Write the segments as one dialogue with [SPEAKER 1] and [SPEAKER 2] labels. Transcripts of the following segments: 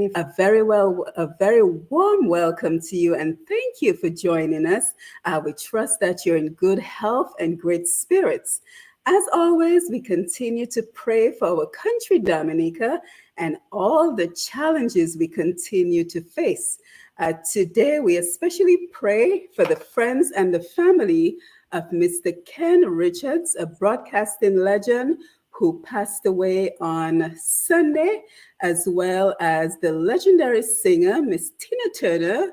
[SPEAKER 1] A very warm welcome to you, and thank you for joining us. We trust that you're in good health and great spirits. As always, we continue to pray for our country, Dominica, and all the challenges we continue to face. Today, we especially pray for the friends and the family of Mr. Ken Richards, a broadcasting legend who passed away on Sunday, as well as the legendary singer, Miss Tina Turner.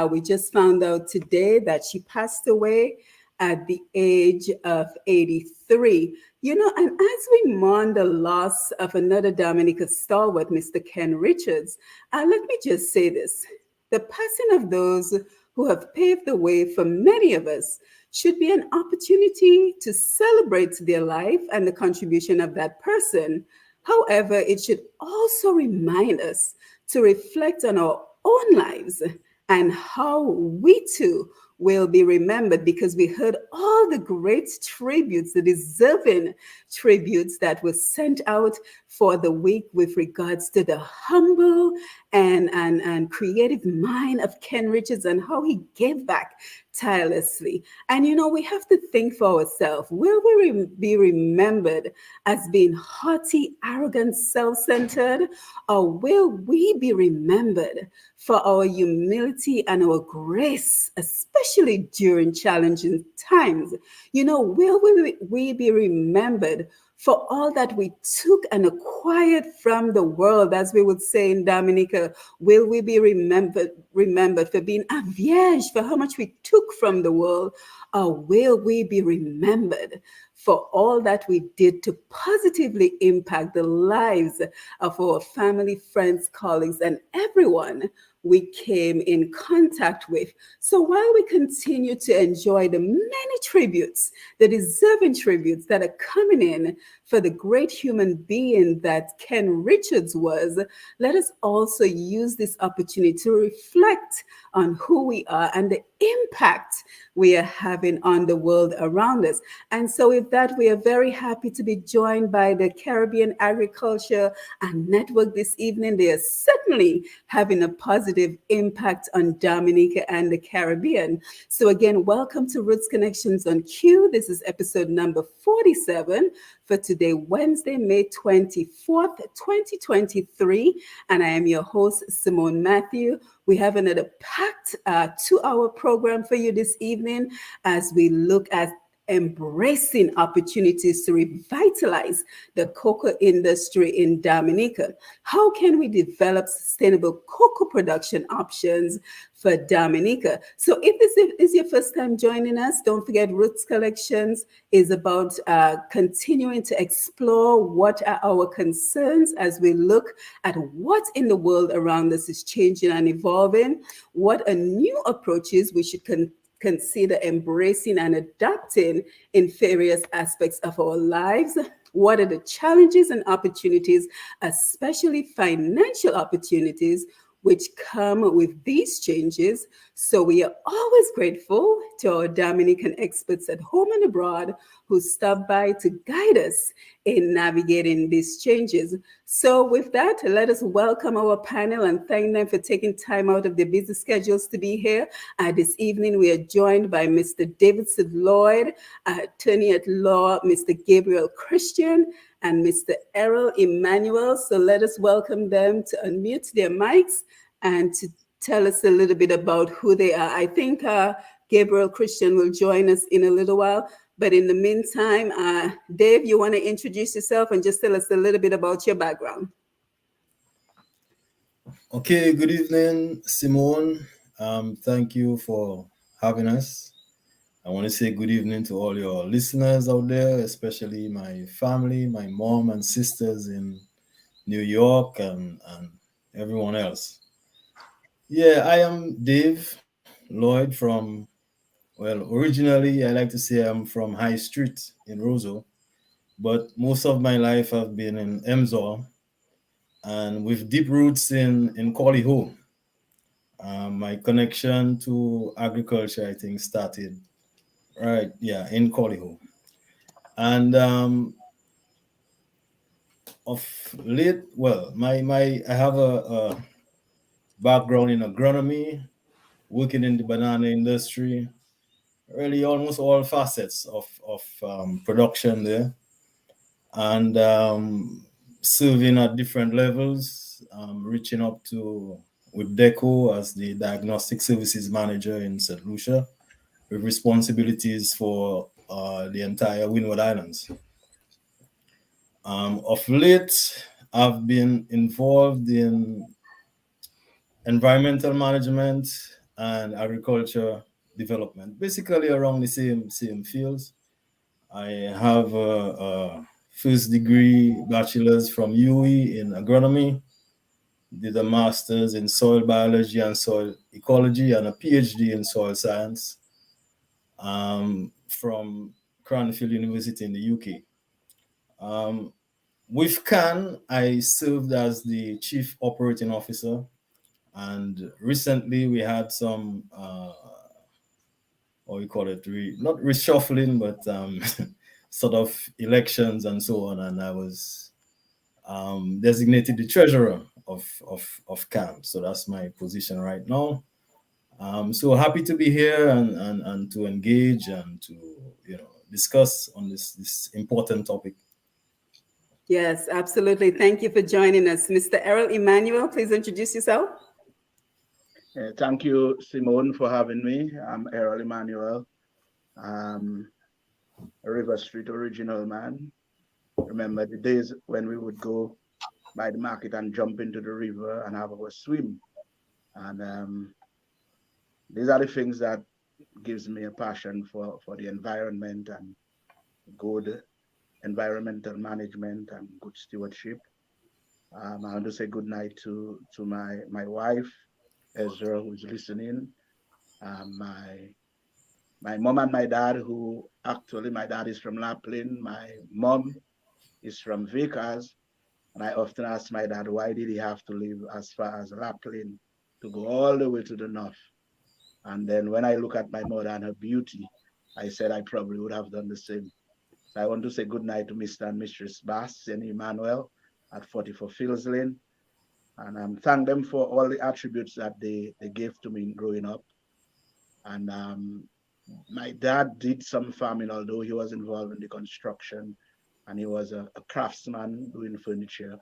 [SPEAKER 1] We just found out today that she passed away at the age of 83. And as we mourn the loss of another Dominica stalwart, Mr. Ken Richards, let me just say this. The passing of those who have paved the way for many of us should be an opportunity to celebrate their life and the contribution of that person. However, it should also remind us to reflect on our own lives and how we too will be remembered, because we heard all the great tributes, the deserving tributes that were sent out for the week with regards to the humble and creative mind of Ken Richards and how he gave back tirelessly. And we have to think for ourselves, will we be remembered as being haughty, arrogant, self-centered, or will we be remembered for our humility and our grace, especially during challenging times? Will we be remembered for all that we took and acquired from the world, as we would say in Dominica? Will we be remembered for being a vierge, for how much we took from the world? Or will we be remembered for all that we did to positively impact the lives of our family, friends, colleagues, and everyone we came in contact with? So while we continue to enjoy the many tributes, the deserving tributes that are coming in for the great human being that Ken Richards was, let us also use this opportunity to reflect on who we are and the impact we are having on the world around us. And so with that, we are very happy to be joined by the Caribbean Agriculture and Network this evening. They are certainly having a positive impact on Dominica and the Caribbean. So again, welcome to Roots Connections on Q. This is episode number 47 for today, Wednesday, May 24th, 2023. And I am your host, Simone Mathieu. We have another packed 2-hour program for you this evening as we look at embracing opportunities to revitalize the cocoa industry in Dominica. How can we develop sustainable cocoa production options for Dominica? So if this is your first time joining us, don't forget Roots Collections is about continuing to explore what are our concerns as we look at what in the world around us is changing and evolving, what are new approaches we should consider embracing and adapting in various aspects of our lives. What are the challenges and opportunities, especially financial opportunities, which come with these changes? So we are always grateful to our Dominican experts at home and abroad who stop by to guide us in navigating these changes. So with that, let us welcome our panel and thank them for taking time out of their busy schedules to be here. This evening, we are joined by Mr. Davidson Lloyd, attorney at law, Mr. Gabriel Christian, and Mr. Errol Emanuel. So let us welcome them to unmute their mics and to tell us a little bit about who they are. I think Gabriel Christian will join us in a little while. But in the meantime, Dave, you want to introduce yourself and just tell us a little bit about your background?
[SPEAKER 2] Okay, good evening, Simone. Thank you for having us. I want to say good evening to all your listeners out there, especially my family, my mom and sisters in New York and everyone else. Yeah, I am Dave Lloyd originally I like to say I'm from High Street in Roseau, but most of my life I've been in Emsor and with deep roots in Corleho. My connection to agriculture, I think, started right, yeah, in Corleho. And of late, well, my I have a background in agronomy, working in the banana industry, really almost all facets of production there, and serving at different levels, reaching up to with DECO as the Diagnostic Services Manager in St. Lucia, with responsibilities for the entire Windward Islands. Of late, I've been involved in environmental management and agriculture development, basically around the same fields. I have a first degree bachelor's from UE in agronomy, did a master's in soil biology and soil ecology, and a PhD in soil science from Cranfield University in the UK. Um, with CAN, I served as the chief operating officer, and recently we had some, what we call it, not reshuffling, but sort of elections and so on, and I was designated the treasurer of CAN. So that's my position right now. So happy to be here and to engage and to discuss on this important topic.
[SPEAKER 1] Yes, absolutely. Thank you for joining us. Mr. Errol Emanuel, please introduce yourself.
[SPEAKER 3] Thank you, Simone, for having me. I'm Errol Emanuel. I'm a River Street original man. Remember the days when we would go by the market and jump into the river and have a swim. And these are the things that gives me a passion for the environment and good environmental management and good stewardship. I want to say good night to my wife, Ezra, who's listening. My mom and my dad, who actually my dad is from Lapland, my mom is from Vickers, and I often ask my dad why did he have to live as far as Lapland to go all the way to the north. And then when I look at my mother and her beauty, I said I probably would have done the same. So I want to say good night to Mr. and Mistress Bass and Emanuel at 44 Fields Lane. And thank them for all the attributes that they gave to me growing up. And my dad did some farming, although he was involved in the construction and he was a craftsman doing furniture.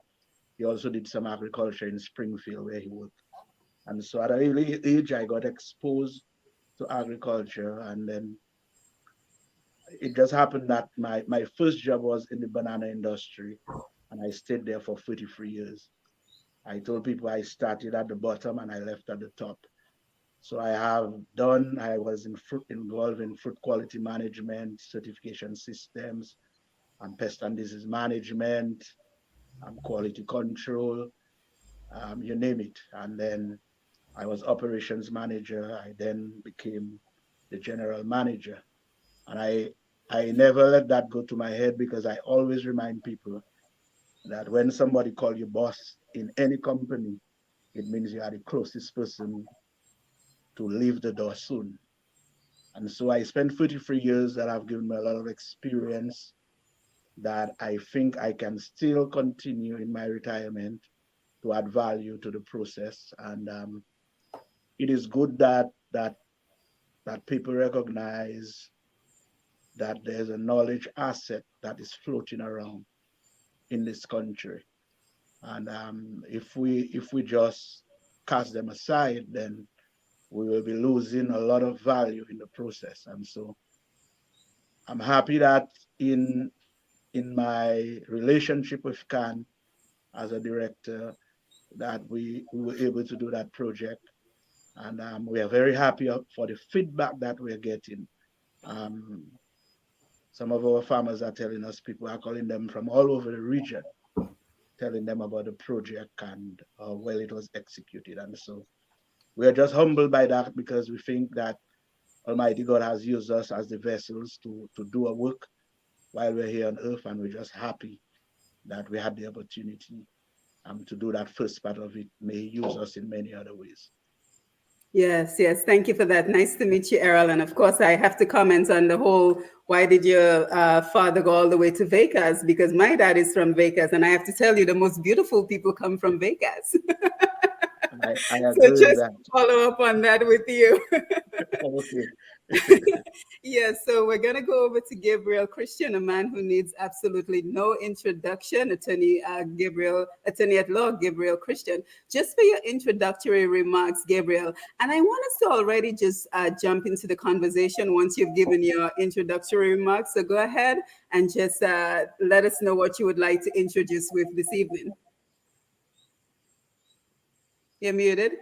[SPEAKER 3] He also did some agriculture in Springfield where he worked. And so at an early age, I got exposed to agriculture. And then it just happened that my first job was in the banana industry. And I stayed there for 33 years. I told people I started at the bottom and I left at the top. So I was involved in fruit quality management, certification systems, and pest and disease management, quality control, you name it. And then I was operations manager. I then became the general manager. And I never let that go to my head because I always remind people that when somebody calls you boss in any company, it means you are the closest person to leave the door soon. And so I spent 33 years that have given me a lot of experience that I think I can still continue in my retirement to add value to the process. And it is good that people recognize that there's a knowledge asset that is floating around in this country. And if we just cast them aside, then we will be losing a lot of value in the process. And so I'm happy that in my relationship with CAN as a director, that we were able to do that project. And we are very happy for the feedback that we're getting. Some of our farmers are telling us, people are calling them from all over the region, telling them about the project and how well it was executed. And so we are just humbled by that because we think that Almighty God has used us as the vessels to do a work while we're here on earth, and we're just happy that we had the opportunity to do that first part of it. May He use us in many other ways.
[SPEAKER 1] Yes, yes. Thank you for that. Nice to meet you, Errol. And of course, I have to comment on the whole, why did your father go all the way to Vegas? Because my dad is from Vegas, and I have to tell you, the most beautiful people come from Vegas.
[SPEAKER 3] I
[SPEAKER 1] So
[SPEAKER 3] agree with
[SPEAKER 1] just
[SPEAKER 3] that.
[SPEAKER 1] follow up on that with you.
[SPEAKER 3] Okay.
[SPEAKER 1] Yes, so we're going to go over to Gabriel Christian, a man who needs absolutely no introduction, attorney at law, Gabriel Christian. Just for your introductory remarks, Gabriel, and I want us to already just jump into the conversation once you've given your introductory remarks. So go ahead and just let us know what you would like to introduce with this evening. You're muted.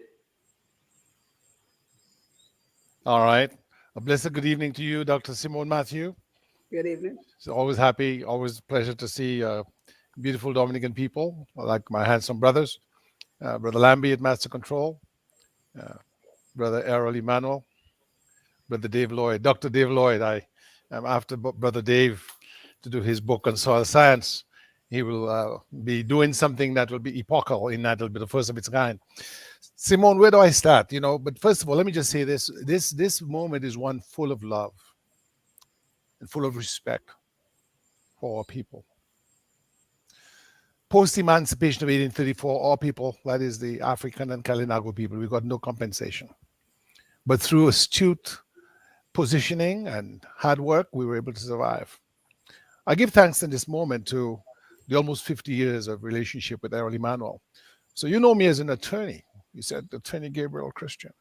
[SPEAKER 4] All right. A blessed good evening to you, Dr. Simone Mathieu.
[SPEAKER 1] Good evening.
[SPEAKER 4] It's always happy, always a pleasure to see beautiful Dominican people, like my handsome brothers, Brother Lambie at Master Control, uh, Brother Errol Emanuel, Brother Dave Lloyd, Dr. Dave Lloyd. I am after Brother Dave to do his book on soil science. He will be doing something that will be epochal in that it'll be the first of its kind. Simone, where do I start? But first of all, let me just say this. This moment is one full of love and full of respect for our people. Post-emancipation of 1834, our people, that is the African and Kalinago people, we got no compensation. But through astute positioning and hard work, we were able to survive. I give thanks in this moment to the almost 50 years of relationship with Errol Emanuel. So you know me as an attorney. You said Attorney Gabriel Christian.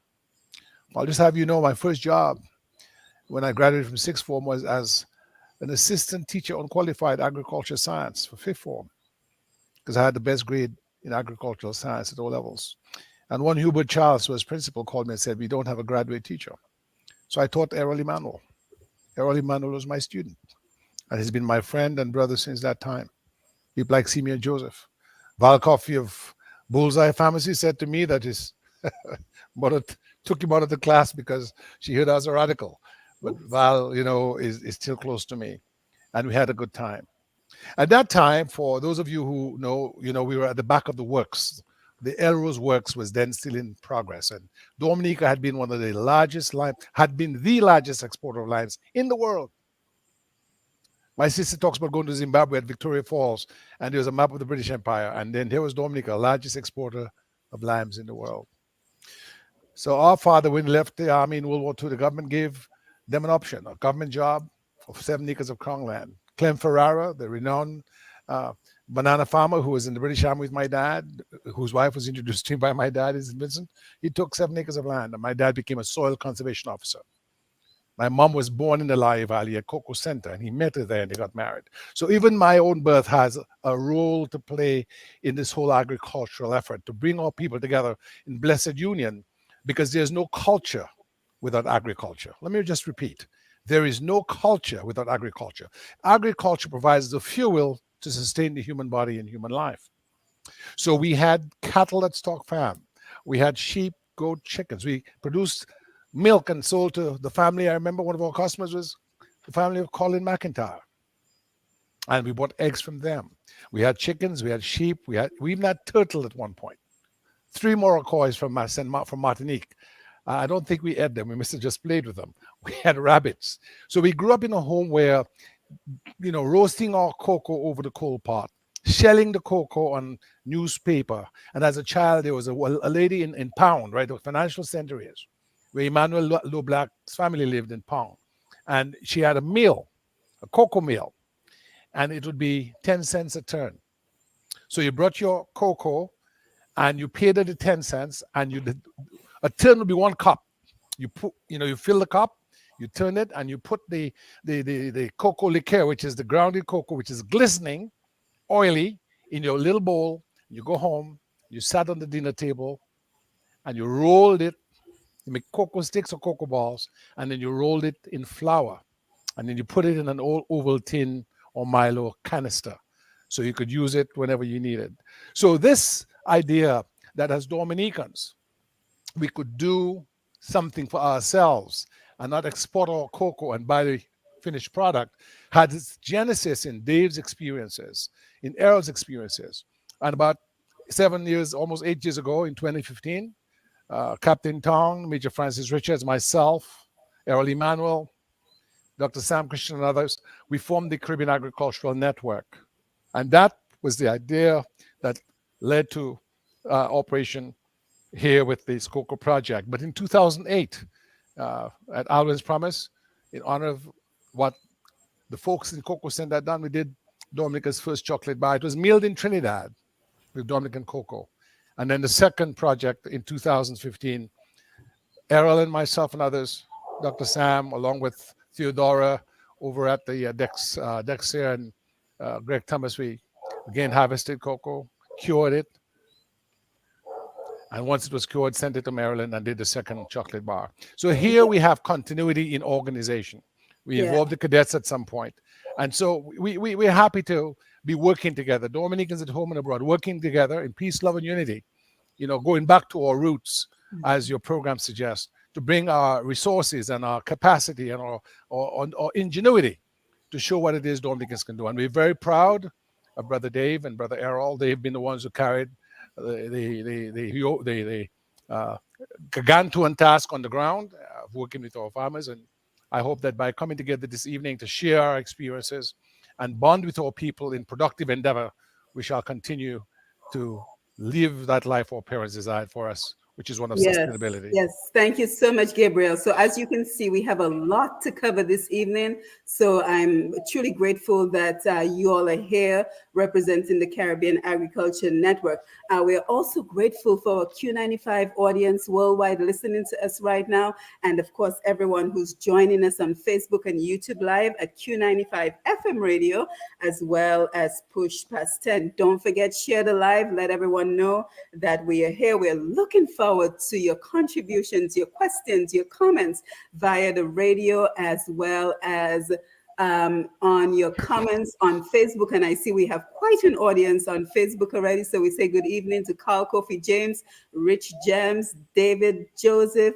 [SPEAKER 4] I'll just have you know my first job when I graduated from sixth form was as an assistant teacher on qualified agriculture science for fifth form, because I had the best grade in agricultural science at all levels. And one Hubert Charles, who was principal, called me and said, we don't have a graduate teacher. So I taught Errol Emanuel. Errol Emanuel was my student, and he's been my friend and brother since that time. People like Simeon Joseph. Val Coffey of Bullseye Pharmacy said to me that his mother took him out of the class because she heard I was a radical. But Val, is still close to me. And we had a good time. At that time, for those of you who know, we were at the back of the works. The Elrose Works was then still in progress. And Dominica had been one of the largest had been the largest exporter of limes in the world. My sister talks about going to Zimbabwe at Victoria Falls, and there was a map of the British Empire. And then there was Dominica, largest exporter of limes in the world. So our father, when he left the army in World War II, the government gave them an option, a government job of 7 acres of crown land. Clem Ferrara, the renowned banana farmer who was in the British Army with my dad, whose wife was introduced to him by my dad in St. Vincent, he took 7 acres of land, and my dad became a soil conservation officer. My mom was born in the Lai Valley at Cocoa Center, and he met her there and they got married. So even my own birth has a role to play in this whole agricultural effort to bring our people together in blessed union, because there's no culture without agriculture. Let me just repeat. There is no culture without agriculture. Agriculture provides the fuel to sustain the human body and human life. So we had cattle at stock farm. We had sheep, goat, chickens. We produced milk and sold to the family. I remember one of our customers was the family of Colin McIntyre. And we bought eggs from them. We had chickens, we had sheep, we even had turtle at one point. 3 Moroccois from Martinique. I don't think we ate them. We must have just played with them. We had rabbits. So we grew up in a home where, roasting our cocoa over the coal pot, shelling the cocoa on newspaper. And as a child, there was a lady in Pound, right, the financial center is, where Emanuel Loblack's family lived in Pound. And she had a mill, a cocoa mill, and it would be 10 cents a turn. So you brought your cocoa and you paid her the 10 cents, and a turn would be 1 cup. You fill the cup, you turn it, and you put the cocoa liqueur, which is the grounded cocoa, which is glistening, oily, in your little bowl. You go home, you sat on the dinner table, and you rolled it. You make cocoa sticks or cocoa balls, and then you rolled it in flour, and then you put it in an old oval tin or Milo canister, so you could use it whenever you needed. So this idea that as Dominicans, we could do something for ourselves and not export our cocoa and buy the finished product had its genesis in Dave's experiences, in Errol's experiences. And about 7 years, almost 8 years ago in 2015, Captain Tong, Major Francis Richards, myself, Errol Emanuel, Dr. Sam Christian, and others, we formed the Caribbean Agricultural Network. And that was the idea that led to Operation here with this cocoa project. But in 2008, at Alvin's Promise, in honor of what the folks in Cocoa Center had done, we did Dominica's first chocolate bar. It was milled in Trinidad with Dominican cocoa. And then the second project in 2015, Errol and myself and others, Dr. Sam, along with Theodora over at the Dexter and Greg Thomas, we again harvested cocoa, cured it, and once it was cured, sent it to Maryland and did the second chocolate bar. So here we have continuity in organization. We
[SPEAKER 1] Yeah.
[SPEAKER 4] involved the cadets at some point. And so we're happy to be working together, Dominicans at home and abroad, working together in peace, love, and unity, going back to our roots, as your program suggests, to bring our resources and our capacity and our ingenuity to show what it is Dominicans can do. And we're very proud of Brother Dave and Brother Errol. They've been the ones who carried the gargantuan task on the ground of working with our farmers. And I hope that by coming together this evening to share our experiences and bond with our people in productive endeavor, we shall continue to live that life our parents desired for us, which is one of
[SPEAKER 1] Yes,
[SPEAKER 4] sustainability.
[SPEAKER 1] yes. Thank you so much, Gabriel. So as you can see, we have a lot to cover this evening. So I'm truly grateful that you all are here representing the Caribbean Agriculture Network. We're also grateful for our Q95 audience worldwide listening to us right now. And of course, everyone who's joining us on Facebook and YouTube Live at Q95 FM Radio, as well as Push Past 10. Don't forget, share the live. Let everyone know that we are here. We're looking forward to your contributions, your questions, your comments via the radio, as well as on your comments on Facebook. And I see we have quite an audience on Facebook already. So we say good evening to Carl Kofi James, Rich James, David Joseph,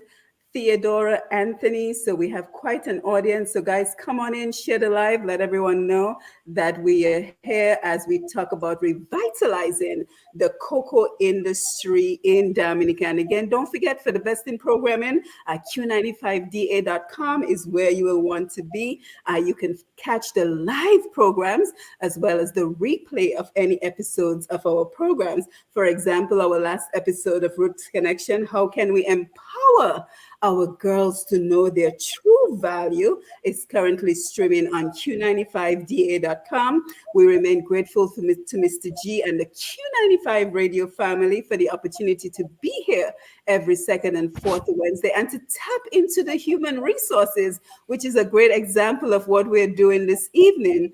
[SPEAKER 1] Theodora Anthony. So we have quite an audience. So guys, come on in, share the live, let everyone know that we are here as we talk about revitalizing the cocoa industry in Dominica. And again, don't forget, for the best in programming, Q95DA.com is where you will want to be. You can catch the live programs as well as the replay of any episodes of our programs. For example, our last episode of Roots Connection, how can we empower our girls to know their true value, is currently streaming on Q95DA.com. We remain grateful to Mr. G and the Q95 radio family for the opportunity to be here every second and fourth Wednesday and to tap into the human resources, which is a great example of what we're doing this evening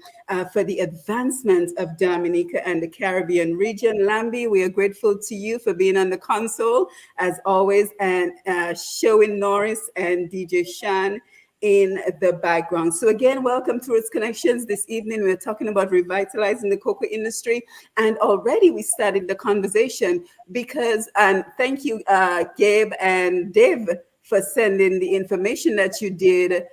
[SPEAKER 1] for the advancement of Dominica and the Caribbean region. Lambi, we are grateful to you for being on the console as always, and showing Norris and DJ Shan in the background. So again, welcome to Roots Connections. This evening, we're talking about revitalizing the cocoa industry. And already we started the conversation because, and thank you, Gabe and Dave, for sending the information that you did.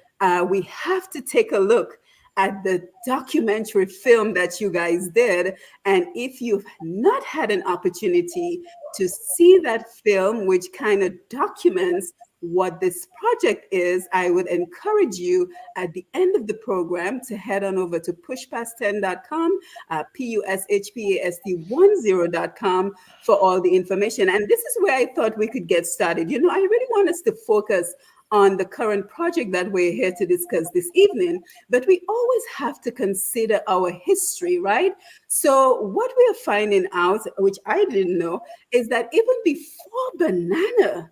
[SPEAKER 1] We have to take a look at the documentary film that you guys did. And if you've not had an opportunity to see that film, which kind of documents what this project is, I would encourage you at the end of the program to head on over to pushpast10.com, pushpast10.com for all the information. And this is where I thought we could get started. You know, I really want us to focus on the current project that we're here to discuss this evening, but we always have to consider our history, right? So what we are finding out, which I didn't know, is that even before banana,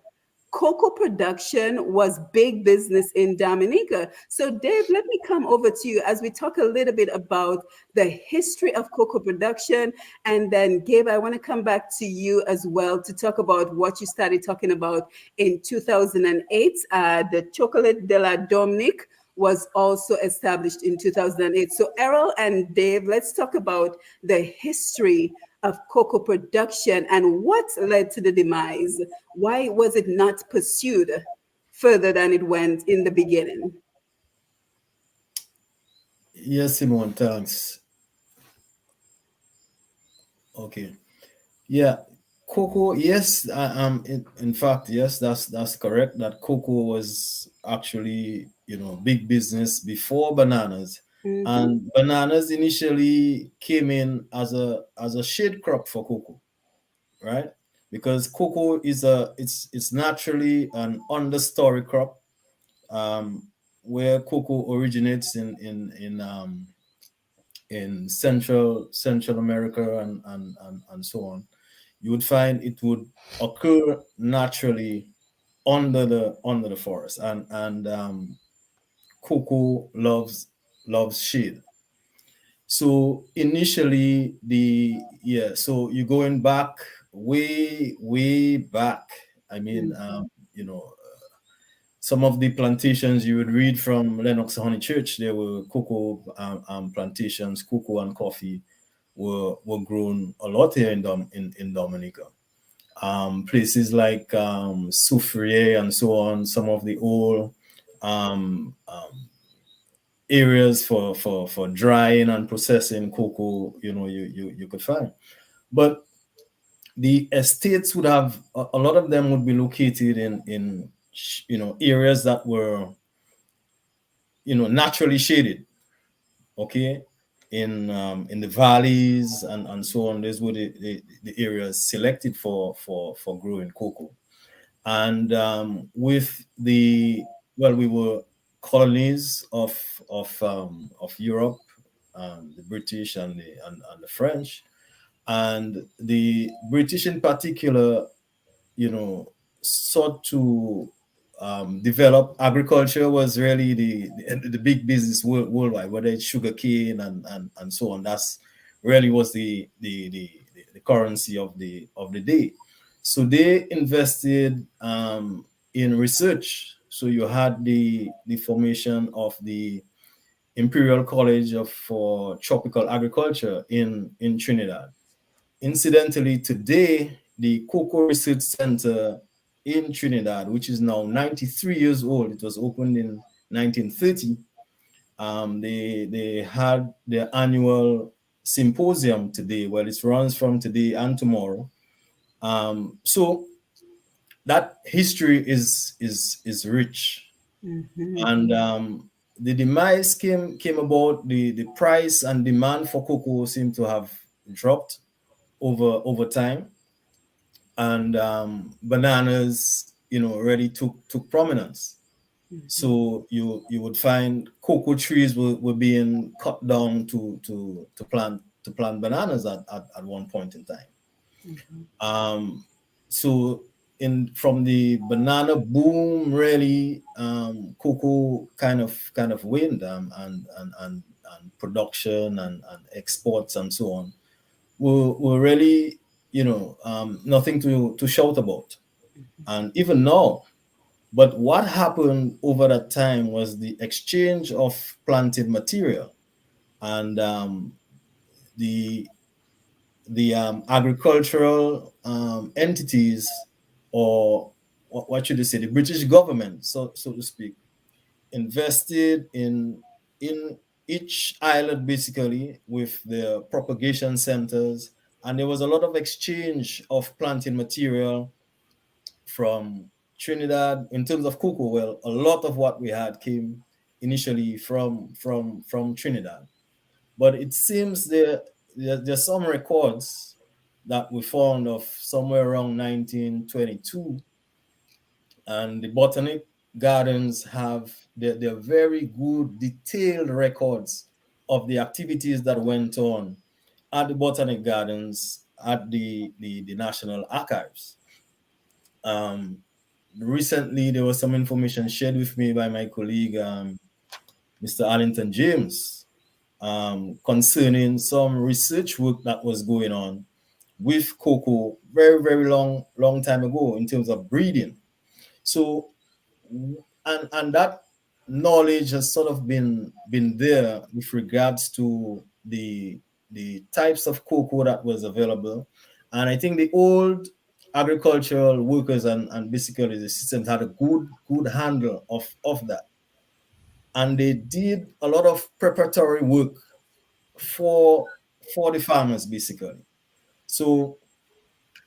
[SPEAKER 1] cocoa production was big business in Dominica. So Dave, let me come over to you as we talk a little bit about the history of cocoa production. And then Gabe, I want to come back to you as well to talk about what you started talking about in 2008. The Chocolate de la Dominique was also established in 2008. So Errol and Dave, let's talk about the history of cocoa production and what led to the demise. Why was it not pursued further than it went in the beginning?
[SPEAKER 2] Yes, Simone, thanks. Okay. Yeah, cocoa. Yes, in fact, yes, that's correct. That cocoa was actually, big business before bananas,
[SPEAKER 1] Mm-hmm.
[SPEAKER 2] and bananas initially came in as a shade crop for cocoa, right? because cocoa is it's naturally an understory crop, um, where cocoa originates in Central America and so on. You would find it would occur naturally under the forest, and cocoa loves shade. So initially, so you're going back way back. I mean, some of the plantations you would read from Lennox Honeychurch, there were cocoa plantations, cocoa and coffee were grown a lot here in Dominica. Places like Soufriere and so on, some of the old um, um, areas for drying and processing cocoa, you could find. But the estates would have a lot of them would be located in areas that were naturally shaded. Okay, in the valleys and so on. These were the areas selected for growing cocoa. And with the we were colonies of Europe, the British and the French, and the British in particular, sought to develop agriculture. Was really the big business worldwide, whether it's sugar cane and so on. That's really was the currency of the day. So they invested in research. So you had the formation of the Imperial College for Tropical Agriculture in Trinidad. Incidentally, today, the Cocoa Research Center in Trinidad, which is now 93 years old, it was opened in 1930. They had their annual symposium today. Well, it runs from today and tomorrow. So that history is rich, and the demise came about. The price and demand for cocoa seem to have dropped over time, and bananas, already took prominence. So you would find cocoa trees were being cut down to plant bananas at one point in time. So in from the banana boom, really, cocoa kind of waned, and production and exports and so on were really, nothing to shout about. And even now, but what happened over that time was the exchange of planted material, and the agricultural entities, or what should I say, the British government, so to speak, invested in each island, basically, with their propagation centers, and there was a lot of exchange of planting material from Trinidad in terms of cocoa. Well, a lot of what we had came initially from Trinidad, but it seems there's some records that we found of somewhere around 1922, and the botanic gardens have their very good detailed records of the activities that went on at the botanic gardens at the National Archives. Um, Recently, there was some information shared with me by my colleague, Mr. Allington James, concerning some research work that was going on with cocoa very, very long time ago in terms of breeding. So, and that knowledge has sort of been there with regards to the types of cocoa that was available. And I think the old agricultural workers and basically the systems had a good handle of that. And they did a lot of preparatory work for for the farmers, basically. So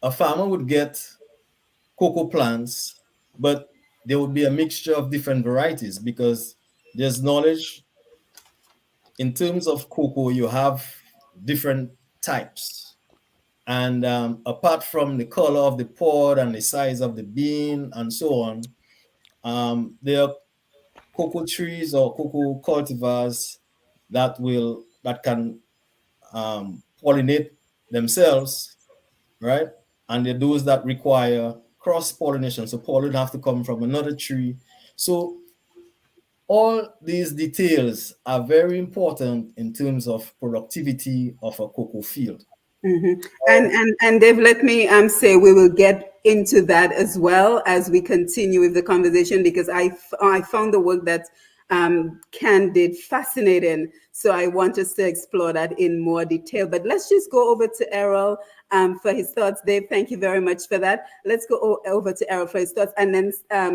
[SPEAKER 2] a farmer would get cocoa plants, but there would be a mixture of different varieties, because there's knowledge in terms of cocoa. You have different types, And apart from the color of the pod and the size of the bean and so on, there are cocoa trees or cocoa cultivars that can pollinate themselves, right? And there are those that require cross pollination. So pollen have to come from another tree. So all these details are very important in terms of productivity of a cocoa field.
[SPEAKER 1] Mhm. And they've let me say we will get into that as well as we continue with the conversation, because I found the work that Ken did fascinating. So I want us to explore that in more detail. But let's just go over to Errol for his thoughts. Dave, thank you very much for that. Let's go over to Errol for his thoughts. And then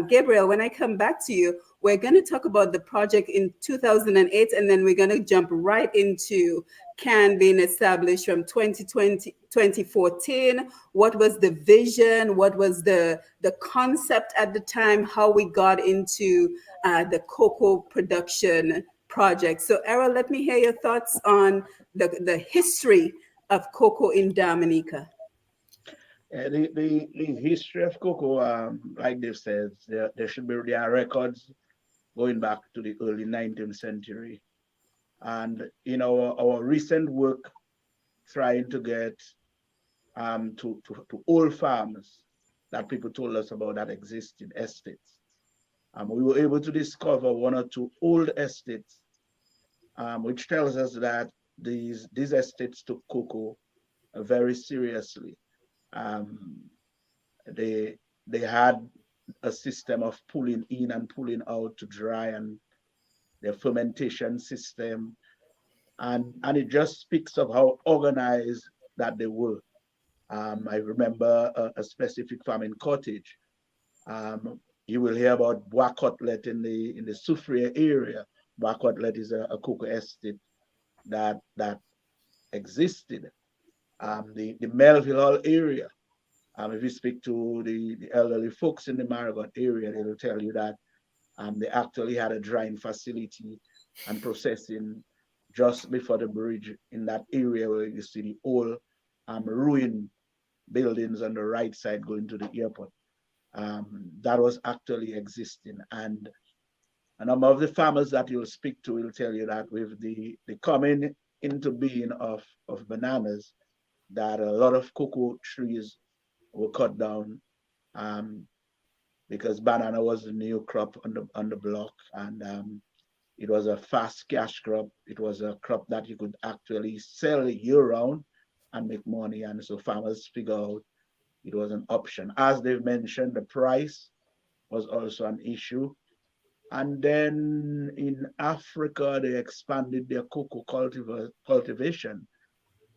[SPEAKER 1] Gabriel, when I come back to you, we're going to talk about the project in 2008, and then we're going to jump right into Can being established from 2020, 2014. What was the vision? What was the concept at the time? How we got into the cocoa production project. So, Errol, let me hear your thoughts on the history of cocoa in Dominica.
[SPEAKER 3] The history of cocoa, like they said, there should be there are records going back to the early 19th century. And in our recent work trying to get to old farms that people told us about that exist in estates, we were able to discover one or two old estates, which tells us that these estates took cocoa very seriously. Um, they they had a system of pulling in and pulling out to dry, and their fermentation system, and it just speaks of how organized that they were. I remember a specific farm in Cottage. You will hear about Bois Cotlet in the Soufriere area. Bois Cotlet is a cocoa estate that existed. The Melville Hall area. If you speak to the elderly folks in the Marigot area, they will tell you that they actually had a drying facility and processing just before the bridge in that area where you see the old ruined buildings on the right side going to the airport. That was actually existing. And a number of the farmers that you'll speak to will tell you that with the coming into being of bananas, that a lot of cocoa trees were cut down, um, because banana was the new crop on the block, and it was a fast cash crop. It was a crop that you could actually sell year round and make money, and so farmers figure out it was an option. As they've mentioned, the price was also an issue. And then in Africa, they expanded their cocoa cultivation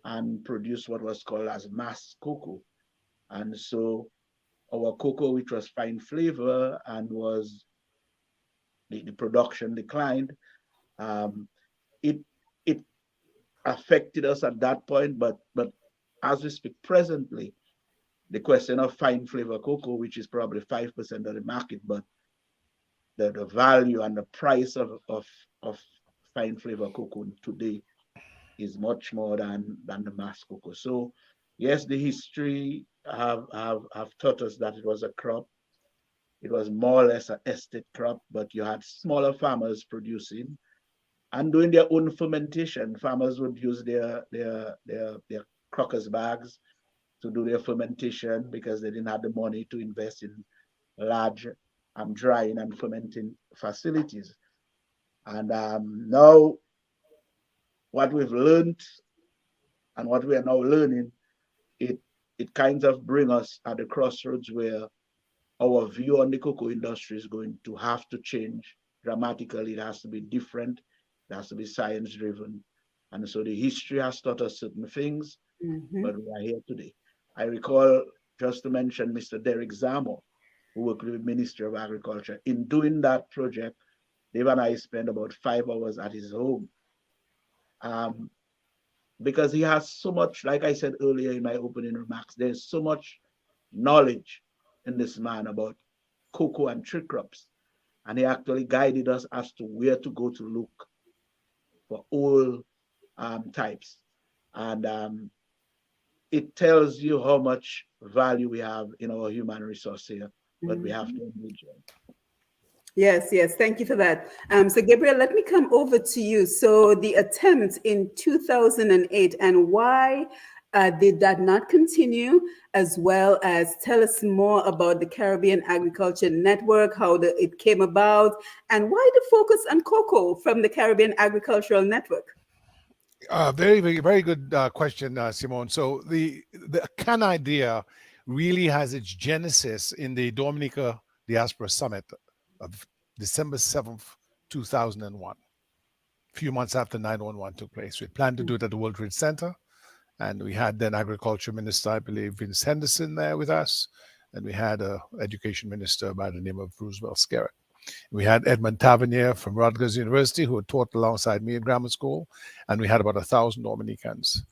[SPEAKER 3] and produced what was called as mass cocoa. And so our cocoa, which was fine flavor and was the production declined, um, it it affected us at that point. But as we speak presently, the question of fine flavor cocoa, which is probably 5% of the market, but the value and the price of fine flavor cocoa today is much more than the mass cocoa. So yes, the history have taught us that it was a crop. It was more or less an estate crop, but you had smaller farmers producing and doing their own fermentation. Farmers would use their crockers bags to do their fermentation because they didn't have the money to invest in large drying and fermenting facilities. And now what we've learned and what we are now learning, it it kind of brings us at the crossroads where our view on the cocoa industry is going to have to change dramatically. It has to be different. It has to be science driven. And so the history has taught us certain things,
[SPEAKER 1] Mhm.
[SPEAKER 3] but we are here today. I recall, just to mention, Mr. Derek Zamo, who worked with the Ministry of Agriculture. In doing that project, Dave and I spent about 5 hours at his home, um, because he has so much, like I said earlier in my opening remarks, there's so much knowledge in this man about cocoa and tree crops. And he actually guided us as to where to go to look for all types. And it tells you how much value we have in our human resource here, but we have to engage them.
[SPEAKER 1] Yes, yes. Thank you for that. So, Gabriel, let me come over to you. So, the attempt in 2008 and why did that not continue, as well as tell us more about the Caribbean Agriculture Network, how it came about, and why the focus on cocoa from the Caribbean Agricultural Network?
[SPEAKER 4] Very, very, very good question, Simone. So the CAN idea really has its genesis in the Dominica Diaspora Summit of December 7th, 2001, a few months after 9/11 took place. We planned to do it at the World Trade Center, and we had then Agriculture Minister, I believe, Vince Henderson there with us, and we had a Education Minister by the name of Roosevelt Skerritt. We had Edmund Tavernier from Rutgers University, who had taught alongside me in grammar school, and we had about 1,000 Dominicans.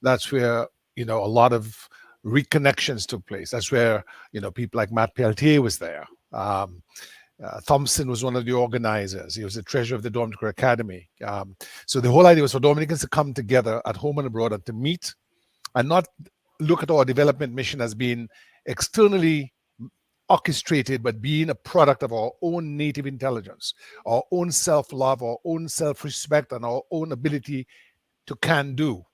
[SPEAKER 4] That's where, a lot of reconnections took place. That's where, people like Mathieu was there. Thompson was one of the organizers. He was the treasurer of the Dominica Academy. So the whole idea was for Dominicans to come together at home and abroad and to meet and not look at our development mission as being externally orchestrated, but being a product of our own native intelligence, our own self-love, our own self-respect, and our own ability to can do.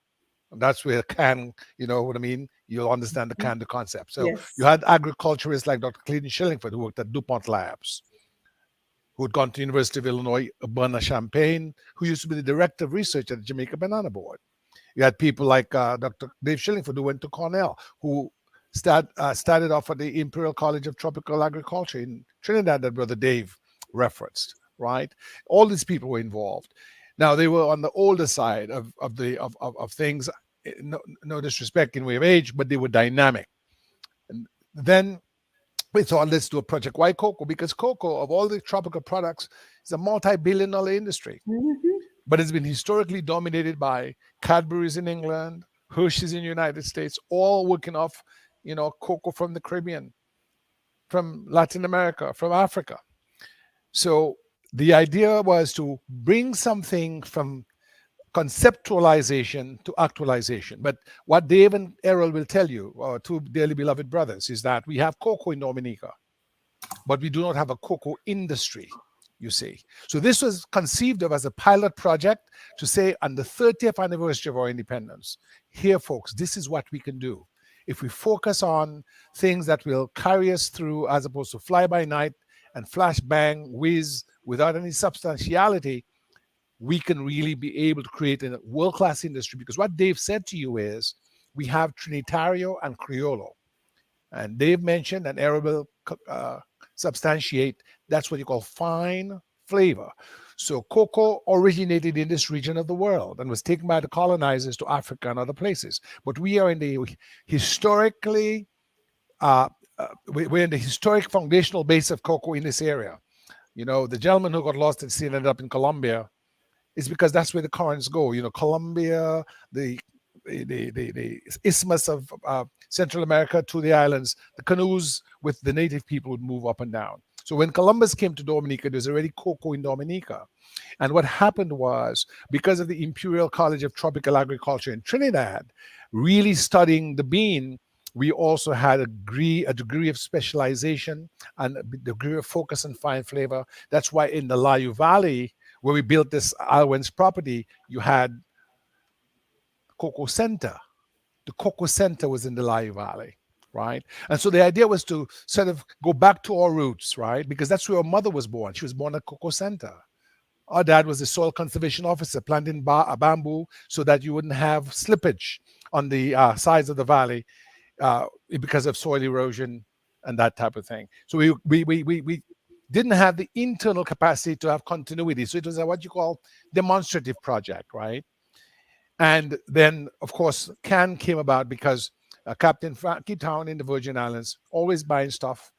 [SPEAKER 4] And that's where can, you know what I mean? You'll understand the can do concept. So
[SPEAKER 1] Yes.
[SPEAKER 4] you had agriculturists like Dr. Clayton Shillingford, who worked at DuPont Labs, who had gone to University of Illinois, Urbana-Champaign, who used to be the director of research at the Jamaica Banana Board. You had people like Dr. Dave Shillingford, who went to Cornell, who started off at the Imperial College of Tropical Agriculture in Trinidad that Brother Dave referenced, right? All these people were involved. Now, they were on the older side of things, no disrespect in way of age, but they were dynamic. And then we thought, let's do a Project White Cocoa, because cocoa, of all the tropical products, is a multi-billion-dollar industry. But it's been historically dominated by Cadbury's in England, Hershey's in the United States, all working off, cocoa from the Caribbean, from Latin America, from Africa. So the idea was to bring something from conceptualization to actualization. But what Dave and Errol will tell you, our two dearly beloved brothers, is that we have cocoa in Dominica, but we do not have a cocoa industry, you see. So this was conceived of as a pilot project to say on the 30th anniversary of our independence, here, folks, this is what we can do. If we focus on things that will carry us through, as opposed to fly by night and flash bang whiz without any substantiality, we can really be able to create a world-class industry. Because what Dave said to you is, we have Trinitario and Criollo. And Dave mentioned, and Errol will substantiate, that's what you call fine flavor. So cocoa originated in this region of the world and was taken by the colonizers to Africa and other places. But we are in the historically, we're in the historic foundational base of cocoa in this area. The gentleman who got lost at sea and ended up in Colombia is because that's where the currents go. Colombia, the isthmus of Central America to the islands, the canoes with the native people would move up and down. So when Columbus came to Dominica, there's already cocoa in Dominica. And what happened was, because of the Imperial College of Tropical Agriculture in Trinidad, really studying the bean, we also had a degree of specialization and a degree of focus on fine flavor. That's why in the Layou Valley, where we built this Alwyn's property, you had Cocoa Center. The Cocoa Center was in the Layou Valley, right? And so the idea was to sort of go back to our roots, right? Because that's where our mother was born. She was born at Cocoa Center. Our dad was a soil conservation officer, planting bamboo so that you wouldn't have slippage on the sides of the valley because of soil erosion and that type of thing. So we didn't have the internal capacity to have continuity. So it was what you call demonstrative project, right? And then, of course, CAN came about because Captain Frankie Town in the Virgin Islands, always buying stuff,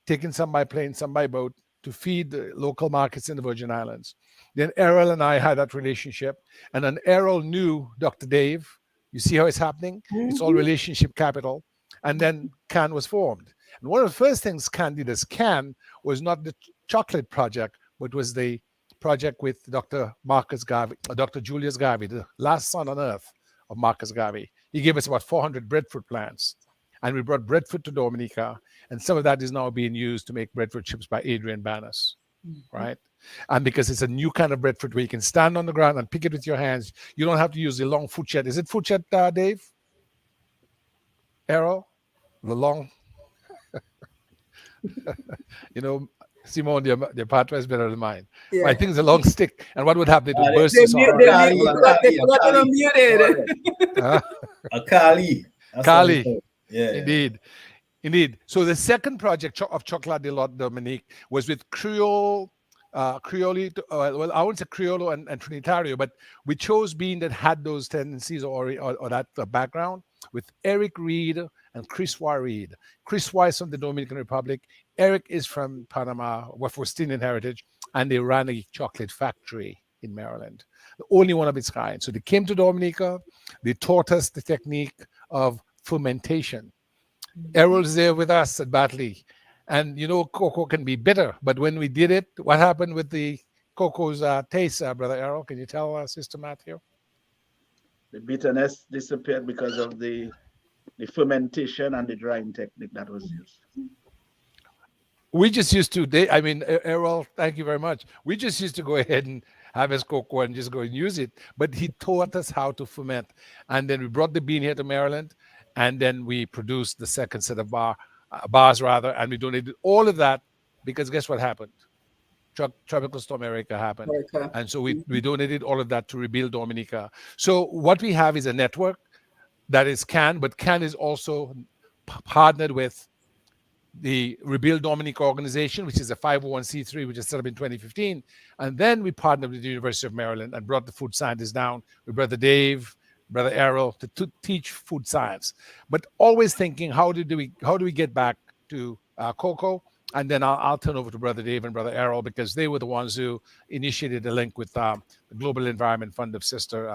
[SPEAKER 4] taking some by plane, some by boat, to feed the local markets in the Virgin Islands. Then Errol and I had that relationship. And then Errol knew Dr. Dave. You see how it's happening? It's all relationship capital. And then CAN was formed. And one of the first things CAN did as CAN was not the chocolate project, but was the project with Dr. Marcus Garvey, Dr. Julius Garvey, the last son on earth of Marcus Garvey. He gave us about 400 breadfruit plants. And we brought breadfruit to Dominica. And some of that is now being used to make breadfruit chips by Adrian Banas, right? And because it's a new kind of breadfruit where you can stand on the ground and pick it with your hands. You don't have to use the long fourchette. Is it fourchette, Dave? Errol? The long, you know, Simone, your partner is better than mine.
[SPEAKER 1] Yeah.
[SPEAKER 4] My thing is a long stick. And what would happen? It would burst
[SPEAKER 1] They
[SPEAKER 4] this
[SPEAKER 1] mute,
[SPEAKER 4] off.
[SPEAKER 1] they
[SPEAKER 2] Kali,
[SPEAKER 1] mute,
[SPEAKER 2] Kali,
[SPEAKER 1] they forgot they were muted.
[SPEAKER 4] Huh?
[SPEAKER 2] a Kali. That's what we
[SPEAKER 4] Kali.
[SPEAKER 2] call it. Yeah.
[SPEAKER 4] Indeed. Indeed. So the second project of Chocolat de Lot Dominique was with Creole, Creole, well, I wouldn't say Criollo and Trinitario, but we chose being that had those tendencies or that background with Eric Reed and Chris Reed. Chris is from the Dominican Republic. Eric is from Panama, West Indian heritage, and they ran a chocolate factory in Maryland, the only one of its kind. So they came to Dominica. They taught us the technique of fermentation. Errol's there with us at Batley. And you know, cocoa can be bitter, but when we did it, what happened with the cocoa's taste, Brother Errol? Can you tell Sister Mathieu?
[SPEAKER 3] The bitterness disappeared because of the fermentation and the drying technique that was used.
[SPEAKER 4] We just used to, Errol, thank you very much. We just used to go ahead and have his cocoa and just go and use it. But he taught us how to ferment. And then we brought the bean here to Maryland. And then we produced the second set of bars, and we donated all of that because guess what happened? Tropical Storm Erica happened. And so we donated all of that to rebuild Dominica. So what we have is a network that is CAN, but CAN is also partnered with the Rebuild Dominica organization, which is a 501c3, which is set up in 2015. And then we partnered with the University of Maryland and brought the food scientists down with Brother Dave, Brother Errol, to teach food science, but always thinking how do we get back to cocoa, and then I'll turn over to Brother Dave and Brother Errol because they were the ones who initiated the link with the Global Environment Fund of Sister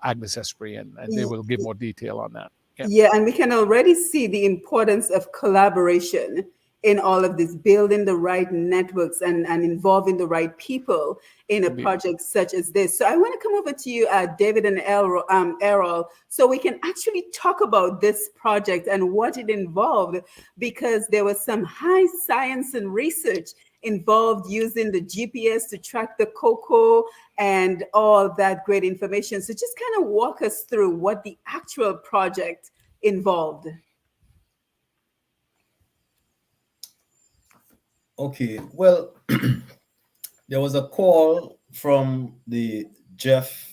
[SPEAKER 4] Agnes Esprit, and they will give more detail on that.
[SPEAKER 1] Yeah, and we can already see the importance of collaboration in all of this, building the right networks and involving the right people in a project such as this. So I want to come over to you, David and Errol, so we can actually talk about this project and what it involved, because there was some high science and research involved using the GPS to track the cocoa and all that great information. So just kind of walk us through what the actual project involved.
[SPEAKER 2] Okay, well, there was a call from the Jeff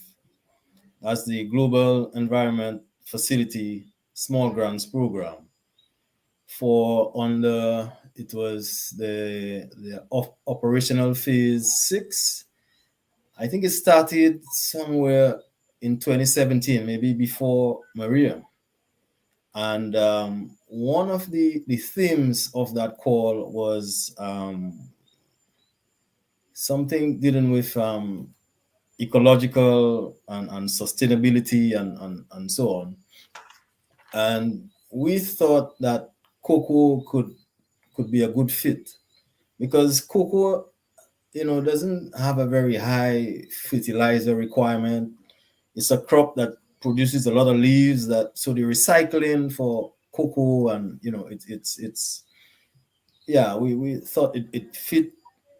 [SPEAKER 2] as the Global Environment Facility Small Grants Program for it was the operational phase 6. I think it started somewhere in 2017, maybe before Maria. And one of the themes of that call was something dealing with ecological and sustainability and so on. And we thought that cocoa could be a good fit because cocoa, doesn't have a very high fertilizer requirement. It's a crop that produces a lot of leaves, so the recycling for cocoa and we thought it fit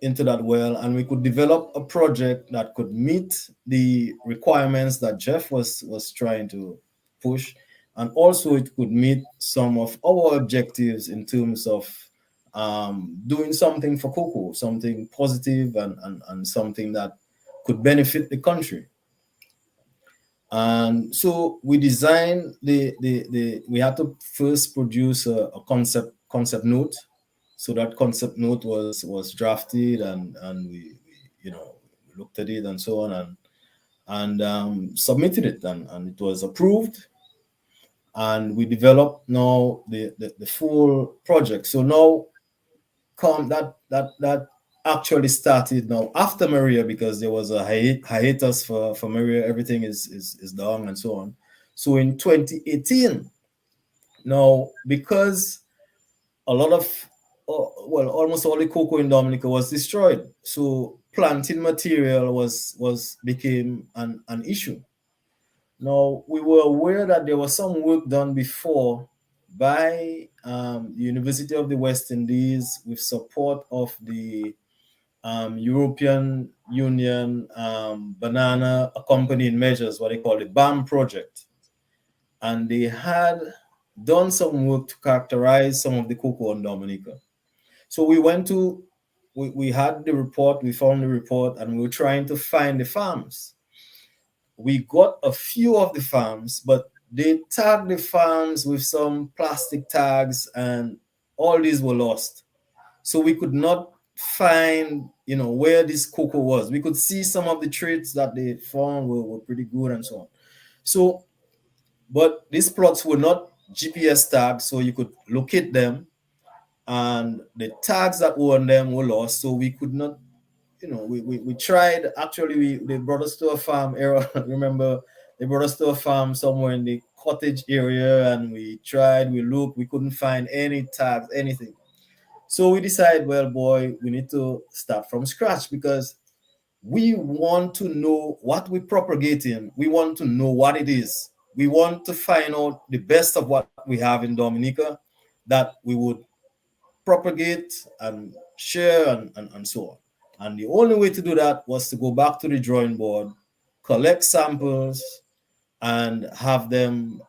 [SPEAKER 2] into that well, and we could develop a project that could meet the requirements that Jeff was trying to push, and also it could meet some of our objectives in terms of doing something for cocoa, something positive and something that could benefit the country. And so we designed we had to first produce a concept note. So that concept note was drafted and we looked at it and so on and submitted it and it was approved. And we developed now the full project. So now that actually started now after Maria, because there was a hiatus for Maria. Everything is down and so on. So in 2018, now because a lot of almost all the cocoa in Dominica was destroyed, so planting material became an issue. Now, we were aware that there was some work done before by University of the West Indies with support of the European Union banana accompanying measures, what they call the BAM project. And they had done some work to characterize some of the cocoa in Dominica. So we had the report, we found the report, and we were trying to find the farms. We got a few of the farms, but they tagged the farms with some plastic tags, and all these were lost. So we could not find, where this cocoa was. We could see some of the traits that they found were pretty good and so on. So, but these plots were not GPS tagged, so you could locate them, and the tags that were on them were lost, so we could not, we tried. Actually, they brought us to a farm. Errol, remember, they brought us to a farm somewhere in the cottage area, and we tried, we looked, we couldn't find any tags, anything. So we decided, well, boy, we need to start from scratch, because we want to know what we're propagating. We want to know what it is. We want to find out the best of what we have in Dominica that we would propagate and share and so on. And the only way to do that was to go back to the drawing board, collect samples, and have them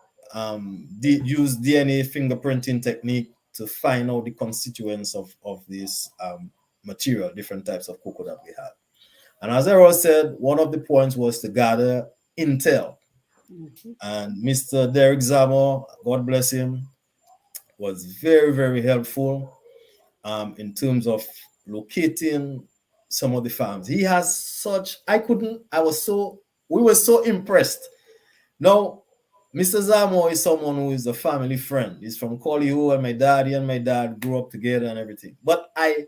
[SPEAKER 2] use DNA fingerprinting technique to find out the constituents of this material, different types of cocoa that we had. And as Errol said, one of the points was to gather intel.
[SPEAKER 1] Mhm.
[SPEAKER 2] And Mr. Derek Zamo, God bless him, was very, very helpful in terms of locating some of the farms. He has we were so impressed. Now, Mr. Zamo is someone who is a family friend. He's from Colihu, and my dad grew up together and everything. But I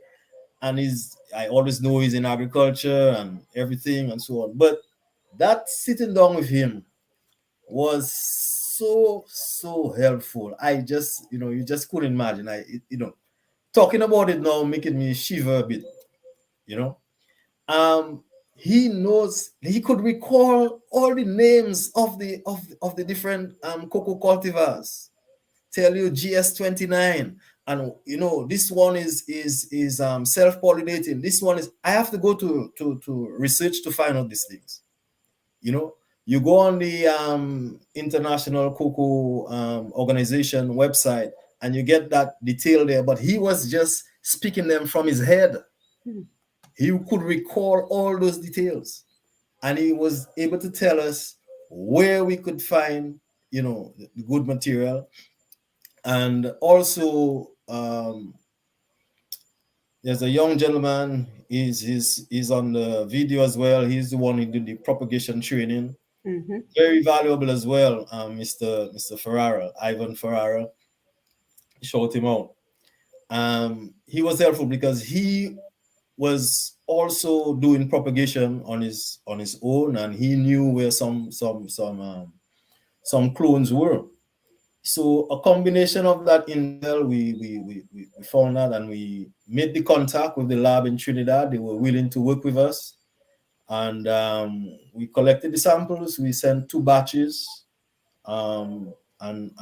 [SPEAKER 2] always know he's in agriculture and everything and so on. But that sitting down with him was so helpful. I just, you just couldn't imagine. Talking about it now making me shiver a bit, you know. Um, he could recall all the names of the different cocoa cultivars. Tell you GS29, and this one is self-pollinating. This one is, I have to go to research to find out these things. You go on the International Cocoa Organization website, and you get that detail there, but he was just speaking them from his head. He could recall all those details, and he was able to tell us where we could find the good material. And also there's a young gentleman, he's on the video as well. He's the one who did the propagation training.
[SPEAKER 1] Mm-hmm.
[SPEAKER 2] Very valuable as well. Mr. Ferrara, Ivan Ferrara, shout him out. He was helpful because he was also doing propagation on his own, and he knew where some clones were. So a combination of that intel, we found that, and we made the contact with the lab in Trinidad. They were willing to work with us, and we collected the samples. We sent 2 batches, and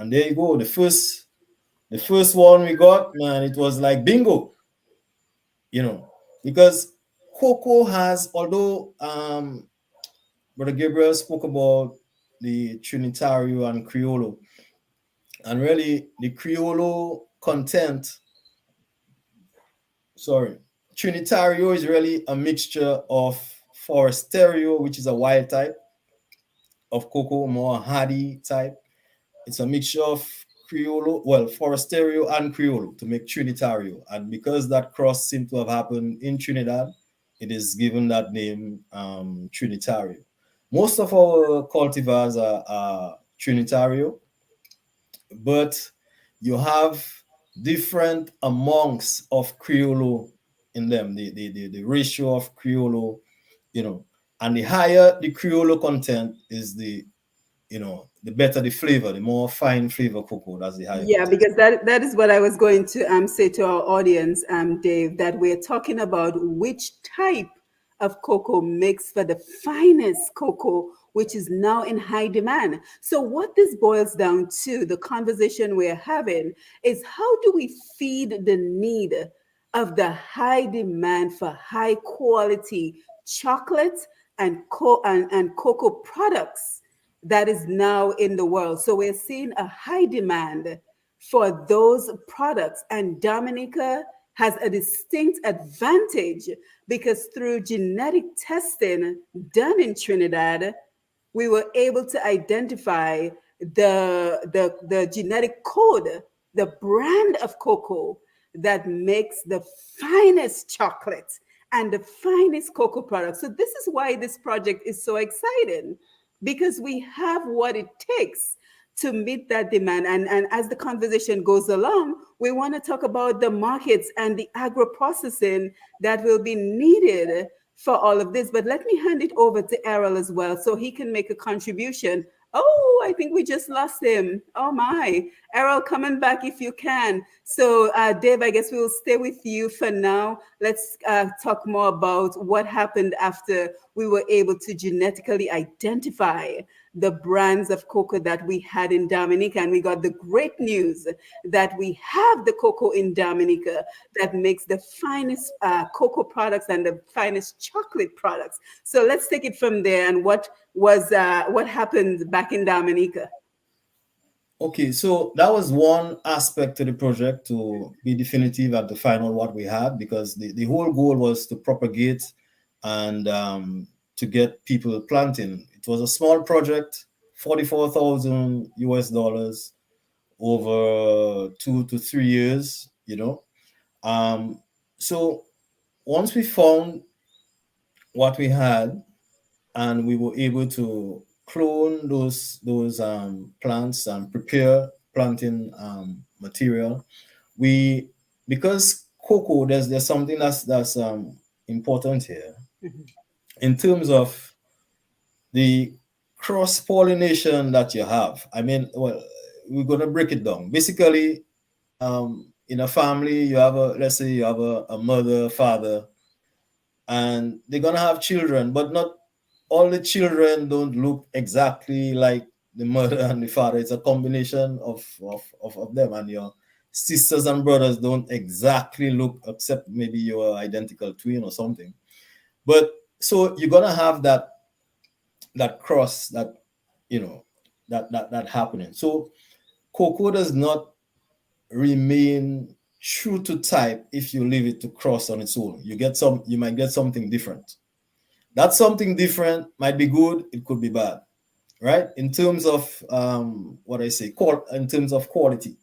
[SPEAKER 2] there you go. The first one we got, man, it was like bingo, because cocoa has, although Brother Gabriel spoke about the Trinitario and Criollo, and really the Criollo content, Trinitario is really a mixture of Foresterio, which is a wild type of cocoa, more hardy type. It's a mixture of Criollo, Foresterio and Criollo to make Trinitario. And because that cross seemed to have happened in Trinidad, it is given that name, Trinitario. Most of our cultivars are Trinitario, but you have different amounts of Criollo in them. The ratio of Criollo, and the higher the Criollo content is, the better the flavor, the more fine flavor cocoa. That's the higher.
[SPEAKER 1] Yeah,
[SPEAKER 2] content.
[SPEAKER 1] because that is what I was going to say to our audience, Dave, that we're talking about which type of cocoa makes for the finest cocoa which is now in high demand. So, what this boils down to, the conversation we're having, is how do we feed the need of the high demand for high quality chocolate and cocoa products that is now in the world. So we're seeing a high demand for those products, and Dominica has a distinct advantage because through genetic testing done in Trinidad, we were able to identify the genetic code, the brand of cocoa that makes the finest chocolate and the finest cocoa products. So this is why this project is so exciting, because we have what it takes to meet that demand. And as the conversation goes along, we want to talk about the markets and the agro processing that will be needed for all of this. But let me hand it over to Errol as well so he can make a contribution. Oh, I think we just lost him. Oh my. Errol, coming back if you can. So, Dave, I guess we will stay with you for now. Let's talk more about what happened after we were able to genetically identify the brands of cocoa that we had in Dominica. And we got the great news that we have the cocoa in Dominica that makes the finest cocoa products and the finest chocolate products. So let's take it from there. And what happened back in Dominica?
[SPEAKER 2] Okay, so that was one aspect to the project, to be definitive at the final what we had, because the whole goal was to propagate and to get people planting. It was a small project, 44,000 US dollars over 2 to 3 years, you know. So once we found what we had, and we were able to clone those plants and prepare planting material. We, because cocoa, there's something that's important here in terms of the cross pollination that you have. I mean, well, we're gonna break it down. Basically, in a family, you have let's say you have a mother, father, and they're gonna have children, but not all the children don't look exactly like the mother and the father. It's a combination of them, and your sisters and brothers don't exactly look, except maybe you're identical twin or something. But so you're gonna have that cross, that you know, that happening. So cocoa does not remain true to type if you leave it to cross on its own. You might get something different. That something different might be good, it could be bad, right? In terms of what I say, in terms of quality,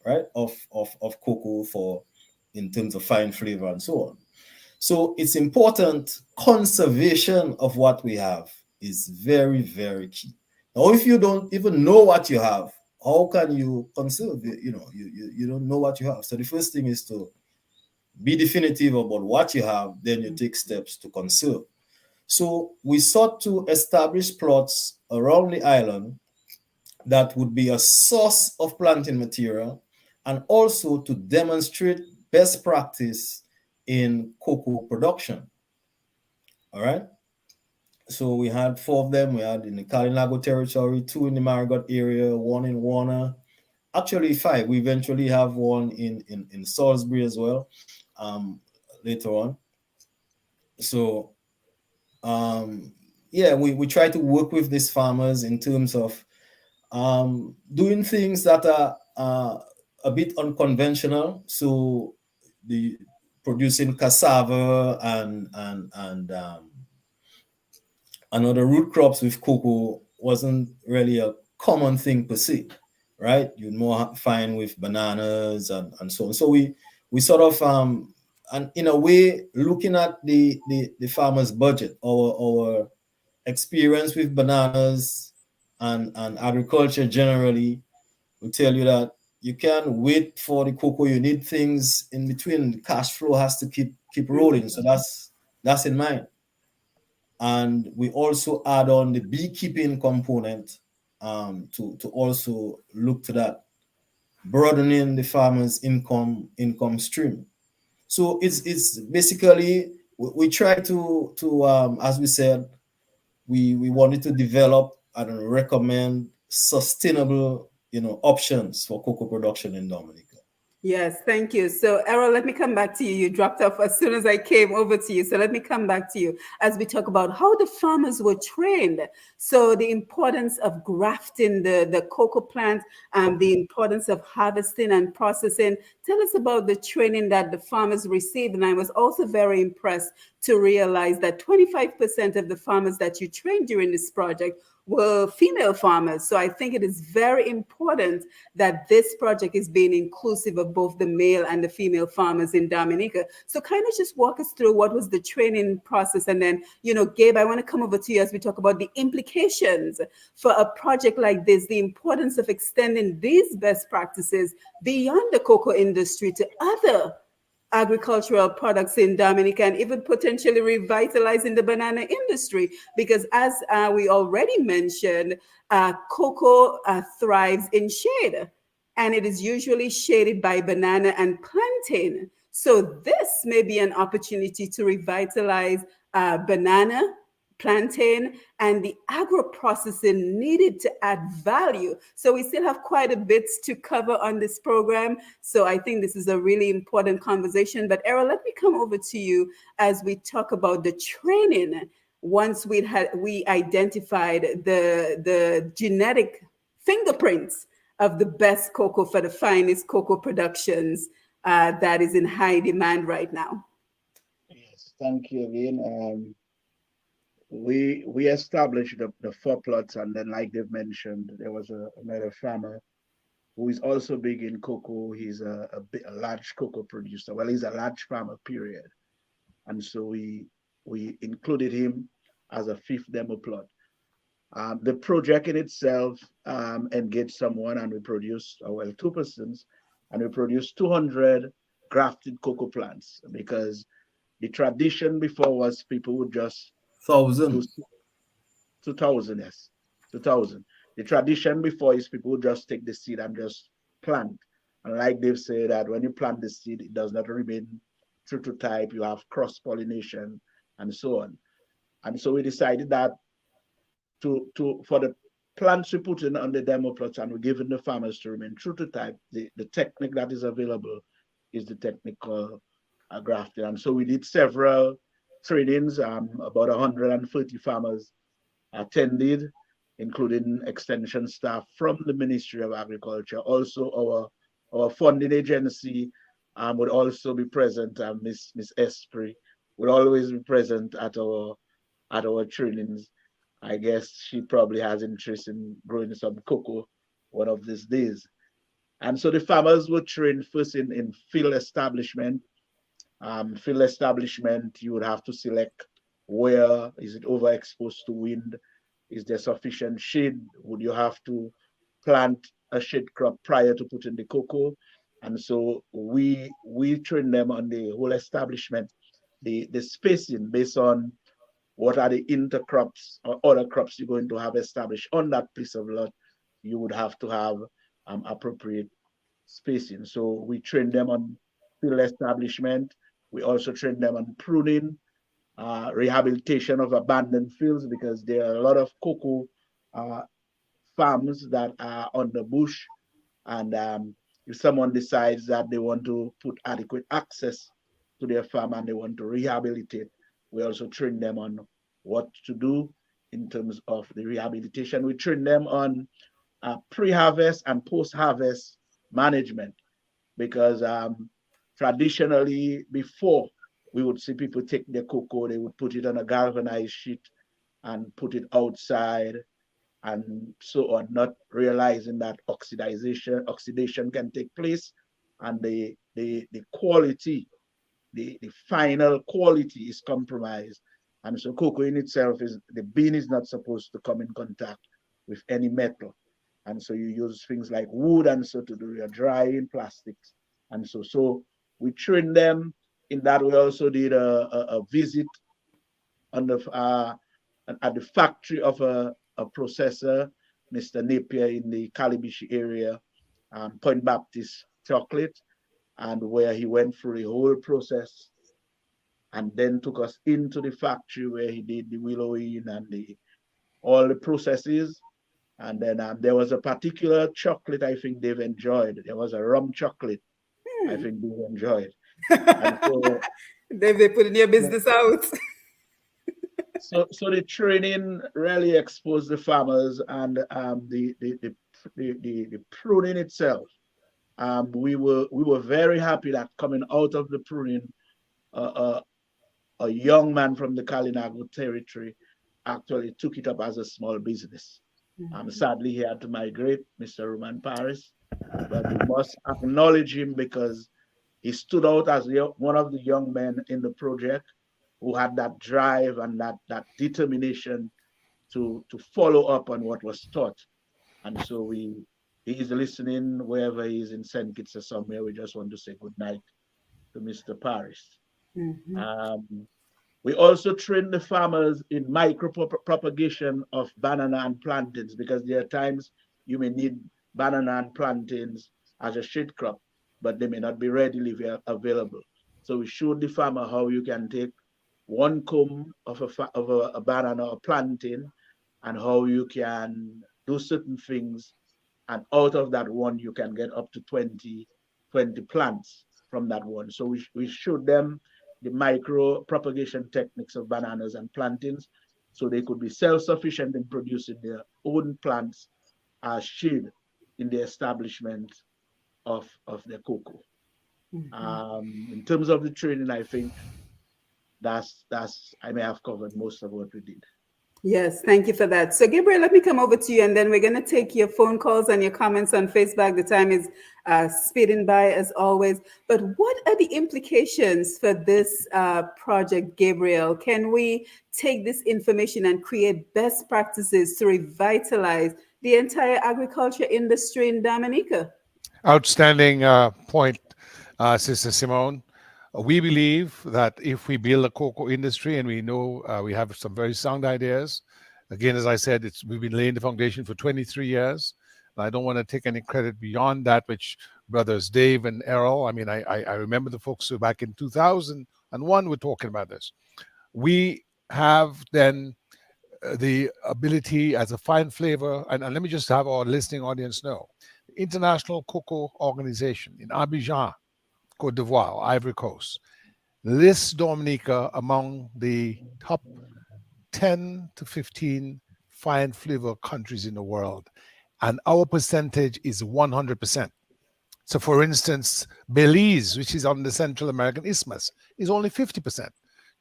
[SPEAKER 2] right? Of cocoa, for in terms of fine flavor and so on. So it's important. Conservation of what we have is very, very key. Now, if you don't even know what you have, how can you conserve it? You don't know what you have. So the first thing is to be definitive about what you have, then you take steps to conserve. So we sought to establish plots around the island that would be a source of planting material, and also to demonstrate best practice in cocoa production. All right. So we had 4 of them. We had in the Kalinago territory, 2 in the Marigot area, 1 in Warner. Actually 5. We eventually have 1 in Salisbury as well, later on. So yeah, we try to work with these farmers in terms of doing things that are a bit unconventional. So the producing cassava and other root crops with cocoa wasn't really a common thing per se, right? You'd more find with bananas and so on. So we sort of and in a way, looking at the farmer's budget, our experience with bananas and agriculture generally will tell you that you can't wait for the cocoa. You need things in between. The cash flow has to keep rolling. So that's in mind. And we also add on the beekeeping component to also look to that, broadening the farmer's income stream. So it's basically we try to as we said, we wanted to develop and recommend sustainable, options for cocoa production in Dominica.
[SPEAKER 1] Yes, thank you. So, Errol, let me come back to you. You dropped off as soon as I came over to you. So, let me come back to you as we talk about how the farmers were trained. So, the importance of grafting the cocoa plant, the importance of harvesting and processing. Tell us about the training that the farmers received. And I was also very impressed to realize that 25% of the farmers that you trained during this project were female farmers. So I think it is very important that this project is being inclusive of both the male and the female farmers in Dominica. So kind of just walk us through what was the training process. And then, Gabe, I want to come over to you as we talk about the implications for a project like this, the importance of extending these best practices beyond the cocoa industry to other agricultural products in Dominica, and even potentially revitalizing the banana industry. Because as we already mentioned, cocoa thrives in shade, and it is usually shaded by banana and plantain. So this may be an opportunity to revitalize banana, plantain, and the agro processing needed to add value. So we still have quite a bit to cover on this program. So I think this is a really important conversation. But Errol, let me come over to you as we talk about the training. Once we identified the genetic fingerprints of the best cocoa for the finest cocoa productions that is in high demand right now.
[SPEAKER 3] Yes, thank you again. We established the four plots, and then, like they've mentioned, there was another farmer who is also big in cocoa. He's a large cocoa producer. Well, he's a large farmer, period. And so we included him as a fifth demo plot. The project in itself engaged someone, and we produced, two persons, and we produced 200 grafted cocoa plants, because the tradition before was people would just do
[SPEAKER 2] 1,000.
[SPEAKER 3] 2,000, yes, 2,000. The tradition before is people would just take the seed and just plant. And like they've said, that when you plant the seed, it does not remain true to type. You have cross pollination and so on. And so we decided that for the plants we put in on the demo plots, and we're giving the farmers to remain true to type, the technique that is available is the technique called grafting. And so we did several trainings. About 130 farmers attended, including extension staff from the Ministry of Agriculture. Also, our funding agency would also be present. Miss Esprit would always be present at our trainings. I guess she probably has interest in growing some cocoa one of these days. And so the farmers were trained first in field establishment. Field establishment, you would have to select where is it overexposed to wind? Is there sufficient shade? Would you have to plant a shade crop prior to putting the cocoa? And so we train them on the whole establishment, the spacing based on what are the intercrops or other crops you're going to have established on that piece of lot. You would have to have appropriate spacing. So we train them on field establishment. We also train them on pruning, rehabilitation of abandoned fields, because there are a lot of cocoa farms that are on the bush. And if someone decides that they want to put adequate access to their farm and they want to rehabilitate, we also train them on what to do in terms of the rehabilitation. We train them on pre-harvest and post-harvest management, because traditionally before, we would see people take their cocoa, they would put it on a galvanized sheet and put it outside and so on, not realizing that oxidation can take place, and the quality, the final quality is compromised. And so cocoa in itself, the bean is not supposed to come in contact with any metal. And so you use things like wood and so to do your drying, plastics. And so we train them in that. We also did a visit on at the factory of a processor, Mr. Napier, in the Calibishi area, Point Baptist Chocolate, and where he went through the whole process and then took us into the factory where he did the willowing and the all the processes. And then there was a particular chocolate I think they've enjoyed. There was a rum chocolate I think they've enjoyed. And so,
[SPEAKER 1] They putting your business out.
[SPEAKER 3] so the training really exposed the farmers and the pruning itself. We were very happy that coming out of the pruning, uh, uh, a young man from the Kalinago territory actually took it up as a small business. Sadly, he had to migrate, Mr. Roman Paris, but we must acknowledge him because he stood out as one of the young men in the project who had that drive and that determination to follow up on what was taught. And so he is listening wherever he is in St. Kitts or somewhere. We just want to say good night to Mr. Paris. Um, we also train the farmers in micro propagation of banana and plantains because there are times you may need banana and plantains as a shade crop, but they may not be readily available. So we showed the farmer how you can take one comb of a banana or plantain and how you can do certain things. And out of that one, you can get up to 20 plants from that one. So we showed them the micro propagation techniques of bananas and plantains so they could be self-sufficient in producing their own plants as shade in the establishment of their cocoa. In terms of the training, I think that's I may have covered most of what we did.
[SPEAKER 1] Yes, thank you for that. So, Gabriel, let me come over to you, and then we're going to take your phone calls and your comments on Facebook. The time is speeding by, as always. But what are the implications for this project, Gabriel? Can we take this information and create best practices to revitalize the entire agriculture industry in Dominica?
[SPEAKER 4] Outstanding point, Sister Simone. We believe that if we build a cocoa industry, and we know we have some very sound ideas, again, as I said, we've been laying the foundation for 23 years. I don't want to take any credit beyond that, which brothers Dave and Errol, I mean, I remember the folks who back in 2001 were talking about this. We have then the ability as a fine flavor, and let me just have our listening audience know, the International Cocoa Organization in Abidjan, Cote d'Ivoire, Ivory Coast, lists Dominica among the top 10 to 15 fine flavor countries in the world. And our percentage is 100%. So for instance, Belize, which is on the Central American Isthmus, is only 50%.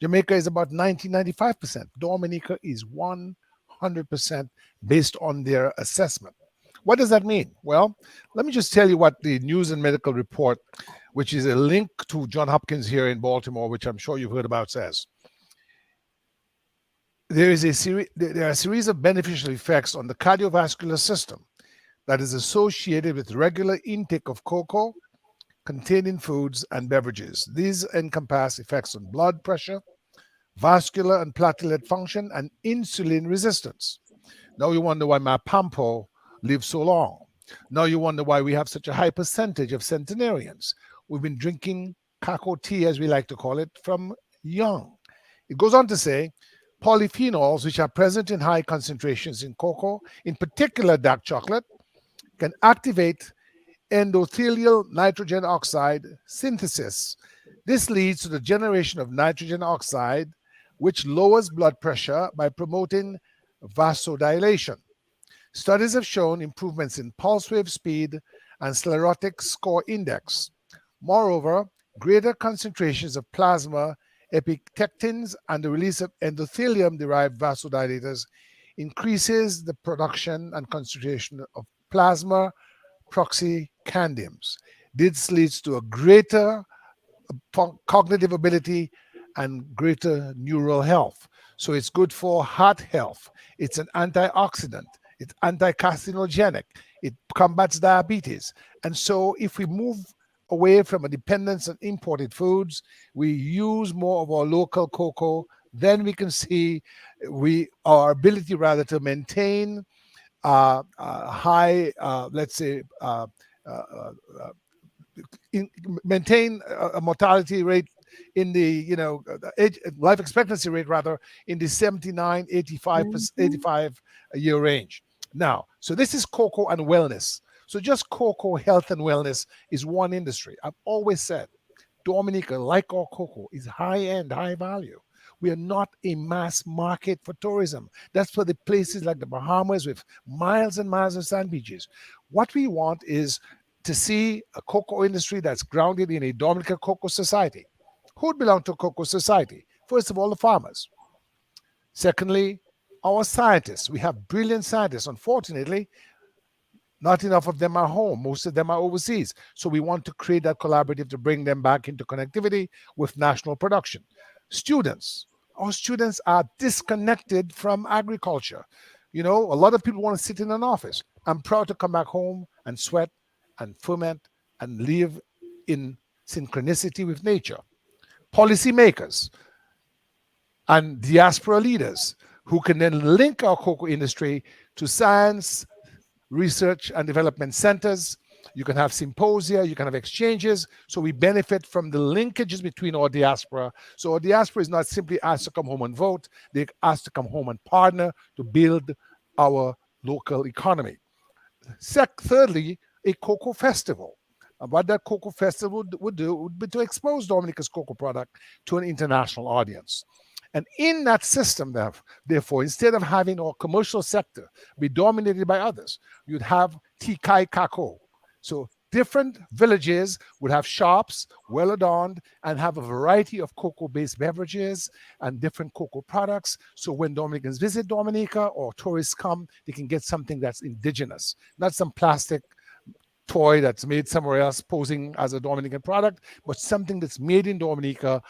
[SPEAKER 4] Jamaica is about 95%. Dominica is 100% based on their assessment. What does that mean? Well, let me just tell you what the News and Medical Report, which is a link to Johns Hopkins here in Baltimore, which I'm sure you've heard about, says. There are a series of beneficial effects on the cardiovascular system that is associated with regular intake of cocoa containing foods and beverages. These encompass effects on blood pressure, vascular and platelet function, and insulin resistance. Now you wonder why my pampo lives so long. Now you wonder why we have such a high percentage of centenarians. We've been drinking cacao tea, as we like to call it, from young. It goes on to say, polyphenols, which are present in high concentrations in cocoa, in particular dark chocolate, can activate endothelial nitrogen oxide synthesis. This leads to the generation of nitrogen oxide, which lowers blood pressure by promoting vasodilation. Studies have shown improvements in pulse wave speed and sclerotic score index. Moreover, greater concentrations of plasma epictectins and the release of endothelium-derived vasodilators increases the production and concentration of plasma proxycandiums. This leads to a greater cognitive ability and greater neural health. So it's good for heart health. It's an antioxidant. It's anti-carcinogenic. It combats diabetes. And so if we move away from a dependence on imported foods, we use more of our local cocoa, then we can see our ability rather to maintain high, let's say, maintain a mortality rate in the life expectancy rate rather in the 79, 85, 85 a year range. Now, so this is cocoa and wellness. So just cocoa health and wellness is one industry. I've always said Dominica, like our cocoa, is high end, high value. We are not a mass market for tourism. That's for the places like the Bahamas with miles and miles of sand beaches. What we want is to see a cocoa industry that's grounded in a Dominica cocoa society. Who would belong to a cocoa society? First of all, the farmers. Secondly, our scientists. We have brilliant scientists. Unfortunately, not enough of them are home. Most of them are overseas. So we want to create that collaborative to bring them back into connectivity with national production. Students. Our students are disconnected from agriculture. A lot of people want to sit in an office. I'm proud to come back home and sweat and ferment and live in synchronicity with nature. Policymakers and diaspora leaders who can then link our cocoa industry to science, research and development centers. You can have symposia, you can have exchanges. So we benefit from the linkages between our diaspora. So our diaspora is not simply asked to come home and vote, they're asked to come home and partner to build our local economy. Thirdly, a cocoa festival. And what that cocoa festival would do would be to expose Dominica's cocoa product to an international audience. And in that system, therefore, instead of having our commercial sector be dominated by others, you'd have Tikai Kako. So different villages would have shops, well adorned, and have a variety of cocoa-based beverages and different cocoa products. So when Dominicans visit Dominica or tourists come, they can get something that's indigenous, not some plastic toy that's made somewhere else posing as a Dominican product, but something that's made in Dominica.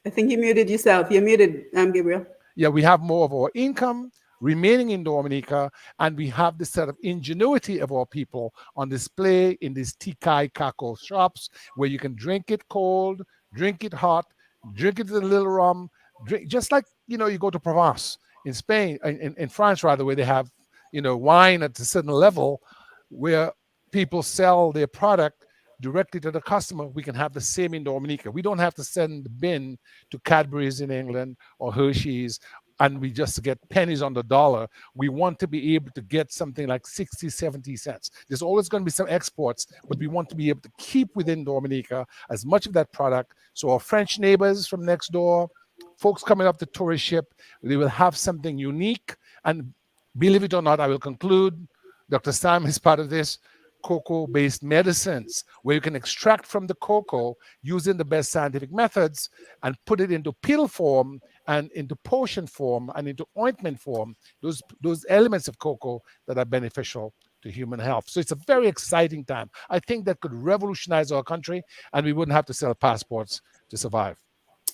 [SPEAKER 1] I think you muted yourself. You're muted, Gabriel.
[SPEAKER 4] Yeah, we have more of our income remaining in Dominica, and we have this sort of ingenuity of our people on display in these Tikai Kako shops where you can drink it cold, drink it hot, drink it with a little rum, drink just like you go to Provence in Spain, in France rather, where they have wine at a certain level where people sell their product directly to the customer. We can have the same in Dominica. We don't have to send the bin to Cadbury's in England or Hershey's and we just get pennies on the dollar. We want to be able to get something like 60, 70 cents. There's always going to be some exports, but we want to be able to keep within Dominica as much of that product. So our French neighbors from next door, folks coming up the tourist ship, they will have something unique. And believe it or not, I will conclude, Dr. Sam is part of this, cocoa-based medicines, where you can extract from the cocoa using the best scientific methods and put it into pill form and into potion form and into ointment form, those elements of cocoa that are beneficial to human health. So it's a very exciting time. I think that could revolutionize our country and we wouldn't have to sell passports to survive.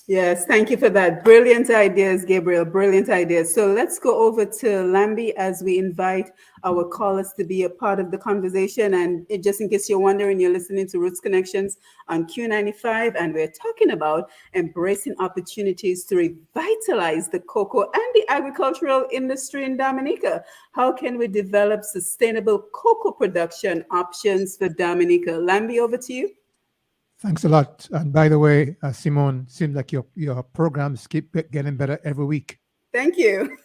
[SPEAKER 1] Yes, thank you for that. Brilliant ideas, Gabriel. Brilliant ideas. So let's go over to Lambi as we invite our callers to be a part of the conversation. And just in case you're wondering, you're listening to Roots Connections on Q95, and we're talking about embracing opportunities to revitalize the cocoa and the agricultural industry in Dominica. How can we develop sustainable cocoa production options for Dominica? Lambi, over to you.
[SPEAKER 5] Thanks a lot. And by the way, Simone, seems like your programs keep getting better every week.
[SPEAKER 1] Thank you.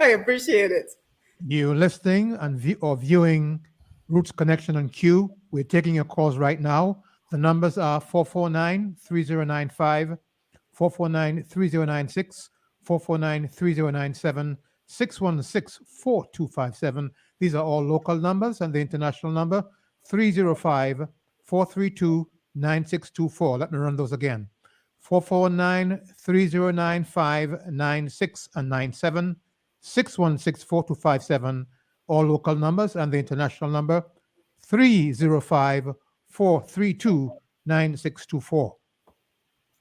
[SPEAKER 1] I appreciate it.
[SPEAKER 5] You're listening and viewing Roots Connection on Q. We're taking your calls right now. The numbers are 449-3095, 449-3096, 449-3097, 616-4257. These are all local numbers, and the international number, 305-432-9624. Let me run those again. 449-3095-96 and 97, 616-4257, all local numbers, and the international number 305-432-9624.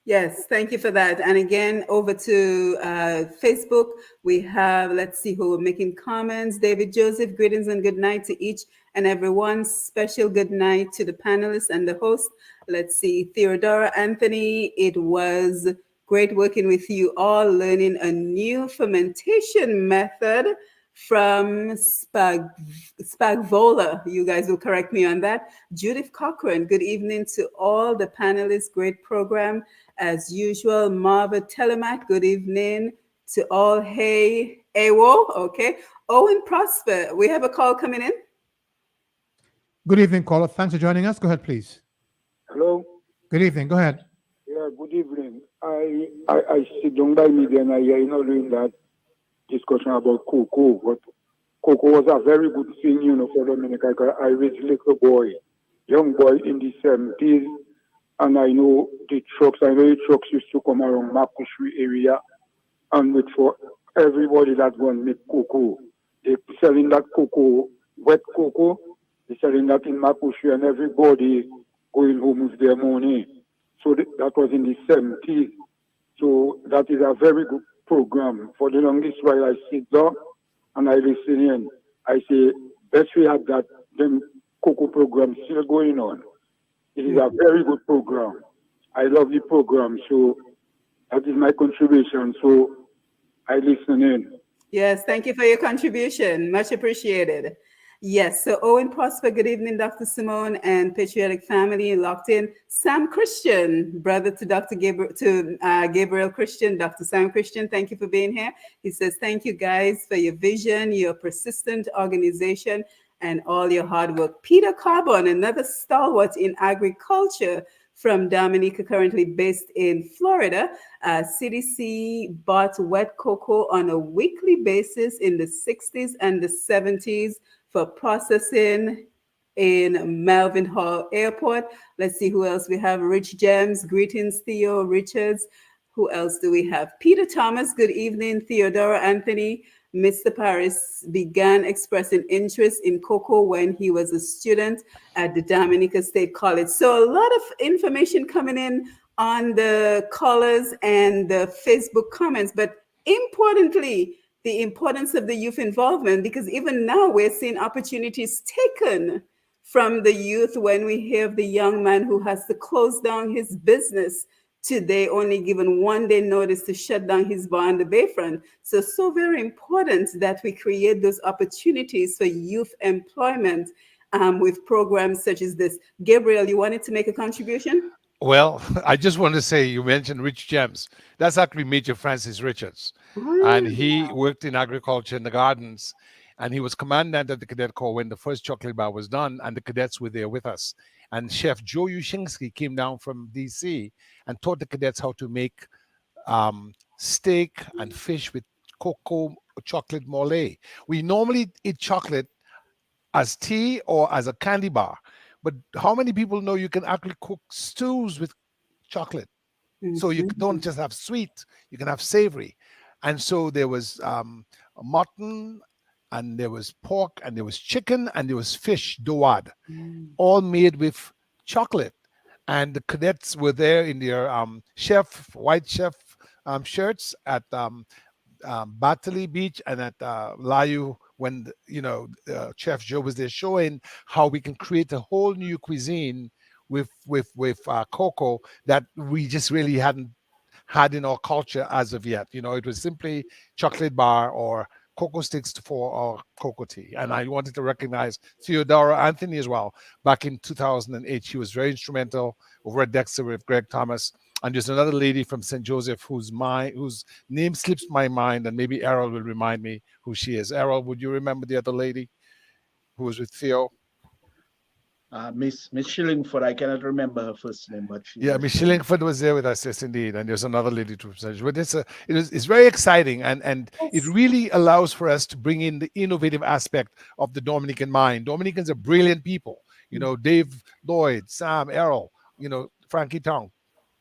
[SPEAKER 1] Yes, thank you for that. And again, over to Facebook, we have, let's see who are making comments. David Joseph, greetings and good night to each and everyone. Special good night to the panelists and the host. Let's see, Theodora Anthony, it was great working with you all, learning a new fermentation method from Spagvola. You guys will correct me on that. Judith Cochran, good evening to all the panelists. Great program as usual. Marva Telemac, good evening to all. Hey, Awo, okay. Owen Prosper, we have a call coming in.
[SPEAKER 5] Good evening, caller. Thanks for joining us. Go ahead, please.
[SPEAKER 6] Hello.
[SPEAKER 5] Good evening. Go ahead.
[SPEAKER 6] Yeah, good evening. I sit down by me and I hear doing that discussion about cocoa. But cocoa was a very good thing, for Dominica. I was a little boy, young boy in the 70s, and I know the trucks used to come around Makushui area and wait for everybody that want to make cocoa. They selling that cocoa, wet cocoa. They selling that in Makushui, and everybody going home with their money. So that was in the 70s. So that is a very good program. For the longest while, I sit down and I listen in. I say, best we have that them cocoa program still going on. It is a very good program. I love the program. So that is my contribution. So I listen in.
[SPEAKER 1] Yes, thank you for your contribution. Much appreciated. Yes, so Owen Prosper, good evening, Dr. Simone and Patriotic Family locked in. Sam Christian, brother to Dr. Gabriel Christian, Dr. Sam Christian, thank you for being here. He says, thank you guys for your vision, your persistent organization, and all your hard work. Peter Carbon, another stalwart in agriculture from Dominica, currently based in Florida. CDC bought wet cocoa on a weekly basis in the 60s and the 70s for processing in Melvin Hall Airport. Let's see who else we have. Rich Gems, greetings, Theo Richards. Who else do we have? Peter Thomas, good evening. Theodora Anthony. Mr. Paris began expressing interest in cocoa when he was a student at the Dominica State College. So a lot of information coming in on the callers and the Facebook comments, but importantly, the importance of the youth involvement, because even now we're seeing opportunities taken from the youth when we hear of the young man who has to close down his business today, only given 1 day notice to shut down his bar on the Bayfront. So very important that we create those opportunities for youth employment with programs such as this. Gabriel, you wanted to make a contribution?
[SPEAKER 4] Well, I just want to say you mentioned Rich Gems. That's actually Major Francis Richards. And he worked in agriculture in the gardens. And he was commandant of the Cadet Corps when the first chocolate bar was done, and the cadets were there with us. And Chef Joe Yushinsky came down from DC and taught the cadets how to make steak and fish with cocoa chocolate mole. We normally eat chocolate as tea or as a candy bar. But how many people know you can actually cook stews with chocolate? So you don't just have sweet, you can have savory. And so there was mutton, and there was pork, and there was chicken, and there was fish, doad, all made with chocolate. And the cadets were there in their white chef shirts at Battley Beach and at Layu, when Chef Joe was there showing how we can create a whole new cuisine with cocoa that we just really hadn't had in our culture as of yet. It was simply chocolate bar or cocoa sticks for our cocoa tea. And I wanted to recognize Theodora Anthony as well. Back in 2008, she was very instrumental over at Dexter with Greg Thomas. And there's another lady from St. Joseph whose name slips my mind, and maybe Errol will remind me who she is. Errol, would you remember the other lady who was with Theo?
[SPEAKER 3] Miss Shillingford, I cannot remember her first name, but
[SPEAKER 4] Miss Shillingford was there with us, yes, indeed. And there's another lady to present. But it's very exciting, and it really allows for us to bring in the innovative aspect of the Dominican mind. Dominicans are brilliant people. Dave Lloyd, Sam, Errol, Frankie Tong,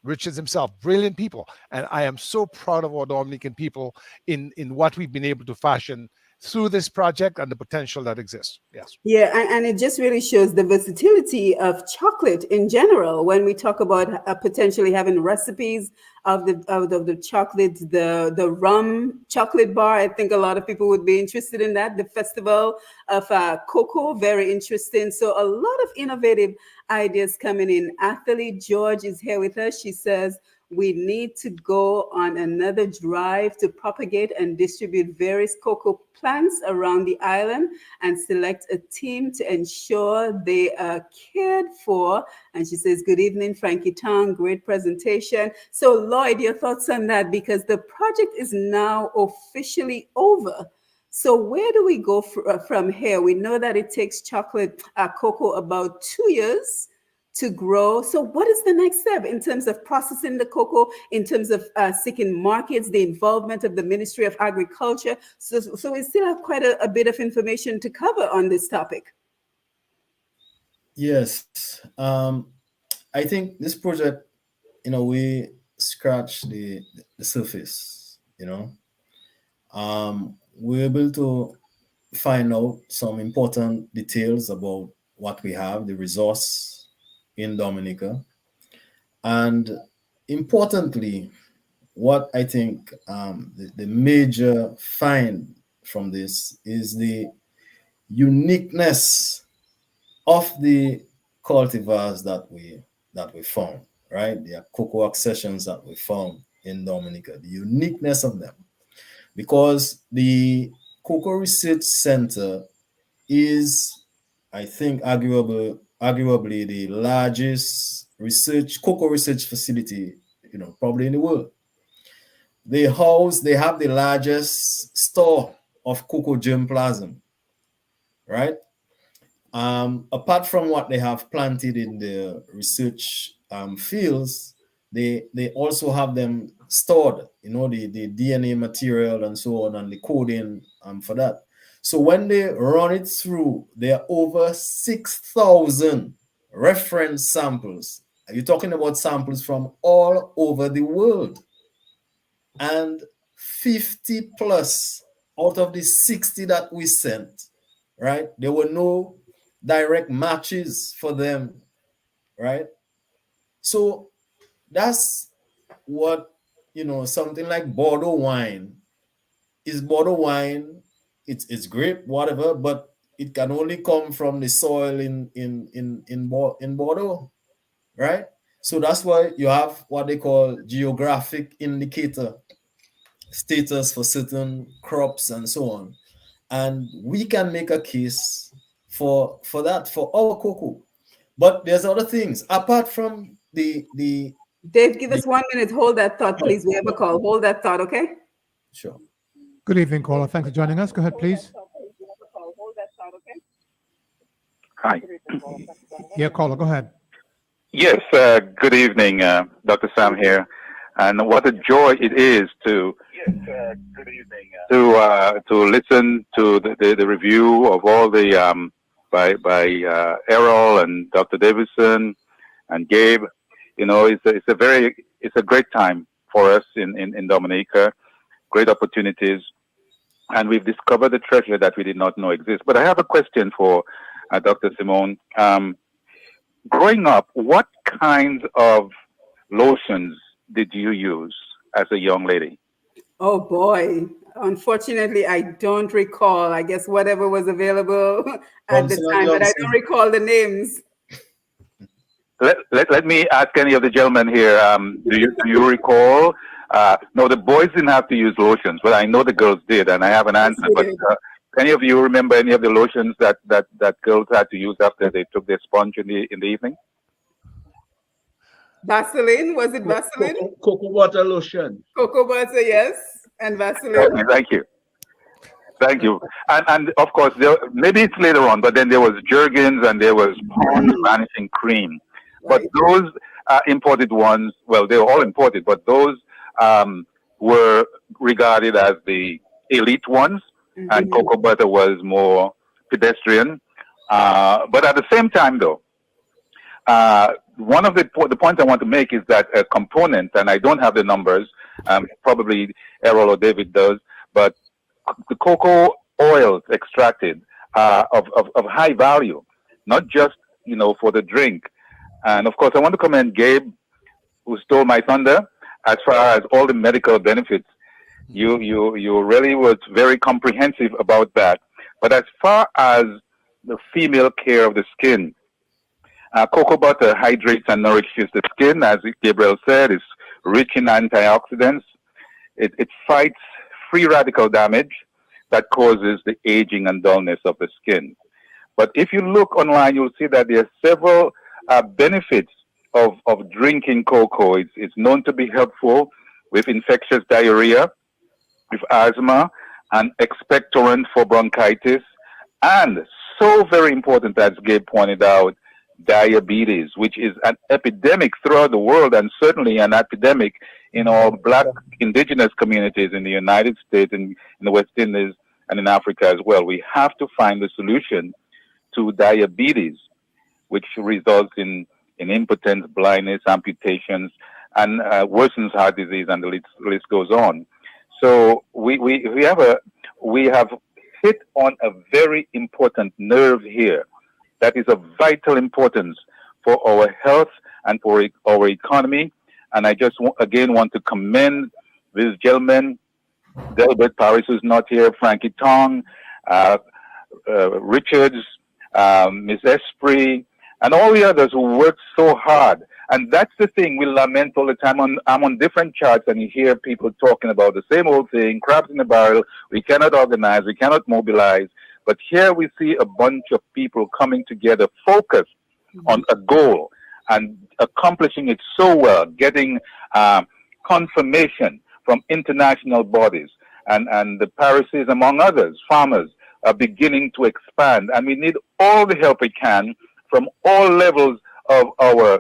[SPEAKER 4] Richards himself, brilliant people. And I am so proud of our Dominican people in what we've been able to fashion through this project and the potential that exists. Yes.
[SPEAKER 1] Yeah, and it just really shows the versatility of chocolate in general. When we talk about potentially having recipes of the chocolate, the rum chocolate bar, I think a lot of people would be interested in that. The festival of cocoa, very interesting. So a lot of innovative ideas coming in. Athlete George is here with us. She says, we need to go on another drive to propagate and distribute various cocoa plants around the island and select a team to ensure they are cared for. And she says, good evening, Frankie Tong. Great presentation. So, Lloyd, your thoughts on that? Because the project is now officially over. So where do we go from here? We know that it takes cocoa about 2 years to grow. So what is the next step in terms of processing the cocoa, in terms of seeking markets, the involvement of the Ministry of Agriculture? So we still have quite a bit of information to cover on this topic.
[SPEAKER 2] Yes. I think this project, we scratch the surface, we're able to find out some important details about what we have, the resource in Dominica. And importantly, what I think the major find from this is the uniqueness of the cultivars that we found, right? The cocoa accessions that we found in Dominica, the uniqueness of them. Because the Cocoa Research Center is, I think, arguably the largest cocoa research facility, probably in the world. They have the largest store of cocoa germplasm, right? Apart from what they have planted in the research fields, they also have them stored, the DNA material and so on, and the coding for that. So when they run it through, there are over 6,000 reference samples. Are you talking about samples from all over the world? And 50 plus out of the 60 that we sent, right? There were no direct matches for them, right? So that's what, something like Bordeaux wine. Is Bordeaux wine, it's grape, whatever, but it can only come from the soil in Bordeaux, right? So that's why you have what they call geographic indicator status for certain crops and so on. And we can make a case for that, for our cocoa. But there's other things apart from the
[SPEAKER 1] Dave, give us 1 minute. Hold that thought, please. We have a call. Hold that thought, okay?
[SPEAKER 2] Sure.
[SPEAKER 5] Good evening, caller. Thanks for joining us. Go ahead, please.
[SPEAKER 7] Hi.
[SPEAKER 5] Yeah, caller, go ahead.
[SPEAKER 7] Yes, good evening, Dr. Sam here. And what a joy it is to listen to the review of all the by Errol and Dr. Davidson and Gabe. It's a great time for us in Dominica. Great opportunities, and we've discovered the treasure that we did not know exists. But I have a question for Dr. Simone. Growing up, what kinds of lotions did you use as a young lady?
[SPEAKER 1] Oh boy. Unfortunately, I don't recall. I guess whatever was available at the time, but I don't recall the names.
[SPEAKER 7] Let me ask any of the gentlemen here. Do you recall? No, the boys didn't have to use lotions, but I know the girls did, and I have an answer. But any of you remember any of the lotions that girls had to use after they took their sponge in the evening?
[SPEAKER 1] Vaseline, was it Vaseline?
[SPEAKER 3] Cocoa butter lotion.
[SPEAKER 1] Cocoa butter, yes, and Vaseline.
[SPEAKER 7] Okay, thank you. And of course, maybe it's later on, but then there was Jergens and there was Pond's Vanishing Cream. Right. But those imported ones, well, they were all imported, but those were regarded as the elite ones, and cocoa butter was more pedestrian. But at the same time, though, one of the points I want to make is that a component, and I don't have the numbers, probably Errol or David does, but the cocoa oils extracted of high value, not just for the drink. And of course, I want to commend Gabe, who stole my thunder as far as all the medical benefits. You really was very comprehensive about that. But as far as the female care of the skin, Cocoa butter hydrates and nourishes the skin, as Gabriel said. It's rich in antioxidants. It fights free radical damage that causes the aging and dullness of the skin. But if you look online, you'll see that there are several benefits of drinking cocoa. It's known to be helpful with infectious diarrhea, with asthma, and expectorant for bronchitis, and so very important, as Gabe pointed out, diabetes, which is an epidemic throughout the world, and certainly an epidemic in our Black indigenous communities in the United States and in the West Indies and in Africa as well. We have to find a solution to diabetes, which results in impotence, blindness, amputations, and worsens heart disease, and the list goes on. So we have hit on a very important nerve here that is of vital importance for our health and for our economy. And I just again want to commend these gentlemen, Delbert Paris, who's not here, Frankie Tong, Richards, Miss Esprit, and all the others who worked so hard. And that's the thing we lament all the time. I'm on different charts, and you hear people talking about the same old thing, crabs in the barrel. We cannot organize, we cannot mobilize. But here we see a bunch of people coming together, focused on a goal and accomplishing it so well, getting confirmation from international bodies. And the Parises, among others, farmers, are beginning to expand. And we need all the help we can from all levels of our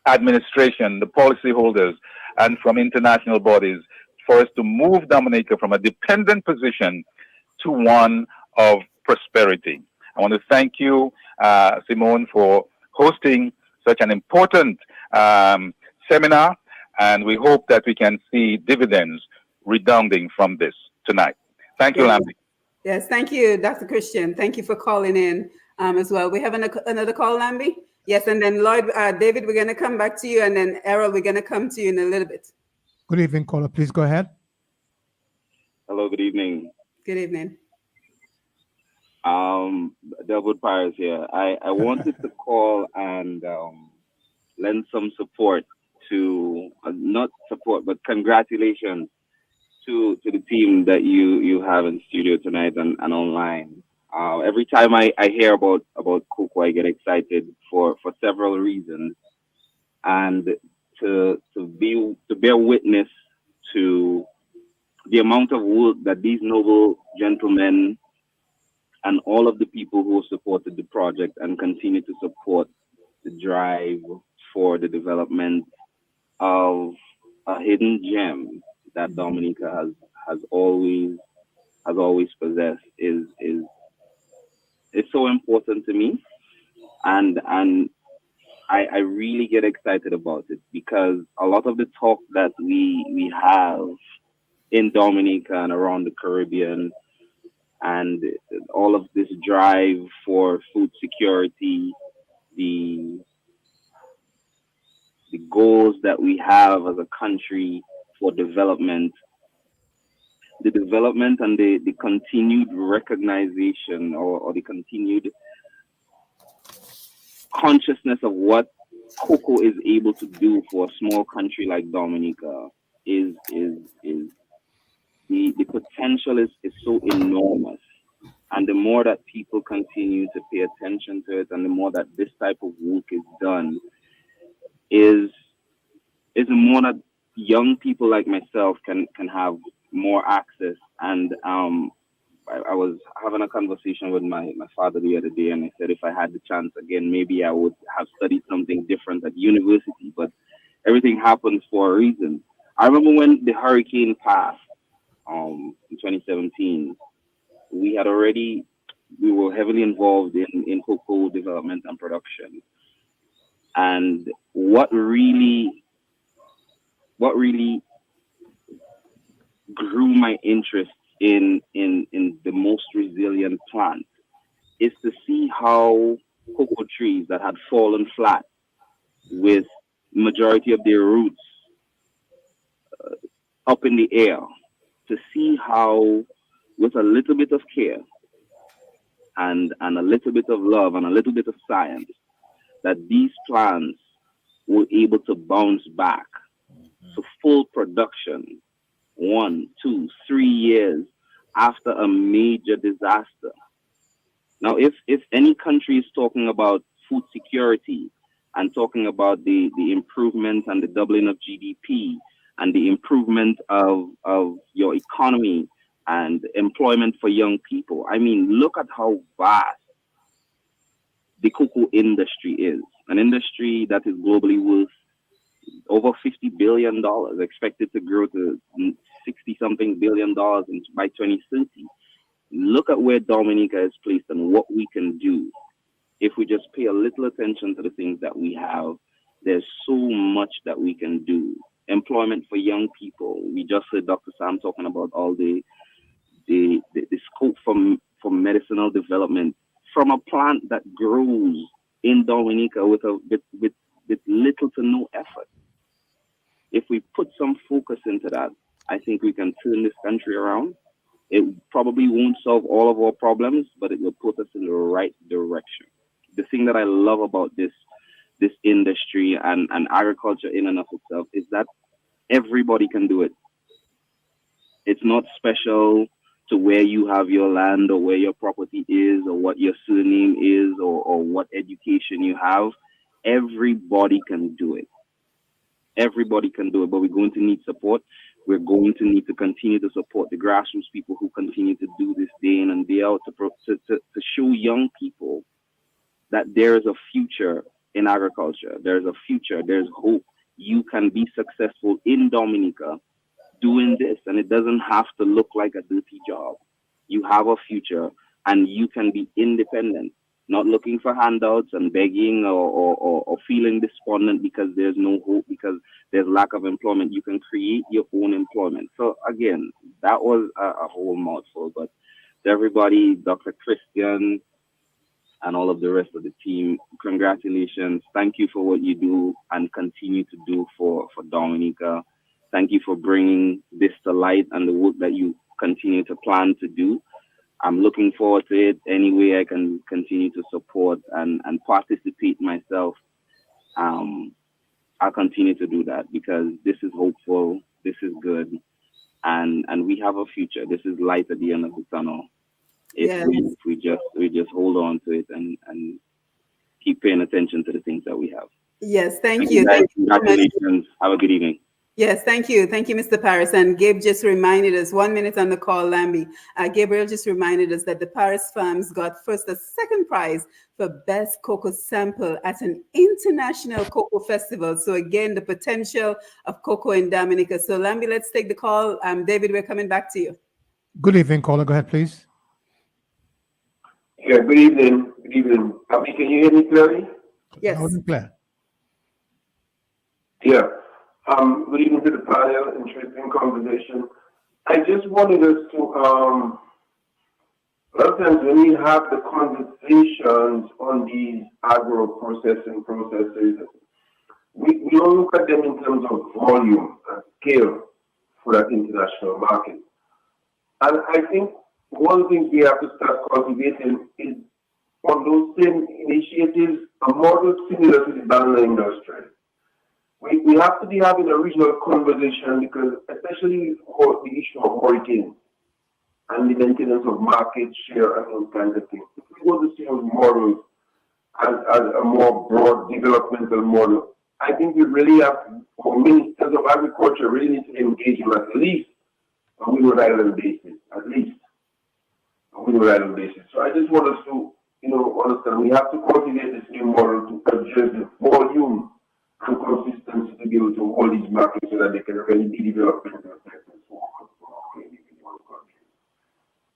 [SPEAKER 7] administration, the policyholders, and from international bodies for us to move Dominica from a dependent position to one of prosperity. I want to thank you, Simone, for hosting such an important seminar, and we hope that we can see dividends redounding from this tonight. Thank you, Lambi.
[SPEAKER 1] Yes, thank you, Dr. Christian. Thank you for calling in as well. We have another call, Lambi? Yes, and then Lloyd, David, we're going to come back to you, and then Errol, we're going to come to you in a little bit.
[SPEAKER 5] Good evening, caller. Please go ahead.
[SPEAKER 8] Hello, good evening.
[SPEAKER 1] Good evening.
[SPEAKER 8] Delwood Pires here. I wanted to call and lend some support to, not support, but congratulations to the team that you have in studio tonight and online. Every time I hear about cocoa, I get excited for several reasons, and to bear witness to the amount of work that these noble gentlemen and all of the people who supported the project and continue to support the drive for the development of a hidden gem that Dominica has always possessed is so important to me, and I really get excited about it, because a lot of the talk that we have in Dominica and around the Caribbean, and all of this drive for food security, the goals that we have as a country for development, the development and the continued recognition or the continued consciousness of what cocoa is able to do for a small country like Dominica is the potential is so enormous. And the more that people continue to pay attention to it, and the more that this type of work is done, is the more that young people like myself can have more access. And I was having a conversation with my father the other day, and I said if I had the chance again, maybe I would have studied something different at university, but everything happens for a reason. I remember when the hurricane passed in 2017, we were heavily involved in cocoa development and production. And what really grew my interest in the most resilient plant is to see how cocoa trees that had fallen flat with majority of their roots up in the air, to see how with a little bit of care and a little bit of love and a little bit of science, that these plants were able to bounce back to full production 1, 2, 3 years after a major disaster. Now, if any country is talking about food security and talking about the improvement and the doubling of GDP and the improvement of your economy and employment for young people, I mean, look at how vast the cocoa industry is. An industry that is globally worth over $50 billion, expected to grow to 60-something billion dollars by 2030. Look at where Dominica is placed and what we can do if we just pay a little attention to the things that we have. There's so much that we can do. Employment for young people. We just heard Dr. Sam talking about all the scope for medicinal development from a plant that grows in Dominica with little to no effort. If we put some focus into that, I think we can turn this country around. It probably won't solve all of our problems, but it will put us in the right direction. The thing that I love about this industry and agriculture in and of itself is that everybody can do it. It's not special to where you have your land or where your property is or what your surname is or what education you have. Everybody can do it. Everybody can do it, but we're going to need support. We're going to need to continue to support the grassroots people who continue to do this day in and day out to show young people that there is a future in agriculture. There's a future. There's hope. You can be successful in Dominica doing this, and it doesn't have to look like a dirty job. You have a future, and you can be independent, not looking for handouts and begging or feeling despondent because there's no hope, because there's lack of employment. You can create your own employment. So again, that was a whole mouthful, but to everybody, Dr. Christian, and all of the rest of the team, congratulations. Thank you for what you do and continue to do for Dominica. Thank you for bringing this to light and the work that you continue to plan to do. I'm looking forward to it. Any way I can continue to support and participate myself, I'll continue to do that because this is hopeful, this is good, and we have a future. This is light at the end of the tunnel. If we just hold on to it and keep paying attention to the things that we have.
[SPEAKER 1] Yes, thank you.
[SPEAKER 8] Congratulations. Have a good evening.
[SPEAKER 1] Yes, thank you. Thank you, Mr. Paris. And Gabe just reminded us, 1 minute on the call, Lambi. Gabriel just reminded us that the Paris Farms got first a second prize for Best Cocoa Sample at an international cocoa festival. So again, the potential of cocoa in Dominica. So Lambi, let's take the call. David, we're coming back to you.
[SPEAKER 5] Good evening, caller. Go ahead, please.
[SPEAKER 9] Yeah, good evening. Good evening. Abby, can you hear me clearly?
[SPEAKER 1] Yes.
[SPEAKER 5] Loud and clear.
[SPEAKER 9] Yeah. Good evening to the panel. Interesting conversation. I just wanted us to, a lot of times when we have the conversations on these agro-processing processes, we don't look at them in terms of volume and scale for that international market. And I think one thing we have to start cultivating is on those same initiatives, a model similar to the banana industry. We have to be having a regional conversation because especially for the issue of hurricanes and the maintenance of market share and those kinds of things. If we go to see those models as a more broad developmental model, I think we really have, for ministers of agriculture, really need to engage in at least a Rhode Island basis, at least a Rhode Island basis. So I just want us to, understand we have to cultivate this new model to address the volume and consistency to be able to hold these markets so that they can really be developing their sectors for individual countries.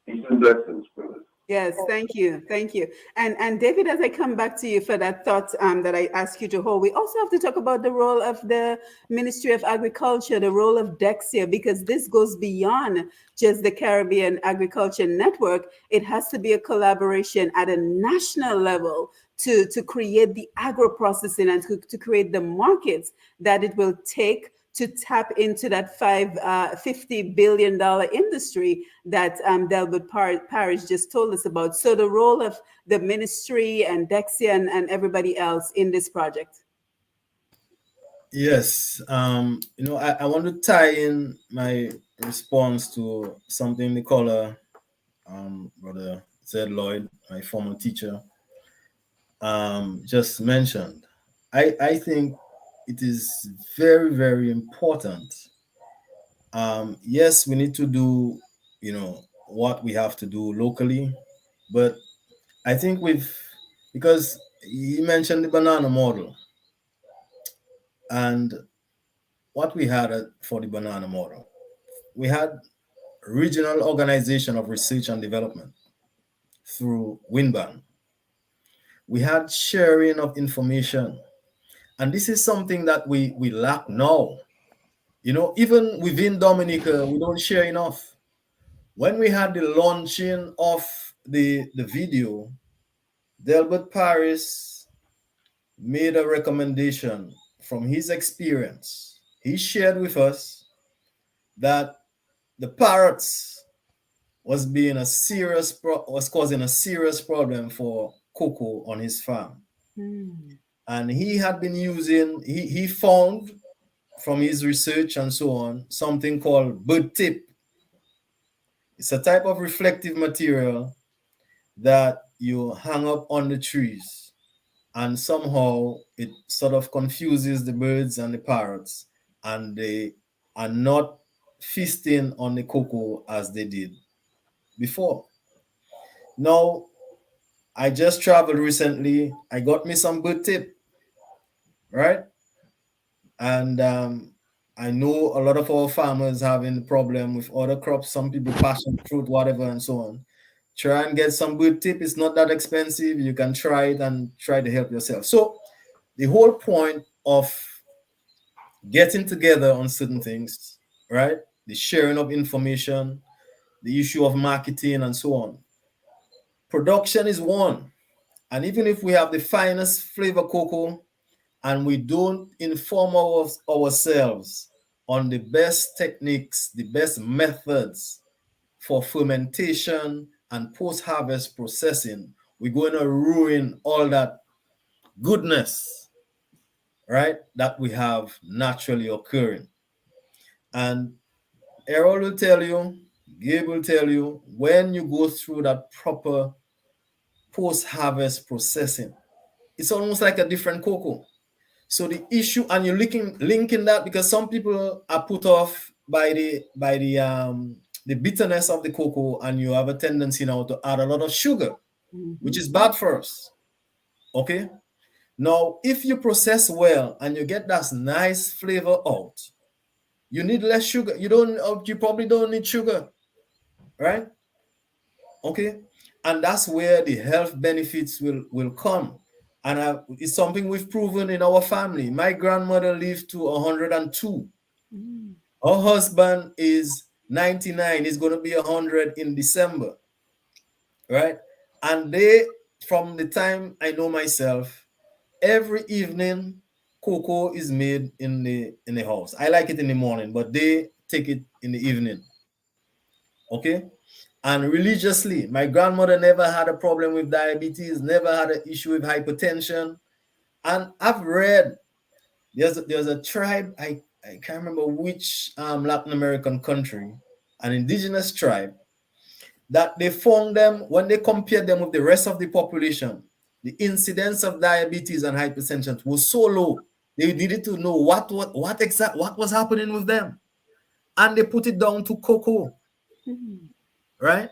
[SPEAKER 9] Peace and blessings, brothers.
[SPEAKER 1] Yes, thank you. Thank you. And David, as I come back to you for that thought that I asked you to hold, we also have to talk about the role of the Ministry of Agriculture, the role of DEXIA, because this goes beyond just the Caribbean Agriculture Network. It has to be a collaboration at a national level to create the agro-processing and to create the markets that it will take to tap into that $50 billion industry that Delbert Parish just told us about. So the role of the ministry and Dexia and everybody else in this project.
[SPEAKER 2] Yes, I want to tie in my response to something the caller, Brother said Lloyd, my former teacher, just mentioned. I think it is very, very important. Yes, we need to do, what we have to do locally, but I think because you mentioned the banana model and what we had for the banana model, we had regional organization of research and development through WinBan. We had sharing of information, and this is something that we lack now. Even within Dominica, we don't share enough. When we had the launching of the video, Delbert Paris made a recommendation from his experience. He shared with us that the parrots was causing a serious problem for cocoa on his farm. And he had been using, he found from his research and so on, something called bird tip. It's a type of reflective material that you hang up on the trees, and somehow it sort of confuses the birds and the parrots, and they are not feasting on the cocoa as they did before. Now, I just traveled recently. I got me some bird tip, right? And I know a lot of our farmers having problem with other crops, some people passion fruit, whatever, and so on. Try and get some bird tip. It's not that expensive. You can try it and try to help yourself. So the whole point of getting together on certain things, right? The sharing of information, the issue of marketing, and so on. Production is one. And even if we have the finest flavor cocoa and we don't inform ourselves on the best techniques, the best methods for fermentation and post-harvest processing, we're going to ruin all that goodness, right, that we have naturally occurring. And Errol will tell you, Gabe will tell you, when you go through that proper post-harvest processing, it's almost like a different cocoa. So the issue, and you're linking that because some people are put off by the bitterness of the cocoa, and you have a tendency now to add a lot of sugar, which is bad for us. Okay. Now, if you process well and you get that nice flavor out, you need less sugar. You probably don't need sugar, right? Okay. And that's where the health benefits will come. And it's something we've proven in our family. My grandmother lived to 102. Her husband is 99. He's going to be 100 in December, right? And from the time I know myself, every evening cocoa is made in the house. I like it in the morning, but they take it in the evening. Okay? And religiously, my grandmother never had a problem with diabetes, never had an issue with hypertension. And I've read there's a tribe, I can't remember which Latin American country, an indigenous tribe, that they found them, when they compared them with the rest of the population, the incidence of diabetes and hypertension was so low. They needed to know what was happening with them. And they put it down to cocoa. Right?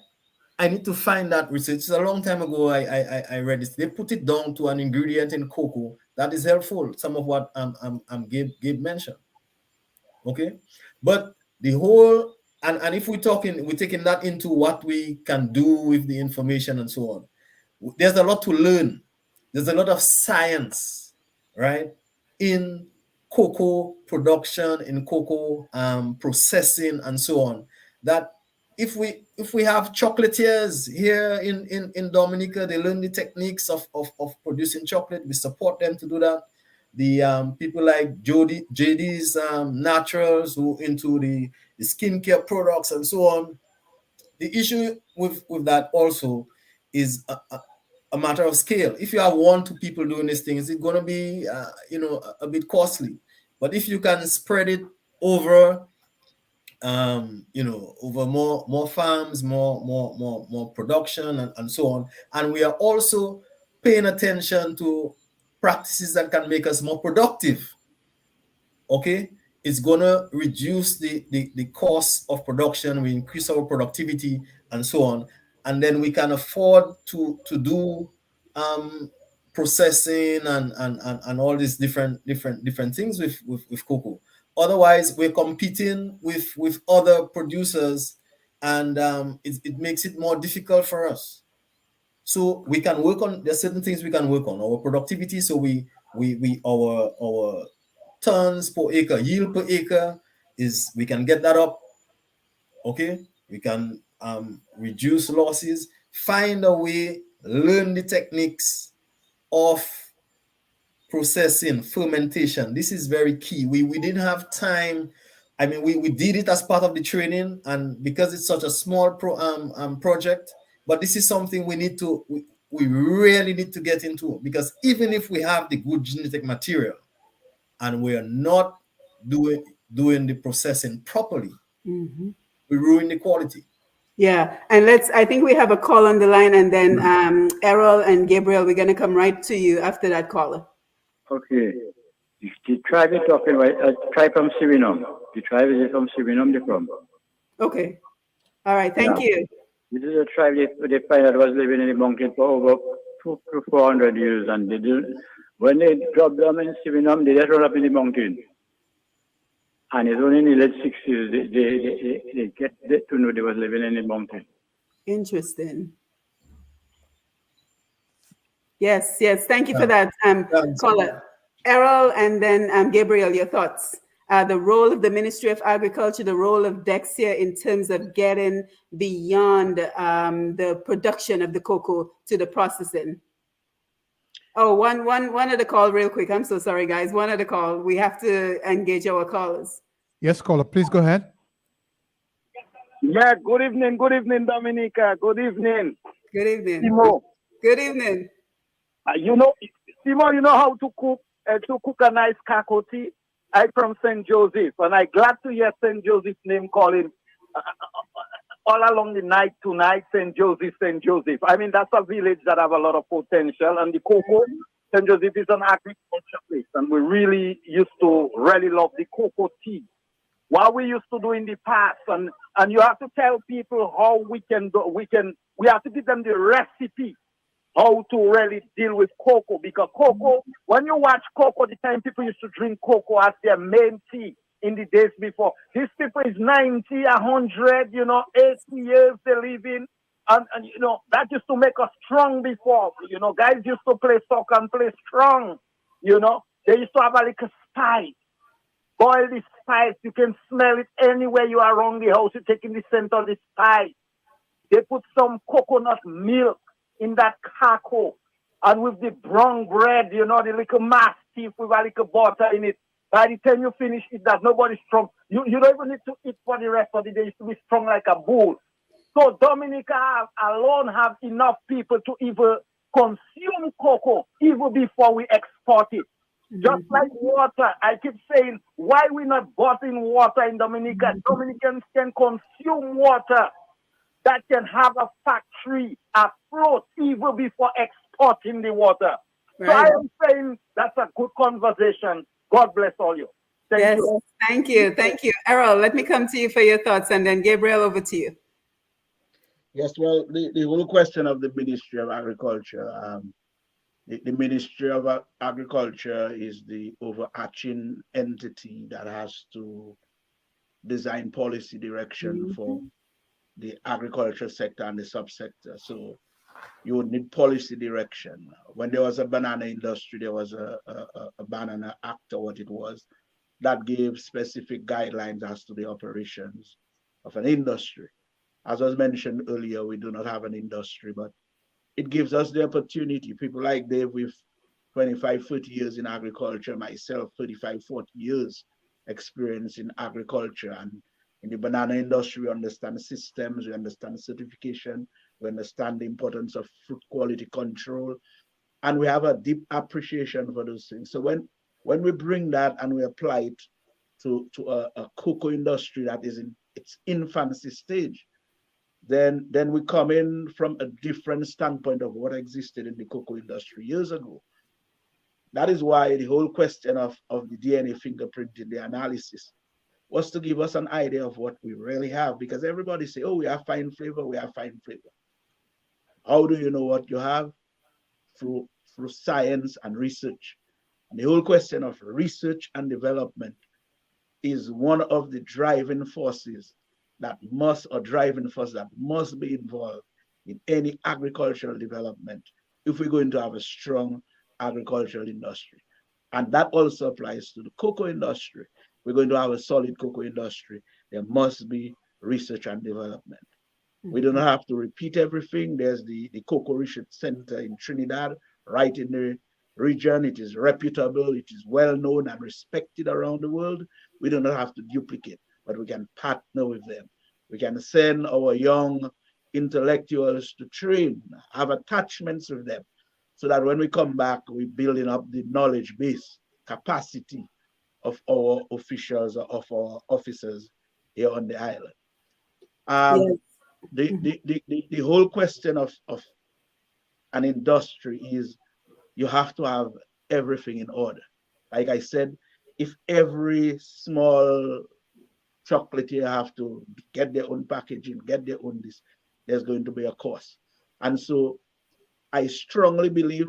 [SPEAKER 2] I need to find that research. It's a long time ago I read this. They put it down to an ingredient in cocoa that is helpful. Some of what Gabe mentioned. Okay, but the whole and if we're taking that into what we can do with the information and so on. There's a lot to learn. There's a lot of science, right, in cocoa production, in cocoa processing, and so on. That if we have chocolatiers here in Dominica, they learn the techniques of producing chocolate. We support them to do that. the people like JD's Naturals, who into the skincare products and so on. The issue with that also is a matter of scale. If you have 1-2 people doing these things, it's going to be a bit costly. But if you can spread it over over more farms, more production, and so on. And we are also paying attention to practices that can make us more productive. Okay, it's gonna reduce the cost of production. We increase our productivity and so on, and then we can afford to do processing and all these different things with cocoa. Otherwise, we're competing with other producers, and it makes it more difficult for us. So we can work on, there's certain things we can work on our productivity. So our tons per acre, yield per acre, we can get that up. Okay, we can reduce losses, find a way, learn the techniques of processing, fermentation. This is very key. We didn't have time. I mean, we did it as part of the training, and because it's such a small project, but this is something we really need to get into, because even if we have the good genetic material and we are not doing the processing properly, we ruin the quality.
[SPEAKER 1] Yeah, and I think we have a call on the line, and then Errol and Gabriel, we're going to come right to you after that caller.
[SPEAKER 10] Okay. The tribe is talking about a tribe from Suriname. The tribe is from Suriname, they're from.
[SPEAKER 1] Okay. All right, thank you.
[SPEAKER 10] This is a tribe they find that was living in the mountain for over 200 to 400 years, and when they drop them in Suriname, they just run up in the mountain. And it's only in the late 60s they get to know they was living in the mountain.
[SPEAKER 1] Interesting. Yes. Thank you for that, caller. Errol, and then Gabriel, your thoughts. The role of the Ministry of Agriculture, the role of Dexia in terms of getting beyond the production of the cocoa to the processing. Oh, one other call real quick. I'm so sorry, guys. One other call. We have to engage our callers.
[SPEAKER 5] Yes, caller, please go ahead.
[SPEAKER 10] Yeah, good evening, Dominica. Good evening.
[SPEAKER 1] Good evening.
[SPEAKER 10] Simone.
[SPEAKER 1] Good evening.
[SPEAKER 10] Simone, you know how to cook a nice cocoa tea? I'm from St. Joseph, and I'm glad to hear St. Joseph's name calling all along the night tonight, St. Joseph, St. Joseph. I mean, that's a village that have a lot of potential, and the cocoa, St. Joseph is an agriculture place, and we really used to really love the cocoa tea. What we used to do in the past, and you have to tell people how we have to give them the recipe how to really deal with cocoa, because cocoa, when you watch cocoa, the time people used to drink cocoa as their main tea in the days before. These people is 90, 100, 80 years they live in, and that used to make us strong before. Guys used to play soccer and play strong. They used to have a little spice. Boil the spice, you can smell it anywhere you are around the house. You take in the center of the spice. They put some coconut milk in that cocoa, and with the brown bread, the little mastiff with a little butter in it. By the time you finish it, that nobody's strong. You don't even need to eat for the rest of the day. You used to be strong like a bull. So Dominica alone have enough people to even consume cocoa even before we export it. Just like water, I keep saying, why we not bottling water in Dominica? Dominicans can consume water that can have a factory afloat even before exporting the water. Right. So I am saying that's a good conversation. God bless all you.
[SPEAKER 1] Thank you. Thank you. Errol, let me come to you for your thoughts, and then Gabriel, over to you.
[SPEAKER 3] Yes, well, the whole question of the Ministry of Agriculture, the Ministry of Agriculture is the overarching entity that has to design policy direction for the agriculture sector and the subsector. So you would need policy direction. When there was a banana industry, there was a banana act, or what it was, that gave specific guidelines as to the operations of an industry. As was mentioned earlier, we do not have an industry, but it gives us the opportunity. People like Dave, we've 25, 30 years in agriculture myself, 35, 40 years experience in agriculture. And in the banana industry, we understand systems, we understand certification, we understand the importance of fruit quality control, and we have a deep appreciation for those things. So when we bring that and we apply it to a cocoa industry that is in its infancy stage, then we come in from a different standpoint of what existed in the cocoa industry years ago. That is why the whole question of the DNA fingerprinting, the analysis, was to give us an idea of what we really have. Because everybody say, oh, we have fine flavor, we have fine flavor. How do you know what you have? Through science and research. And the whole question of research and development is one of the driving forces that must be involved in any agricultural development if we're going to have a strong agricultural industry. And that also applies to the cocoa industry. We're going to have a solid cocoa industry. There must be research and development. We don't have to repeat everything. There's the Cocoa Research Center in Trinidad, right in the region. It is reputable, it is well known and respected around the world. We do not have to duplicate, but we can partner with them. We can send our young intellectuals to train, have attachments with them, so that when we come back, we're building up the knowledge base, capacity of our officials or of our officers here on the island.
[SPEAKER 1] Yes.
[SPEAKER 3] The whole question of an industry is you have to have everything in order. Like I said, if every small chocolatier have to get their own packaging, get their own this, there's going to be a cost. And so I strongly believe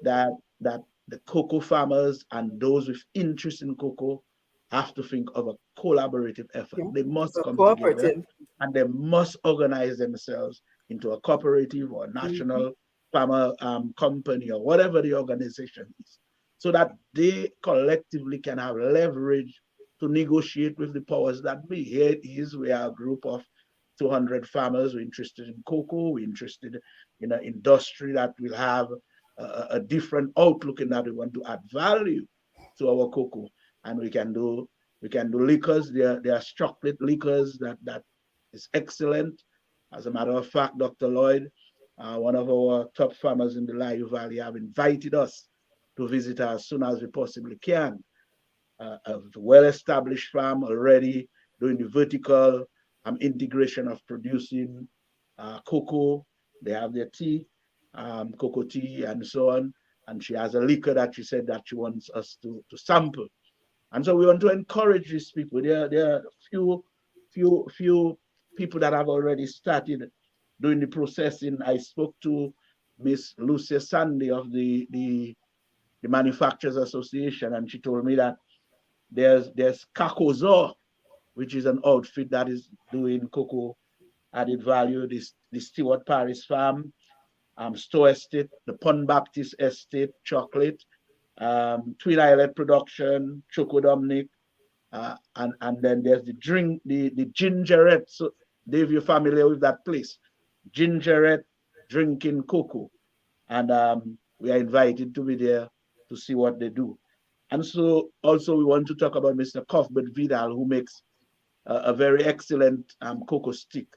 [SPEAKER 3] that the cocoa farmers and those with interest in cocoa have to think of a collaborative effort. They must come together and they must organize themselves into a cooperative or national farmer company or whatever the organization is, so that they collectively can have leverage to negotiate with the powers that be. Here it is, we are a group of 200 farmers. We're interested in cocoa. We're interested in an industry that will have a different outlook in that we want to add value to our cocoa. And we can do liquors. There are chocolate liquors that is excellent. As a matter of fact, Dr. Lloyd, one of our top farmers in the Lyou Valley, have invited us to visit her as soon as we possibly can. A well-established farm already doing the vertical integration of producing cocoa. They have their tea, cocoa tea, and so on. And she has a liquor that she said that she wants us to sample. And so we want to encourage these people. There are few people that have already started doing the processing. I spoke to Miss Lucia Sandy of the Manufacturers Association, and she told me that there's Cacozor, which is an outfit that is doing cocoa added value, the Stewart Paris Farm, Stowe Estate, the Pond Baptist Estate, chocolate, Twin Islet Production, Choco Dominic, and then there's the Gingerette. So Dave, you're familiar with that place. Gingerette drinking cocoa. And we are invited to be there to see what they do. And so also we want to talk about Mr. Cuthbert Vidal, who makes a very excellent cocoa stick.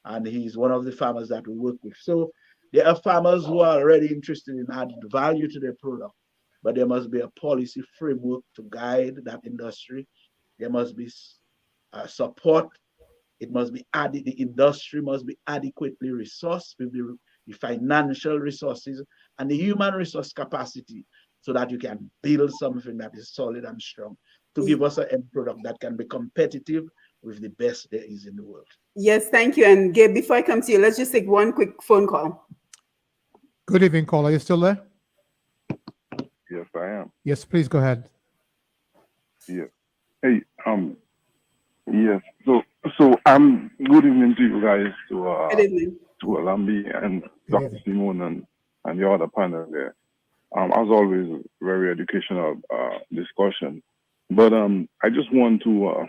[SPEAKER 3] And he's one of the farmers that we work with. So there are farmers who are already interested in adding value to their product, but there must be a policy framework to guide that industry. There must be support. It must be added. The industry must be adequately resourced with the financial resources and the human resource capacity, so that you can build something that is solid and strong to give us an end product that can be competitive with the best there is in the world.
[SPEAKER 1] Yes, thank you. And Gabe, before I come to you, let's just take one quick phone call.
[SPEAKER 5] Good evening, caller. Are you still there?
[SPEAKER 11] Yes, I am.
[SPEAKER 5] Yes, please go ahead.
[SPEAKER 11] Yeah. Hey, yes. So good evening to you guys, to Alambi and Dr. Simone and your other panel there. As always, very educational discussion. But I just want to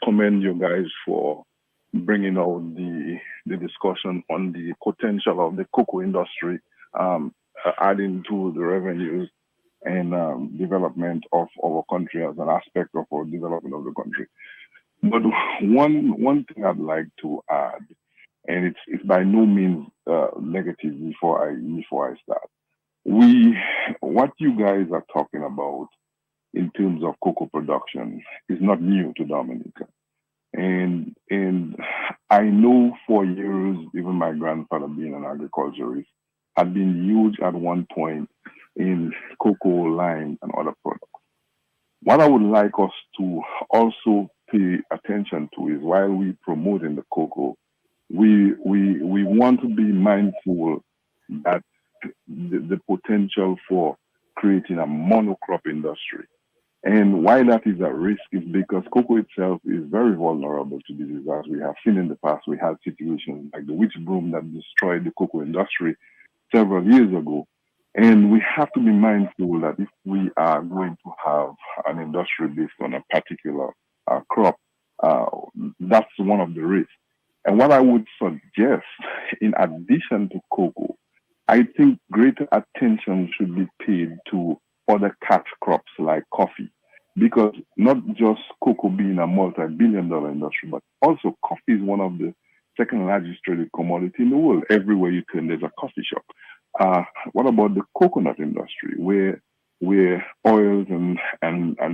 [SPEAKER 11] commend you guys for bringing out the discussion on the potential of the cocoa industry, adding to the revenues and development of our country as an aspect of our development of the country. But one thing I'd like to add, and it's by no means negative before I start. What you guys are talking about in terms of cocoa production is not new to Dominica. And I know for years, even my grandfather being an agriculturist, had been huge at one point in cocoa, lime, and other products. What I would like us to also pay attention to is while we promoting the cocoa, we want to be mindful that the potential for creating a monocrop industry. And why that is at risk is because cocoa itself is very vulnerable to disease. As we have seen in the past, we had situations like the witch broom that destroyed the cocoa industry several years ago. And we have to be mindful that if we are going to have an industry based on a particular crop, that's one of the risks. And what I would suggest, in addition to cocoa, I think greater attention should be paid to other cash crops like coffee, because not just cocoa being a multi-billion-dollar industry, but also coffee is one of the second largest traded commodity in the world. Everywhere you turn, there's a coffee shop. What about the coconut industry, where oils and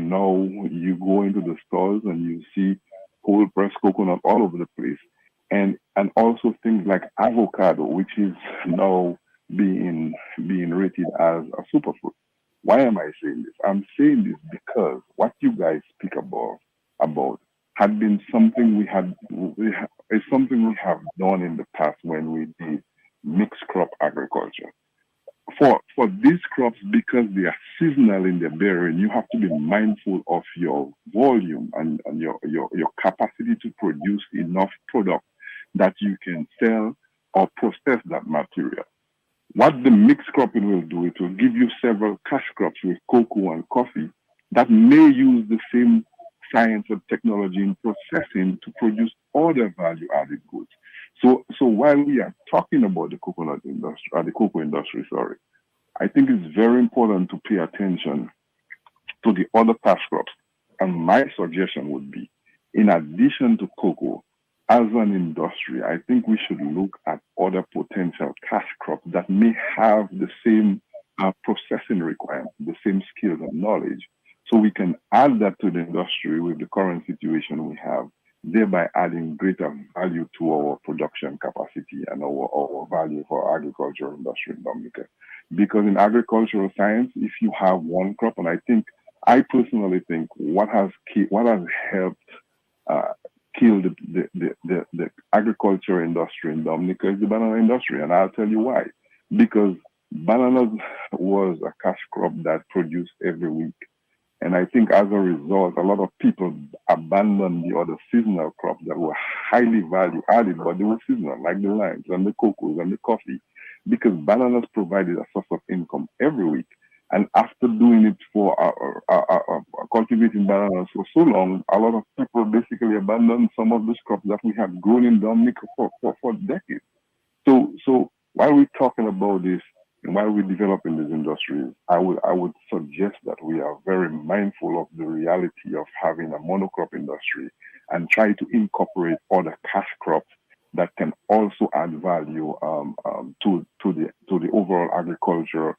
[SPEAKER 11] now you go into the stores and you see cold pressed coconut all over the place, and also things like avocado, which is now being rated as a superfood. Why am I saying this? I'm saying this because what you guys speak about had been something we have done in the past when we did mixed crop agriculture. For these crops, because they are seasonal in their bearing, you have to be mindful of your volume and your capacity to produce enough product that you can sell or process that material. What the mixed cropping will do, it will give you several cash crops with cocoa and coffee that may use the same science and technology in processing to produce other value-added goods. So while we are talking about the coconut industry, or the cocoa industry, sorry, I think it's very important to pay attention to the other cash crops. And my suggestion would be, in addition to cocoa, as an industry, I think we should look at other potential cash crops that may have the same processing requirements, the same skills and knowledge. So we can add that to the industry with the current situation we have, thereby adding greater value to our production capacity and our value for our agricultural industry in Dominica. Because in agricultural science, if you have one crop, and I personally think what has helped kill the agriculture industry in Dominica is the banana industry, and I'll tell you why. Because bananas was a cash crop that produced every week. And I think as a result, a lot of people abandoned the other seasonal crops that were highly value added, but they were seasonal, like the limes and the cocoas and the coffee, because bananas provided a source of income every week. And after doing it for cultivating bananas for so long, a lot of people basically abandoned some of those crops that we have grown in Dominica for decades. So while we're talking about this, and while we're developing these industries, I would suggest that we are very mindful of the reality of having a monocrop industry and try to incorporate other cash crops that can also add value to the overall agriculture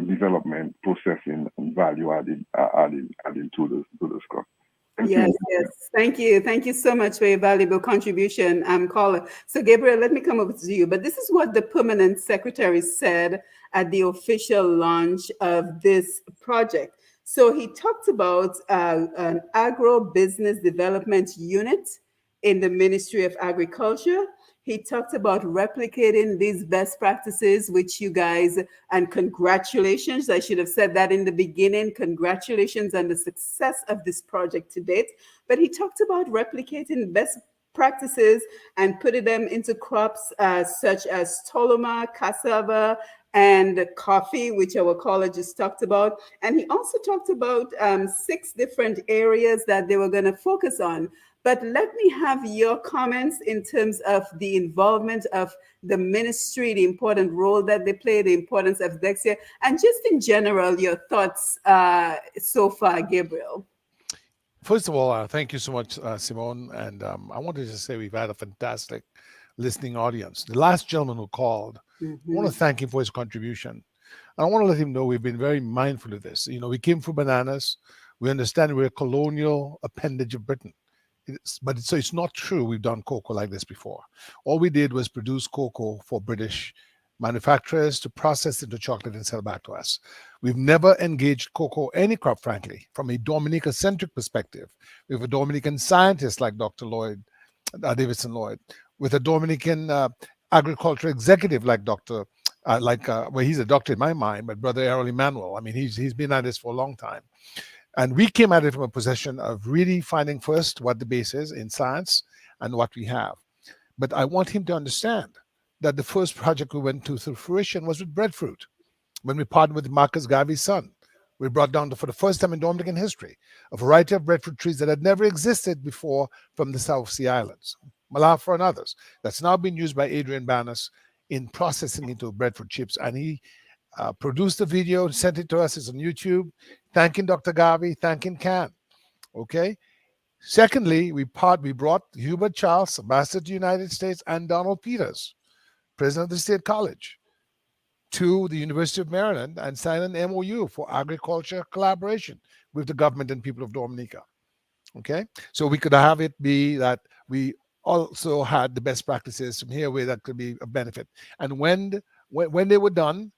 [SPEAKER 11] development, processing, and value added to those crops.
[SPEAKER 1] Yes. Thank you so much for your valuable contribution, caller. So, Gabriel, let me come over to you. But this is what the permanent secretary said at the official launch of this project. So he talked about an agro-business development unit in the Ministry of Agriculture. He talked about replicating these best practices, which you guys, and congratulations, I should have said that in the beginning, congratulations on the success of this project to date. But he talked about replicating best practices and putting them into crops such as toloma, cassava, and coffee, which our caller just talked about. And he also talked about 6 different areas that they were going to focus on. But let me have your comments in terms of the involvement of the ministry, the important role that they play, the importance of Dexia, and just in general, your thoughts so far, Gabriel.
[SPEAKER 4] First of all, thank you so much, Simone. And I wanted to say we've had a fantastic listening audience. The last gentleman who called, I want to thank him for his contribution. And I want to let him know we've been very mindful of this. We came from bananas. We understand we're a colonial appendage of Britain. So it's not true we've done cocoa like this before. All we did was produce cocoa for British manufacturers to process into chocolate and sell back to us. We've never engaged cocoa, any crop, frankly, from a Dominica-centric perspective. We have a Dominican scientist like Dr. Lloyd, Davidson Lloyd, with a Dominican agriculture executive like Dr. Well, he's a doctor in my mind, but Brother Errol Emanuel. I mean, he's been at this for a long time. And we came at it from a position of really finding first what the base is in science and what we have. But I want him to understand that the first project we went to through fruition was with breadfruit. When we partnered with Marcus Garvey's son, we brought down, for the first time in Dominican history, a variety of breadfruit trees that had never existed before from the South Sea Islands, Malafra and others. That's now been used by Adrian Banas in processing into breadfruit chips. And he produced a video and sent it to us. It's on YouTube, thanking Dr. Garvey, thanking Can. Okay. Secondly, we brought Hubert Charles, ambassador to the United States, and Donald Peters, president of the State College, to the University of Maryland and signed an MOU for agriculture collaboration with the government and people of Dominica. Okay. So we could have it be that we also had the best practices from here where that could be a benefit. And when they were done,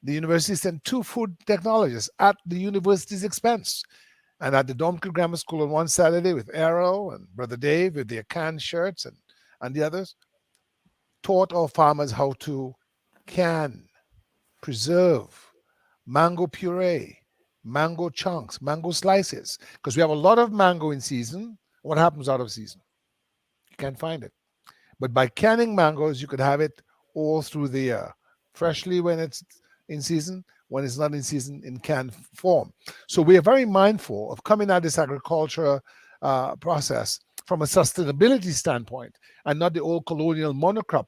[SPEAKER 4] the university sent 2 food technologists at the university's expense. And at the Dominica Grammar School on one Saturday with Errol and Brother Dave with their canned shirts and the others, taught our farmers how to can, preserve, mango puree, mango chunks, mango slices. Because we have a lot of mango in season. What happens out of season? You can't find it. But by canning mangoes, you could have it all through the year. Freshly when it's in season, when it's not in season, in canned form. So we are very mindful of coming at this agriculture process from a sustainability standpoint and not the old colonial monocrop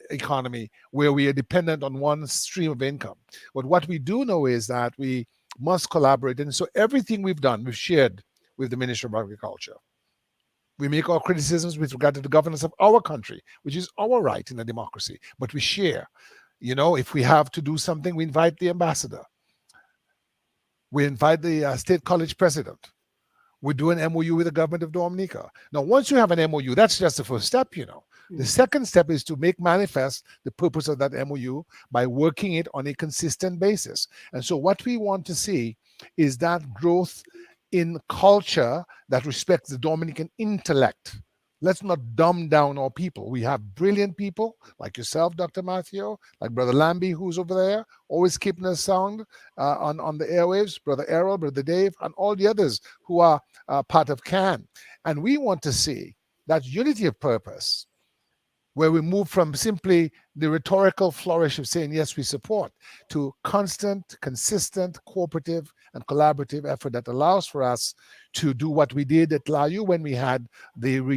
[SPEAKER 4] economy where we are dependent on one stream of income. But what we do know is that we must collaborate. And so everything we've done, we've shared with the Ministry of Agriculture. We make our criticisms with regard to the governance of our country, which is our right in a democracy, but we share. If we have to do something, we invite the ambassador. We invite the state college president. We do an MOU with the government of Dominica. Now, once you have an MOU, that's just the first step, The second step is to make manifest the purpose of that MOU by working it on a consistent basis. And so what we want to see is that growth in culture that respects the Dominican intellect. Let's not dumb down our people. We have brilliant people like yourself, Dr. Mathieu, like Brother Lambie, who's over there, always keeping us sound on the airwaves, Brother Errol, Brother Dave, and all the others who are part of CAN. And we want to see that unity of purpose, where we move from simply the rhetorical flourish of saying, yes, we support, to constant, consistent, cooperative, and collaborative effort that allows for us to do what we did at LAU when we had the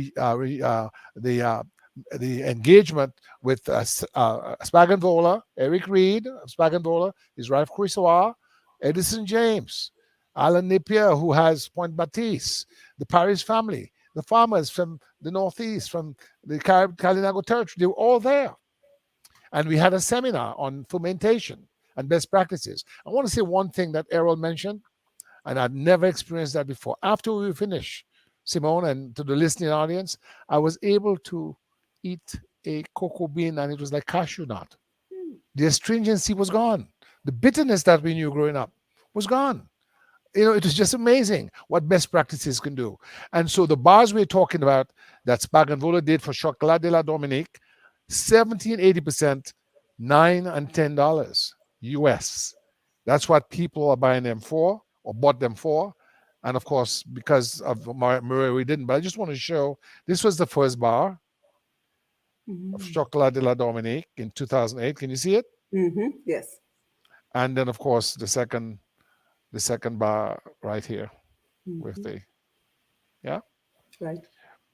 [SPEAKER 4] engagement with Spaganvola, Eric Reed of Spaganvola, his wife Chrisoa, Edison James, Alan Napier, who has Point Baptiste, the Paris family, the farmers from the Northeast, from the Kalinago territory, they were all there. And we had a seminar on fermentation and best practices. I want to say one thing that Errol mentioned, and I'd never experienced that before. After we finished, Simone, and to the listening audience, I was able to eat a cocoa bean, and it was like cashew nut. The astringency was gone. The bitterness that we knew growing up was gone. It was just amazing what best practices can do. And so the bars we're talking about that Spaganvola did for Chocolat de la Dominique, 70 and 80%, $9 and $10 US. That's what people are buying them for or bought them for. And of course, because of Maria, we didn't. But I just want to show, this was the first bar of Chocolat de la Dominique in 2008. Can you see it?
[SPEAKER 1] Yes.
[SPEAKER 4] And then, of course, the second bar right here with the,
[SPEAKER 1] Right.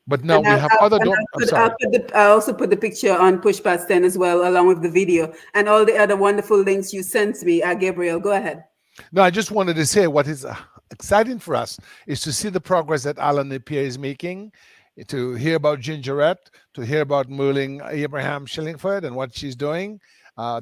[SPEAKER 4] But now we have other.
[SPEAKER 1] I also put the picture on Push Past 10 as well, along with the video and all the other wonderful links you sent me. Gabriel, go ahead.
[SPEAKER 4] No, I just wanted to say what is exciting for us is to see the progress that Alan Napier is making, to hear about Gingerette, to hear about Merling Abraham Shillingford and what she's doing.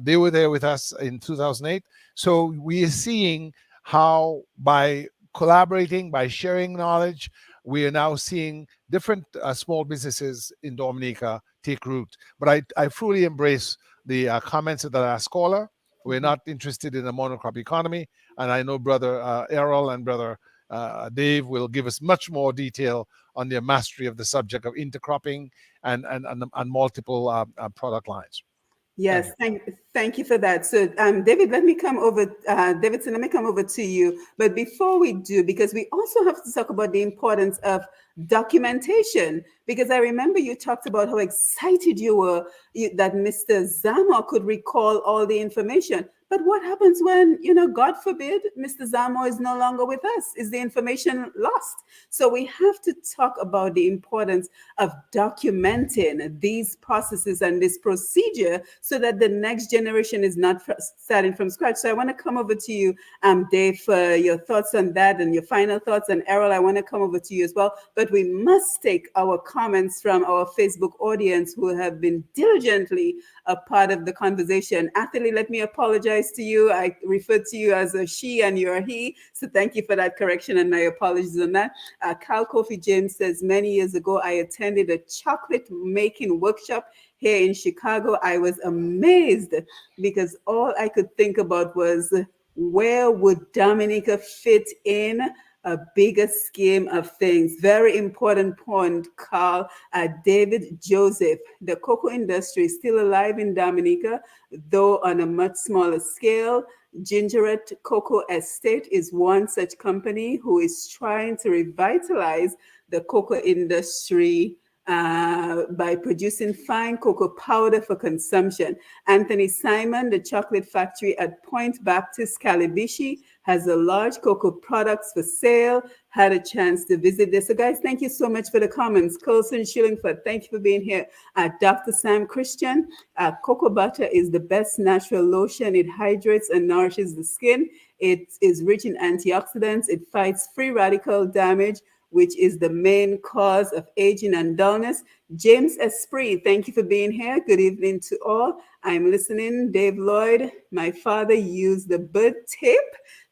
[SPEAKER 4] They were there with us in 2008. So we are seeing how by collaborating, by sharing knowledge, we are now seeing different small businesses in Dominica take root. But I fully embrace the comments of the last caller. We're not interested in a monocrop economy. And I know Brother Errol and Brother Dave will give us much more detail on their mastery of the subject of intercropping and multiple product lines.
[SPEAKER 1] Yes, thank you for that. So, David, let me come over. Davidson, let me come over to you. But before we do, because we also have to talk about the importance of documentation, because I remember you talked about how excited you were that Mr. Zamo could recall all the information. But what happens when, God forbid, Mr. Zamo is no longer with us? Is the information lost? So we have to talk about the importance of documenting these processes and this procedure so that the next generation is not starting from scratch. So I want to come over to you, Dave, for your thoughts on that and your final thoughts. And Errol, I want to come over to you as well. But we must take our comments from our Facebook audience who have been diligently a part of the conversation. Athalie, let me apologize to you. I referred to you as a she and you're a he. So thank you for that correction and my apologies on that. Cal Kofi James says, many years ago, I attended a chocolate making workshop here in Chicago. I was amazed because all I could think about was where would Dominica fit in a bigger scheme of things. Very important point, Carl. David Joseph, the cocoa industry is still alive in Dominica, though on a much smaller scale. Gingerette Cocoa Estate is one such company who is trying to revitalize the cocoa industry by producing fine cocoa powder for consumption. Anthony Simon, the chocolate factory at Point Baptist, Calibishi, has a large cocoa products for sale. Had a chance to visit this. So guys, thank you so much for the comments. Colson Shillingford, thank you for being here. Dr. Sam Christian, cocoa butter is the best natural lotion. It hydrates and nourishes the skin. It is rich in antioxidants. It fights free radical damage, which is the main cause of aging and dullness. James Esprit, thank you for being here. Good evening to all. I'm listening. Dave Lloyd, my father used the bird tape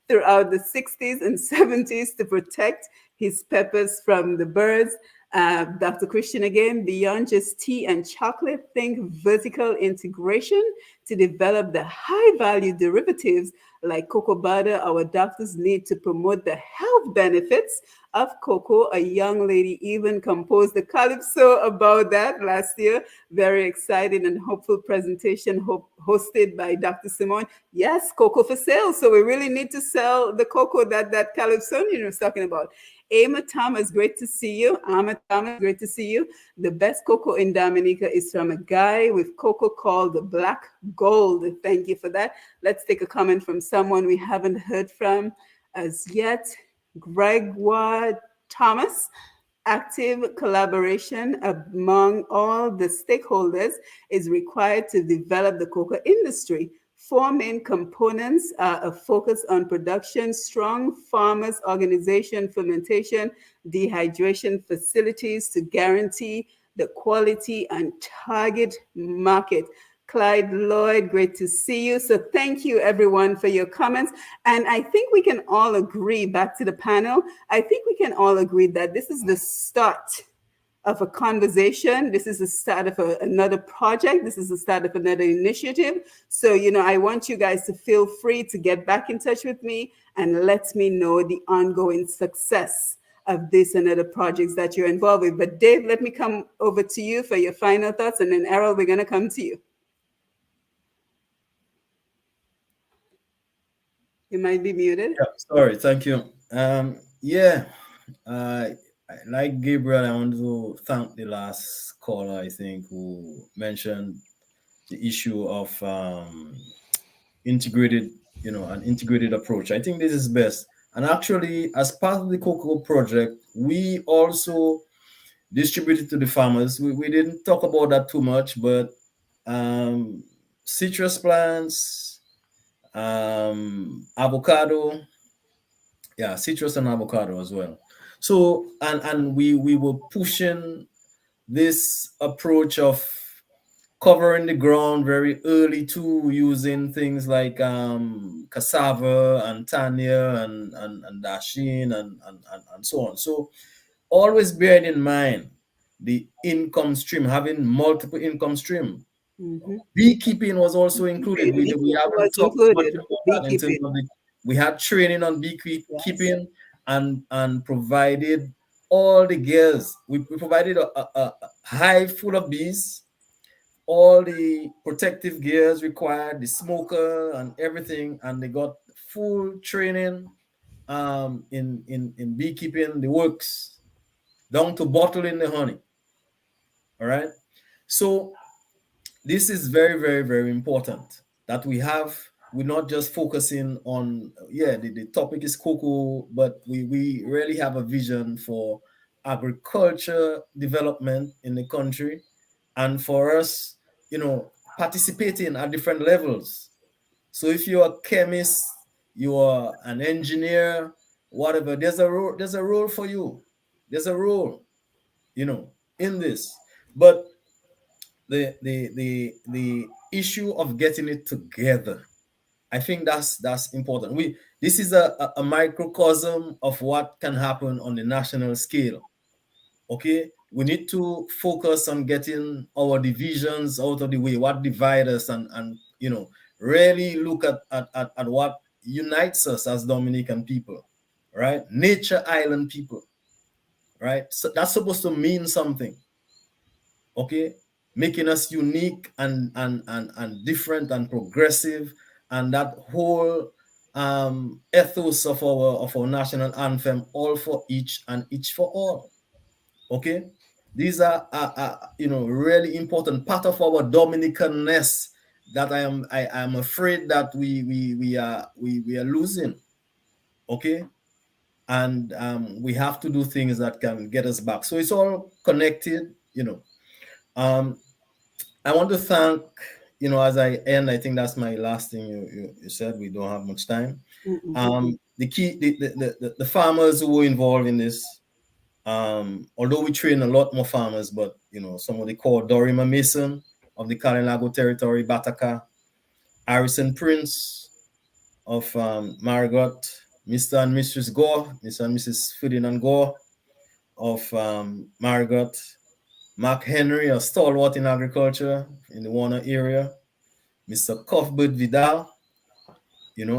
[SPEAKER 1] throughout the 60s and 70s to protect his peppers from the birds. Dr. Christian again, beyond just tea and chocolate, think vertical integration to develop the high-value derivatives like cocoa butter. Our doctors need to promote the health benefits of cocoa. A young lady even composed a calypso about that last year. Very exciting and hopeful presentation hosted by Dr. Simone. Yes, cocoa for sale. So we really need to sell the cocoa that calypsonian was talking about. Ama Thomas, great to see you. Ama Thomas, great to see you. The best cocoa in Dominica is from a guy with cocoa called the Black Gold. Thank you for that. Let's take a comment from someone we haven't heard from as yet. Gregoire Thomas. Active collaboration among all the stakeholders is required to develop the cocoa industry. 4 main components are a focus on production, strong farmers organization, fermentation, dehydration facilities to guarantee the quality and target market. Clyde Lloyd, great to see you. So thank you everyone for your comments. And I think we can all agree, back to the panel, I think we can all agree that this is the start of a conversation. This is the start of another project. This is the start of another initiative. So, I want you guys to feel free to get back in touch with me and let me know the ongoing success of this and other projects that you're involved with. But Dave, let me come over to you for your final thoughts. And then Errol, we're gonna come to you. You might be muted.
[SPEAKER 2] Yeah, sorry, thank you. Like Gabriel, I want to thank the last caller, I think, who mentioned the issue of integrated, an integrated approach. I think this is best. And actually, as part of the Cocoa project, we also distributed to the farmers. We didn't talk about that too much, but citrus plants, avocado, yeah, citrus and avocado as well. So and we were pushing this approach of covering the ground very early too, using things like cassava and tanya and dashin and so on. So always bearing in mind the income stream, having multiple income stream.
[SPEAKER 1] Mm-hmm.
[SPEAKER 2] Beekeeping was also included. We
[SPEAKER 1] Beekeeping
[SPEAKER 2] haven't
[SPEAKER 1] was
[SPEAKER 2] talked much
[SPEAKER 1] included.
[SPEAKER 2] about that in terms
[SPEAKER 1] Beekeeping.
[SPEAKER 2] of we had training on
[SPEAKER 1] Yes.
[SPEAKER 2] beekeeping and provided all the gears. We provided a hive full of bees, all the protective gears required, the smoker and everything, and they got full training in beekeeping, the works, down to bottling the honey. All right. So this is very, very, very important that we're not just focusing on, the topic is cocoa, but we really have a vision for agriculture development in the country, and for us, participating at different levels. So if you're a chemist, you are an engineer, whatever, there's a role for you. There's a role, in this. But the issue of getting it together, I think that's important. This is a microcosm of what can happen on the national scale. Okay, we need to focus on getting our divisions out of the way, what divide us, and really look at what unites us as Dominican people, right? Nature island people, right? So that's supposed to mean something. Okay, making us unique and different and progressive, and that whole ethos of our national anthem, all for each and each for all. Okay, these are really important part of our Dominicanness that I am afraid that we are losing. Okay, and we have to do things that can get us back. So it's all connected. um I want to thank, as I end, I think that's my last thing you said. We don't have much time. The key, the farmers who were involved in this, although we train a lot more farmers, but, some of the core, Dorima Mason of the Kalinago territory, Bataka, Harrison Prince of Margot, Mr. and Mrs. Gore, Mr. and Mrs. Ferdinand Gore of Margot, Mark Henry, a stalwart in agriculture in the Warner area, Mr. Cuthbert Vidal,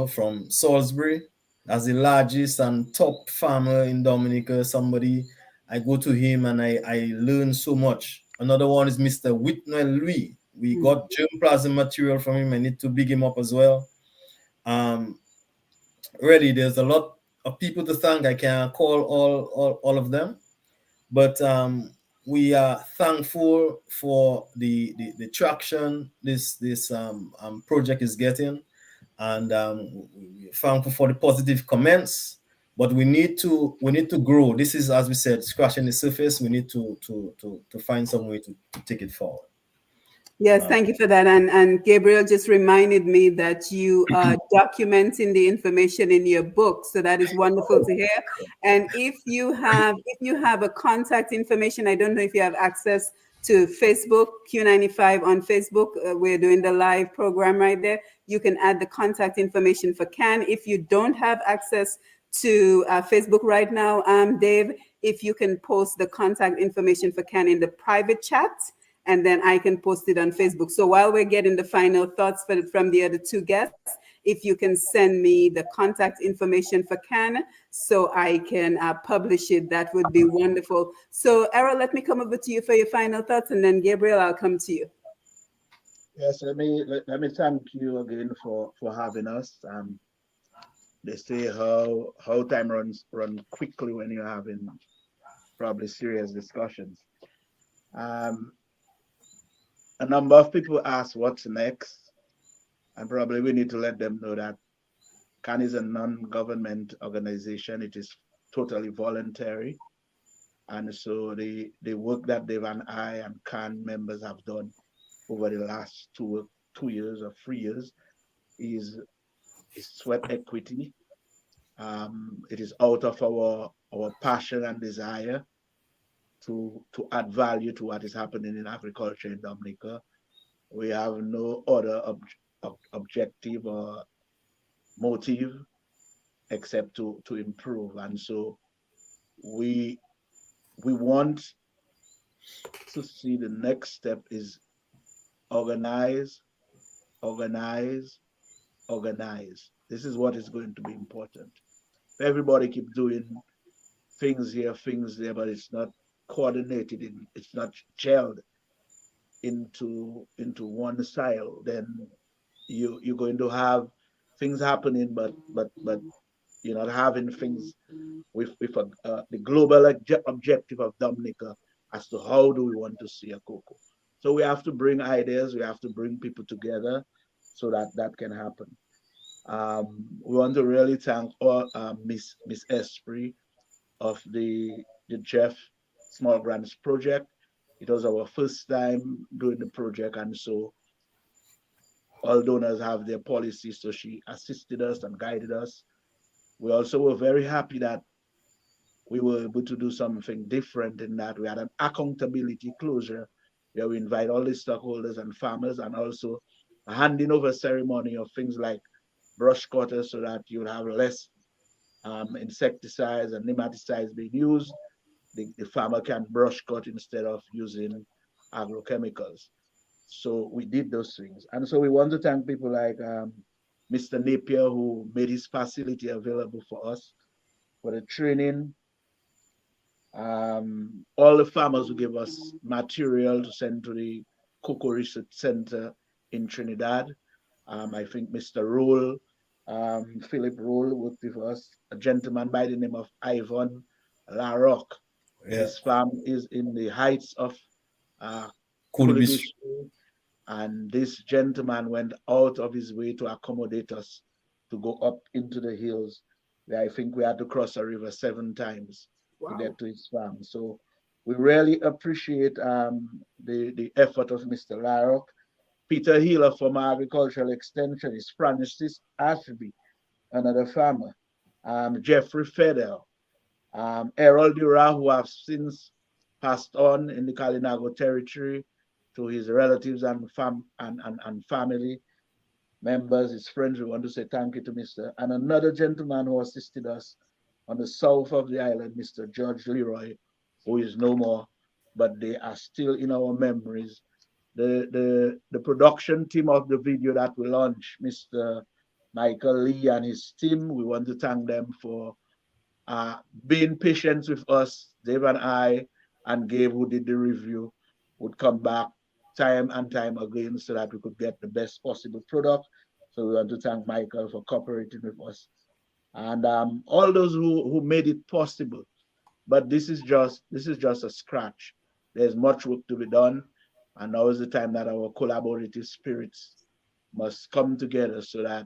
[SPEAKER 2] from Salisbury, as the largest and top farmer in Dominica. Somebody, I go to him and I learn so much. Another one is Mr. Whitnell Louis. We got germplasm material from him. I need to big him up as well. Really, there's a lot of people to thank. I can't call all of them, but we are thankful for the traction this project is getting, and we're thankful for the positive comments. But we need to grow. This is, as we said, scratching the surface. We need to find some way to take it forward.
[SPEAKER 1] Yes, thank you for that. And Gabriel just reminded me that you are documenting the information in your book. So that is wonderful to hear. And if you have a contact information, I don't know if you have access to Facebook, Q95 on Facebook. We're doing the live program right there. You can add the contact information for CAN. If you don't have access to Facebook right now, Dave, if you can post the contact information for CAN in the private chat, and then I can post it on Facebook. So while we're getting the final thoughts from the other two guests, if you can send me the contact information for CAN so I can publish it, that would be wonderful. So Errol, let me come over to you for your final thoughts, and then Gabriel, I'll come to you.
[SPEAKER 3] Yes, let me thank you again for having us. They say how time run quickly when you're having probably serious discussions. A number of people ask what's next, and probably we need to let them know that CAN is a non-government organization. It is totally voluntary. And so the work that Dave and I and CAN members have done over the last 2 years or 3 years is sweat equity. It is out of our passion and desire to add value to what is happening in agriculture in Dominica. We have no other objective or motive except to improve. And so we want to see the next step is organize, organize, organize. This is what is going to be important. Everybody keep doing things here, things there, but it's not coordinated, it's not gelled into one style, then you're going to have things happening, but you're not having things with the global objective of Dominica as to how do we want to see a cocoa. So we have to bring ideas, we have to bring people together so that that can happen. We want to really thank all Miss Esprit of the Jeff Small Grants Project. It was our first time doing the project, and so all donors have their policies, so she assisted us and guided us. We also were very happy that we were able to do something different in that we had an accountability closure where we invite all the stockholders and farmers, and also a handing over ceremony of things like brush cutters so that you'll have less insecticides and nematicides being used. The farmer can brush cut instead of using agrochemicals. So we did those things. And so we want to thank people like Mr. Napier, who made his facility available for us for the training. All the farmers who gave us material to send to the Cocoa Research Center in Trinidad. I think Mr. Roll, Philip Roll worked with us, a gentleman by the name of Ivan LaRoque. Yeah. His farm is in the heights of Coolidge, and this gentleman went out of his way to accommodate us to go up into the hills, where I think we had to cross a river 7 times to get to his farm. So we really appreciate the effort of Mr. LaRoque. Peter Healer from Agricultural Extension is Francis Ashby, another farmer. Jeffrey Fedel, Errol Dura, who have since passed on in the Kalinago territory to his relatives and family members, his friends. We want to say thank you to Mr. And another gentleman who assisted us on the south of the island, Mr. George Leroy, who is no more, but they are still in our memories. The production team of the video that we launched, Mr. Michael Lee and his team, we want to thank them for being patient with us. Dave and I and Gabe, who did the review, would come back time and time again so that we could get the best possible product. So we want to thank Michael for cooperating with us. And all those who made it possible. But this is just a scratch. There's much work to be done. And now is the time that our collaborative spirits must come together so that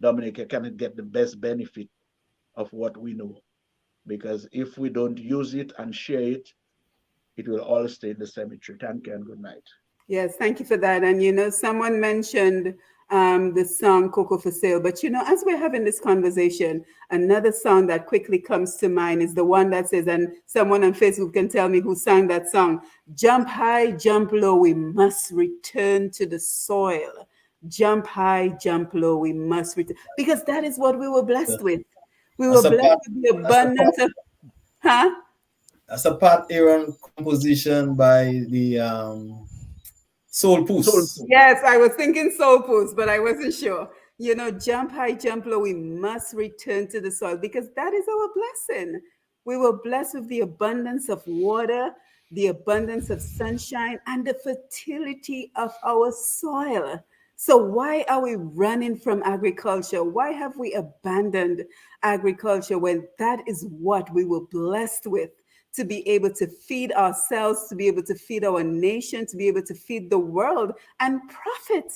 [SPEAKER 3] Dominica can get the best benefit of what we know. Because if we don't use it and share it, it will all stay in the cemetery. Thank you and good night.
[SPEAKER 1] Yes, thank you for that. And someone mentioned the song Cocoa for Sale. But as we're having this conversation, another song that quickly comes to mind is the one that says, and someone on Facebook can tell me who sang that song, jump high, jump low, we must return to the soil. Jump high, jump low, we must return. Because that is what we were blessed with. We were blessed with the abundance of,
[SPEAKER 2] That's a Pat Aaron composition by the Soul Poos.
[SPEAKER 1] Yes, I was thinking Soul Poos, but I wasn't sure. Jump high, jump low, we must return to the soil because that is our blessing. We were blessed with the abundance of water, the abundance of sunshine, and the fertility of our soil. So why are we running from agriculture? Why have we abandoned agriculture when that is what we were blessed with? To be able to feed ourselves, to be able to feed our nation, to be able to feed the world and profit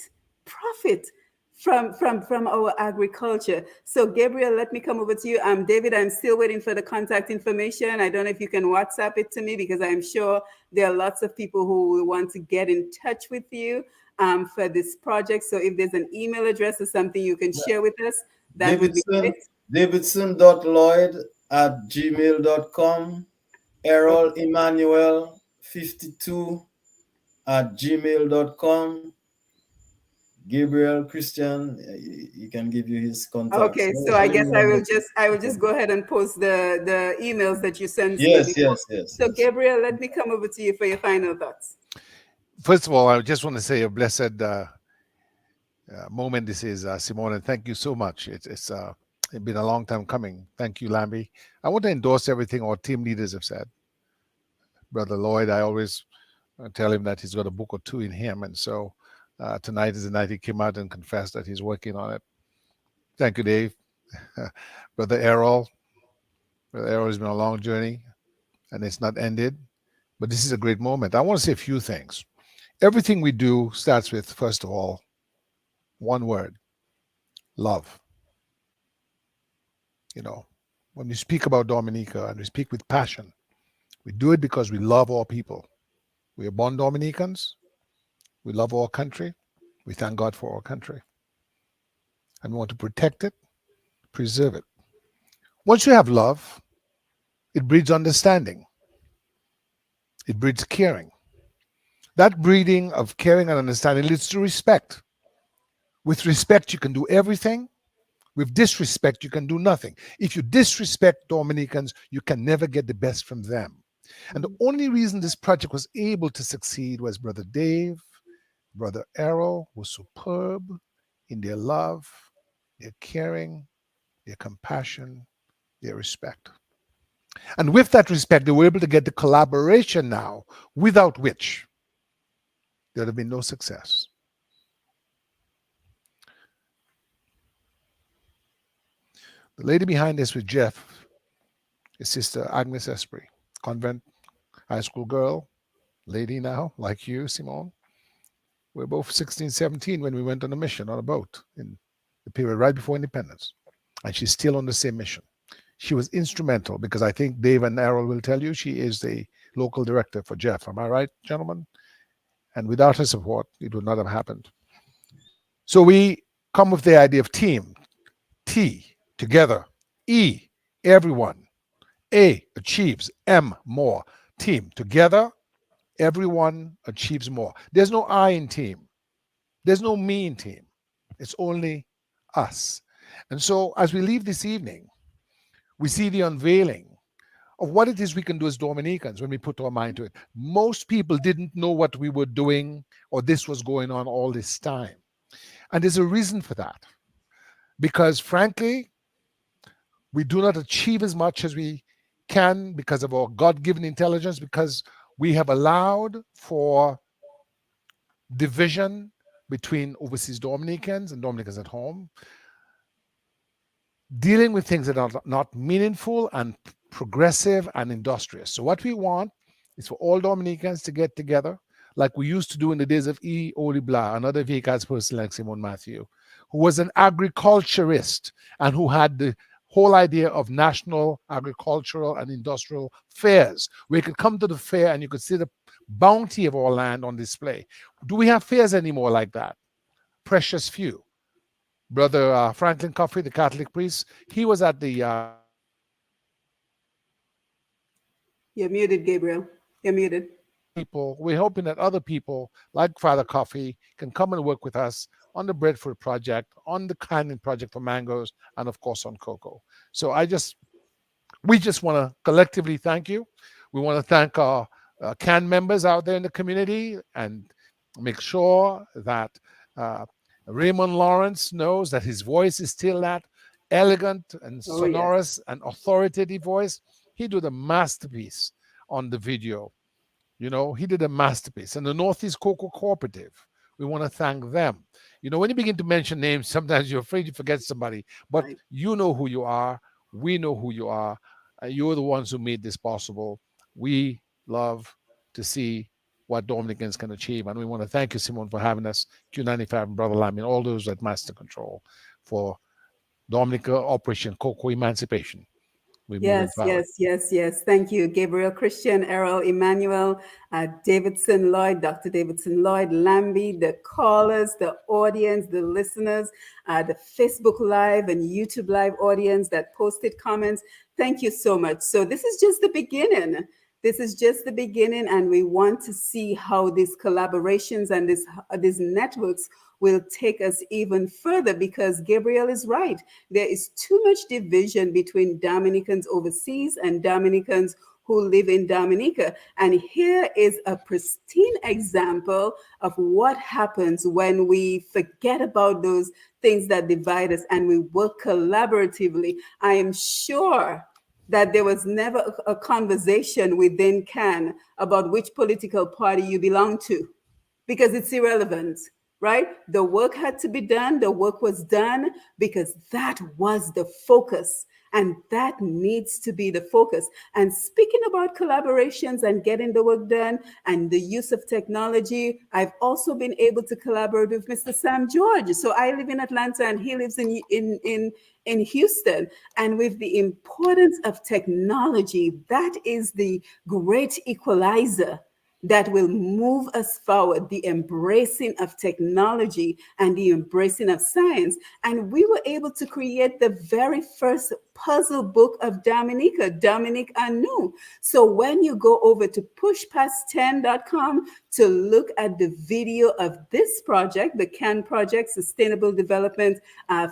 [SPEAKER 1] from our agriculture. So Gabriel, let me come over to you. David, I'm still waiting for the contact information. I don't know if you can WhatsApp it to me, because I'm sure there are lots of people who will want to get in touch with you for this project. So if there's an email address or something you can share with us, that would be great.
[SPEAKER 2] Davidson.lloyd@gmail.com. Errol Emanuel 52@gmail.com. Gabriel Christian, he can give you his contact.
[SPEAKER 1] Okay, so I guess I will just go ahead and post the emails that you sent me.
[SPEAKER 2] Yes.
[SPEAKER 1] So Gabriel, let me come over to you for your final thoughts.
[SPEAKER 4] First of all, I just want to say a blessed moment this is, Simone, and thank you so much. It's been a long time coming. Thank you, Lambie. I want to endorse everything our team leaders have said. Brother Lloyd, I always tell him that he's got a book or two in him, and so tonight is the night he came out and confessed that he's working on it. Thank you, Dave. Brother Errol. Brother Errol, has been a long journey, and it's not ended, but this is a great moment. I want to say a few things. Everything we do starts with, first of all, one word: love. You know, when we speak about Dominica and we speak with passion, we do it because we love our people. We are born Dominicans. We love our country. We thank God for our country. And we want to protect it, preserve it. Once you have love, it breeds understanding. It breeds caring. That breeding of caring and understanding leads to respect. With respect, you can do everything. With disrespect, you can do nothing. If you disrespect Dominicans, you can never get the best from them. And the only reason this project was able to succeed was Brother Dave, Brother Errol was superb in their love, their caring, their compassion, their respect. And with that respect, they were able to get the collaboration now, without which there would have been no success. The lady behind this with Jeff is Sister Agnes Esprit, convent high school girl, lady now, like you, Simone. We're both 16, 17 when we went on a mission on a boat in the period right before independence. And she's still on the same mission. She was instrumental because I think Dave and Errol will tell you she is the local director for Jeff. Am I right, gentlemen? And without her support, it would not have happened. So we come with the idea of team. T, together. E, everyone. A, achieves. M, more. Team, together. Everyone achieves more. There's no I in team. There's no me in team. It's only us. And so as we leave this evening, we see the unveiling of what it is we can do as Dominicans when we put our mind to it. Most people didn't know what we were doing or this was going on all this time. And there's a reason for that. Because frankly, we do not achieve as much as we can because of our God-given intelligence, because we have allowed for division between overseas Dominicans and Dominicans at home, dealing with things that are not meaningful and progressive and industrious. So what we want is for all Dominicans to get together like we used to do in the days of E. Olibla, another Vikas person like Simone Mathieu, who was an agriculturist and who had the whole idea of national agricultural and industrial fairs, where you could come to the fair and you could see the bounty of our land on display. Do we have fairs anymore like that? Precious few. Brother Franklin Coffey, the Catholic priest, he was at the...
[SPEAKER 1] You're muted, Gabriel. You're muted.
[SPEAKER 4] People, we're hoping that other people like Father Coffey can come and work with us on the Breadfruit Project, on the Canning Project for mangoes, and of course on cocoa. So we just want to collectively thank you. We want to thank our CAN members out there in the community and make sure that Raymond Lawrence knows that his voice is still that elegant and sonorous and authoritative voice. He did a masterpiece on the video. You know, he did a masterpiece. And the Northeast Cocoa Cooperative, we want to thank them. You know, when you begin to mention names, sometimes you're afraid you forget somebody, but you know who you are. We know who you are. You're the ones who made this possible. We love to see what Dominicans can achieve. And we want to thank you, Simone, for having us, Q95 and Brother Lamb, and all those at Master Control for Dominica Operation Cocoa Emancipation.
[SPEAKER 1] Yes. Thank you, Gabriel, Christian, Errol, Emanuel, Davidson, Lloyd, Dr. Davidson, Lloyd, Lambie, the callers, the audience, the listeners, the Facebook Live and YouTube Live audience that posted comments. Thank you so much. So this is just the beginning. This is just the beginning, and we want to see how these collaborations and these networks will take us even further, because Gabriel is right. There is too much division between Dominicans overseas and Dominicans who live in Dominica. And here is a pristine example of what happens when we forget about those things that divide us and we work collaboratively. I am sure that there was never a conversation within CAN about which political party you belong to, because it's irrelevant, right? The work had to be done. The work was done because that was the focus, and that needs to be the focus. And speaking about collaborations and getting the work done and the use of technology, I've also been able to collaborate with Mr. Sam George. So I live in Atlanta and he lives in Houston. And with the importance of technology, that is the great equalizer that will move us forward, the embracing of technology and the embracing of science. And we were able to create the very first puzzle book of Dominica, Dominic Anu. So when you go over to pushpast10.com to look at the video of this project, the CAN project, Sustainable Development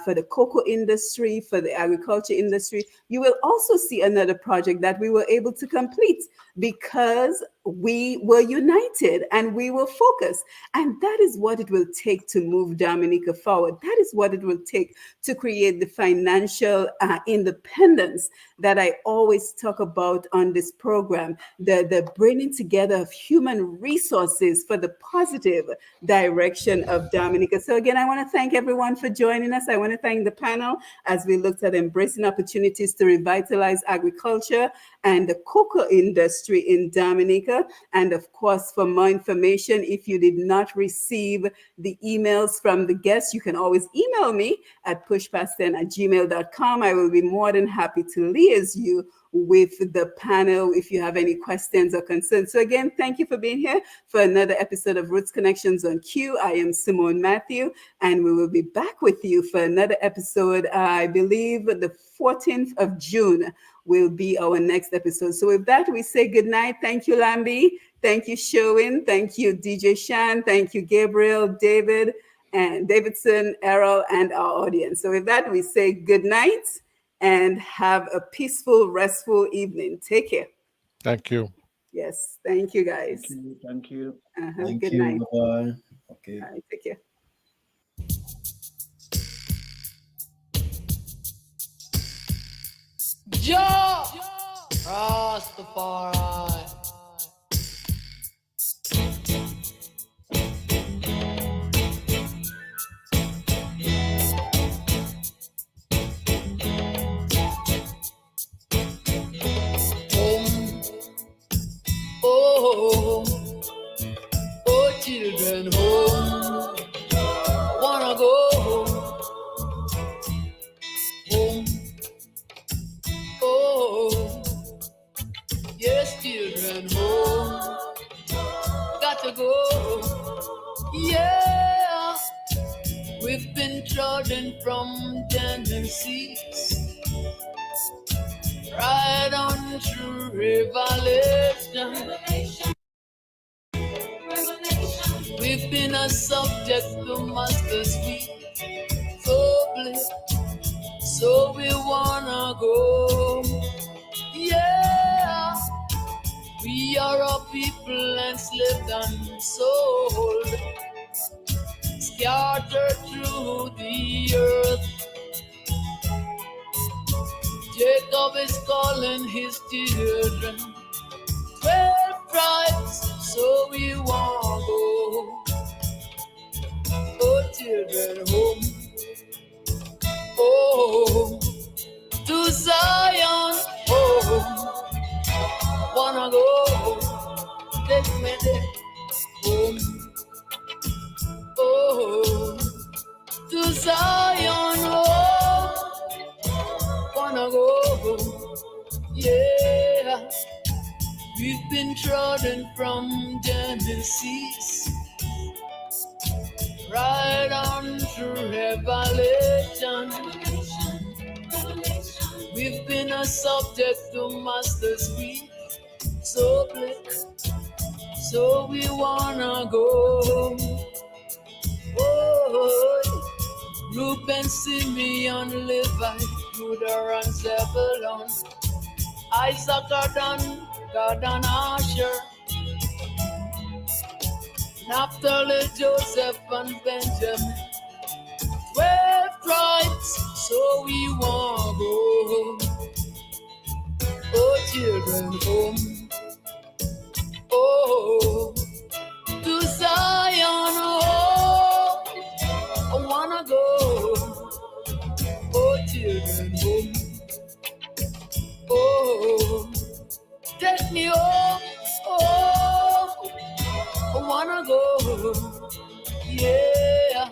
[SPEAKER 1] for the cocoa industry, for the agriculture industry, you will also see another project that we were able to complete because we were united and we were focused. And that is what it will take to move Dominica forward. That is what it will take to create the financial independence that I always talk about on this program, the bringing together of human resources for the positive direction of Dominica. So again, I want to thank everyone for joining us. I want to thank the panel as we looked at embracing opportunities to revitalize agriculture and the cocoa industry in Dominica. And of course, for more information, if you did not receive the emails from the guests, you can always email me at pushpast10@gmail.com. I will be more than happy to liaise you with the panel if you have any questions or concerns. So again, thank you for being here for another episode of Roots Connections on Q. I am Simone Mathieu, and we will be back with you for another episode. I believe the 14th of June will be our next episode. So with that, we say good night. Thank you, Lambie. Thank you, Sherwin. Thank you, DJ Shan. Thank you, Gabriel, David, and Davidson, Errol, and our audience. So with that, we say good night and have a peaceful, restful evening. Take care.
[SPEAKER 4] Thank you.
[SPEAKER 1] Yes, thank you, guys.
[SPEAKER 3] Thank you.
[SPEAKER 2] Thank
[SPEAKER 1] good
[SPEAKER 2] you.
[SPEAKER 1] night.
[SPEAKER 2] Bye. Okay.
[SPEAKER 1] All right, take care.
[SPEAKER 12] Jah Rastafari. Home, oh children, home. Wanna go home. Oh, yes, children, home. Got to go. Yeah, we've been trodden from Genesis right on through Revelation. We've been a subject to Master's feet, so blessed, so we wanna go. Yeah, we are a people enslaved and sold, scattered through the earth. Jacob is calling his children 12 tribes, so we want to go. Oh, children, home. Oh, to Zion. Oh, wanna go. Take me there. been trodden from Genesis right on to Revelation. We've been a subject to Master's feet, so blick, so we wanna go home. Oh, Reuben, Simeon, Levi, Judah, and Zebulun, Isaac, God and Asher, Naphtali, Joseph, and Benjamin, 12 tribes, so we want go home. Oh, children, home. Oh, to Zion, oh, I wanna go. Oh, children, home. Oh, take me home. Oh, I wanna go. Yeah.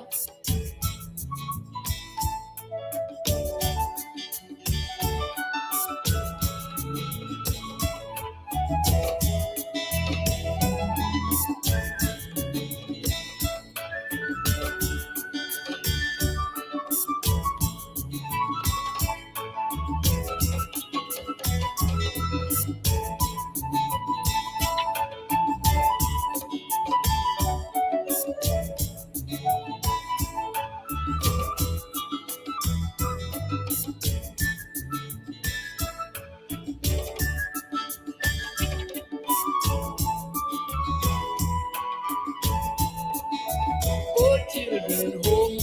[SPEAKER 12] Oh, children, home.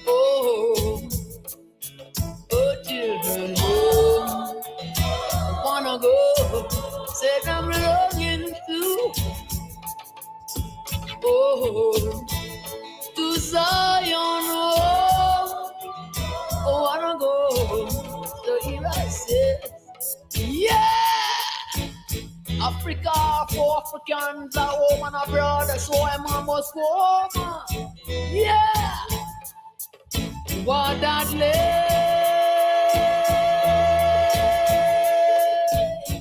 [SPEAKER 12] Oh, oh, children, home. I wanna go. Said I'm longing to. Oh, to Zion. Oh, I wanna go. So here I say, yeah. Africa for Africans, a woman abroad, so I'm almost home. Yeah, what that lay,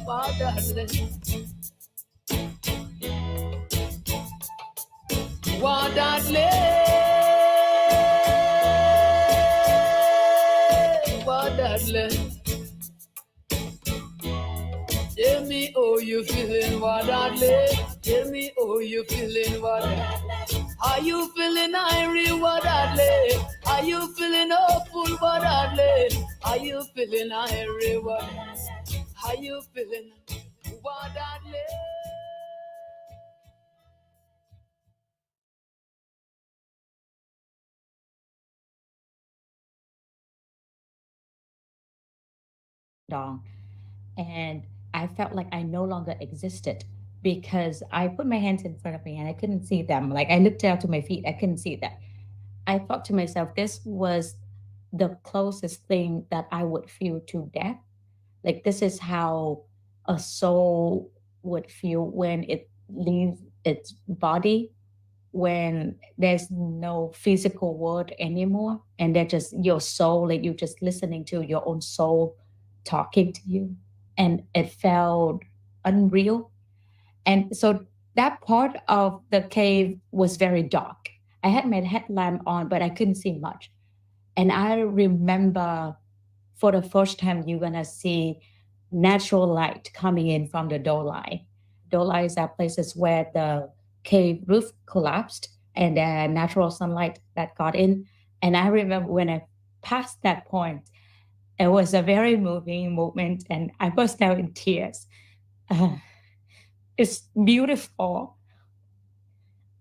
[SPEAKER 12] what that lay, what that lay, what that lay. Tell me how you feeling, what that lay. Tell me how you feeling, what that. Are you feeling irie, what that lay? Are you feeling hopeful, what that lay? Are you feeling irie, what? Are you feeling what that lay?
[SPEAKER 13] And I felt like I no longer existed because I put my hands in front of me and I couldn't see them. Like I looked down to my feet, I couldn't see them. I thought to myself, this was the closest thing that I would feel to death. Like this is how a soul would feel when it leaves its body, when there's no physical world anymore, and they're just your soul, like you're just listening to your own soul talking to you. And it felt unreal. And so that part of the cave was very dark. I had my headlamp on, but I couldn't see much. And I remember for the first time, you're going to see natural light coming in from the door line. Door lines are places where the cave roof collapsed and the natural sunlight that got in. And I remember when I passed that point, it was a very moving moment and I burst out in tears. It's beautiful.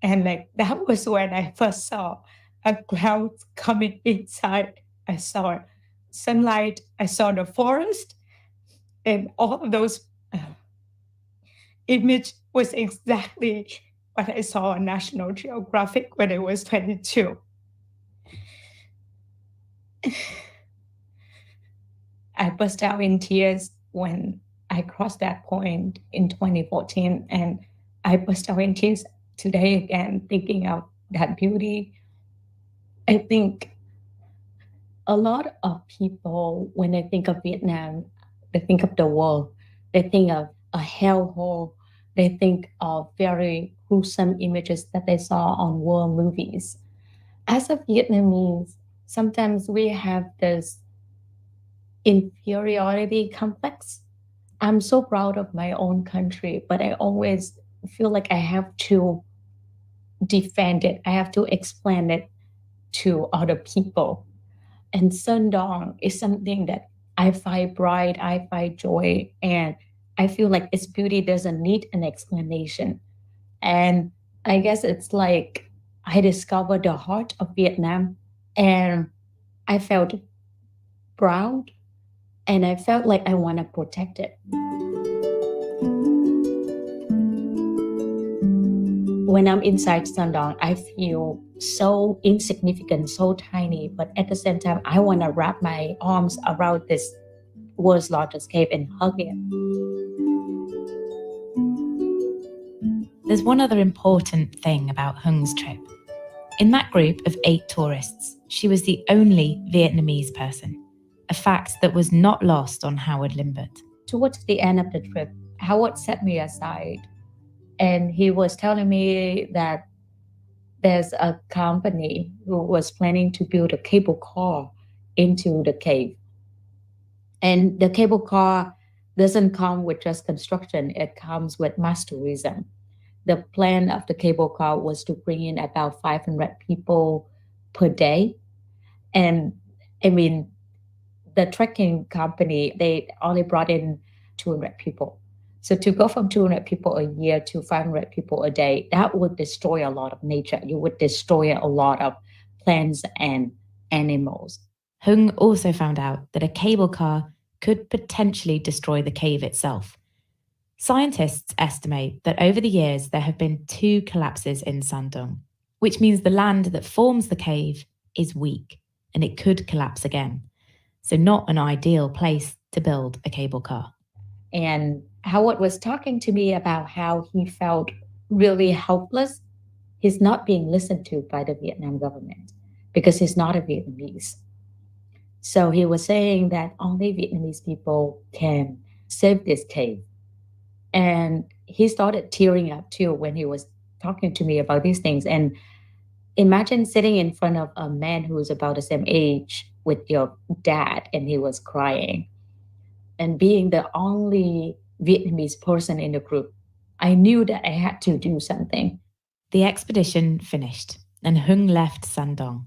[SPEAKER 13] And like that was when I first saw a cloud coming inside. I saw sunlight, I saw the forest, and all of those image was exactly what I saw on National Geographic when I was 22. I burst out in tears when I crossed that point in 2014, and I burst out in tears today again, thinking of that beauty. I think a lot of people, when they think of Vietnam, they think of the world, they think of a hellhole. They think of very gruesome images that they saw on war movies. As a Vietnamese, sometimes we have this inferiority complex. I'm so proud of my own country, but I always feel like I have to defend it. I have to explain it to other people. And Sundong is something that I find pride, I find joy, and I feel like its beauty doesn't need an explanation. And I guess it's like I discovered the heart of Vietnam, and I felt proud, and I felt like I want to protect it. When I'm inside Sundong, I feel so insignificant, so tiny, but at the same time, I want to wrap my arms around this world's largest cave and hug it.
[SPEAKER 14] There's one other important thing about Hung's trip. In that group of 8 tourists, she was the only Vietnamese person, a fact that was not lost on Howard Limbert.
[SPEAKER 13] Towards the end of the trip, Howard set me aside, and he was telling me that there's a company who was planning to build a cable car into the cave. And the cable car doesn't come with just construction, it comes with mass tourism. The plan of the cable car was to bring in about 500 people per day. And I mean, the trekking company, they only brought in 200 people. So to go from 200 people a year to 500 people a day, that would destroy a lot of nature. You would destroy a lot of plants and animals.
[SPEAKER 14] Hung also found out that a cable car could potentially destroy the cave itself. Scientists estimate that over the years there have been 2 collapses in Sandong, which means the land that forms the cave is weak and it could collapse again. So not an ideal place to build a cable car.
[SPEAKER 13] And Howard was talking to me about how he felt really helpless. He's not being listened to by the Vietnam government because he's not a Vietnamese. So he was saying that only Vietnamese people can save this cave. And he started tearing up too when he was talking to me about these things. And imagine sitting in front of a man who's about the same age with your dad, and he was crying. And being the only Vietnamese person in the group, I knew that I had to do something.
[SPEAKER 14] The expedition finished, and Hung left Sandong.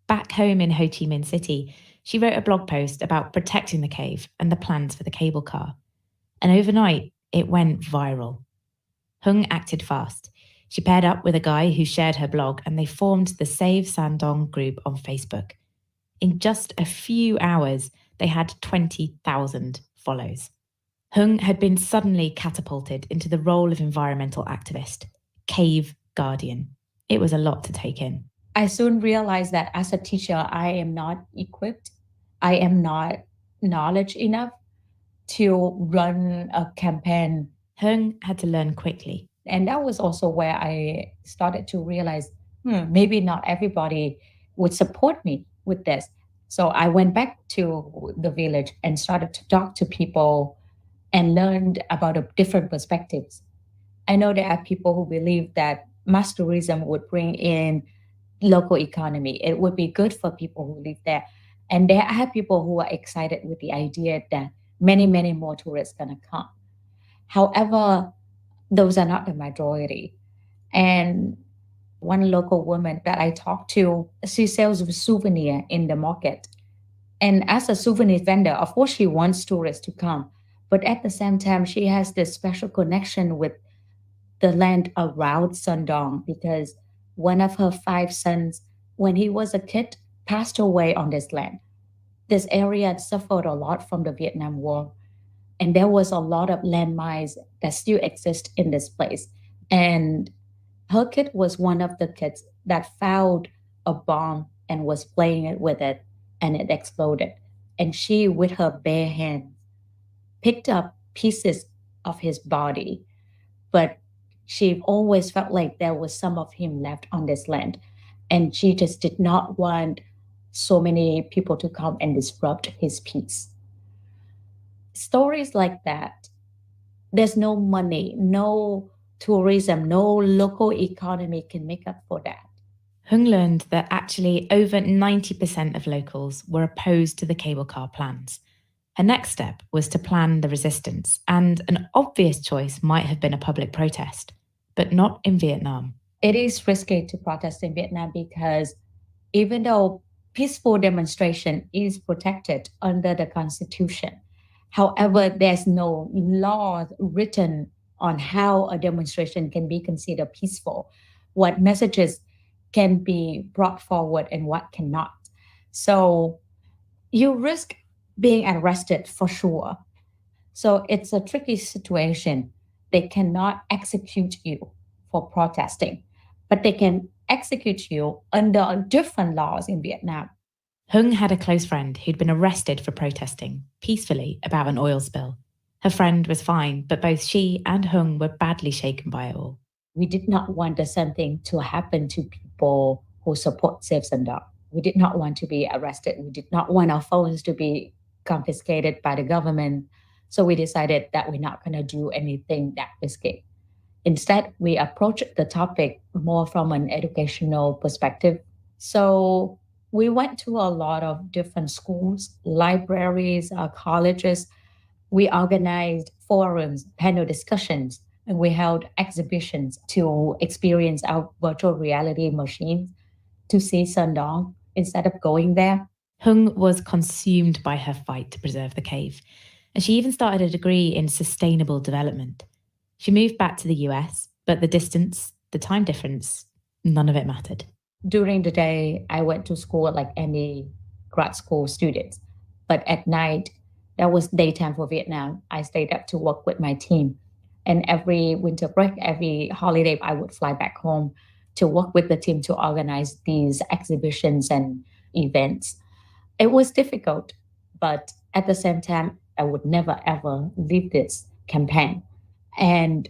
[SPEAKER 14] Back home in Ho Chi Minh City, she wrote a blog post about protecting the cave and the plans for the cable car. And overnight, it went viral. Hung acted fast. She paired up with a guy who shared her blog, and they formed the Save Sandong group on Facebook. In just a few hours, they had 20,000 follows. Hung had been suddenly catapulted into the role of environmental activist, cave guardian. It was a lot to take in.
[SPEAKER 13] I soon realized that as a teacher, I am not equipped. I am not knowledge enough to run a campaign.
[SPEAKER 14] Hung had to learn quickly.
[SPEAKER 13] And that was also where I started to realize, maybe not everybody would support me with this. So I went back to the village and started to talk to people and learned about the different perspectives. I know there are people who believe that mass tourism would bring in local economy. It would be good for people who live there. And there are people who are excited with the idea that many, many more tourists are going to come. However, those are not the majority. And one local woman that I talked to, she sells a souvenir in the market. And as a souvenir vendor, of course, she wants tourists to come. But at the same time, she has this special connection with the land around Sundong because one of her 5 sons, when he was a kid, passed away on this land. This area suffered a lot from the Vietnam War. And there was a lot of landmines that still exist in this place. And her kid was one of the kids that found a bomb and was playing with it, and it exploded. And she, with her bare hands, picked up pieces of his body. But she always felt like there was some of him left on this land. And she just did not want so many people to come and disrupt his peace. Stories like that there's no money, no tourism, no local economy can make up for that.
[SPEAKER 14] Hung learned that actually over 90% of locals were opposed to the cable car plans. Her next step was to plan the resistance, and an obvious choice might have been a public protest, but not in Vietnam.
[SPEAKER 13] It is risky to protest in Vietnam because even though peaceful demonstration is protected under the Constitution, however, there's no law written on how a demonstration can be considered peaceful, what messages can be brought forward and what cannot. So you risk being arrested for sure. So it's a tricky situation. They cannot execute you for protesting, but they can execute you under different laws in Vietnam.
[SPEAKER 14] Hung had a close friend who'd been arrested for protesting peacefully about an oil spill. Her friend was fine, but both she and Hung were badly shaken by it all.
[SPEAKER 13] We did not want the same thing to happen to people who support Safe Sandong. We did not want to be arrested. We did not want our phones to be confiscated by the government. So we decided that we're not going to do anything that risky. Instead, we approached the topic more from an educational perspective. So we went to a lot of different schools, libraries, colleges. We organized forums, panel discussions, and we held exhibitions to experience our virtual reality machines to see Sandong instead of going there.
[SPEAKER 14] Hung was consumed by her fight to preserve the cave, and she even started a degree in sustainable development. She moved back to the US, but the distance, the time difference, none of it mattered.
[SPEAKER 13] During the day, I went to school like any grad school students. But at night, that was daytime for Vietnam. I stayed up to work with my team. And every winter break, every holiday, I would fly back home to work with the team to organize these exhibitions and events. It was difficult, but at the same time, I would never, ever leave this campaign. And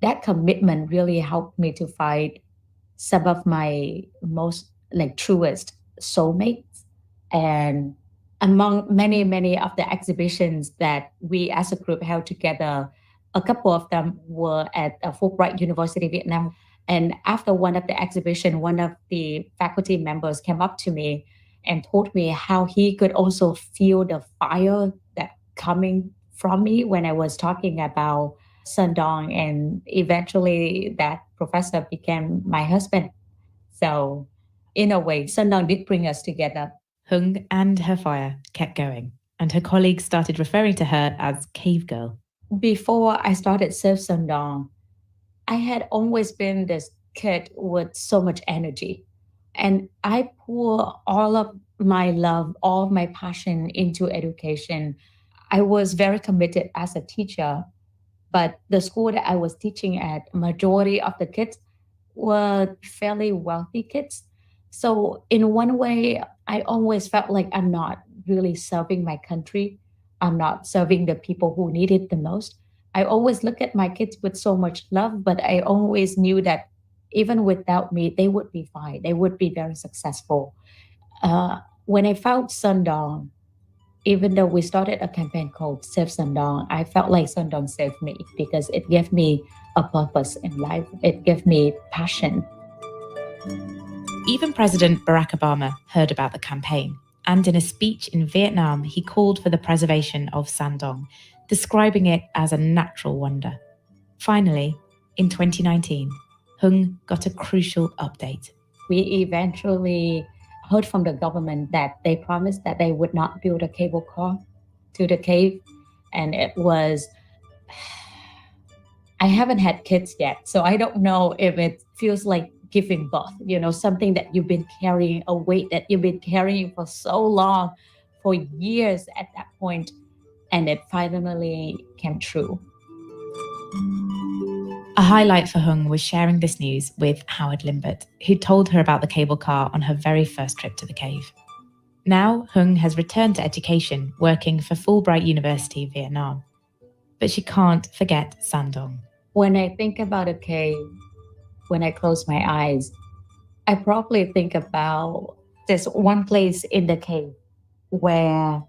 [SPEAKER 13] that commitment really helped me to find some of my most truest soulmates. And among many, many of the exhibitions that we as a group held together, a couple of them were at Fulbright University, Vietnam. And after one of the exhibition, one of the faculty members came up to me and told me how he could also feel the fire that coming from me when I was talking about Sandong, and eventually that professor became my husband. So in a way, Sandong did bring us together.
[SPEAKER 14] Hung and her fire kept going, and her colleagues started referring to her as Cave Girl.
[SPEAKER 13] Before I started Safe Sandong, I had always been this kid with so much energy. And I pour all of my love, all of my passion into education. I was very committed as a teacher, but the school that I was teaching at, majority of the kids were fairly wealthy kids. So in one way, I always felt like I'm not really serving my country. I'm not serving the people who need it the most. I always look at my kids with so much love, but I always knew that even without me, they would be fine. They would be very successful. When I found Sandong, even though we started a campaign called Save Sandong, I felt like Sandong saved me because it gave me a purpose in life. It gave me passion.
[SPEAKER 14] Even President Barack Obama heard about the campaign, and in a speech in Vietnam, he called for the preservation of Sandong, describing it as a natural wonder. Finally, in 2019, Hung got a crucial update.
[SPEAKER 13] We eventually heard from the government that they promised that they would not build a cable car to the cave. And it was, I haven't had kids yet, so I don't know if it feels like giving birth, something that you've been carrying, a weight that you've been carrying for so long, for years at that point, and it finally came true.
[SPEAKER 14] A highlight for Hung was sharing this news with Howard Limbert, who told her about the cable car on her very first trip to the cave. Now, Hung has returned to education, working for Fulbright University, Vietnam. But she can't forget Sandong.
[SPEAKER 13] When I think about a cave, when I close my eyes, I probably think about this one place in the cave where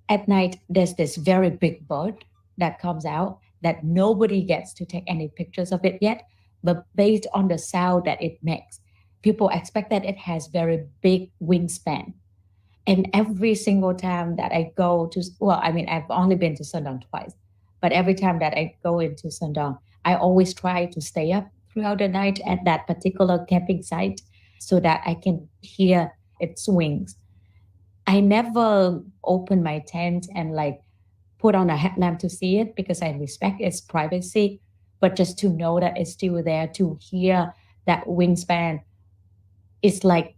[SPEAKER 13] at night there's this very big bird that comes out that nobody gets to take any pictures of it yet, but based on the sound that it makes, people expect that it has very big wingspan. And every single time that I go to, I've only been to Sundong twice, but every time that I go into Sundong, I always try to stay up throughout the night at that particular camping site so that I can hear its wings. I never open my tent and put on a headlamp to see it because I respect its privacy, but just to know that it's still there, to hear that wingspan, it's like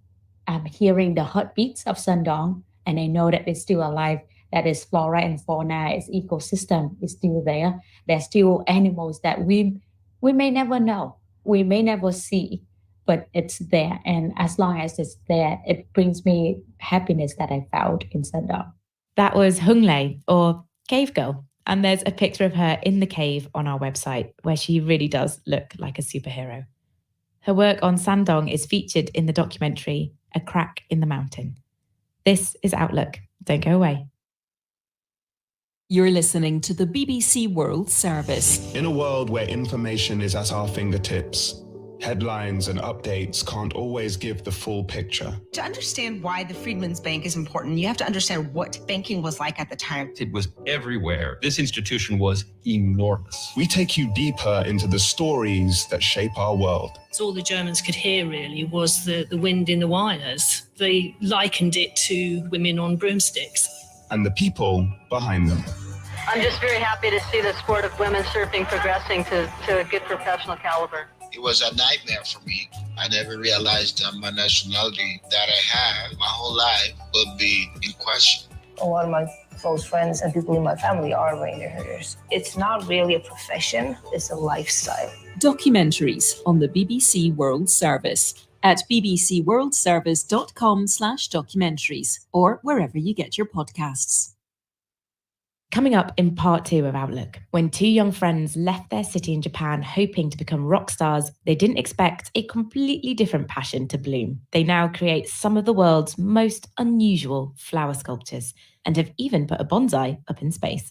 [SPEAKER 13] I'm hearing the heartbeats of Sundong, and I know that it's still alive, that its flora and fauna, its ecosystem is still there. There's still animals that we may never know, we may never see, but it's there. And as long as it's there, it brings me happiness that I found in Sundong.
[SPEAKER 14] That was Hung Lei, or Cave Girl. And there's a picture of her in the cave on our website where she really does look like a superhero. Her work on Sandong is featured in the documentary A Crack in the Mountain. This is Outlook. Don't go away.
[SPEAKER 15] You're listening to the BBC World Service.
[SPEAKER 16] In a world where information is at our fingertips, headlines and updates can't always give the full picture.
[SPEAKER 17] To understand why the Freedmen's Bank is important, you have to understand what banking was like at the time.
[SPEAKER 18] It was everywhere. This institution was enormous.
[SPEAKER 16] We take you deeper into the stories that shape our world.
[SPEAKER 19] So all the Germans could hear really was the wind in the wires. They likened it to women on broomsticks.
[SPEAKER 16] And the people behind them.
[SPEAKER 20] I'm just very happy to see the sport of women's surfing progressing to a good professional caliber.
[SPEAKER 21] It was a nightmare for me. I never realized that my nationality that I had my whole life would be in question.
[SPEAKER 22] A lot of my close friends and people in my family are reindeer herders. It's not really a profession, it's a lifestyle.
[SPEAKER 15] Documentaries on the BBC World Service at bbcworldservice.com/documentaries or wherever you get your podcasts.
[SPEAKER 14] Coming up in part 2 of Outlook, when two young friends left their city in Japan hoping to become rock stars, they didn't expect a completely different passion to bloom. They now create some of the world's most unusual flower sculptures and have even put a bonsai up in space.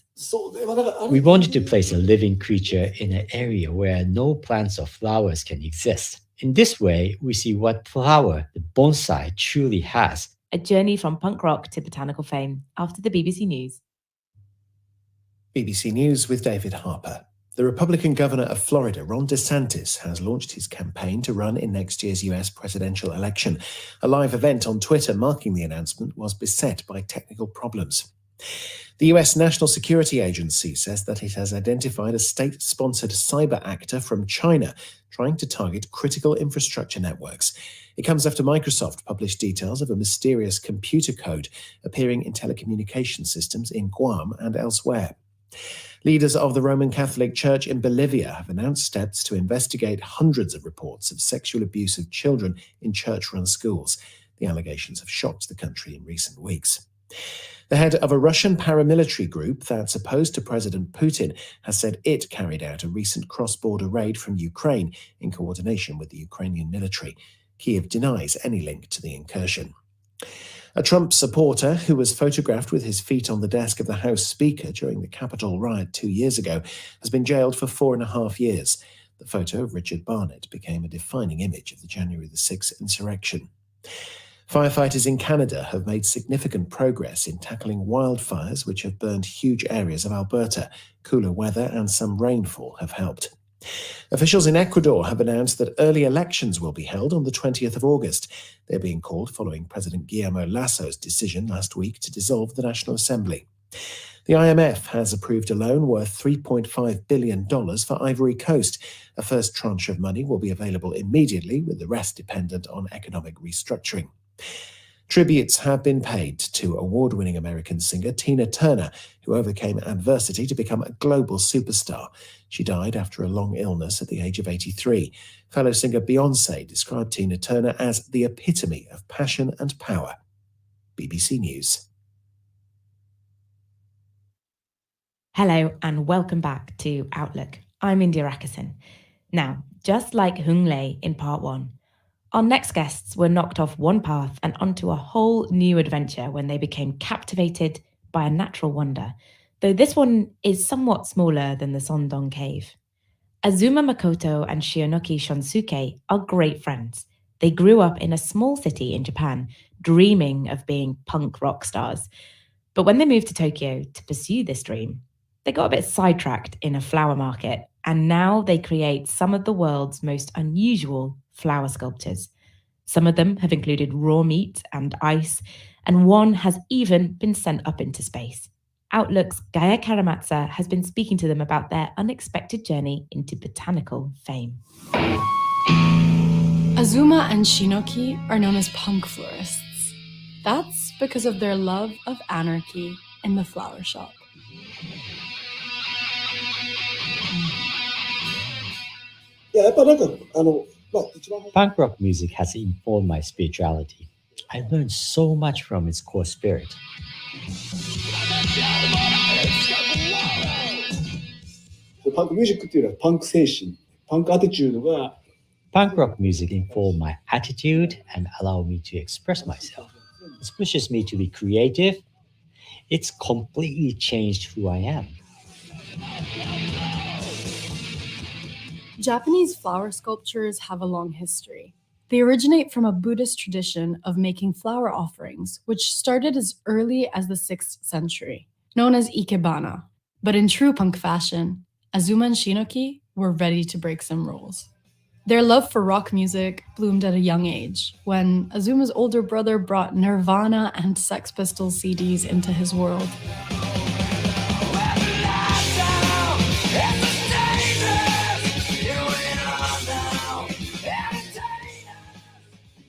[SPEAKER 23] We wanted to place a living creature in an area where no plants or flowers can exist. In this way, we see what flower the bonsai truly has.
[SPEAKER 14] A journey from punk rock to botanical fame after the BBC News.
[SPEAKER 24] BBC News with David Harper. The Republican governor of Florida, Ron DeSantis, has launched his campaign to run in next year's US presidential election. A live event on Twitter marking the announcement was beset by technical problems. The US National Security Agency says that it has identified a state-sponsored cyber actor from China trying to target critical infrastructure networks. It comes after Microsoft published details of a mysterious computer code appearing in telecommunication systems in Guam and elsewhere. Leaders of the Roman Catholic Church in Bolivia have announced steps to investigate hundreds of reports of sexual abuse of children in church-run schools. The allegations have shocked the country in recent weeks. The head of a Russian paramilitary group that's opposed to President Putin has said it carried out a recent cross-border raid from Ukraine in coordination with the Ukrainian military. Kyiv denies any link to the incursion. A Trump supporter who was photographed with his feet on the desk of the House Speaker during the Capitol riot 2 years ago has been jailed for 4.5 years. The photo of Richard Barnett became a defining image of the January the 6th insurrection. Firefighters in Canada have made significant progress in tackling wildfires which have burned huge areas of Alberta. Cooler weather and some rainfall have helped. Officials in Ecuador have announced that early elections will be held on the 20th of August. They're being called following President Guillermo Lasso's decision last week to dissolve the National Assembly. The IMF has approved a loan worth $3.5 billion for Ivory Coast. A first tranche of money will be available immediately, with the rest dependent on economic restructuring. Tributes have been paid to award-winning American singer Tina Turner, who overcame adversity to become a global superstar. She died after a long illness at the age of 83. Fellow singer Beyoncé described Tina Turner as the epitome of passion and power. BBC News.
[SPEAKER 14] Hello and welcome back to Outlook. I'm India Ackerson. Now, just like Hung Lei in part 1, our next guests were knocked off one path and onto a whole new adventure when they became captivated by a natural wonder, though this one is somewhat smaller than the Sondong cave. Azuma Makoto and Shionoki Shonsuke are great friends. They grew up in a small city in Japan, dreaming of being punk rock stars. But when they moved to Tokyo to pursue this dream, they got a bit sidetracked in a flower market, and now they create some of the world's most unusual flower sculptures. Some of them have included raw meat and ice, and one has even been sent up into space. Outlook's Gaia Karamatsa has been speaking to them about their unexpected journey into botanical fame.
[SPEAKER 6] Azuma and Shinoki are known as punk florists. That's because of their love of anarchy in the flower shop.
[SPEAKER 23] Punk rock music has informed my spirituality. I learned so much from its core spirit. Punk rock music informed my attitude and allowed me to express myself. It pushes me to be creative. It's completely changed who I am.
[SPEAKER 6] Japanese flower sculptures have a long history. They originate from a Buddhist tradition of making flower offerings, which started as early as the 6th century, known as ikebana. But in true punk fashion, Azuma and Shinoki were ready to break some rules. Their love for rock music bloomed at a young age, when Azuma's older brother brought Nirvana and Sex Pistols CDs into his world.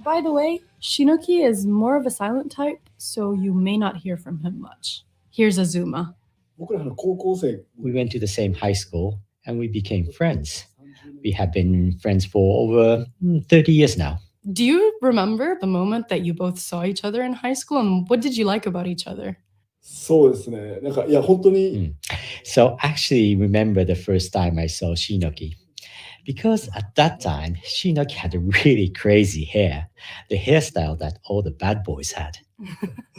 [SPEAKER 6] By the way, Shinoki is more of a silent type, so you may not hear from him much. Here's Azuma.
[SPEAKER 23] We went to the same high school and we became friends. We have been friends for over 30 years now.
[SPEAKER 6] Do you remember the moment that you both saw each other in high school, and what did you like about each other?
[SPEAKER 23] So actually remember the first time I saw Shinoki. Because at that time, Shinoki had a really crazy hair, the hairstyle that all the bad boys had.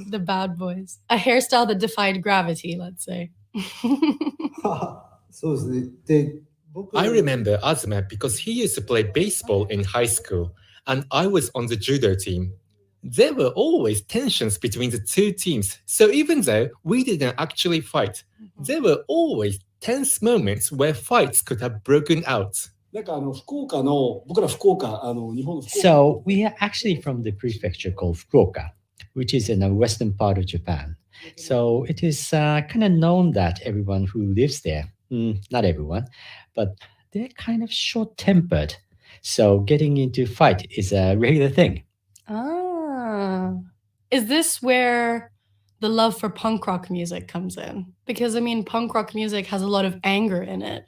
[SPEAKER 6] The bad boys. A hairstyle that defied gravity, let's say.
[SPEAKER 7] I remember Azuma because he used to play baseball in high school, and I was on the judo team. There were always tensions between the two teams, so even though we didn't actually fight, there were always tense moments where fights could have broken out.
[SPEAKER 23] So we are actually from the prefecture called Fukuoka, which is in the western part of Japan. So it is kind of known that everyone who lives there, not everyone, but they're kind of short-tempered. So getting into fight is a regular thing.
[SPEAKER 6] Is this where the love for punk rock music comes in? Because, I mean, punk rock music has a lot of anger in it.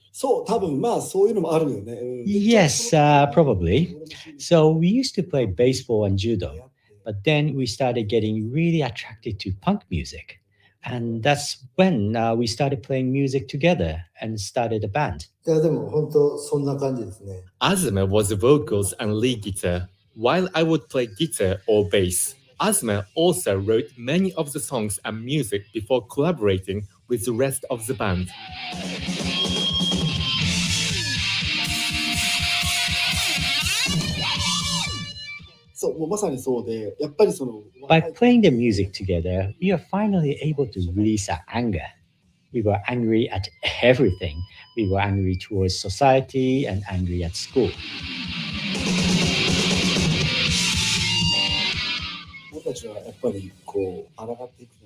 [SPEAKER 23] Yes, probably. So we used to play baseball and judo, but then we started getting really attracted to punk music. And that's when we started playing music together and started a band.
[SPEAKER 7] Azuma was vocals and lead guitar, while I would play guitar or bass. Azuma also wrote many of the songs and music before collaborating with the rest of the band.
[SPEAKER 23] By playing the music together, we are finally able to release our anger. We were angry at everything. We were angry towards society and angry at school.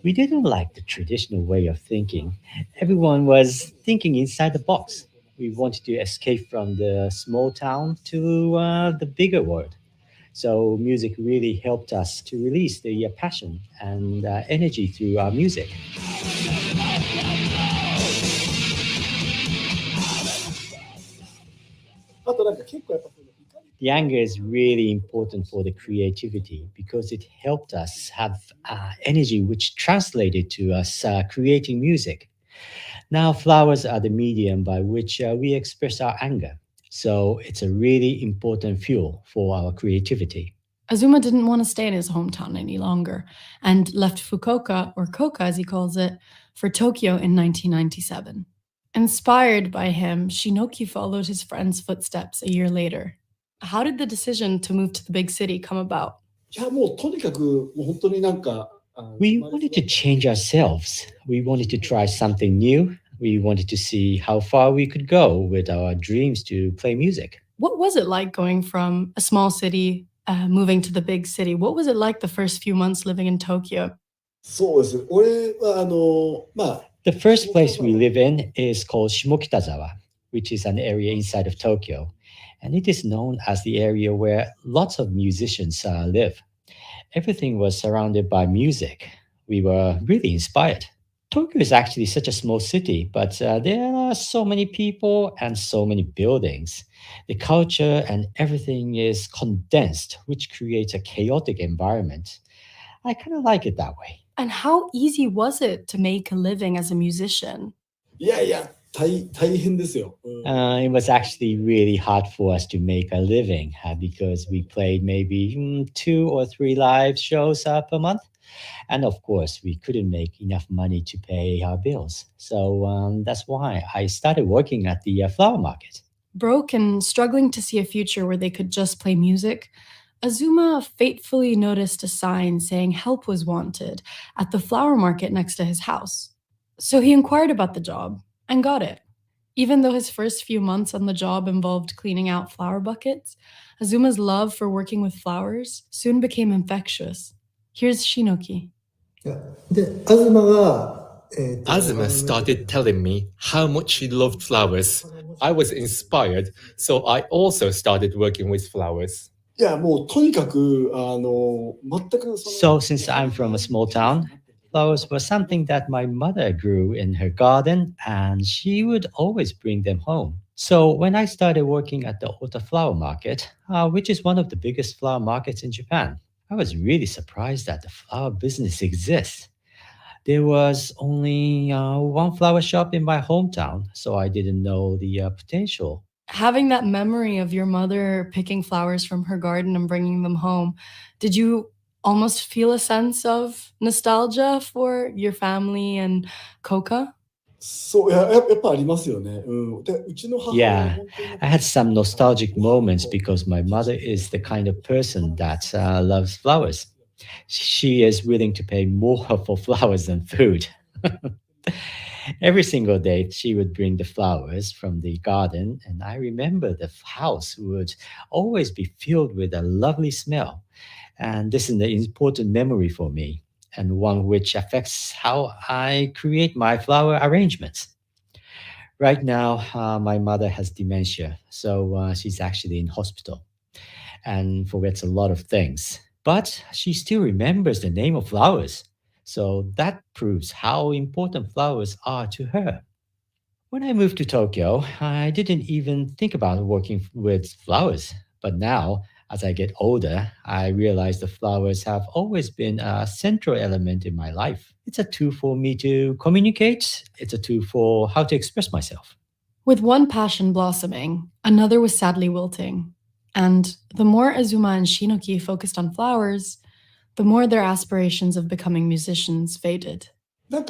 [SPEAKER 23] We didn't like the traditional way of thinking. Everyone was thinking inside the box. We wanted to escape from the small town to the bigger world. So music really helped us to release the passion and energy through our music. The anger is really important for the creativity because it helped us have energy which translated to us creating music. Now flowers are the medium by which we express our anger. So it's a really important fuel for our creativity.
[SPEAKER 6] Azuma didn't want to stay in his hometown any longer and left Fukuoka, or Koka as he calls it, for Tokyo in 1997. Inspired by him, Shinoki followed his friend's footsteps a year later. How did the decision to move to the big city come about?
[SPEAKER 23] We wanted to change ourselves. We wanted to try something new. We wanted to see how far we could go with our dreams to play music.
[SPEAKER 6] What was it like going from a small city, moving to the big city? What was it like the first few months living in Tokyo?
[SPEAKER 23] The first place we live in is called Shimokitazawa, which is an area inside of Tokyo. And it is known as the area where lots of musicians live. Everything was surrounded by music. We were really inspired. Tokyo is actually such a small city, but there are so many people and so many buildings. The culture and everything is condensed, which creates a chaotic environment. I kind of like it that way.
[SPEAKER 6] And how easy was it to make a living as a musician?
[SPEAKER 23] It was actually really hard for us to make a living because we played maybe 2 or 3 live shows per month. And of course, we couldn't make enough money to pay our bills. So that's why I started working at the flower market.
[SPEAKER 6] Broke and struggling to see a future where they could just play music, Azuma fatefully noticed a sign saying help was wanted at the flower market next to his house. So he inquired about the job and got it. Even though his first few months on the job involved cleaning out flower buckets, Azuma's love for working with flowers soon became infectious. Here's Shinoki.
[SPEAKER 7] Azuma started telling me how much she loved flowers. I was inspired, so I also started working with flowers.
[SPEAKER 23] So since I'm from a small town, flowers were something that my mother grew in her garden, and she would always bring them home. So when I started working at the Ota Flower Market, which is one of the biggest flower markets in Japan, I was really surprised that the flower business exists. There was only one flower shop in my hometown, so I didn't know the potential.
[SPEAKER 6] Having that memory of your mother picking flowers from her garden and bringing them home, did you almost feel a sense of nostalgia for your family and Koka?
[SPEAKER 23] Yeah, I had some nostalgic moments because my mother is the kind of person that loves flowers. She is willing to pay more for flowers than food. Every single day, she would bring the flowers from the garden, and I remember the house would always be filled with a lovely smell. And this is an important memory for me, and one which affects how I create my flower arrangements. Right now, my mother has dementia, so she's actually in hospital and forgets a lot of things. But she still remembers the name of flowers. So that proves how important flowers are to her. When I moved to Tokyo, I didn't even think about working with flowers. But now, as I get older, I realize the flowers have always been a central element in my life. It's a tool for me to communicate. It's a tool for how to express myself.
[SPEAKER 6] With one passion blossoming, another was sadly wilting. And the more Azuma and Shinoki focused on flowers, the more their aspirations of becoming musicians faded.
[SPEAKER 23] So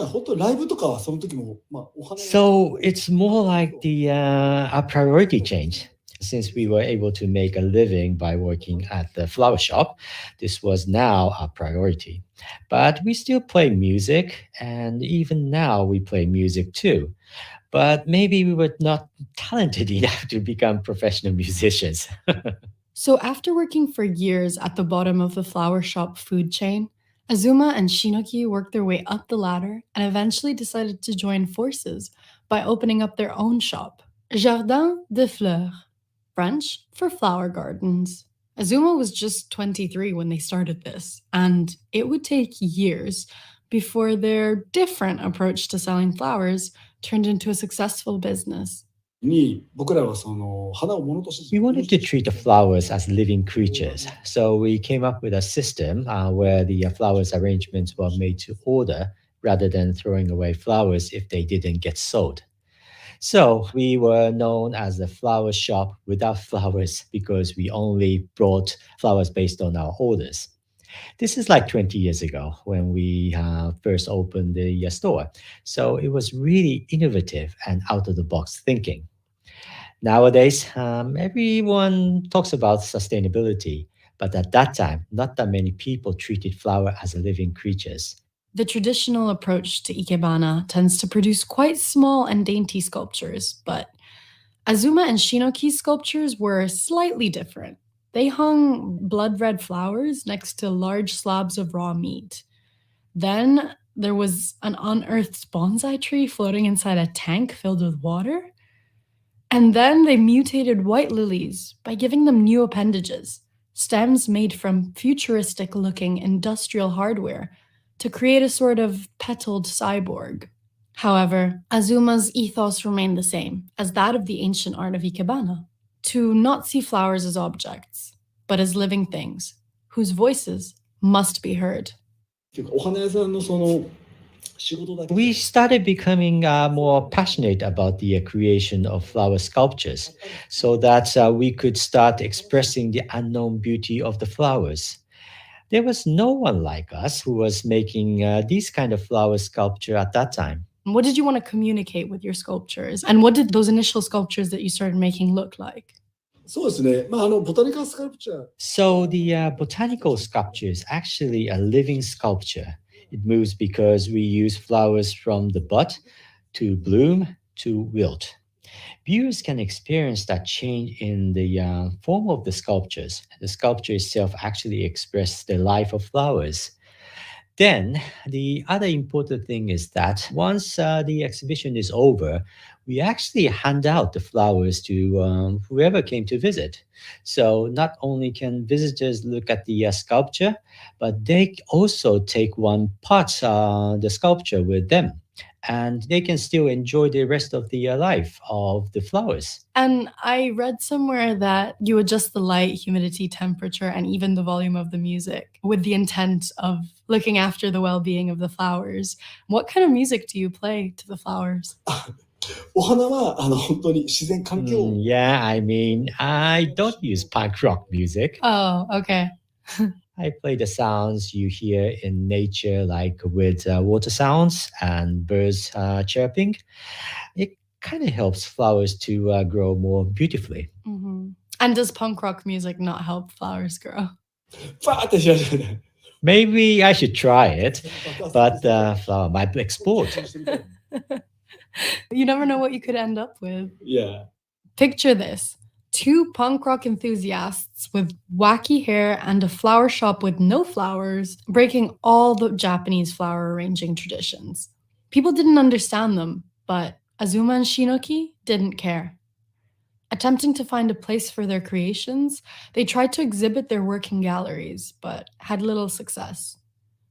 [SPEAKER 23] it's more like our priority changed. Since we were able to make a living by working at the flower shop, this was now our priority. But we still play music, and even now we play music too. But maybe we were not talented enough to become professional musicians.
[SPEAKER 6] So after working for years at the bottom of the flower shop food chain, Azuma and Shinoki worked their way up the ladder and eventually decided to join forces by opening up their own shop, Jardin des Fleurs, French for flower gardens. Azuma was just 23 when they started this, and it would take years before their different approach to selling flowers turned into a successful business.
[SPEAKER 23] We wanted to treat the flowers as living creatures, so we came up with a system where the flowers arrangements were made to order rather than throwing away flowers if they didn't get sold. So we were known as the flower shop without flowers because we only brought flowers based on our orders. This is like 20 years ago when we first opened the store. So it was really innovative and out of the box thinking. Nowadays, everyone talks about sustainability, but at that time, not that many people treated flower as living creatures.
[SPEAKER 6] The traditional approach to ikebana tends to produce quite small and dainty sculptures, but Azuma and Shinoki's sculptures were slightly different. They hung blood red flowers next to large slabs of raw meat. Then there was an unearthed bonsai tree floating inside a tank filled with water. And then they mutated white lilies by giving them new appendages, stems made from futuristic-looking industrial hardware, to create a sort of petaled cyborg. However, Azuma's ethos remained the same as that of the ancient art of ikebana, to not see flowers as objects, but as living things, whose voices must be heard.
[SPEAKER 23] We started becoming more passionate about the creation of flower sculptures so that we could start expressing the unknown beauty of the flowers. There was no one like us who was making these kind of flower sculpture at that time.
[SPEAKER 6] What did you want to communicate with your sculptures? And what did those initial sculptures that you started making look like?
[SPEAKER 23] So the botanical sculpture is actually a living sculpture. It moves because we use flowers from the bud to bloom to wilt. Viewers can experience that change in the form of the sculptures. The sculpture itself actually expresses the life of flowers. Then, the other important thing is that once the exhibition is over, we actually hand out the flowers to whoever came to visit. So not only can visitors look at the sculpture, but they also take one part the sculpture with them. And they can still enjoy the rest of the life of the flowers.
[SPEAKER 6] And I read somewhere that you adjust the light, humidity, temperature, and even the volume of the music with the intent of looking after the well-being of the flowers. What kind of music do you play to the flowers?
[SPEAKER 23] Yeah, I mean, I don't use punk rock music.
[SPEAKER 6] Oh, okay.
[SPEAKER 23] I play the sounds you hear in nature, like with water sounds and birds chirping. It kind of helps flowers to grow more beautifully.
[SPEAKER 6] Mm-hmm. And does punk rock music not help flowers grow?
[SPEAKER 23] Maybe I should try it, but the flower might explode.
[SPEAKER 6] You never know what you could end up with.
[SPEAKER 23] Yeah.
[SPEAKER 6] Picture this. 2 punk rock enthusiasts with wacky hair and a flower shop with no flowers, breaking all the Japanese flower arranging traditions. People didn't understand them, but Azuma and Shinoki didn't care. Attempting to find a place for their creations, they tried to exhibit their work in galleries, but had little success.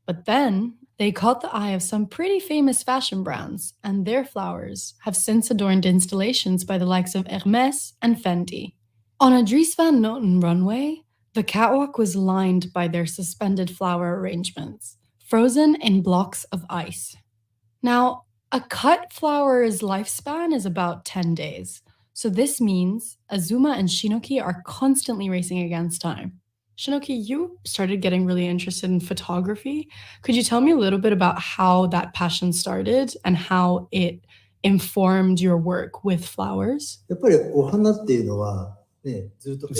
[SPEAKER 6] But then, they caught the eye of some pretty famous fashion brands, and their flowers have since adorned installations by the likes of Hermès and Fendi. On a Dries Van Noten runway, the catwalk was lined by their suspended flower arrangements, frozen in blocks of ice. Now, a cut flower's lifespan is about 10 days, so this means Azuma and Shinoki are constantly racing against time. Shinoki, you started getting really interested in photography. Could you tell me a little bit about how that passion started and how it informed your work with flowers?
[SPEAKER 7] The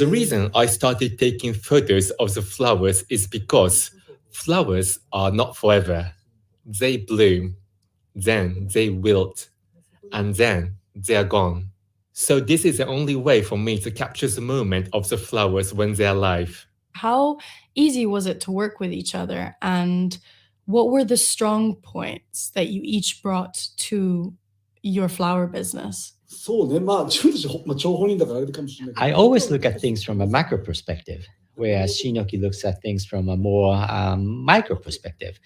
[SPEAKER 7] reason I started taking photos of the flowers is because flowers are not forever. They bloom, then they wilt, and then they are gone. So this is the only way for me to capture the moment of the flowers when they're alive.
[SPEAKER 6] How easy was it to work with each other, and what were the strong points that you each brought to your flower business?
[SPEAKER 23] I always look at things from a macro perspective, whereas Shinoki looks at things from a more micro perspective.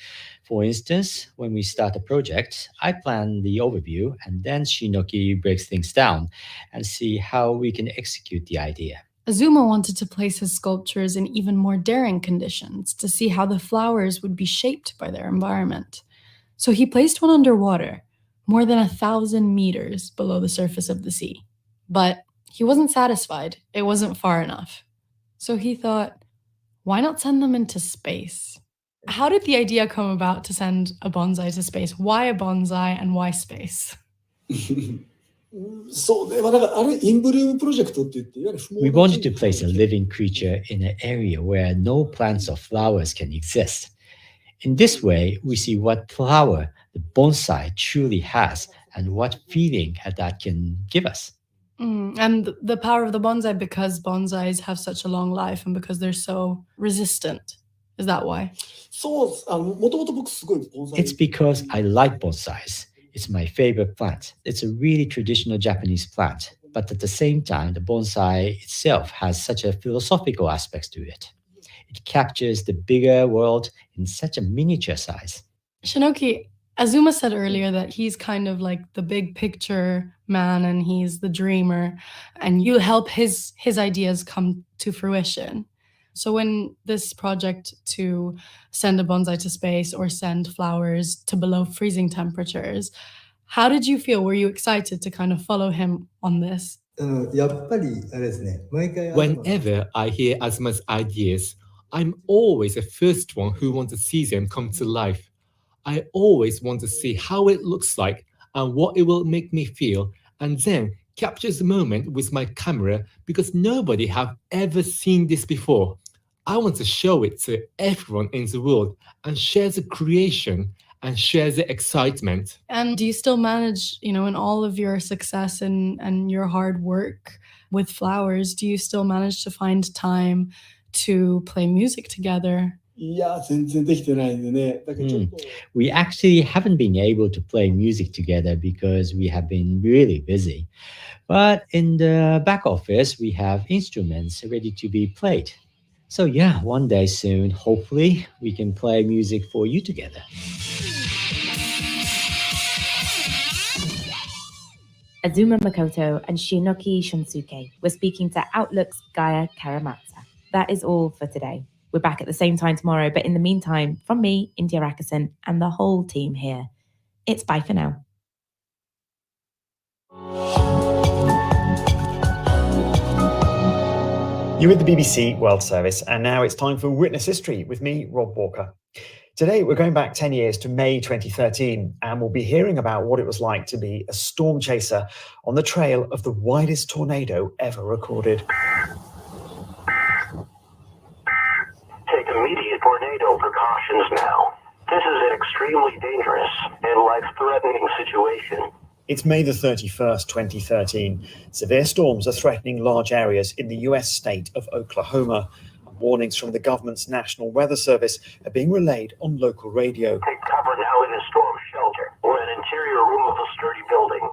[SPEAKER 23] For instance, when we start a project, I plan the overview, and then Shinoki breaks things down and see how we can execute the idea.
[SPEAKER 6] Azuma wanted to place his sculptures in even more daring conditions to see how the flowers would be shaped by their environment. So he placed one underwater, more than 1,000 meters below the surface of the sea. But he wasn't satisfied. It wasn't far enough. So he thought, why not send them into space? How did the idea come about to send a bonsai to space? Why a bonsai and why space?
[SPEAKER 23] We wanted to place a living creature in an area where no plants or flowers can exist. In this way, we see what power the bonsai truly has and what feeling that can give us.
[SPEAKER 6] And the power of the bonsai, because bonsais have such a long life and because they're so resistant. Is that why?
[SPEAKER 23] It's because I like bonsais. It's my favorite plant. It's a really traditional Japanese plant. But at the same time, the bonsai itself has such a philosophical aspect to it. It captures the bigger world in such a miniature size.
[SPEAKER 6] Shinoki, Azuma said earlier that he's kind of like the big picture man and he's the dreamer, and you help his ideas come to fruition. So when this project to send a bonsai to space or send flowers to below freezing temperatures, how did you feel? Were you excited to kind of follow him on this?
[SPEAKER 7] Whenever I hear Azuma's ideas, I'm always the first one who wants to see them come to life. I always want to see how it looks like and what it will make me feel, and then capture the moment with my camera because nobody have ever seen this before. I want to show it to everyone in the world and share the creation and share the excitement.
[SPEAKER 6] And do you still manage, in all of your success and your hard work with flowers, do you still manage to find time to play music together?
[SPEAKER 23] We actually haven't been able to play music together because we have been really busy. But in the back office, we have instruments ready to be played. So yeah, one day soon, hopefully, we can play music for you together.
[SPEAKER 14] Azuma Makoto and Shinoki Shunsuke were speaking to Outlook's Gaia Karamatsa. That is all for today. We're back at the same time tomorrow, but in the meantime, from me, India Rakison, and the whole team here, it's bye for now.
[SPEAKER 5] You're with the BBC World Service, and now it's time for Witness History with me, Rob Walker. Today, we're going back 10 years to May 2013, and we'll be hearing about what it was like to be a storm chaser on the trail of the widest tornado ever recorded.
[SPEAKER 8] Take immediate tornado precautions now. This is an extremely dangerous and life-threatening situation.
[SPEAKER 5] It's May the 31st, 2013. Severe storms are threatening large areas in the US state of Oklahoma. Warnings from the government's National Weather Service are being relayed on local radio.
[SPEAKER 8] Take cover now in a storm shelter or an interior room of a sturdy building.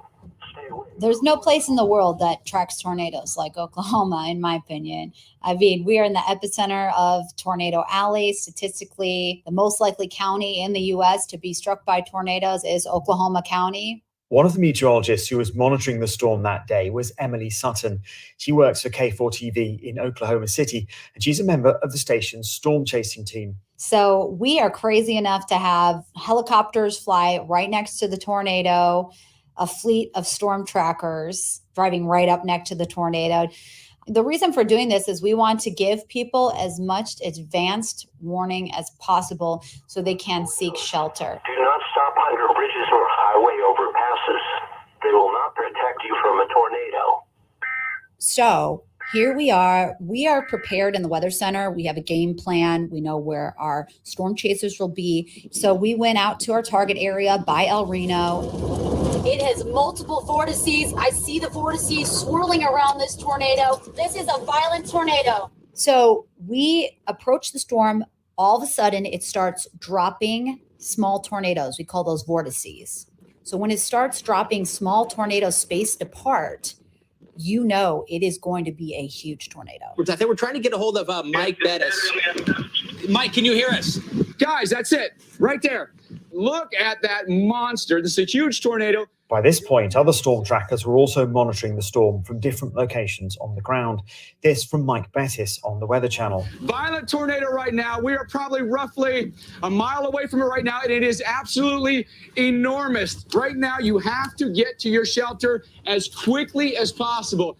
[SPEAKER 8] Stay away.
[SPEAKER 9] There's no place in the world that tracks tornadoes like Oklahoma, in my opinion. I mean, we are in the epicenter of Tornado Alley. Statistically, the most likely county in the U.S. to be struck by tornadoes is Oklahoma County.
[SPEAKER 5] One of the meteorologists who was monitoring the storm that day was Emily Sutton. She works for K4TV in Oklahoma City, and she's a member of the station's storm chasing team.
[SPEAKER 9] So we are crazy enough to have helicopters fly right next to the tornado, a fleet of storm trackers driving right up next to the tornado. The reason for doing this is we want to give people as much advanced warning as possible so they can seek shelter.
[SPEAKER 8] Do not stop under bridges or highway overpasses. They will not protect you from a tornado.
[SPEAKER 9] So here we are. We are prepared in the Weather Center. We have a game plan. We know where our storm chasers will be. So we went out to our target area by El Reno.
[SPEAKER 10] It has multiple vortices. I see the vortices swirling around this tornado. This is a violent tornado.
[SPEAKER 9] So we approach the storm. All of a sudden, it starts dropping small tornadoes. We call those vortices. So when it starts dropping small tornadoes spaced apart, you know it is going to be a huge tornado.
[SPEAKER 25] I think we're trying to get a hold of Mike Bettis. Mike, can you hear us?
[SPEAKER 26] Guys, that's it. Right there. Look at that monster. This is a huge tornado.
[SPEAKER 5] By this point, other storm trackers were also monitoring the storm from different locations on the ground. This from Mike Bettis on the Weather Channel.
[SPEAKER 1] Violent tornado right now. We are probably roughly a mile away from it right now, and it is absolutely enormous. Right now, you have to get to your shelter as quickly as possible.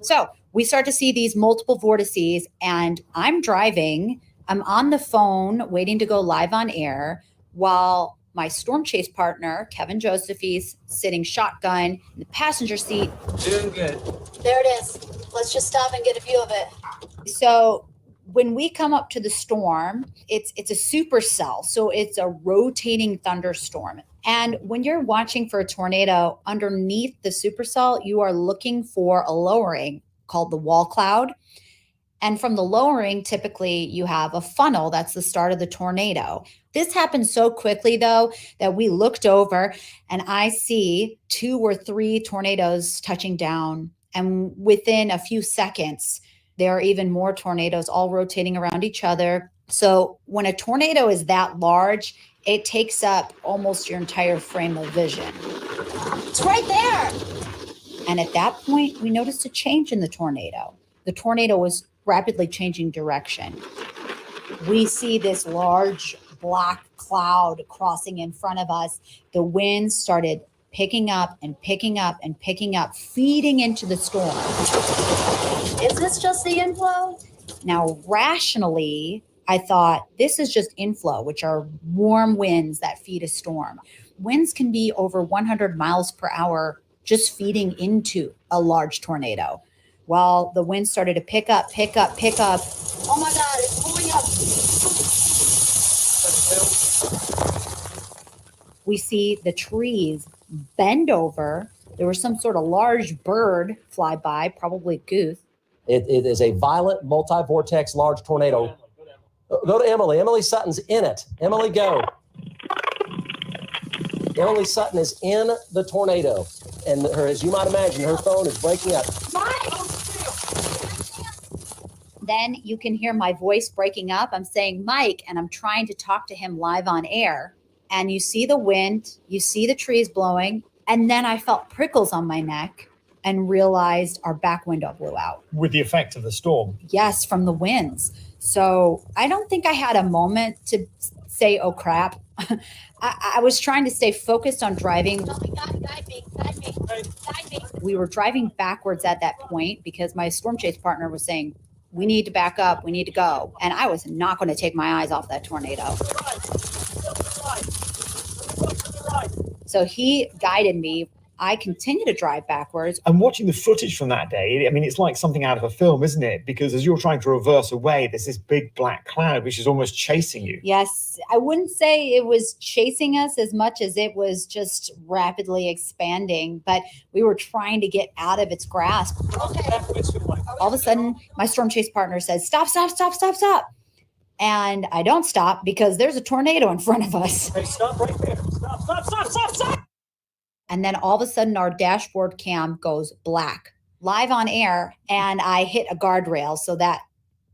[SPEAKER 9] So we start to see these multiple vortices, and I'm driving. I'm on the phone waiting to go live on air while my storm chase partner, Kevin Josephie's sitting shotgun in the passenger seat.
[SPEAKER 1] Doing good.
[SPEAKER 10] There it is. Let's just stop and get a view of it.
[SPEAKER 9] So when we come up to the storm, it's a supercell. So it's a rotating thunderstorm. And when you're watching for a tornado underneath the supercell, you are looking for a lowering called the wall cloud. And from the lowering, typically you have a funnel. That's the start of the tornado. This happened so quickly, though, that we looked over and I see 2 or 3 tornadoes touching down. And within a few seconds, there are even more tornadoes all rotating around each other. So when a tornado is that large, it takes up almost your entire frame of vision.
[SPEAKER 10] It's right there.
[SPEAKER 9] And at that point, we noticed a change in the tornado. The tornado was rapidly changing direction. We see this large black cloud crossing in front of us. The wind started picking up and picking up and picking up, feeding into the storm.
[SPEAKER 10] Is this just the inflow?
[SPEAKER 9] Now, rationally, I thought this is just inflow, which are warm winds that feed a storm. Winds can be over 100 miles per hour just feeding into a large tornado. Well, the wind started to pick up.
[SPEAKER 10] Oh my God, it's pulling up.
[SPEAKER 9] We see the trees bend over. There was some sort of large bird fly by, probably a goose.
[SPEAKER 2] It is a violent multi-vortex large tornado. Go to Emily. Emily Sutton's in it. Emily, go. Emily Sutton is in the tornado. And as you might imagine, her phone is breaking up.
[SPEAKER 9] Then you can hear my voice breaking up. I'm saying, Mike, and I'm trying to talk to him live on air. And you see the wind, you see the trees blowing. And then I felt prickles on my neck and realized our back window blew out.
[SPEAKER 5] With the effect of the storm?
[SPEAKER 9] Yes, from the winds. So I don't think I had a moment to say, oh, crap. I was trying to stay focused on driving.
[SPEAKER 10] Guide me.
[SPEAKER 9] We were driving backwards at that point because my storm chase partner was saying, we need to back up, we need to go. And I was not going to take my eyes off that tornado. So he guided me. I continue to drive backwards.
[SPEAKER 5] And watching the footage from that day, I mean, it's like something out of a film, isn't it? Because as you're trying to reverse away, there's this big black cloud, which is almost chasing you.
[SPEAKER 9] Yes, I wouldn't say it was chasing us as much as it was just rapidly expanding, but we were trying to get out of its grasp.
[SPEAKER 10] Okay.
[SPEAKER 9] All of a sudden, my storm chase partner says, stop. And I don't stop because there's a tornado in front of us.
[SPEAKER 2] Hey, stop right there. Stop.
[SPEAKER 9] And then all of a sudden, our dashboard cam goes black, live on air, and I hit a guardrail, so that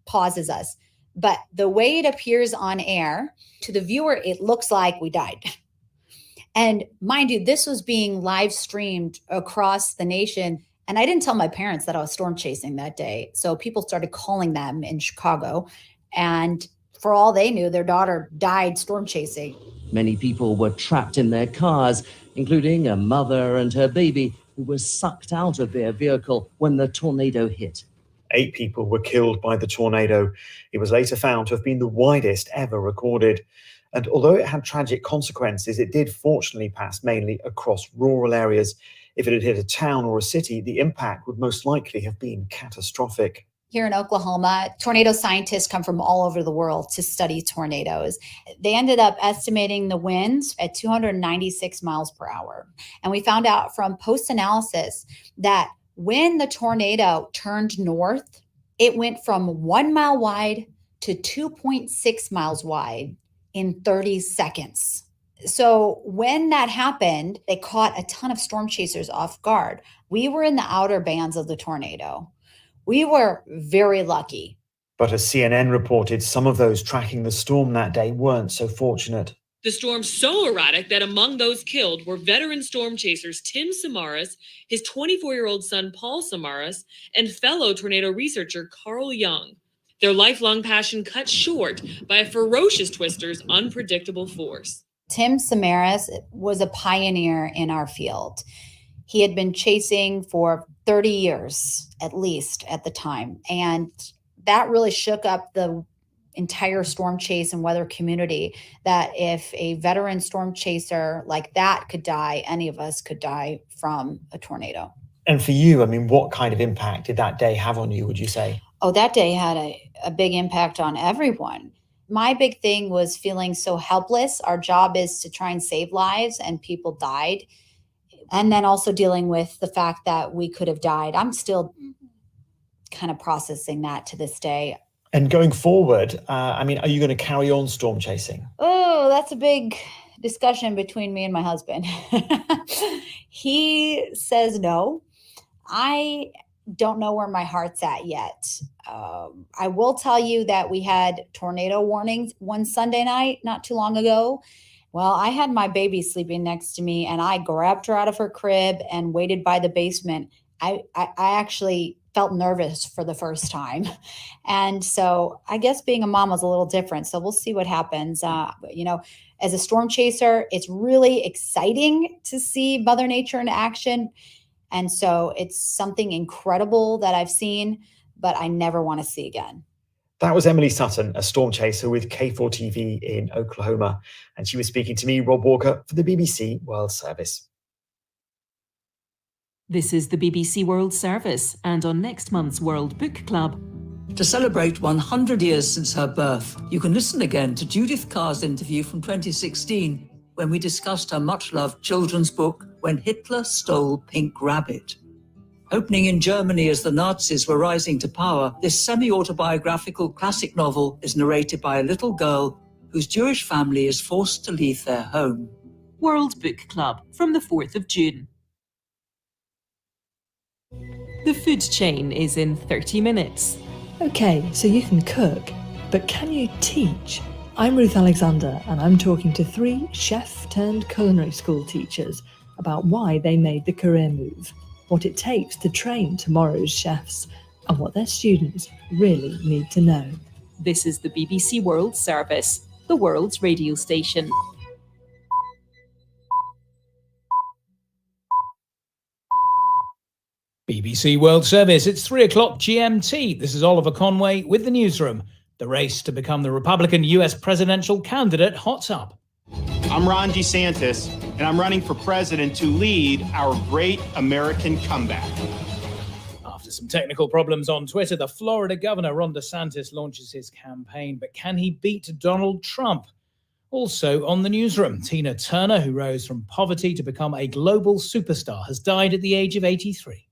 [SPEAKER 9] pauses us. But the way it appears on air, to the viewer, it looks like we died. And mind you, this was being live streamed across the nation. And I didn't tell my parents that I was storm chasing that day. So people started calling them in Chicago. And for all they knew, their daughter died storm chasing.
[SPEAKER 3] Many people were trapped in their cars, including a mother and her baby who was sucked out of their vehicle when the tornado hit.
[SPEAKER 5] 8 people were killed by the tornado. It was later found to have been the widest ever recorded. And although it had tragic consequences, it did fortunately pass mainly across rural areas. If it had hit a town or a city, the impact would most likely have been catastrophic.
[SPEAKER 9] Here in Oklahoma, tornado scientists come from all over the world to study tornadoes. They ended up estimating the winds at 296 miles per hour. And we found out from post-analysis that when the tornado turned north, it went from 1 mile wide to 2.6 miles wide in 30 seconds. So when that happened, they caught a ton of storm chasers off guard. We were in the outer bands of the tornado. We were very lucky.
[SPEAKER 5] But as CNN reported, some of those tracking the storm that day weren't so fortunate.
[SPEAKER 4] The storm so erratic that among those killed were veteran storm chasers Tim Samaras, his 24-year-old son Paul Samaras, and fellow tornado researcher Carl Young. Their lifelong passion cut short by a ferocious twister's unpredictable force.
[SPEAKER 9] Tim Samaras was a pioneer in our field. He had been chasing for 30 years, at least at the time. And that really shook up the entire storm chase and weather community, that if a veteran storm chaser like that could die, any of us could die from a tornado.
[SPEAKER 5] And for you, I mean, what kind of impact did that day have on you, would you say?
[SPEAKER 9] Oh, that day had a big impact on everyone. My big thing was feeling so helpless. Our job is to try and save lives, and people died. And then also dealing with the fact that we could have died. I'm still kind of processing that to this day.
[SPEAKER 5] And going forward, I mean, are you going to carry on storm chasing?
[SPEAKER 9] Oh, that's a big discussion between me and my husband. He says no. I don't know where my heart's at yet. I will tell you that we had tornado warnings one Sunday night not too long ago. Well, I had my baby sleeping next to me, and I grabbed her out of her crib and waited by the basement. I actually felt nervous for the first time. And so I guess being a mom was a little different. So we'll see what happens. You know, as a storm chaser, it's really exciting to see Mother Nature in action. And so it's something incredible that I've seen, but I never want to see again.
[SPEAKER 5] That was Emily Sutton, a storm chaser with K4TV in Oklahoma. And she was speaking to me, Rob Walker, for the BBC World Service.
[SPEAKER 15] This is the BBC World Service, and on next month's World Book Club.
[SPEAKER 11] To celebrate 100 years since her birth, you can listen again to Judith Carr's interview from 2016, when we discussed her much-loved children's book, When Hitler Stole Pink Rabbit. Opening in Germany as the Nazis were rising to power, this semi-autobiographical classic novel is narrated by a little girl whose Jewish family is forced to leave their home.
[SPEAKER 15] World Book Club from the 4th of June. The food chain is in 30 minutes.
[SPEAKER 12] Okay, so you can cook, but can you teach? I'm Ruth Alexander, and I'm talking to 3 chef-turned-culinary school teachers about why they made the career move, what it takes to train tomorrow's chefs, and what their students really need to know.
[SPEAKER 15] This is the BBC World Service, the world's radio station.
[SPEAKER 13] BBC World Service, it's 3 o'clock GMT. This is Oliver Conway with the newsroom. The race to become the Republican US presidential candidate hots up.
[SPEAKER 17] I'm Ron DeSantis, and I'm running for president to lead our great American comeback.
[SPEAKER 13] After some technical problems on Twitter, the Florida governor, Ron DeSantis, launches his campaign. But can he beat Donald Trump? Also on the newsroom, Tina Turner, who rose from poverty to become a global superstar, has died at the age of 83.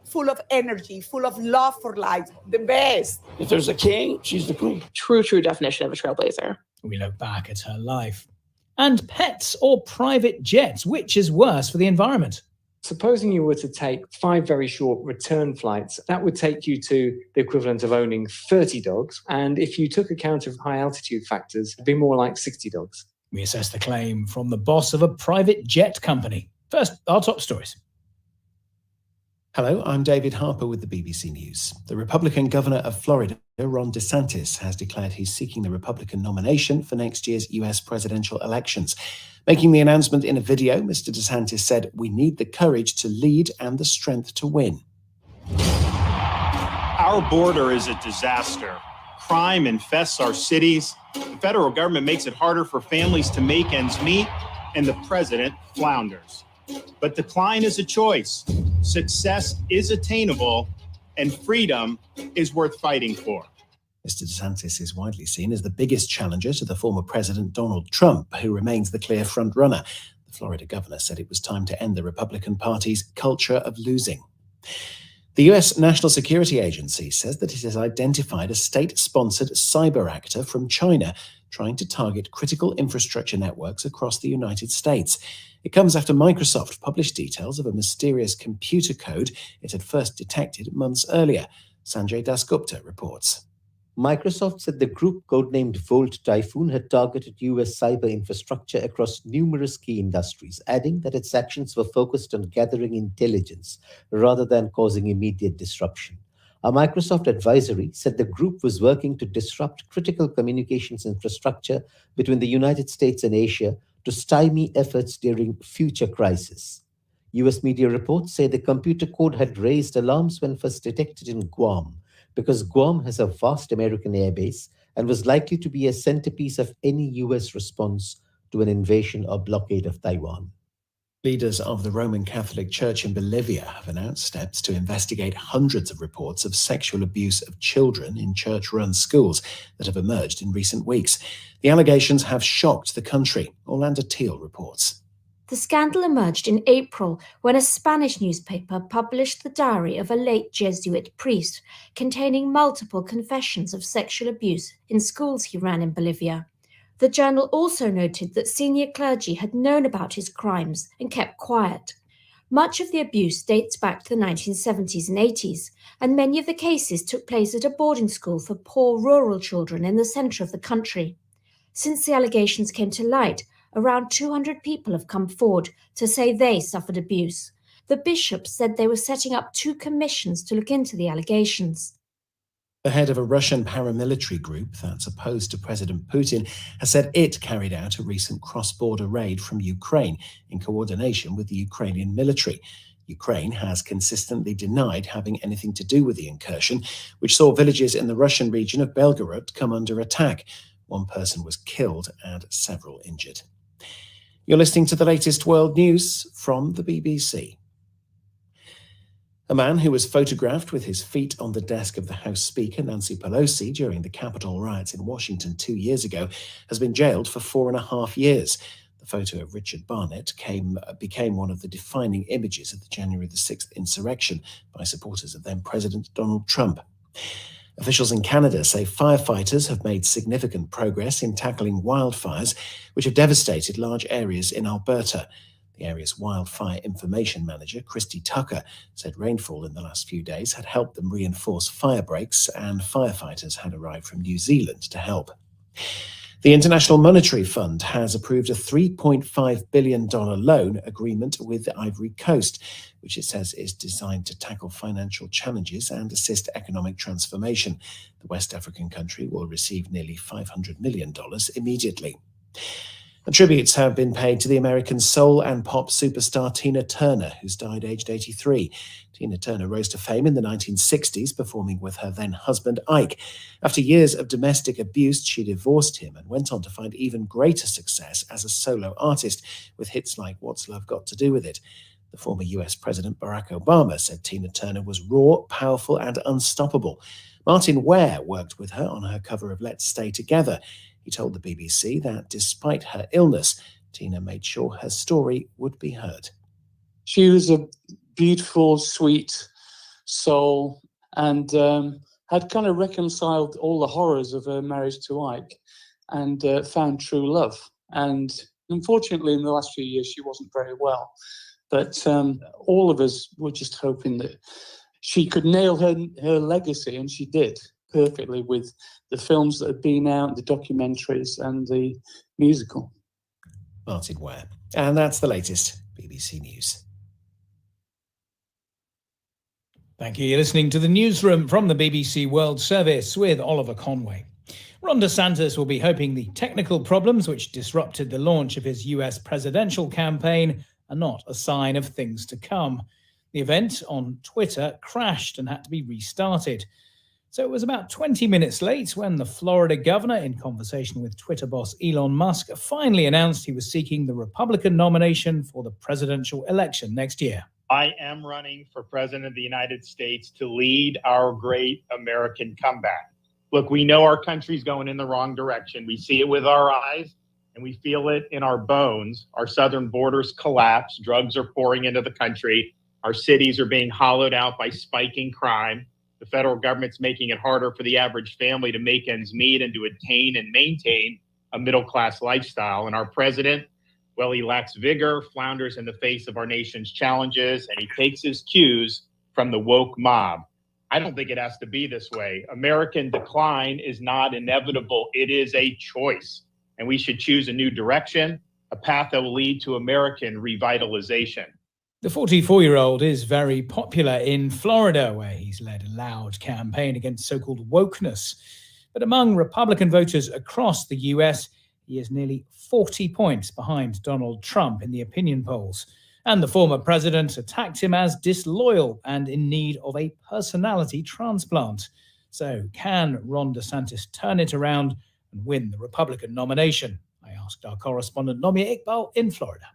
[SPEAKER 26] Full of energy, full of love for life, the best.
[SPEAKER 27] If there's a king, she's the queen.
[SPEAKER 28] True definition of a trailblazer.
[SPEAKER 13] We look back at her life. And pets or private jets, which is worse for the environment?
[SPEAKER 29] Supposing you were to take 5 very short return flights, that would take you to the equivalent of owning 30 dogs. And if you took account of high altitude factors, it'd be more like 60 dogs.
[SPEAKER 13] We assess the claim from the boss of a private jet company. First, our top stories.
[SPEAKER 24] Hello, I'm David Harper with the BBC News. The Republican governor of Florida, Ron DeSantis, has declared he's seeking the Republican nomination for next year's US presidential elections. Making the announcement in a video, Mr. DeSantis said, "We need the courage to lead and the strength to win."
[SPEAKER 17] Our border is a disaster. Crime infests our cities. The federal government makes it harder for families to make ends meet, and the president flounders. But decline is a choice. Success is attainable, and freedom is worth fighting for.
[SPEAKER 24] Mr. DeSantis is widely seen as the biggest challenger to the former President Donald Trump, who remains the clear frontrunner. The Florida governor said it was time to end the Republican Party's culture of losing. The US National Security Agency says that it has identified a state-sponsored cyber actor from China trying to target critical infrastructure networks across the United States. It comes after Microsoft published details of a mysterious computer code it had first detected months earlier. Sanjay Dasgupta reports.
[SPEAKER 6] Microsoft said the group, codenamed Volt Typhoon, had targeted US cyber infrastructure across numerous key industries, adding that its actions were focused on gathering intelligence rather than causing immediate disruption. A Microsoft advisory said the group was working to disrupt critical communications infrastructure between the United States and Asia to stymie efforts during future crises. US media reports say the computer code had raised alarms when first detected in Guam, because Guam has a vast American airbase and was likely to be a centerpiece of any US response to an invasion or blockade of Taiwan.
[SPEAKER 24] Leaders of the Roman Catholic Church in Bolivia have announced steps to investigate hundreds of reports of sexual abuse of children in church-run schools that have emerged in recent weeks. The allegations have shocked the country. Orlando Teal reports.
[SPEAKER 7] The scandal emerged in April when a Spanish newspaper published the diary of a late Jesuit priest containing multiple confessions of sexual abuse in schools he ran in Bolivia. The journal also noted that senior clergy had known about his crimes and kept quiet. Much of the abuse dates back to the 1970s and 80s, and many of the cases took place at a boarding school for poor rural children in the centre of the country. Since the allegations came to light, around 200 people have come forward to say they suffered abuse. The bishops said they were setting up 2 commissions to look into the allegations.
[SPEAKER 24] The head of a Russian paramilitary group that's opposed to President Putin has said it carried out a recent cross-border raid from Ukraine in coordination with the Ukrainian military. Ukraine has consistently denied having anything to do with the incursion, which saw villages in the Russian region of Belgorod come under attack. 1 person was killed and several injured. You're listening to the latest world news from the BBC. A man who was photographed with his feet on the desk of the House Speaker, Nancy Pelosi, during the Capitol riots in Washington 2 years ago, has been jailed for 4.5 years. The photo of Richard Barnett became one of the defining images of the January the 6th insurrection by supporters of then-President Donald Trump. Officials in Canada say firefighters have made significant progress in tackling wildfires, which have devastated large areas in Alberta. The area's wildfire information manager, Christy Tucker, said rainfall in the last few days had helped them reinforce fire breaks, and firefighters had arrived from New Zealand to help. The International Monetary Fund has approved a $3.5 billion loan agreement with the Ivory Coast, which it says is designed to tackle financial challenges and assist economic transformation. The West African country will receive nearly $500 million immediately. And tributes have been paid to the American soul and pop superstar Tina Turner, who's died aged 83. Tina Turner rose to fame in the 1960s, performing with her then-husband Ike. After years of domestic abuse, she divorced him and went on to find even greater success as a solo artist, with hits like What's Love Got to Do With It? The former US President Barack Obama said Tina Turner was raw, powerful, and unstoppable. Martin Ware worked with her on her cover of Let's Stay Together. He told the BBC that despite her illness, Tina made sure her story would be heard.
[SPEAKER 16] She was a beautiful, sweet soul, and had kind of reconciled all the horrors of her marriage to Ike and found true love. And unfortunately, in the last few years, she wasn't very well. But all of us were just hoping that she could nail her legacy, and she did perfectly with the films that have been out, the documentaries, and the musical.
[SPEAKER 24] Martin Ware. And that's the latest BBC News.
[SPEAKER 13] Thank you. You're listening to the newsroom from the BBC World Service with Oliver Conway. Ron DeSantis will be hoping the technical problems which disrupted the launch of his US presidential campaign are not a sign of things to come. The event on Twitter crashed and had to be restarted. So it was about 20 minutes late when the Florida governor, in conversation with Twitter boss Elon Musk, finally announced he was seeking the Republican nomination for the presidential election next year.
[SPEAKER 17] I am running for president of the United States to lead our great American comeback. Look, we know our country's going in the wrong direction. We see it with our eyes and we feel it in our bones. Our southern borders collapse. Drugs are pouring into the country. Our cities are being hollowed out by spiking crime. The federal government's making it harder for the average family to make ends meet and to attain and maintain a middle-class lifestyle. And our president, well, he lacks vigor, flounders in the face of our nation's challenges, and he takes his cues from the woke mob. I don't think it has to be this way. American decline is not inevitable. It is a choice. And we should choose a new direction, a path that will lead to American revitalization.
[SPEAKER 13] The 44-year-old is very popular in Florida, where he's led a loud campaign against so-called wokeness. But among Republican voters across the US, he is nearly 40 points behind Donald Trump in the opinion polls. And the former president attacked him as disloyal and in need of a personality transplant. So can Ron DeSantis turn it around and win the Republican nomination? I asked our correspondent Nomi Iqbal in Florida.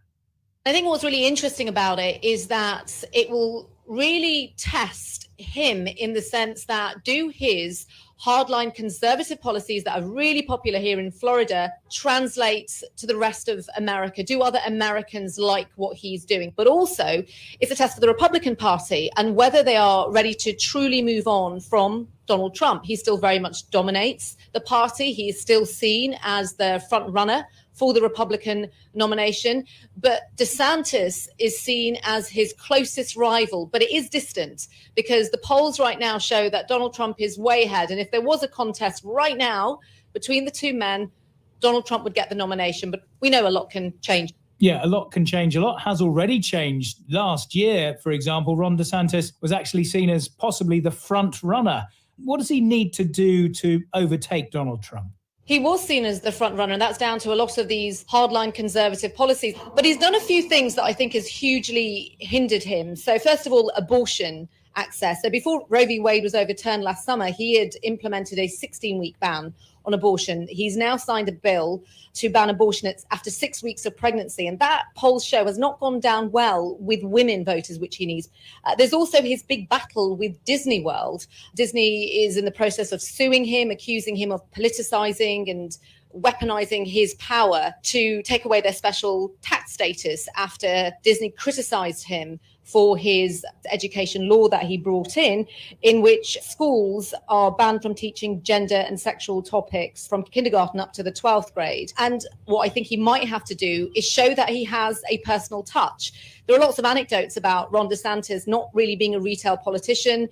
[SPEAKER 8] I think what's really interesting about it is that it will really test him in the sense that do his hardline conservative policies that are really popular here in Florida translate to the rest of America? Do other Americans like what he's doing? But also, it's a test for the Republican Party and whether they are ready to truly move on from Donald Trump. He still very much dominates the party. He is still seen as the front runner for the Republican nomination. But DeSantis is seen as his closest rival, but it is distant because the polls right now show that Donald Trump is way ahead. And if there was a contest right now between the two men, Donald Trump would get the nomination. But we know a lot can change.
[SPEAKER 13] Yeah, a lot can change. A lot has already changed. Last year, for example, Ron DeSantis was actually seen as possibly the front runner. What does he need to do to overtake Donald Trump?
[SPEAKER 8] He was seen as the front runner, and that's down to a lot of these hardline conservative policies. But he's done a few things that I think has hugely hindered him. So first of all, abortion access. So before Roe v. Wade was overturned last summer, he had implemented a 16-week ban on abortion. He's now signed a bill to ban abortion after 6 weeks of pregnancy. And that polls show has not gone down well with women voters, which he needs. There's also his big battle with Disney World. Disney is in the process of suing him, accusing him of politicizing and weaponizing his power to take away their special tax status after Disney criticized him for his education law that he brought in which schools are banned from teaching gender and sexual topics from kindergarten up to the 12th grade. And what I think he might have to do is show that he has a personal touch. There are lots of anecdotes about Ron DeSantis not really being a retail politician,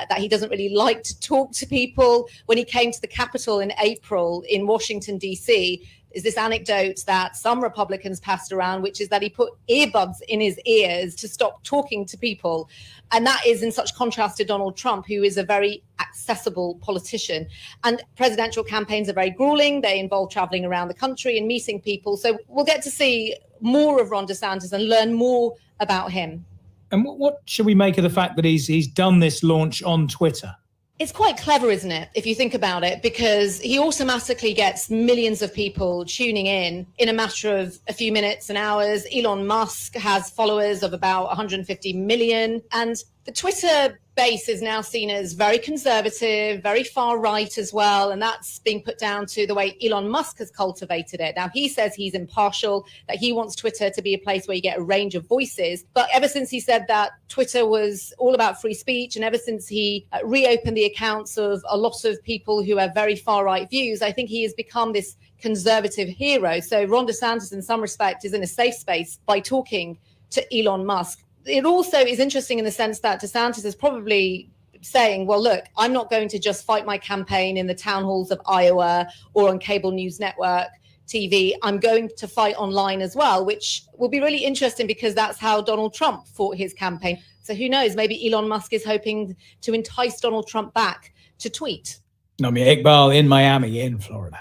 [SPEAKER 8] that he doesn't really like to talk to people. When he came to the Capitol in April in Washington, D.C., is this anecdote that some Republicans passed around, which is that he put earbuds in his ears to stop talking to people. And that is in such contrast to Donald Trump, who is a very accessible politician. And presidential campaigns are very grueling. They involve traveling around the country and meeting people. So we'll get to see more of Ron DeSantis and learn more about him.
[SPEAKER 13] And what should we make of the fact that he's done this launch on Twitter?
[SPEAKER 8] It's quite clever, isn't it, if you think about it, because he automatically gets millions of people tuning in a matter of a few minutes and hours. Elon Musk has followers of about 150 million. And the Twitter base is now seen as very conservative, very far right as well. And that's being put down to the way Elon Musk has cultivated it. Now, he says he's impartial, that he wants Twitter to be a place where you get a range of voices. But ever since he said that Twitter was all about free speech, and ever since he reopened the accounts of a lot of people who have very far right views, I think he has become this conservative hero. So Ron DeSantis, in some respect, is in a safe space by talking to Elon Musk. It also is interesting in the sense that DeSantis is probably saying, well, look, I'm not going to just fight my campaign in the town halls of Iowa or on cable news network TV. I'm going to fight online as well, which will be really interesting because that's how Donald Trump fought his campaign. So who knows, maybe Elon Musk is hoping to entice Donald Trump back to tweet.
[SPEAKER 13] Nomi Iqbal in Miami in Florida.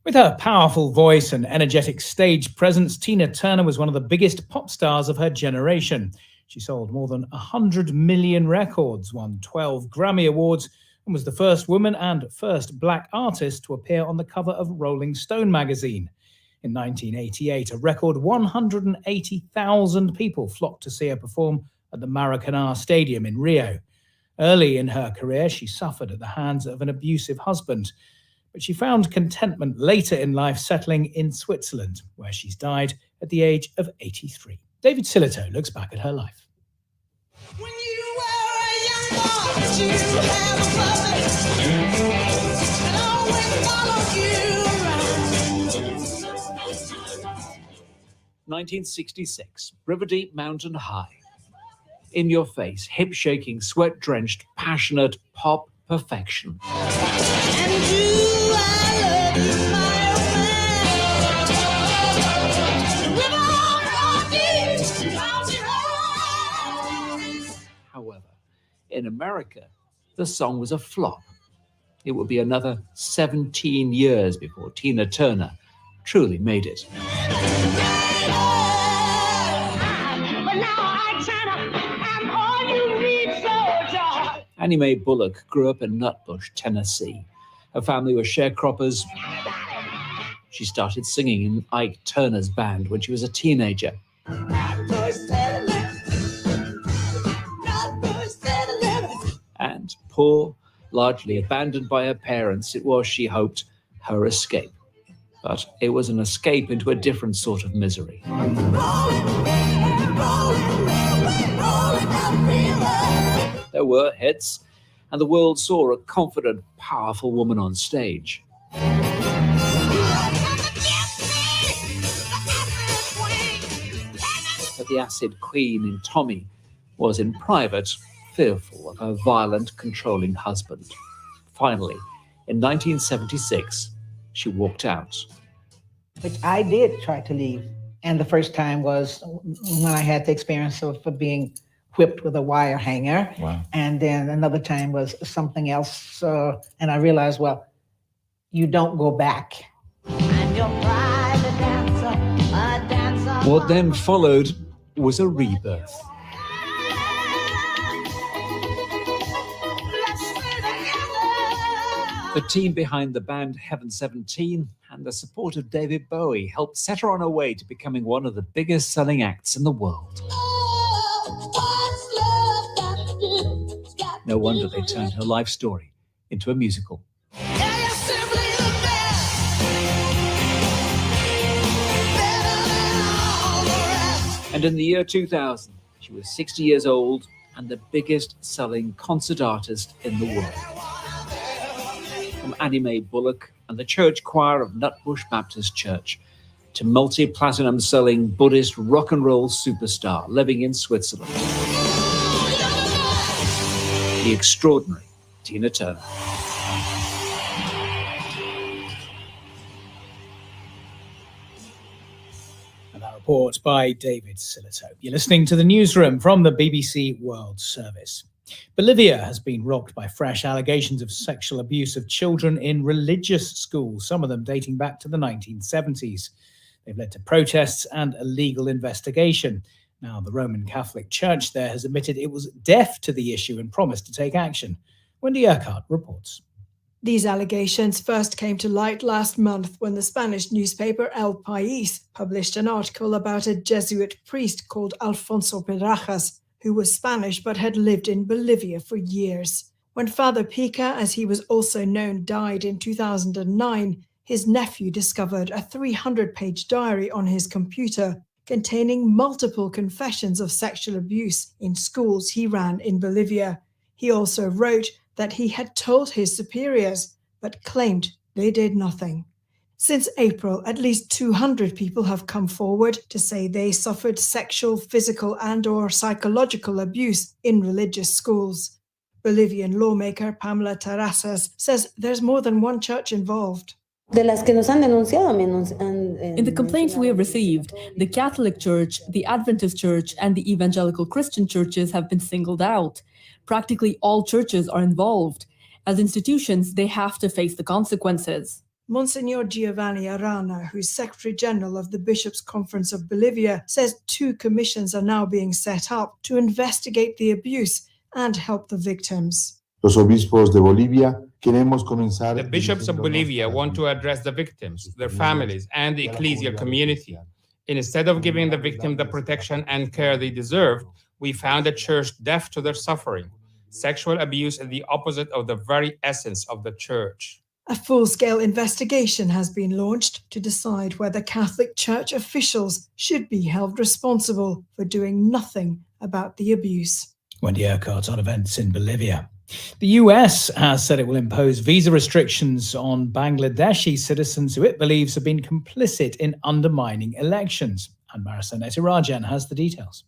[SPEAKER 13] With her powerful voice and energetic stage presence, Tina Turner was one of the biggest pop stars of her generation. She sold more than 100 million records, won 12 Grammy Awards, and was the first woman and first black artist to appear on the cover of Rolling Stone magazine. In 1988, a record 180,000 people flocked to see her perform at the Maracanã Stadium in Rio. Early in her career, she suffered at the hands of an abusive husband. But she found contentment later in life settling in Switzerland, where she's died at the age of 83. David Silito looks back at her life.
[SPEAKER 14] When you were a young boy, did you have a puppet that always followed you around?
[SPEAKER 18] 1966, Riverdeep Mountain High.
[SPEAKER 1] In your face, hip-shaking, sweat-drenched, passionate pop perfection. However, in America, the song was a flop. It would be another 17 years before Tina Turner truly made it. Annie Mae Bullock grew up in Nutbush, Tennessee. Her family were sharecroppers. She started singing in Ike Turner's band when she was a teenager. And poor, largely abandoned by her parents, it was, she hoped, her escape. But it was an escape into a different sort of misery. There were hits, and the world saw a confident, powerful woman on stage. But the acid queen in Tommy was in private fearful of her violent, controlling husband. Finally, in 1976, she walked out.
[SPEAKER 10] Which I did try to leave. And the first time was when I had the experience of being whipped with a wire hanger.
[SPEAKER 18] Wow.
[SPEAKER 10] And then another time was something else. And I realized, well, you don't go back.
[SPEAKER 1] What then followed was a rebirth. The team behind the band Heaven 17 and the support of David Bowie helped set her on her way to becoming one of the biggest selling acts in the world. No wonder they turned her life story into a musical. And in the year 2000, she was 60 years old and the biggest selling concert artist in the world. From Annie Mae Bullock and the church choir of Nutbush Baptist Church to multi-platinum selling Buddhist rock and roll superstar living in Switzerland. The extraordinary Tina Turner.
[SPEAKER 13] And that report by David Silito. You're listening to the newsroom from the BBC World Service. Bolivia has been rocked by fresh allegations of sexual abuse of children in religious schools, some of them dating back to the 1970s. They've led to protests and a legal investigation. Now, the Roman Catholic Church there has admitted it was deaf to the issue and promised to take action. Wendy Urquhart reports.
[SPEAKER 19] These allegations first came to light last month when the Spanish newspaper El País published an article about a Jesuit priest called Alfonso Pedrajas, who was Spanish but had lived in Bolivia for years. When Father Pica, as he was also known, died in 2009, his nephew discovered a 300-page diary on his computer containing multiple confessions of sexual abuse in schools he ran in Bolivia. He also wrote that he had told his superiors, but claimed they did nothing. Since April, at least 200 people have come forward to say they suffered sexual, physical, and/or psychological abuse in religious schools. Bolivian lawmaker Pamela Terrazas says there's more than one church involved.
[SPEAKER 20] In the complaints we have received, the Catholic Church, the Adventist Church, and the Evangelical Christian churches have been singled out. Practically all churches are involved. As institutions, they have to face the consequences.
[SPEAKER 19] Monsignor Giovanni Arana, who's Secretary General of the Bishops' Conference of Bolivia, says 2 commissions are now being set up to investigate the abuse and help the victims.
[SPEAKER 21] The
[SPEAKER 22] bishops of Bolivia want to address the victims, their families, and the ecclesial community. Instead of giving the victim the protection and care they deserve, we found a church deaf to their suffering. Sexual abuse is the opposite of the very essence of the church.
[SPEAKER 19] A full-scale investigation has been launched to decide whether Catholic Church officials should be held responsible for doing nothing about the abuse.
[SPEAKER 13] Wendy Urquhart on events in Bolivia. The US has said it will impose visa restrictions on Bangladeshi citizens who it believes have been complicit in undermining elections. And Marisa Netirajan has the details.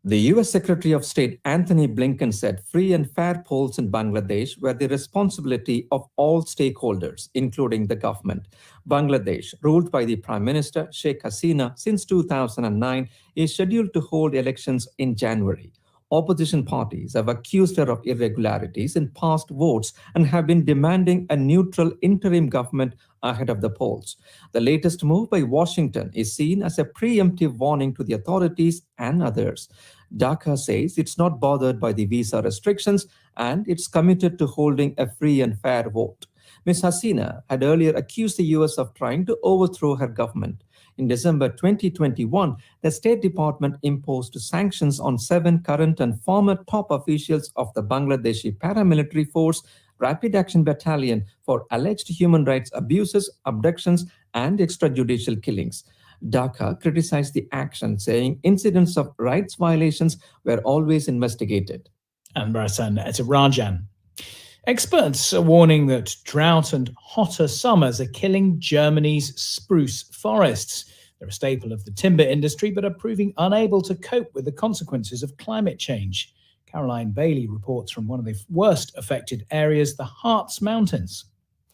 [SPEAKER 2] The US Secretary of State Anthony Blinken said free and fair polls in Bangladesh were the responsibility of all stakeholders, including the government. Bangladesh, ruled by the Prime Minister Sheikh Hasina since 2009, is scheduled to hold elections in January. Opposition parties have accused her of irregularities in past votes and have been demanding a neutral interim government ahead of the polls. The latest move by Washington is seen as a preemptive warning to the authorities and others. Dhaka says it's not bothered by the visa restrictions and it's committed to holding a free and fair vote. Ms. Hasina had earlier accused the US of trying to overthrow her government. In December 2021, the State Department imposed sanctions on 7 current and former top officials of the Bangladeshi paramilitary force Rapid Action Battalion for alleged human rights abuses, abductions, and extrajudicial killings. Dhaka criticized the action, saying incidents of rights violations were always investigated.
[SPEAKER 13] And Barasan Rajan. Experts are warning that drought and hotter summers are killing Germany's spruce forests. They're a staple of the timber industry, but are proving unable to cope with the consequences of climate change. Caroline Bailey reports from one of the worst affected areas, the Harz Mountains.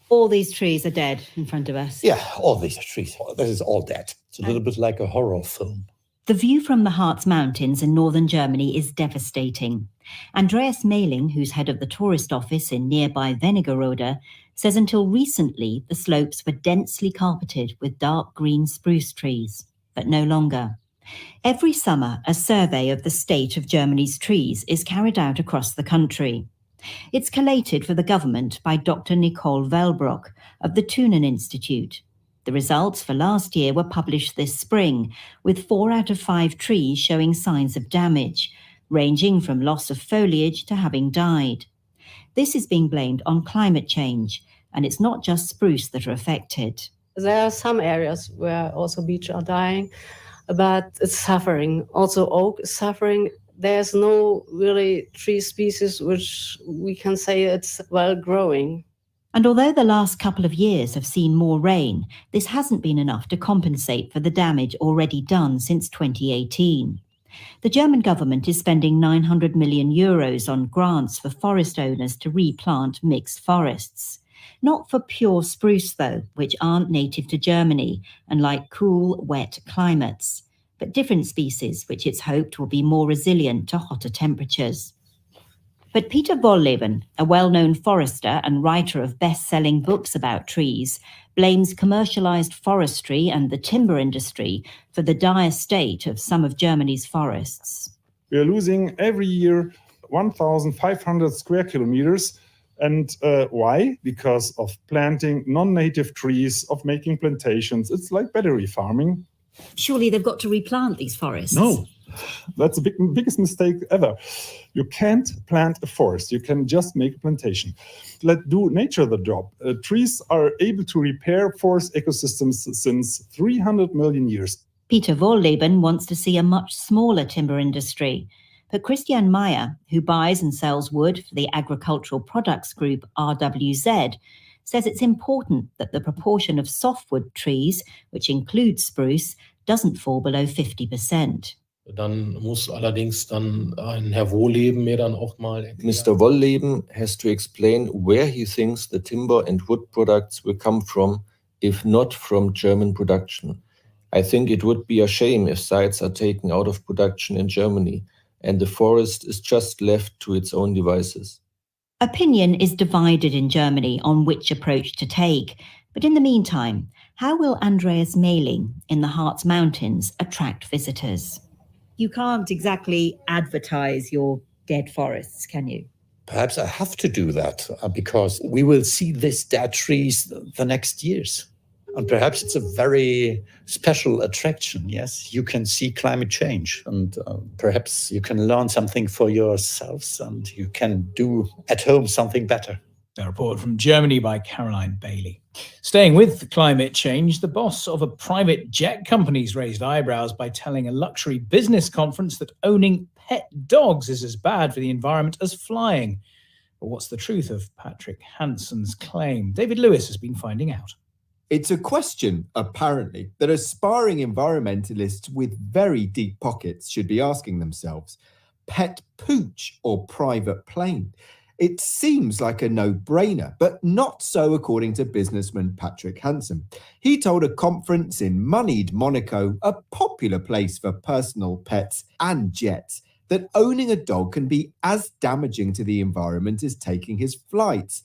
[SPEAKER 3] All these trees are dead in front of us.
[SPEAKER 4] Yeah, all these trees. This is all dead. It's a little bit like a horror film.
[SPEAKER 3] The view from the Harz Mountains in northern Germany is devastating. Andreas Mehling, who's head of the tourist office in nearby Wernigerode, says until recently the slopes were densely carpeted with dark green spruce trees, but no longer. Every summer, a survey of the state of Germany's trees is carried out across the country. It's collated for the government by Dr. Nicole Velbrock of the Thunen Institute. The results for last year were published this spring, with 4 out of 5 trees showing signs of damage, ranging from loss of foliage to having died. This is being blamed on climate change, and it's not just spruce that are affected.
[SPEAKER 5] There are some areas where also beech are dying, but it's suffering. Also oak is suffering. There's no really tree species which we can say it's well growing.
[SPEAKER 3] And although the last couple of years have seen more rain, this hasn't been enough to compensate for the damage already done since 2018. The German government is spending 900 million euros on grants for forest owners to replant mixed forests. Not for pure spruce, though, which aren't native to Germany and like cool, wet climates, but different species which it's hoped will be more resilient to hotter temperatures. But Peter Wolleben, a well-known forester and writer of best-selling books about trees, blames commercialized forestry and the timber industry for the dire state of some of Germany's forests.
[SPEAKER 9] We are losing every year 1,500 square kilometers. And why? Because of planting non-native trees, of making plantations. It's like battery farming.
[SPEAKER 3] Surely they've got to replant these forests.
[SPEAKER 9] No, that's the biggest mistake ever. You can't plant a forest. You can just make a plantation. Let do nature the job. Trees are able to repair forest ecosystems since 300 million years.
[SPEAKER 3] Peter Wolleben wants to see a much smaller timber industry. But Christian Meyer, who buys and sells wood for the agricultural products group RWZ, says it's important that the proportion of softwood trees, which includes spruce, doesn't fall below 50%.
[SPEAKER 18] Dann muss allerdings dann ein Herr Wohleben mir dann auch mal erklären.
[SPEAKER 21] Mr. Wolleben has to explain where he thinks the timber and wood products will come from, if not from German production. I think it would be a shame if sites are taken out of production in Germany and the forest is just left to its own devices.
[SPEAKER 3] Opinion is divided in Germany on which approach to take. But in the meantime, how will Andreas Mehling in the Harz Mountains attract visitors? You can't exactly advertise your dead forests, can you?
[SPEAKER 4] Perhaps I have to do that because we will see these dead trees the next years. And perhaps it's a very special attraction, yes? You can see climate change and perhaps you can learn something for yourselves and you can do at home something better.
[SPEAKER 13] A report from Germany by Caroline Bailey. Staying with climate change, the boss of a private jet company's raised eyebrows by telling a luxury business conference that owning pet dogs is as bad for the environment as flying. But what's the truth of Patrick Hansen's claim? David Lewis has been finding out.
[SPEAKER 11] It's a question, apparently, that aspiring environmentalists with very deep pockets should be asking themselves. Pet pooch or private plane? It seems like a no-brainer, but not so according to businessman Patrick Hansen. He told a conference in moneyed Monaco, a popular place for personal pets and jets, that owning a dog can be as damaging to the environment as taking his flights.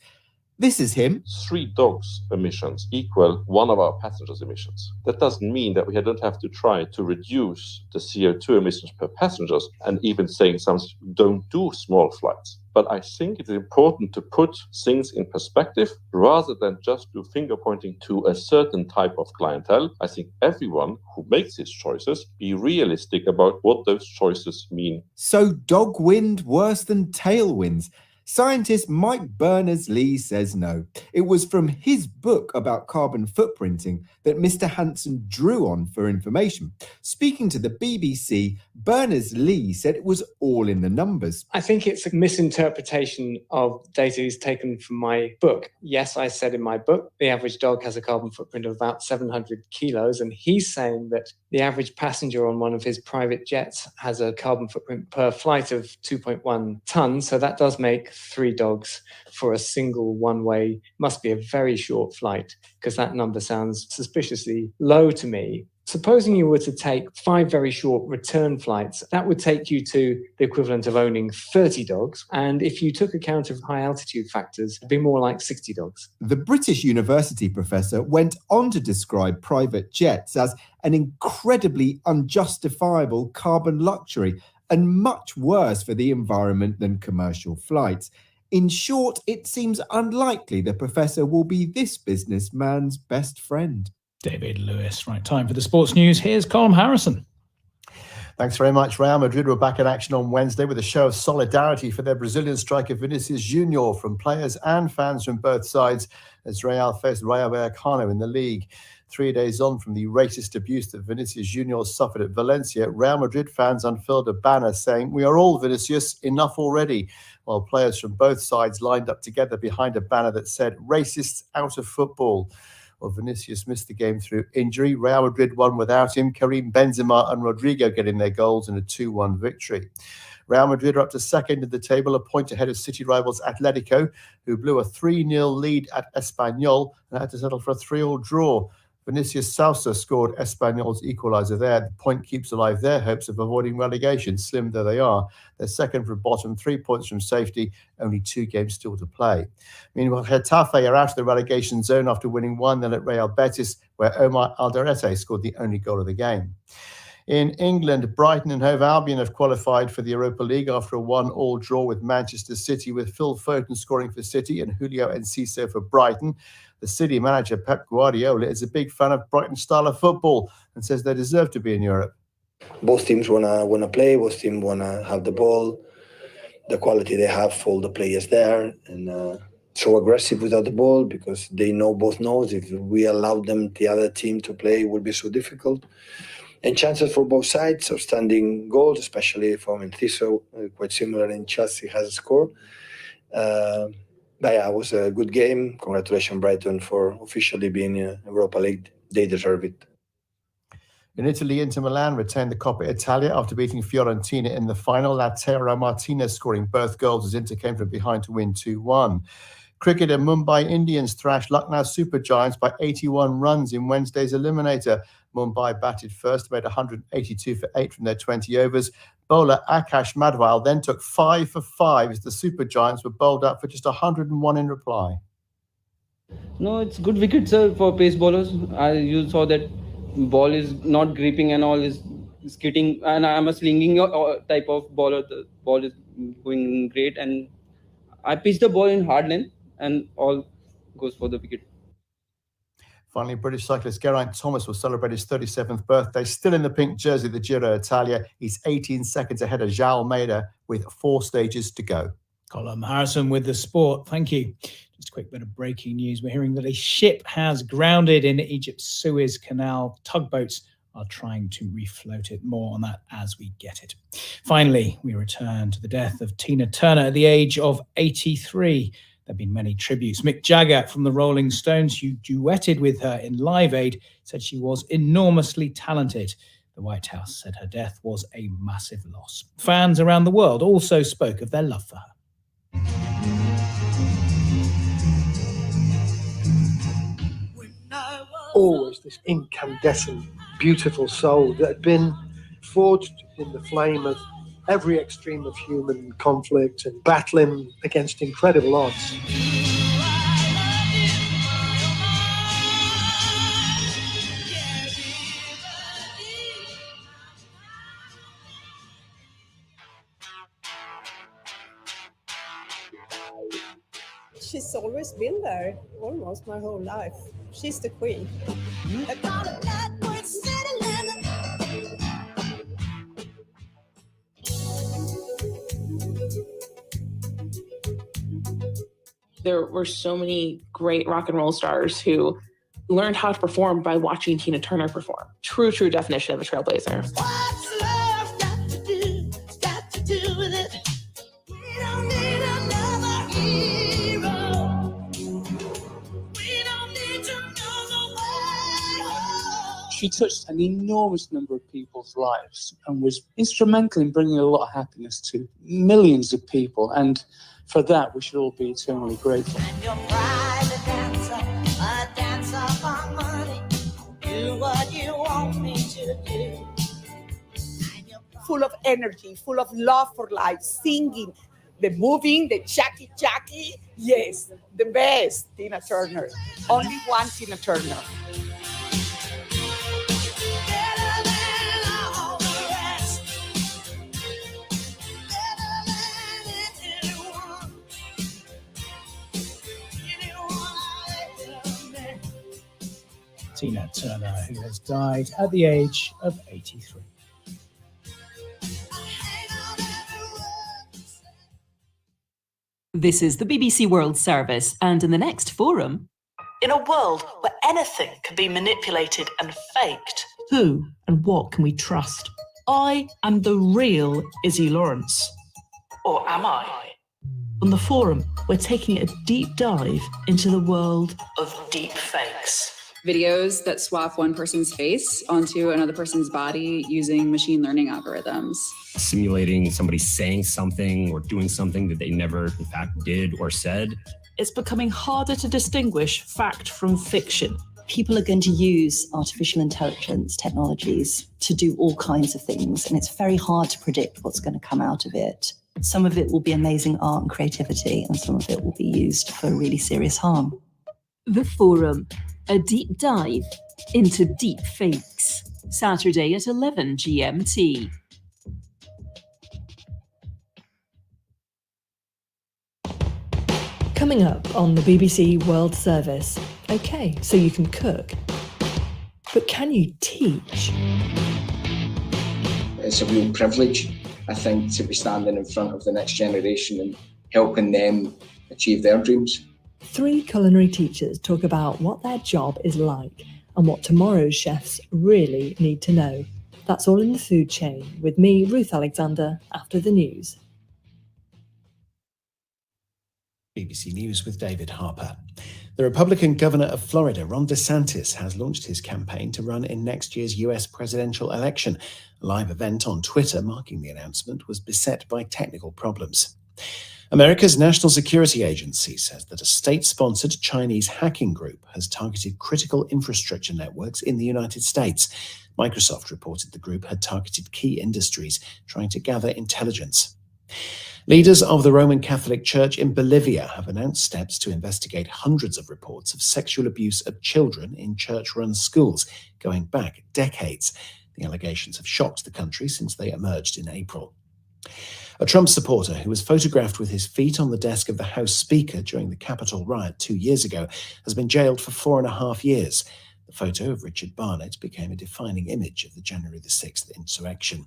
[SPEAKER 11] This is him.
[SPEAKER 12] 3 dogs' emissions equal one of our passengers' emissions. That doesn't mean that we don't have to try to reduce the CO2 emissions per passengers, and even saying some don't do small flights. But I think it's important to put things in perspective rather than just do finger pointing to a certain type of clientele. I think everyone who makes these choices be realistic about what those choices mean.
[SPEAKER 11] So dog wind worse than tailwinds? Scientist Mike Berners-Lee says no. It was from his book about carbon footprinting that Mr. Hansen drew on for information. Speaking to the BBC, Berners-Lee said it was all in the numbers.
[SPEAKER 15] I think it's a misinterpretation of data he's taken from my book. Yes, I said in my book, the average dog has a carbon footprint of about 700 kilos, and he's saying that the average passenger on one of his private jets has a carbon footprint per flight of 2.1 tons, so that does make 3 dogs for a single one-way. Must be a very short flight, because that number sounds suspiciously low to me. Supposing you were to take 5 very short return flights, that would take you to the equivalent of owning 30 dogs. And if you took account of high altitude factors, it'd be more like 60 dogs.
[SPEAKER 11] The British university professor went on to describe private jets as an incredibly unjustifiable carbon luxury and much worse for the environment than commercial flights. In short, it seems unlikely the professor will be this businessman's best friend.
[SPEAKER 13] David Lewis. Right, time for the sports news. Here's Colm Harrison.
[SPEAKER 24] Thanks very much. Real Madrid were back in action on Wednesday with a show of solidarity for their Brazilian striker Vinicius Junior from players and fans from both sides as Real faced Rayo Vallecano in the league. 3 days on from the racist abuse that Vinicius Junior suffered at Valencia, Real Madrid fans unfurled a banner saying, "We are all Vinicius, enough already," while players from both sides lined up together behind a banner that said, "Racists out of football." Well, Vinicius missed the game through injury. Real Madrid won without him. Karim Benzema and Rodrigo getting their goals in a 2-1 victory. Real Madrid are up to second in the table, a point ahead of city rivals Atletico, who blew a 3-0 lead at Espanyol and had to settle for a 3-3 draw. Vinicius Sousa scored Espanyol's equaliser there. The point keeps alive their hopes of avoiding relegation, slim though they are. They're second from bottom, 3 points from safety, only 2 games still to play. Meanwhile, Getafe are out of the relegation zone after winning 1-0 at Real Betis, where Omar Alderete scored the only goal of the game. In England, Brighton and Hove Albion have qualified for the Europa League after a 1-1 draw with Manchester City, with Phil Foden scoring for City and Julio Enciso for Brighton. The City manager, Pep Guardiola, is a big fan of Brighton's style of football and says they deserve to be in Europe.
[SPEAKER 23] Both teams wanna play, both teams wanna have the ball, the quality they have for all the players there, and so aggressive without the ball because they both know if we allow them, the other team, to play, it will be so difficult. And chances for both sides, outstanding goals, especially from Enciso, quite similar in Chelsea has scored. But yeah, it was a good game. Congratulations, Brighton, for officially being in Europa League. They deserve it.
[SPEAKER 24] In Italy, Inter Milan retained the Coppa Italia after beating Fiorentina in the final. Lautaro Martinez scoring both goals as Inter came from behind to win 2-1. Cricket and Mumbai Indians thrashed Lucknow Super Giants by 81 runs in Wednesday's eliminator. Mumbai batted first, made 182 for 8 from their 20 overs. Bowler Akash Madhwal then took 5 for 5 as the Super Giants were bowled out for just 101 in reply.
[SPEAKER 25] No, it's good wicket, sir, for pace bowlers. You saw that ball is not gripping and all is skidding, and I'm a slinging type of bowler. The ball is going great, and I pitched the ball in hard length, and all goes for the wicket.
[SPEAKER 24] Finally, British cyclist Geraint Thomas will celebrate his 37th birthday. Still in the pink jersey, the Giro Italia. He's 18 seconds ahead of João Almeida with 4 stages to go.
[SPEAKER 13] Colm Harrison with the sport. Thank you. Just a quick bit of breaking news. We're hearing that a ship has grounded in Egypt's Suez Canal. Tugboats are trying to refloat it. More on that as we get it. Finally, we return to the death of Tina Turner at the age of 83. There have been many tributes. Mick Jagger from the Rolling Stones, who duetted with her in Live Aid, said she was enormously talented. The White House said her death was a massive loss. Fans around the world also spoke of their love for her.
[SPEAKER 6] Always this incandescent, beautiful soul that had been forged in the flame of every extreme of human conflict and battling against incredible odds.
[SPEAKER 7] She's always been there, almost my whole life. She's the queen.
[SPEAKER 8] There were so many great rock and roll stars who learned how to perform by watching Tina Turner perform. True definition of a trailblazer.
[SPEAKER 14] What's love got to do with it? We don't need another hero. We don't need to know the way home.
[SPEAKER 16] She touched an enormous number of people's lives and was instrumental in bringing a lot of happiness to millions of people. And for that, we should all be eternally grateful.
[SPEAKER 14] Your private dancer, a dancer for money. Do what you want me to do.
[SPEAKER 17] Full of energy, full of love for life, singing, the moving, the Jackie. Yes, the best, Tina Turner. Only one Tina Turner.
[SPEAKER 13] Tina Turner, who has died at the age of 83.
[SPEAKER 26] This is the BBC World Service, and in the next forum...
[SPEAKER 27] In a world where anything can be manipulated and faked,
[SPEAKER 28] who and what can we trust? I am the real Izzy Lawrence.
[SPEAKER 27] or am I?
[SPEAKER 28] On the forum, we're taking a deep dive into the world
[SPEAKER 27] Of deep fakes.
[SPEAKER 29] Videos that swap one person's face onto another person's body using machine learning algorithms.
[SPEAKER 30] Simulating somebody saying something or doing something that they never, in fact, did or said.
[SPEAKER 28] It's becoming harder to distinguish fact from fiction.
[SPEAKER 31] People are going to use artificial intelligence technologies to do all kinds of things, and it's very hard to predict what's going to come out of it. Some of it will be amazing art and creativity, and some of it will be used for really serious harm.
[SPEAKER 26] The Forum, a deep dive into deep fakes. Saturday at 11 GMT.
[SPEAKER 32] Coming up on the BBC World Service. Okay, so you can cook, but can you teach?
[SPEAKER 33] It's a real privilege, I think, to be standing in front of the next generation and helping them achieve their dreams.
[SPEAKER 32] 3 culinary teachers talk about what their job is like and what tomorrow's chefs really need to know. That's all in the food chain with me, Ruth Alexander, after the news.
[SPEAKER 24] BBC News with David Harper. The Republican governor of Florida, Ron DeSantis, has launched his campaign to run in next year's US presidential election. A live event on Twitter marking the announcement was beset by technical problems. America's National Security Agency says that a state-sponsored Chinese hacking group has targeted critical infrastructure networks in the United States. Microsoft reported the group had targeted key industries, trying to gather intelligence. Leaders of the Roman Catholic Church in Bolivia have announced steps to investigate hundreds of reports of sexual abuse of children in church-run schools, going back decades. The allegations have shocked the country since they emerged in April. A Trump supporter who was photographed with his feet on the desk of the House Speaker during the Capitol riot 2 years ago has been jailed for 4.5 years. The photo of Richard Barnett became a defining image of the January the 6th insurrection.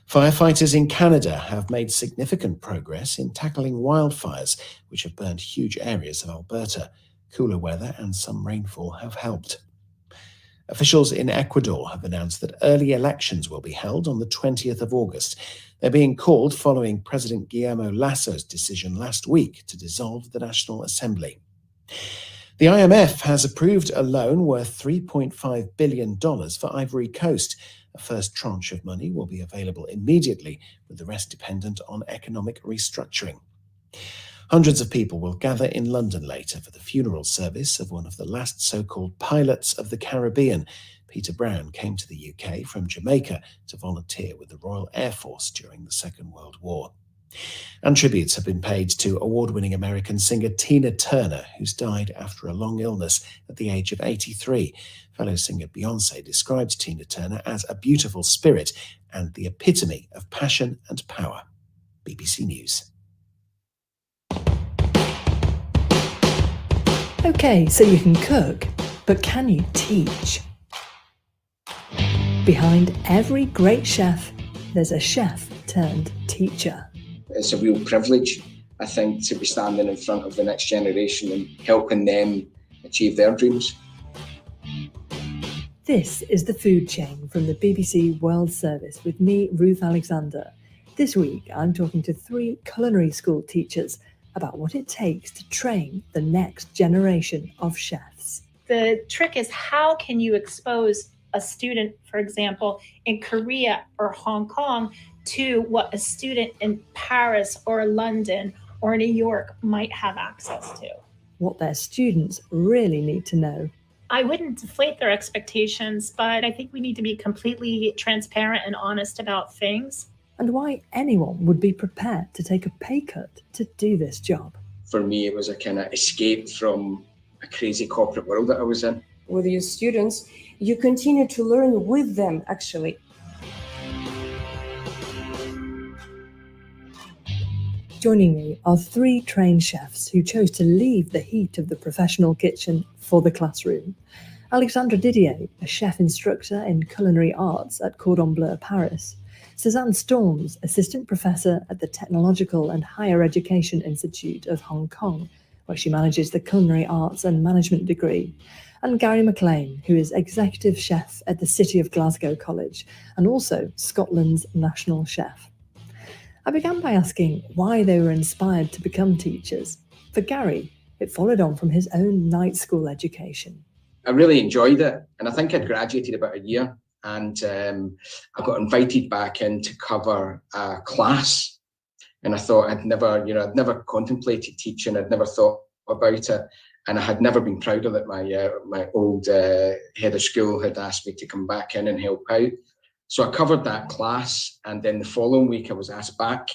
[SPEAKER 24] Firefighters in Canada have made significant progress in tackling wildfires, which have burned huge areas of Alberta. Cooler weather and some rainfall have helped. Officials in Ecuador have announced that early elections will be held on the 20th of August. They're being called following President Guillermo Lasso's decision last week to dissolve the National Assembly. The IMF has approved a loan worth $3.5 billion for Ivory Coast. A first tranche of money will be available immediately, with the rest dependent on economic restructuring. Hundreds of people will gather in London later for the funeral service of one of the last so-called pilots of the Caribbean. Peter Brown came to the UK from Jamaica to volunteer with the Royal Air Force during the Second World War. And tributes have been paid to award-winning American singer Tina Turner, who's died after a long illness at the age of 83. Fellow singer Beyoncé described Tina Turner as a beautiful spirit and the epitome of passion and power. BBC News.
[SPEAKER 32] Okay, so you can cook, but can you teach? Behind every great chef, there's a chef turned teacher.
[SPEAKER 33] It's a real privilege, I think, to be standing in front of the next generation and helping them achieve their dreams.
[SPEAKER 32] This is The Food Chain from the BBC World Service with me, Ruth Alexander. This week, I'm talking to 3 culinary school teachers about what it takes to train the next generation of chefs.
[SPEAKER 1] The trick is, how can you expose a student, for example, in Korea or Hong Kong to what a student in Paris or London or New York might have access to?
[SPEAKER 32] What their students really need to know.
[SPEAKER 1] I wouldn't deflate their expectations, but I think we need to be completely transparent and honest about things.
[SPEAKER 32] And why anyone would be prepared to take a pay cut to do this job.
[SPEAKER 33] For me, it was a kind of escape from a crazy corporate world that I was in.
[SPEAKER 2] With your students, you continue to learn with them, actually.
[SPEAKER 32] Joining me are 3 trained chefs who chose to leave the heat of the professional kitchen for the classroom. Alexandra Didier, a chef instructor in culinary arts at Cordon Bleu, Paris. Suzanne Storms, assistant professor at the Technological and Higher Education Institute of Hong Kong, where she manages the culinary arts and management degree. And Gary McLean, who is executive chef at the City of Glasgow College and also Scotland's national chef. I began by asking why they were inspired to become teachers. For Gary, it followed on from his own night school education.
[SPEAKER 33] I really enjoyed it, and I think I'd graduated about a year, and I got invited back in to cover a class, and I thought I'd never contemplated teaching, I'd never thought about it, and I had never been proud of it. My old head of school had asked me to come back in and help out. So I covered that class, and then the following week I was asked back,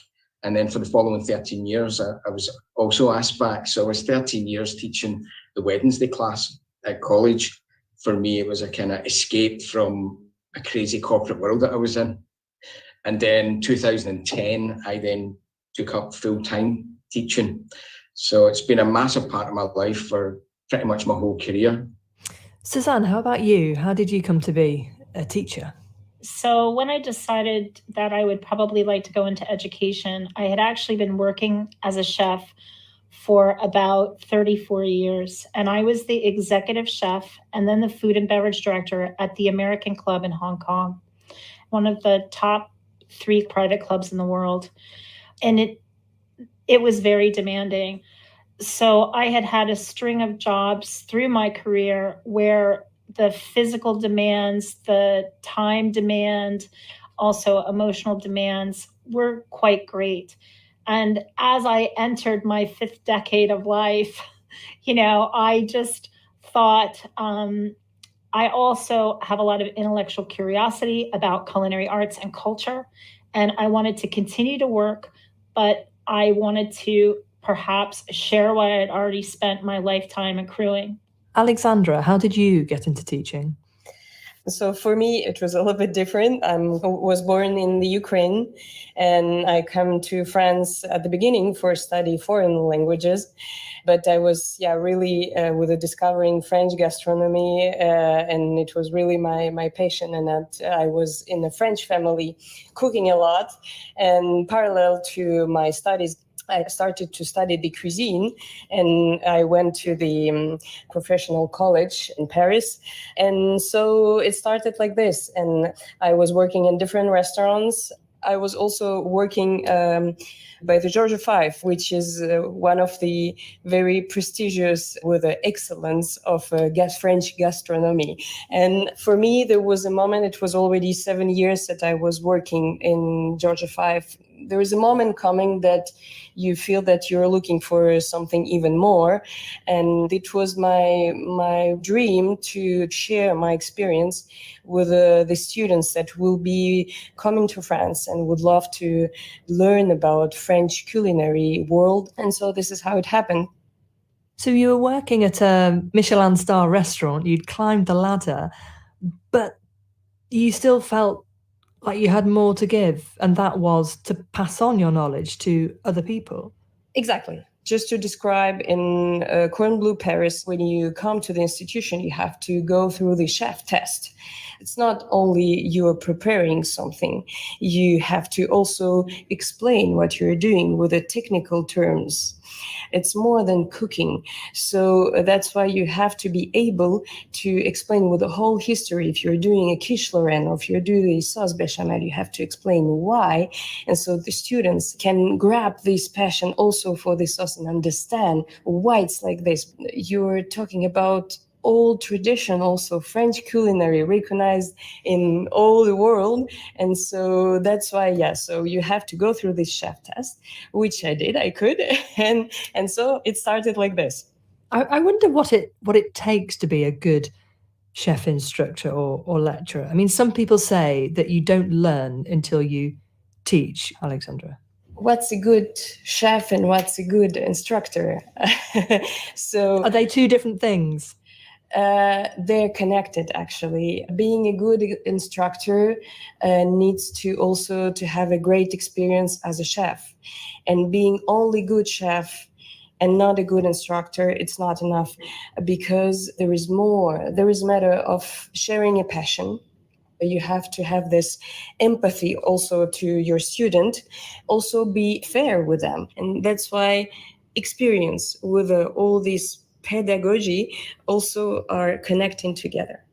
[SPEAKER 33] and then for the following 13 years I was also asked back. So I was 13 years teaching the Wednesday class at college. For me, it was a kind of escape from a crazy corporate world that I was in. And then 2010, I then took up full-time teaching. So it's been a massive part of my life for pretty much my whole career.
[SPEAKER 32] Suzanne, how about you? How did you come to be a teacher?
[SPEAKER 1] So when I decided that I would probably like to go into education, I had actually been working as a chef for about 34 years. And I was the executive chef and then the food and beverage director at the American Club in Hong Kong, one of the top 3 private clubs in the world. And it was very demanding. So I had a string of jobs through my career where the physical demands, the time demand, also emotional demands were quite great. And as I entered my 5th decade of life, I just thought, I also have a lot of intellectual curiosity about culinary arts and culture. And I wanted to continue to work, but I wanted to perhaps share what I had already spent my lifetime accruing.
[SPEAKER 32] Alexandra, how did you get into teaching?
[SPEAKER 2] So for me, it was a little bit different. I was born in the Ukraine, and I came to France at the beginning for study foreign languages. But I was, really with discovering French gastronomy, and it was really my passion. And that I was in a French family cooking a lot. And parallel to my studies, I started to study the cuisine, and I went to the professional college in Paris. And so it started like this. And I was working in different restaurants. I was also working by the Georgia Five, which is one of the very prestigious with the excellence of French gastronomy. And for me, there was a moment, it was already 7 years that I was working in Georgia Five. There is a moment coming that you feel that you're looking for something even more. And it was my dream to share my experience with the students that will be coming to France and would love to learn about French culinary world. And so this is how it happened.
[SPEAKER 32] So you were working at a Michelin star restaurant, you'd climbed the ladder, but you still felt like you had more to give, and that was to pass on your knowledge to other people.
[SPEAKER 2] Exactly. Just to describe, in Cordon Bleu Paris, when you come to the institution, you have to go through the chef test. It's not only you are preparing something, you have to also explain what you're doing with the technical terms. It's more than cooking. So that's why you have to be able to explain with the whole history. If you're doing a quiche Lorraine or if you're doing a sauce bechamel, you have to explain why. And so the students can grab this passion also for the sauce and understand why it's like this. You're talking about old tradition, also French culinary recognized in all the world. And so that's why, so you have to go through this chef test, which I did, I could. And so it started like this.
[SPEAKER 32] I wonder what it takes to be a good chef instructor or lecturer. I mean, some people say that you don't learn until you teach, Alexandra.
[SPEAKER 2] What's a good chef and what's a good instructor? So
[SPEAKER 32] are they two different things?
[SPEAKER 2] They're connected, actually. Being a good instructor needs to also to have a great experience as a chef. And being only good chef and not a good instructor, it's not enough, because there is more. There is a matter of sharing a passion. You have to have this empathy also to your student, also be fair with them. And that's why experience with all these pedagogy also are connecting together.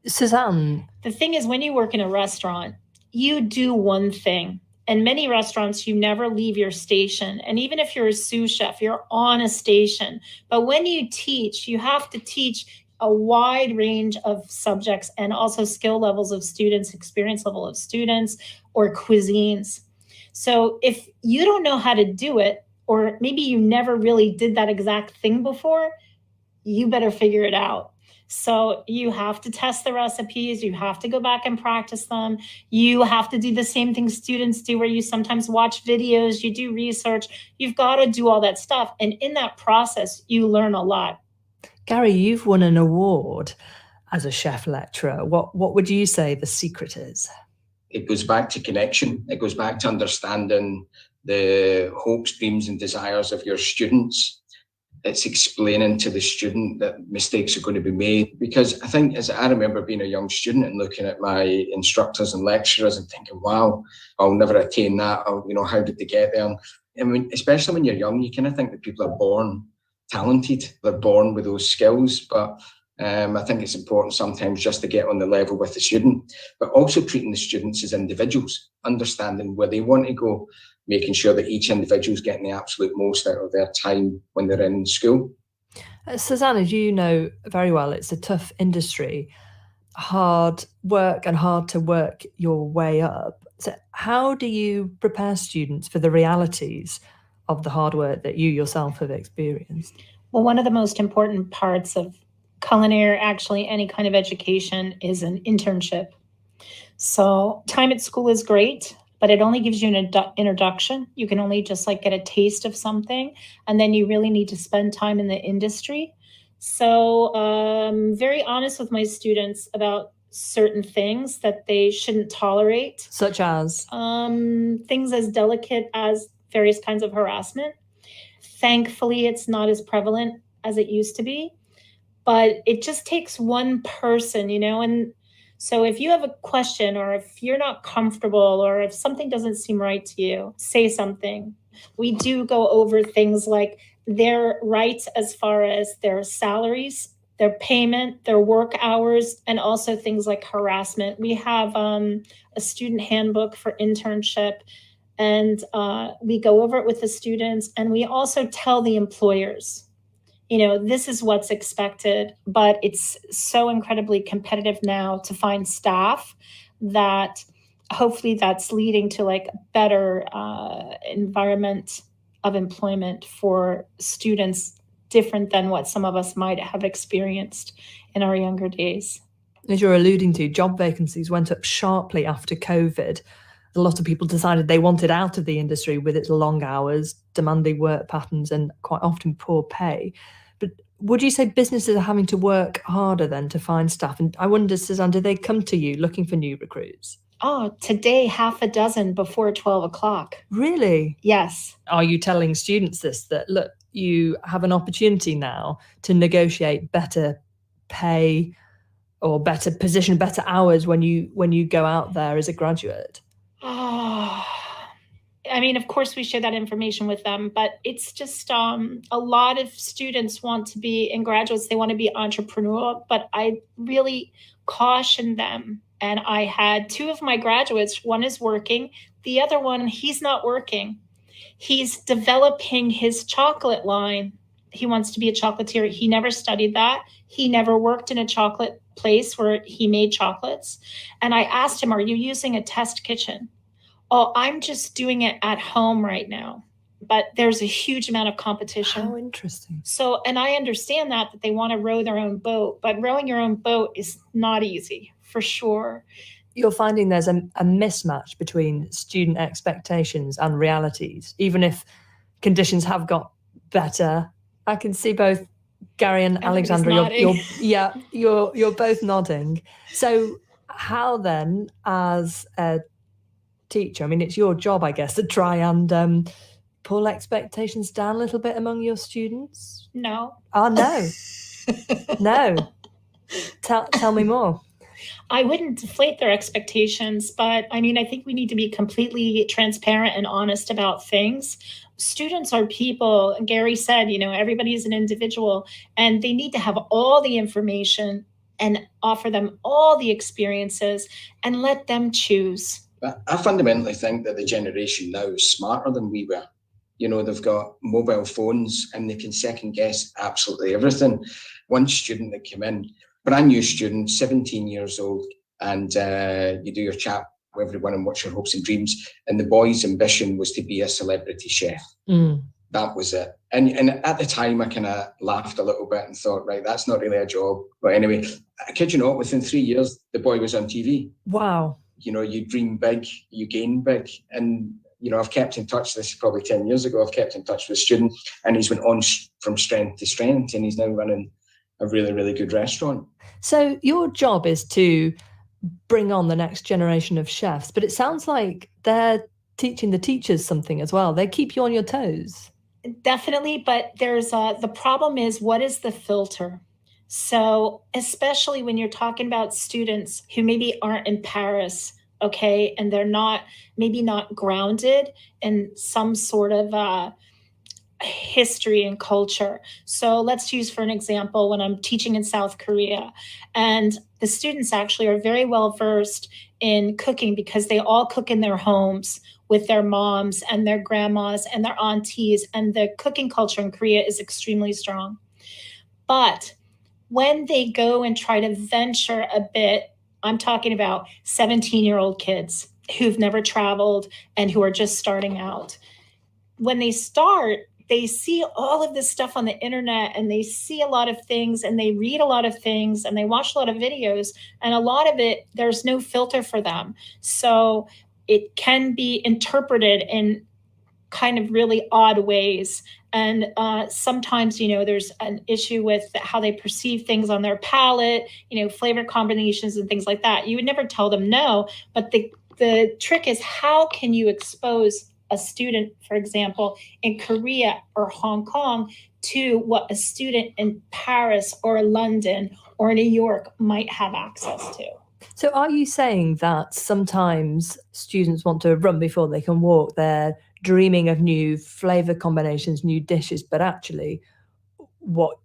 [SPEAKER 32] Suzanne.
[SPEAKER 1] The thing is, when you work in a restaurant, you do one thing. In many restaurants, you never leave your station. And even if you're a sous chef, you're on a station. But when you teach, you have to teach a wide range of subjects and also skill levels of students, experience level of students, or cuisines. So if you don't know how to do it, or maybe you never really did that exact thing before, you better figure it out. So you have to test the recipes, you have to go back and practice them. You have to do the same thing students do, where you sometimes watch videos, you do research, you've got to do all that stuff. And in that process, you learn a lot.
[SPEAKER 32] Gary, you've won an award as a chef lecturer. What would you say the secret is?
[SPEAKER 33] It goes back to connection. It goes back to understanding the hopes, dreams, and desires of your students. It's explaining to the student that mistakes are going to be made. Because I think, as I remember being a young student and looking at my instructors and lecturers and thinking, wow, I'll never attain that. Or, how did they get there? I mean, especially when you're young, you kind of think that people are born talented. They're born with those skills. But I think it's important sometimes just to get on the level with the student, but also treating the students as individuals, understanding where they want to go, making sure that each individual is getting the absolute most out of their time when they're in school.
[SPEAKER 32] Suzanne, as you know very well, it's a tough industry, hard work and hard to work your way up. So how do you prepare students for the realities of the hard work that you yourself have experienced?
[SPEAKER 1] Well, one of the most important parts of culinary, actually any kind of education, is an internship. So time at school is great, but it only gives you an introduction. You can only just get a taste of something, and then you really need to spend time in the industry. So I'm very honest with my students about certain things that they shouldn't tolerate.
[SPEAKER 32] Such as?
[SPEAKER 1] Things as delicate as various kinds of harassment. Thankfully, it's not as prevalent as it used to be, but it just takes one person, and so if you have a question, or if you're not comfortable, or if something doesn't seem right to you, say something. We do go over things like their rights as far as their salaries, their payment, their work hours, and also things like harassment. We have a student handbook for internship, and we go over it with the students, and we also tell the employers, this is what's expected, but it's so incredibly competitive now to find staff that hopefully that's leading to like a better environment of employment for students, different than what some of us might have experienced in our younger days.
[SPEAKER 32] As you're alluding to, job vacancies went up sharply after COVID. A lot of people decided they wanted out of the industry with its long hours, demanding work patterns, and quite often poor pay. But would you say businesses are having to work harder then to find staff? And I wonder, Suzanne, do they come to you looking for new recruits?
[SPEAKER 1] Oh, today, 6 before 12 o'clock.
[SPEAKER 32] Really?
[SPEAKER 1] Yes.
[SPEAKER 32] Are you telling students this, that, look, you have an opportunity now to negotiate better pay or better position, better hours when you go out there as a graduate?
[SPEAKER 1] Oh, I mean, of course we share that information with them, but it's just a lot of students want to be, and graduates, they want to be entrepreneurial, but I really caution them. And I had 2 of my graduates, one is working, the other one, he's not working. He's developing his chocolate line. He wants to be a chocolatier. He never studied that. He never worked in a chocolate place where he made chocolates. And I asked him, are you using a test kitchen? Oh, I'm just doing it at home right now. But there's a huge amount of competition.
[SPEAKER 32] How interesting.
[SPEAKER 1] So, and I understand that they want to row their own boat, but rowing your own boat is not easy, for sure.
[SPEAKER 32] You're finding there's a mismatch between student expectations and realities, even if conditions have got better. I can see both Gary and Alexandra. You're both nodding. So how then, as a teacher, I mean, it's your job, I guess, to try and pull expectations down a little bit among your students?
[SPEAKER 1] No.
[SPEAKER 32] Oh, no. No. Tell me more.
[SPEAKER 1] I wouldn't deflate their expectations, but I mean, I think we need to be completely transparent and honest about things. Students are people. Gary said, everybody is an individual, and they need to have all the information and offer them all the experiences and let them choose.
[SPEAKER 33] But I fundamentally think that the generation now is smarter than we were. They've got mobile phones and they can second guess absolutely everything. One student that came in, brand new student, 17 years old, and you do your chat with everyone and what's your hopes and dreams. And the boy's ambition was to be a celebrity chef.
[SPEAKER 32] Mm.
[SPEAKER 33] That was it. And at the time, I kind of laughed a little bit and thought, right, that's not really a job. But anyway, I kid you not, within 3 years, the boy was on TV.
[SPEAKER 32] Wow.
[SPEAKER 33] You dream big, you gain big. And, I've kept in touch, this is probably 10 years ago, I've kept in touch with a student, and he's went on from strength to strength, and he's now running a really, really good restaurant.
[SPEAKER 32] So your job is to bring on the next generation of chefs, but it sounds like they're teaching the teachers something as well. They keep you on your toes.
[SPEAKER 1] Definitely, but there's the problem is, what is the filter? So especially when you're talking about students who maybe aren't in Paris, okay, and they're maybe not grounded in some sort of history and culture. So let's use, for an example, when I'm teaching in South Korea, and the students actually are very well versed in cooking because they all cook in their homes with their moms and their grandmas and their aunties, and the cooking culture in Korea is extremely strong. But when they go and try to venture a bit, I'm talking about 17-year-old kids who've never traveled and who are just starting out. When they start, they see all of this stuff on the internet, and they see a lot of things, and they read a lot of things, and they watch a lot of videos, and a lot of it, there's no filter for them. So it can be interpreted in kind of really odd ways. And sometimes, there's an issue with how they perceive things on their palate, flavor combinations and things like that. You would never tell them no, but the trick is, how can you expose a student, for example, in Korea or Hong Kong to what a student in Paris or London or New York might have access to?
[SPEAKER 32] So are you saying that sometimes students want to run before they can walk? They're dreaming of new flavor combinations, new dishes, but actually what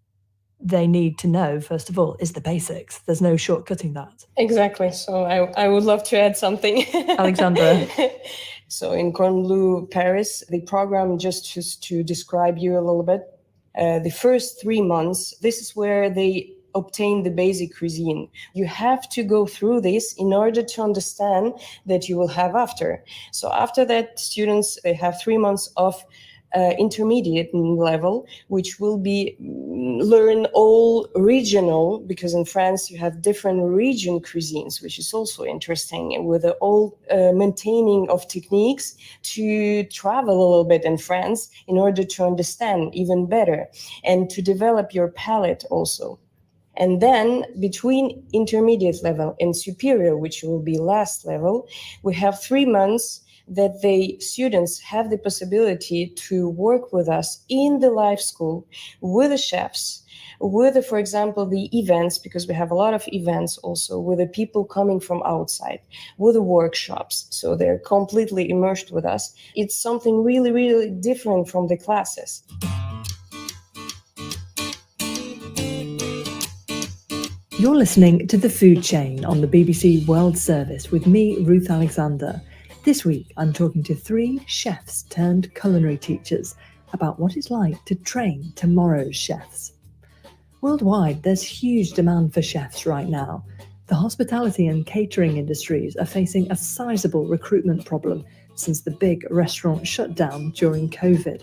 [SPEAKER 32] they need to know, first of all, is the basics. There's no shortcutting that.
[SPEAKER 2] Exactly. So I would love to add something.
[SPEAKER 32] Alexandra.
[SPEAKER 2] So in Cordon Bleu Paris, the program, just to describe you a little bit, the first 3 months, this is where they obtain the basic cuisine. You have to go through this in order to understand that you will have after. So after that, students, they have 3 months of intermediate level, which will be learn all regional, because in France you have different region cuisines, which is also interesting, with the all maintaining of techniques to travel a little bit in France in order to understand even better and to develop your palate also. And then between intermediate level and superior, which will be last level, we have 3 months that the students have the possibility to work with us in the live school with the chefs, with, for example, the events, because we have a lot of events also, with the people coming from outside, with the workshops. So they're completely immersed with us. It's something really, really different from the classes.
[SPEAKER 32] You're listening to The Food Chain on the BBC World Service with me, Ruth Alexander. This week, I'm talking to 3 chefs turned culinary teachers about what it's like to train tomorrow's chefs. Worldwide, there's huge demand for chefs right now. The hospitality and catering industries are facing a sizable recruitment problem since the big restaurant shutdown during COVID.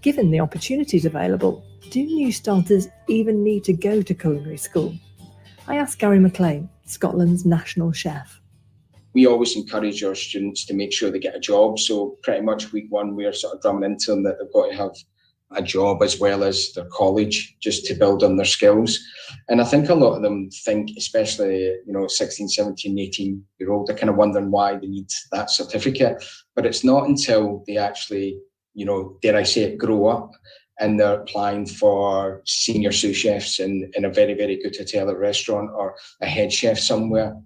[SPEAKER 32] Given the opportunities available, do new starters even need to go to culinary school? I asked Gary McLean, Scotland's national chef.
[SPEAKER 33] We always encourage our students to make sure they get a job. So pretty much week 1, we're sort of drumming into them that they've got to have a job as well as their college, just to build on their skills. And I think a lot of them think, especially, 16, 17, 18-year-old, they're kind of wondering why they need that certificate. But it's not until they actually, dare I say it, grow up and they're applying for senior sous chefs in a very, very good hotel or restaurant, or a head chef somewhere.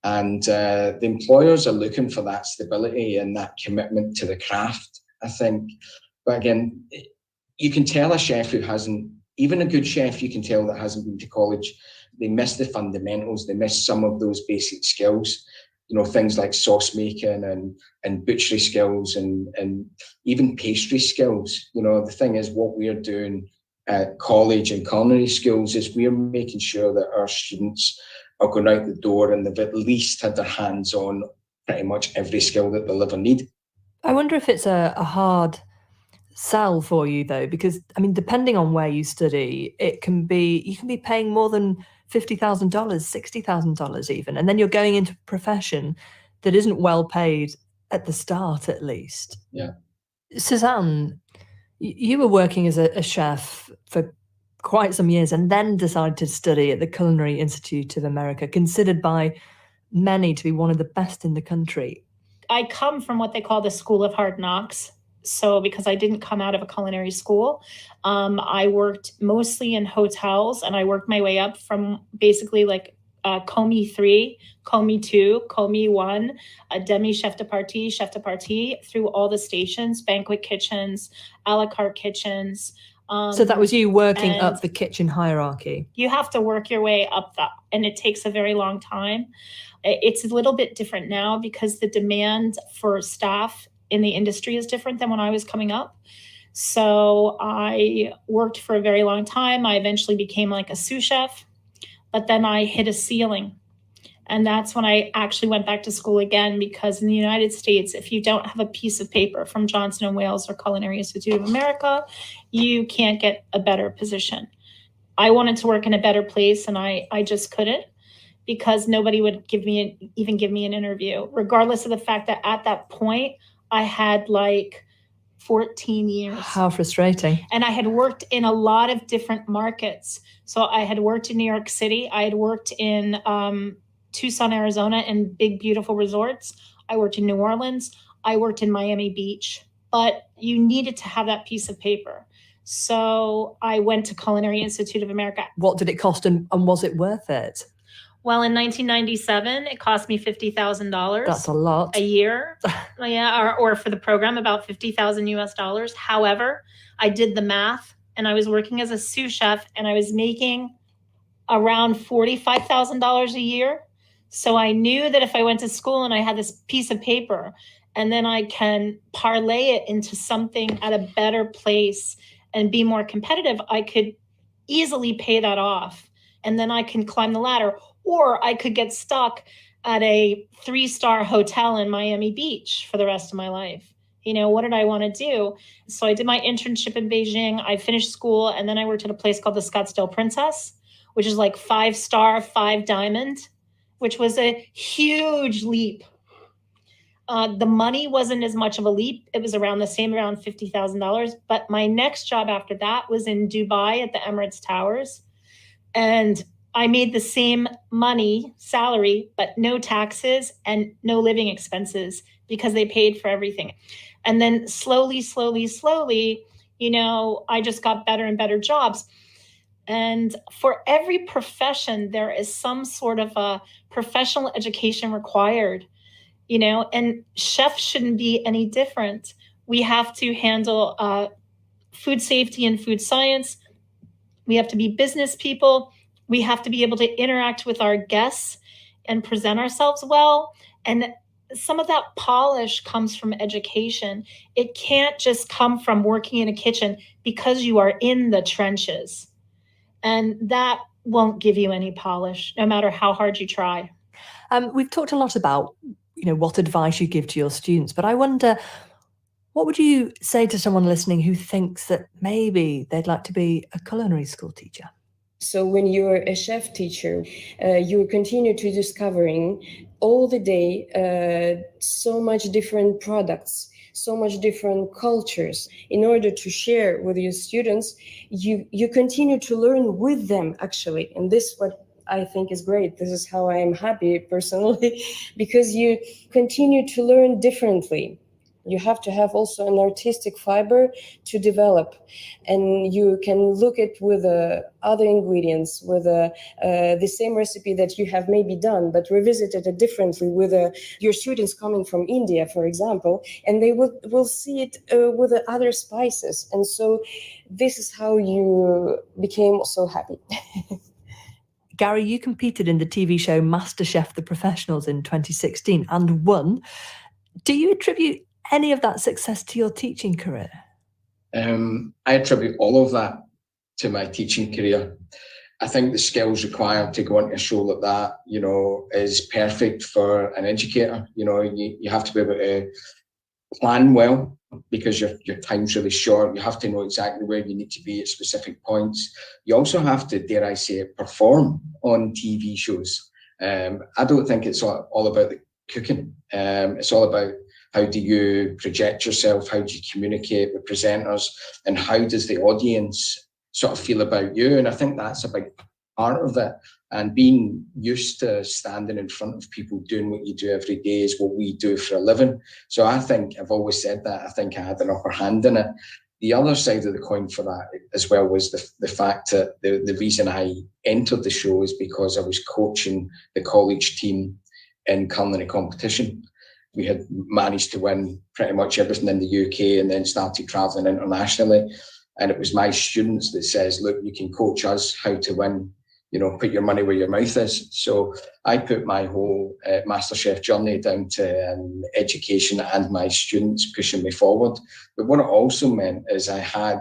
[SPEAKER 33] And the employers are looking for that stability and that commitment to the craft, I think. But again, you can tell a chef who hasn't, even a good chef, you can tell that hasn't been to college, they miss the fundamentals, they miss some of those basic skills, things like sauce making and butchery skills and even pastry skills. The thing is, what we're doing at college and culinary schools is we're making sure that our students are going out the door and they've at least had their hands on pretty much every skill that they'll ever need.
[SPEAKER 32] I wonder if it's a hard sell for you though, because depending on where you study, you can be paying more than $50,000, $60,000 even, and then you're going into a profession that isn't well paid at the start, at least.
[SPEAKER 33] Yeah.
[SPEAKER 32] Suzanne, you were working as a chef for quite some years and then decided to study at the Culinary Institute of America, considered by many to be one of the best in the country.
[SPEAKER 1] I come from what they call the School of Hard Knocks. So because I didn't come out of a culinary school, I worked mostly in hotels, and I worked my way up from basically like Commis 3, Commis 2, Commis 1, a demi chef de partie, through all the stations, banquet kitchens, a la carte kitchens.
[SPEAKER 32] So that was you working up the kitchen hierarchy.
[SPEAKER 1] You have to work your way up that, and it takes a very long time. It's a little bit different now because the demand for staff in the industry is different than when I was coming up. So I worked for a very long time. I eventually became like a sous chef, but then I hit a ceiling. And that's when I actually went back to school again, because in the United States, if you don't have a piece of paper from Johnson & Wales or Culinary Institute of America, you can't get a better position. I wanted to work in a better place, and I just couldn't, because nobody would even give me an interview, regardless of the fact that at that point, I had like 14 years.
[SPEAKER 32] How frustrating.
[SPEAKER 1] And I had worked in a lot of different markets. So I had worked in New York City. I had worked in Tucson, Arizona, in big, beautiful resorts. I worked in New Orleans. I worked in Miami Beach. But you needed to have that piece of paper. So I went to Culinary Institute of America.
[SPEAKER 32] What did it cost, and was it worth it?
[SPEAKER 1] Well, in 1997, it cost me $50,000.
[SPEAKER 32] That's a lot.
[SPEAKER 1] A year. Yeah, or for the program, about $50,000 US. However, I did the math, and I was working as a sous chef, and I was making around $45,000 a year. So I knew that if I went to school and I had this piece of paper, and then I can parlay it into something at a better place and be more competitive, I could easily pay that off. And then I can climb the ladder, or I could get stuck at a 3-star hotel in Miami Beach for the rest of my life. You know, what did I want to do? So I did my internship in Beijing. I finished school, and then I worked at a place called the Scottsdale Princess, which is like 5-star, 5-diamond, which was a huge leap. The money wasn't as much of a leap. It was around the same, around $50,000. But my next job after that was in Dubai at the Emirates Towers. And I made the same salary, but no taxes and no living expenses because they paid for everything. And then slowly, you know, I just got better and better jobs. And for every profession, there is some sort of a professional education required, you know, and chefs shouldn't be any different. We have to handle food safety and food science. We have to be business people. We have to be able to interact with our guests and present ourselves well. And some of that polish comes from education. It can't just come from working in a kitchen because you are in the trenches. And that won't give you any polish, no matter how hard you try.
[SPEAKER 32] We've talked a lot about, you know, what advice you give to your students, but I wonder, what would you say to someone listening who thinks that maybe they'd like to be a culinary school teacher?
[SPEAKER 2] So when you're a chef teacher, you continue to discovering all the day so much different products, so much different cultures. In order to share with your students, you continue to learn with them, actually. And this is what I think is great. This is how I am happy personally, because you continue to learn differently. You have to have also an artistic fiber to develop, and you can look at with other ingredients, with the same recipe that you have maybe done, but revisited it differently with your students coming from India, for example, and they will see it with the other spices. And so this is how you became so happy.
[SPEAKER 32] Gary, you competed in the TV show MasterChef The Professionals in 2016 and won. Do you attribute any of that success to your teaching career?
[SPEAKER 33] I attribute all of that to my teaching career. I think the skills required to go into a show like that, you know, is perfect for an educator. You know, you have to be able to plan well because your time's really short. You have to know exactly where you need to be at specific points. You also have to, dare I say it, perform on TV shows. I don't think it's all about the cooking. It's all about how do you project yourself, how do you communicate with presenters, and how does the audience sort of feel about you? And I think that's a big part of it. And being used to standing in front of people doing what you do every day is what we do for a living. So I think, I've always said that, I think I had an upper hand in it. The other side of the coin for that as well was the fact that the reason I entered the show is because I was coaching the college team in culinary competition. We had managed to win pretty much everything in the UK and then started traveling internationally. And it was my students that says, look, you can coach us how to win, you know, put your money where your mouth is. So I put my whole MasterChef journey down to education and my students pushing me forward. But what it also meant is I had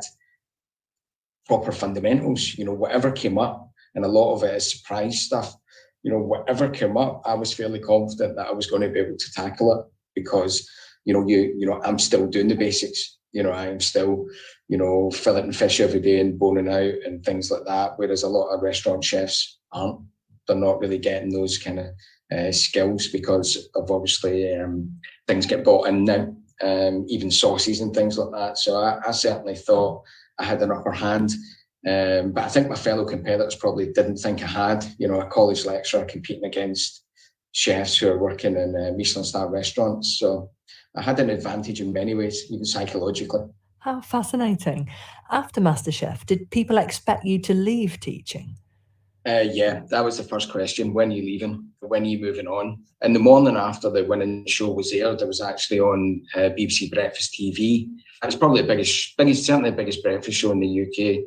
[SPEAKER 33] proper fundamentals, you know, whatever came up, and a lot of it is surprise stuff. You know, whatever came up, I was fairly confident that I was going to be able to tackle it because, you know, I'm still doing the basics. You know, I am still, you know, filleting fish every day and boning out and things like that. Whereas a lot of restaurant chefs aren't. They're not really getting those kind of skills because of obviously things get bought in now, even sauces and things like that. So I certainly thought I had an upper hand. But I think my fellow competitors probably didn't think I had, you know, a college lecturer competing against chefs who are working in Michelin star restaurants. So I had an advantage in many ways, even psychologically.
[SPEAKER 32] How fascinating. After MasterChef, did people expect you to leave teaching?
[SPEAKER 33] Yeah, that was the first question. When are you leaving? When are you moving on? And the morning after the winning show was aired, I was actually on BBC Breakfast TV. It was probably certainly the biggest breakfast show in the UK.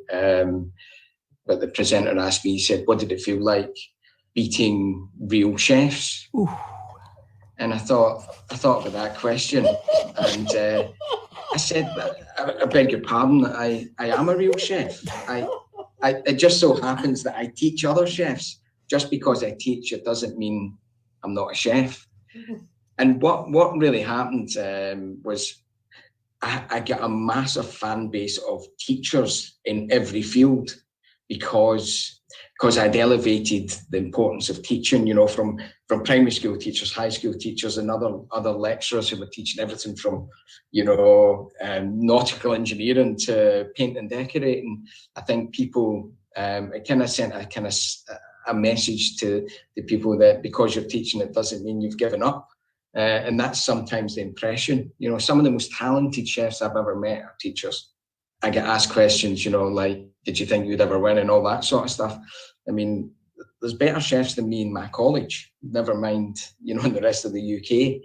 [SPEAKER 33] But the presenter asked me, he said, what did it feel like beating real chefs?
[SPEAKER 28] Ooh.
[SPEAKER 33] And I thought about that question. And I said, I beg your pardon, I am a real chef. It just so happens that I teach other chefs. Just because I teach, it doesn't mean I'm not a chef. And what really happened was I get a massive fan base of teachers in every field because I'd elevated the importance of teaching, from primary school teachers, high school teachers, and other lecturers who were teaching everything from, nautical engineering to paint and decorating. I think people, it kind of sent a message to the people that because you're teaching, it doesn't mean you've given up. And that's sometimes the impression. Some of the most talented chefs I've ever met are teachers. I get asked questions, like, did you think you'd ever win, and all that sort of stuff. I mean, there's better chefs than me in my college, never mind, in the rest of the UK.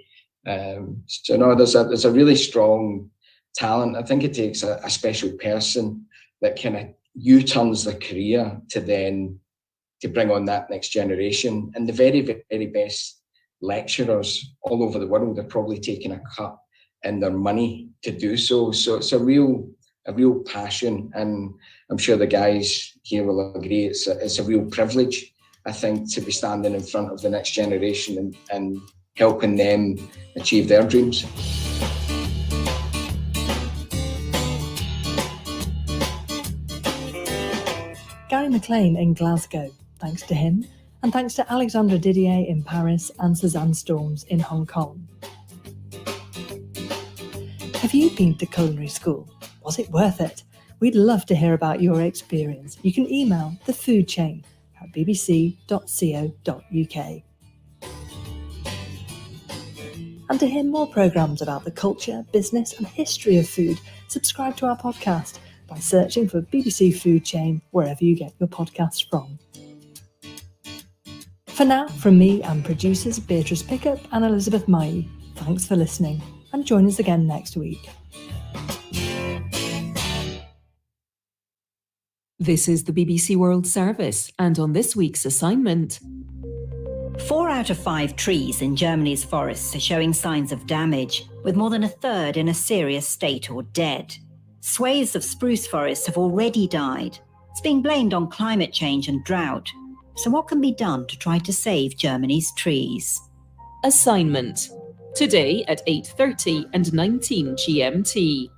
[SPEAKER 33] So no, there's a really strong talent. I think it takes a special person that kind of U-turns their career to bring on that next generation. And the very, very best lecturers all over the world are probably taking a cut in their money to do so. So it's a real passion, and I'm sure the guys here will agree it's a real privilege, I think, to be standing in front of the next generation and helping them achieve their dreams.
[SPEAKER 32] Gary McLean in Glasgow, thanks to him, and thanks to Alexandra Didier in Paris and Suzanne Storms in Hong Kong. Have you been to culinary school? Was it worth it? We'd love to hear about your experience. You can email The Food Chain at bbc.co.uk. And to hear more programmes about the culture, business and history of food, subscribe to our podcast by searching for BBC Food Chain wherever you get your podcasts from. For now, from me and producers Beatrice Pickup and Elizabeth Mailly, thanks for listening, and join us again next week.
[SPEAKER 26] This is the BBC World Service, and on this week's assignment...
[SPEAKER 3] 4 out of 5 trees in Germany's forests are showing signs of damage, with more than a third in a serious state or dead. Swathes of spruce forests have already died. It's being blamed on climate change and drought. So what can be done to try to save Germany's trees?
[SPEAKER 26] Assignment. Today at 8:30 and 19 GMT.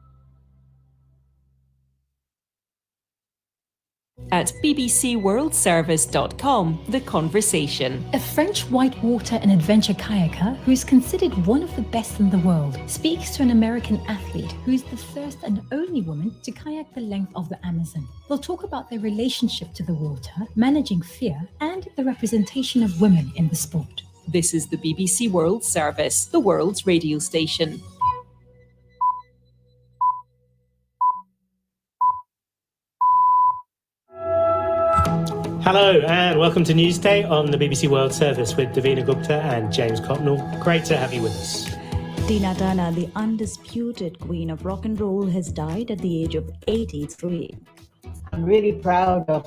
[SPEAKER 26] At bbcworldservice.com, The Conversation.
[SPEAKER 4] A French whitewater and adventure kayaker who is considered one of the best in the world speaks to an American athlete who is the first and only woman to kayak the length of the Amazon. They'll talk about their relationship to the water, managing fear, and the representation of women in the sport.
[SPEAKER 26] This is the BBC World Service, the world's radio station.
[SPEAKER 5] Hello and welcome to Newsday on the BBC World Service with Davina Gupta and James Copnell. Great to have you with us.
[SPEAKER 9] Tina Turner, the undisputed queen of rock and roll, has died at the age of 83.
[SPEAKER 10] I'm really proud of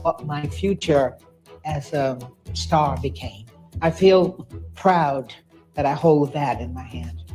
[SPEAKER 10] what my future as a star became. I feel proud that I hold that in my hand.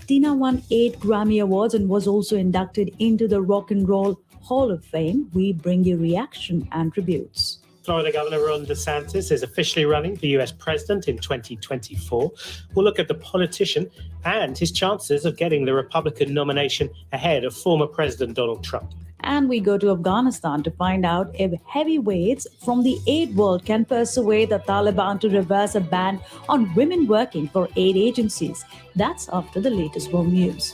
[SPEAKER 9] Tina won 8 Grammy Awards and was also inducted into the Rock and Roll Hall of Fame. We bring you reaction and tributes.
[SPEAKER 5] Florida Governor Ron DeSantis is officially running for US President in 2024. We'll look at the politician and his chances of getting the Republican nomination ahead of former President Donald Trump.
[SPEAKER 9] And we go to Afghanistan to find out if heavyweights from the aid world can persuade the Taliban to reverse a ban on women working for aid agencies. That's after the latest world news.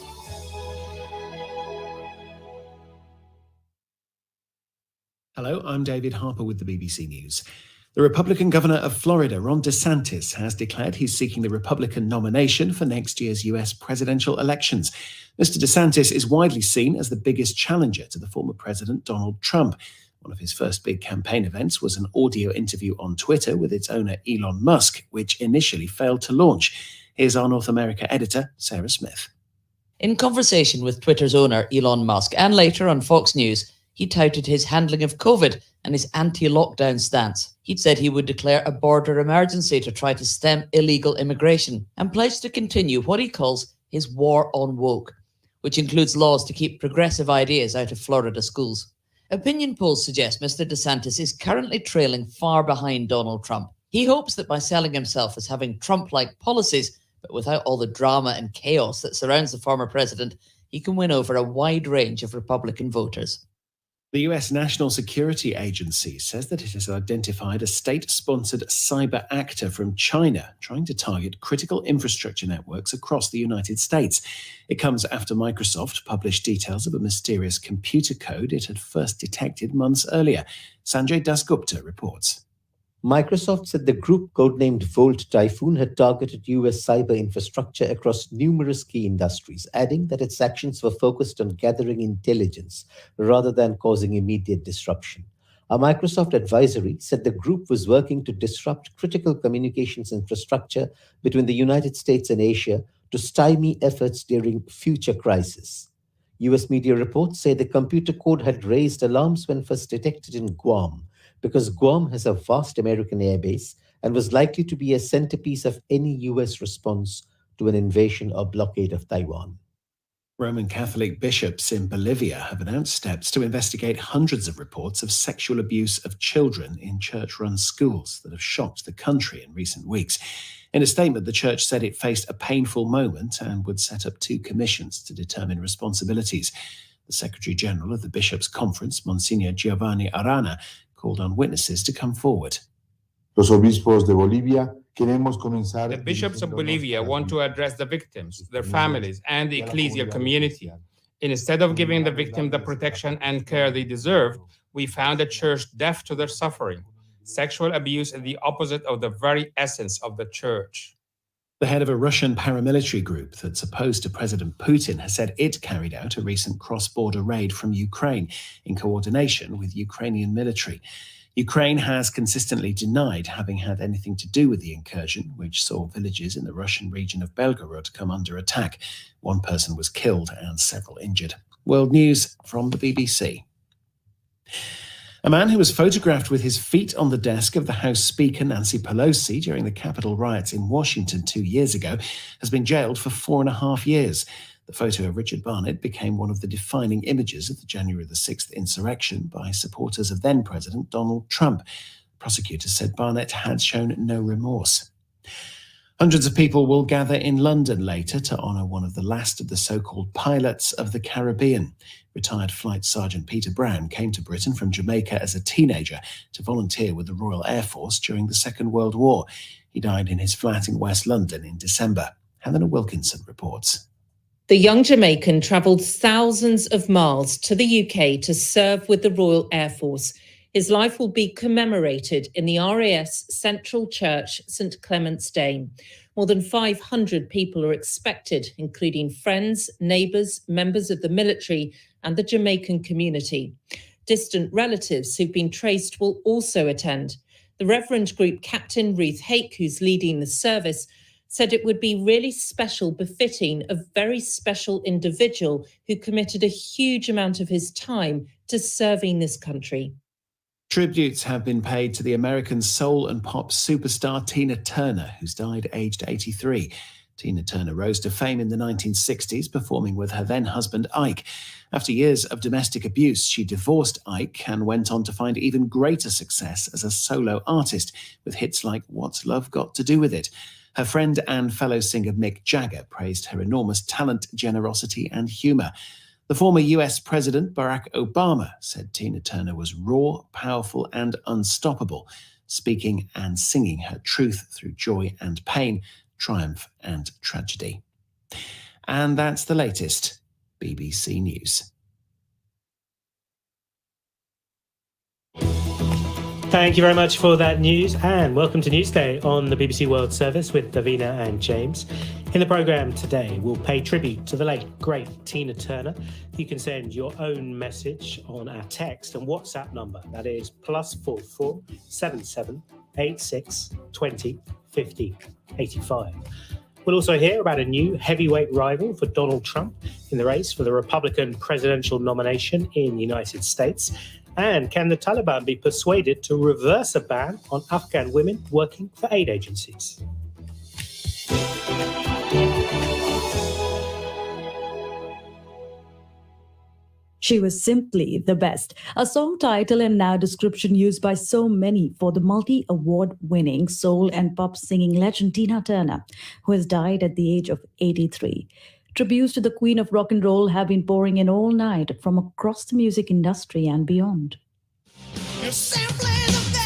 [SPEAKER 24] Hello, I'm David Harper with the BBC News. The Republican governor of Florida, Ron DeSantis, has declared he's seeking the Republican nomination for next year's US presidential elections. Mr. DeSantis is widely seen as the biggest challenger to the former President Donald Trump. One of his first big campaign events was an audio interview on Twitter with its owner Elon Musk, which initially failed to launch. Here's our North America editor, Sarah Smith.
[SPEAKER 6] In conversation with Twitter's owner Elon Musk and later on Fox News, he touted his handling of COVID and his anti-lockdown stance. He'd said he would declare a border emergency to try to stem illegal immigration and pledged to continue what he calls his war on woke, which includes laws to keep progressive ideas out of Florida schools. Opinion polls suggest Mr. DeSantis is currently trailing far behind Donald Trump. He hopes that by selling himself as having Trump-like policies, but without all the drama and chaos that surrounds the former president, he can win over a wide range of Republican voters.
[SPEAKER 24] The US National Security Agency says that it has identified a state-sponsored cyber actor from China trying to target critical infrastructure networks across the United States. It comes after Microsoft published details of a mysterious computer code it had first detected months earlier. Sanjay Dasgupta reports.
[SPEAKER 7] Microsoft said the group, codenamed Volt Typhoon, had targeted US cyber infrastructure across numerous key industries, adding that its actions were focused on gathering intelligence rather than causing immediate disruption. A Microsoft advisory said the group was working to disrupt critical communications infrastructure between the United States and Asia to stymie efforts during future crises. US media reports say the computer code had raised alarms when first detected in Guam, because Guam has a vast American airbase and was likely to be a centerpiece of any US response to an invasion or blockade of Taiwan.
[SPEAKER 24] Roman Catholic bishops in Bolivia have announced steps to investigate hundreds of reports of sexual abuse of children in church-run schools that have shocked the country in recent weeks. In a statement, the church said it faced a painful moment and would set up 2 commissions to determine responsibilities. The Secretary-General of the Bishops' Conference, Monsignor Giovanni Arana, called on witnesses to come forward.
[SPEAKER 8] The
[SPEAKER 11] bishops of Bolivia want to address the victims, their families, and the ecclesial community. Instead of giving the victim the protection and care they deserve, we found a church deaf to their suffering. Sexual abuse is the opposite of the very essence of the church.
[SPEAKER 24] The head of a Russian paramilitary group that's opposed to President Putin has said it carried out a recent cross-border raid from Ukraine in coordination with Ukrainian military. Ukraine has consistently denied having had anything to do with the incursion, which saw villages in the Russian region of Belgorod come under attack. 1 person was killed and several injured. World News from the BBC. A man who was photographed with his feet on the desk of the House Speaker Nancy Pelosi during the Capitol riots in Washington 2 years ago has been jailed for 4.5 years. The photo of Richard Barnett became one of the defining images of the January the 6th insurrection by supporters of then-President Donald Trump. Prosecutors said Barnett had shown no remorse. Hundreds of people will gather in London later to honour one of the last of the so-called pilots of the Caribbean. Retired Flight Sergeant Peter Brown came to Britain from Jamaica as a teenager to volunteer with the Royal Air Force during the Second World War. He died in his flat in West London in December. Helena Wilkinson reports.
[SPEAKER 12] The young Jamaican travelled thousands of miles to the UK to serve with the Royal Air Force. His life will be commemorated in the RAF Central Church, St Clement's Dane. More than 500 people are expected, including friends, neighbours, members of the military and the Jamaican community. Distant relatives who've been traced will also attend. The Reverend Group Captain Ruth Hake, who's leading the service, said it would be really special, befitting a very special individual who committed a huge amount of his time to serving this country.
[SPEAKER 24] Tributes have been paid to the American soul and pop superstar Tina Turner, who's died aged 83. Tina Turner rose to fame in the 1960s, performing with her then-husband Ike. After years of domestic abuse, she divorced Ike and went on to find even greater success as a solo artist, with hits like What's Love Got to Do With It? Her friend and fellow singer Mick Jagger praised her enormous talent, generosity and humour. The former US President Barack Obama said Tina Turner was raw, powerful and unstoppable, speaking and singing her truth through joy and pain, triumph and tragedy. And that's the latest BBC News.
[SPEAKER 5] Thank you very much for that news, and welcome to Newsday on the BBC World Service with Davina and James. In the programme today, we'll pay tribute to the late, great Tina Turner. You can send your own message on our text and WhatsApp number. That is +44 77 86 20 50 85. We'll also hear about a new heavyweight rival for Donald Trump in the race for the Republican presidential nomination in the United States. And can the Taliban be persuaded to reverse a ban on Afghan women working for aid agencies?
[SPEAKER 9] She was simply the best, a song title and now description used by so many for the multi-award-winning soul and pop singing legend Tina Turner, who has died at the age of 83. Tributes to the Queen of Rock and Roll have been pouring in all night from across the music industry and beyond.
[SPEAKER 8] You're simply the best.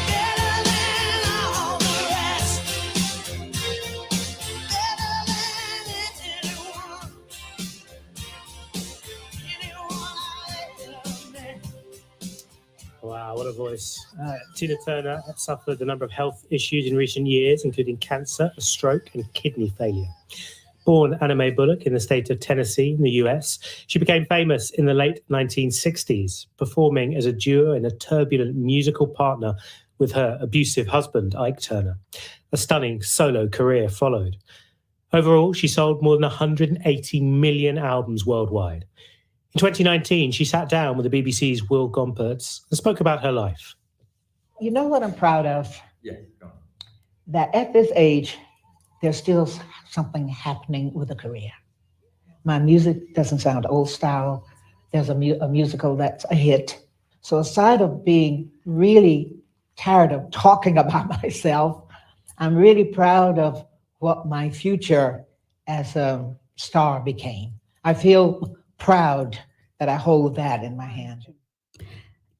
[SPEAKER 8] Better than all the rest. Better than anyone. Anyone I ever met.
[SPEAKER 5] Wow, what a voice. Tina Turner suffered a number of health issues in recent years, including cancer, a stroke, and kidney failure. Born Anna Mae Bullock in the state of Tennessee in the US, she became famous in the late 1960s, performing as a duo and a turbulent musical partner with her abusive husband, Ike Turner. A stunning solo career followed. Overall, she sold more than 180 million albums worldwide. In 2019, she sat down with the BBC's Will Gompertz and spoke about her life.
[SPEAKER 10] You know what I'm proud of?
[SPEAKER 13] Yeah, go on.
[SPEAKER 10] That at this age, there's still something happening with a career. My music doesn't sound old style. There's a musical that's a hit. So aside of being really tired of talking about myself, I'm really proud of what my future as a star became. I feel proud that I hold that in my hand.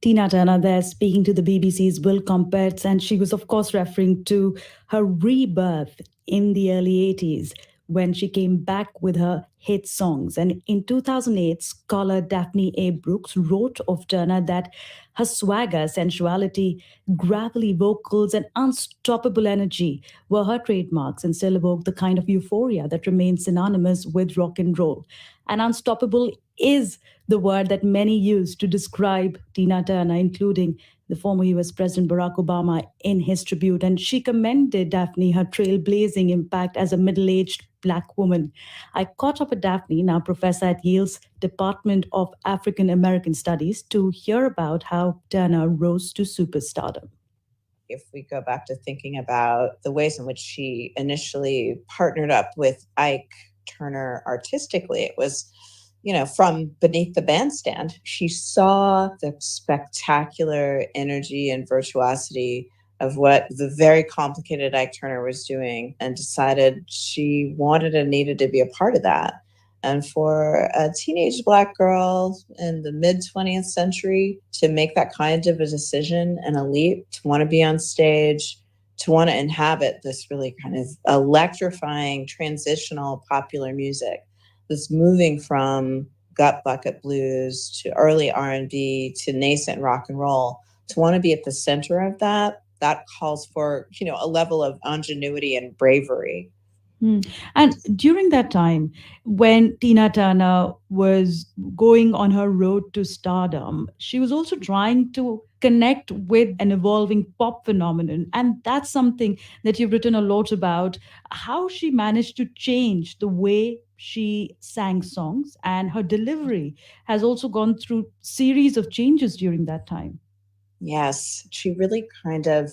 [SPEAKER 9] Tina Turner there speaking to the BBC's Will Gompertz, and she was of course referring to her rebirth in the early 80s when she came back with her hit songs. And in 2008, scholar Daphne A. Brooks wrote of Turner that her swagger, sensuality, gravelly vocals, and unstoppable energy were her trademarks and still evoke the kind of euphoria that remains synonymous with rock and roll. And unstoppable is the word that many use to describe Tina Turner, including the former US President Barack Obama in his tribute. And she commended Daphne, her trailblazing impact as a middle-aged Black woman. I caught up with Daphne, now professor at Yale's Department of African American Studies, to hear about how Turner rose to superstardom.
[SPEAKER 14] If we go back to thinking about the ways in which she initially partnered up with Ike Turner artistically, it was, from beneath the bandstand. She saw the spectacular energy and virtuosity of what the very complicated Ike Turner was doing and decided she wanted and needed to be a part of that. And for a teenage Black girl in the mid-20th century to make that kind of a decision and a leap, to want to be on stage, to want to inhabit this really kind of electrifying, transitional popular music, this moving from gut bucket blues to early R&B to nascent rock and roll, to want to be at the center of that calls for, a level of ingenuity and bravery.
[SPEAKER 9] And during that time, when Tina Turner was going on her road to stardom, she was also trying to connect with an evolving pop phenomenon. And that's something that you've written a lot about, how she managed to change the way she sang songs, and her delivery has also gone through series of changes during that time.
[SPEAKER 14] Yes, she really kind of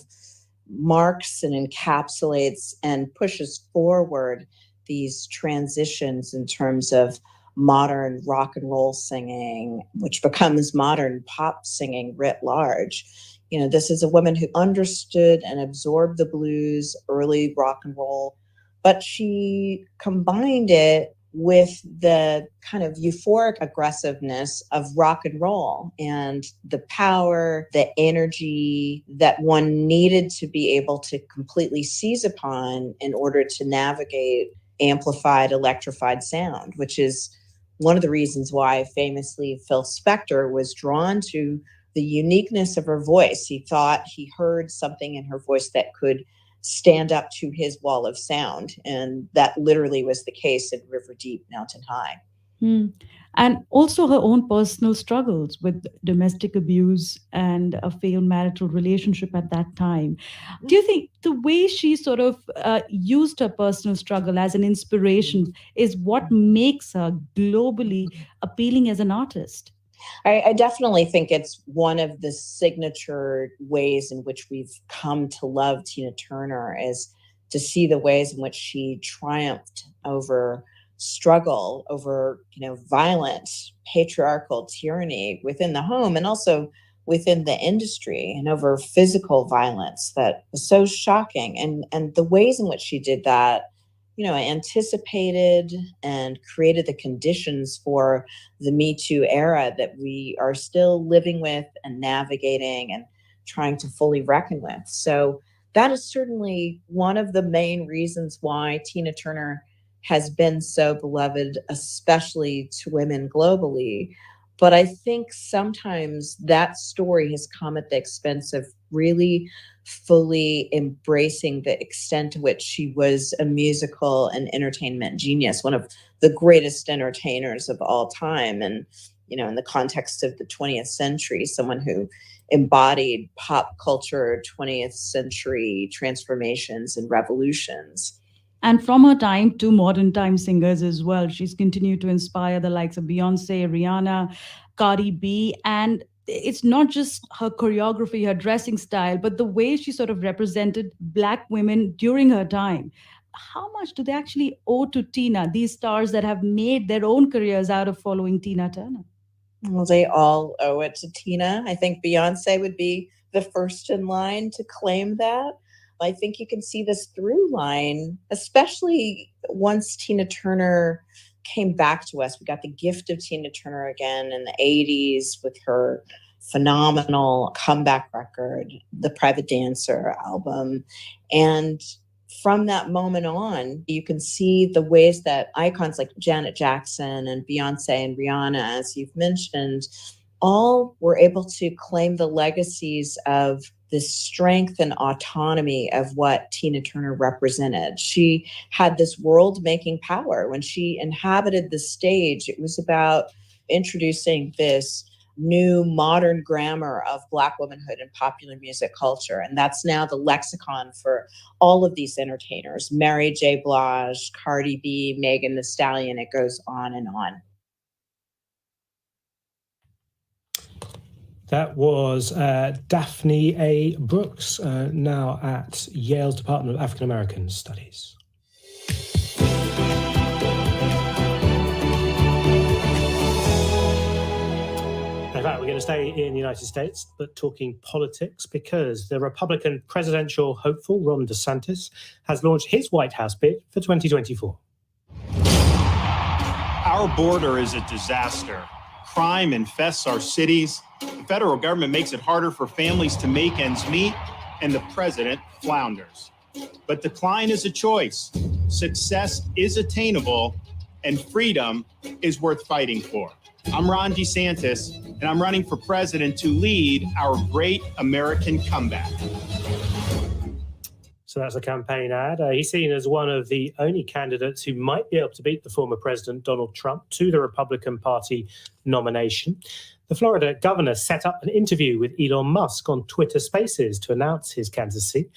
[SPEAKER 14] marks and encapsulates and pushes forward these transitions in terms of modern rock and roll singing, which becomes modern pop singing writ large. This is a woman who understood and absorbed the blues, early rock and roll, but she combined it with the kind of euphoric aggressiveness of rock and roll and the power, the energy that one needed to be able to completely seize upon in order to navigate amplified, electrified sound, which is one of the reasons why famously Phil Spector was drawn to the uniqueness of her voice. He thought he heard something in her voice that could stand up to his wall of sound. And that literally was the case in River Deep, Mountain High.
[SPEAKER 9] And also her own personal struggles with domestic abuse and a failed marital relationship at that time. Do you think the way she sort of used her personal struggle as an inspiration is what makes her globally appealing as an artist?
[SPEAKER 14] I definitely think it's one of the signature ways in which we've come to love Tina Turner is to see the ways in which she triumphed over struggle, over violent patriarchal tyranny within the home and also within the industry, and over physical violence that was so shocking. And the ways in which she did that, anticipated and created the conditions for the Me Too era that we are still living with and navigating and trying to fully reckon with. So that is certainly one of the main reasons why Tina Turner has been so beloved, especially to women globally. But I think sometimes that story has come at the expense of really fully embracing the extent to which she was a musical and entertainment genius, one of the greatest entertainers of all time. And, in the context of the 20th century, someone who embodied pop culture, 20th century transformations and revolutions.
[SPEAKER 9] And from her time to modern time singers as well, she's continued to inspire the likes of Beyonce, Rihanna, Cardi B. And it's not just her choreography, her dressing style, but the way she sort of represented Black women during her time. How much do they actually owe to Tina, these stars that have made their own careers out of following Tina Turner?
[SPEAKER 14] Well, they all owe it to Tina. I think Beyonce would be the first in line to claim that. I think you can see this through line, especially once Tina Turner came back to us. We got the gift of Tina Turner again in the 80s with her phenomenal comeback record, the Private Dancer album. And from that moment on, you can see the ways that icons like Janet Jackson and Beyonce and Rihanna, as you've mentioned, all were able to claim the legacies of the strength and autonomy of what Tina Turner represented. She had this world-making power. When she inhabited the stage, it was about introducing this new modern grammar of Black womanhood in popular music culture. And that's now the lexicon for all of these entertainers. Mary J. Blige, Cardi B, Megan Thee Stallion, it goes on and on.
[SPEAKER 5] That was Daphne A. Brooks, now at Yale's Department of African American Studies. In fact, we're going to stay in the United States, but talking politics, because the Republican presidential hopeful, Ron DeSantis, has launched his White House bid for 2024.
[SPEAKER 13] Our border is a disaster. Crime infests our cities. The federal government makes it harder for families to make ends meet, and the president flounders. But decline is a choice. Success is attainable, and freedom is worth fighting for. I'm Ron DeSantis, and I'm running for president to lead our great American comeback.
[SPEAKER 5] So that's a campaign ad. He's seen as one of the only candidates who might be able to beat the former president, Donald Trump, to the Republican Party nomination. The Florida governor set up an interview with Elon Musk on Twitter Spaces to announce his candidacy,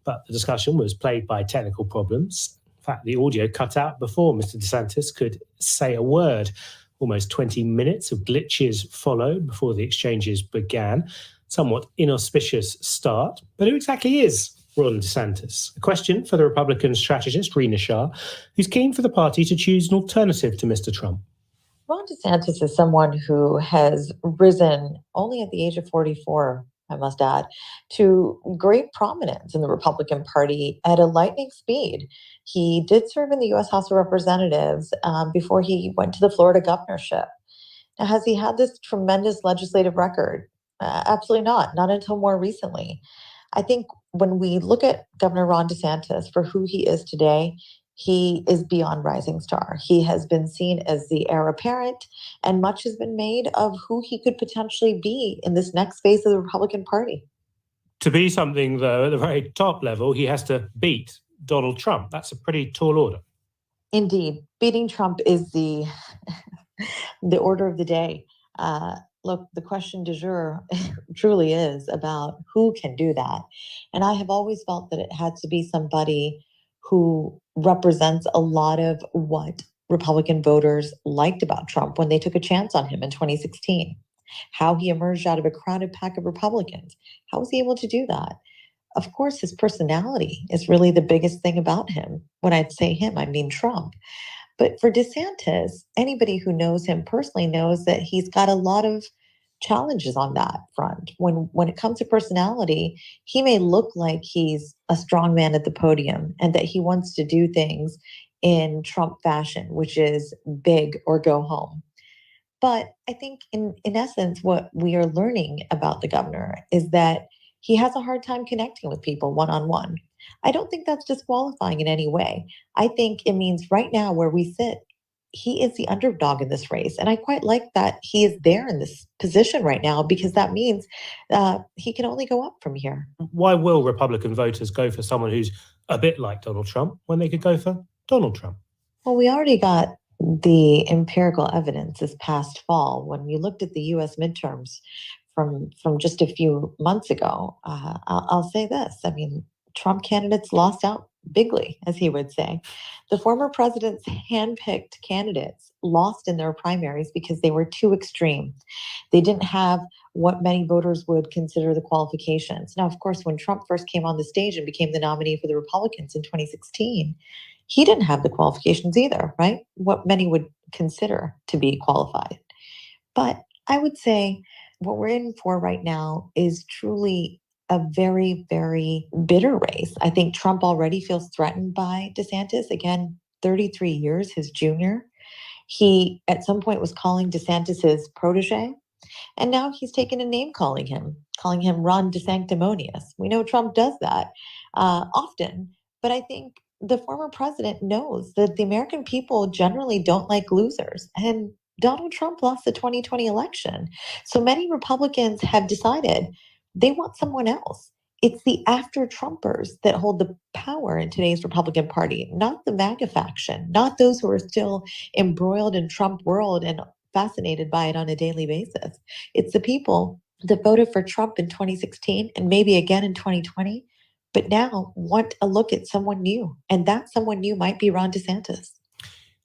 [SPEAKER 5] but the discussion was plagued by technical problems. In fact, the audio cut out before Mr. DeSantis could say a word. Almost 20 minutes of glitches followed before the exchanges began. Somewhat inauspicious start. But who exactly is Ron DeSantis? A question for the Republican strategist, Rena Shah, who's keen for the party to choose an alternative to Mr. Trump.
[SPEAKER 15] Ron DeSantis is someone who has risen only at the age of 44, I must add, to great prominence in the Republican Party at a lightning speed. He did serve in the U.S. House of Representatives before he went to the Florida governorship. Now, has he had this tremendous legislative record? Absolutely not until more recently. I think when we look at Governor Ron DeSantis for who he is today, he is beyond rising star. He has been seen as the heir apparent, and much has been made of who he could potentially be in this next phase of the Republican Party.
[SPEAKER 5] To be something, though, at the very top level, he has to beat Donald Trump. That's a pretty tall order.
[SPEAKER 15] Indeed, beating Trump is the the order of the day. Look, the question du jour truly is about who can do that. And I have always felt that it had to be somebody who represents a lot of what Republican voters liked about Trump when they took a chance on him in 2016. How he emerged out of a crowded pack of Republicans. How was he able to do that? Of course, his personality is really the biggest thing about him. When I say him, I mean Trump. But for DeSantis, anybody who knows him personally knows that he's got a lot of challenges on that front. When it comes to personality, he may look like he's a strong man at the podium and that he wants to do things in Trump fashion, which is big or go home. But I think in essence, what we are learning about the governor is that he has a hard time connecting with people one-on-one. I don't think that's disqualifying in any way. I think it means right now where we sit, he is the underdog in this race. And I quite like that he is there in this position right now, because that means he can only go up from here.
[SPEAKER 5] Why will Republican voters go for someone who's a bit like Donald Trump when they could go for Donald Trump?
[SPEAKER 15] Well, we already got the empirical evidence this past fall when we looked at the U.S. midterms from just a few months ago. I'll say this. I mean, Trump candidates lost out bigly, as he would say. The former president's handpicked candidates lost in their primaries because they were too extreme. They didn't have what many voters would consider the qualifications. Now, of course, when Trump first came on the stage and became the nominee for the Republicans in 2016, he didn't have the qualifications either, right? What many would consider to be qualified. But I would say what we're in for right now is truly a very, very bitter race. I think Trump already feels threatened by DeSantis. Again, 33 years, his junior. He, at some point, was calling DeSantis his protege. And now he's taken a name calling him Ron DeSanctimonious. We know Trump does that often. But I think the former president knows that the American people generally don't like losers. And Donald Trump lost the 2020 election. So many Republicans have decided they want someone else. It's the after Trumpers that hold the power in today's Republican Party, not the MAGA faction, not those who are still embroiled in Trump world and fascinated by it on a daily basis. It's the people that voted for Trump in 2016 and maybe again in 2020, but now want a look at someone new. And that someone new might be Ron DeSantis.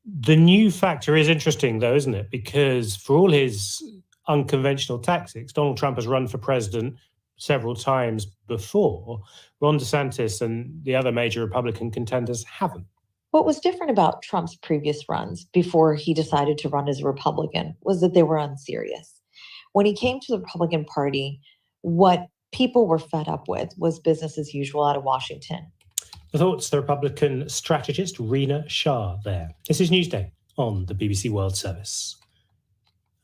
[SPEAKER 5] The new factor is interesting, though, isn't it? Because for all his unconventional tactics, Donald Trump has run for president several times before. Ron DeSantis and the other major Republican contenders haven't.
[SPEAKER 15] What was different about Trump's previous runs before he decided to run as a Republican was that they were unserious. When he came to the Republican Party, what people were fed up with was business as usual out of Washington.
[SPEAKER 5] The thoughts, the Republican strategist Rena Shah there. This is Newsday on the BBC World Service.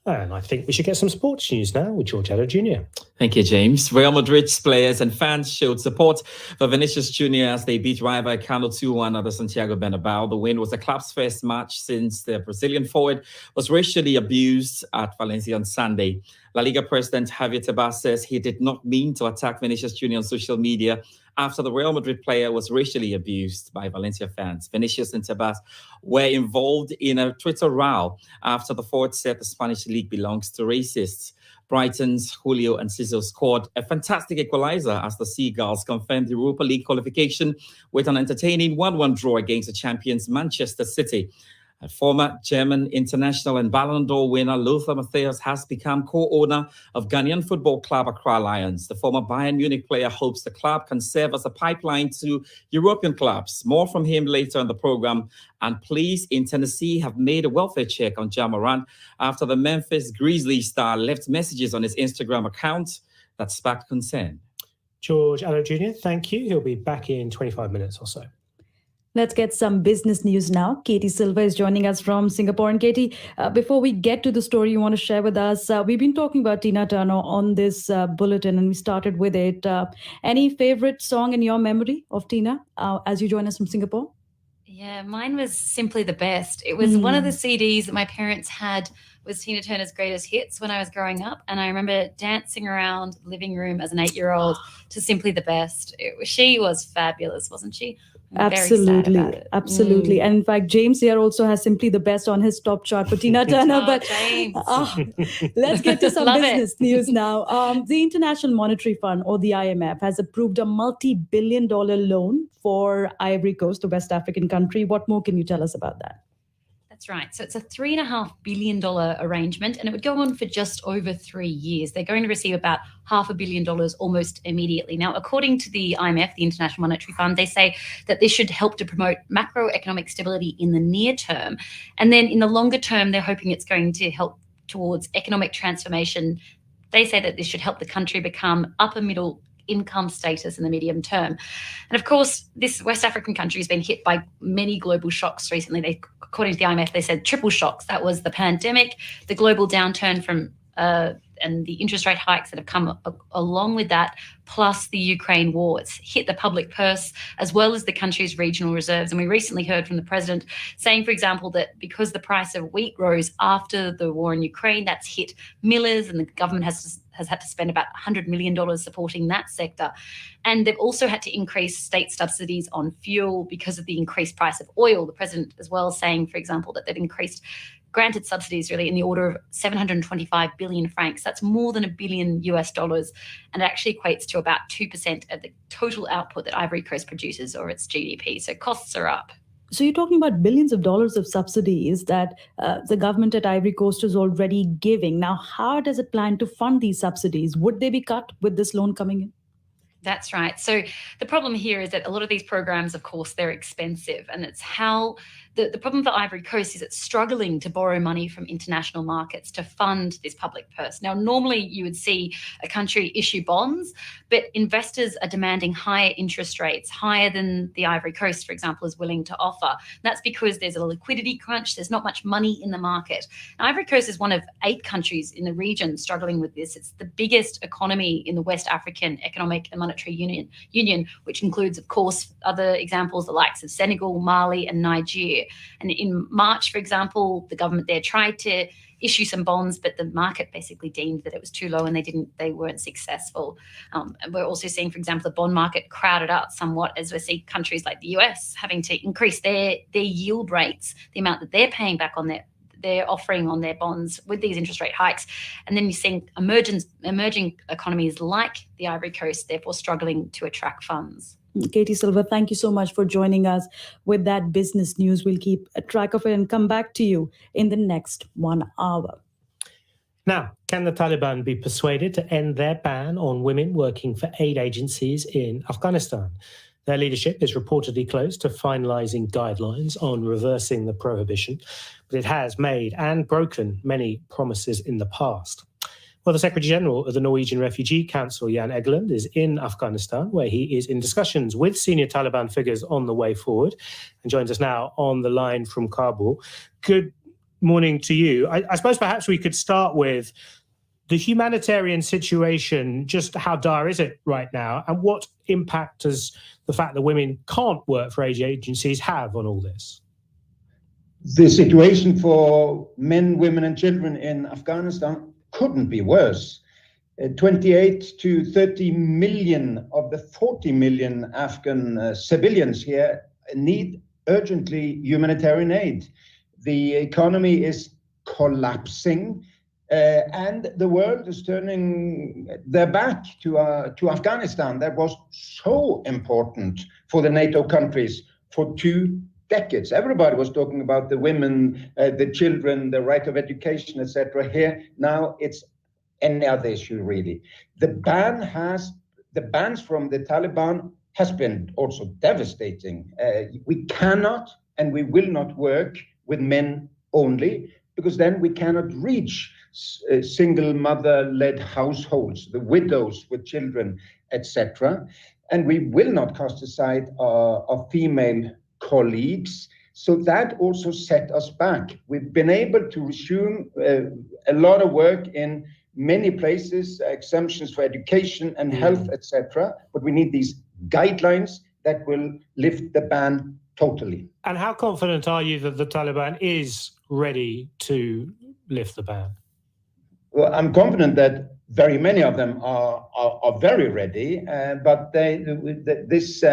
[SPEAKER 5] And I think we should get some sports news now with George Addo Jr.
[SPEAKER 16] Thank you, James. Real Madrid's players and fans showed support for Vinicius Jr. as they beat rival Cano 2-1 at the Santiago Bernabeu. The win was the club's first match since the Brazilian forward was racially abused at Valencia on Sunday. La Liga president Javier Tebas says he did not mean to attack Vinicius Jr. on social media after the Real Madrid player was racially abused by Valencia fans. Vinicius and Tebas were involved in a Twitter row after the forward said the Spanish league belongs to racists. Brighton's Julio Enciso scored a fantastic equalizer as the Seagulls confirmed the Europa League qualification with an entertaining 1-1 draw against the champions Manchester City. A former German international and Ballon d'Or winner Lothar Matthäus has become co-owner of Ghanaian football club Accra Lions. The former Bayern Munich player hopes the club can serve as a pipeline to European clubs. More from him later in the program. And police in Tennessee have made a welfare check on Ja Morant after the Memphis Grizzlies star left messages on his Instagram account that sparked concern.
[SPEAKER 5] George Addo Jr., thank you. He'll be back in 25 minutes or so.
[SPEAKER 9] Let's get some business news now. Katie Silva is joining us from Singapore. And Katie, before we get to the story you want to share with us, we've been talking about Tina Turner on this bulletin, and we started with it. Any favorite song in your memory of Tina as you join us from Singapore?
[SPEAKER 17] Yeah, mine was Simply the Best. It was one of the CDs that my parents had
[SPEAKER 1] was Tina Turner's Greatest Hits when I was growing up. And I remember dancing around the living room as an 8-year-old to Simply the Best. She was fabulous, wasn't she? I'm very sad about it.
[SPEAKER 9] Absolutely. And in fact, James here also has Simply the Best on his top chart for Tina Turner.
[SPEAKER 1] Oh,
[SPEAKER 9] But
[SPEAKER 1] James.
[SPEAKER 9] let's get to some
[SPEAKER 1] Love
[SPEAKER 9] business news now. The International Monetary Fund, or the IMF, has approved a multi-billion-dollar loan for Ivory Coast, the West African country. What more can you tell us about that?
[SPEAKER 1] That's right. So it's a $3.5 billion arrangement, and it would go on for just over 3 years. They're going to receive about $500 million almost immediately. Now, according to the IMF, the International Monetary Fund, they say that this should help to promote macroeconomic stability in the near term. And then in the longer term, they're hoping it's going to help towards economic transformation. They say that this should help the country become upper middle income status in the medium term. And of course, this West African country has been hit by many global shocks recently. According to the IMF, they said triple shocks. That was the pandemic, the global downturn from and the interest rate hikes that have come along with that, plus the Ukraine war. It's hit the public purse as well as the country's regional reserves. And we recently heard from the president saying, for example, that because the price of wheat rose after the war in Ukraine, that's hit millers, and the government has had to spend about $100 million supporting that sector. And they've also had to increase state subsidies on fuel because of the increased price of oil. The president as well saying, for example, that they've increased granted subsidies really in the order of 725 billion francs. That's more than $1 billion US, and it actually equates to about 2% of the total output that Ivory Coast produces, or its GDP. So costs are up.
[SPEAKER 9] So you're talking about billions of dollars of subsidies that the government at Ivory Coast is already giving. Now, how does it plan to fund these subsidies? Would they be cut with this loan coming in?
[SPEAKER 1] That's right. So the problem here is that a lot of these programs, of course, they're expensive, and it's how the problem for Ivory Coast is it's struggling to borrow money from international markets to fund this public purse. Now, normally you would see a country issue bonds, but investors are demanding higher interest rates, higher than the Ivory Coast, for example, is willing to offer. That's because there's a liquidity crunch. There's not much money in the market. Now, Ivory Coast is one of 8 countries in the region struggling with this. It's the biggest economy in the West African Economic and Monetary Union, which includes, of course, other examples, the likes of Senegal, Mali, and Niger. And in March, for example, the government there tried to issue some bonds, but the market basically deemed that it was too low and they weren't successful. And we're also seeing, for example, the bond market crowded out somewhat as we see countries like the US having to increase their yield rates, the amount that they're paying back on they're offering on their bonds with these interest rate hikes. And then you're seeing emerging economies like the Ivory Coast, therefore struggling to attract funds.
[SPEAKER 9] Katie Silver, thank you so much for joining us with that business news. We'll keep a track of it and come back to you in the next 1 hour.
[SPEAKER 5] Now, can the Taliban be persuaded to end their ban on women working for aid agencies in Afghanistan? Their leadership is reportedly close to finalising guidelines on reversing the prohibition, but it has made and broken many promises in the past. Well, the Secretary-General of the Norwegian Refugee Council, Jan Egeland, is in Afghanistan, where he is in discussions with senior Taliban figures on the way forward, and joins us now on the line from Kabul. Good morning to you. I suppose perhaps we could start with the humanitarian situation. Just how dire is it right now, and what impact does the fact that women can't work for aid agencies have on all this?
[SPEAKER 17] The situation for men, women, and children in Afghanistan couldn't be worse. 28 to 30 million of the 40 million Afghan civilians here need urgently humanitarian aid. The economy is collapsing, and the world is turning their back to Afghanistan. That was so important for the NATO countries for 2 decades. Everybody was talking about the women, the children, the right of education, etc. Here now it's any other issue really. The bans from the Taliban has been also devastating. We cannot and we will not work with men only, because then we cannot reach single mother-led households, the widows with children, etc. And we will not cast aside our female colleagues. So that also set us back. We've been able to resume a lot of work in many places, exemptions for education and health, etc. But we need these guidelines that will lift the ban totally.
[SPEAKER 5] And how confident are you that the Taliban is ready to lift the ban?
[SPEAKER 17] Well, I'm confident that very many of them are very ready, but this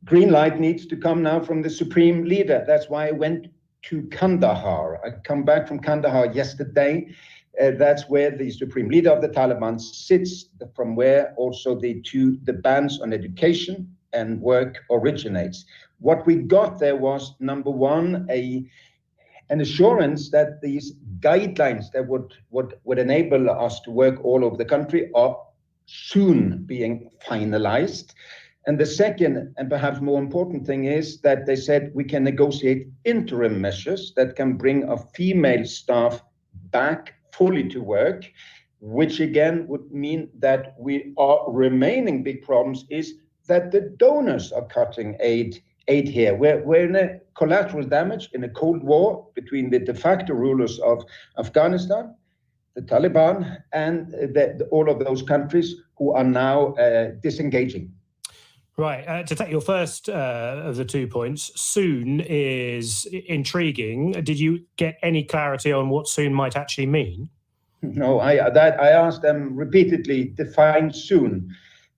[SPEAKER 17] green light needs to come now from the supreme leader. That's why I went to Kandahar. I come back from Kandahar yesterday. That's where the supreme leader of the Taliban sits, from where also the bans on education and work originates. What we got there was, number one, an assurance that these guidelines that would enable us to work all over the country are soon being finalized. And the second, and perhaps more important thing, is that they said we can negotiate interim measures that can bring our female staff back fully to work, which again would mean that we are remaining big problems is that the donors are cutting aid here. We're in a collateral damage in a cold war between the de facto rulers of Afghanistan, the Taliban, and all of those countries who are now disengaging.
[SPEAKER 5] Right. To take your first of the 2 points, soon is intriguing. Did you get any clarity on what soon might actually mean?
[SPEAKER 17] No, I asked them repeatedly, define soon.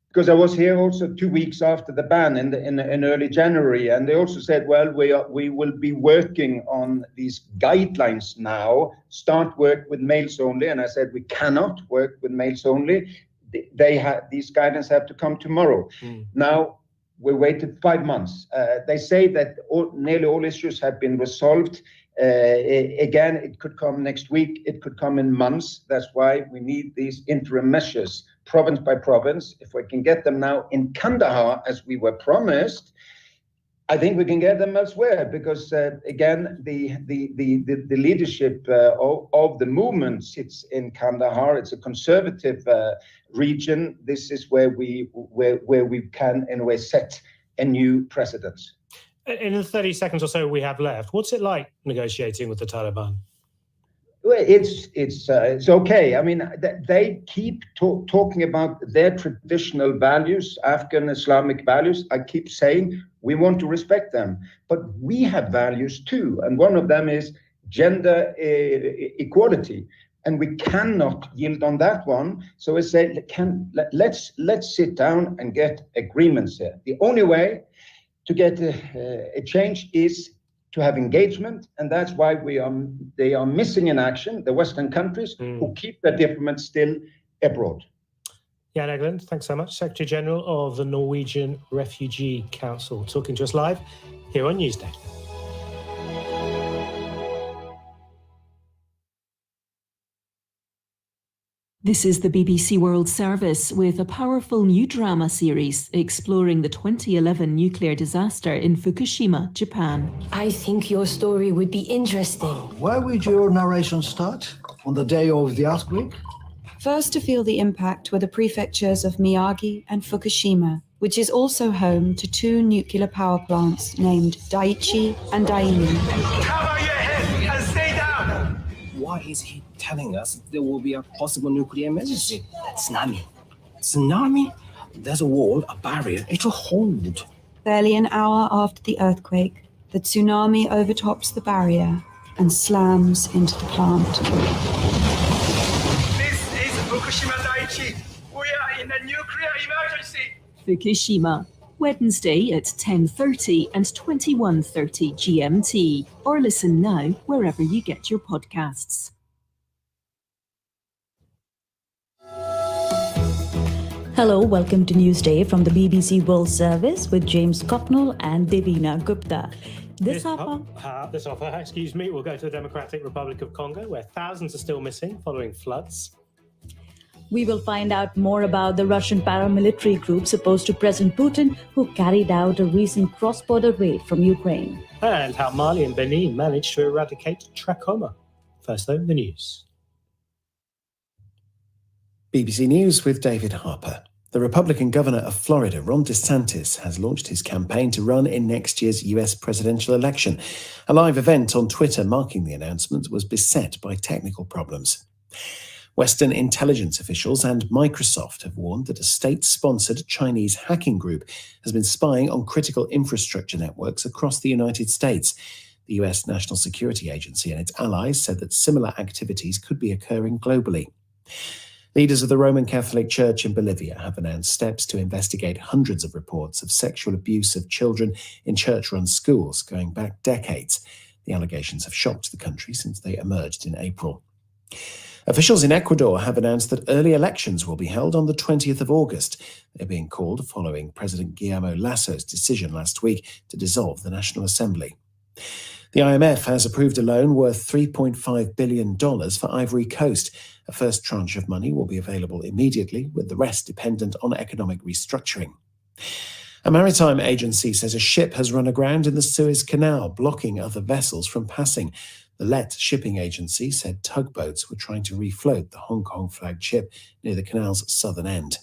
[SPEAKER 17] Because I was here also 2 weeks after the ban in early January, and they also said, well, we will be working on these guidelines now, start work with males only. And I said, we cannot work with males only. These guidelines have to come tomorrow. Now, we waited 5 months. They say that nearly all issues have been resolved. Again, it could come next week, it could come in months. That's why we need these interim measures, province by province. If we can get them now in Kandahar, as we were promised, I think we can get them elsewhere, because again, the leadership of the movement sits in Kandahar. It's a conservative region. This is where we can, in a way, set a new precedent.
[SPEAKER 5] In the 30 seconds or so we have left, what's it like negotiating with the Taliban?
[SPEAKER 17] Well, it's okay. I mean, they keep talking about their traditional values, Afghan Islamic values. I keep saying we want to respect them, but we have values too, and one of them is gender equality, and we cannot yield on that one. So I say, let's sit down and get agreements here. The only way to get a change is to have engagement, and that's why they are missing in action, the Western countries who keep their diplomats still abroad.
[SPEAKER 5] Jan Egeland, thanks so much. Secretary General of the Norwegian Refugee Council, talking to us live here on Newsday.
[SPEAKER 26] This is the BBC World Service with a powerful new drama series exploring the 2011 nuclear disaster in Fukushima, Japan.
[SPEAKER 2] I think your story would be interesting.
[SPEAKER 18] Where would your narration start? On the day of the earthquake?
[SPEAKER 19] First to feel the impact were the prefectures of Miyagi and Fukushima, which is also home to 2 nuclear power plants named Daiichi and Daini.
[SPEAKER 8] Cover your head and stay down!
[SPEAKER 20] Why is he telling us there will be a possible nuclear emergency? Tsunami. Tsunami? There's a wall, a barrier, it will hold.
[SPEAKER 19] Barely an hour after the earthquake, the tsunami overtops the barrier and slams into the plant.
[SPEAKER 8] This is Fukushima Daiichi. We are in a nuclear emergency.
[SPEAKER 26] Fukushima, Wednesday at 10:30 and 21:30 GMT. Or listen now wherever you get your podcasts.
[SPEAKER 9] Hello, welcome to Newsday from the BBC World Service with James Cocknell and Devina Gupta.
[SPEAKER 5] This hour, excuse me, we'll go to the Democratic Republic of Congo, where thousands are still missing following floods.
[SPEAKER 9] We will find out more about the Russian paramilitary groups opposed to President Putin, who carried out a recent cross-border raid from Ukraine.
[SPEAKER 5] And how Mali and Benin managed to eradicate trachoma. First, though, the news.
[SPEAKER 24] BBC News with David Harper. The Republican governor of Florida, Ron DeSantis, has launched his campaign to run in next year's US presidential election. A live event on Twitter marking the announcement was beset by technical problems. Western intelligence officials and Microsoft have warned that a state-sponsored Chinese hacking group has been spying on critical infrastructure networks across the United States. The US National Security Agency and its allies said that similar activities could be occurring globally. Leaders of the Roman Catholic Church in Bolivia have announced steps to investigate hundreds of reports of sexual abuse of children in church-run schools going back decades. The allegations have shocked the country since they emerged in April. Officials in Ecuador have announced that early elections will be held on the 20th of August. They're being called following President Guillermo Lasso's decision last week to dissolve the National Assembly. The IMF has approved a loan worth $3.5 billion for Ivory Coast. A first tranche of money will be available immediately, with the rest dependent on economic restructuring. A maritime agency says a ship has run aground in the Suez Canal, blocking other vessels from passing. The Let shipping agency said tugboats were trying to refloat the Hong Kong-flagged ship near the canal's southern end.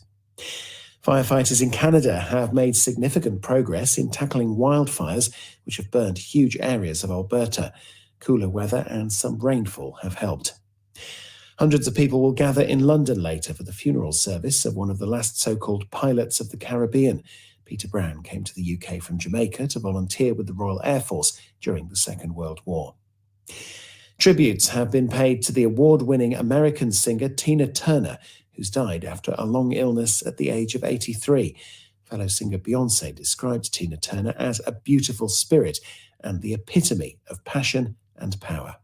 [SPEAKER 24] Firefighters in Canada have made significant progress in tackling wildfires, which have burned huge areas of Alberta. Cooler weather and some rainfall have helped. Hundreds of people will gather in London later for the funeral service of one of the last so-called pilots of the Caribbean. Peter Brown came to the UK from Jamaica to volunteer with the Royal Air Force during the Second World War. Tributes have been paid to the award-winning American singer Tina Turner, who's died after a long illness at the age of 83. Fellow singer Beyoncé described Tina Turner as a beautiful spirit and the epitome of passion and power.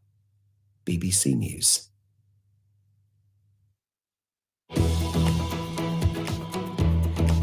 [SPEAKER 24] BBC News.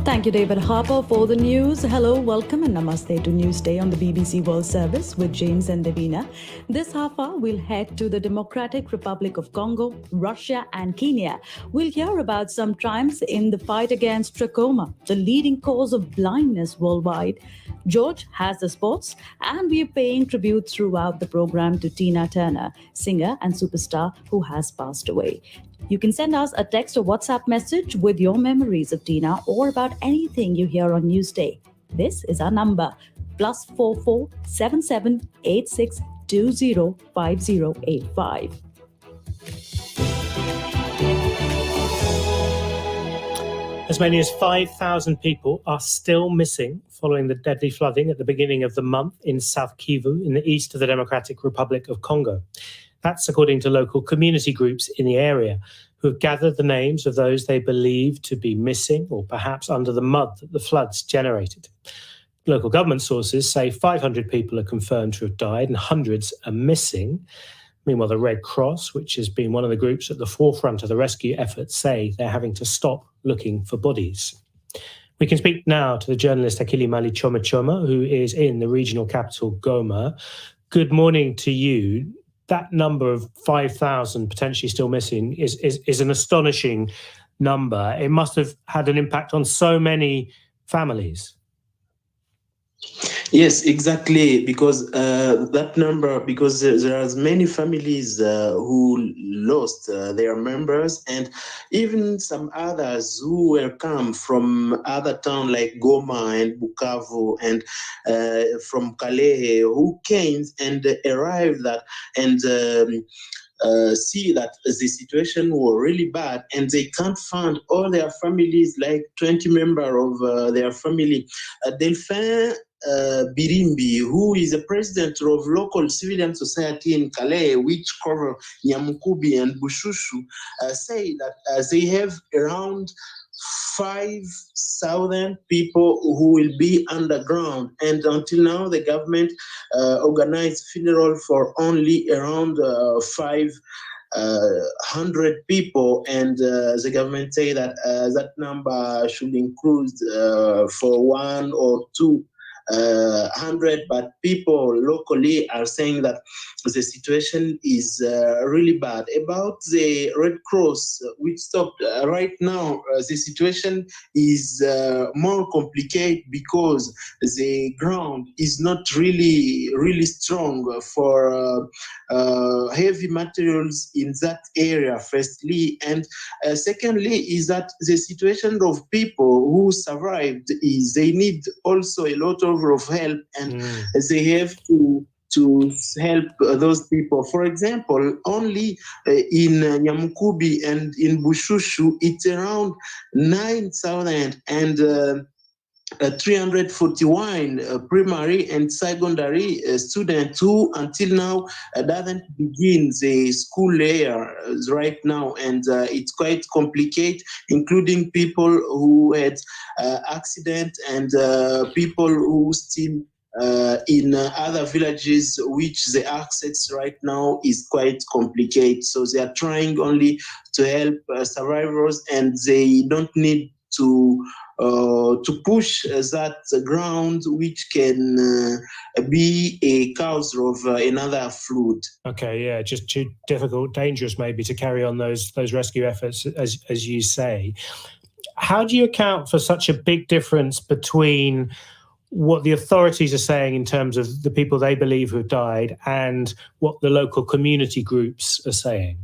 [SPEAKER 9] Thank you, David Harper, for the news. Hello, welcome, and namaste to Newsday on the BBC World Service with James and Davina. This half hour, we'll head to the Democratic Republic of Congo, Russia, and Kenya. We'll hear about some triumphs in the fight against trachoma, the leading cause of blindness worldwide. George has the sports, and we are paying tribute throughout the program to Tina Turner, singer and superstar who has passed away. You can send us a text or WhatsApp message with your memories of Tina or about anything you hear on Newsday. This is our number, +44 77 86 20 5085.
[SPEAKER 5] As many as 5,000 people are still missing following the deadly flooding at the beginning of the month in South Kivu in the east of the Democratic Republic of Congo. That's according to local community groups in the area who have gathered the names of those they believe to be missing or perhaps under the mud that the floods generated. Local government sources say 500 people are confirmed to have died and hundreds are missing. Meanwhile, the Red Cross, which has been one of the groups at the forefront of the rescue efforts, say they're having to stop looking for bodies. We can speak now to the journalist Akili Mali Choma Choma, who is in the regional capital, Goma. Good morning to you. That number of 5,000 potentially still missing is an astonishing number. It must have had an impact on so many families.
[SPEAKER 3] Yes, exactly, because that number, because there are many families who lost their members, and even some others who were come from other towns like Goma and Bukavu and from Kalehe, who came and arrived that and see that the situation was really bad and they can't find all their families, like 20 members of their family. Delphin Birimbi, who is the president of local civilian society in Calais, which cover Nyamukubi and Bushushu, say that they have around 5,000 people who will be underground, and until now the government organized funeral for only around 500 people, and the government say that that number should increase for 1 or 200, but people locally are saying that the situation is really bad. About the Red Cross, which stopped right now, the situation is more complicated because the ground is not really strong for heavy materials in that area, firstly, and secondly is that the situation of people who survived is they need also a lot of help, and they have to help those people. For example, only in Nyamukubi and in Bushushu, it's around 9,000, and 341 primary and secondary students who until now doesn't begin the school year right now, and it's quite complicated, including people who had accident and people who still in other villages, which the access right now is quite complicated. So they are trying only to help survivors, and they don't need to push that ground, which can be a cause of another flood.
[SPEAKER 5] Okay, yeah, just too difficult, dangerous maybe to carry on those rescue efforts, as you say. How do you account for such a big difference between what the authorities are saying in terms of the people they believe who have died and what the local community groups are saying?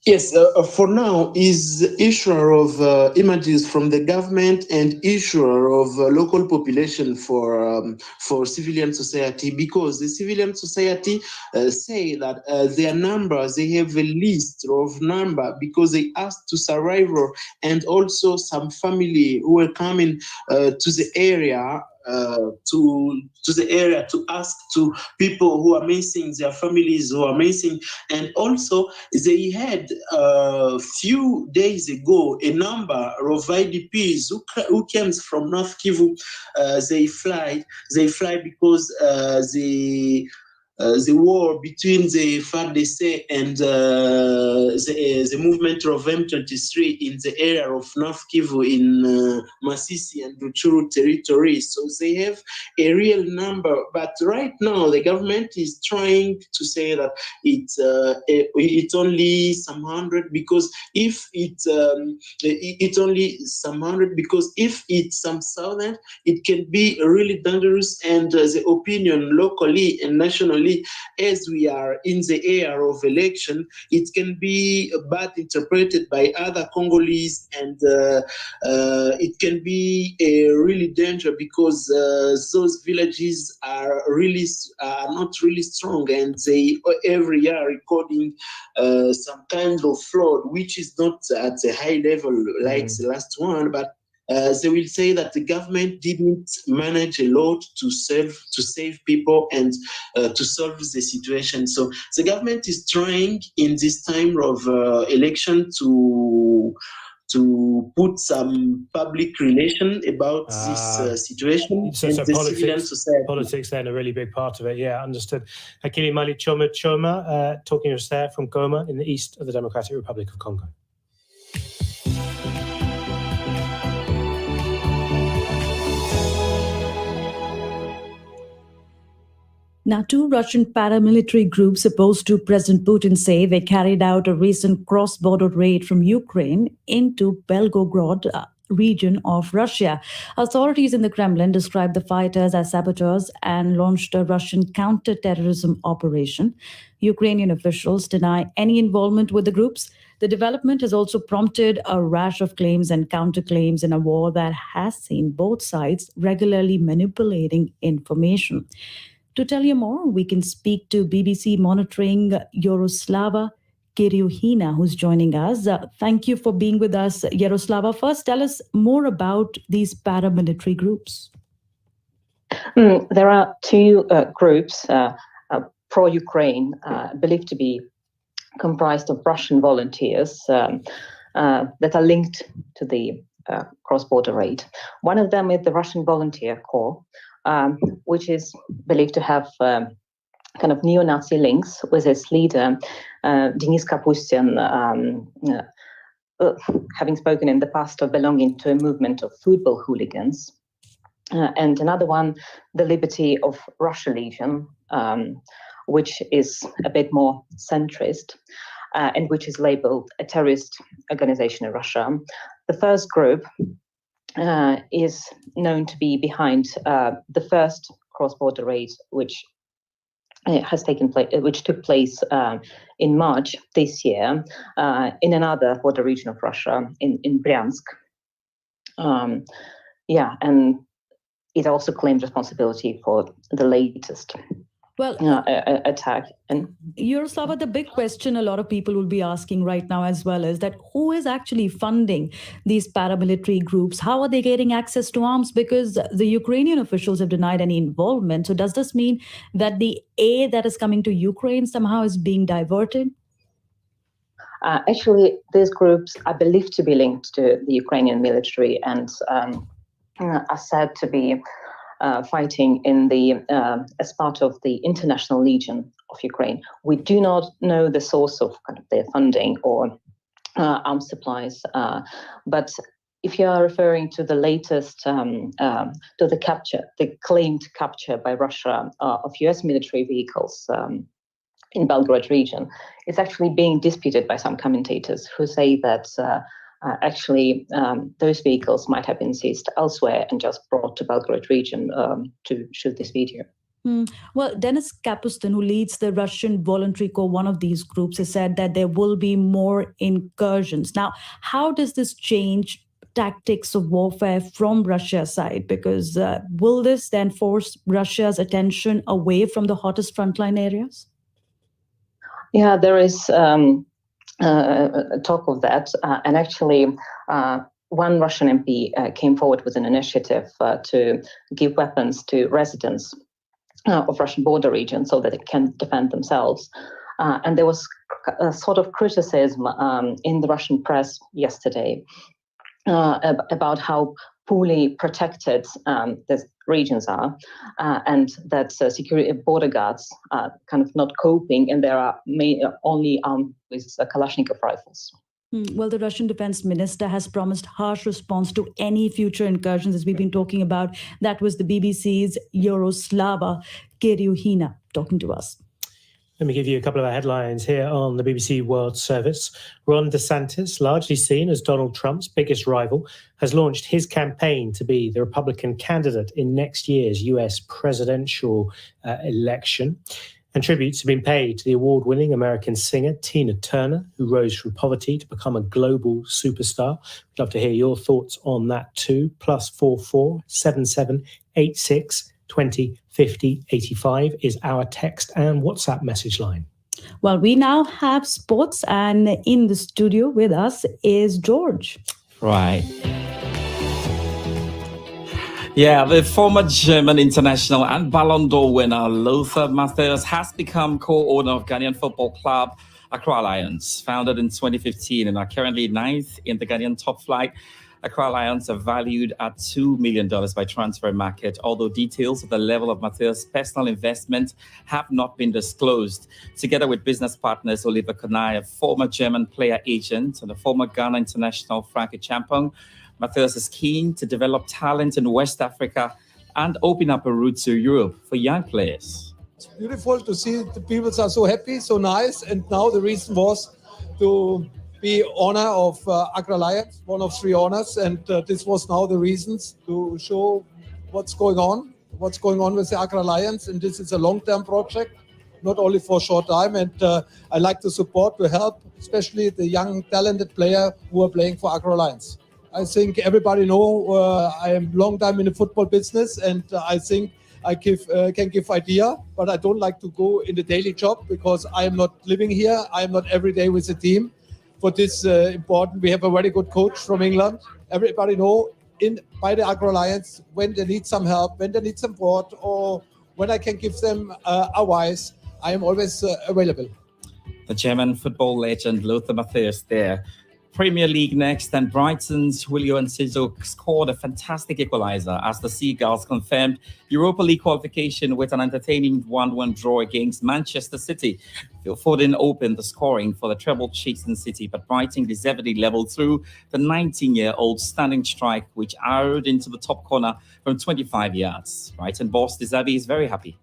[SPEAKER 3] Yes, for now is issuer of images from the government and issuer of local population for civilian society, because the civilian society say that their numbers, they have a list of number because they asked to survivor and also some family who were coming to the area to ask to people who are missing, their families who are missing. And also they had a few days ago a number of IDPs who came from North Kivu. They fly because the war between the FARDC and the movement of M23 in the area of North Kivu in Masisi and Ruchuru territory. So they have a real number. But right now, the government is trying to say that it's only some hundred, because if it's only some hundred, because if it's some thousand, it can be really dangerous. And the opinion locally and nationally, as we are in the era of election, it can be bad interpreted by other Congolese, and it can be a really danger, because those villages are not really strong, and they every year recording some kind of flood, which is not at a high level like the last one, but they will say that the government didn't manage a lot to save people and to solve the situation. So the government is trying in this time of election to put some public relation about this situation.
[SPEAKER 5] So
[SPEAKER 3] and the civilian
[SPEAKER 5] politics,
[SPEAKER 3] society.
[SPEAKER 5] Politics then a really big part of it. Yeah, understood. Akili Mali Choma, talking to us there from Goma in the east of the Democratic Republic of Congo.
[SPEAKER 9] Now, two Russian paramilitary groups opposed to President Putin say they carried out a recent cross-border raid from Ukraine into Belgorod region of Russia. Authorities in the Kremlin described the fighters as saboteurs and launched a Russian counter-terrorism operation. Ukrainian officials deny any involvement with the groups. The development has also prompted a rash of claims and counterclaims in a war that has seen both sides regularly manipulating information. To tell you more, we can speak to BBC monitoring Yaroslava Kiryuhina, who's joining us. Thank you for being with us, Yaroslava. First, tell us more about these paramilitary groups.
[SPEAKER 4] There are two groups, pro-Ukraine, believed to be comprised of Russian volunteers that are linked to the cross-border raid. One of them is the Russian Volunteer Corps, which is believed to have kind of neo-Nazi links with its leader, Denis Kapustin, having spoken in the past of belonging to a movement of football hooligans. And another one, the Liberty of Russia Legion, which is a bit more centrist, and which is labeled a terrorist organization in Russia. The first group is known to be behind the first cross-border raid, which took place in March this year in another border region of Russia, in Bryansk. And it also claimed responsibility for the latest attack. And
[SPEAKER 9] Yaroslava, the big question a lot of people will be asking right now as well is that who is actually funding these paramilitary groups? How are they getting access to arms? Because the Ukrainian officials have denied any involvement. So does this mean that the aid that is coming to Ukraine somehow is being diverted?
[SPEAKER 4] Actually, these groups are believed to be linked to the Ukrainian military and are said to be fighting in as part of the International Legion of Ukraine. We do not know the source of kind of their funding or arms supplies, but if you are referring to the latest, to the claimed capture by Russia of US military vehicles in Belgorod region, it's actually being disputed by some commentators who say that actually those vehicles might have been seized elsewhere and just brought to Belgorod region to shoot this video.
[SPEAKER 9] Well, Denis Kapustin, who leads the Russian Voluntary Corps, one of these groups, has said that there will be more incursions. Now, how does this change tactics of warfare from Russia's side? Because will this then force Russia's attention away from the hottest frontline areas?
[SPEAKER 4] Yeah, there is talk of that. And actually, one Russian MP came forward with an initiative to give weapons to residents of Russian border regions so that they can defend themselves. And there was a sort of criticism in the Russian press yesterday about how poorly protected the regions are, and that security border guards are kind of not coping, and they are only armed with Kalashnikov rifles.
[SPEAKER 9] Well, the Russian defense minister has promised harsh response to any future incursions, as we've been talking about. That was the BBC's Yaroslava Kiryuhina talking to us.
[SPEAKER 5] Let me give you a couple of headlines here on the BBC World Service. Ron DeSantis, largely seen as Donald Trump's biggest rival, has launched his campaign to be the Republican candidate in next year's US presidential election. And tributes have been paid to the award-winning American singer Tina Turner, who rose from poverty to become a global superstar. We'd love to hear your thoughts on that too. +44 77 86 20 50 85 is our text and WhatsApp message line.
[SPEAKER 9] Well, we now have sports, and in the studio with us is George.
[SPEAKER 16] Right. Yeah, the former German international and Ballon d'Or winner Lothar Matthäus has become co-owner of Ghanaian football club Accra Lions, founded in 2015 and are currently 9th in the Ghanaian top flight. Accra Lions are valued at $2 million by Transfer Market, although details of the level of Matthäus' personal investment have not been disclosed. Together with business partners Oliver Konai, a former German player agent, and a former Ghana international Frankie Champong, Matthäus is keen to develop talent in West Africa and open up a route to Europe for young players.
[SPEAKER 6] It's beautiful to see the people are so happy, so nice, and now the reason was to be honor of Accra Lions, one of 3 honors, and this was now the reasons to show what's going on with the Accra Lions, and this is a long-term project, not only for a short time, and I like to support, to help, especially the young, talented player who are playing for Accra Lions. I think everybody know I am long time in the football business, and I think I can give idea, but I don't like to go in the daily job because I am not living here. I am not every day with the team. For this important, we have a very good coach from England. Everybody know by the Accra Lions when they need some help, when they need support, or when I can give them advice, I am always available.
[SPEAKER 16] The German football legend Lothar Matthäus there. Premier League next, and Brighton's Julio Enciso scored a fantastic equaliser as the Seagulls confirmed Europa League qualification with an entertaining 1-1 draw against Manchester City. Phil Foden opened the scoring for the treble-chasing City, but Brighton deservedly levelled through the 19-year-old stunning strike, which arrowed into the top corner from 25 yards. Brighton boss De Zerbi is very happy.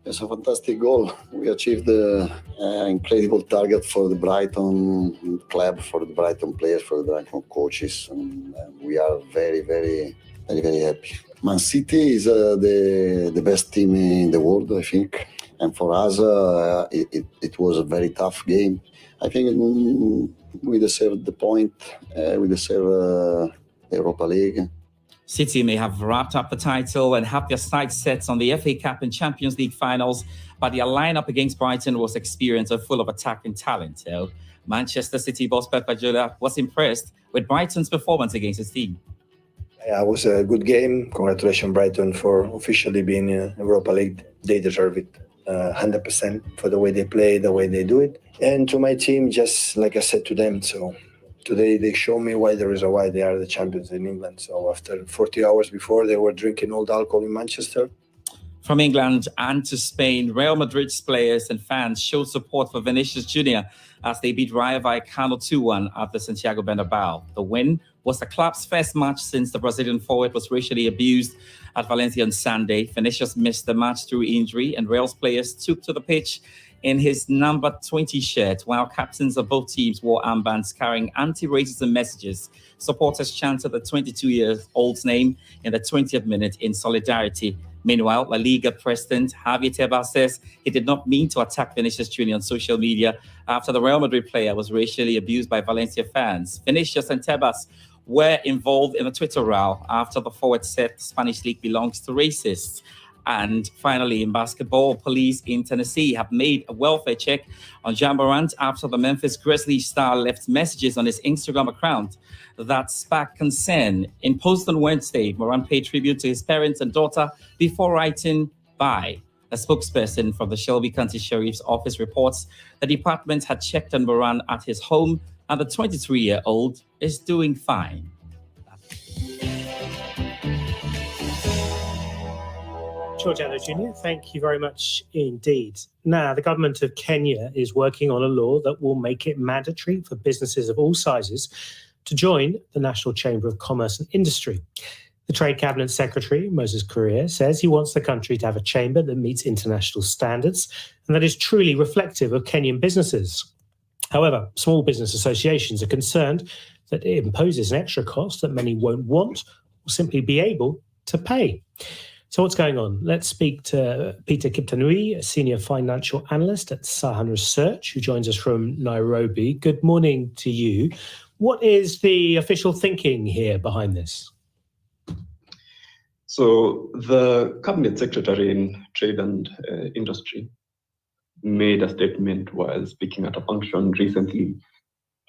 [SPEAKER 7] It's a fantastic goal. We achieved an incredible target for the Brighton club, for the Brighton players, for the Brighton coaches, and we are very, very, very, very happy. Man City is the best team in the world, I think, and for us it was a very tough game. I think we deserve the point. We deserve the Europa League.
[SPEAKER 16] City may have wrapped up the title and have their sights set on the FA Cup and Champions League finals, but their lineup against Brighton was experienced and full of attacking talent. Manchester City boss Pep Guardiola was impressed with Brighton's performance against his team.
[SPEAKER 11] Yeah, it was a good game. Congratulations, Brighton, for officially being in Europa League. They deserve it 100% for the way they play, the way they do it. And to my team, just like I said to them, so today they show me why there is a why they are the champions in England. So after 40 hours before, they were drinking old alcohol in Manchester.
[SPEAKER 16] From England and to Spain, Real Madrid's players and fans showed support for Vinicius Jr. as they beat Rayo Vallecano 2-1 at the Santiago Bernabeu. The win was the club's first match since the Brazilian forward was racially abused at Valencia on Sunday. Vinicius missed the match through injury, and Real's players took to the pitch in his number 20 shirt, while captains of both teams wore armbands carrying anti-racism messages. Supporters chanted the 22-year-old's name in the 20th minute in solidarity. Meanwhile, La Liga president Javier Tebas says he did not mean to attack Vinicius Jr. on social media after the Real Madrid player was racially abused by Valencia fans. Vinicius and Tebas were involved in a Twitter row after the forward said the Spanish league belongs to racists. And finally, in basketball, police in Tennessee have made a welfare check on Ja Morant after the Memphis Grizzlies star left messages on his Instagram account that sparked concern. In post on Wednesday, Morant paid tribute to his parents and daughter before writing bye. A spokesperson from the Shelby County Sheriff's Office reports the department had checked on Morant at his home, and the 23-year-old is doing fine.
[SPEAKER 5] Georgiano Jr., thank you very much indeed. Now, the government of Kenya is working on a law that will make it mandatory for businesses of all sizes to join the National Chamber of Commerce and Industry. The Trade Cabinet Secretary, Moses Kuria, says he wants the country to have a chamber that meets international standards and that is truly reflective of Kenyan businesses. However, small business associations are concerned that it imposes an extra cost that many won't want or simply be able to pay. So what's going on? Let's speak to Peter Kiptanui, a senior financial analyst at Sahan Research, who joins us from Nairobi. Good morning to you. What is the official thinking here behind this?
[SPEAKER 12] So the Cabinet Secretary in Trade and Industry made a statement while speaking at a function recently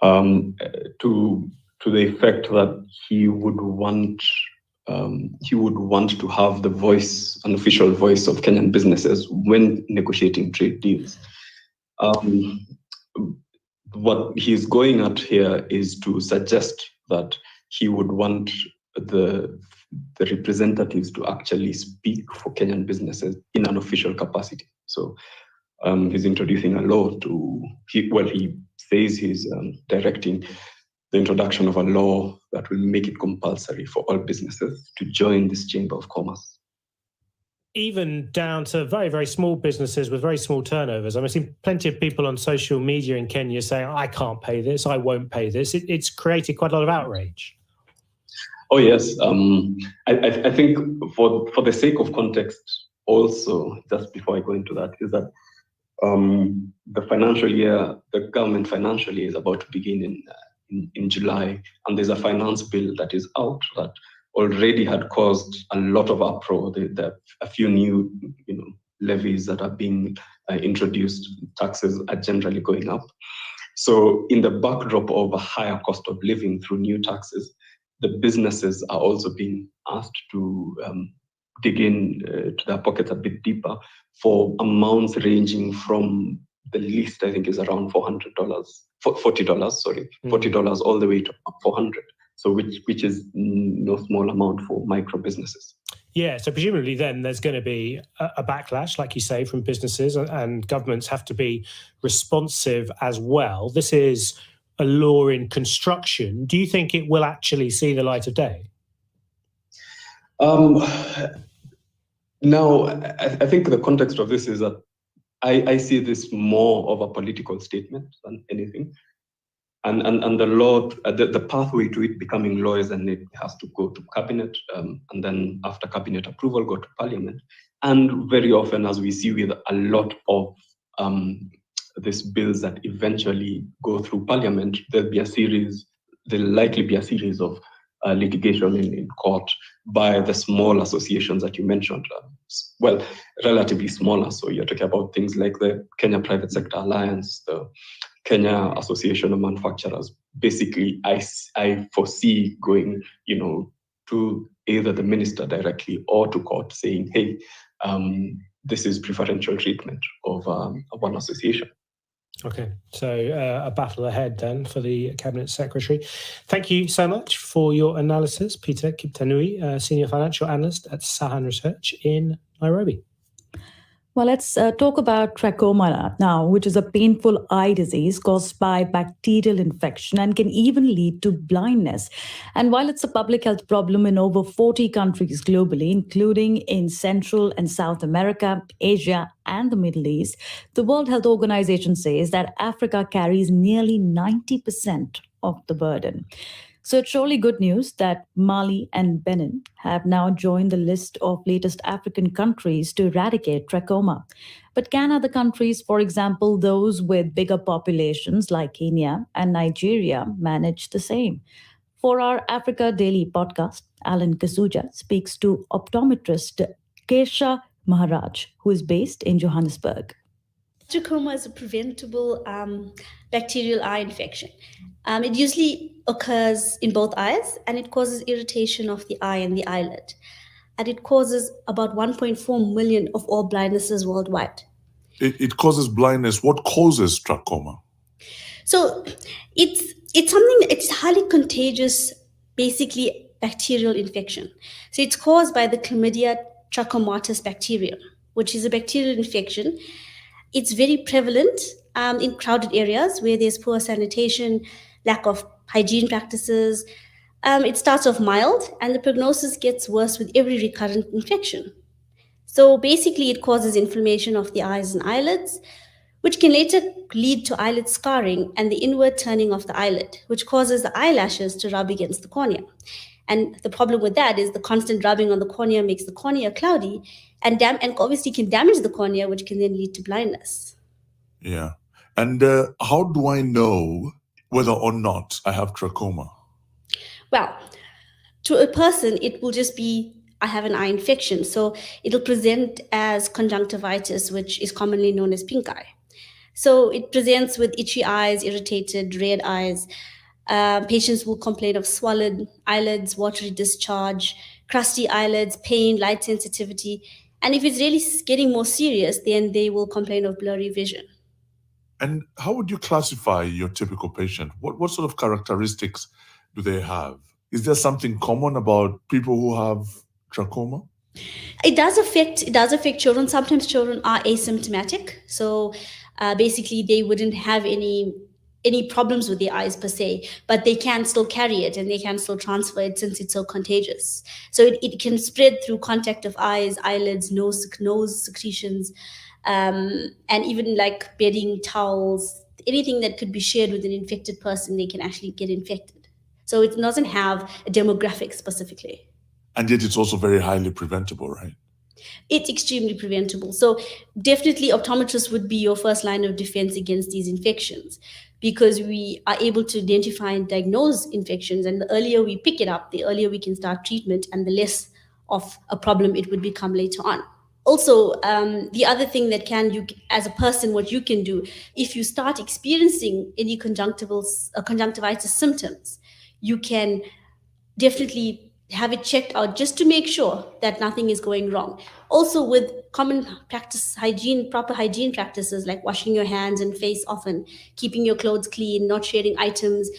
[SPEAKER 12] to the effect that he would want to have the voice, an official voice of Kenyan businesses when negotiating trade deals. What he's going at here is to suggest that he would want the representatives to actually speak for Kenyan businesses in an official capacity. So he's introducing a law he says he's directing the introduction of a law that will make it compulsory for all businesses to join this Chamber of Commerce.
[SPEAKER 5] Even down to very, very small businesses with very small turnovers. I've seen plenty of people on social media in Kenya saying, I can't pay this, I won't pay this. It's created quite a lot of outrage.
[SPEAKER 12] Oh, yes. I think for the sake of context also, just before I go into that, is that the financial year, the government financial year is about to begin in July, and there's a finance bill that is out that already had caused a lot of uproar. There are a few new levies that are being introduced. Taxes are generally going up. So in the backdrop of a higher cost of living through new taxes, the businesses are also being asked to dig in to their pockets a bit deeper for amounts ranging from the least, I think, is around $40, $40 all the way to $400. So which is no small amount for micro businesses.
[SPEAKER 5] Yeah, so presumably then there's going to be a backlash, like you say, from businesses, and governments have to be responsive as well. This is a law in construction. Do you think it will actually see the light of day?
[SPEAKER 12] No, I think the context of this is that I see this more of a political statement than anything. And the law, the pathway to it becoming law is, and it has to go to cabinet, and then after cabinet approval, go to parliament. And very often, as we see with a lot of these bills that eventually go through parliament, there'll likely be a series of litigation in court by the small associations that you mentioned. Well, relatively smaller. So you're talking about things like the Kenya Private Sector Alliance, the Kenya Association of Manufacturers. Basically, I foresee going, to either the minister directly or to court saying, hey, this is preferential treatment of one association.
[SPEAKER 5] Okay, so a battle ahead then for the Cabinet Secretary. Thank you so much for your analysis, Peter Kiptanui, Senior Financial Analyst at Sahan Research in Nairobi.
[SPEAKER 9] Well, let's talk about trachoma now, which is a painful eye disease caused by bacterial infection and can even lead to blindness. And while it's a public health problem in over 40 countries globally, including in Central and South America, Asia, and the Middle East, the World Health Organization says that Africa carries nearly 90% of the burden. So it's surely good news that Mali and Benin have now joined the list of latest African countries to eradicate trachoma. But can other countries, for example, those with bigger populations like Kenya and Nigeria, manage the same? For our Africa Daily podcast, Alan Kasuja speaks to optometrist Kesha Maharaj, who is based in Johannesburg.
[SPEAKER 10] Trachoma is a preventable bacterial eye infection. It usually occurs in both eyes, and it causes irritation of the eye and the eyelid. And it causes about 1.4 million of all blindnesses worldwide.
[SPEAKER 14] It causes blindness. What causes trachoma?
[SPEAKER 10] So it's something, it's highly contagious, basically bacterial infection. So it's caused by the Chlamydia trachomatis bacterium, which is a bacterial infection. It's very prevalent in crowded areas where there's poor sanitation, lack of hygiene practices. It starts off mild, and the prognosis gets worse with every recurrent infection. So basically, it causes inflammation of the eyes and eyelids, which can later lead to eyelid scarring and the inward turning of the eyelid, which causes the eyelashes to rub against the cornea. And the problem with that is the constant rubbing on the cornea makes the cornea cloudy and obviously can damage the cornea, which can then lead to blindness.
[SPEAKER 14] Yeah. And how do I know whether or not I have trachoma?
[SPEAKER 10] Well, to a person, it will just be, I have an eye infection. So it'll present as conjunctivitis, which is commonly known as pink eye. So it presents with itchy eyes, irritated, red eyes. Patients will complain of swollen eyelids, watery discharge, crusty eyelids, pain, light sensitivity. And if it's really getting more serious, then they will complain of blurry vision.
[SPEAKER 14] And how would you classify your typical patient? What sort of characteristics do they have? Is there something common about people who have trachoma?
[SPEAKER 10] It does affect children. Sometimes children are asymptomatic. So basically they wouldn't have any problems with their eyes per se, but they can still carry it and they can still transfer it since it's so contagious. So it can spread through contact of eyes, eyelids, nose secretions, and even like bedding, towels, anything that could be shared with an infected person, they can actually get infected. So it doesn't have a demographic specifically.
[SPEAKER 14] And yet it's also very highly preventable, right?
[SPEAKER 10] It's extremely preventable. So definitely optometrists would be your first line of defense against these infections, because we are able to identify and diagnose infections. And the earlier we pick it up, the earlier we can start treatment and the less of a problem it would become later on. Also, the other thing that you as a person, what you can do, if you start experiencing any conjunctivitis symptoms, you can definitely have it checked out just to make sure that nothing is going wrong. Also, with common practice hygiene, proper hygiene practices like washing your hands and face often, keeping your clothes clean, not sharing items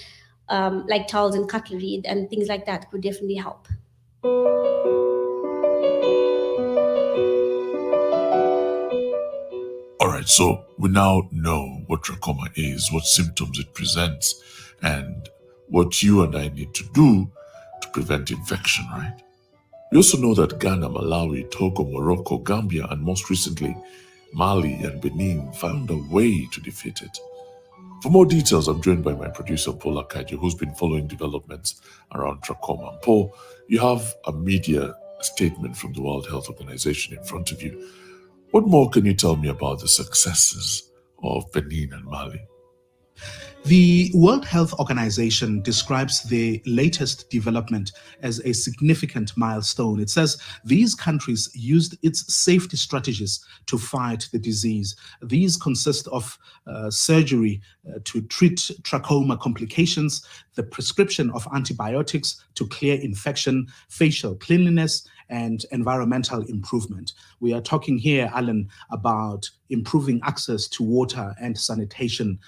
[SPEAKER 10] like towels and cutlery and things like that would definitely help.
[SPEAKER 14] All right, so we now know what trachoma is, what symptoms it presents, and what you and I need to do to prevent infection, right? We also know that Ghana, Malawi, Togo, Morocco, Gambia, and most recently, Mali and Benin found a way to defeat it. For more details, I'm joined by my producer, Paul Akaji, who's been following developments around trachoma. Paul, you have a media statement from the World Health Organization in front of you. What more can you tell me about the successes of Benin and Mali?
[SPEAKER 13] The World Health Organization describes the latest development as a significant milestone. It says these countries used its safety strategies to fight the disease. These consist of surgery to treat trachoma complications, the prescription of antibiotics to clear infection, facial cleanliness, and environmental improvement. We are talking here, Alan, about improving access to water and sanitation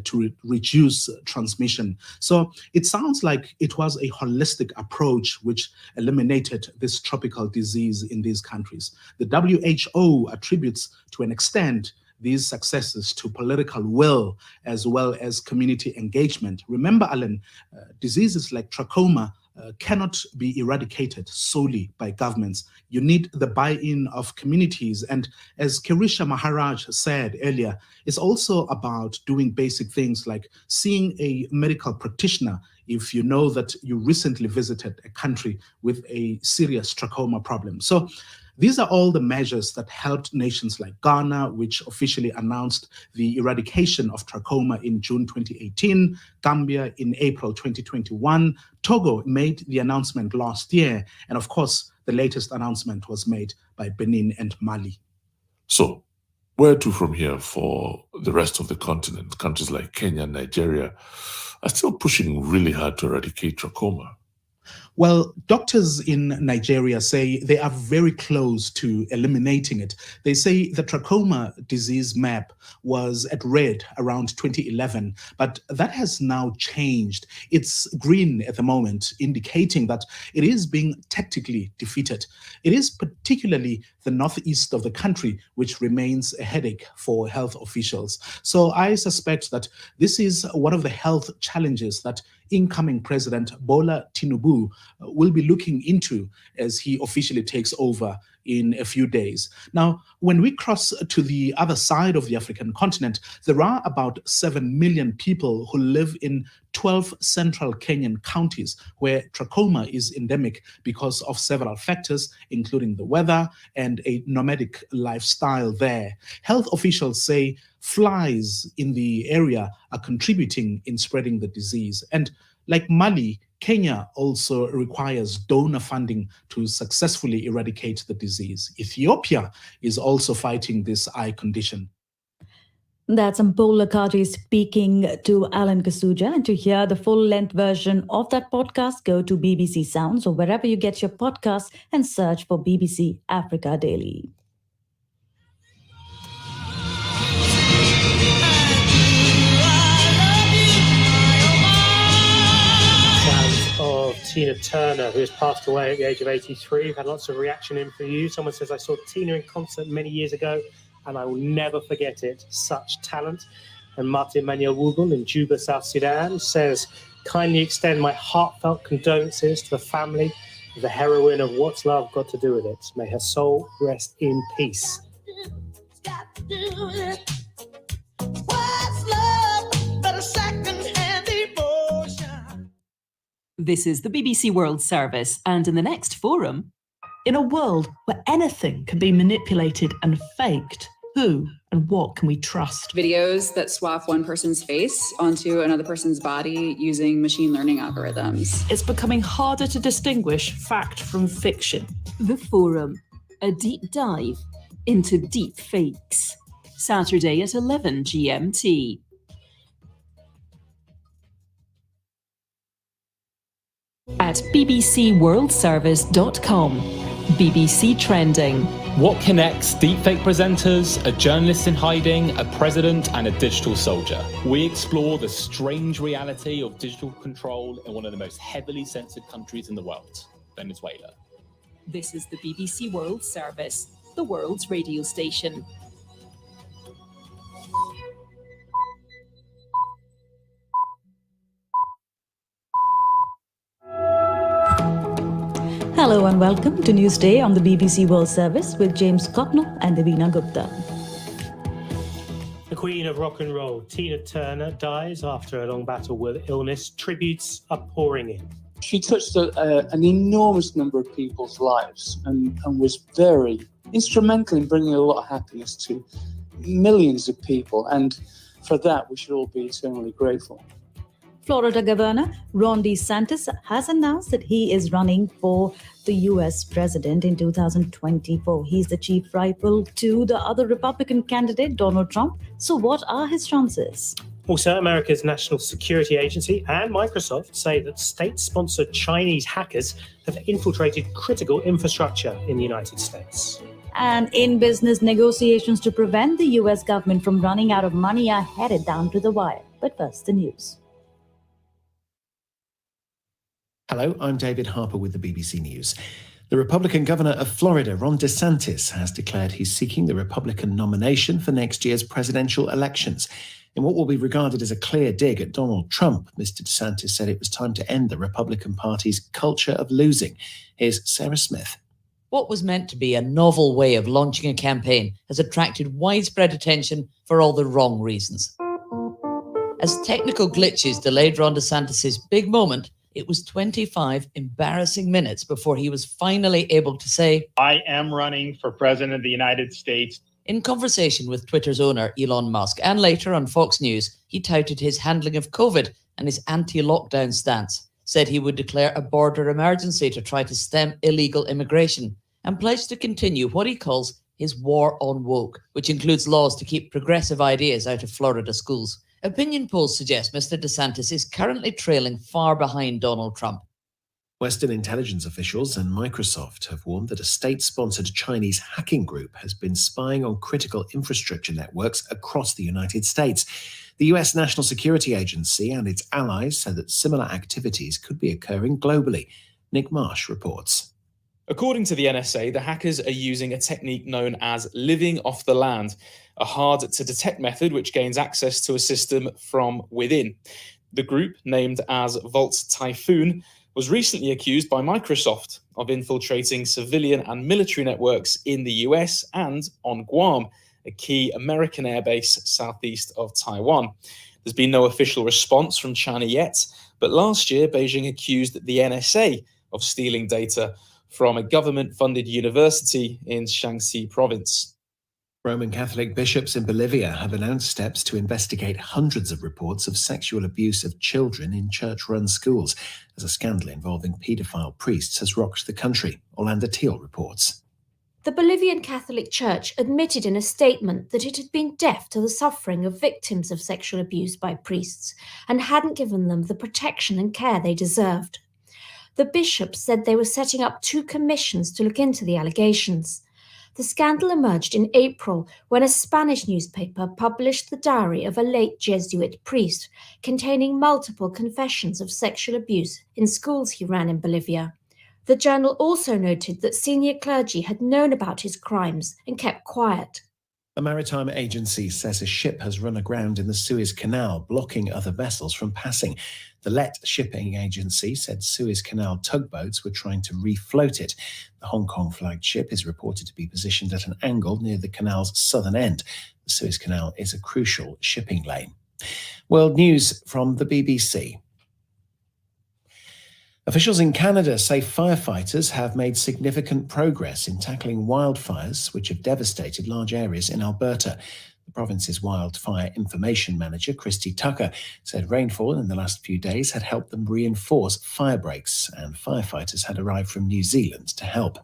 [SPEAKER 13] to reduce transmission. So it sounds like it was a holistic approach which eliminated this tropical disease in these countries. The WHO attributes, to an extent, these successes to political will as well as community engagement. Remember, Alan, diseases like trachoma cannot be eradicated solely by governments. You need the buy-in of communities. And as Kirisha Maharaj said earlier, it's also about doing basic things like seeing a medical practitioner if you know that you recently visited a country with a serious trachoma problem. So these are all the measures that helped nations like Ghana, which officially announced the eradication of trachoma in June 2018, Gambia in April 2021, Togo made the announcement last year, and of course, the latest announcement was made by Benin and Mali.
[SPEAKER 14] So, where to from here for the rest of the continent? Countries like Kenya and Nigeria are still pushing really hard to eradicate trachoma.
[SPEAKER 13] Well, doctors in Nigeria say they are very close to eliminating it. They say the trachoma disease map was at red around 2011, but that has now changed. It's green at the moment, indicating that it is being tactically defeated. It is particularly the northeast of the country which remains a headache for health officials. So I suspect that this is one of the health challenges that incoming President Bola Tinubu will be looking into as he officially takes over in a few days. Now, when we cross to the other side of the African continent, there are about 7 million people who live in 12 central Kenyan counties where trachoma is endemic because of several factors, including the weather and a nomadic lifestyle there. Health officials say flies in the area are contributing in spreading the disease. And like Mali, Kenya also requires donor funding to successfully eradicate the disease. Ethiopia is also fighting this eye condition.
[SPEAKER 9] That's Ampola Kaji speaking to Alan Kasuja. And to hear the full-length version of that podcast, go to BBC Sounds or wherever you get your podcasts and search for BBC Africa Daily.
[SPEAKER 5] Of Tina Turner, who has passed away at the age of 83. We've had lots of reaction in for you. Someone says, I saw Tina in concert many years ago and I will never forget it. Such talent. And Martin Emanuel Wugel in Juba, South Sudan says, kindly extend my heartfelt condolences to the family of the heroine of What's Love Got to Do With It. May her soul rest in peace.
[SPEAKER 26] This is the BBC World Service, and in the next forum...
[SPEAKER 15] In a world where anything can be manipulated and faked, who and what can we trust?
[SPEAKER 21] Videos that swap one person's face onto another person's body using machine learning algorithms.
[SPEAKER 15] It's becoming harder to distinguish fact from fiction.
[SPEAKER 26] The Forum, a deep dive into deep fakes. Saturday at 11 GMT. At bbcworldservice.com. BBC Trending.
[SPEAKER 22] What connects deepfake presenters, a journalist in hiding, a president and a digital soldier? We explore the strange reality of digital control in one of the most heavily censored countries in the world, Venezuela.
[SPEAKER 26] This is the BBC World Service, the world's radio station.
[SPEAKER 9] Hello and welcome to Newsday on the BBC World Service with James Cotnell and Davina Gupta.
[SPEAKER 5] The Queen of Rock and Roll, Tina Turner, dies after a long battle with illness. Tributes are pouring in.
[SPEAKER 23] She touched an enormous number of people's lives and was very instrumental in bringing a lot of happiness to millions of people. And for that, we should all be eternally grateful.
[SPEAKER 9] Florida Governor Ron DeSantis has announced that he is running for the U.S. president in 2024. He's the chief rival to the other Republican candidate, Donald Trump. So what are his chances?
[SPEAKER 5] Also, America's National Security Agency and Microsoft say that state-sponsored Chinese hackers have infiltrated critical infrastructure in the United States.
[SPEAKER 9] And in business, negotiations to prevent the U.S. government from running out of money are headed down to the wire. But first, the news.
[SPEAKER 24] Hello, I'm David Harper with the BBC News. The Republican governor of Florida, Ron DeSantis, has declared he's seeking the Republican nomination for next year's presidential elections. In what will be regarded as a clear dig at Donald Trump, Mr. DeSantis said it was time to end the Republican Party's culture of losing. Here's Sarah Smith.
[SPEAKER 1] What was meant to be a novel way of launching a campaign has attracted widespread attention for all the wrong reasons. As technical glitches delayed Ron DeSantis' big moment, it was 25 embarrassing minutes before he was finally able to say,
[SPEAKER 2] "I am running for president of the United States."
[SPEAKER 1] In conversation with Twitter's owner, Elon Musk, and later on Fox News, he touted his handling of COVID and his anti-lockdown stance, said he would declare a border emergency to try to stem illegal immigration, and pledged to continue what he calls his war on woke, which includes laws to keep progressive ideas out of Florida schools. Opinion polls suggest Mr. DeSantis is currently trailing far behind Donald Trump.
[SPEAKER 24] Western intelligence officials and Microsoft have warned that a state-sponsored Chinese hacking group has been spying on critical infrastructure networks across the United States. The US National Security Agency and its allies said that similar activities could be occurring globally. Nick Marsh reports.
[SPEAKER 17] According to the NSA, the hackers are using a technique known as living off the land, a hard-to-detect method which gains access to a system from within. The group, named as Vault Typhoon, was recently accused by Microsoft of infiltrating civilian and military networks in the US and on Guam, a key American airbase southeast of Taiwan. There's been no official response from China yet, but last year Beijing accused the NSA of stealing data from a government-funded university in Shaanxi province.
[SPEAKER 24] Roman Catholic bishops in Bolivia have announced steps to investigate hundreds of reports of sexual abuse of children in church-run schools, as a scandal involving paedophile priests has rocked the country. Orlando Teal reports.
[SPEAKER 18] The Bolivian Catholic Church admitted in a statement that it had been deaf to the suffering of victims of sexual abuse by priests and hadn't given them the protection and care they deserved. The bishops said they were setting up 2 commissions to look into the allegations. The scandal emerged in April when a Spanish newspaper published the diary of a late Jesuit priest containing multiple confessions of sexual abuse in schools he ran in Bolivia. The journal also noted that senior clergy had known about his crimes and kept quiet.
[SPEAKER 24] A maritime agency says a ship has run aground in the Suez Canal, blocking other vessels from passing. The Let shipping agency said Suez Canal tugboats were trying to refloat it. The Hong Kong-flagged ship is reported to be positioned at an angle near the canal's southern end. The Suez Canal is a crucial shipping lane. World news from the BBC. Officials in Canada say firefighters have made significant progress in tackling wildfires which have devastated large areas in Alberta. The province's wildfire information manager, Christy Tucker, said rainfall in the last few days had helped them reinforce fire breaks, and firefighters had arrived from New Zealand to help.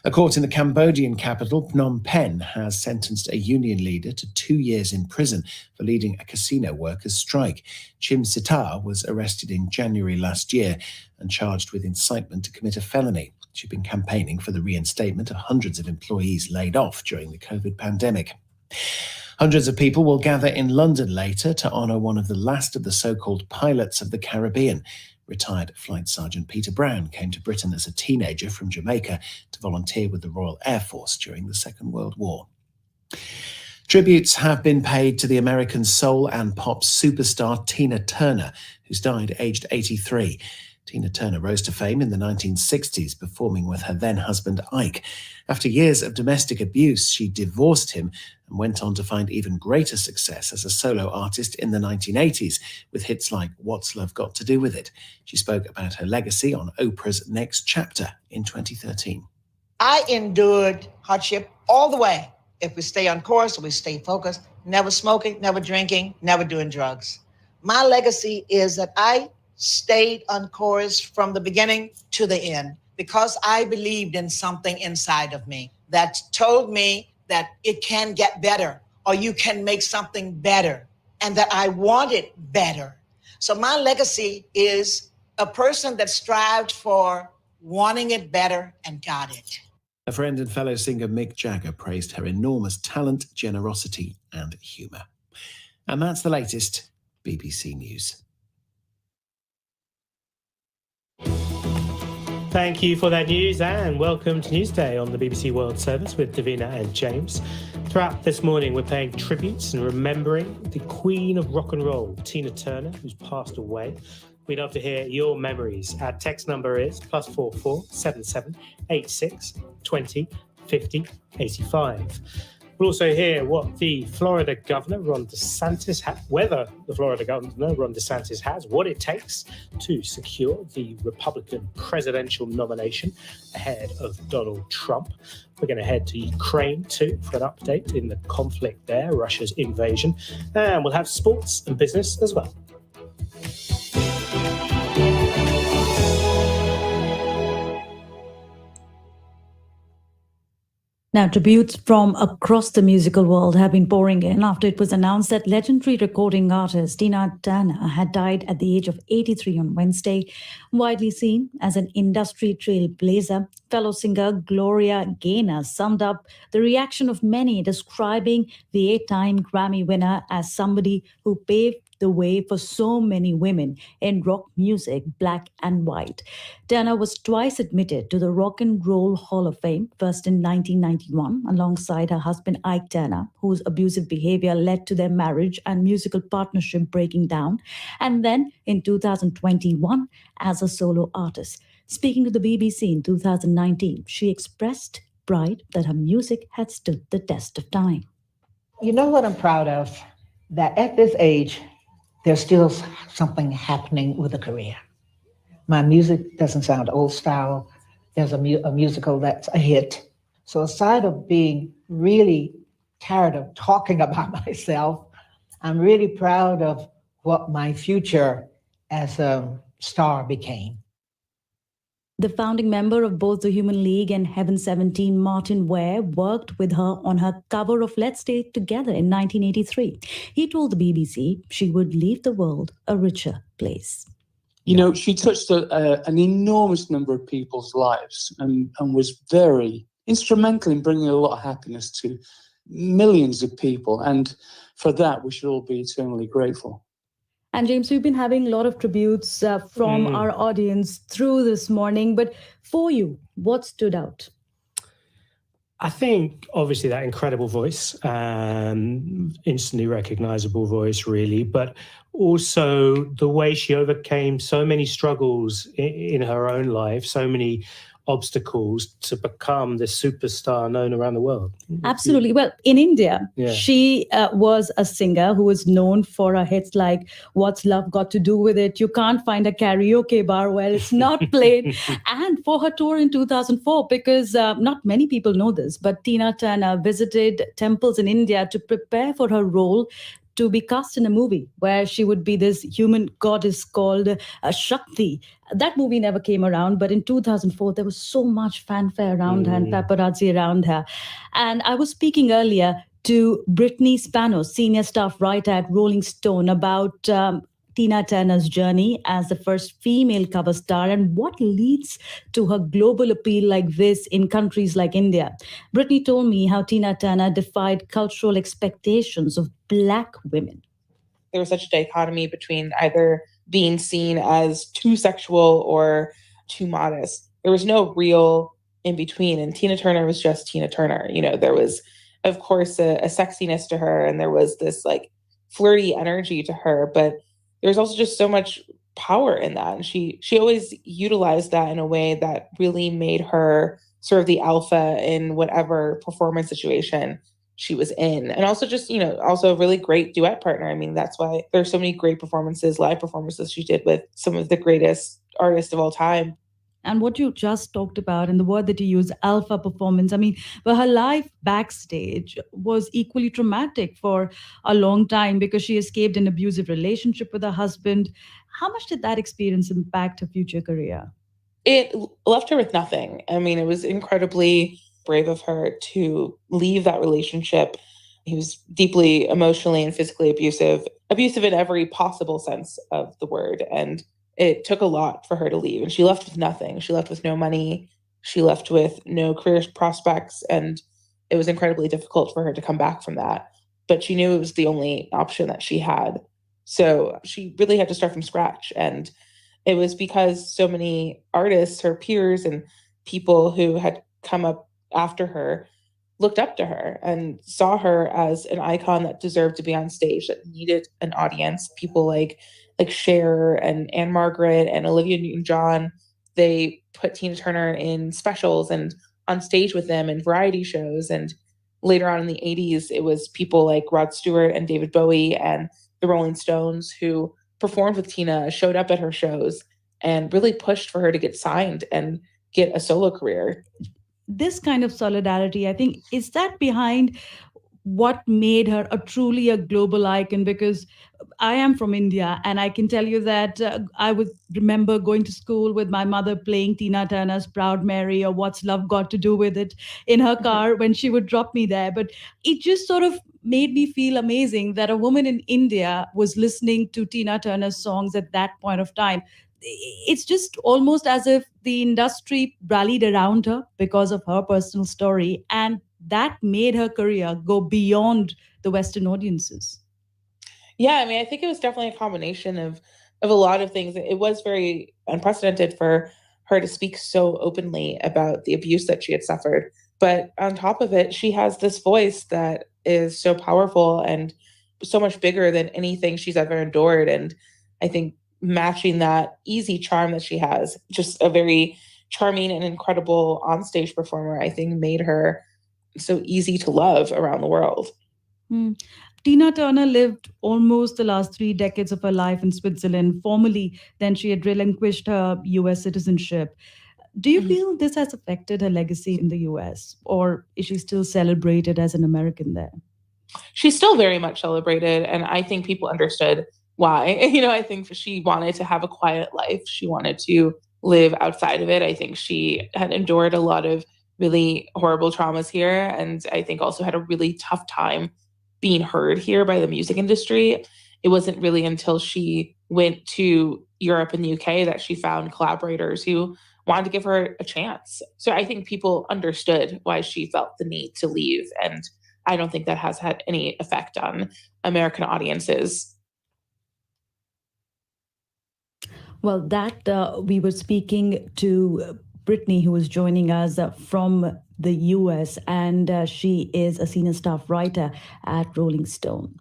[SPEAKER 24] A court in the Cambodian capital, Phnom Penh, has sentenced a union leader to 2 years in prison for leading a casino workers' strike. Chim Sitar was arrested in January last year and charged with incitement to commit a felony. She'd been campaigning for the reinstatement of hundreds of employees laid off during the COVID pandemic. Hundreds of people will gather in London later to honour one of the last of the so-called pilots of the Caribbean. Retired Flight Sergeant Peter Brown came to Britain as a teenager from Jamaica to volunteer with the Royal Air Force during the Second World War. Tributes have been paid to the American soul and pop superstar Tina Turner, who's died aged 83. Tina Turner rose to fame in the 1960s, performing with her then-husband Ike. After years of domestic abuse, she divorced him and went on to find even greater success as a solo artist in the 1980s, with hits like What's Love Got to Do With It? She spoke about her legacy on Oprah's Next Chapter in 2013.
[SPEAKER 20] I endured hardship all the way
[SPEAKER 3] if we stay on course, we stay focused, never smoking, never drinking, never doing drugs. My legacy is that I stayed on course from the beginning to the end because I believed in something inside of me that told me that it can get better or you can make something better and that I wanted better. So my legacy is a person that strived for wanting it better and got it.
[SPEAKER 24] A friend and fellow singer Mick Jagger praised her enormous talent, generosity and humour. And that's the latest BBC News.
[SPEAKER 5] Thank you for that news and welcome to Newsday on the BBC World Service with Davina and James. Throughout this morning, we're paying tributes and remembering the Queen of Rock and Roll, Tina Turner, who's passed away. We'd love to hear your memories. Our text number is +44 77 86 20 50 85. We'll also hear what the Florida Governor, Ron DeSantis, whether the Florida Governor, Ron DeSantis, has what it takes to secure the Republican presidential nomination ahead of Donald Trump. We're going to head to Ukraine too for an update in the conflict there, Russia's invasion. And we'll have sports and business as well.
[SPEAKER 9] Now, tributes from across the musical world have been pouring in after it was announced that legendary recording artist Tina Turner had died at the age of 83 on Wednesday. Widely seen as an industry trailblazer, fellow singer Gloria Gaynor summed up the reaction of many, describing the 8-time Grammy winner as somebody who paved the way for so many women in rock music, black and white. Turner was twice admitted to the Rock and Roll Hall of Fame, first in 1991, alongside her husband Ike Turner, whose abusive behavior led to their marriage and musical partnership breaking down, and then in 2021 as a solo artist. Speaking to the BBC in 2019, she expressed pride that her music had stood the test of time.
[SPEAKER 4] You know what I'm proud of? That at this age, there's still something happening with a career. My music doesn't sound old style. There's a musical that's a hit. So aside of being really tired of talking about myself, I'm really proud of what my future as a star became.
[SPEAKER 9] The founding member of both the Human League and Heaven 17, Martin Ware, worked with her on her cover of Let's Stay Together in 1983. He told the BBC she would leave the world a richer place.
[SPEAKER 23] You know, she touched an enormous number of people's lives and was very instrumental in bringing a lot of happiness to millions of people. And for that, we should all be eternally grateful.
[SPEAKER 9] And James, we've been having a lot of tributes from our audience through this morning. But for you, what stood out?
[SPEAKER 5] I think, obviously, that incredible voice, instantly recognizable voice, really, but also the way she overcame so many struggles in her own life, so many obstacles to become the superstar known around the world.
[SPEAKER 9] Absolutely. Well, in India,
[SPEAKER 5] Yeah.
[SPEAKER 9] she was a singer who was known for her hits like What's Love Got to Do With It? You Can't Find a Karaoke Bar where it's not played. And for her tour in 2004, because not many people know this, but Tina Turner visited temples in India to prepare for her role to be cast in a movie where she would be this human goddess called Shakti. That movie never came around, but in 2004, there was so much fanfare around her and paparazzi around her. And I was speaking earlier to Brittany Spano, senior staff writer at Rolling Stone, about Tina Turner's journey as the first female cover star and what leads to her global appeal like this in countries like India. Brittany told me how Tina Turner defied cultural expectations of Black women.
[SPEAKER 8] There was such a dichotomy between either being seen as too sexual or too modest. There was no real in between. And Tina Turner was just Tina Turner. You know, there was, of course, a sexiness to her, and there was this like flirty energy to her, but there's also just so much power in that. And she always utilized that in a way that really made her sort of the alpha in whatever performance situation she was in. And also just, you know, also a really great duet partner. I mean, that's why there's so many great performances, live performances she did with some of the greatest artists of all time.
[SPEAKER 9] And what you just talked about, and the word that you use, alpha performance, I mean, but her life backstage was equally traumatic for a long time because she escaped an abusive relationship with her husband. How much did that experience impact her future career?
[SPEAKER 8] It left her with nothing. I mean, it was incredibly brave of her to leave that relationship. He was deeply emotionally and physically abusive in every possible sense of the word. And it took a lot for her to leave. And she left with nothing. She left with no money. She left with no career prospects. And it was incredibly difficult for her to come back from that. But she knew it was the only option that she had. So she really had to start from scratch. And it was because so many artists, her peers, and people who had come up after her looked up to her and saw her as an icon that deserved to be on stage, that needed an audience. People like Cher and Anne Margaret and Olivia Newton-John, they put Tina Turner in specials and on stage with them in variety shows. And later on in the 80s, it was people like Rod Stewart and David Bowie and the Rolling Stones who performed with Tina, showed up at her shows, and really pushed for her to get signed and get a solo career.
[SPEAKER 9] This kind of solidarity, I think, is that behind what made her truly a global icon? Because I am from India, and I can tell you that I would remember going to school with my mother playing Tina Turner's Proud Mary or What's Love Got to Do with It in her car when she would drop me there. But it just sort of made me feel amazing that a woman in India was listening to Tina Turner's songs at that point of time. It's just almost as if the industry rallied around her because of her personal story, and that made her career go beyond the Western audiences.
[SPEAKER 8] Yeah, I mean, I think it was definitely a combination of a lot of things. It was very unprecedented for her to speak so openly about the abuse that she had suffered. But on top of it, she has this voice that is so powerful and so much bigger than anything she's ever endured. And I think matching that easy charm that she has, just a very charming and incredible onstage performer, I think made her so easy to love around the world.
[SPEAKER 9] Tina Turner lived almost the last 3 decades of her life in Switzerland. Formally, then she had relinquished her US citizenship. Do you feel this has affected her legacy in the US, or is she still celebrated as an American there?
[SPEAKER 8] She's still very much celebrated, and I think people understood why. I think she wanted to have a quiet life. She wanted to live outside of it. I think she had endured a lot of really horrible traumas here, and I think also had a really tough time being heard here by the music industry. It wasn't really until she went to Europe and the UK that she found collaborators who wanted to give her a chance. So I think people understood why she felt the need to leave, and I don't think that has had any effect on American audiences.
[SPEAKER 9] Well, we were speaking to Brittany, who was joining us from the US, and she is a senior staff writer at Rolling Stone.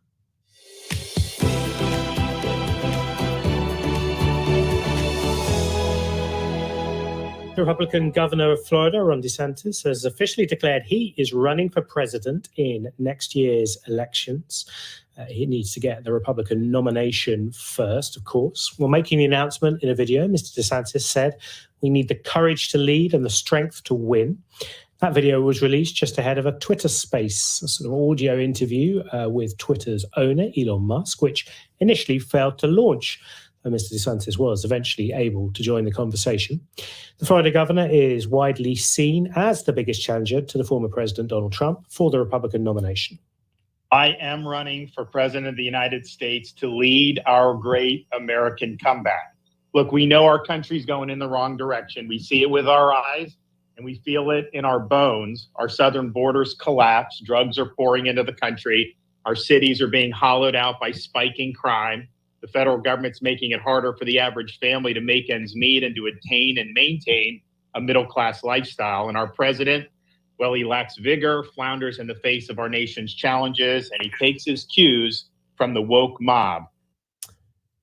[SPEAKER 5] The Republican governor of Florida, Ron DeSantis, has officially declared he is running for president in next year's elections. He needs to get the Republican nomination first, of course. While making the announcement in a video, Mr. DeSantis said, "We need the courage to lead and the strength to win." That video was released just ahead of a Twitter Space, a sort of audio interview with Twitter's owner, Elon Musk, which initially failed to launch. Mr. DeSantis was eventually able to join the conversation. The Florida governor is widely seen as the biggest challenger to the former President Donald Trump for the Republican nomination.
[SPEAKER 2] I am running for president of the United States to lead our great American comeback. Look, we know our country's going in the wrong direction. We see it with our eyes and we feel it in our bones. Our southern borders collapse. Drugs are pouring into the country. Our cities are being hollowed out by spiking crime. The federal government's making it harder for the average family to make ends meet and to attain and maintain a middle-class lifestyle. And our president, well, he lacks vigor, flounders in the face of our nation's challenges, and he takes his cues from the woke mob.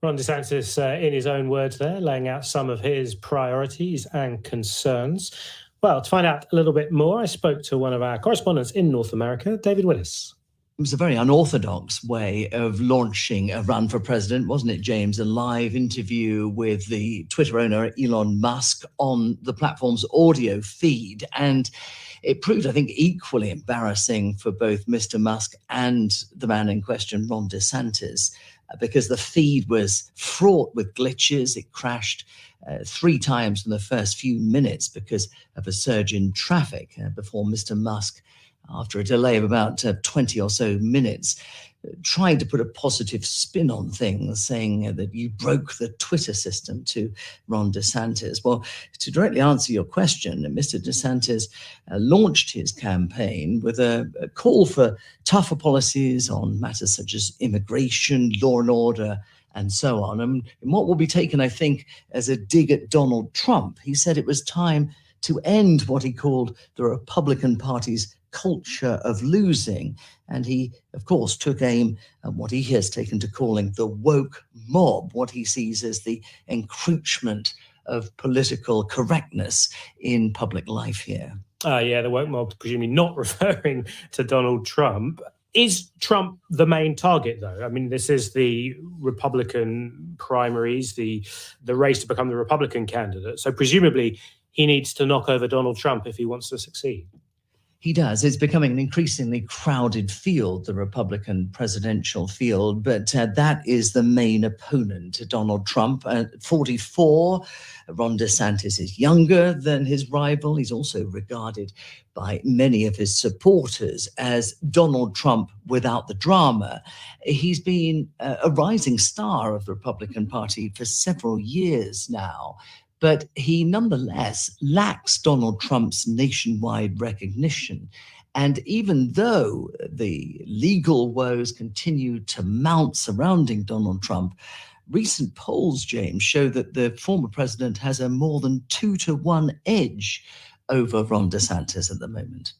[SPEAKER 5] Ron DeSantis, in his own words there, laying out some of his priorities and concerns. Well, to find out a little bit more, I spoke to one of our correspondents in North America, David Willis.
[SPEAKER 1] It was a very unorthodox way of launching a run for president, wasn't it, James? A live interview with the Twitter owner, Elon Musk, on the platform's audio feed. And it proved, I think, equally embarrassing for both Mr. Musk and the man in question, Ron DeSantis, because the feed was fraught with glitches. It crashed 3 times in the first few minutes because of a surge in traffic before Mr. Musk, after a delay of about 20 or so minutes, tried to put a positive spin on things, saying that you broke the Twitter system to Ron DeSantis. Well, to directly answer your question, Mr. DeSantis launched his campaign with a call for tougher policies on matters such as immigration, law and order, and so on. And what will be taken, I think, as a dig at Donald Trump, he said it was time to end what he called the Republican Party's culture of losing. And he, of course, took aim at what he has taken to calling the woke mob, what he sees as the encroachment of political correctness in public life here.
[SPEAKER 5] Yeah, the woke mob, presumably not referring to Donald Trump. Is Trump the main target, though? I mean, this is the Republican primaries, the race to become the Republican candidate. So presumably he needs to knock over Donald Trump if he wants to succeed.
[SPEAKER 1] He does. It's becoming an increasingly crowded field, the Republican presidential field, but that is the main opponent to Donald Trump. At 44, Ron DeSantis is younger than his rival. He's also regarded by many of his supporters as Donald Trump without the drama. He's been a rising star of the Republican Party for several years now, but he nonetheless lacks Donald Trump's nationwide recognition. And even though the legal woes continue to mount surrounding Donald Trump, recent polls, James, show that the former president has a more than 2-to-1 edge over Ron DeSantis at the moment.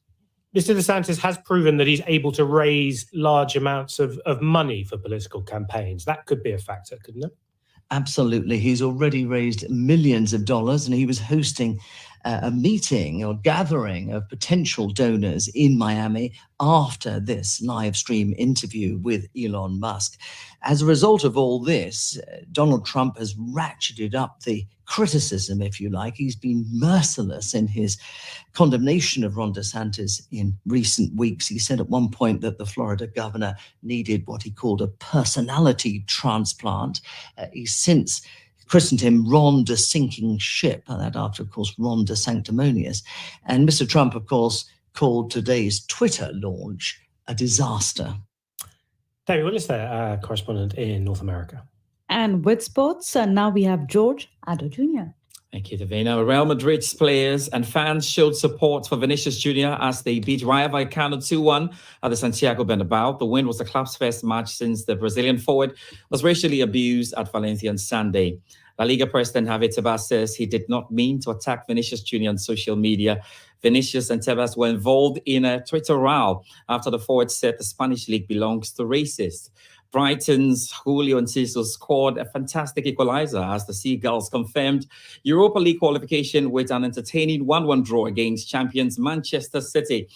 [SPEAKER 5] Mr. DeSantis has proven that he's able to raise large amounts of money for political campaigns. That could be a factor, couldn't it?
[SPEAKER 1] Absolutely. He's already raised millions of dollars, and he was hosting a meeting or gathering of potential donors in Miami after this live stream interview with Elon Musk. As a result of all this, Donald Trump has ratcheted up the criticism, if you like. He's been merciless in his condemnation of Ron DeSantis in recent weeks. He said at one point that the Florida governor needed what he called a personality transplant. He's since christened him Ron de Sinking Ship, and that after, of course, Ron de Sanctimonious. And Mr. Trump, of course, called today's Twitter launch a disaster.
[SPEAKER 5] David Willis there, correspondent in North America.
[SPEAKER 9] And with sports, now we have George Addo Jr.
[SPEAKER 16] Thank you, Davina. Real Madrid's players and fans showed support for Vinicius Jr. as they beat Rayo Vallecano 2-1 at the Santiago Bernabeu. The win was the club's first match since the Brazilian forward was racially abused at Valencia on Sunday. La Liga president Javier Tebas says he did not mean to attack Vinicius Jr. on social media. Vinicius and Tebas were involved in a Twitter row after the forward said the Spanish league belongs to racists. Brighton's Julio Enciso scored a fantastic equalizer as the Seagulls confirmed Europa League qualification with an entertaining 1-1 draw against champions Manchester City.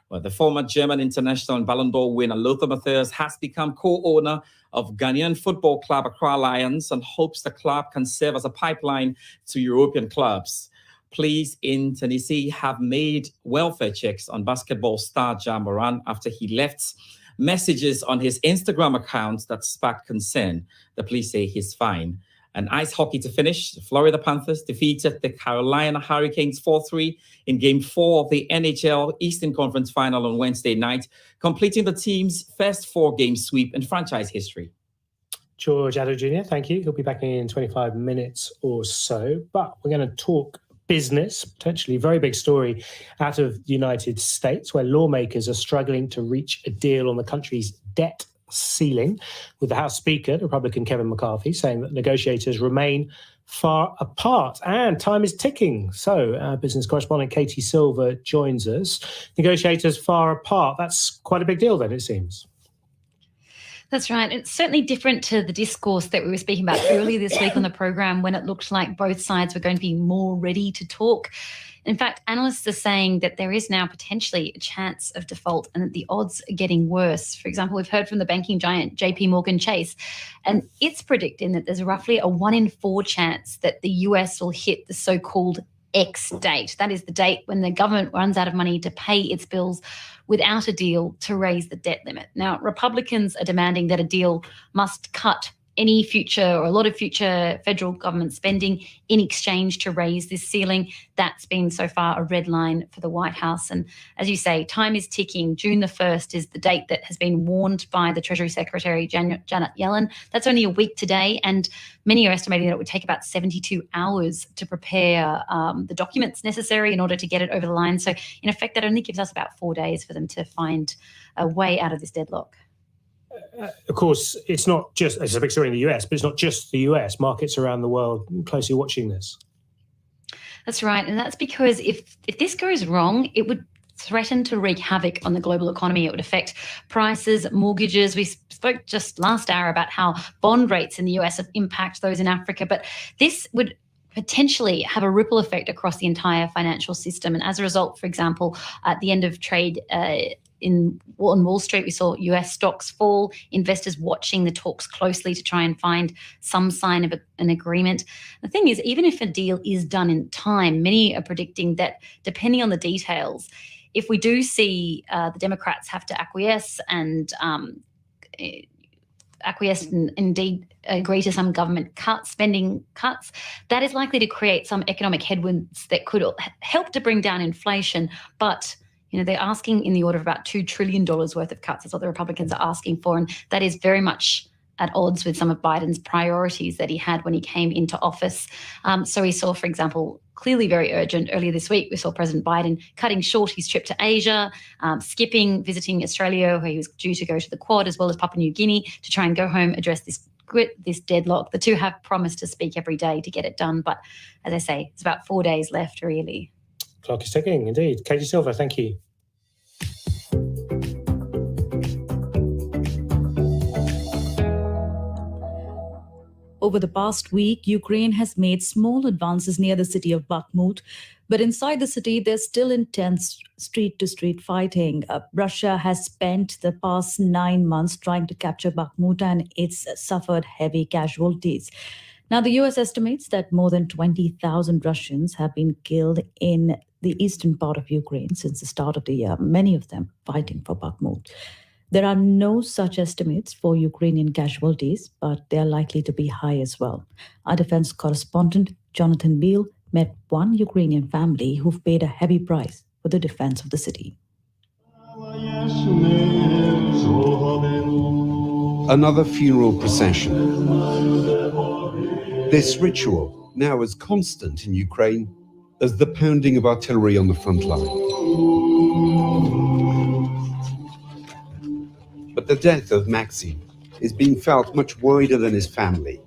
[SPEAKER 16] Well, the former German international and Ballon d'Or winner Lothar Matthäus has become co-owner of Ghanaian football club Accra Lions and hopes the club can serve as a pipeline to European clubs. Police in Tennessee have made welfare checks on basketball star Ja Morant after he left messages on his Instagram account that sparked concern. The police say he's fine. And ice hockey to finish. The Florida Panthers defeated the Carolina Hurricanes 4-3 in Game 4 of the NHL Eastern Conference Final on Wednesday night, completing the team's first 4-game sweep in franchise history.
[SPEAKER 5] George Addo Jr., thank you. He'll be back in 25 minutes or so. But we're going to talk business, potentially very big story out of the United States, where lawmakers are struggling to reach a deal on the country's debt ceiling, with the House Speaker, Republican Kevin McCarthy, saying that negotiators remain far apart and time is ticking. So our business correspondent Katie Silver joins us. Negotiators far apart. That's quite a big deal then, it seems.
[SPEAKER 6] That's right. It's certainly different to the discourse that we were speaking about earlier this week on the program, when it looked like both sides were going to be more ready to talk. In fact, analysts are saying that there is now potentially a chance of default and that the odds are getting worse. For example, we've heard from the banking giant JP Morgan Chase, and it's predicting that there's roughly a 1 in 4 chance that the US will hit the so-called X date. That is the date when the government runs out of money to pay its bills without a deal to raise the debt limit. Now, Republicans are demanding that a deal must cut any future or a lot of future federal government spending in exchange to raise this ceiling. That's been so far a red line for the White House. And as you say, time is ticking. June the 1st is the date that has been warned by the Treasury Secretary, Janet Yellen. That's only a week today, and many are estimating that it would take about 72 hours to prepare the documents necessary in order to get it over the line. So in effect, that only gives us about 4 days for them to find a way out of this deadlock.
[SPEAKER 5] Of course, it's not just, it's a big story in the US, but it's not just the US. Markets around the world closely watching this.
[SPEAKER 6] That's right. And that's because if this goes wrong, it would threaten to wreak havoc on the global economy. It would affect prices, mortgages. We spoke just last hour about how bond rates in the US have impacted those in Africa, but this would potentially have a ripple effect across the entire financial system. And as a result, for example, at the end of trade on Wall Street, we saw US stocks fall, investors watching the talks closely to try and find some sign of an agreement. The thing is, even if a deal is done in time, many are predicting that depending on the details, if we do see the Democrats have to acquiesce and indeed agree to some government spending cuts, that is likely to create some economic headwinds that could help to bring down inflation. But they're asking in the order of about $2 trillion worth of cuts. That's what the Republicans are asking for. And that is very much at odds with some of Biden's priorities that he had when he came into office. So we saw, for example, clearly very urgent earlier this week, we saw President Biden cutting short his trip to Asia, visiting Australia, where he was due to go to the Quad, as well as Papua New Guinea, to try and go home, address this deadlock. The two have promised to speak every day to get it done. But as I say, it's about 4 days left, really.
[SPEAKER 5] Clock is ticking, indeed. Katie Silver, thank you.
[SPEAKER 9] Over the past week, Ukraine has made small advances near the city of Bakhmut, but inside the city, there's still intense street-to-street fighting. Russia has spent the past 9 months trying to capture Bakhmut, and it's suffered heavy casualties. Now, the US estimates that more than 20,000 Russians have been killed in the eastern part of Ukraine since the start of the year, many of them fighting for Bakhmut. There are no such estimates for Ukrainian casualties, but they are likely to be high as well. Our defense correspondent, Jonathan Beale, met one Ukrainian family who've paid a heavy price for the defense of the city.
[SPEAKER 7] Another funeral procession. This ritual, now as constant in Ukraine as the pounding of artillery on the front line. But the death of Maxim is being felt much wider than his family.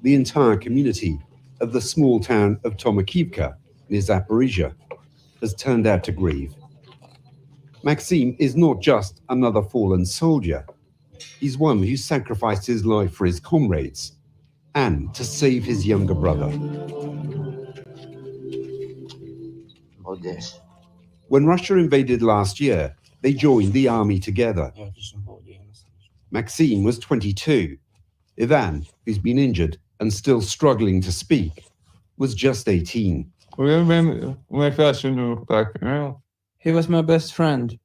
[SPEAKER 7] The entire community of the small town of Tomakivka near Zaporizhia has turned out to grieve. Maxim is not just another fallen soldier. He's one who sacrificed his life for his comrades and to save his younger brother. When Russia invaded last year, they joined the army together. Maxim was 22. Ivan, who's been injured and still struggling to speak, was just 18.
[SPEAKER 11] He was my best friend.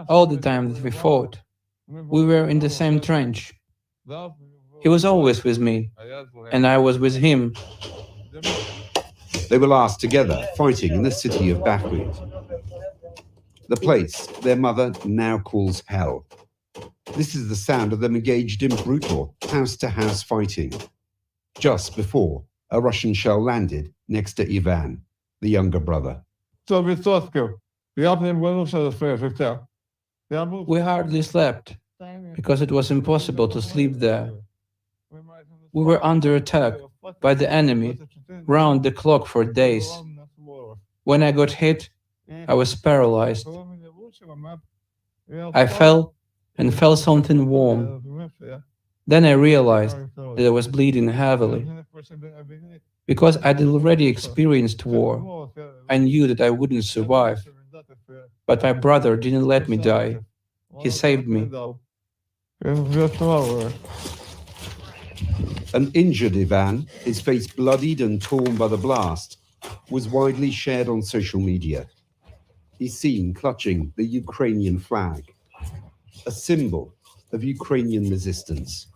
[SPEAKER 11] All the time that we fought, we were in the same trench. He was always with me, and I was with him.
[SPEAKER 7] They were last together, fighting in the city of Bakhmut. The place their mother now calls hell. This is the sound of them engaged in brutal house-to-house fighting, just before a Russian shell landed next to Ivan, the younger brother.
[SPEAKER 11] We hardly slept, because it was impossible to sleep there. We were under attack by the enemy round the clock for days. When I got hit, I was paralyzed. I fell and felt something warm. Then I realized that I was bleeding heavily. Because I'd already experienced war, I knew that I wouldn't survive. But my brother didn't let me die. He saved me.
[SPEAKER 7] An injured Ivan, his face bloodied and torn by the blast, was widely shared on social media. He's seen clutching the Ukrainian flag, a symbol of Ukrainian resistance.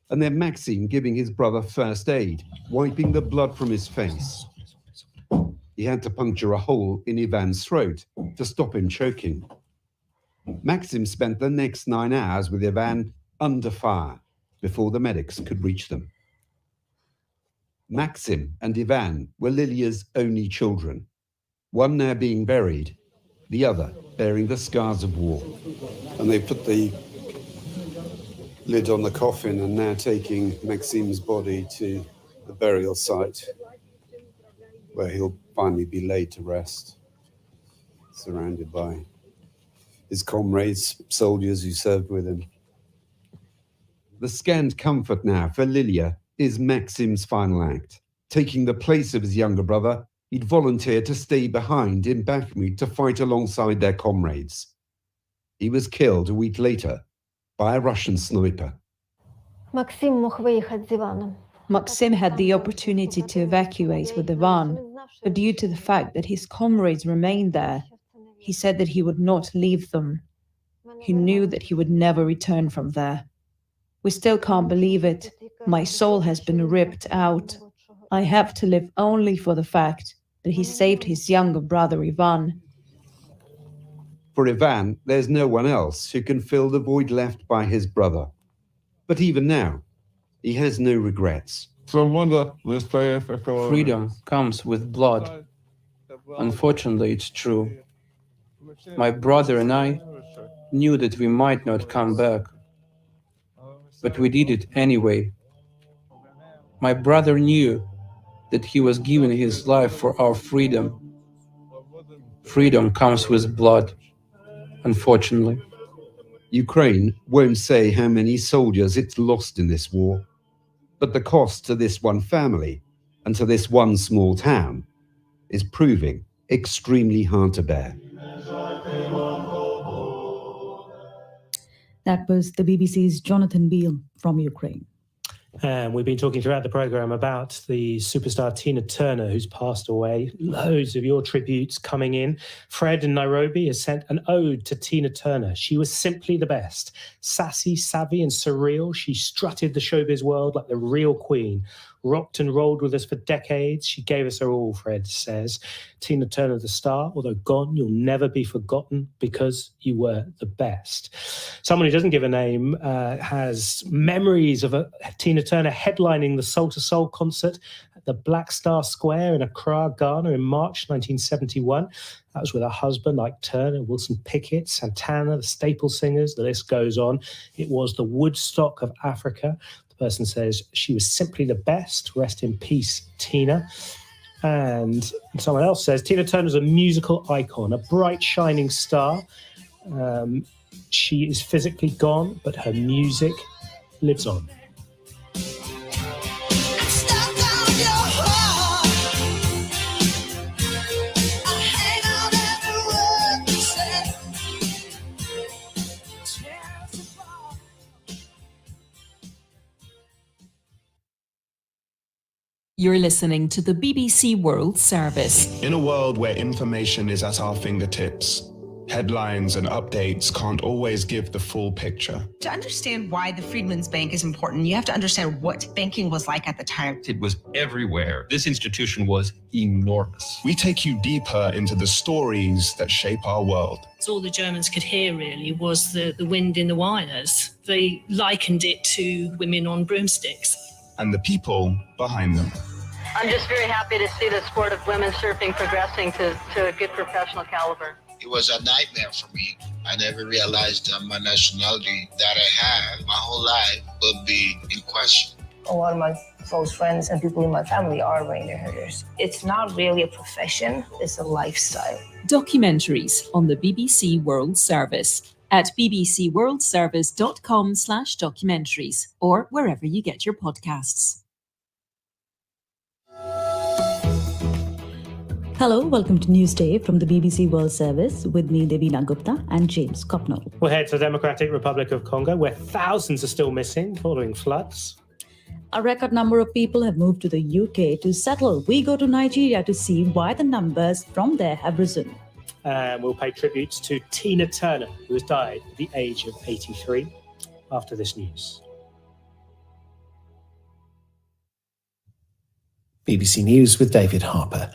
[SPEAKER 7] And then Maxim giving his brother first aid, wiping the blood from his face. He had to puncture a hole in Ivan's throat to stop him choking. Maxim spent the next 9 hours with Ivan under fire before the medics could reach them. Maxim and Ivan were Lilia's only children, one now being buried, the other bearing the scars of war.
[SPEAKER 10] And they put the lid on the coffin and now taking Maxim's body to the burial site where he'll finally be laid to rest, surrounded by his comrades, soldiers who served with him.
[SPEAKER 7] The scant comfort now for Lilia is Maxim's final act. Taking the place of his younger brother, he'd volunteered to stay behind in Bakhmut to fight alongside their comrades. He was killed a week later by a Russian sniper.
[SPEAKER 12] Maxim had the opportunity to evacuate with Ivan, but due to the fact that his comrades remained there, he said that he would not leave them. He knew that he would never return from there. We still can't believe it. My soul has been ripped out. I have to live only for the fact that he saved his younger brother Ivan.
[SPEAKER 7] For Ivan, there's no one else who can fill the void left by his brother. But even now, he has no regrets.
[SPEAKER 11] Freedom comes with blood. Unfortunately, it's true. My brother and I knew that we might not come back, but we did it anyway. My brother knew that he was giving his life for our freedom. Freedom comes with blood, unfortunately.
[SPEAKER 7] Ukraine won't say how many soldiers it's lost in this war, but the cost to this one family and to this one small town is proving extremely hard to bear.
[SPEAKER 9] That was the BBC's Jonathan Beale from Ukraine.
[SPEAKER 5] And we've been talking throughout the programme about the superstar Tina Turner, who's passed away. Loads of your tributes coming in. Fred in Nairobi has sent an ode to Tina Turner. She was simply the best. Sassy, savvy and surreal, she strutted the showbiz world like the real queen. Rocked and rolled with us for decades. She gave us her all, Fred says. Tina Turner, the star, although gone, you'll never be forgotten because you were the best. Someone who doesn't give a name has memories of Tina Turner headlining the Soul to Soul concert at the Black Star Square in Accra, Ghana in March 1971. That was with her husband, Ike Turner, Wilson Pickett, Santana, the Staple Singers, the list goes on. It was the Woodstock of Africa. Person says she was simply the best. Rest in peace, Tina. And someone else says Tina Turner's a musical icon, a bright, shining star. She is physically gone, but her music lives on.
[SPEAKER 26] You're listening to the BBC World Service.
[SPEAKER 14] In a world where information is at our fingertips, headlines and updates can't always give the full picture.
[SPEAKER 19] To understand why the Freedmen's Bank is important, you have to understand what banking was like at the time.
[SPEAKER 20] It was everywhere. This institution was enormous.
[SPEAKER 14] We take you deeper into the stories that shape our world.
[SPEAKER 25] All the Germans could hear really was the wind in the wires. They likened it to women on broomsticks.
[SPEAKER 14] And the people behind them.
[SPEAKER 27] I'm just very happy to see the sport of women's surfing progressing to a good professional caliber.
[SPEAKER 28] It was a nightmare for me. I never realized my nationality that I have my whole life would be in question.
[SPEAKER 29] A lot of my close friends and people in my family are reindeer herders. It's not really a profession, it's a lifestyle.
[SPEAKER 26] Documentaries on the BBC World Service at bbcworldservice.com/documentaries or wherever you get your podcasts.
[SPEAKER 9] Hello, welcome to Newsday from the BBC World Service with me, Devina Gupta, and James Copnall.
[SPEAKER 5] We'll head to the Democratic Republic of Congo, where thousands are still missing following floods.
[SPEAKER 9] A record number of people have moved to the UK to settle. We go to Nigeria to see why the numbers from there have risen.
[SPEAKER 5] And we'll pay tributes to Tina Turner, who has died at the age of 83, after this news.
[SPEAKER 3] BBC News with David Harper.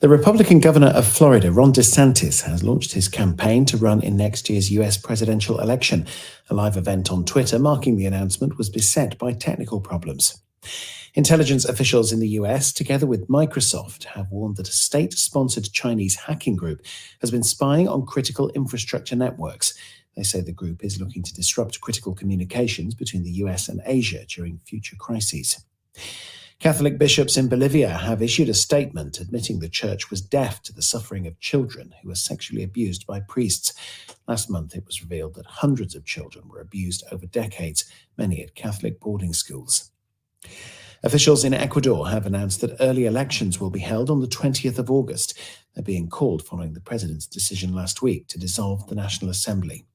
[SPEAKER 3] The Republican governor of Florida, Ron DeSantis, has launched his campaign to run in next year's US presidential election. A live event on Twitter marking the announcement was beset by technical problems. Intelligence officials in the US, together with Microsoft, have warned that a state-sponsored Chinese hacking group has been spying on critical infrastructure networks. They say the group is looking to disrupt critical communications between the US and Asia during future crises. Catholic bishops in Bolivia have issued a statement admitting the church was deaf to the suffering of children who were sexually abused by priests. Last month, it was revealed that hundreds of children were abused over decades, many at Catholic boarding schools. Officials in Ecuador have announced that early elections will be held on the 20th of August. They're being called following the president's decision last week to dissolve the National Assembly.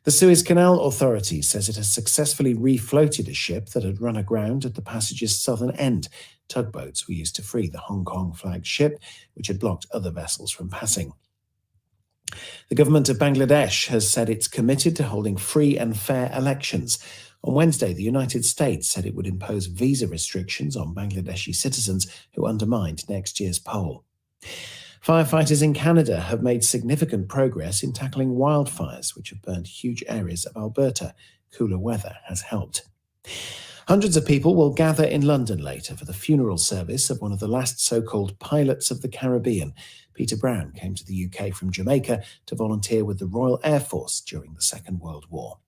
[SPEAKER 3] The Suez Canal Authority says it has successfully refloated a ship that had run aground at the passage's southern end. Tugboats were used to free the Hong Kong-flagged ship, which had blocked other vessels from passing. The government of Bangladesh has said it's committed to holding free and fair elections. On Wednesday, the United States said it would impose visa restrictions on Bangladeshi citizens who undermined next year's poll. Firefighters in Canada have made significant progress in tackling wildfires, which have burned huge areas of Alberta. Cooler weather has helped. Hundreds of people will gather in London later for the funeral service of one of the last so-called pilots of the Caribbean. Peter Brown came to the UK from Jamaica to volunteer with the Royal Air Force during the Second World War.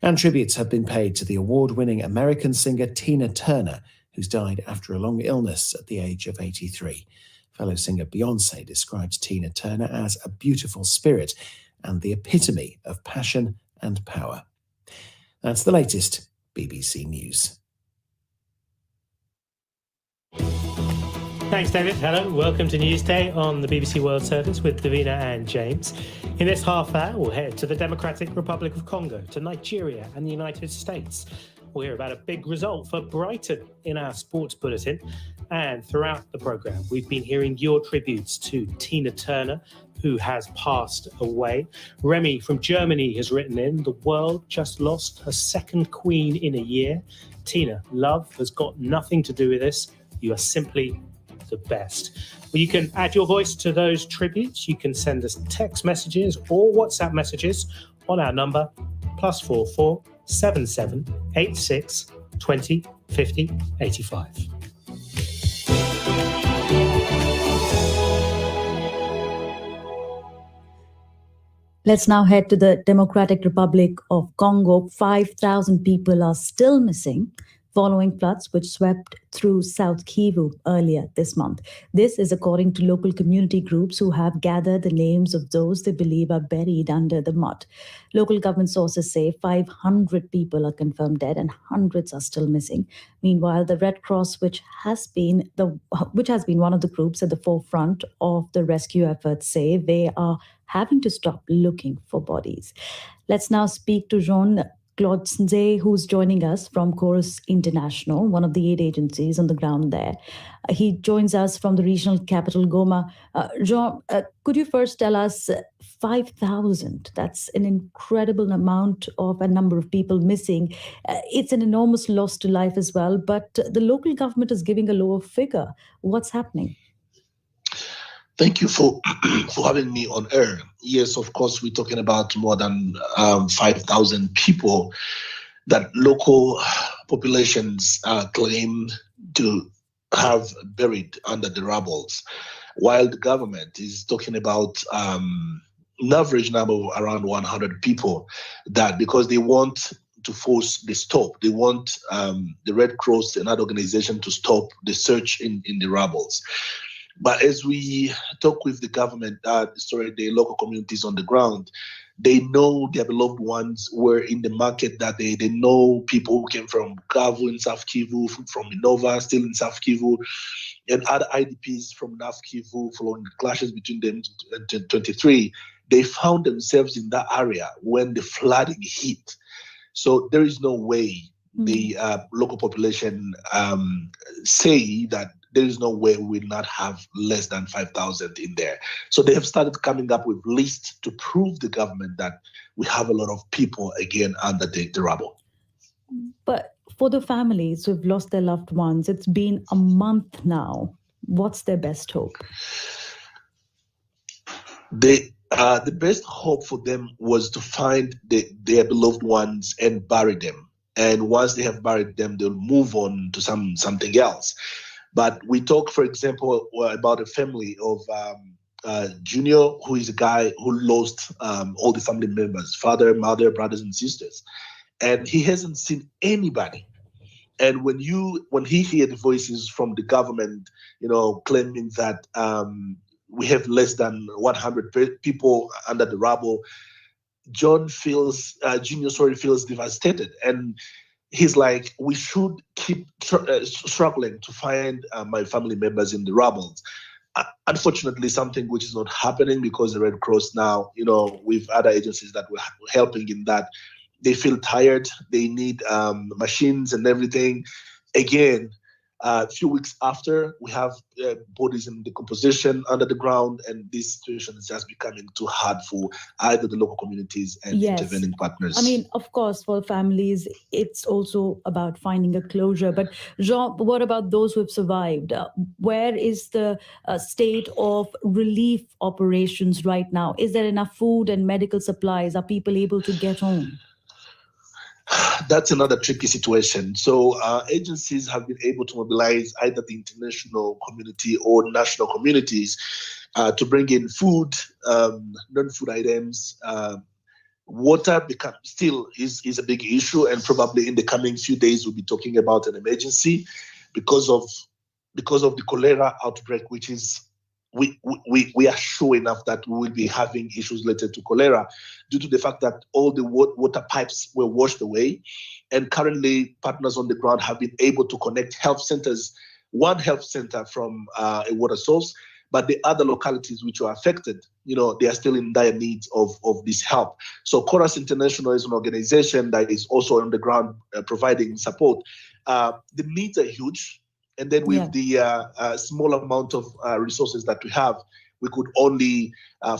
[SPEAKER 3] And tributes have been paid to the award-winning American singer Tina Turner, who's died after a long illness at the age of 83. Fellow singer Beyoncé describes Tina Turner as a beautiful spirit and the epitome of passion and power. That's the latest BBC News.
[SPEAKER 5] Thanks, David. Hello, welcome to Newsday on the BBC World Service with Davina and James. In this half hour, we'll head to the Democratic Republic of Congo, to Nigeria and the United States. We'll hear about a big result for Brighton in our sports bulletin. And throughout the programme, we've been hearing your tributes to Tina Turner, who has passed away. Remy from Germany has written in, the world just lost her second queen in a year. Tina, love has got nothing to do with this. You are simply the best. Well, you can add your voice to those tributes. You can send us text messages or WhatsApp messages on our number +44 77 86 20 50 85.
[SPEAKER 9] Let's now head to the Democratic Republic of Congo. 5,000 people are still missing following floods which swept through South Kivu earlier this month. This is according to local community groups who have gathered the names of those they believe are buried under the mud. Local government sources say 500 people are confirmed dead and hundreds are still missing. Meanwhile, the Red Cross, which has been one of the groups at the forefront of the rescue efforts, say they are having to stop looking for bodies. Let's now speak to Jean Claude Nze, who's joining us from Chorus International, one of the aid agencies on the ground there. He joins us from the regional capital, Goma. Jean, could you first tell us 5,000? That's an incredible amount of a number of people missing. It's an enormous loss to life as well, but the local government is giving a lower figure. What's happening?
[SPEAKER 4] Thank you for having me on air. Yes, of course, we're talking about more than 5,000 people that local populations claim to have buried under the rubble, while the government is talking about an average number of around 100 people, that because they want to force the stop. They want the Red Cross and other organization to stop the search in the rubble. But as we talk with the government, the local communities on the ground, they know their beloved ones were in the market that day. They know people who came from Bukavu in South Kivu, from Minova, still in South Kivu, and other IDPs from North Kivu following the clashes between them in 2023. They found themselves in that area when the flooding hit. So there is no way the local population say that there is no way we will not have less than 5,000 in there. So they have started coming up with lists to prove the government that we have a lot of people again under the rubble.
[SPEAKER 9] But for the families who've lost their loved ones, it's been a month now. What's their best hope?
[SPEAKER 4] The best hope for them was to find their beloved ones and bury them. And once they have buried them, they'll move on to something else. But we talk, for example, about a family of Junior, who is a guy who lost all the family members, father, mother, brothers, and sisters. And he hasn't seen anybody. And when he heard the voices from the government, claiming that we have less than 100 people under the rubble, Junior feels devastated. And he's like, we should keep struggling to find my family members in the rubble. Unfortunately, something which is not happening because the Red Cross now, with other agencies that were helping in that, they feel tired. They need machines and everything. Again, a few weeks after, we have bodies in decomposition under the ground, and this situation is just becoming too hard for either the local communities and intervening partners.
[SPEAKER 9] I mean, of course, for families, it's also about finding a closure. But Jean, what about those who have survived? Where is the state of relief operations right now? Is there enough food and medical supplies? Are people able to get home?
[SPEAKER 4] That's another tricky situation. So agencies have been able to mobilize either the international community or national communities to bring in food, non-food items. Water still is a big issue, and probably in the coming few days we'll be talking about an emergency because of the cholera outbreak, which is we are sure enough that we will be having issues related to cholera due to the fact that all the water pipes were washed away. And currently, partners on the ground have been able to connect health centers, one health center from a water source, but the other localities which were affected, they are still in dire need of this help. So Chorus International is an organization that is also on the ground providing support. The needs are huge. And then with the small amount of resources that we have, we could only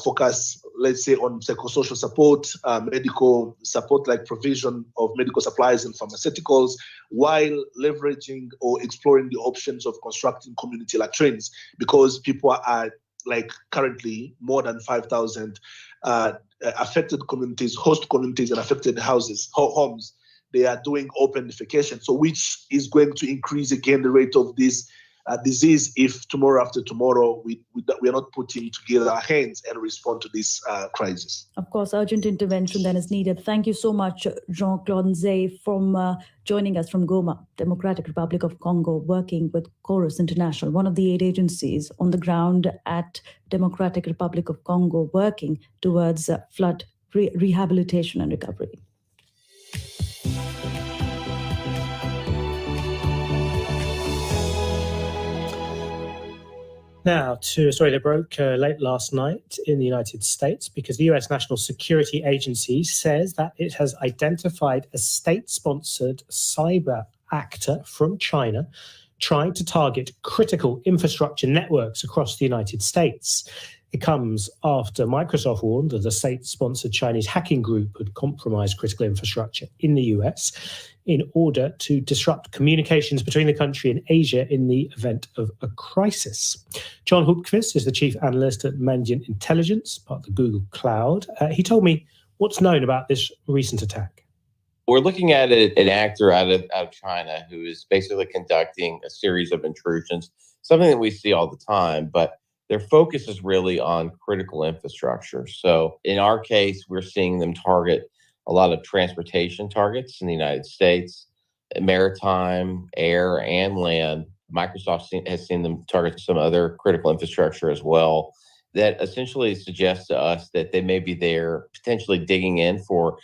[SPEAKER 4] focus, let's say, on psychosocial support, medical support like provision of medical supplies and pharmaceuticals, while leveraging or exploring the options of constructing community latrines, because people are like currently more than 5,000 affected communities, host communities and affected homes. They are doing open defecation, so which is going to increase again the rate of this disease if tomorrow after tomorrow we are not putting together our hands and respond to this crisis.
[SPEAKER 9] Of course, urgent intervention then is needed. Thank you so much, Jean-Claude Nzay, from joining us from Goma, Democratic Republic of Congo, working with Chorus International, one of the 8 agencies on the ground at Democratic Republic of Congo, working towards flood rehabilitation and recovery.
[SPEAKER 5] Now, to a story that broke late last night in the United States, because the US National Security Agency says that it has identified a state-sponsored cyber actor from China trying to target critical infrastructure networks across the United States. It comes after Microsoft warned that a state-sponsored Chinese hacking group had compromised critical infrastructure in the US in order to disrupt communications between the country and Asia in the event of a crisis. John Hupquist is the chief analyst at Mandiant Intelligence, part of the Google Cloud. He told me what's known about this recent attack.
[SPEAKER 8] We're looking at an actor out of China who is basically conducting a series of intrusions, something that we see all the time, but their focus is really on critical infrastructure. So in our case, we're seeing them target a lot of transportation targets in the United States, maritime, air, and land, Microsoft has seen them target some other critical infrastructure as well. That essentially suggests to us that they may be there potentially digging in for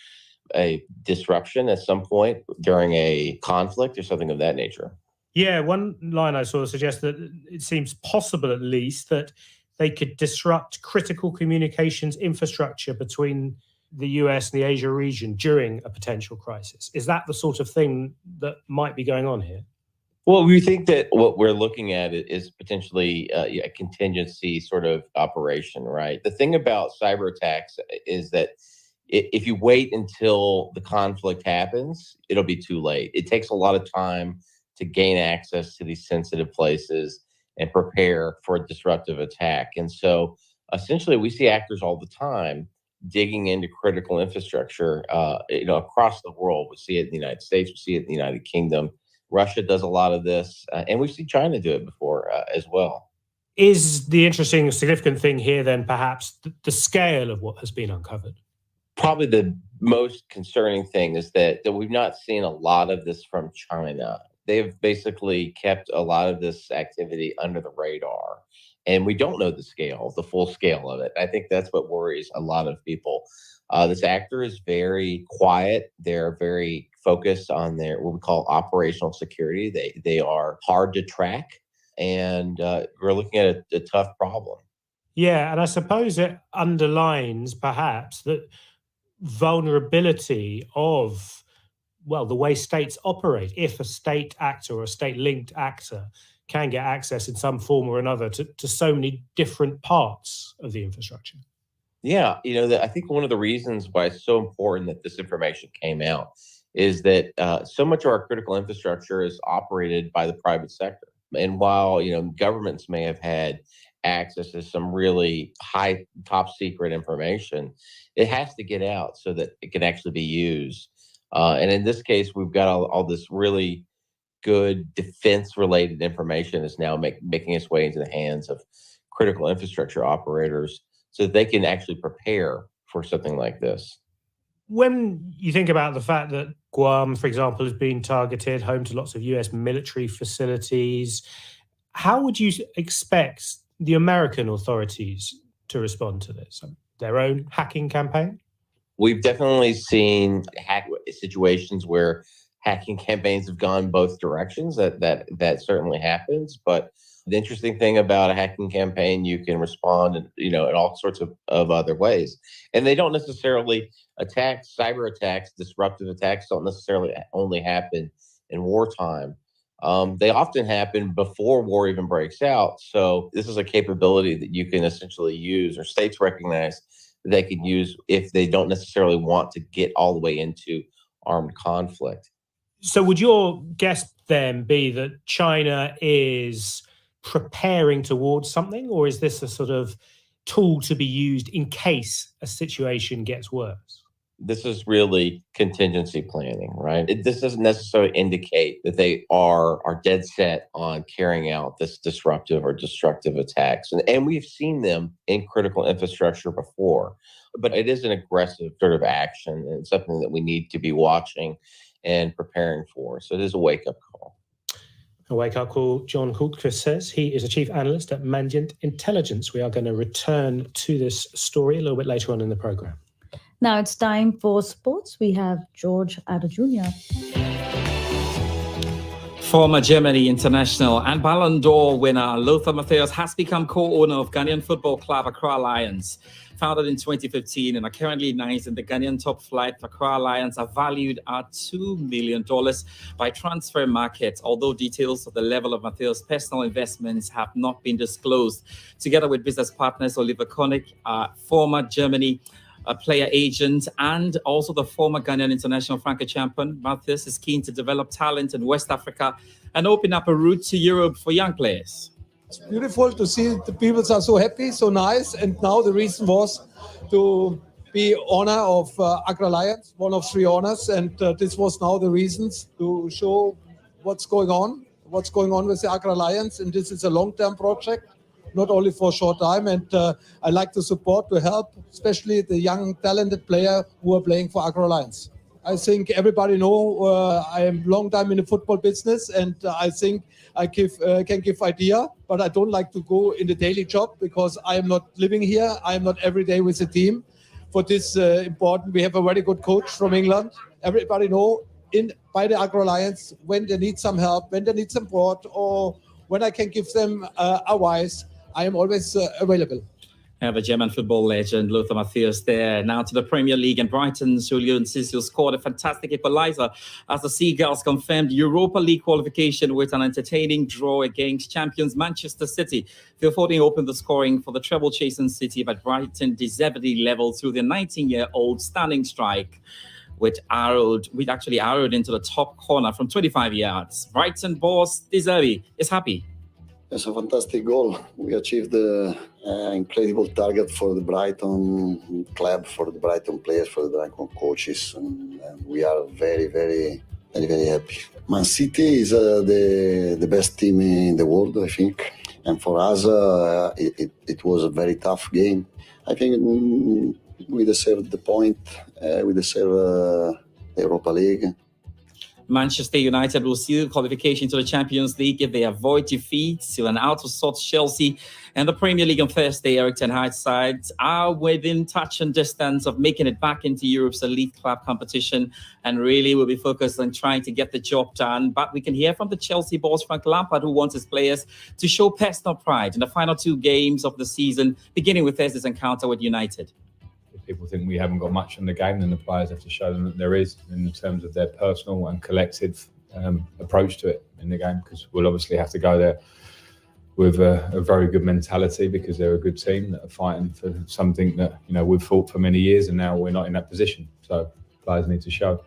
[SPEAKER 8] a disruption at some point during a conflict or something of that nature.
[SPEAKER 5] Yeah, one line I saw suggests that it seems possible, at least, that they could disrupt critical communications infrastructure between the US and the Asia region during a potential crisis. Is that the sort of thing that might be going on here?
[SPEAKER 8] Well, we think that what we're looking at is potentially a contingency sort of operation, right? The thing about cyber attacks is that if you wait until the conflict happens, it'll be too late. It takes a lot of time to gain access to these sensitive places and prepare for a disruptive attack. And so essentially we see actors all the time digging into critical infrastructure, across the world. We see it in the United States, we see it in the United Kingdom. Russia does a lot of this, and we've seen China do it before as well.
[SPEAKER 5] Is the interesting, significant thing here then perhaps the scale of what has been uncovered?
[SPEAKER 8] Probably the most concerning thing is that we've not seen a lot of this from China. They've basically kept a lot of this activity under the radar, and we don't know the full scale of it. I think that's what worries a lot of people. This actor is very quiet. They're very focused on their what we call operational security. They are hard to track, and we're looking at a tough problem.
[SPEAKER 5] Yeah, and I suppose it underlines perhaps that vulnerability of, well, the way states operate. If a state actor or a state-linked actor can get access in some form or another to so many different parts of the infrastructure.
[SPEAKER 8] Yeah, I think one of the reasons why it's so important that this information came out is that so much of our critical infrastructure is operated by the private sector. And while, governments may have had access to some really high, top secret information, it has to get out so that it can actually be used. And in this case, we've got all this really good defense-related information is now making its way into the hands of critical infrastructure operators so that they can actually prepare for something like this.
[SPEAKER 5] When you think about the fact that Guam, for example, has been targeted, home to lots of US military facilities, how would you expect the American authorities to respond to this? Their own hacking campaign?
[SPEAKER 8] We've definitely seen situations where hacking campaigns have gone both directions. That certainly happens. But the interesting thing about a hacking campaign, you can respond, in all sorts of other ways. And they don't necessarily cyber attacks, disruptive attacks don't necessarily only happen in wartime. They often happen before war even breaks out. So this is a capability that you can essentially use, or states recognize that they can use if they don't necessarily want to get all the way into armed conflict.
[SPEAKER 5] So would your guess then be that China is preparing towards something, or is this a sort of tool to be used in case a situation gets worse?
[SPEAKER 8] This is really contingency planning, right? This doesn't necessarily indicate that they are dead set on carrying out this disruptive or destructive attacks. And we've seen them in critical infrastructure before, but it is an aggressive sort of action and something that we need to be watching and preparing for. So it is a wake-up call.
[SPEAKER 5] A wake-up call, John Hultquist says. He is a chief analyst at Mandiant Intelligence. We are going to return to this story a little bit later on in the program.
[SPEAKER 9] Now it's time for sports. We have George Addo Jr.
[SPEAKER 16] Former Germany international and Ballon d'Or winner Lothar Matthäus has become co-owner of Ghanaian football club Accra Lions. Founded in 2015 and are currently ninth in the Ghanaian top flight, Accra Lions are valued at $2 million by transfer market, although details of the level of Matthäus' personal investments have not been disclosed. Together with business partners Oliver Koenig, former Germany player agent, and also the former Ghanaian international Franca champion, Matthäus is keen to develop talent in West Africa and open up a route to Europe for young players.
[SPEAKER 2] It's beautiful to see the people are so happy, so nice. And now the reason was to be owner of Accra Lions, one of 3 owners. And this was now the reasons to show what's going on with the Accra Lions. And this is a long-term project, not only for a short time. And I like to support, to help, especially the young, talented player who are playing for Accra Lions. I think everybody know I am long time in the football business, and I think I can give idea, but I don't like to go in the daily job because I am not living here. I am not every day with the team. For this important, we have a very good coach from England. Everybody know by the Agro Alliance when they need some help, when they need support, or when I can give them advice. I am always available.
[SPEAKER 16] The German football legend Lothar Matthäus there. Now to the Premier League, and Brighton's Julian Ciccio scored a fantastic equaliser as the Seagulls confirmed Europa League qualification with an entertaining draw against champions Manchester City. Phil Foden opened the scoring for the treble-chasing City, but Brighton deservedly level through the 19-year-old stunning strike, which actually arrowed into the top corner from 25 yards. Brighton boss De Zerbi is happy.
[SPEAKER 1] It's a fantastic goal. We achieved the incredible target for the Brighton club, for the Brighton players, for the Brighton coaches, and we are very, very, very, very happy. Man City is the best team in the world, I think, and for us it was a very tough game. I think we deserved the point. We deserve the Europa League.
[SPEAKER 16] Manchester United will seal qualification to the Champions League if they avoid defeat to an out-of-sorts Chelsea. And the Premier League on Thursday, Erik ten Hag's sides are within touch and distance of making it back into Europe's elite club competition, and really will be focused on trying to get the job done. But we can hear from the Chelsea boss, Frank Lampard, who wants his players to show personal pride in the final two games of the season, beginning with Thursday's encounter with United.
[SPEAKER 13] People think we haven't got much on the game, then the players have to show them that there is, in terms of their personal and collective approach to it in the game, because we'll obviously have to go there with a very good mentality, because they're a good team that are fighting for something that we've fought for many years, and now we're not in that position. So players need to show.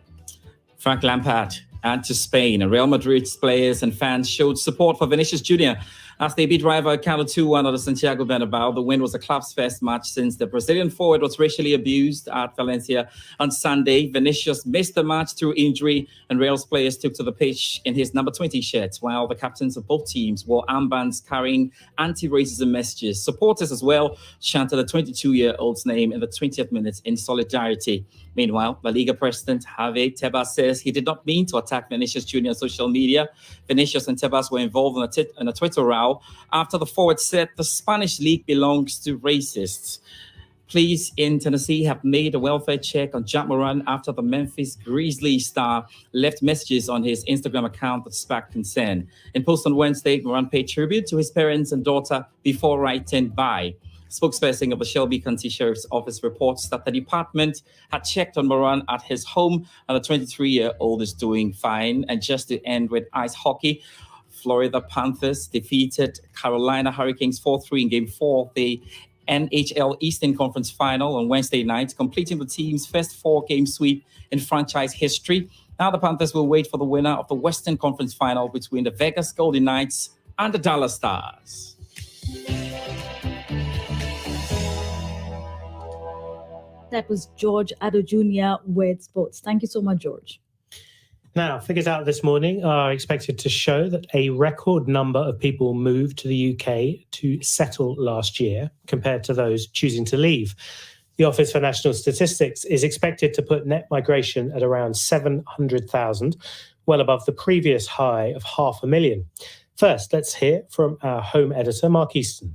[SPEAKER 16] Frank Lampard. And to Spain, and Real Madrid's players and fans showed support for Vinicius Jr. as they beat rival Cali 2-1 at the Santiago Bernabeu. The win was a club's first match since the Brazilian forward was racially abused at Valencia on Sunday. Vinicius missed the match through injury, and Real's players took to the pitch in his number 20 shirt, while the captains of both teams wore armbands carrying anti-racism messages. Supporters as well chanted the 22-year-old's name in the 20th minute in solidarity. Meanwhile, La Liga president Javier Tebas says he did not mean to attack Vinicius Jr. on social media. Vinicius and Tebas were involved in a Twitter row after the forward said the Spanish league belongs to racists. Police in Tennessee have made a welfare check on Jack Moran after the Memphis Grizzlies star left messages on his Instagram account that sparked concern. In post on Wednesday, Moran paid tribute to his parents and daughter before writing bye. Spokesperson of the Shelby County Sheriff's Office reports that the department had checked on Moran at his home, and the 23-year-old is doing fine. And just to end with ice hockey, Florida Panthers defeated Carolina Hurricanes 4-3 in Game 4 of the NHL Eastern Conference Final on Wednesday night, completing the team's first 4-game sweep in franchise history. Now the Panthers will wait for the winner of the Western Conference Final between the Vegas Golden Knights and the Dallas Stars.
[SPEAKER 9] That was George Addo Jr. with sports. Thank you so much, George.
[SPEAKER 5] Now, figures out this morning are expected to show that a record number of people moved to the UK to settle last year compared to those choosing to leave. The Office for National Statistics is expected to put net migration at around 700,000, well above the previous high of 500,000. First, let's hear from our home editor, Mark Easton.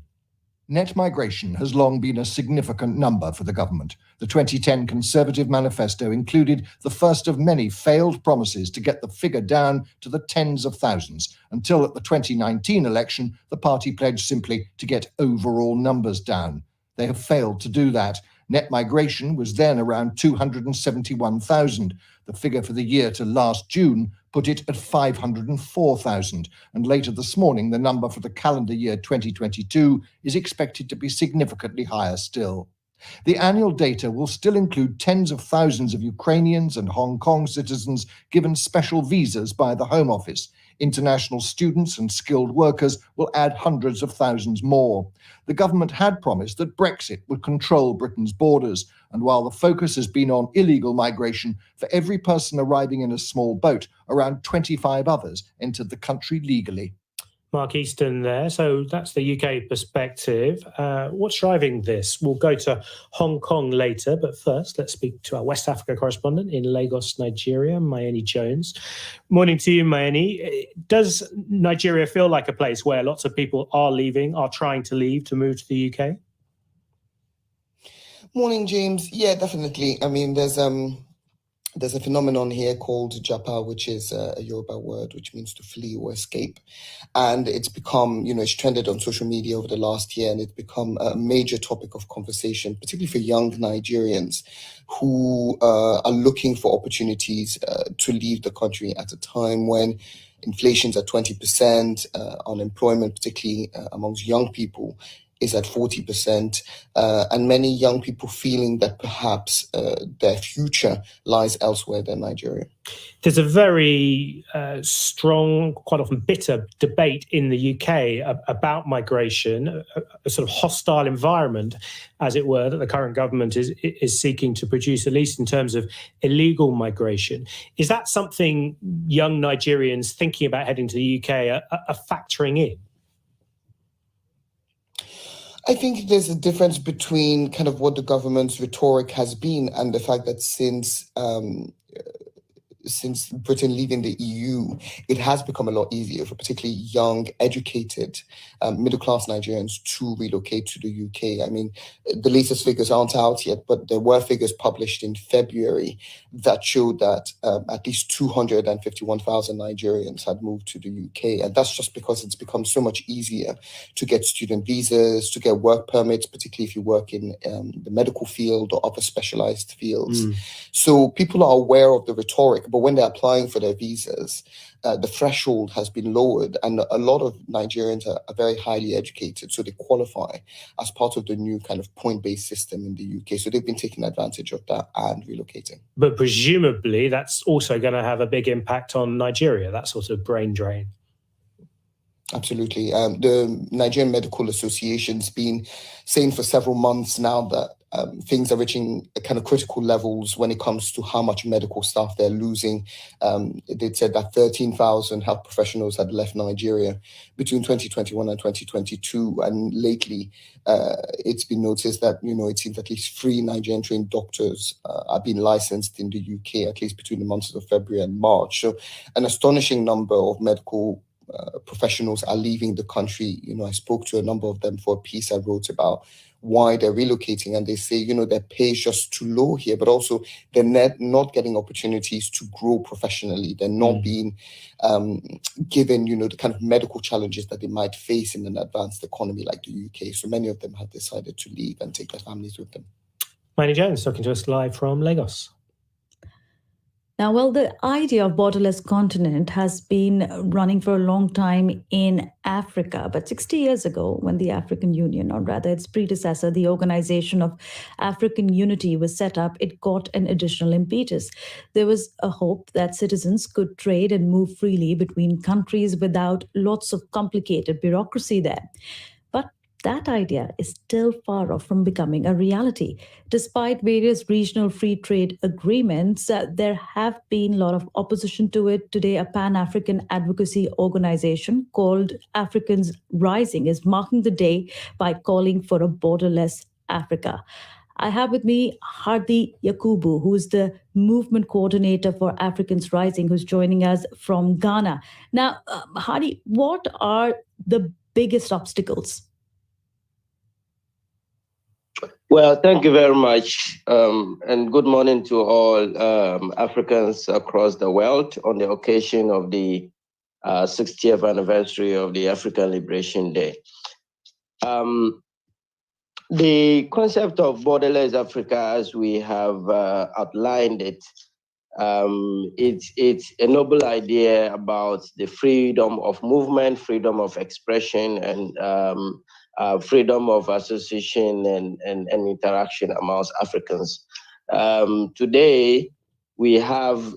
[SPEAKER 15] Net migration has long been a significant number for the government. The 2010 Conservative Manifesto included the first of many failed promises to get the figure down to the tens of thousands, until at the 2019 election, the party pledged simply to get overall numbers down. They have failed to do that. Net migration was then around 271,000. The figure for the year to last June put it at 504,000. And later this morning, the number for the calendar year 2022 is expected to be significantly higher still. The annual data will still include tens of thousands of Ukrainians and Hong Kong citizens given special visas by the Home Office. International students and skilled workers will add hundreds of thousands more. The government had promised that Brexit would control Britain's borders, and while the focus has been on illegal migration, for every person arriving in a small boat, around 25 others entered the country legally.
[SPEAKER 5] Mark Easton there. So that's the UK perspective. What's driving this? We'll go to Hong Kong later, but first let's speak to our West Africa correspondent in Lagos, Nigeria, Mayeni Jones. Morning to you, Mayeni. Does Nigeria feel like a place where lots of people are leaving, are trying to leave to move to the UK?
[SPEAKER 6] Morning, James. Yeah, definitely. I mean, there's a phenomenon here called Japa, which is a Yoruba word, which means to flee or escape. And it's become, it's trended on social media over the last year, and it's become a major topic of conversation, particularly for young Nigerians who are looking for opportunities to leave the country at a time when inflation's at 20%, unemployment, particularly amongst young people, is at 40%, and many young people feeling that perhaps their future lies elsewhere than Nigeria.
[SPEAKER 5] There's a very strong, quite often bitter debate in the UK about migration, a sort of hostile environment, as it were, that the current government is seeking to produce, at least in terms of illegal migration. Is that something young Nigerians thinking about heading to the UK are factoring in?
[SPEAKER 6] I think there's a difference between kind of what the government's rhetoric has been and the fact that since Britain leaving the EU, it has become a lot easier for particularly young, educated, middle-class Nigerians to relocate to the UK. I mean, the latest figures aren't out yet, but there were figures published in February that showed that at least 251,000 Nigerians had moved to the UK. And that's just because it's become so much easier to get student visas, to get work permits, particularly if you work in the medical field or other specialized fields. So people are aware of the rhetoric, but when they're applying for their visas, the threshold has been lowered, and a lot of Nigerians are very highly educated, so they qualify as part of the new kind of point-based system in the UK. So they've been taking advantage of that and relocating.
[SPEAKER 5] But presumably that's also going to have a big impact on Nigeria, that sort of brain drain.
[SPEAKER 6] Absolutely. The Nigerian Medical Association's been saying for several months now that things are reaching kind of critical levels when it comes to how much medical staff they're losing. They said that 13,000 health professionals had left Nigeria between 2021 and 2022. And lately, it's been noticed that, it seems at least 3 Nigerian trained doctors are being licensed in the UK, at least between the months of February and March. So an astonishing number of medical professionals are leaving the country. I spoke to a number of them for a piece I wrote about why they're relocating, and they say, their pay is just too low here, but also they're not getting opportunities to grow professionally. They're not being given, the kind of medical challenges that they might face in an advanced economy like the UK. So many of them have decided to leave and take their families with them.
[SPEAKER 5] Mayeni Jones talking to us live from Lagos.
[SPEAKER 9] Now, well, the idea of borderless continent has been running for a long time in Africa. But 60 years ago, when the African Union, or rather its predecessor, the Organization of African Unity, was set up, it got an additional impetus. There was a hope that citizens could trade and move freely between countries without lots of complicated bureaucracy there. But that idea is still far off from becoming a reality. Despite various regional free trade agreements, there have been a lot of opposition to it. Today, a Pan-African advocacy organization called Africans Rising is marking the day by calling for a borderless Africa. I have with me Hardy Yakubu, who is the movement coordinator for Africans Rising, who's joining us from Ghana. Now, Hardy, what are the biggest obstacles?
[SPEAKER 10] Well, thank you very much, and good morning to all Africans across the world on the occasion of the 60th anniversary of the African Liberation Day. The concept of borderless Africa, as we have outlined it, it's a noble idea about the freedom of movement, freedom of expression, and freedom of association and interaction amongst Africans. Today, we have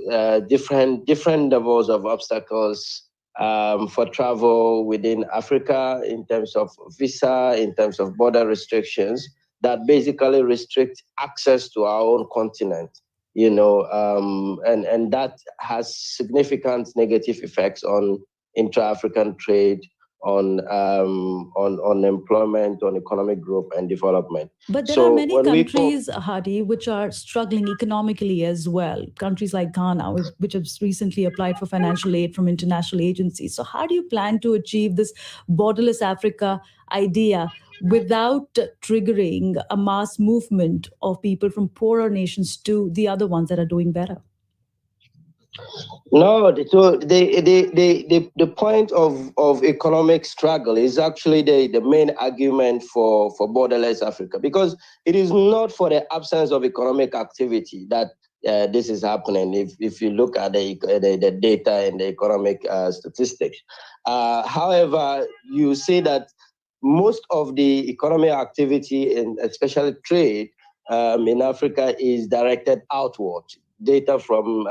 [SPEAKER 10] different levels of obstacles for travel within Africa in terms of visa, in terms of border restrictions that basically restrict access to our own continent, and that has significant negative effects on intra-African trade, on employment, on economic growth and development.
[SPEAKER 9] But there
[SPEAKER 10] So
[SPEAKER 9] are many
[SPEAKER 10] when we
[SPEAKER 9] countries, Hadi, which are struggling economically as well. Countries like Ghana, which have recently applied for financial aid from international agencies. So how do you plan to achieve this borderless Africa idea without triggering a mass movement of people from poorer nations to the other ones that are doing better?
[SPEAKER 10] No, so the point of economic struggle is actually the main argument for borderless Africa, because it is not for the absence of economic activity that this is happening. If you look at the data and the economic statistics, however, you see that most of the economic activity and especially trade in Africa is directed outward. Data from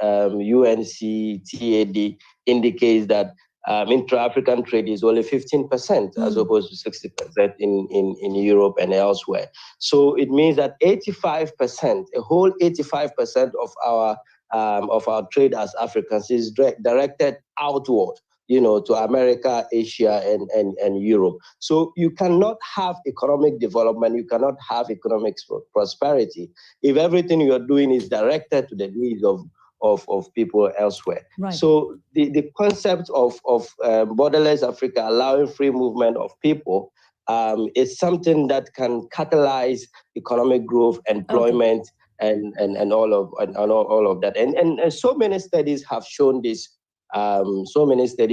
[SPEAKER 10] UNCTAD indicates that intra-African trade is only 15% as opposed to 60% in Europe and elsewhere. So it means that 85%, a whole 85% of our trade as Africans is directed outward, to America, Asia, and Europe. So you cannot have economic development, you cannot have economic prosperity if everything you're doing is directed to the needs of people elsewhere.
[SPEAKER 9] Right.
[SPEAKER 10] So the concept of borderless Africa, allowing free movement of people, is something that can catalyze economic growth, employment, and all of that. And so many studies have shown this. Shown this to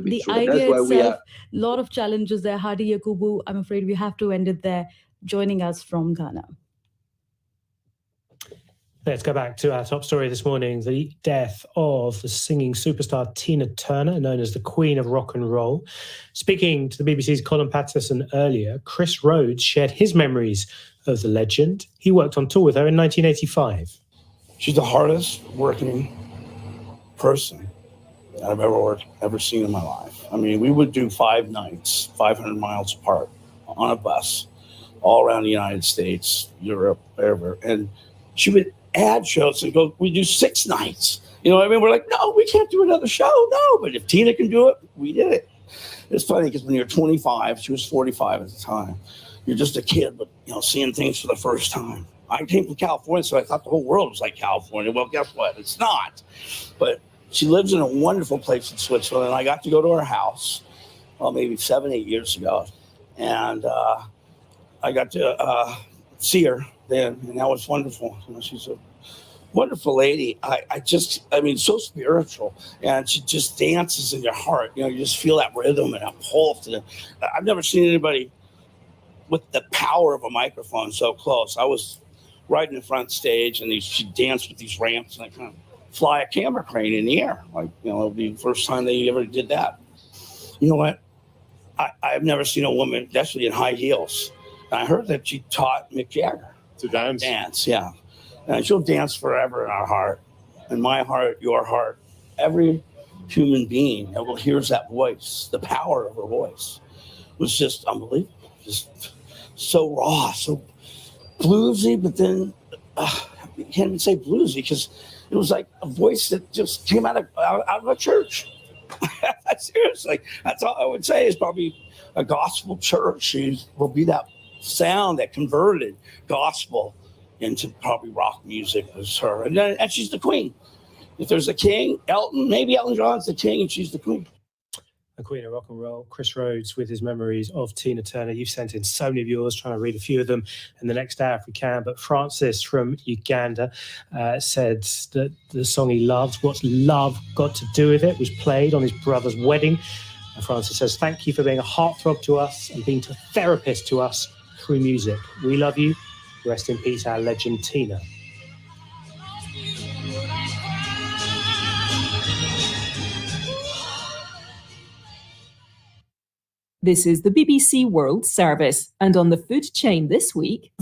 [SPEAKER 10] be true.
[SPEAKER 9] Idea
[SPEAKER 10] That's why
[SPEAKER 9] itself,
[SPEAKER 10] we are.
[SPEAKER 9] a lot of challenges there. Hadi Yakubu, I'm afraid we have to end it there. Joining us from Ghana.
[SPEAKER 5] Let's go back to our top story this morning, the death of the singing superstar Tina Turner, known as the Queen of Rock and Roll. Speaking to the BBC's Colin Patterson earlier, Chris Rhodes shared his memories of the legend. He worked on tour with her in 1985.
[SPEAKER 7] She's the hardest working person I've ever seen in my life. I mean, we would do 5 nights, 500 miles apart on a bus, all around the United States, Europe, wherever. And she would add shows and go, we do 6 nights. You know what I mean? We're like, no, we can't do another show. No, but if Tina can do it, we did it. It's funny because when you're 25, she was 45 at the time. You're just a kid, but seeing things for the first time. I came from California, so I thought the whole world was like California. Well, guess what? It's not. But she lives in a wonderful place in Switzerland, and I got to go to her house, maybe 7-8 years ago, and I got to see her then, and that was wonderful. She's a wonderful lady. I mean, so spiritual, and she just dances in your heart. You just feel that rhythm and that pulse. I've never seen anybody with the power of a microphone so close. I was right in the front stage, and she danced with these ramps, and I kind of fly a camera crane in the air. It'll be the first time they ever did that. You know what? I've never seen a woman, especially in high heels. And I heard that she taught Mick Jagger
[SPEAKER 11] to dance.
[SPEAKER 7] Dance, yeah. And she'll dance forever in our heart, in my heart, your heart. Every human being that hears that voice, the power of her voice, was just unbelievable. Just so raw, so bluesy, but then you can't even say bluesy because it was like a voice that just came out of a church. Seriously, that's all I would say is probably a gospel church. She will be that sound that converted gospel into probably rock music was her. And she's the queen. If there's a king, maybe Elton John's the king and she's the queen.
[SPEAKER 5] The Queen of Rock and Roll, Chris Rhodes, with his memories of Tina Turner. You've sent in so many of yours, trying to read a few of them in the next hour if we can. But Francis from Uganda said that the song he loves, What's Love Got to Do With It, was played on his brother's wedding. And Francis says, thank you for being a heartthrob to us and being a therapist to us through music. We love you. Rest in peace, our legend Tina.
[SPEAKER 26] This is the BBC World Service, and on the food chain this week...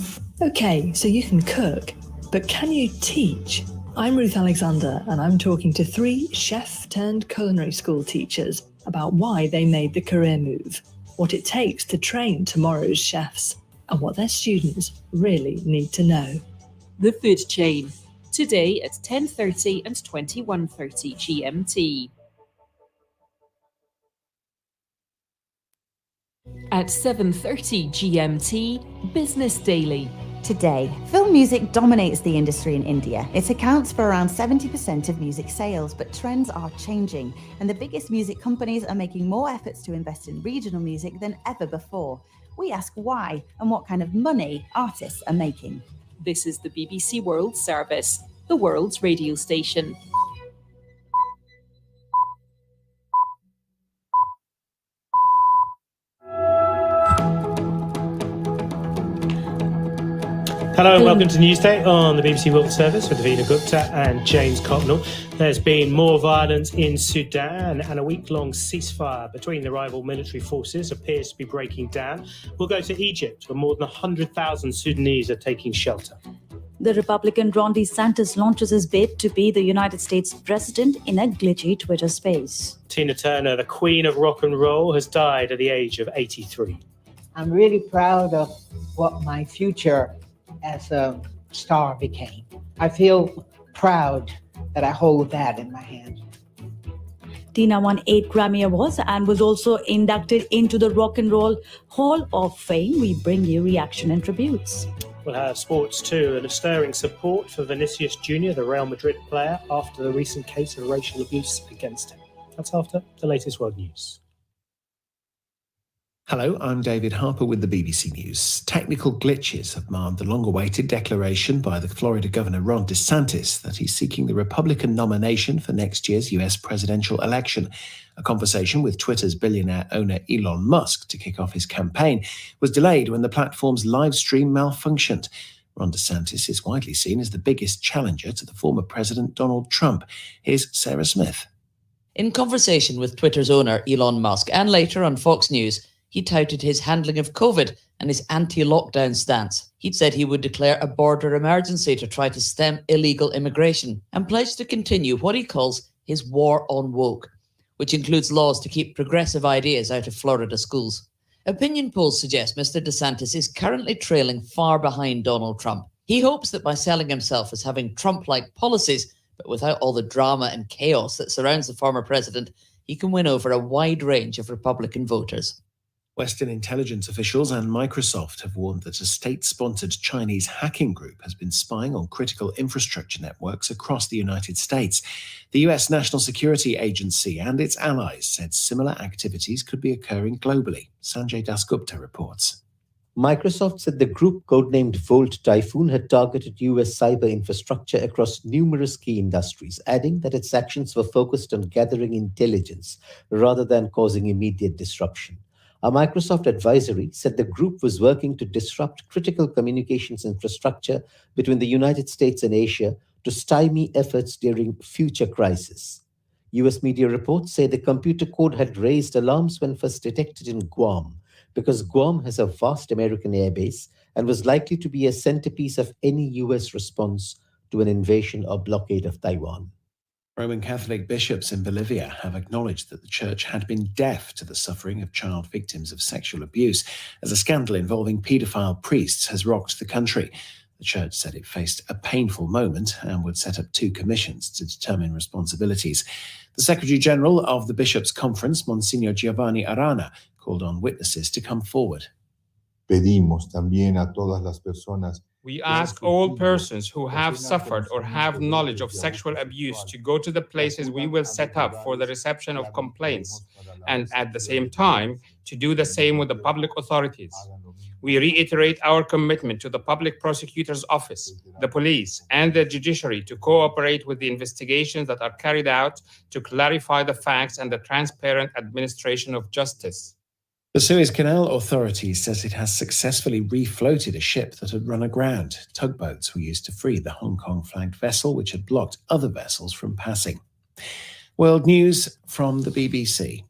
[SPEAKER 12] Okay, so you can cook, but can you teach? I'm Ruth Alexander, and I'm talking to 3 chef-turned-culinary school teachers about why they made the career move, what it takes to train tomorrow's chefs, and what their students really need to know.
[SPEAKER 26] The Food Chain, today at 10:30 and 21:30 GMT. At 7:30 GMT, Business Daily.
[SPEAKER 11] Today, film music dominates the industry in India. It accounts for around 70% of music sales, but trends are changing, and the biggest music companies are making more efforts to invest in regional music than ever before. We ask why and what kind of money artists are making.
[SPEAKER 26] This is the BBC World Service, the world's radio station.
[SPEAKER 5] Hello and welcome to Newsday on the BBC World Service with Davina Gupta and James Copnell. There's been more violence in Sudan and a week-long ceasefire between the rival military forces appears to be breaking down. We'll go to Egypt, where more than 100,000 Sudanese are taking shelter.
[SPEAKER 9] The Republican Ron DeSantis launches his bid to be the United States president in a glitchy Twitter space.
[SPEAKER 5] Tina Turner, the queen of rock and roll, has died at the age of 83.
[SPEAKER 17] I'm really proud of what my future as a star became. I feel proud that I hold that in my hand.
[SPEAKER 9] Tina won 8 Grammy Awards and was also inducted into the Rock and Roll Hall of Fame. We bring you reaction and tributes.
[SPEAKER 5] We'll have sports too, and a stirring support for Vinicius Jr., the Real Madrid player, after the recent case of racial abuse against him. That's after the latest world news.
[SPEAKER 3] Hello, I'm David Harper with the BBC News. Technical glitches have marred the long-awaited declaration by the Florida Governor Ron DeSantis that he's seeking the Republican nomination for next year's US presidential election. A conversation with Twitter's billionaire owner Elon Musk to kick off his campaign was delayed when the platform's live stream malfunctioned. Ron DeSantis is widely seen as the biggest challenger to the former President Donald Trump. Here's Sarah Smith.
[SPEAKER 18] In conversation with Twitter's owner Elon Musk and later on Fox News, he touted his handling of COVID and his anti-lockdown stance. He'd said he would declare a border emergency to try to stem illegal immigration and pledged to continue what he calls his war on woke, which includes laws to keep progressive ideas out of Florida schools. Opinion polls suggest Mr. DeSantis is currently trailing far behind Donald Trump. He hopes that by selling himself as having Trump-like policies, but without all the drama and chaos that surrounds the former president, he can win over a wide range of Republican voters.
[SPEAKER 3] Western intelligence officials and Microsoft have warned that a state-sponsored Chinese hacking group has been spying on critical infrastructure networks across the United States. The US National Security Agency and its allies said similar activities could be occurring globally. Sanjay Dasgupta reports.
[SPEAKER 19] Microsoft said the group, codenamed Volt Typhoon, had targeted US cyber infrastructure across numerous key industries, adding that its actions were focused on gathering intelligence rather than causing immediate disruption. A Microsoft advisory said the group was working to disrupt critical communications infrastructure between the United States and Asia to stymie efforts during future crises. US media reports say the computer code had raised alarms when first detected in Guam, because Guam has a vast American airbase and was likely to be a centerpiece of any US response to an invasion or blockade of Taiwan.
[SPEAKER 3] Roman Catholic bishops in Bolivia have acknowledged that the church had been deaf to the suffering of child victims of sexual abuse as a scandal involving paedophile priests has rocked the country. The church said it faced a painful moment and would set up 2 commissions to determine responsibilities. The Secretary-General of the Bishops' Conference, Monsignor Giovanni Arana, called on witnesses to come forward.
[SPEAKER 20] Pedimos también a todas las personas.
[SPEAKER 21] We ask all persons who have suffered or have knowledge of sexual abuse to go to the places we will set up for the reception of complaints, and at the same time, to do the same with the public authorities. We reiterate our commitment to the Public Prosecutor's Office, the police, and the judiciary to cooperate with the investigations that are carried out to clarify the facts and the transparent administration of justice.
[SPEAKER 3] The Suez Canal Authority says it has successfully refloated a ship that had run aground. Tugboats were used to free the Hong Kong-flagged vessel, which had blocked other vessels from passing. World news from the BBC.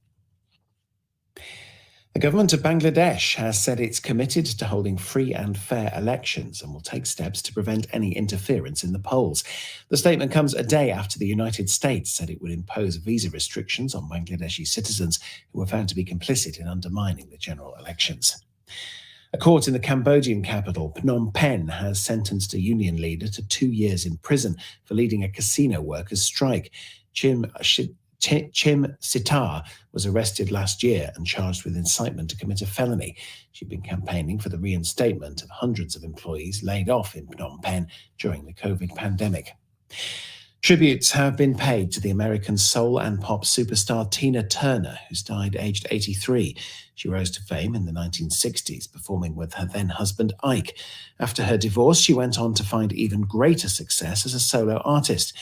[SPEAKER 3] The government of Bangladesh has said it's committed to holding free and fair elections and will take steps to prevent any interference in the polls. The statement comes a day after the United States said it would impose visa restrictions on Bangladeshi citizens who were found to be complicit in undermining the general elections. A court in the Cambodian capital, Phnom Penh, has sentenced a union leader to 2 years in prison for leading a casino workers' strike. Chim Sitar was arrested last year and charged with incitement to commit a felony. She'd been campaigning for the reinstatement of hundreds of employees laid off in Phnom Penh during the COVID pandemic. Tributes have been paid to the American soul and pop superstar Tina Turner, who's died aged 83. She rose to fame in the 1960s, performing with her then-husband Ike. After her divorce, she went on to find even greater success as a solo artist.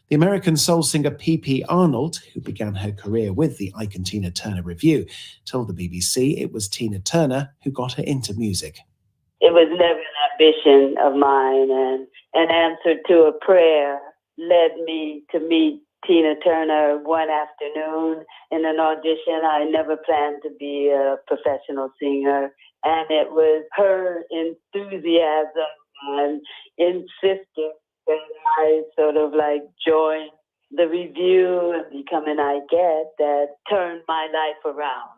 [SPEAKER 3] The American soul singer P.P. Arnold, who began her career with the Ike and Tina Turner Revue, told the BBC it was Tina Turner who got her into music.
[SPEAKER 4] It was never an ambition of mine, and an answer to a prayer led me to meet Tina Turner one afternoon in an audition. I never planned to be a professional singer, and it was her enthusiasm and insistence that I sort of like joined the Revue and become an Ikeette that turned my life around.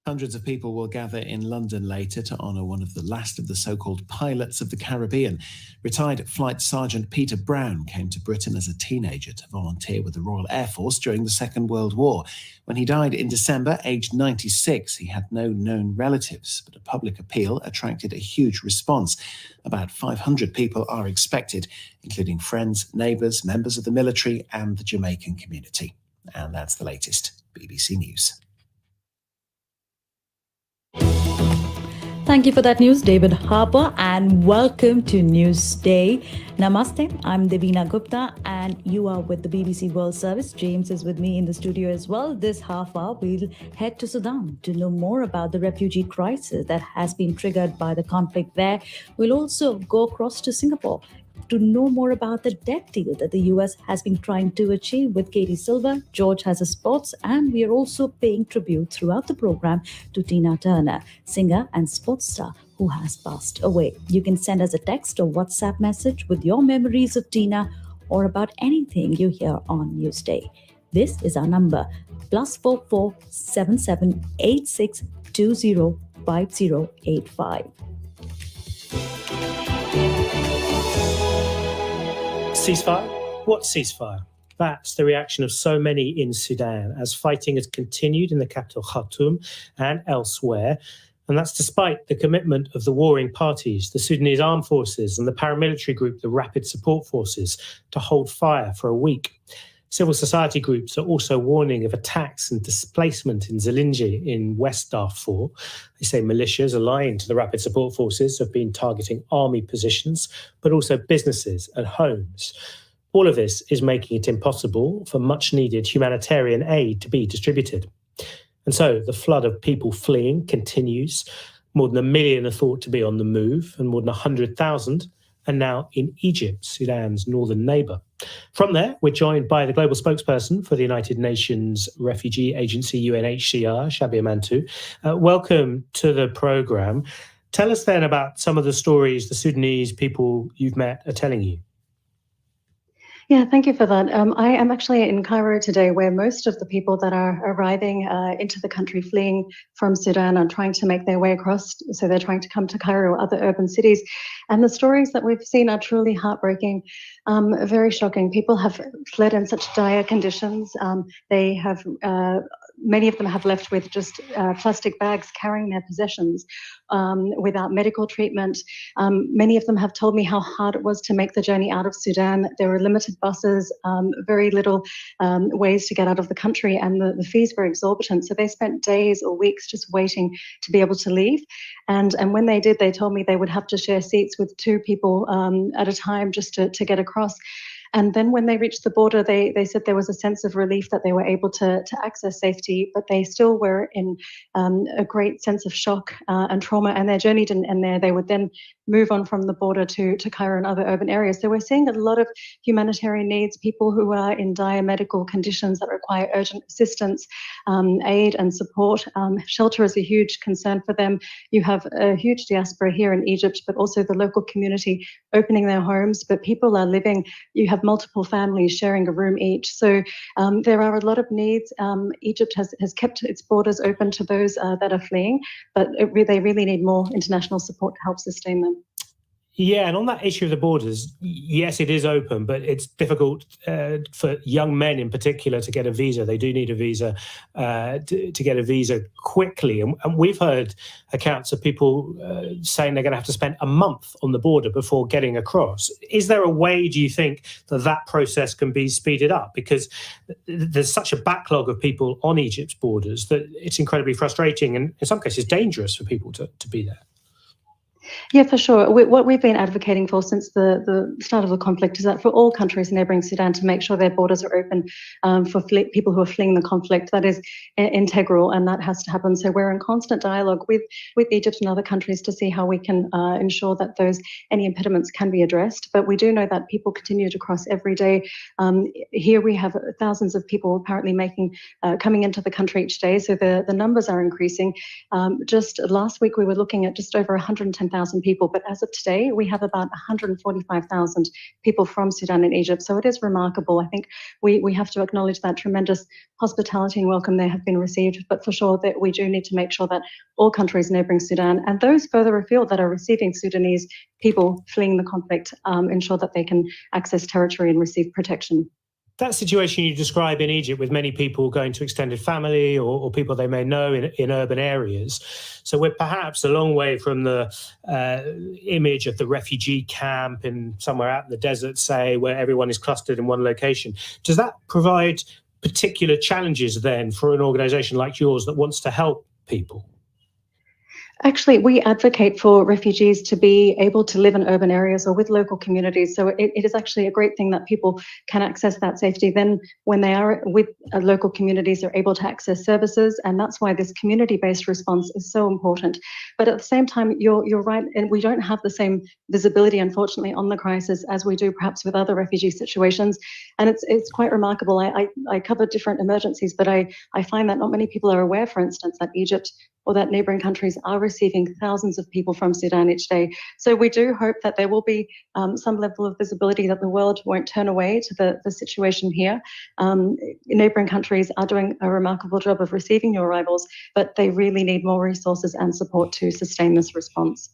[SPEAKER 3] Hundreds of people will gather in London later to honour one of the last of the so-called pilots of the Caribbean. Retired Flight Sergeant Peter Brown came to Britain as a teenager to volunteer with the Royal Air Force during the Second World War. When he died in December, aged 96, he had no known relatives, but a public appeal attracted a huge response. About 500 people are expected, including friends, neighbours, members of the military and the Jamaican community. And that's the latest. BBC News.
[SPEAKER 9] Thank you for that news, David Harper, and welcome to Newsday. Namaste, I'm Devina Gupta, and you are with the BBC World Service. James is with me in the studio as well. This half hour, we'll head to Sudan to know more about the refugee crisis that has been triggered by the conflict there. We'll also go across to Singapore to know more about the debt deal that the US has been trying to achieve with Katie Silver. George has a sports, and we are also paying tribute throughout the program to Tina Turner, singer and sports star who has passed away. You can send us a text or WhatsApp message with your memories of Tina or about anything you hear on Newsday. This is our number, +44 77 86 20 5085.
[SPEAKER 5] Ceasefire? What ceasefire? That's the reaction of so many in Sudan as fighting has continued in the capital Khartoum and elsewhere. And that's despite the commitment of the warring parties, the Sudanese armed forces and the paramilitary group, the Rapid Support Forces, to hold fire for a week. Civil society groups are also warning of attacks and displacement in Zilinji in West Darfur. They say militias aligned to the Rapid Support Forces have been targeting army positions, but also businesses and homes. All of this is making it impossible for much-needed humanitarian aid to be distributed. And so the flood of people fleeing continues. More than 1 million are thought to be on the move, and more than 100,000 are now in Egypt, Sudan's northern neighbour. From there, we're joined by the global spokesperson for the United Nations Refugee Agency, UNHCR, Shabir Mantou. Welcome to the programme. Tell us then about some of the stories the Sudanese people you've met are telling you.
[SPEAKER 14] Yeah, thank you for that. I am actually in Cairo today, where most of the people that are arriving into the country fleeing from Sudan are trying to make their way across. So they're trying to come to Cairo or other urban cities. And the stories that we've seen are truly heartbreaking, very shocking. People have fled in such dire conditions. They have, many of them have left with just plastic bags carrying their possessions without medical treatment. Many of them have told me how hard it was to make the journey out of Sudan. There were limited buses, very little ways to get out of the country, and the fees were exorbitant. So they spent days or weeks just waiting to be able to leave. And when they did, they told me they would have to share seats with 2 people at a time just to get across. And then when they reached the border, they said there was a sense of relief that they were able to access safety, but they still were in a great sense of shock and trauma, and their journey didn't end there. They would then move on from the border to Cairo and other urban areas. So we're seeing a lot of humanitarian needs, people who are in dire medical conditions that require urgent assistance, aid and support. Shelter is a huge concern for them. You have a huge diaspora here in Egypt, but also the local community opening their homes, but people are living, you have multiple families sharing a room each. So there are a lot of needs. Egypt has kept its borders open to those that are fleeing, but they really need more international support to help sustain them.
[SPEAKER 5] Yeah, and on that issue of the borders, yes, it is open, but it's difficult for young men in particular to get a visa. They do need a visa to get a visa quickly. And we've heard accounts of people saying they're going to have to spend a month on the border before getting across. Is there a way, do you think, that that process can be speeded up? Because there's such a backlog of people on Egypt's borders that it's incredibly frustrating and in some cases dangerous for people to be there.
[SPEAKER 14] Yeah, for sure. What we've been advocating for since the start of the conflict is that for all countries neighbouring Sudan to make sure their borders are open for people who are fleeing the conflict. That is integral, and that has to happen. So we're in constant dialogue with Egypt and other countries to see how we can ensure that any impediments can be addressed. But we do know that people continue to cross every day. Here we have thousands of people apparently coming into the country each day. So the numbers are increasing. Just last week we were looking at just over 110,000 people, but as of today, we have about 145,000 people from Sudan and Egypt. So it is remarkable. I think we have to acknowledge that tremendous hospitality and welcome they have been received, but for sure that we do need to make sure that all countries neighbouring Sudan and those further afield that are receiving Sudanese people fleeing the conflict ensure that they can access territory and receive protection.
[SPEAKER 5] That situation you describe in Egypt with many people going to extended family or people they may know in urban areas. So we're perhaps a long way from the image of the refugee camp in somewhere out in the desert, say, where everyone is clustered in one location. Does that provide particular challenges then for an organisation like yours that wants to help people?
[SPEAKER 14] Actually, we advocate for refugees to be able to live in urban areas or with local communities. So it is actually a great thing that people can access that safety. Then when they are with local communities, they're able to access services. And that's why this community-based response is so important. But at the same time, you're right. And we don't have the same visibility, unfortunately, on the crisis as we do perhaps with other refugee situations. And it's quite remarkable. I cover different emergencies, but I find that not many people are aware, for instance, that Egypt or that neighbouring countries are receiving thousands of people from Sudan each day. So we do hope that there will be some level of visibility, that the world won't turn away to the situation here. Neighbouring countries are doing a remarkable job of receiving new arrivals, but they really need more resources and support to sustain this response.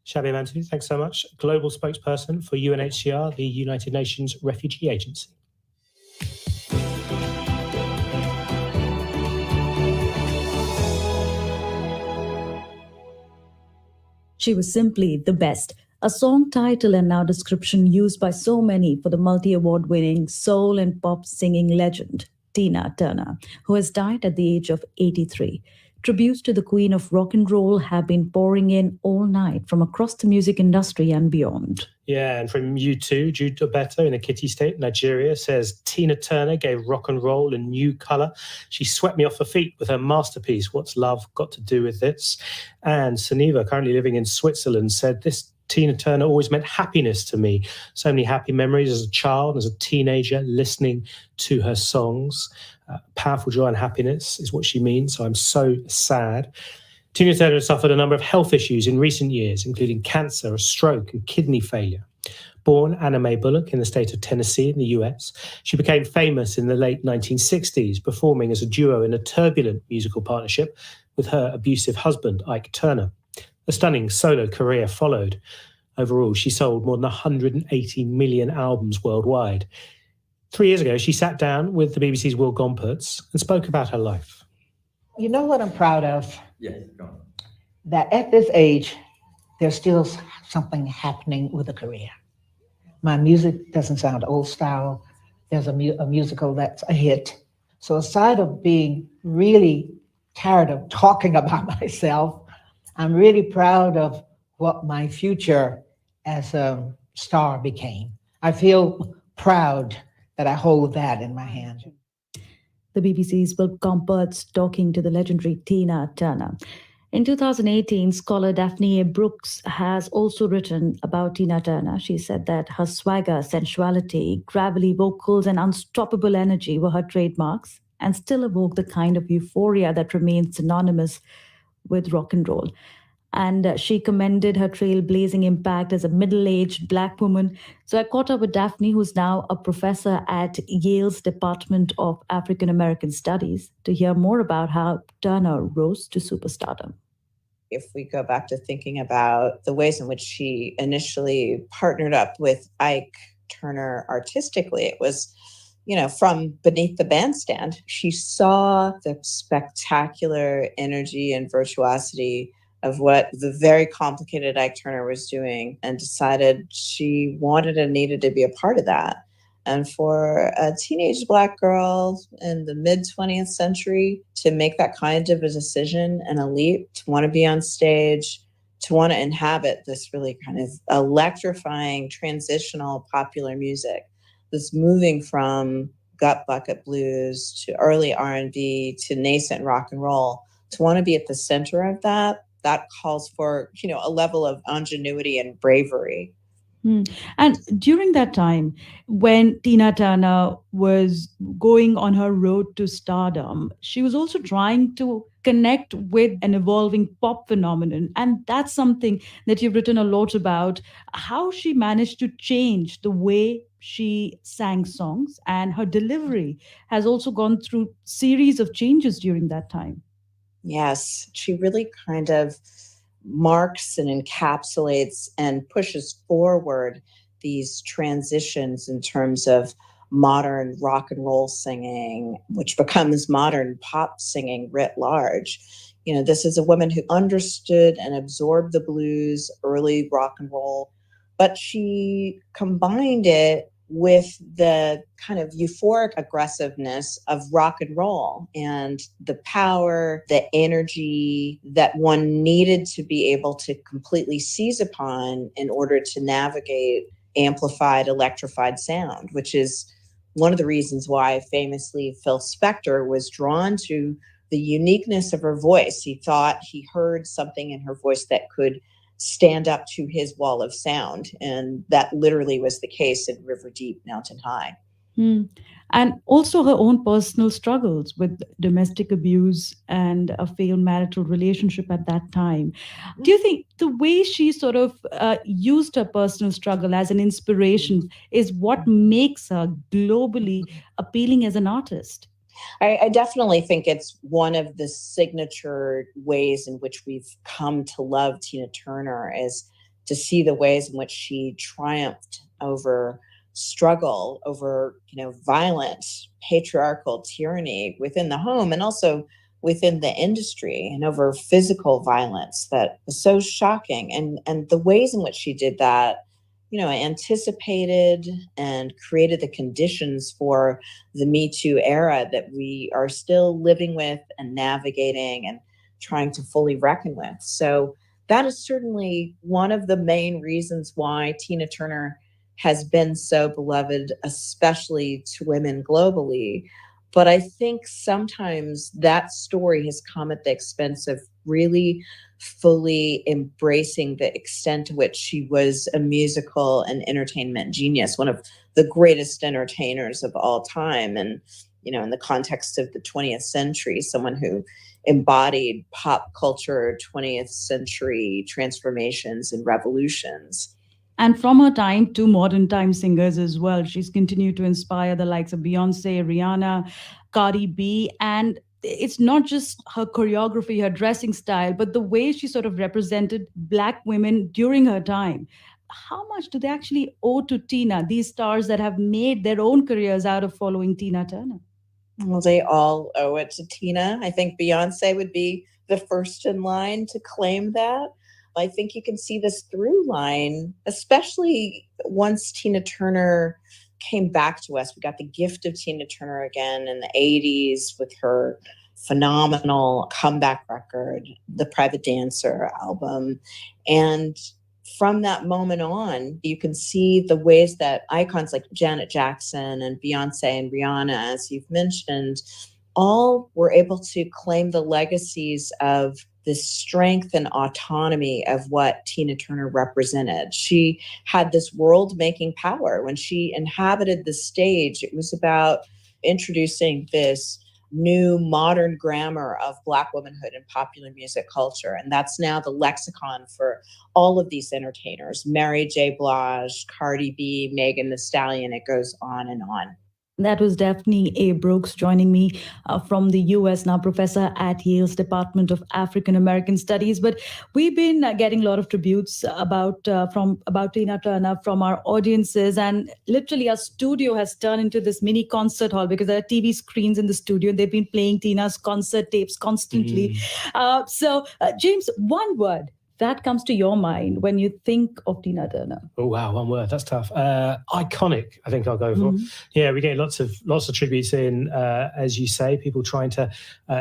[SPEAKER 5] Shabi Mantu, thanks so much. Global spokesperson for UNHCR, the United Nations Refugee Agency.
[SPEAKER 9] She was simply the best. A song title and now description used by so many for the multi-award winning soul and pop singing legend, Tina Turner, who has died at the age of 83. Tributes to the Queen of Rock and Roll have been pouring in all night from across the music industry and beyond.
[SPEAKER 5] Yeah, and from U2, Jude Obeto in Ekiti State, Nigeria, says Tina Turner gave rock and roll a new colour. She swept me off her feet with her masterpiece, What's Love Got to Do with This? And Suniva, currently living in Switzerland, said this Tina Turner always meant happiness to me. So many happy memories as a child, as a teenager, listening to her songs. Powerful joy and happiness is what she means. So I'm so sad. Tina Turner has suffered a number of health issues in recent years, including cancer, a stroke, and kidney failure. Born Anna Mae Bullock in the state of Tennessee in the US, she became famous in the late 1960s, performing as a duo in a turbulent musical partnership with her abusive husband, Ike Turner. A stunning solo career followed. Overall, she sold more than 180 million albums worldwide. 3 years ago, she sat down with the BBC's Will Gompertz and spoke about her life.
[SPEAKER 17] You know what I'm proud of?
[SPEAKER 2] Yes, go on.
[SPEAKER 17] That at this age, there's still something happening with a career. My music doesn't sound old style. There's a musical that's a hit. So aside of being really tired of talking about myself, I'm really proud of what my future as a star became. I feel proud that I hold that in my hand.
[SPEAKER 9] The BBC's Will Gompertz talking to the legendary Tina Turner. In 2018, scholar Daphne A. Brooks has also written about Tina Turner. She said that her swagger, sensuality, gravelly vocals, and unstoppable energy were her trademarks and still evoke the kind of euphoria that remains synonymous with rock and roll. And she commended her trailblazing impact as a middle-aged Black woman. So I caught up with Daphne, who's now a professor at Yale's Department of African American Studies, to hear more about how Turner rose to superstardom.
[SPEAKER 2] If we go back to thinking about the ways in which she initially partnered up with Ike Turner artistically, it was, from beneath the bandstand. She saw the spectacular energy and virtuosity of what the very complicated Ike Turner was doing and decided she wanted and needed to be a part of that. And for a teenage Black girl in the mid-20th century to make that kind of a decision and a leap, to want to be on stage, to want to inhabit this really kind of electrifying, transitional popular music, this moving from gut bucket blues to early R&B to nascent rock and roll, to want to be at the center of that calls for, a level of ingenuity and bravery.
[SPEAKER 9] And during that time, when Tina Turner was going on her road to stardom, she was also trying to connect with an evolving pop phenomenon. And that's something that you've written a lot about, how she managed to change the way she sang songs, and her delivery has also gone through series of changes during that time.
[SPEAKER 2] Yes, she really kind of marks and encapsulates and pushes forward these transitions in terms of modern rock and roll singing, which becomes modern pop singing writ large. This is a woman who understood and absorbed the blues, early rock and roll, but she combined it with the kind of euphoric aggressiveness of rock and roll and the power, the energy that one needed to be able to completely seize upon in order to navigate amplified, electrified sound, which is one of the reasons why famously Phil Spector was drawn to the uniqueness of her voice. He thought he heard something in her voice that could stand up to his wall of sound. And that literally was the case in River Deep, Mountain High.
[SPEAKER 9] And also her own personal struggles with domestic abuse and a failed marital relationship at that time. Do you think the way she sort of used her personal struggle as an inspiration is what makes her globally appealing as an artist?
[SPEAKER 2] I definitely think it's one of the signature ways in which we've come to love Tina Turner, is to see the ways in which she triumphed over struggle, over, violent, patriarchal tyranny within the home and also within the industry, and over physical violence that was so shocking. And the ways in which she did that, anticipated and created the conditions for the Me Too era that we are still living with and navigating and trying to fully reckon with. So that is certainly one of the main reasons why Tina Turner has been so beloved, especially to women globally. But I think sometimes that story has come at the expense of really fully embracing the extent to which she was a musical and entertainment genius, one of the greatest entertainers of all time. And, in the context of the 20th century, someone who embodied pop culture, 20th century transformations and revolutions.
[SPEAKER 9] And from her time to modern time singers as well, she's continued to inspire the likes of Beyonce, Rihanna, Cardi B. And it's not just her choreography, her dressing style, but the way she sort of represented Black women during her time. How much do they actually owe to Tina, these stars that have made their own careers out of following Tina Turner?
[SPEAKER 2] Well, they all owe it to Tina. I think Beyonce would be the first in line to claim that. I think you can see this through line, especially once Tina Turner came back to us. We got the gift of Tina Turner again in the 80s with her phenomenal comeback record, the Private Dancer album. And from that moment on, you can see the ways that icons like Janet Jackson and Beyonce and Rihanna, as you've mentioned, all were able to claim the legacies of the strength and autonomy of what Tina Turner represented. She had this world-making power. When she inhabited the stage, it was about introducing this new modern grammar of Black womanhood in popular music culture. And that's now the lexicon for all of these entertainers, Mary J. Blige, Cardi B, Megan Thee Stallion, it goes on and on.
[SPEAKER 9] That was Daphne A. Brooks joining me from the US, now professor at Yale's Department of African American Studies. But we've been getting a lot of tributes about Tina Turner from our audiences, and literally our studio has turned into this mini concert hall because there are TV screens in the studio and they've been playing Tina's concert tapes constantly. So, James, one word that comes to your mind when you think of Tina Turner?
[SPEAKER 5] Oh wow, one word. That's tough. Iconic, I think I'll go for. Yeah, we get lots of tributes in, as you say, people trying to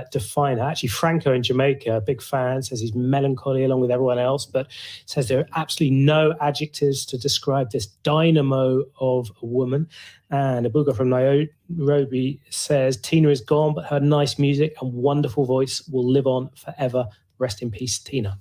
[SPEAKER 5] define her. Actually, Franco in Jamaica, big fan, says he's melancholy along with everyone else, but says there are absolutely no adjectives to describe this dynamo of a woman. And Abuga from Nairobi says Tina is gone, but her nice music and wonderful voice will live on forever. Rest in peace, Tina.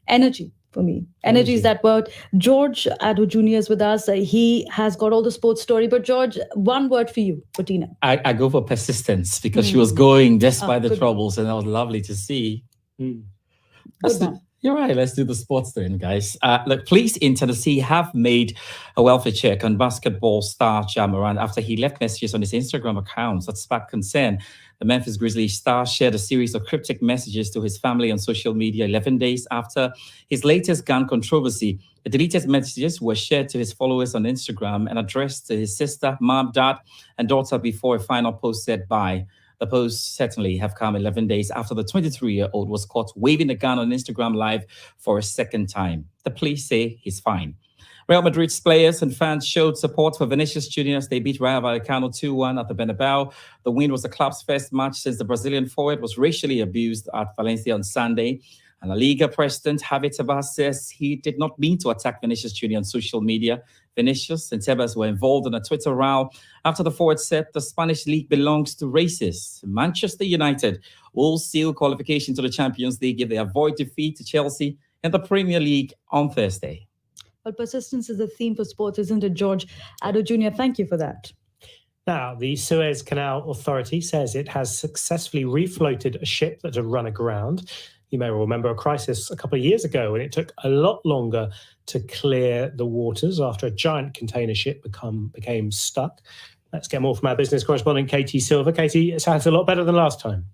[SPEAKER 9] Energy for me. Energy is that word. George Addo Jr. is with us. He has got all the sports story. But George, one word for you, for Tina.
[SPEAKER 16] I go for persistence because she was going despite the troubles, and that was lovely to see. You're right. Let's do the sports then, guys. Look, police in Tennessee have made a welfare check on basketball star Ja Morant after he left messages on his Instagram accounts that sparked concern. The Memphis Grizzlies star shared a series of cryptic messages to his family on social media 11 days after his latest gun controversy. The deleted messages were shared to his followers on Instagram and addressed to his sister, mom, dad, and daughter before a final post said bye. The posts certainly have come 11 days after the 23-year-old was caught waving a gun on Instagram Live for a second time. The police say he's fine. Real Madrid's players and fans showed support for Vinicius Junior as they beat Rayo Vallecano 2-1 at the Bernabeu. The win was the club's first match since the Brazilian forward was racially abused at Valencia on Sunday. And La Liga president Javier Tebas says he did not mean to attack Vinicius Junior on social media. Vinicius and Tebas were involved in a Twitter row after the forward said the Spanish league belongs to racists. Manchester United will seal qualification to the Champions League if they avoid defeat to Chelsea in the Premier League on Thursday.
[SPEAKER 9] Well, persistence is the theme for sports, isn't it, George Addo Jr.? Thank you for that.
[SPEAKER 5] Now, the Suez Canal Authority says it has successfully refloated a ship that had run aground. You may remember a crisis a couple of years ago when it took a lot longer to clear the waters after a giant container ship became stuck. Let's get more from our business correspondent, Katie Silver. Katie, it sounds a lot better than last time.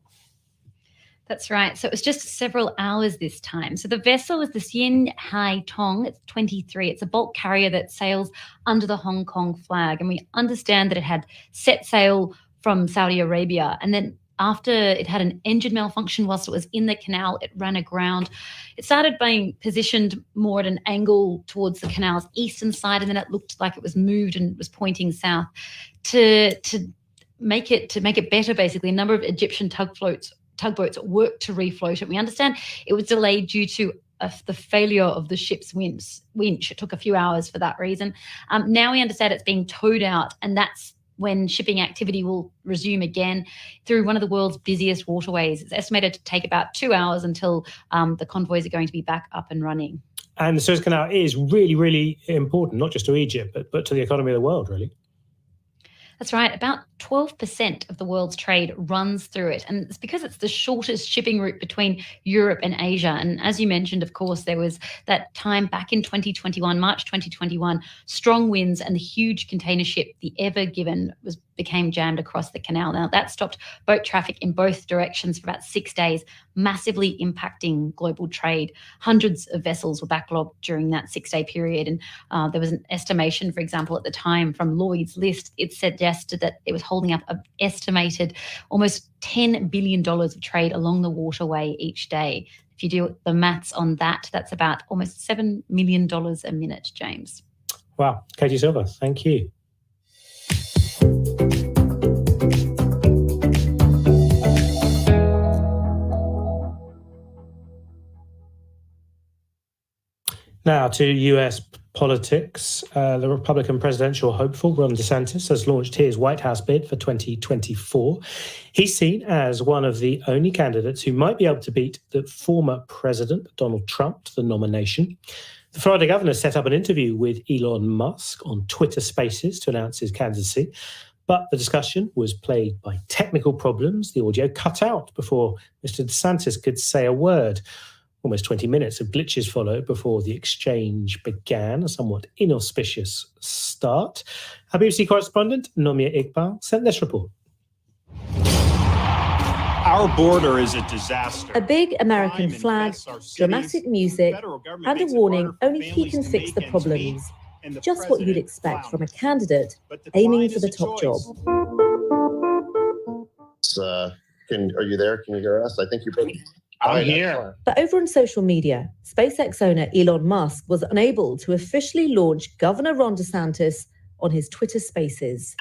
[SPEAKER 1] That's right. So it was just several hours this time. So the vessel is the Sien Hai Tong. It's 23. It's a bulk carrier that sails under the Hong Kong flag. And we understand that it had set sail from Saudi Arabia. And then after it had an engine malfunction whilst it was in the canal, it ran aground. It started being positioned more at an angle towards the canal's eastern side, and then it looked like it was moved and was pointing south. To make it better, basically, a number of Egyptian tugboats worked to refloat it. We understand it was delayed due to the failure of the ship's winch. It took a few hours for that reason. Now we understand it's being towed out, and that's when shipping activity will resume again through one of the world's busiest waterways. It's estimated to take about 2 hours until the convoys are going to be back up and running.
[SPEAKER 5] And the Suez Canal is really, really important, not just to Egypt, but to the economy of the world, really.
[SPEAKER 1] That's right. About 12% of the world's trade runs through it. And it's because it's the shortest shipping route between Europe and Asia. And as you mentioned, of course, there was that time back in 2021, March 2021, strong winds, and the huge container ship, the Ever Given, became jammed across the canal. Now, that stopped boat traffic in both directions for about 6 days, massively impacting global trade. Hundreds of vessels were backlogged during that 6-day period. And there was an estimation, for example, at the time from Lloyd's list, it suggested that it was holding up an estimated almost $10 billion of trade along the waterway each day. If you do the maths on that, that's about almost $7 million a minute, James.
[SPEAKER 5] Wow. Katie Silver, thank you. Now to US politics. The Republican presidential hopeful, Ron DeSantis, has launched his White House bid for 2024. He's seen as one of the only candidates who might be able to beat the former president, Donald Trump, to the nomination. The Florida governor set up an interview with Elon Musk on Twitter Spaces to announce his candidacy. But the discussion was plagued by technical problems. The audio cut out before Mr. DeSantis could say a word. Almost 20 minutes of glitches followed before the exchange began, a somewhat inauspicious start. Our BBC correspondent, Nomia Iqbal, sent this report.
[SPEAKER 8] Our border is a disaster.
[SPEAKER 13] A big American flag, dramatic music, and a warning only he can fix the problems. Just what you'd expect from a candidate aiming for the top job.
[SPEAKER 22] Are you there? Can you hear us? I think you're both.
[SPEAKER 8] I'm here.
[SPEAKER 13] But over on social media, SpaceX owner Elon Musk was unable to officially launch Governor Ron DeSantis on his Twitter Spaces.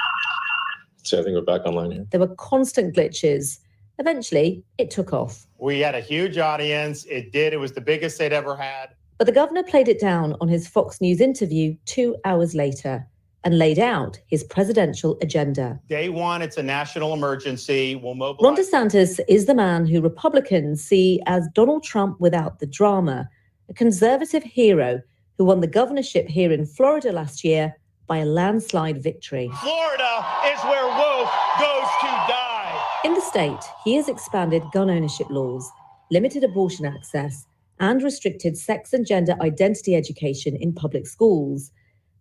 [SPEAKER 22] So I think we're back online here.
[SPEAKER 13] There were constant glitches. Eventually, it took off.
[SPEAKER 8] We had a huge audience. It did. It was the biggest they'd ever had.
[SPEAKER 13] But the governor played it down on his Fox News interview 2 hours later and laid out his presidential agenda.
[SPEAKER 8] Day one, it's a national emergency. We'll mobilize.
[SPEAKER 13] Ron DeSantis is the man who Republicans see as Donald Trump without the drama, a conservative hero who won the governorship here in Florida last year by a landslide victory.
[SPEAKER 8] Florida is where woke goes to die.
[SPEAKER 13] In the state, he has expanded gun ownership laws, limited abortion access, and restricted sex and gender identity education in public schools.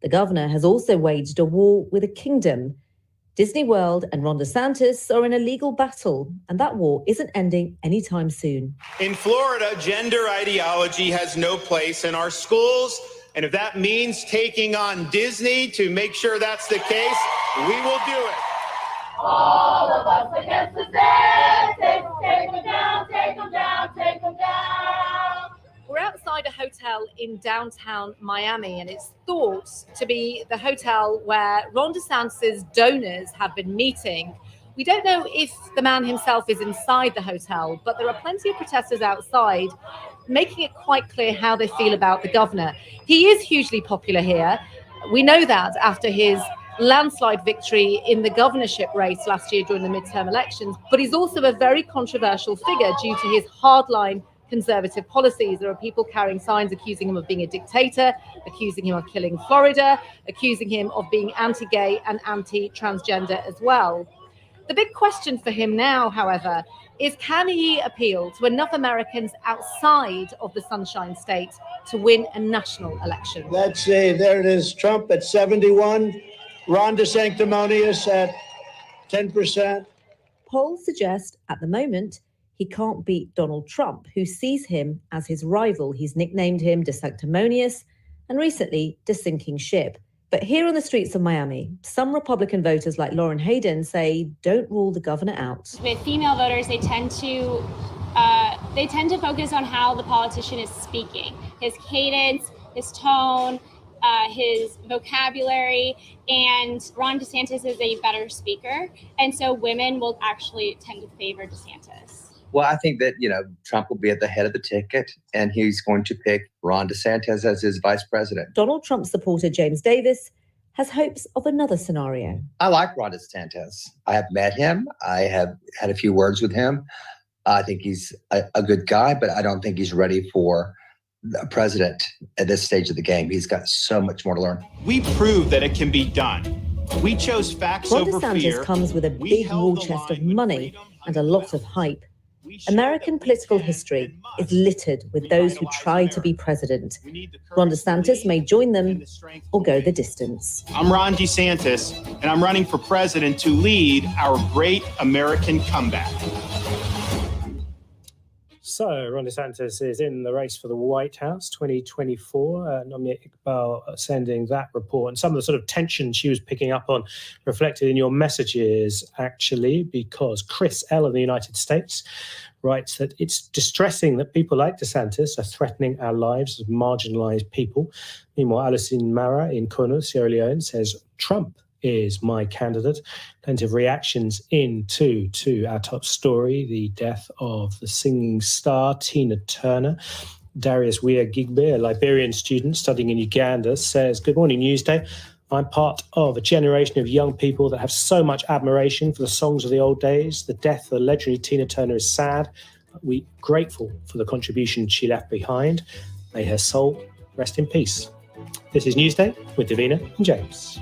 [SPEAKER 13] The governor has also waged a war with a kingdom. Disney World and Ron DeSantis are in a legal battle, and that war isn't ending anytime soon.
[SPEAKER 8] In Florida, gender ideology has no place in our schools. And if that means taking on Disney to make sure that's the case, we will do it.
[SPEAKER 23] All of us against the State. Take them down, take them down, take them down.
[SPEAKER 13] We're outside a hotel in downtown Miami, and it's thought to be the hotel where Ron DeSantis' donors have been meeting. We don't know if the man himself is inside the hotel, but there are plenty of protesters outside making it quite clear how they feel about the governor. He is hugely popular here. We know that after his landslide victory in the governorship race last year during the midterm elections, but he's also a very controversial figure due to his hardline conservative policies. There are people carrying signs accusing him of being a dictator, accusing him of killing Florida, accusing him of being anti-gay and anti-transgender as well. The big question for him now, however, is can he appeal to enough Americans outside of the Sunshine State to win a national election?
[SPEAKER 24] Let's see, there it is, Trump at 71, Ron DeSanctimonious at 10%.
[SPEAKER 13] Polls suggest at the moment he can't beat Donald Trump, who sees him as his rival. He's nicknamed him DeSanctimonious and recently the sinking ship. But here on the streets of Miami, some Republican voters like Lauren Hayden say don't rule the governor out.
[SPEAKER 25] With female voters, they tend to focus on how the politician is speaking, his cadence, his tone, his vocabulary, and Ron DeSantis is a better speaker, and so women will actually tend to favor DeSantis.
[SPEAKER 27] Well, I think that, Trump will be at the head of the ticket, and he's going to pick Ron DeSantis as his vice president.
[SPEAKER 13] Donald Trump supporter James Davis has hopes of another scenario.
[SPEAKER 27] I like Ron DeSantis. I have met him. I have had a few words with him. I think he's a good guy, but I don't think he's ready for a president at this stage of the game. He's got so much more to learn.
[SPEAKER 8] We proved that it can be done. We chose facts
[SPEAKER 13] Ron
[SPEAKER 8] over
[SPEAKER 13] DeSantis
[SPEAKER 8] fear.
[SPEAKER 13] comes with a big war chest of money and a lot of hype. American political history is littered with those who try to be president. Ron DeSantis may join them or go the distance.
[SPEAKER 8] I'm Ron DeSantis, and I'm running for president to lead our great American comeback.
[SPEAKER 5] So, Ron DeSantis is in the race for the White House 2024. Nomia Iqbal sending that report. And some of the sort of tension she was picking up on reflected in your messages, actually, because Chris L. in the United States writes that it's distressing that people like DeSantis are threatening our lives as marginalized people. Meanwhile, Alison Mara in Kono, Sierra Leone, says Trump is my candidate. Plenty of reactions to our top story, the death of the singing star Tina Turner. Darius Weir Gigbe, a Liberian student studying in Uganda, says, "Good morning, Newsday. I'm part of a generation of young people that have so much admiration for the songs of the old days. The death of the legendary Tina Turner is sad. We're grateful for the contribution she left behind. May her soul rest in peace." This is Newsday with Davina and James.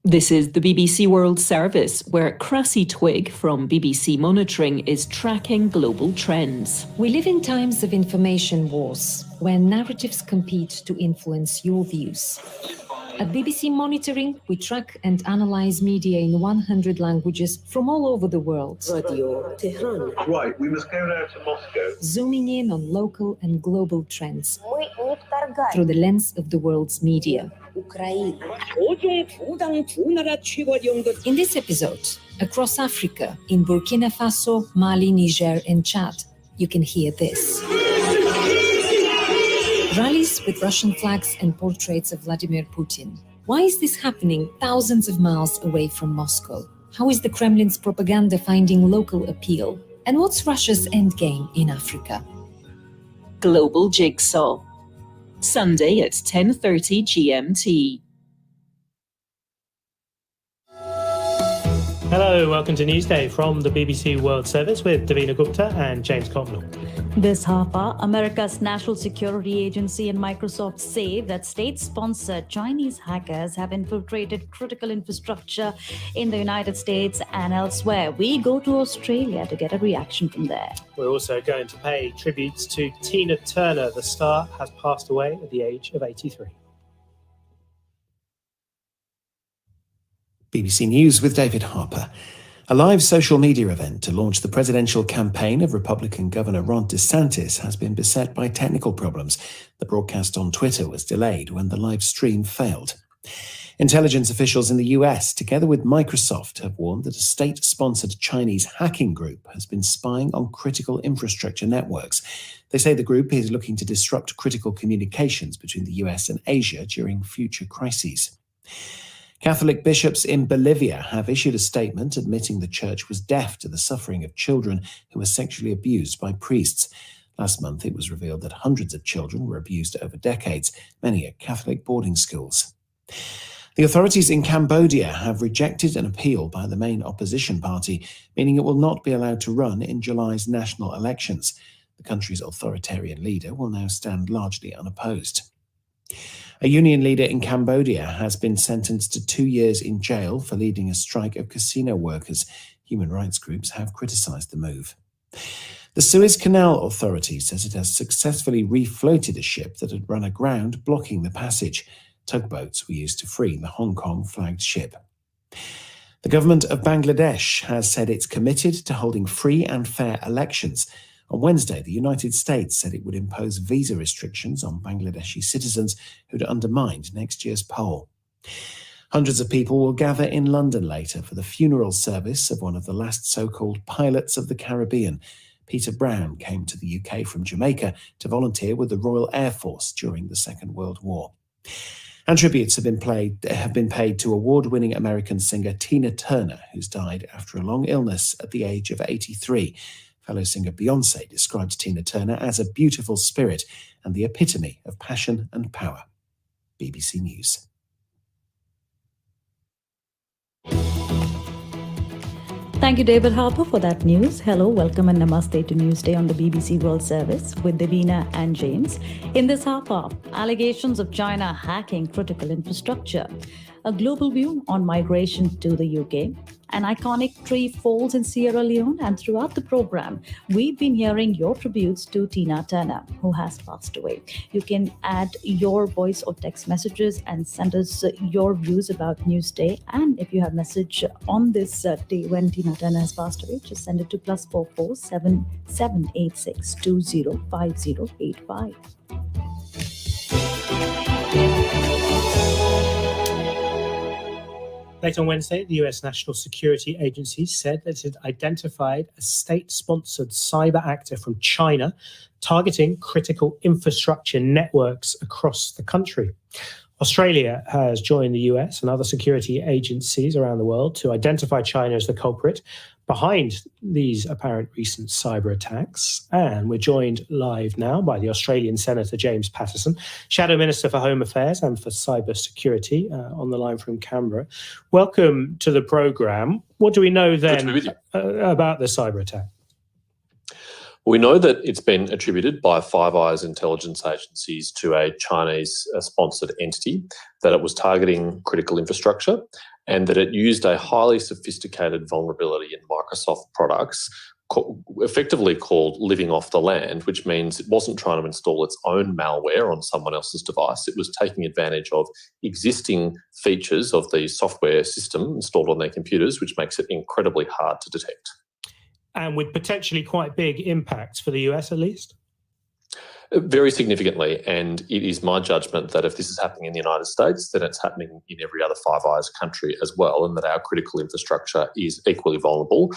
[SPEAKER 6] This is the BBC World Service, where Cressy Twig from BBC Monitoring is tracking global trends.
[SPEAKER 7] We live in times of information wars, where narratives compete to influence your views. At BBC Monitoring, we track and analyze media in 100 languages from all over the world.
[SPEAKER 10] Radio Tehran. Right, we must go now to Moscow.
[SPEAKER 7] Zooming in on local and global trends through the lens of the world's media. In this episode, across Africa, in Burkina Faso, Mali, Niger, and Chad, you can hear this. Rallies with Russian flags and portraits of Vladimir Putin. Why is this happening thousands of miles away from Moscow? How is the Kremlin's propaganda finding local appeal? And what's Russia's endgame in Africa?
[SPEAKER 6] Global Jigsaw. Sunday at 10:30 GMT.
[SPEAKER 5] Hello, welcome to Newsday from the BBC World Service with Davina Gupta and James Cotnell.
[SPEAKER 9] This half hour, America's National Security Agency and Microsoft say that state-sponsored Chinese hackers have infiltrated critical infrastructure in the United States and elsewhere. We go to Australia to get a reaction from there.
[SPEAKER 5] We're also going to pay tributes to Tina Turner. The star has passed away at the age of 83.
[SPEAKER 3] BBC News with David Harper. A live social media event to launch the presidential campaign of Republican Governor Ron DeSantis has been beset by technical problems. The broadcast on Twitter was delayed when the live stream failed. Intelligence officials in the US, together with Microsoft, have warned that a state-sponsored Chinese hacking group has been spying on critical infrastructure networks. They say the group is looking to disrupt critical communications between the US and Asia during future crises. Catholic bishops in Bolivia have issued a statement admitting the church was deaf to the suffering of children who were sexually abused by priests. Last month, it was revealed that hundreds of children were abused over decades, many at Catholic boarding schools. The authorities in Cambodia have rejected an appeal by the main opposition party, meaning it will not be allowed to run in July's national elections. The country's authoritarian leader will now stand largely unopposed. A union leader in Cambodia has been sentenced to 2 years in jail for leading a strike of casino workers. Human rights groups have criticised the move. The Suez Canal Authority says it has successfully refloated a ship that had run aground, blocking the passage. Tugboats were used to free the Hong Kong-flagged ship. The government of Bangladesh has said it's committed to holding free and fair elections. On Wednesday, the United States said it would impose visa restrictions on Bangladeshi citizens who'd undermined next year's poll. Hundreds of people will gather in London later for the funeral service of one of the last so-called pilots of the Caribbean. Peter Brown came to the UK from Jamaica to volunteer with the Royal Air Force during the Second World War. And tributes have been paid to award-winning American singer Tina Turner, who's died after a long illness at the age of 83. Fellow singer Beyoncé described Tina Turner as a beautiful spirit and the epitome of passion and power. BBC News.
[SPEAKER 9] Thank you, David Harper, for that news. Hello, welcome and namaste to Newsday on the BBC World Service with Davina and James. In this half hour, allegations of China hacking critical infrastructure, a global view on migration to the UK, an iconic tree falls in Sierra Leone, and throughout the program, we've been hearing your tributes to Tina Turner, who has passed away. You can add your voice or text messages and send us your views about Newsday. And if you have a message on this day when Tina Turner has passed away, just send it to +44 7786 205085.
[SPEAKER 5] Late on Wednesday, the US National Security Agency said that it had identified a state-sponsored cyber actor from China targeting critical infrastructure networks across the country. Australia has joined the US and other security agencies around the world to identify China as the culprit behind these apparent recent cyber attacks. And we're joined live now by the Australian Senator James Patterson, Shadow Minister for Home Affairs and for Cyber Security, on the line from Canberra. Welcome to the programme. What do we know then about the cyber attack?
[SPEAKER 11] We know that it's been attributed by Five Eyes intelligence agencies to a Chinese-sponsored entity, that it was targeting critical infrastructure, and that it used a highly sophisticated vulnerability in Microsoft products effectively called living off the land, which means it wasn't trying to install its own malware on someone else's device. It was taking advantage of existing features of the software system installed on their computers, which makes it incredibly hard to detect.
[SPEAKER 5] And with potentially quite big impacts for the US at least?
[SPEAKER 11] Very significantly, and it is my judgment that if this is happening in the United States, then it's happening in every other Five Eyes country as well, and that our critical infrastructure is equally vulnerable.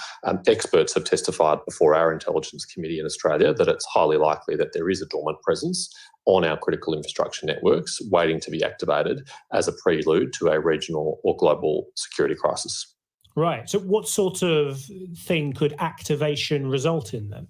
[SPEAKER 11] Experts have testified before our intelligence committee in Australia that it's highly likely that there is a dormant presence on our critical infrastructure networks waiting to be activated as a prelude to a regional or global security crisis.
[SPEAKER 5] Right. So what sort of thing could activation result in then?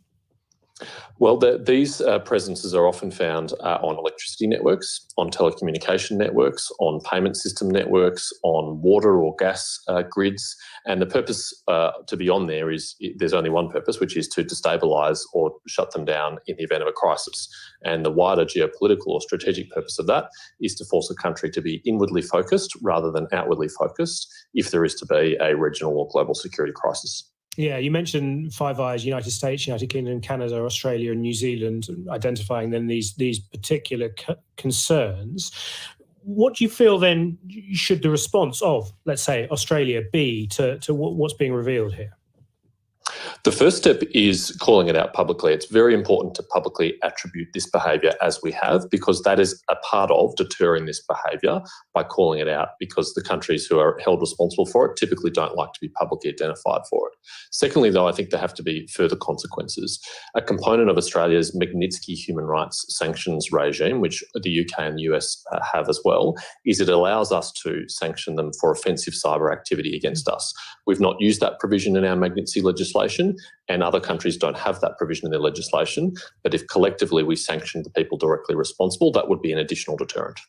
[SPEAKER 11] Well, these presences are often found on electricity networks, on telecommunication networks, on payment system networks, on water or gas grids. And the purpose to be on there is, there's only one purpose, which is to destabilise or shut them down in the event of a crisis. And the wider geopolitical or strategic purpose of that is to force a country to be inwardly focused rather than outwardly focused if there is to be a regional or global security crisis.
[SPEAKER 5] Yeah, you mentioned Five Eyes, United States, United Kingdom, Canada, Australia and New Zealand, identifying then these particular concerns. What do you feel then should the response of, let's say, Australia be to what's being revealed here?
[SPEAKER 11] The first step is calling it out publicly. It's very important to publicly attribute this behaviour as we have, because that is a part of deterring this behaviour by calling it out, because the countries who are held responsible for it typically don't like to be publicly identified for it. Secondly, though, I think there have to be further consequences. A component of Australia's Magnitsky human rights sanctions regime, which the UK and the US have as well, is it allows us to sanction them for offensive cyber activity against us. We've not used that provision in our Magnitsky legislation, and other countries don't have that provision in their legislation. But if collectively we sanction the people directly responsible, that would be an additional deterrent.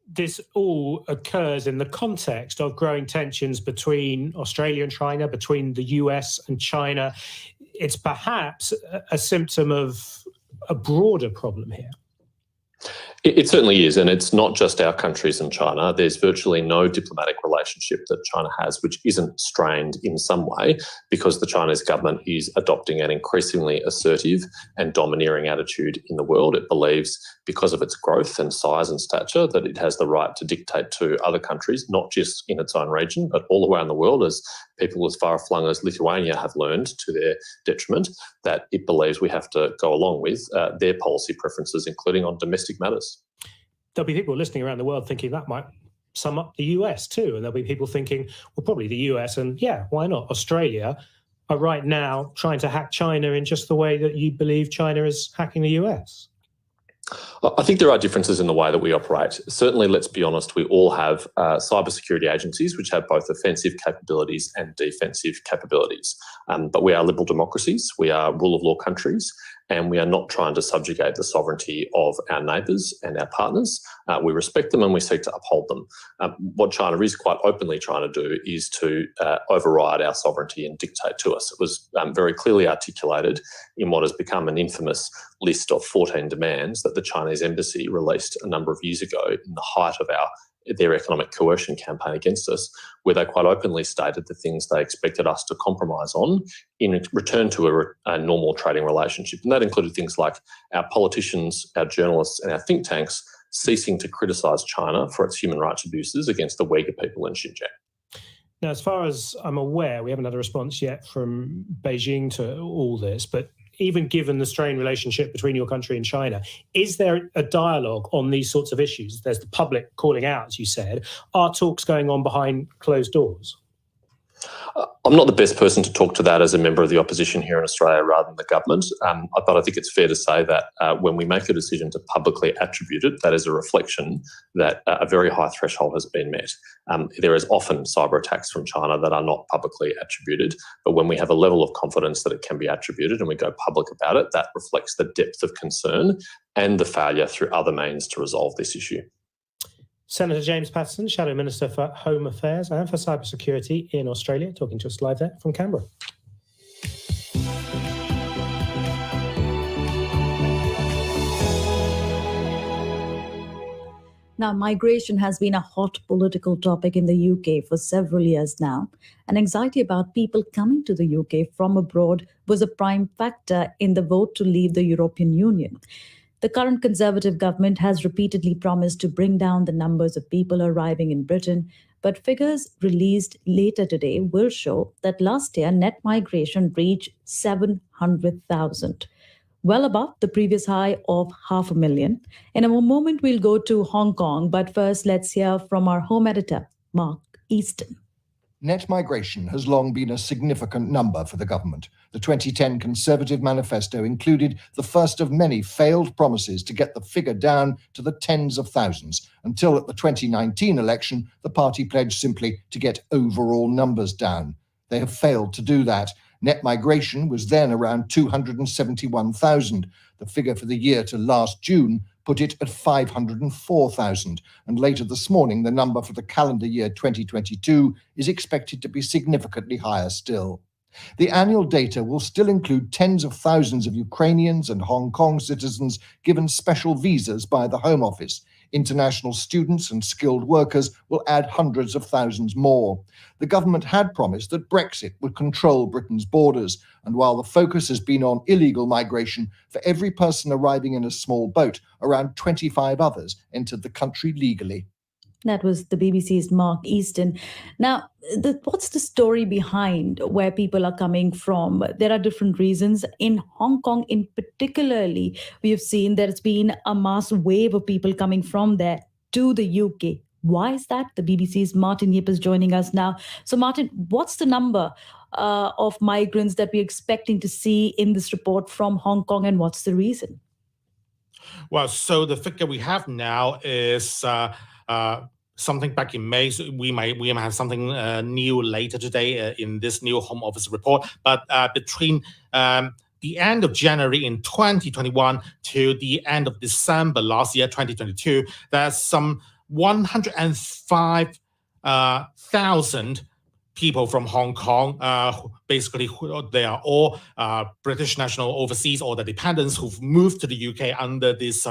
[SPEAKER 5] This all occurs in the context of growing tensions between Australia and China, between the US and China. It's perhaps a symptom of a broader problem here.
[SPEAKER 11] It certainly is, and it's not just our countries and China. There's virtually no diplomatic relationship that China has which isn't strained in some way, because the Chinese government is adopting an increasingly assertive and domineering attitude in the world. It believes, because of its growth and size and stature, that it has the right to dictate to other countries, not just in its own region, but all around the world, as people as far-flung as Lithuania have learned to their detriment, that it believes we have to go along with their policy preferences, including on domestic matters.
[SPEAKER 5] There'll be people listening around the world thinking that might sum up the US too. And there'll be people thinking, well, probably the US and yeah, why not? Australia are right now trying to hack China in just the way that you believe China is hacking the US.
[SPEAKER 11] I think there are differences in the way that we operate. Certainly, let's be honest, we all have cybersecurity agencies which have both offensive capabilities and defensive capabilities. But we are liberal democracies, we are rule of law countries, and we are not trying to subjugate the sovereignty of our neighbours and our partners. We respect them and we seek to uphold them. What China is quite openly trying to do is to override our sovereignty and dictate to us. It was very clearly articulated in what has become an infamous list of 14 demands that the Chinese embassy released a number of years ago in the height of their economic coercion campaign against us, where they quite openly stated the things they expected us to compromise on in return to a normal trading relationship. And that included things like our politicians, our journalists and our think tanks ceasing to criticise China for its human rights abuses against the Uyghur people in Xinjiang.
[SPEAKER 5] Now, as far as I'm aware, we haven't had a response yet from Beijing to all this, but even given the strained relationship between your country and China, is there a dialogue on these sorts of issues? There's the public calling out, as you said. Are talks going on behind closed doors?
[SPEAKER 11] I'm not the best person to talk to that as a member of the opposition here in Australia rather than the government, but I think it's fair to say that when we make a decision to publicly attribute it, that is a reflection that a very high threshold has been met. There is often cyber attacks from China that are not publicly attributed, but when we have a level of confidence that it can be attributed and we go public about it, that reflects the depth of concern and the failure through other means to resolve this issue.
[SPEAKER 5] Senator James Paterson, Shadow Minister for Home Affairs and for Cybersecurity in Australia, talking to us live there from Canberra.
[SPEAKER 9] Now, Now, migration has been a hot political topic in the UK for several years now, and anxiety about people coming to the UK from abroad was a prime factor in the vote to leave the European Union. The current Conservative government has repeatedly promised to bring down the numbers of people arriving in Britain, but figures released later today will show that last year net migration reached 700,000, well above the previous high of 500,000. In a moment, we'll go to Hong Kong, but first, let's hear from our home editor, Mark Easton.
[SPEAKER 12] Net migration has long been a significant number for the government. The 2010 Conservative manifesto included the first of many failed promises to get the figure down to the tens of thousands, until at the 2019 election, the party pledged simply to get overall numbers down. They have failed to do that. Net migration was then around 271,000. The figure for the year to last June put it at 504,000. And later this morning, the number for the calendar year 2022 is expected to be significantly higher still. The annual data will still include tens of thousands of Ukrainians and Hong Kong citizens given special visas by the Home Office. International students and skilled workers will add hundreds of thousands more. The government had promised that Brexit would control Britain's borders, and while the focus has been on illegal migration, for every person arriving in a small boat, around 25 others entered the country legally.
[SPEAKER 9] That was the BBC's Mark Easton. Now, what's the story behind where people are coming from? There are different reasons. In Hong Kong in particularly, we have seen there's been a mass wave of people coming from there to the UK. Why is that? The BBC's Martin Yip is joining us now. So Martin, what's the number of migrants that we're expecting to see in this report from Hong Kong, and what's the reason?
[SPEAKER 15] Well, so the figure we have now is something back in May. So we might have something new later today in this new Home Office report. But between the end of January in 2021 to the end of December last year, 2022, there's some 105,000 people from Hong Kong. Basically, they are all British national overseas or the dependents who've moved to the UK under this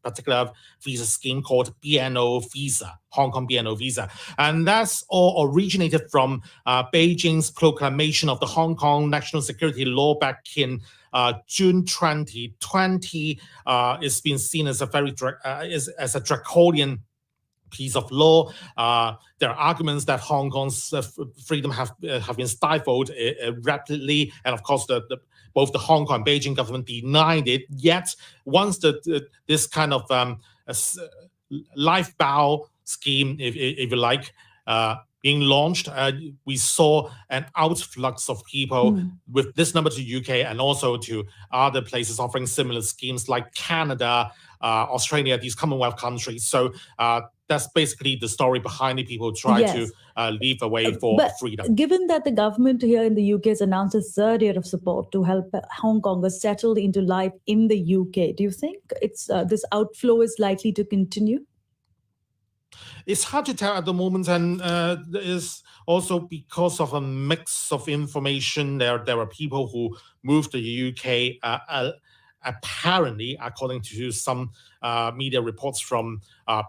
[SPEAKER 15] particular visa scheme called BNO visa, Hong Kong BNO visa. And that's all originated from Beijing's proclamation of the Hong Kong national security law back in June 2020. It's been seen as a very as a draconian piece of law. There are arguments that Hong Kong's freedom have been stifled rapidly, and of course, both the Hong Kong and Beijing government denied it. Yet, once this kind of lifebound scheme, if you like, being launched, we saw an outflux of people with this number to UK and also to other places offering similar schemes like Canada, Australia, these Commonwealth countries. So that's basically the story behind it. People try to leave away for freedom.
[SPEAKER 9] Given that the government here in the UK has announced a third year of support to help Hong Kongers settle into life in the UK, do you think it's this outflow is likely to continue?
[SPEAKER 15] It's hard to tell at the moment, and there is also because of a mix of information. There are people who moved to the UK apparently, according to some media reports from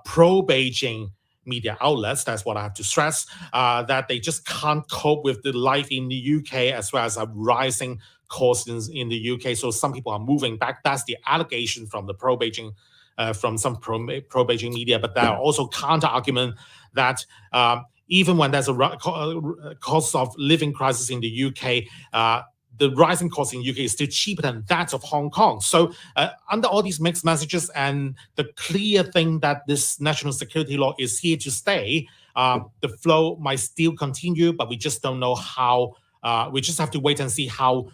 [SPEAKER 15] pro-Beijing media outlets, that's what I have to stress, that they just can't cope with the life in the UK as well as a rising cost in the UK. So some people are moving back. That's the allegation from the pro-Beijing, from some pro-Beijing media. But there are also counter-argument that even when there's a cost of living crisis in the UK, the rising cost in the UK is still cheaper than that of Hong Kong. So under all these mixed messages and the clear thing that this national security law is here to stay, the flow might still continue, but we just don't know how. We just have to wait and see how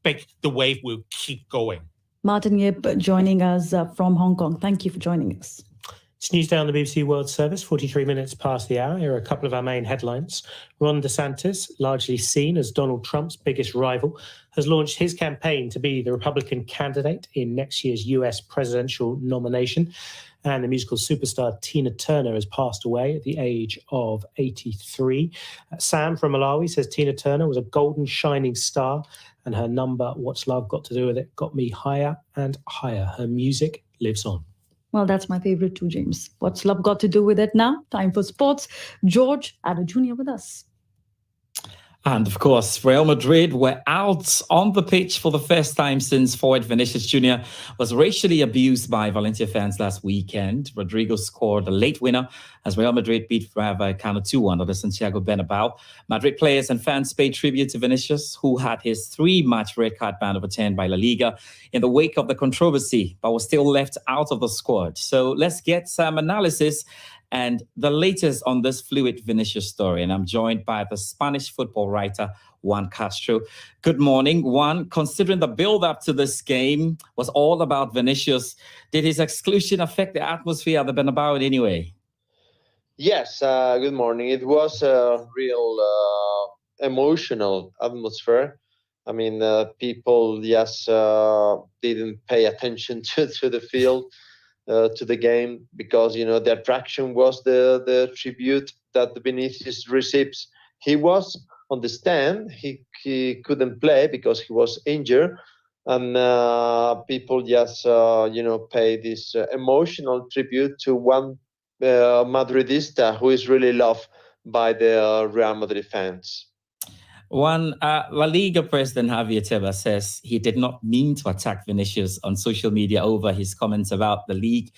[SPEAKER 15] big the wave will keep going.
[SPEAKER 9] Martin Yip joining us from Hong Kong. Thank you for joining us.
[SPEAKER 5] It's Newsday on the BBC World Service, 43 minutes past the hour. Here are a couple of our main headlines. Ron DeSantis, largely seen as Donald Trump's biggest rival, has launched his campaign to be the Republican candidate in next year's US presidential nomination. And the musical superstar Tina Turner has passed away at the age of 83. Sam from Malawi says Tina Turner was a golden shining star, and her number, What's Love Got to Do With It, got me higher and higher. Her music lives on.
[SPEAKER 9] Well, that's my favorite too, James. What's love got to do with it now? Time for sports. George Addo Jr. with us.
[SPEAKER 16] And of course, Real Madrid were out on the pitch for the first time since forward Vinicius Jr. was racially abused by Valencia fans last weekend. Rodrigo scored a late winner as Real Madrid beat Rayo Vallecano 2-1 at the Santiago Bernabeu. Madrid players and fans paid tribute to Vinicius, who had his 3-match red card ban overturned by La Liga in the wake of the controversy, but was still left out of the squad. So let's get some analysis and the latest on this fluid Vinicius story. And I'm joined by the Spanish football writer, Juan Castro. Good morning, Juan. Considering the build-up to this game was all about Vinicius, did his exclusion affect the atmosphere at the Bernabeu in any way?
[SPEAKER 4] Yes, good morning. It was a real emotional atmosphere. I mean, people, yes, didn't pay attention to the field. To the game because the attraction was the tribute that Vinicius receives. He was on the stand. He couldn't play because he was injured, and people just pay this emotional tribute to one Madridista who is really loved by the Real Madrid fans.
[SPEAKER 16] One La Liga president Javier Tebas says he did not mean to attack Vinicius on social media over his comments about the league.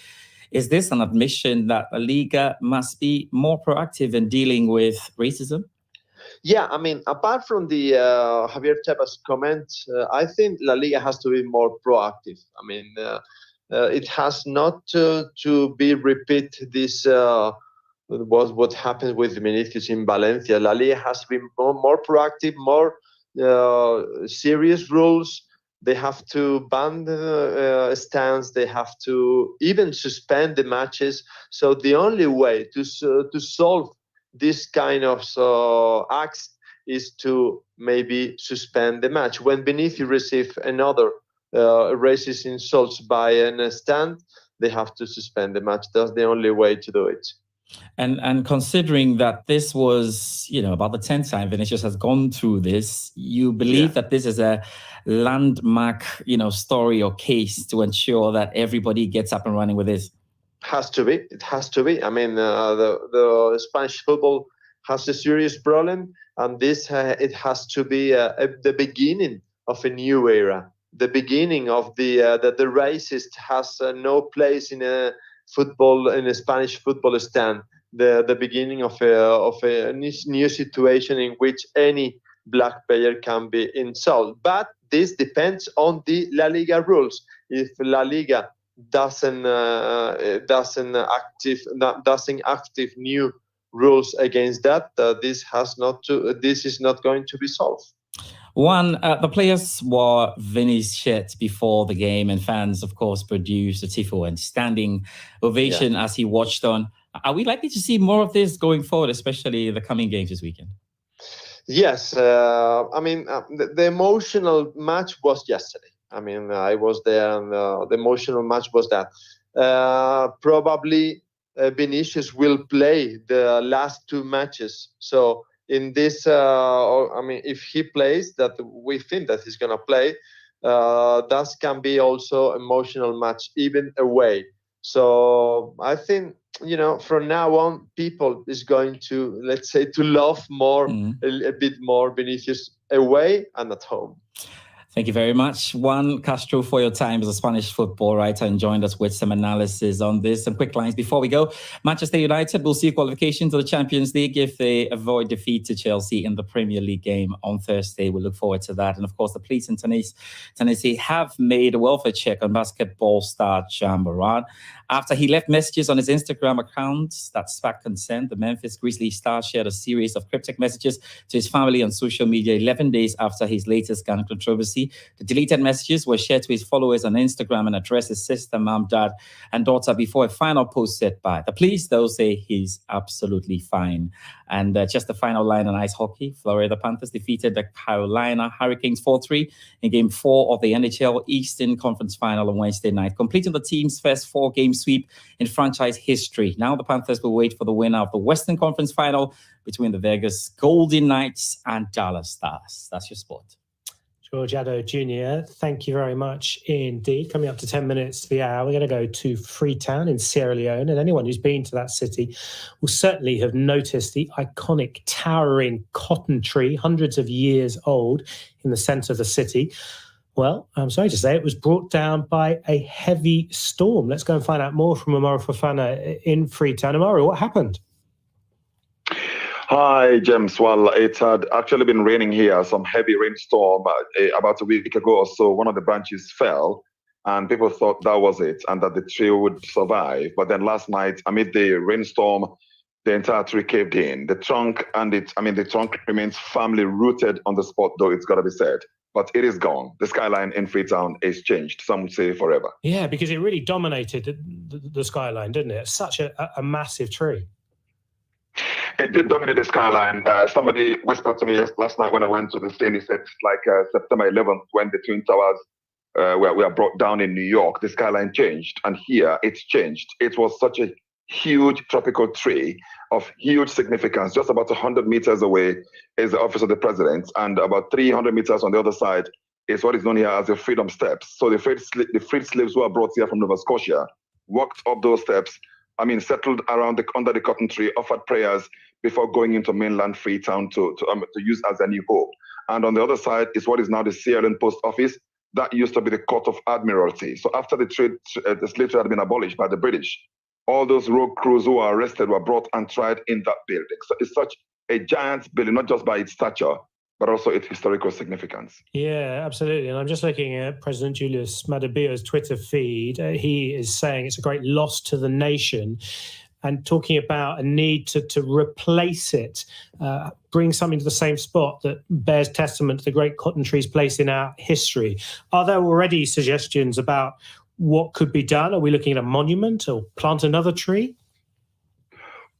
[SPEAKER 16] Is this an admission that La Liga must be more proactive in dealing with racism?
[SPEAKER 4] Yeah, I mean, apart from the Javier Tebas comment, I think La Liga has to be more proactive. I mean, it has not to be repeat this. Was what happened with Vinicius in Valencia. La Liga has been more proactive, more serious rules. They have to ban stands. They have to even suspend the matches. So the only way to solve this kind of acts is to maybe suspend the match. When Vinicius receives another racist insults by a stand, they have to suspend the match. That's the only way to do it.
[SPEAKER 16] And considering that this was, about the 10th time Vinicius has gone through this, you believe that this is a landmark, story or case to ensure that everybody gets up and running with this?
[SPEAKER 4] Has to be. It has to be. I mean, the Spanish football has a serious problem, and this it has to be the beginning of a new era. The beginning of that the racist has no place in a Spanish football stand, the beginning of a new situation in which any black player can be insulted. But this depends on the La Liga rules. If La Liga doesn't active new rules against that, this is not going to be solved.
[SPEAKER 16] One, the players wore Vinny's shirt before the game, and fans, of course, produced a tifo and standing ovation as he watched on. Are we likely to see more of this going forward, especially the coming games this weekend?
[SPEAKER 4] Yes. I mean, the emotional match was yesterday. I mean, I was there, and the emotional match was that. Probably Vinicius will play the last 2 matches. So in this, if he plays, that we think that he's going to play, that can be also emotional match, even away. So I think, from now on, people is going to, let's say, to love more, a bit more Vinicius away and at home.
[SPEAKER 16] Thank you very much, Juan Castro, for your time as a Spanish football writer and joined us with some analysis on this. Some quick lines before we go. Manchester United will see qualification to the Champions League if they avoid defeat to Chelsea in the Premier League game on Thursday. We look forward to that. And of course, the police in Tennessee have made a welfare check on basketball star Ja Morant. After he left messages on his Instagram account that sparked concern, the Memphis Grizzlies star shared a series of cryptic messages to his family on social media 11 days after his latest gun controversy. The deleted messages were shared to his followers on Instagram and addressed his sister, mom, dad, and daughter before a final post set by the police. Those say he's absolutely fine. And just the final line on ice hockey, Florida Panthers defeated the Carolina Hurricanes 4-3 in Game 4 of the NHL Eastern Conference Final on Wednesday night, completing the team's first 4-game sweep in franchise history. Now the Panthers will wait for the winner of the Western Conference Final between the Vegas Golden Knights and Dallas Stars. That's your sport.
[SPEAKER 5] George Addo Jr., thank you very much indeed. Coming up to 10 minutes to the hour, we're going to go to Freetown in Sierra Leone. And anyone who's been to that city will certainly have noticed the iconic towering cotton tree, hundreds of years old, in the centre of the city. Well, I'm sorry to say it was brought down by a heavy storm. Let's go and find out more from Amaru Fofana in Freetown. Amaru, what happened?
[SPEAKER 14] Hi, James. Well, it had actually been raining here, some heavy rainstorm about a week ago or so. One of the branches fell, and people thought that was it and that the tree would survive. But then last night, amid the rainstorm, the entire tree caved in. The trunk the trunk remains firmly rooted on the spot, though it's got to be said. But it is gone. The skyline in Freetown is changed. Some would say forever.
[SPEAKER 5] Yeah, because it really dominated the skyline, didn't it? Such a massive tree.
[SPEAKER 14] It did dominate the skyline. Somebody whispered to me last night when I went to the scene. He said it's like September 11th when the Twin Towers were brought down in New York. The skyline changed, and here it's changed. It was such a huge tropical tree of huge significance. Just about 100 meters away is the office of the president, and about 300 meters on the other side is what is known here as the Freedom Steps. So the freed slaves who are brought here from Nova Scotia walked up those steps, settled around under the cotton tree, offered prayers before going into mainland Freetown to use as a new home. And on the other side is what is now the Sierra Leone Post Office. That used to be the Court of Admiralty. So after the slave trade had been abolished by the British, all those rogue crews who were arrested were brought and tried in that building. So it's such a giant building, not just by its stature, but also its historical significance.
[SPEAKER 5] Yeah, absolutely. And I'm just looking at President Julius Maada Bio's Twitter feed. He is saying it's a great loss to the nation and talking about a need to replace it, bring something to the same spot that bears testament to the great cotton tree's place in our history. Are there already suggestions about what could be done? Are we looking at a monument or plant another tree?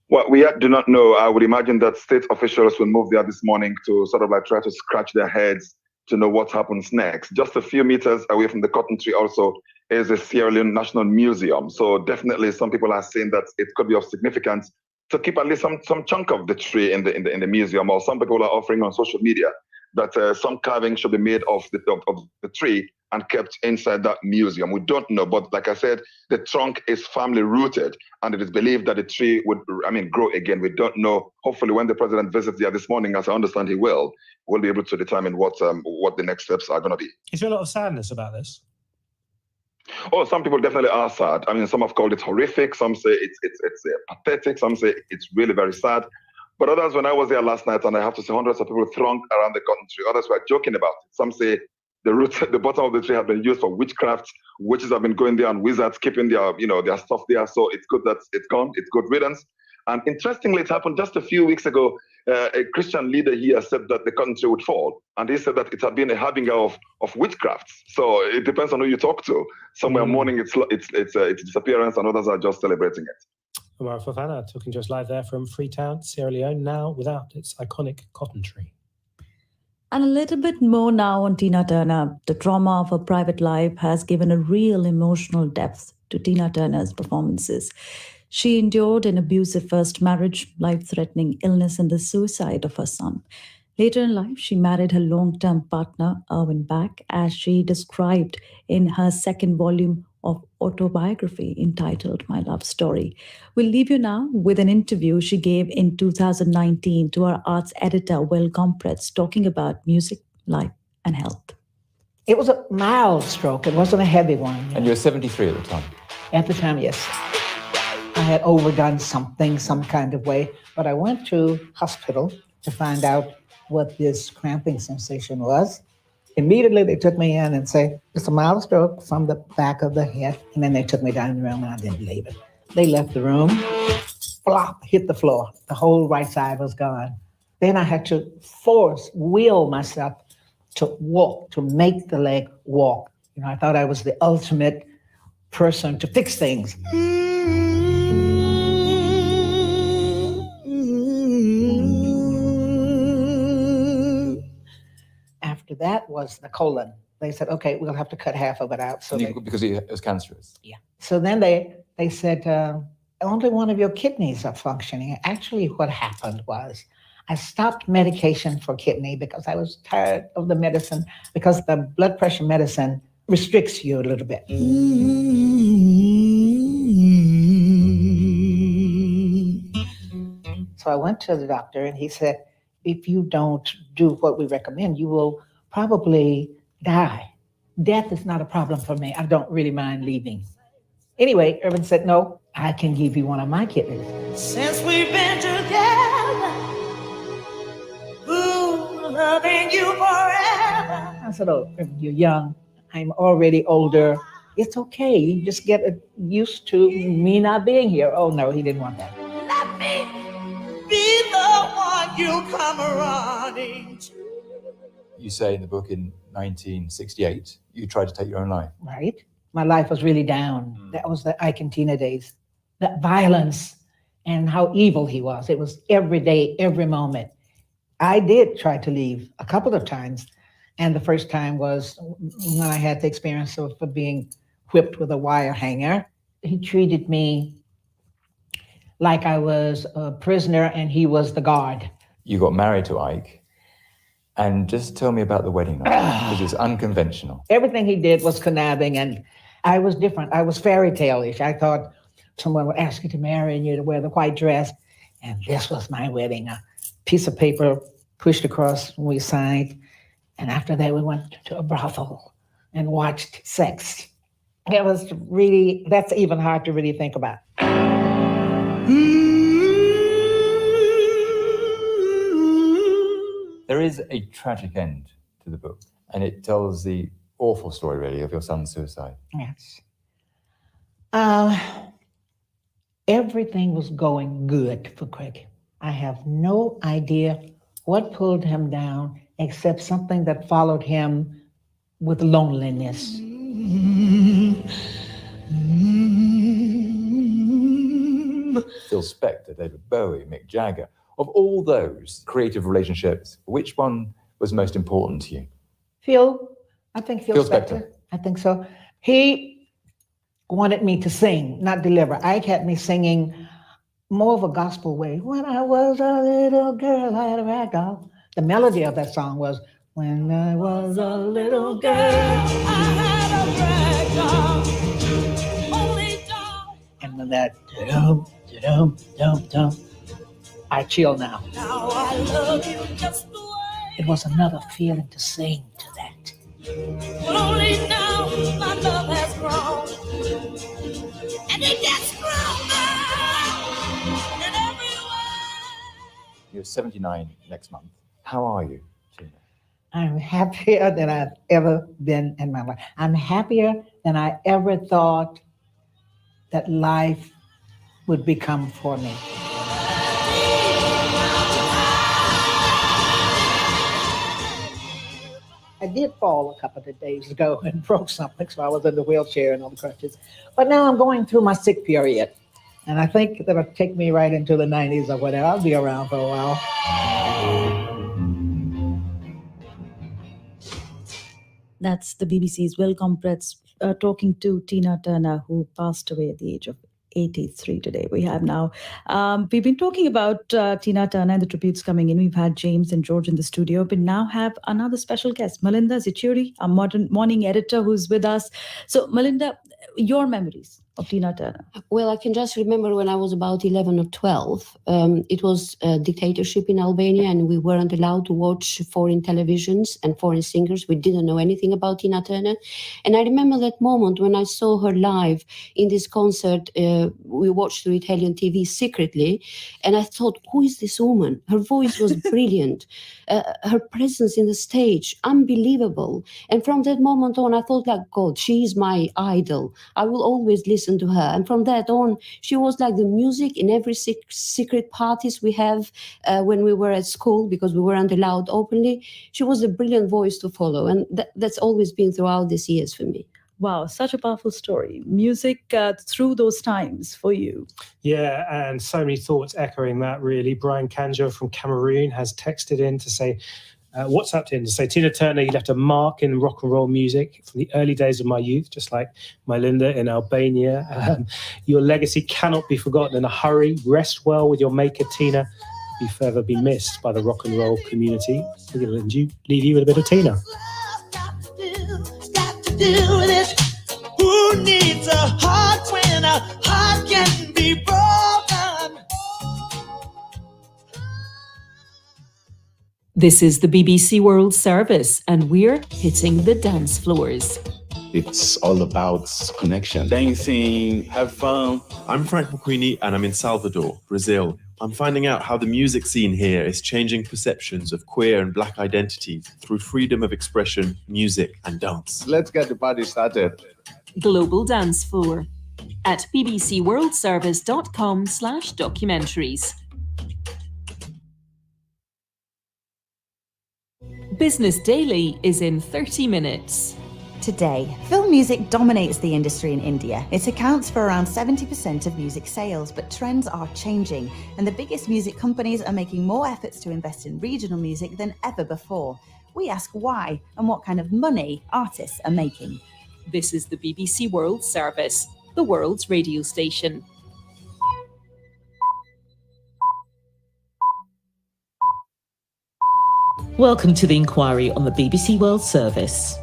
[SPEAKER 14] Well, we do not know. I would imagine that state officials will move there this morning to sort of like try to scratch their heads to know what happens next. Just a few meters away from the cotton tree also is the Sierra Leone National Museum. So definitely some people are saying that it could be of significance to keep at least some chunk of the tree in the museum, or some people are offering on social media that some carving should be made of the tree and kept inside that museum. We don't know, but like I said, the trunk is firmly rooted, and it is believed that the tree would, grow again. We don't know. Hopefully, when the president visits there this morning, as I understand he will, we'll be able to determine what the next steps are going to be.
[SPEAKER 5] Is there a lot of sadness about this?
[SPEAKER 14] Oh, some people definitely are sad. Some have called it horrific. Some say it's pathetic. Some say it's really very sad. But others, when I was there last night, and I have to say hundreds of people thronged around the cotton tree, others were joking about it. Some say the bottom of the tree has been used for witchcraft. Witches have been going there and wizards keeping their stuff there. So it's good that it's gone. It's good riddance. And interestingly, it happened just a few weeks ago. A Christian leader here said that the cotton tree would fall. And he said that it had been a harbinger of witchcraft. So it depends on who you talk to. Some are mourning its disappearance, and others are just celebrating it.
[SPEAKER 5] Amaru Fofana talking to us live there from Freetown, Sierra Leone, now without its iconic cotton tree.
[SPEAKER 9] And a little bit more now on Tina Turner. The trauma of her private life has given a real emotional depth to Tina Turner's performances. She endured an abusive first marriage, life-threatening illness, and the suicide of her son. Later in life, she married her long-term partner, Erwin Back, as she described in her second volume of autobiography entitled My Love Story. We'll leave you now with an interview she gave in 2019 to our arts editor, Will Gomprez, talking about music, life, and health.
[SPEAKER 17] It was a mild stroke. It wasn't a heavy one.
[SPEAKER 18] And you were 73 at the time?
[SPEAKER 17] At the time, yes. I had overdone something, some kind of way, but I went to hospital to find out what this cramping sensation was. Immediately, they took me in and said, it's a mild stroke from the back of the head. And then they took me down the room, and I didn't believe it. They left the room, flop, hit the floor. The whole right side was gone. Then I had to will myself to walk, to make the leg walk. I thought I was the ultimate person to fix things. After that was the colon. They said, okay, we'll have to cut half of it out. So
[SPEAKER 18] because it was cancerous?
[SPEAKER 17] Yeah. So then they said, only one of your kidneys are functioning. Actually, what happened was I stopped medication for kidney because I was tired of the medicine, because the blood pressure medicine restricts you a little bit. So I went to the doctor and he said, if you don't do what we recommend, you will probably die. Death is not a problem for me. I don't really mind leaving. Anyway, Erwin said, no, I can give you one of my kidneys.
[SPEAKER 23] Since we've been together, ooh, loving you forever.
[SPEAKER 17] I said, oh, you're young. I'm already older. It's okay. You just get used to me not being here. Oh, no, he didn't want that.
[SPEAKER 23] Let me be the one you come running to.
[SPEAKER 18] You say in the book in 1968, you tried to take your own life.
[SPEAKER 17] Right. My life was really down. That was the Ike and Tina days. That violence and how evil he was. It was every day, every moment. I did try to leave a couple of times. And the first time was when I had the experience of being whipped with a wire hanger. He treated me like I was a prisoner and he was the guard.
[SPEAKER 18] You got married to Ike. And just tell me about the wedding night, which is unconventional.
[SPEAKER 17] Everything he did was conniving, and I was different. I was fairy tale-ish. I thought someone would ask you to marry and you to wear the white dress. And this was my wedding. A piece of paper pushed across when we signed. And after that, we went to a brothel and watched sex. It was really, that's even hard to really think about.
[SPEAKER 18] There is a tragic end to the book, and it tells the awful story, really, of your son's suicide.
[SPEAKER 17] Yes. Everything was going good for Craig. I have no idea what pulled him down except something that followed him with loneliness.
[SPEAKER 18] Phil Spector, David Bowie, Mick Jagger. Of all those creative relationships, which one was most important to you?
[SPEAKER 17] I think Phil Spector. I think so. He wanted me to sing, not deliver. Ike had me singing more of a gospel way. When I was a little girl, I had a rag doll. The melody of that song was, when I was a little girl, I had a rag doll. Only doll. And when that, dum, dum, dum, I chill now.
[SPEAKER 23] Now I love you just the way.
[SPEAKER 17] It was another feeling to sing to that.
[SPEAKER 23] But only now my love has grown. And it gets stronger in every way.
[SPEAKER 18] You're 79 next month. How are you, Tina?
[SPEAKER 17] I'm happier than I've ever been in my life. I'm happier than I ever thought that life would become for me. I did fall a couple of days ago and broke something, so I was in the wheelchair and on the crutches. But now I'm going through my sick period. And I think that'll take me right into the 90s or whatever. I'll be around for a while.
[SPEAKER 9] That's the BBC's Will Comprets talking to Tina Turner, who passed away at the age of 83 today. We have now, we've been talking about Tina Turner and the tributes coming in. We've had James and George in the studio, but now have another special guest, Melinda Zichuri, our morning editor who's with us. So Melinda, your memories of Tina Turner?
[SPEAKER 1] Well, I can just remember when I was about 11 or 12, it was a dictatorship in Albania and we weren't allowed to watch foreign televisions and foreign singers. We didn't know anything about Tina Turner. And I remember that moment when I saw her live in this concert. We watched through Italian TV secretly. And I thought, who is this woman? Her voice was brilliant. Her presence in the stage, unbelievable. And from that moment on, I thought, like, God, she is my idol. I will always listen to her. And from that on, she was like the music in every secret parties we have when we were at school, because we weren't allowed openly. She was a brilliant voice to follow. And that's always been throughout these years for me.
[SPEAKER 9] Wow, such a powerful story. Music through those times for you.
[SPEAKER 5] Yeah, and so many thoughts echoing that, really. Brian Kanjo from Cameroon has texted in to say, WhatsApped in to say, Tina Turner, you left a mark in rock and roll music from the early days of my youth, just like my Linda in Albania. Your legacy cannot be forgotten in a hurry. Rest well with your maker, Tina. be forever be missed by the rock and roll community. We're going to leave you with a bit of Tina.
[SPEAKER 23] Who needs a heart when a heart can be broken?
[SPEAKER 6] This is the BBC World Service, and we're hitting the dance floors.
[SPEAKER 2] It's all about connection. Dancing, have fun.
[SPEAKER 19] I'm Frank McQueenie and I'm in Salvador, Brazil. I'm finding out how the music scene here is changing perceptions of queer and black identities through freedom of expression, music and dance.
[SPEAKER 2] Let's get the party started.
[SPEAKER 6] Global Dance Floor at bbcworldservice.com/documentaries. Business Daily is in 30 minutes.
[SPEAKER 20] Today, film music dominates the industry in India. It accounts for around 70% of music sales, but trends are changing, and the biggest music companies are making more efforts to invest in regional music than ever before. We ask why and what kind of money artists are making.
[SPEAKER 6] This is the BBC World Service, the world's radio station.
[SPEAKER 21] Welcome to the inquiry on the BBC World Service.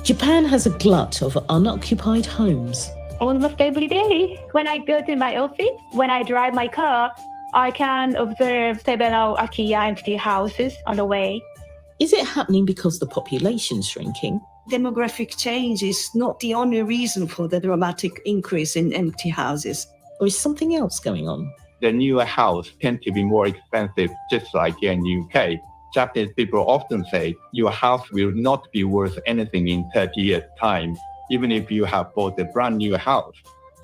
[SPEAKER 21] Japan has a glut of unoccupied homes.
[SPEAKER 22] Almost every day, when I go to my office, when I drive my car, I can observe several empty houses on the way.
[SPEAKER 21] Is it happening because the population's shrinking?
[SPEAKER 24] Demographic change is not the only reason for the dramatic increase in empty houses.
[SPEAKER 21] Or is something else going on?
[SPEAKER 26] The newer house tend to be more expensive, just like in the UK. Japanese people often say your house will not be worth anything in 30 years' time, even if you have bought a brand new house.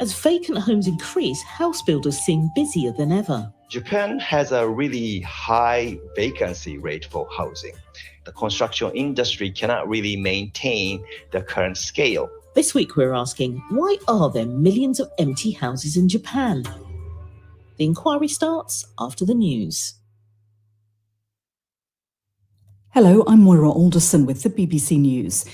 [SPEAKER 21] As vacant homes increase, house builders seem busier than ever.
[SPEAKER 28] Japan has a really high vacancy rate for housing. The construction industry cannot really maintain the current scale.
[SPEAKER 21] This week we're asking, why are there millions of empty houses in Japan? The inquiry starts after the news.
[SPEAKER 29] Hello, I'm Moira Alderson with the BBC News.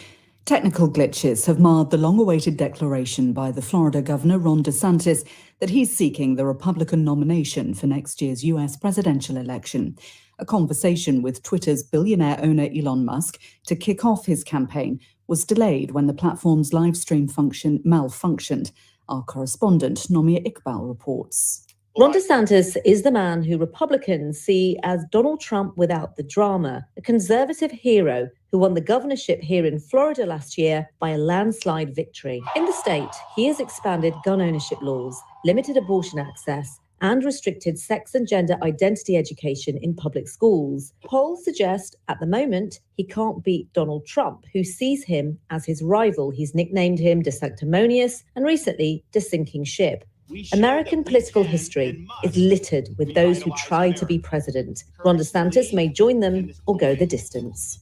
[SPEAKER 29] Technical glitches have marred the long-awaited declaration by the Florida Governor Ron DeSantis that he's seeking the Republican nomination for next year's US presidential election. A conversation with Twitter's billionaire owner Elon Musk to kick off his campaign was delayed when the platform's live stream function malfunctioned. Our correspondent Nomia Iqbal reports.
[SPEAKER 30] Ron DeSantis is the man who Republicans see as Donald Trump without the drama, a conservative hero who won the governorship here in Florida last year by a landslide victory. In the state, he has expanded gun ownership laws, limited abortion access, and restricted sex and gender identity education in public schools. Polls suggest, at the moment, he can't beat Donald Trump, who sees him as his rival. He's nicknamed him De Sanctimonious and recently De Sinking Ship. American political history is littered with those who tried to be president. Ron DeSantis may join them or go the distance.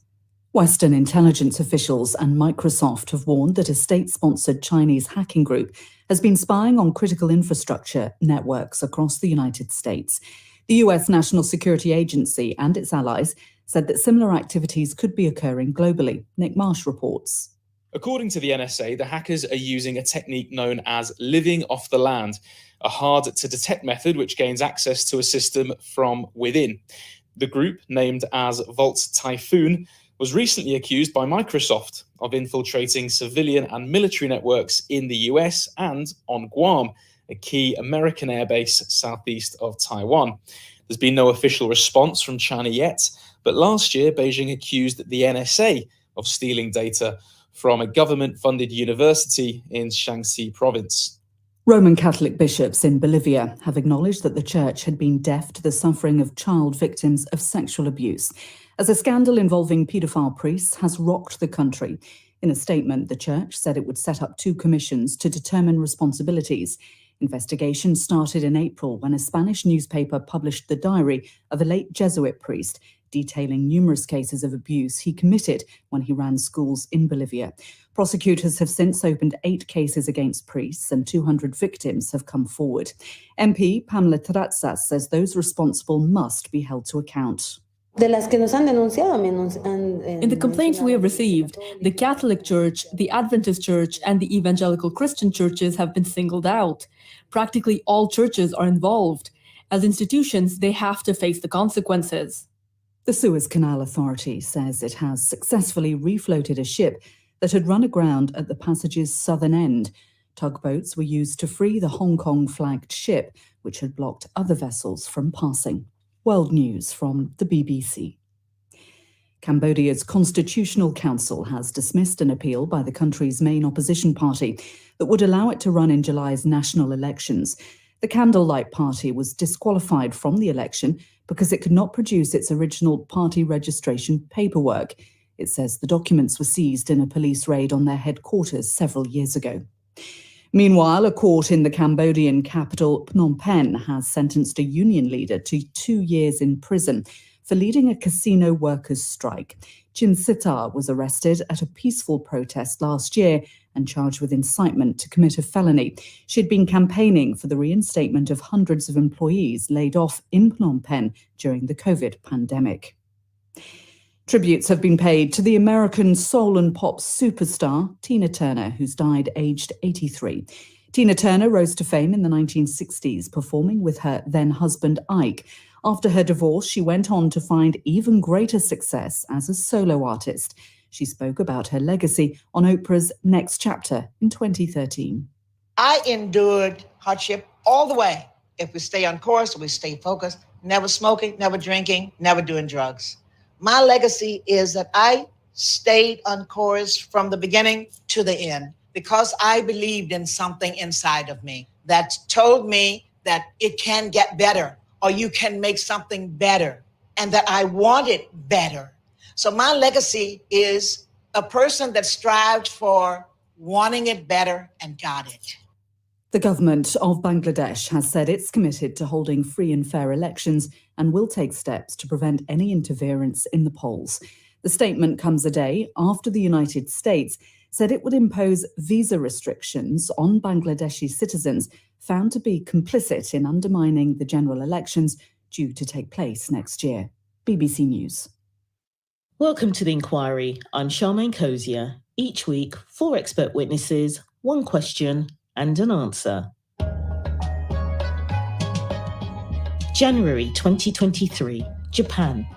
[SPEAKER 29] Western intelligence officials and Microsoft have warned that a state-sponsored Chinese hacking group has been spying on critical infrastructure networks across the United States. The US National Security Agency and its allies said that similar activities could be occurring globally. Nick Marsh reports.
[SPEAKER 31] According to the NSA, the hackers are using a technique known as living off the land, a hard-to-detect method which gains access to a system from within. The group, named as Vault Typhoon, was recently accused by Microsoft of infiltrating civilian and military networks in the US and on Guam, a key American airbase southeast of Taiwan. There's been no official response from China yet, but last year Beijing accused the NSA of stealing data from a government-funded university in Shaanxi province.
[SPEAKER 29] Roman Catholic bishops in Bolivia have acknowledged that the church had been deaf to the suffering of child victims of sexual abuse, as a scandal involving paedophile priests has rocked the country. In a statement, the church said it would set up 2 commissions to determine responsibilities. Investigations started in April when a Spanish newspaper published the diary of a late Jesuit priest, detailing numerous cases of abuse he committed when he ran schools in Bolivia. Prosecutors have since opened 8 cases against priests and 200 victims have come forward. MP Pamela Terrazas says those responsible must be held to account.
[SPEAKER 32] In the
[SPEAKER 33] complaints we have received, the Catholic Church, the Adventist Church, and the evangelical Christian churches have been singled out. Practically all churches are involved. As institutions, they have to face the consequences.
[SPEAKER 29] The Suez Canal Authority says it has successfully refloated a ship that had run aground at the passage's southern end. Tugboats were used to free the Hong Kong-flagged ship, which had blocked other vessels from passing. World News from the BBC. Cambodia's Constitutional Council has dismissed an appeal by the country's main opposition party that would allow it to run in July's national elections. The Candlelight Party was disqualified from the election because it could not produce its original party registration paperwork. It says the documents were seized in a police raid on their headquarters several years ago. Meanwhile, a court in the Cambodian capital, Phnom Penh, has sentenced a union leader to 2 years in prison for leading a casino workers' strike. Chin Sitar was arrested at a peaceful protest last year and charged with incitement to commit a felony. She'd been campaigning for the reinstatement of hundreds of employees laid off in Phnom Penh during the COVID pandemic. Tributes have been paid to the American soul and pop superstar Tina Turner, who's died aged 83. Tina Turner rose to fame in the 1960s, performing with her then-husband Ike. After her divorce, she went on to find even greater success as a solo artist. She spoke about her legacy on Oprah's Next Chapter in 2013.
[SPEAKER 3] I endured hardship all the way. If we stay on course, we stay focused, never smoking, never drinking, never doing drugs. My legacy is that I stayed on course from the beginning to the end because I believed in something inside of me that told me that it can get better or you can make something better and that I wanted better. So my legacy is a person that strived for wanting it better and got it.
[SPEAKER 29] The government of Bangladesh has said it's committed to holding free and fair elections and will take steps to prevent any interference in the polls. The statement comes a day after the United States said it would impose visa restrictions on Bangladeshi citizens found to be complicit in undermining the general elections due to take place next year. BBC News.
[SPEAKER 21] Welcome to The Inquiry. I'm Charmaine Cozier. Each week, 4 expert witnesses, 1 question and an answer. January 2023, Japan.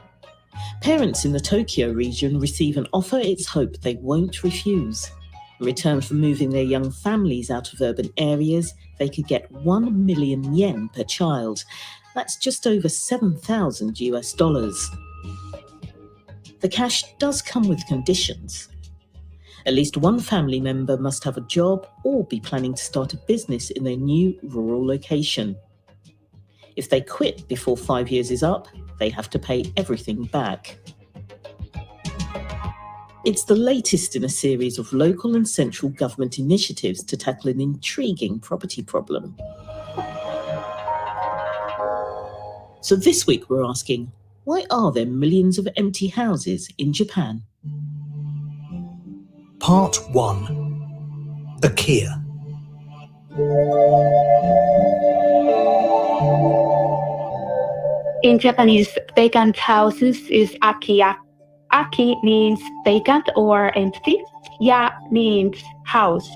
[SPEAKER 21] Parents in the Tokyo region receive an offer it's hoped they won't refuse. In return for moving their young families out of urban areas, they could get 1 million yen per child. That's just over $7,000. The cash does come with conditions. At least one family member must have a job or be planning to start a business in their new rural location. If they quit before 5 years is up, they have to pay everything back. It's the latest in a series of local and central government initiatives to tackle an intriguing property problem. So this week we're asking, why are there millions of empty houses in Japan?
[SPEAKER 4] Part 1. IKEA.
[SPEAKER 22] In Japanese, vacant houses is akiya. Aki means vacant or empty. Ya means house.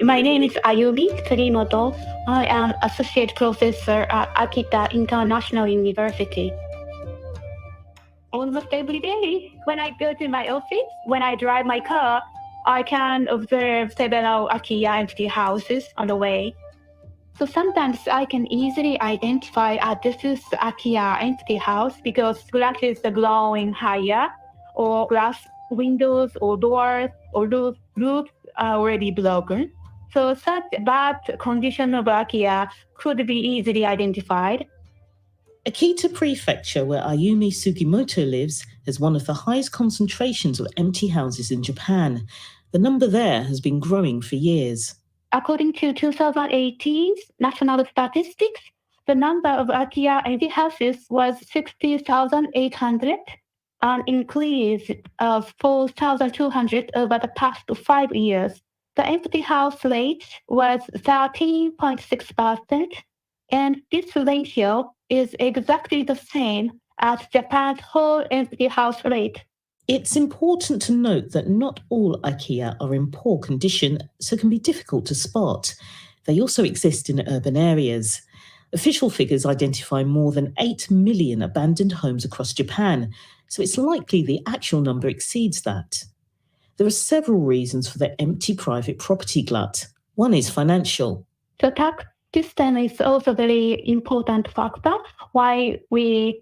[SPEAKER 22] My name is Ayumi Tsurimoto. I am Associate Professor at Akita International University. Almost every day, when I go to my office, when I drive my car, I can observe several akiya empty houses on the way. So sometimes I can easily identify this is akiya empty house because glass is glowing higher, or glass windows or doors or roofs are already broken. So such bad condition of akiya could be easily identified.
[SPEAKER 21] Akita Prefecture, where Ayumi Sugimoto lives, has one of the highest concentrations of empty houses in Japan. The number there has been growing for years.
[SPEAKER 22] According to 2018 national statistics, the number of akiya empty houses was 60,800, an increase of 4,200 over the past 5 years. The empty house rate was 13.6%, and this ratio is exactly the same as Japan's whole empty house rate.
[SPEAKER 21] It's important to note that not all IKEA are in poor condition, so can be difficult to spot. They also exist in urban areas. Official figures identify more than 8 million abandoned homes across Japan, so it's likely the actual number exceeds that. There are several reasons for the empty private property glut. One is financial.
[SPEAKER 22] The tax system is also a very important factor why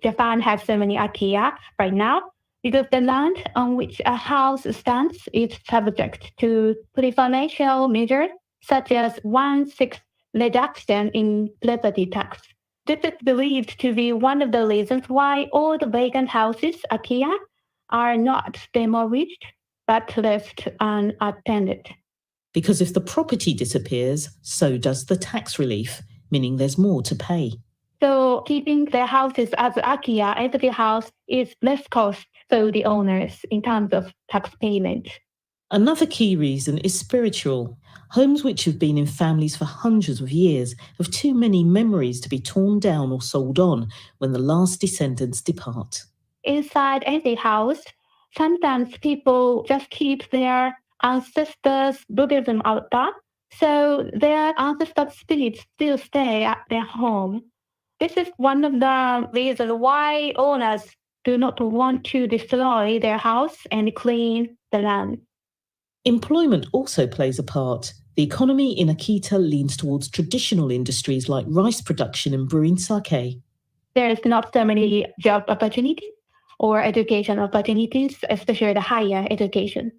[SPEAKER 22] Japan has so many IKEA right now, because the land on which a house stands is subject to preferential measures such as 1/6 reduction in property tax. This is believed to be one of the reasons why all the vacant houses, IKEA, are not demolished but left unattended.
[SPEAKER 21] Because if the property disappears, so does the tax relief, meaning there's more to pay.
[SPEAKER 22] So keeping their houses as IKEA, every house is less cost for the owners in terms of tax payment.
[SPEAKER 21] Another key reason is spiritual. Homes which have been in families for hundreds of years have too many memories to be torn down or sold on when the last descendants depart.
[SPEAKER 22] Inside every house, sometimes people just keep their ancestors' Buddhism altar, so their ancestors' spirits still stay at their home. This is one of the reasons why owners do not want to destroy their house and clean the land.
[SPEAKER 21] Employment also plays a part. The economy in Akita leans towards traditional industries like rice production and brewing sake.
[SPEAKER 22] There is not so many job opportunities or education opportunities, especially the higher education.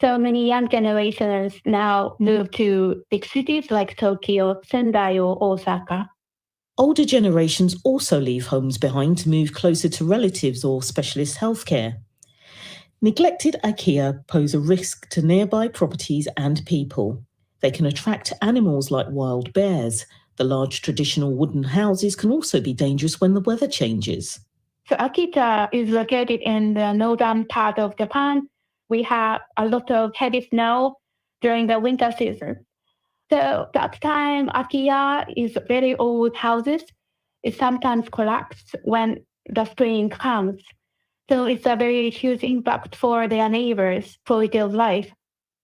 [SPEAKER 22] So many young generations now move to big cities like Tokyo, Sendai, or Osaka.
[SPEAKER 21] Older generations also leave homes behind to move closer to relatives or specialist healthcare. Neglected IKEA pose a risk to nearby properties and people. They can attract animals like wild bears. The large traditional wooden houses can also be dangerous when the weather changes.
[SPEAKER 22] So Akita is located in the northern part of Japan. We have a lot of heavy snow during the winter season. So that time, IKEA is very old houses. It sometimes collapses when the spring comes. So it's a very huge impact for their neighbors' quality of life.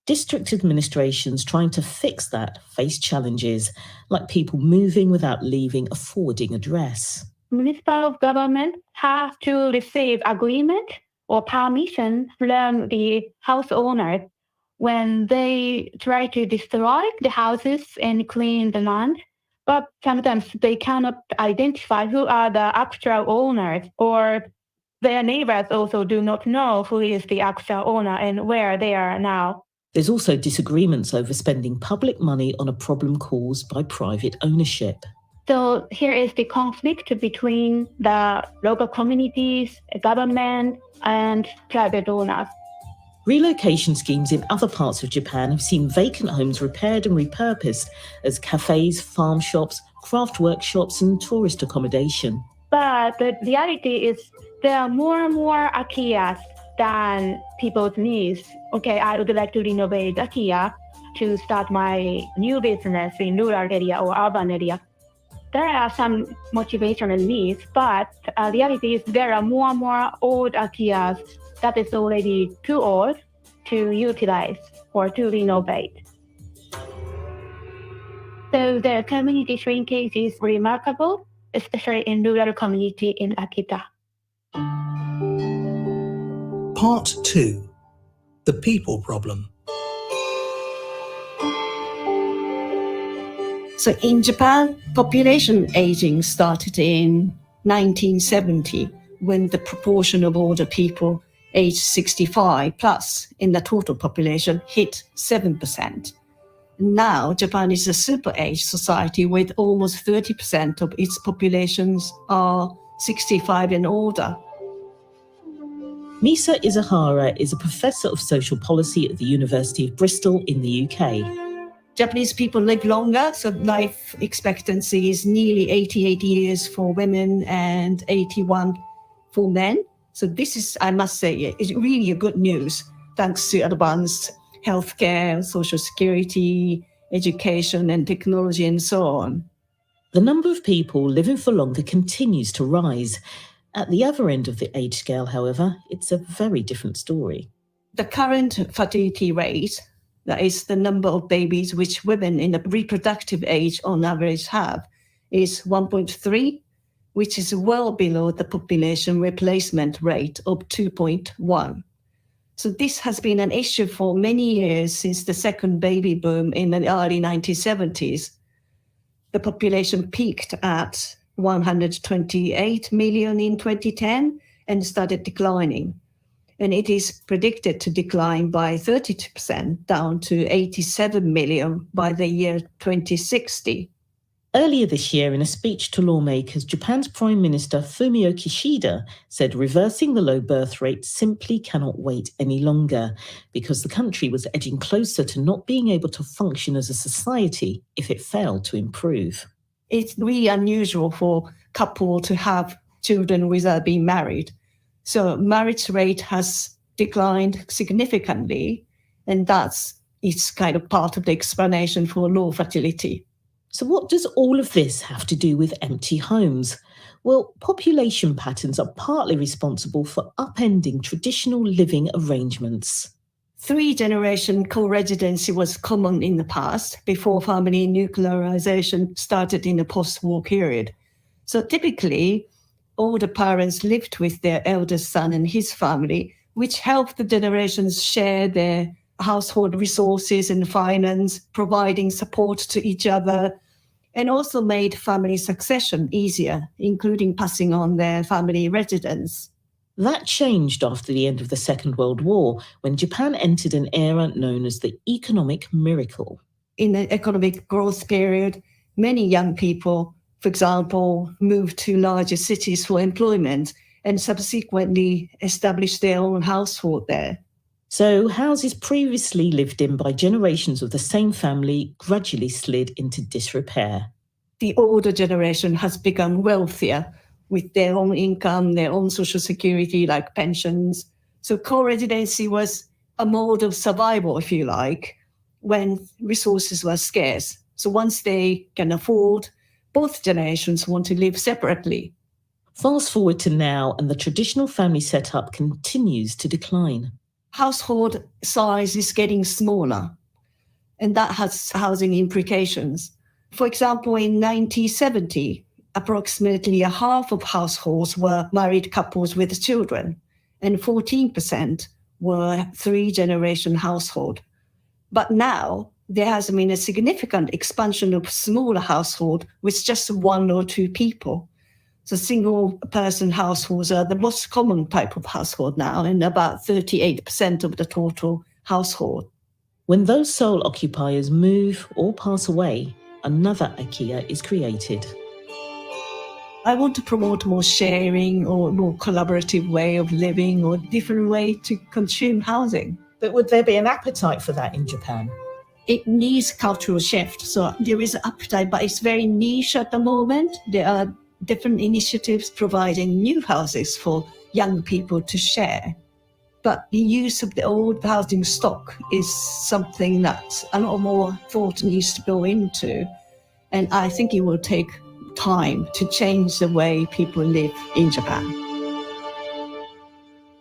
[SPEAKER 21] District administrations trying to fix that face challenges, like people moving without leaving a forwarding address.
[SPEAKER 22] Municipal government have to receive agreement or permission from the house owners when they try to destroy the houses and clean the land. But sometimes they cannot identify who are the actual owners, or their neighbors also do not know who is the actual owner and where they are now.
[SPEAKER 21] There's also disagreements over spending public money on a problem caused by private ownership.
[SPEAKER 22] So here is the conflict between the local communities, government, and private owners.
[SPEAKER 21] Relocation schemes in other parts of Japan have seen vacant homes repaired and repurposed as cafes, farm shops, craft workshops, and tourist accommodation.
[SPEAKER 22] But the reality is there are more and more IKEAs than people's needs. Okay, I would like to renovate IKEA to start my new business in rural area or urban area. There are some motivational needs, but the reality is there are more and more old IKEAs that is already too old to utilize or to renovate. So the community shrinkage is remarkable, especially in rural community in Akita.
[SPEAKER 4] Part 2. The people problem.
[SPEAKER 24] So in Japan, population aging started in 1970 when the proportion of older people aged 65 plus in the total population hit 7%. Now, Japan is a super age society with almost 30% of its populations are 65 and older.
[SPEAKER 21] Misa Izuhara is a professor of social policy at the University of Bristol in the UK.
[SPEAKER 24] Japanese people live longer, so life expectancy is nearly 88 years for women and 81 for men. So this is, I must say, is really a good news, thanks to advanced healthcare, social security, education, and technology, and so on.
[SPEAKER 21] The number of people living for longer continues to rise. At the other end of the age scale, however, it's a very different story.
[SPEAKER 24] The current fertility rate, that is the number of babies which women in the reproductive age on average have, is 1.3, which is well below the population replacement rate of 2.1. So this has been an issue for many years since the second baby boom in the early 1970s. The population peaked at 128 million in 2010 and started declining. And it is predicted to decline by 32% down to 87 million by the year 2060.
[SPEAKER 21] Earlier this year, in a speech to lawmakers, Japan's Prime Minister Fumio Kishida said reversing the low birth rate simply cannot wait any longer because the country was edging closer to not being able to function as a society if it failed to improve.
[SPEAKER 24] It's really unusual for a couple to have children without being married. So marriage rate has declined significantly, and it's kind of part of the explanation for low fertility.
[SPEAKER 21] So what does all of this have to do with empty homes? Well, population patterns are partly responsible for upending traditional living arrangements.
[SPEAKER 24] 3-generation co-residency was common in the past, before family nuclearization started in the post-war period. So typically, older parents lived with their eldest son and his family, which helped the generations share their household resources and finance, providing support to each other, and also made family succession easier, including passing on their family residence.
[SPEAKER 21] That changed after the end of the Second World War, when Japan entered an era known as the economic miracle.
[SPEAKER 24] In the economic growth period, many young people, for example, moved to larger cities for employment and subsequently established their own household there.
[SPEAKER 21] So houses previously lived in by generations of the same family gradually slid into disrepair.
[SPEAKER 24] The older generation has become wealthier with their own income, their own social security, like pensions. So co-residency was a mode of survival, if you like, when resources were scarce. So once they can afford, both generations want to live separately.
[SPEAKER 21] Fast forward to now, and the traditional family setup continues to decline.
[SPEAKER 24] Household size is getting smaller, and that has housing implications. For example, in 1970, approximately a half of households were married couples with children, and 14% were 3-generation household. But now there has been a significant expansion of smaller household with just 1 or 2 people. So single-person households are the most common type of household now, and about 38% of the total household.
[SPEAKER 21] When those sole occupiers move or pass away, another IKEA is created.
[SPEAKER 24] I want to promote more sharing or more collaborative way of living or different way to consume housing.
[SPEAKER 21] But would there be an appetite for that in Japan?
[SPEAKER 24] It needs cultural shift. So there is appetite, but it's very niche at the moment. There are different initiatives providing new houses for young people to share. But the use of the old housing stock is something that a lot more thought needs to go into. And I think it will take time to change the way people live in Japan.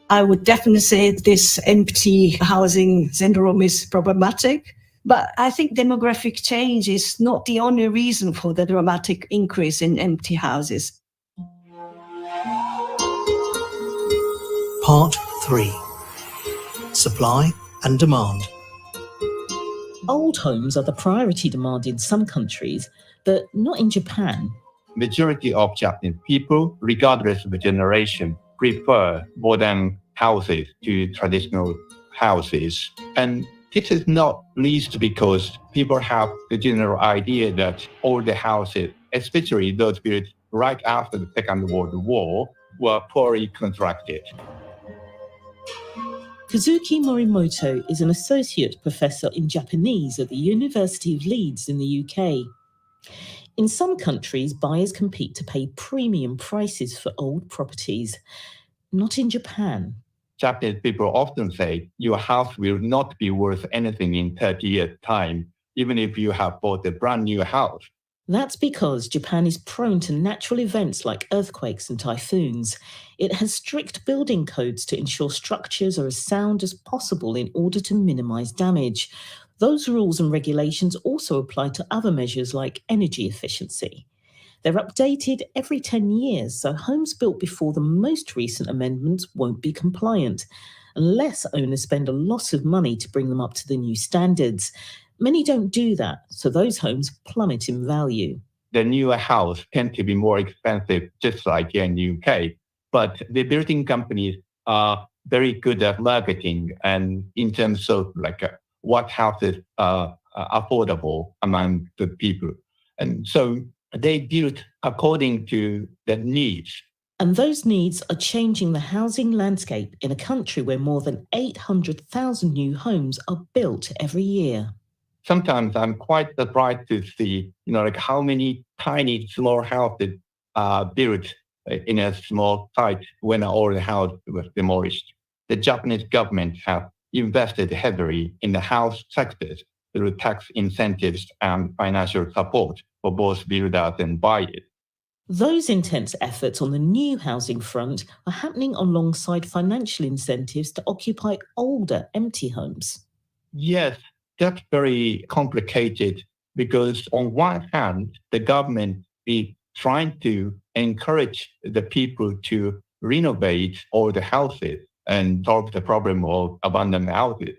[SPEAKER 24] I would definitely say this empty housing syndrome is problematic. But I think demographic change is not the only reason for the dramatic increase in empty houses.
[SPEAKER 4] Part 3. Supply and demand.
[SPEAKER 21] Old homes are the priority demand in some countries, but not in Japan.
[SPEAKER 26] Majority of Japanese people, regardless of the generation, prefer modern houses to traditional houses. And this is not least because people have the general idea that all the houses, especially those built right after the Second World War, were poorly constructed.
[SPEAKER 21] Kazuki Morimoto is an associate professor in Japanese at the University of Leeds in the UK. In some countries, buyers compete to pay premium prices for old properties. Not in Japan.
[SPEAKER 26] Japanese people often say your house will not be worth anything in 30 years' time, even if you have bought a brand new house.
[SPEAKER 21] That's because Japan is prone to natural events like earthquakes and typhoons. It has strict building codes to ensure structures are as sound as possible in order to minimize damage. Those rules and regulations also apply to other measures like energy efficiency. They're updated every 10 years, so homes built before the most recent amendments won't be compliant, unless owners spend a lot of money to bring them up to the new standards. Many don't do that, so those homes plummet in value.
[SPEAKER 26] The newer house tend to be more expensive, just like in the UK. But the building companies are very good at marketing and in terms of what houses are affordable among the people. And so they build according to the needs.
[SPEAKER 21] And those needs are changing the housing landscape in a country where more than 800,000 new homes are built every year.
[SPEAKER 26] Sometimes I'm quite surprised to see, how many tiny, small houses are built in a small site when an old house was demolished. The Japanese government has invested heavily in the house sectors through tax incentives and financial support for both builders and buyers.
[SPEAKER 21] Those intense efforts on the new housing front are happening alongside financial incentives to occupy older, empty homes.
[SPEAKER 26] Yes, that's very complicated because on one hand, the government is trying to encourage the people to renovate all the houses and solve the problem of abandoned houses.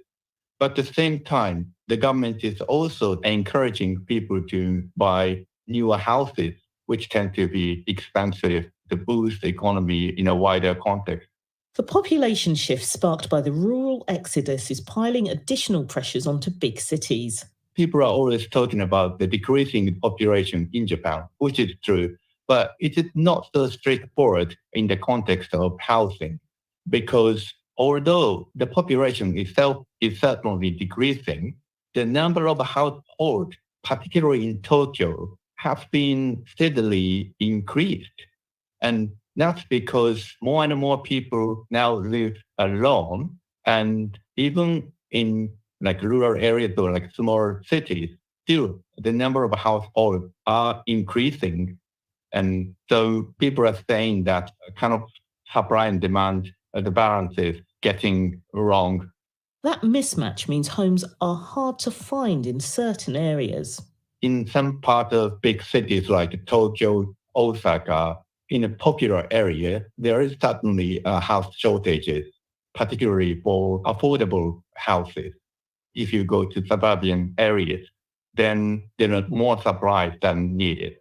[SPEAKER 26] But at the same time, the government is also encouraging people to buy newer houses, which tend to be expensive to boost the economy in a wider context.
[SPEAKER 21] The population shift sparked by the rural exodus is piling additional pressures onto big cities.
[SPEAKER 26] People are always talking about the decreasing population in Japan, which is true, but it is not so straightforward in the context of housing, because although the population itself is certainly decreasing, the number of households, particularly in Tokyo, have been steadily increased. And that's because more and more people now live alone. And even in rural areas or small cities, still the number of households are increasing. And so people are saying that kind of supply and demand, the balance is getting wrong.
[SPEAKER 21] That mismatch means homes are hard to find in certain areas.
[SPEAKER 26] In some parts of big cities like Tokyo, Osaka, in a popular area, there is certainly house shortages, particularly for affordable houses. If you go to suburban areas, then there are more supply than needed.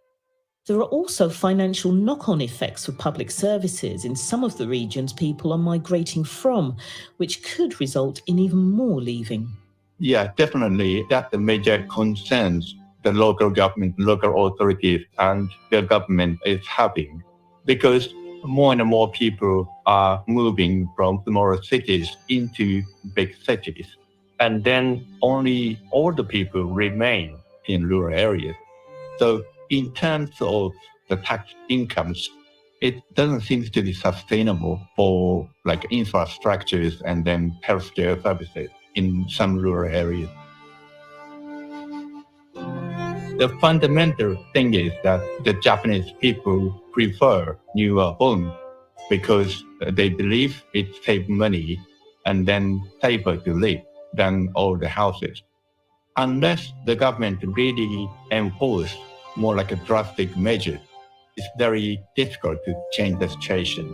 [SPEAKER 21] There are also financial knock-on effects for public services in some of the regions people are migrating from, which could result in even more leaving.
[SPEAKER 26] Yeah, definitely. That's the major concerns the local government, local authorities, and the government is having, because more and more people are moving from smaller cities into big cities. And then only older people remain in rural areas. So in terms of the tax incomes, it doesn't seem to be sustainable for infrastructures and then healthcare services in some rural areas. The fundamental thing is that the Japanese people prefer newer homes because they believe it saves money and then safer to live than older houses. Unless the government really enforces more drastic measures, it's very difficult to change the situation.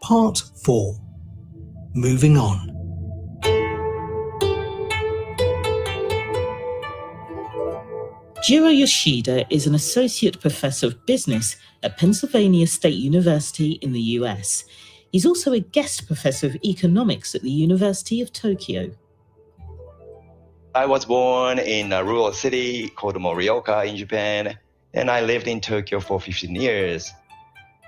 [SPEAKER 4] Part 4. Moving on.
[SPEAKER 21] Jiro Yoshida is an associate professor of business at Pennsylvania State University in the US. He's also a guest professor of economics at the University of Tokyo.
[SPEAKER 28] I was born in a rural city called Morioka in Japan, and I lived in Tokyo for 15 years.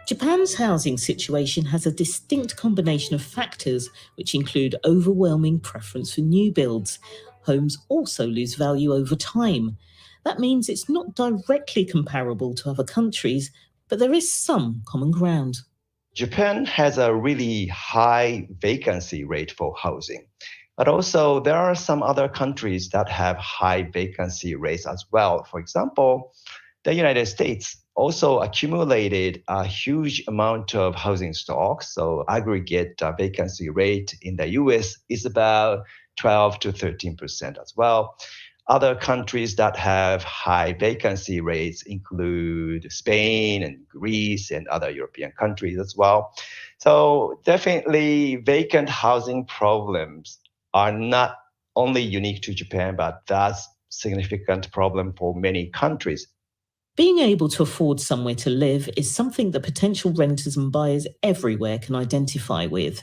[SPEAKER 21] Japan's housing situation has a distinct combination of factors, which include overwhelming preference for new builds. Homes also lose value over time. That means it's not directly comparable to other countries, but there is some common ground.
[SPEAKER 28] Japan has a really high vacancy rate for housing. But also, there are some other countries that have high vacancy rates as well. For example, the United States also accumulated a huge amount of housing stock. So aggregate vacancy rate in the US is about 12 to 13% as well. Other countries that have high vacancy rates include Spain and Greece and other European countries as well. So definitely vacant housing problems are not only unique to Japan, but that's significant problem for many countries.
[SPEAKER 21] Being able to afford somewhere to live is something that potential renters and buyers everywhere can identify with.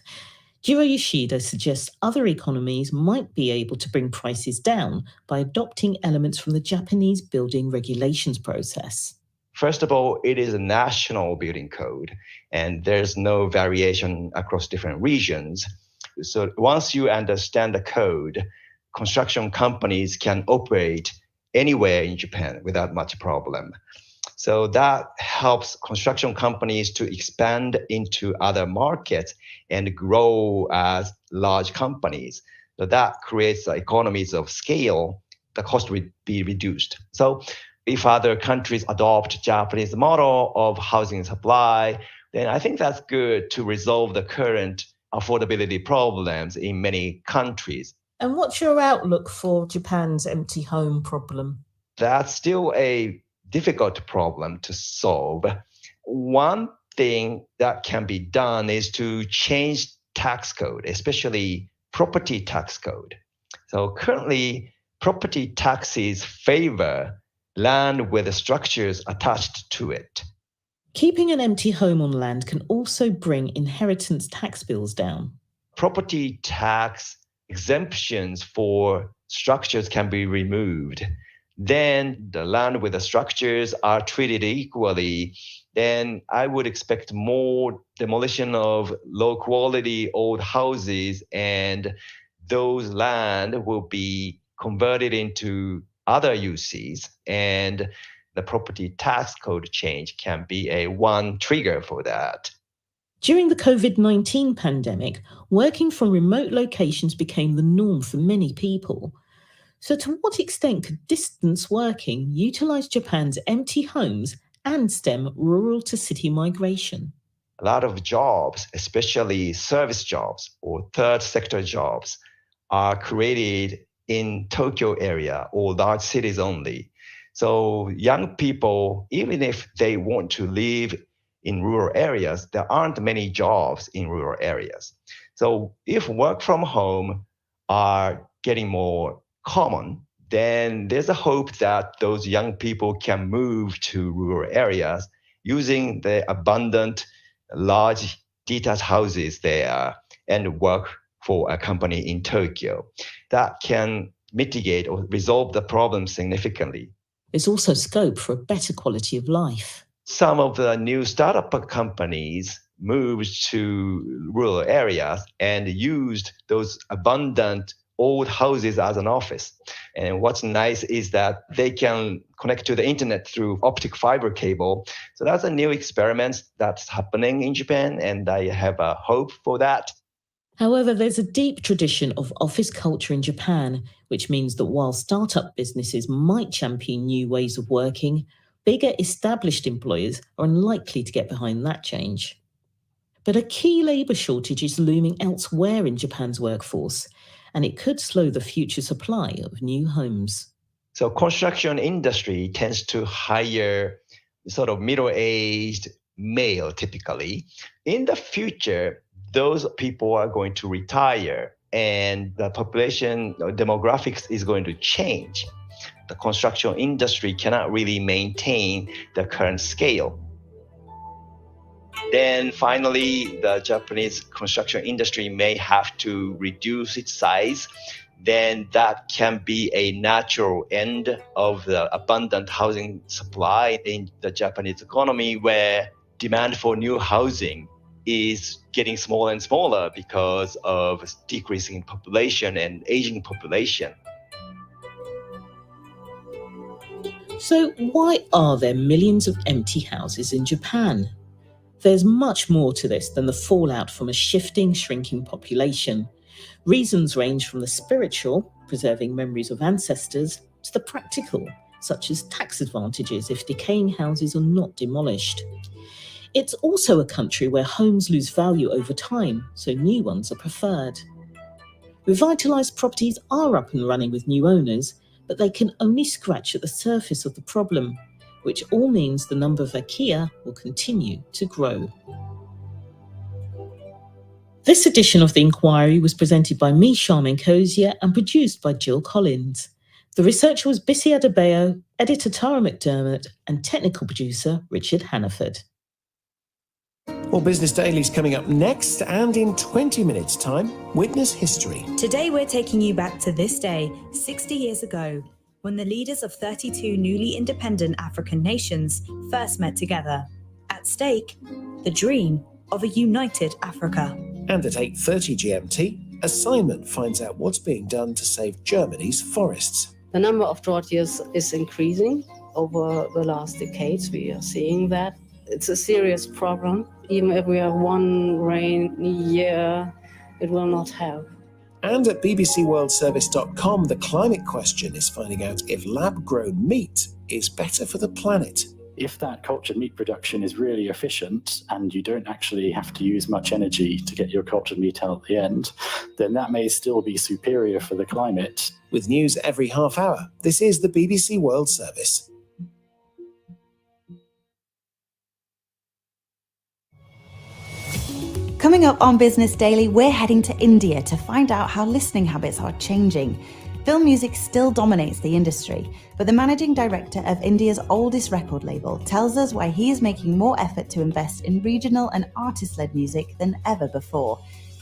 [SPEAKER 21] Jiro Yoshida suggests other economies might be able to bring prices down by adopting elements from the Japanese building regulations process.
[SPEAKER 28] First of all, it is a national building code, and there's no variation across different regions. So once you understand the code, construction companies can operate anywhere in Japan without much problem. So that helps construction companies to expand into other markets and grow as large companies. So that creates economies of scale. The cost will be reduced. So if other countries adopt Japanese model of housing supply, then I think that's good to resolve the current affordability problems in many countries.
[SPEAKER 21] And what's your outlook for Japan's empty home problem?
[SPEAKER 28] That's still a difficult problem to solve. One thing that can be done is to change tax code, especially property tax code. So currently, property taxes favor land with structures attached to it.
[SPEAKER 21] Keeping an empty home on land can also bring inheritance tax bills down.
[SPEAKER 28] Property tax exemptions for structures can be removed. Then the land with the structures are treated equally. Then I would expect more demolition of low quality old houses, and those land will be converted into other uses, and the property tax code change can be a one trigger for that.
[SPEAKER 21] During the COVID-19 pandemic, working from remote locations became the norm for many people. So to what extent could distance working utilise Japan's empty homes and stem rural to city migration?
[SPEAKER 28] A lot of jobs, especially service jobs or third sector jobs, are created in Tokyo area or large cities only. So young people, even if they want to live in rural areas, there aren't many jobs in rural areas. So if work from home are getting more common, then there's a hope that those young people can move to rural areas using the abundant, large detached houses there and work for a company in Tokyo. That can mitigate or resolve the problem significantly.
[SPEAKER 21] There's also scope for a better quality of life.
[SPEAKER 28] Some of the new startup companies moved to rural areas and used those abundant old houses as an office. And what's nice is that they can connect to the internet through optic fiber cable. So that's a new experiment that's happening in Japan, and I have a hope for that.
[SPEAKER 21] However, there's a deep tradition of office culture in Japan, which means that while startup businesses might champion new ways of working, bigger established employers are unlikely to get behind that change. But a key labour shortage is looming elsewhere in Japan's workforce, and it could slow the future supply of new homes.
[SPEAKER 28] So construction industry tends to hire sort of middle-aged male typically. In the future, those people are going to retire and the population demographics is going to change. The construction industry cannot really maintain the current scale. Then finally, the Japanese construction industry may have to reduce its size. Then that can be a natural end of the abundant housing supply in the Japanese economy, where demand for new housing is getting smaller and smaller because of decreasing population and aging population.
[SPEAKER 21] So why are there millions of empty houses in Japan? There's much more to this than the fallout from a shifting, shrinking population. Reasons range from the spiritual, preserving memories of ancestors, to the practical, such as tax advantages if decaying houses are not demolished. It's also a country where homes lose value over time, so new ones are preferred. Revitalised properties are up and running with new owners, but they can only scratch at the surface of the problem, which all means the number of IKEA will continue to grow. This edition of The Inquiry was presented by me, Charmaine Cozier, and produced by Jill Collins. The researcher was Bissy Adebayo, editor Tara McDermott, and technical producer Richard Hannaford.
[SPEAKER 7] Well, Business Daily's coming up next, and in 20 minutes' time, witness history.
[SPEAKER 8] Today we're taking you back to this day, 60 years ago, when the leaders of 32 newly independent African nations first met together. At stake, the dream of a united Africa.
[SPEAKER 7] And at 8:30 GMT, a Simon finds out what's being done to save Germany's forests.
[SPEAKER 10] The number of drought years is increasing over the last decades. We are seeing that. It's a serious problem. Even if we have one rainy year, it will not help.
[SPEAKER 7] And at bbcworldservice.com, the climate question is finding out if lab-grown meat is better for the planet.
[SPEAKER 11] If that cultured meat production is really efficient and you don't actually have to use much energy to get your cultured meat out at the end, then that may still be superior for the climate.
[SPEAKER 7] With news every half hour, this is the BBC World Service.
[SPEAKER 20] Coming up on Business Daily, we're heading to India to find out how listening habits are changing. Film music still dominates the industry, but the managing director of India's oldest record label tells us why he is making more effort to invest in regional and artist-led music than ever before.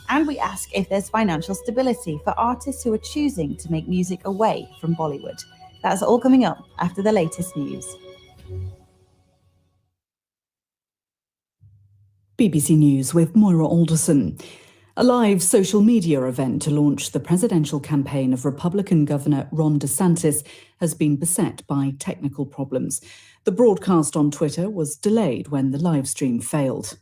[SPEAKER 20] And we ask if there's financial stability for artists who are choosing to make music away from Bollywood. That's all coming up after the latest news.
[SPEAKER 29] BBC News with Moira Alderson. A live social media event to launch the presidential campaign of Republican Governor Ron DeSantis has been beset by technical problems. The broadcast on Twitter was delayed when the live stream failed.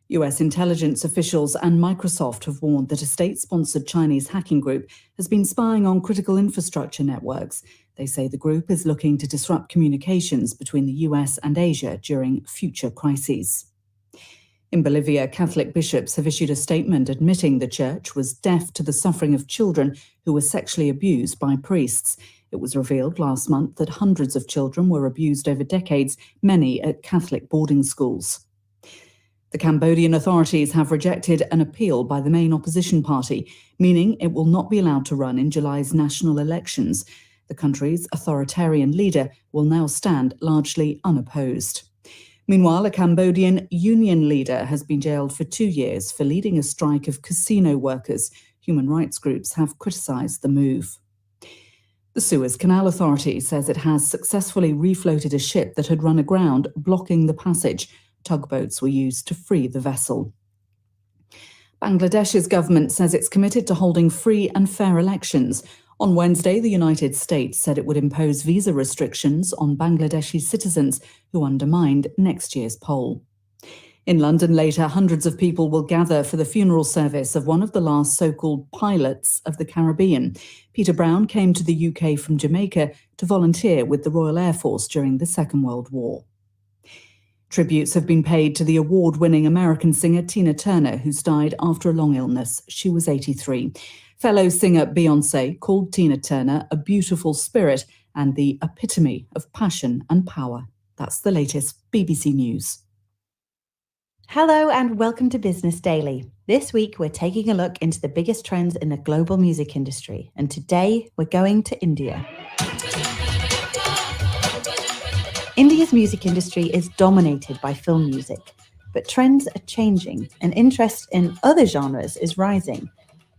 [SPEAKER 29] US intelligence officials and Microsoft have warned that a state-sponsored Chinese hacking group has been spying on critical infrastructure networks. They say the group is looking to disrupt communications between the US and Asia during future crises. In Bolivia, Catholic bishops have issued a statement admitting the church was deaf to the suffering of children who were sexually abused by priests. It was revealed last month that hundreds of children were abused over decades, many at Catholic boarding schools. The Cambodian authorities have rejected an appeal by the main opposition party, meaning it will not be allowed to run in July's national elections. The country's authoritarian leader will now stand largely unopposed. Meanwhile, a Cambodian union leader has been jailed for 2 years for leading a strike of casino workers. Human rights groups have criticised the move. The Suez Canal Authority says it has successfully refloated a ship that had run aground, blocking the passage. Tugboats were used to free the vessel. Bangladesh's government says it's committed to holding free and fair elections. On Wednesday, the United States said it would impose visa restrictions on Bangladeshi citizens who undermined next year's poll. In London later, hundreds of people will gather for the funeral service of one of the last so-called pilots of the Caribbean. Peter Brown came to the UK from Jamaica to volunteer with the Royal Air Force during the Second World War. Tributes have been paid to the award-winning American singer Tina Turner, who's died after a long illness. She was 83. Fellow singer Beyoncé called Tina Turner a beautiful spirit and the epitome of passion and power. That's the latest BBC News.
[SPEAKER 20] Hello and welcome to Business Daily. This week we're taking a look into the biggest trends in the global music industry, and today we're going to India. India's music industry is dominated by film music, but trends are changing and interest in other genres is rising.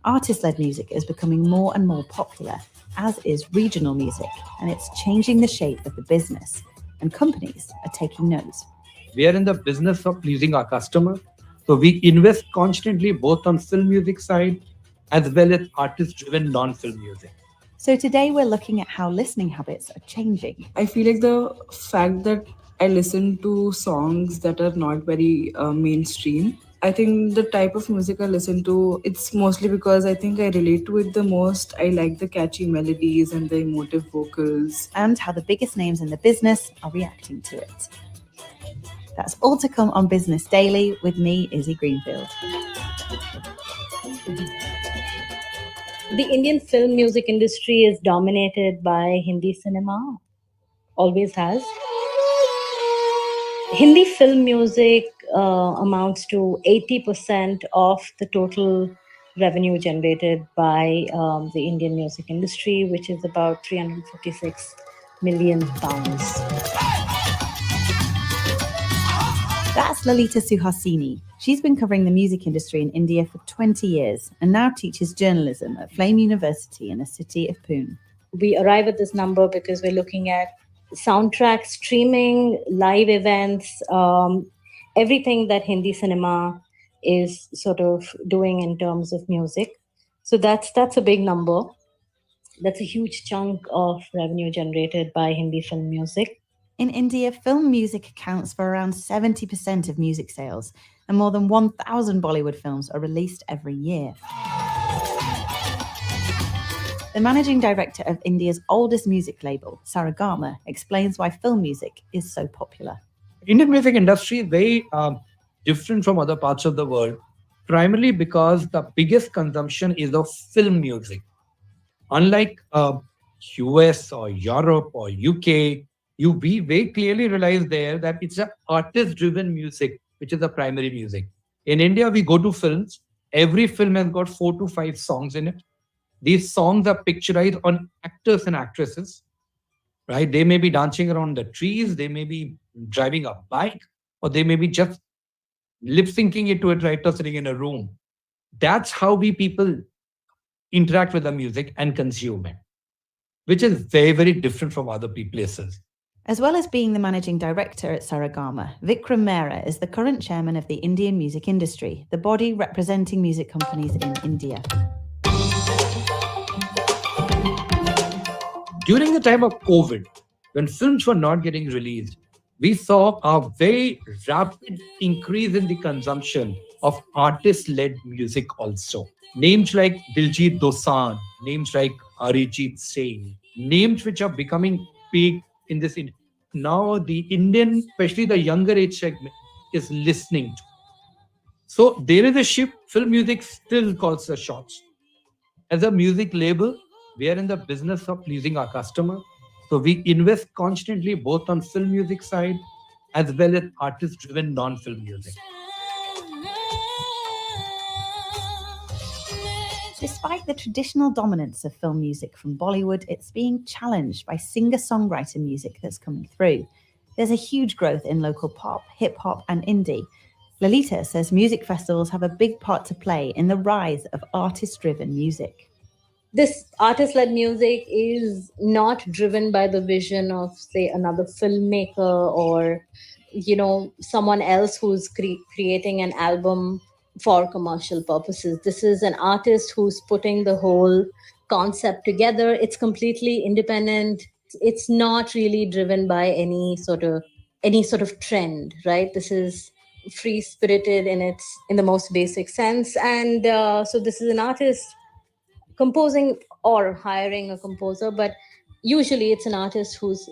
[SPEAKER 20] Artist-led music is becoming more and more popular, as is regional music, and it's changing the shape of the business, and companies are taking note.
[SPEAKER 12] We are in the business of pleasing our customer, so we invest constantly both on film music side as well as artist-driven non-film music.
[SPEAKER 20] So today we're looking at how listening habits are changing.
[SPEAKER 13] I feel like the fact that I listen to songs that are not very mainstream, I think the type of music I listen to, it's mostly because I think I relate to it the most. I like the catchy melodies and the emotive vocals.
[SPEAKER 20] And how the biggest names in the business are reacting to it. That's all to come on Business Daily with me, Izzy Greenfield.
[SPEAKER 30] The Indian film music industry is dominated by Hindi cinema, always has. Hindi film music amounts to 80% of the total revenue generated by the Indian music industry, which is about £356 million.
[SPEAKER 20] That's Lalita Suhasini. She's been covering the music industry in India for 20 years and now teaches journalism at Flame University in the city of Pune.
[SPEAKER 30] We arrive at this number because we're looking at soundtrack streaming, live events, everything that Hindi cinema is sort of doing in terms of music. So that's a big number. That's a huge chunk of revenue generated by Hindi film music.
[SPEAKER 20] In India, film music accounts for around 70% of music sales, and more than 1,000 Bollywood films are released every year. The managing director of India's oldest music label, Saragama, explains why film music is so popular.
[SPEAKER 12] Indian music industry is very different from other parts of the world, primarily because the biggest consumption is of film music. Unlike US or Europe or UK, we very clearly realize there that it's an artist-driven music, which is the primary music. In India, we go to films. Every film has got 4 to 5 songs in it. These songs are picturized on actors and actresses, right? They may be dancing around the trees, they may be driving a bike, or they may be just lip-syncing it to a writer sitting in a room. That's how we people interact with the music and consume it, which is very, very different from other places.
[SPEAKER 20] As well as being the managing director at Saragama, Vikram Mehra is the current chairman of the Indian music industry, the body representing music companies in India.
[SPEAKER 12] During the time of COVID, when films were not getting released, we saw a very rapid increase in the consumption of artist-led music also. Names like Diljit Dosanjh, names like Arijit Singh, names which are becoming big in this. Now the Indian, especially the younger age segment, is listening to. So there is a shift. Film music still calls the shots. As a music label, we are in the business of pleasing our customer. So we invest constantly both on film music side as well as artist-driven non-film music.
[SPEAKER 20] Despite the traditional dominance of film music from Bollywood, it's being challenged by singer-songwriter music that's coming through. There's a huge growth in local pop, hip-hop and indie. Lalita says music festivals have a big part to play in the rise of artist-driven music.
[SPEAKER 30] This artist-led music is not driven by the vision of, say, another filmmaker or, someone else who's creating an album for commercial purposes. This is an artist who's putting the whole concept together. It's completely independent. It's not really driven by any sort of trend, right? This is free-spirited in the most basic sense. And so this is an artist composing or hiring a composer, but usually it's an artist who's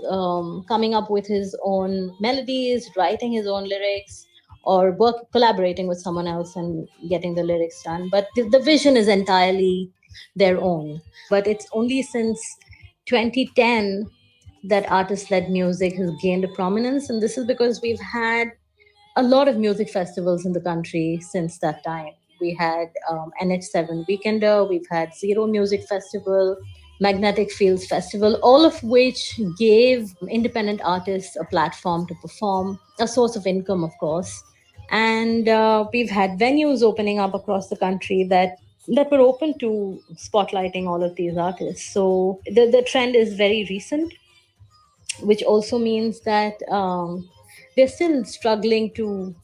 [SPEAKER 30] coming up with his own melodies, writing his own lyrics, or collaborating with someone else and getting the lyrics done. But the vision is entirely their own. But it's only since 2010 that artist-led music has gained a prominence. And this is because we've had a lot of music festivals in the country since that time. We had NH7 Weekender, we've had Zero Music Festival, Magnetic Fields Festival, all of which gave independent artists a platform to perform, a source of income, of course. And we've had venues opening up across the country that were open to spotlighting all of these artists. So the trend is very recent, which also means that they're still struggling to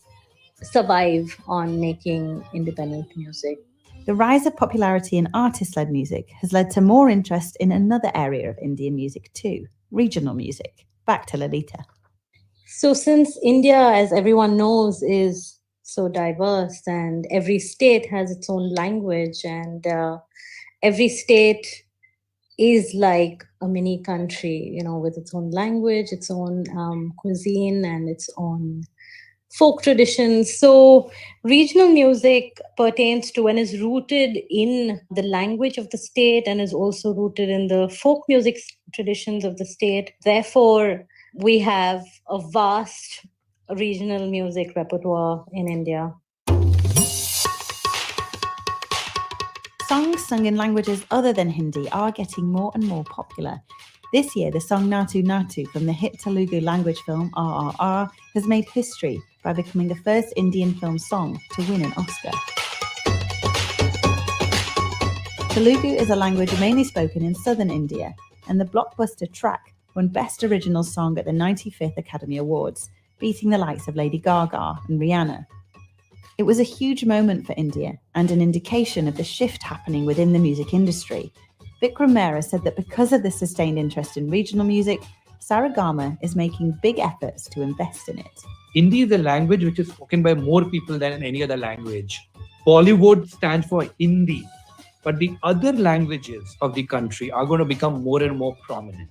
[SPEAKER 30] survive on making independent music.
[SPEAKER 20] The rise of popularity in artist-led music has led to more interest in another area of Indian music too, regional music. Back to Lalita.
[SPEAKER 30] So since India, as everyone knows, is so diverse and every state has its own language and every state is like a mini country, with its own language, its own cuisine and its own
[SPEAKER 1] folk traditions. So regional music pertains to and is rooted in the language of the state and is also rooted in the folk music traditions of the state. Therefore, we have a vast regional music repertoire in India.
[SPEAKER 20] Songs sung in languages other than Hindi are getting more and more popular. This year, the song Natu Natu from the hit Telugu language film RRR has made history by becoming the first Indian film song to win an Oscar. Telugu is a language mainly spoken in southern India, and the blockbuster track won Best Original Song at the 95th Academy Awards, beating the likes of Lady Gaga and Rihanna. It was a huge moment for India and an indication of the shift happening within the music industry. Vikram Mehra said that because of the sustained interest in regional music, Sarigama is making big efforts to invest in it.
[SPEAKER 12] Hindi is a language which is spoken by more people than any other language. Bollywood stands for Hindi, but the other languages of the country are going to become more and more prominent.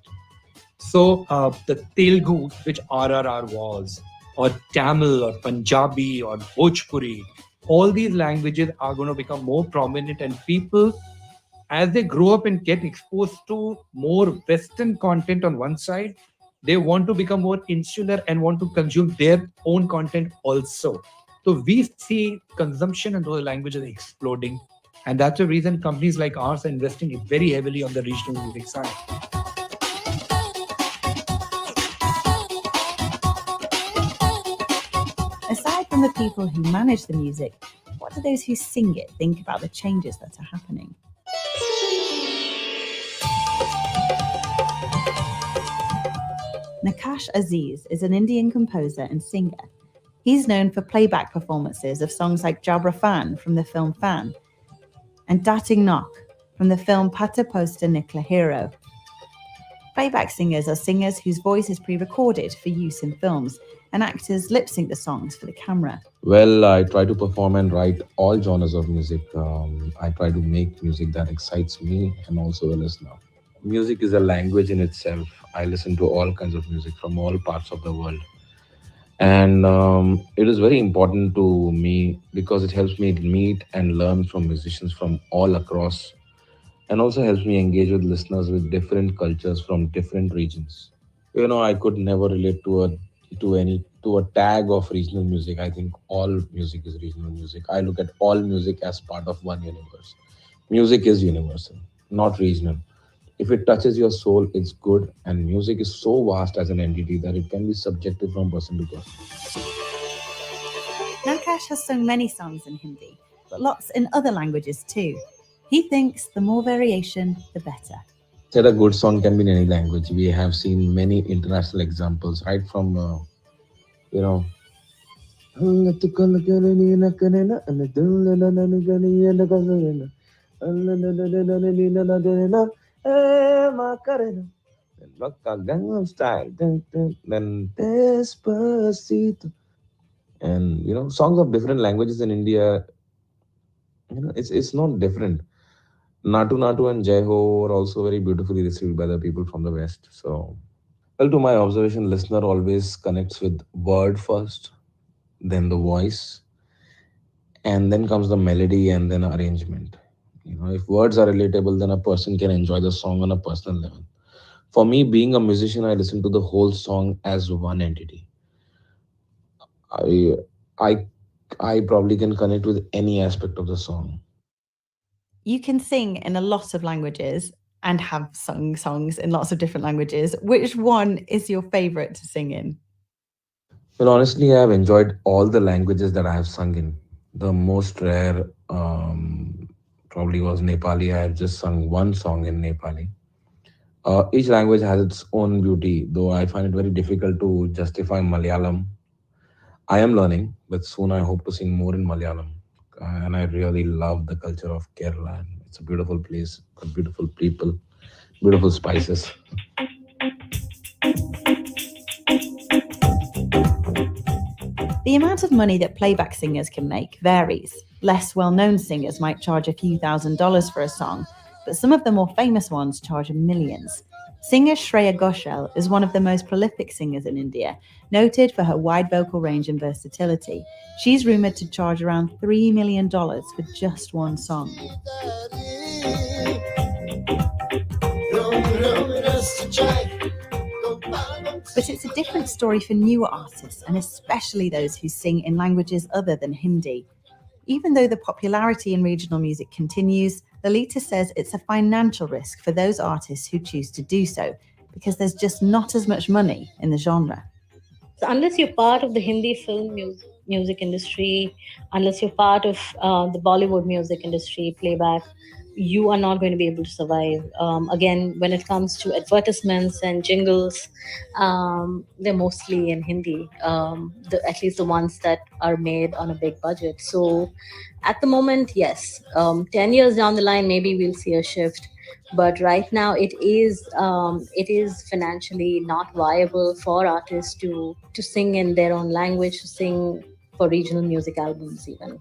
[SPEAKER 12] So the Telugu, which RRR was, or Tamil or Punjabi or Bhojpuri, all these languages are going to become more prominent, and people, as they grow up and get exposed to more Western content on one side, they want to become more insular and want to consume their own content also. So we see consumption in those languages exploding. And that's the reason companies like ours are investing very heavily on the regional music side.
[SPEAKER 20] Aside from the people who manage the music, what do those who sing it think about the changes that are happening? Nakash Aziz is an Indian composer and singer. He's known for playback performances of songs like Jabra Fan from the film Fan and Dating Knock from the film Pata Posta Nikla Hero. Playback singers are singers whose voice is pre-recorded for use in films, and actors lip-sync the songs for the camera.
[SPEAKER 5] Well, I try to perform and write all genres of music. I try to make music that excites me and also a listener. Music is a language in itself. I listen to all kinds of music from all parts of the world. And it is very important to me because it helps me meet and learn from musicians from all across, and also helps me engage with listeners with different cultures from different regions. I could never relate to a tag of regional music. I think all music is regional music. I look at all music as part of one universe. Music is universal, not regional. If it touches your soul, it's good, and music is so vast as an entity that it can be subjective from person to person.
[SPEAKER 20] Nakash has sung many songs in Hindi, but lots in other languages too. He thinks the more variation, the better.
[SPEAKER 5] Said a good song can be in any language. We have seen many international examples, right from, Gangnam Style, then Despacito, and songs of different languages in India. It's not different. Natu Natu and Jai Ho are also very beautifully received by the people from the West. So, well, to my observation, listener always connects with word first, then the voice, and then comes the melody and then arrangement. If words are relatable, then a person can enjoy the song on a personal level. For me, being a musician, I listen to the whole song as one entity. I probably can connect with any aspect of the song.
[SPEAKER 20] You can sing in a lot of languages and have sung songs in lots of different languages. Which one is your favorite to sing in?
[SPEAKER 5] Well, honestly, I have enjoyed all the languages that I have sung in. The most rare probably was Nepali. I have just sung one song in Nepali. Each language has its own beauty, though I find it very difficult to justify Malayalam. I am learning, but soon I hope to sing more in Malayalam. And I really love the culture of Kerala. It's a beautiful place, beautiful people, beautiful spices.
[SPEAKER 20] The amount of money that playback singers can make varies. Less well-known singers might charge a few $1,000s for a song, but some of the more famous ones charge millions. Singer Shreya Ghoshal is one of the most prolific singers in India, noted for her wide vocal range and versatility. She's rumoured to charge around $3 million for just one song. But it's a different story for newer artists, and especially those who sing in languages other than Hindi. Even though the popularity in regional music continues, Lolita says it's a financial risk for those artists who choose to do so, because there's just not as much money in the genre.
[SPEAKER 1] So unless you're part of the Hindi film music industry, unless you're part of the Bollywood music industry, playback, you are not going to be able to survive. Again, when it comes to advertisements and jingles, they're mostly in Hindi, at least the ones that are made on a big budget. So at the moment, yes, 10 years down the line, maybe we'll see a shift. But right now, it is financially not viable for artists to sing in their own language, to sing for regional music albums even.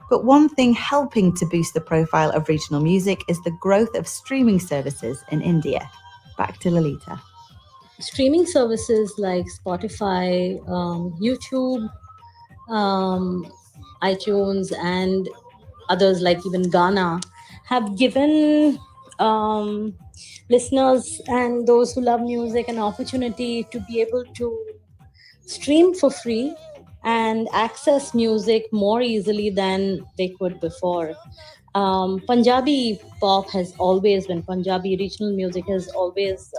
[SPEAKER 20] But one thing helping to boost the profile of regional music is the growth of streaming services in India. Back to Lolita.
[SPEAKER 1] Streaming services like Spotify, YouTube, iTunes, and others like even Ghana have given listeners and those who love music an opportunity to be able to stream for free and access music more easily than they could before. Punjabi pop has always been, Punjabi regional music has always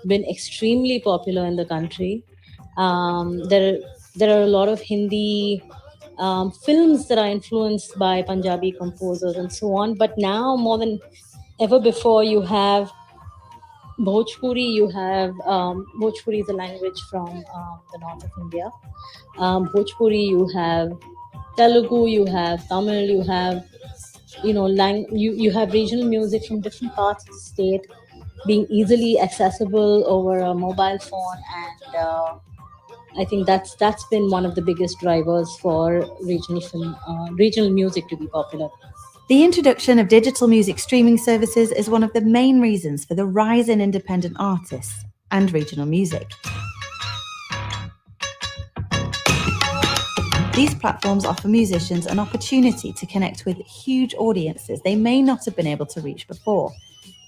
[SPEAKER 1] been extremely popular in the country. There are a lot of Hindi films that are influenced by Punjabi composers and so on. But now, more than ever before, you have Bhojpuri. Bhojpuri is a language from the north of India. Bhojpuri, you have Telugu, you have Tamil, you have you have regional music from different parts of the state being easily accessible over a mobile phone, and I think that's been one of the biggest drivers for regional music to be popular.
[SPEAKER 20] The introduction of digital music streaming services is one of the main reasons for the rise in independent artists and regional music. These platforms offer musicians an opportunity to connect with huge audiences they may not have been able to reach before.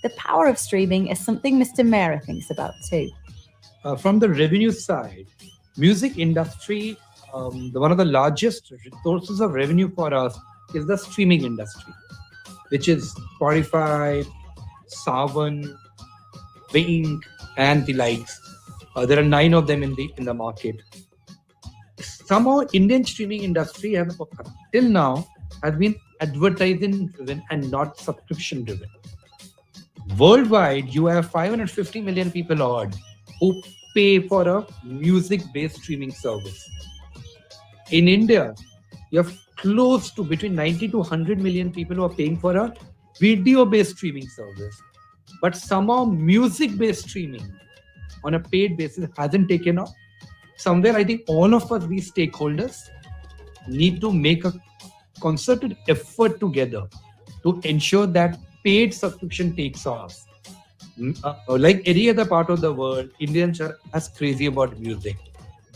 [SPEAKER 20] The power of streaming is something Mr. Mehra thinks about too.
[SPEAKER 12] From the revenue side, music industry, one of the largest sources of revenue for us is the streaming industry, which is Spotify, Saavn, Wink, and the likes. There are 9 of them in the market. Somehow, Indian streaming industry till now has been advertising driven and not subscription driven. Worldwide, you have 550 million people odd who pay for a music-based streaming service. In India, you have close to between 90 to 100 million people who are paying for a video-based streaming service. But somehow music-based streaming on a paid basis hasn't taken off. Somewhere, I think all of us, these stakeholders, need to make a concerted effort together to ensure that paid subscription takes off. Like any other part of the world, Indians are as crazy about music.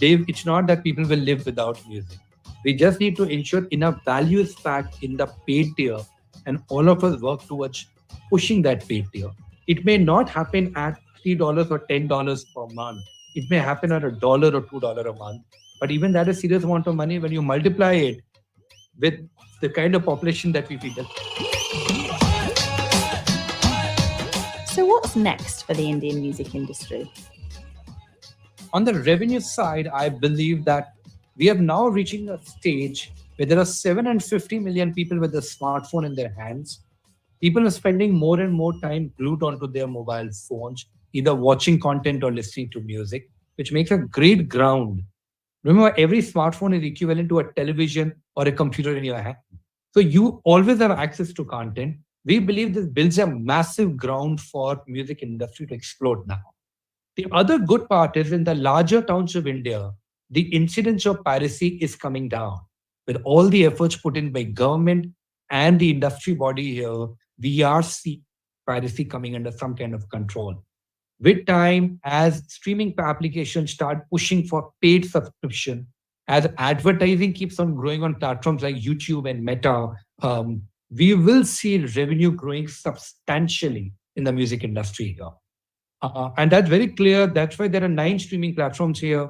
[SPEAKER 12] It's not that people will live without music. We just need to ensure enough value is packed in the paid tier, and all of us work towards pushing that paid tier. It may not happen at $3 or $10 per month. It may happen at $1 or $2 a month. But even that is a serious amount of money when you multiply it with the kind of population that we feed.
[SPEAKER 20] So what's next for the Indian music industry?
[SPEAKER 12] On the revenue side, I believe that we are now reaching a stage where there are 750 million people with a smartphone in their hands. People are spending more and more time glued onto their mobile phones, either watching content or listening to music, which makes a great ground. Remember, every smartphone is equivalent to a television or a computer in your hand. So you always have access to content. We believe this builds a massive ground for music industry to explode now. The other good part is in the larger towns of India, the incidence of piracy is coming down. With all the efforts put in by government and the industry body here, we are seeing piracy coming under some kind of control. With time, as streaming applications start pushing for paid subscription, as advertising keeps on growing on platforms like YouTube and Meta, we will see revenue growing substantially in the music industry here. And that's very clear. That's why there are 9 streaming platforms here.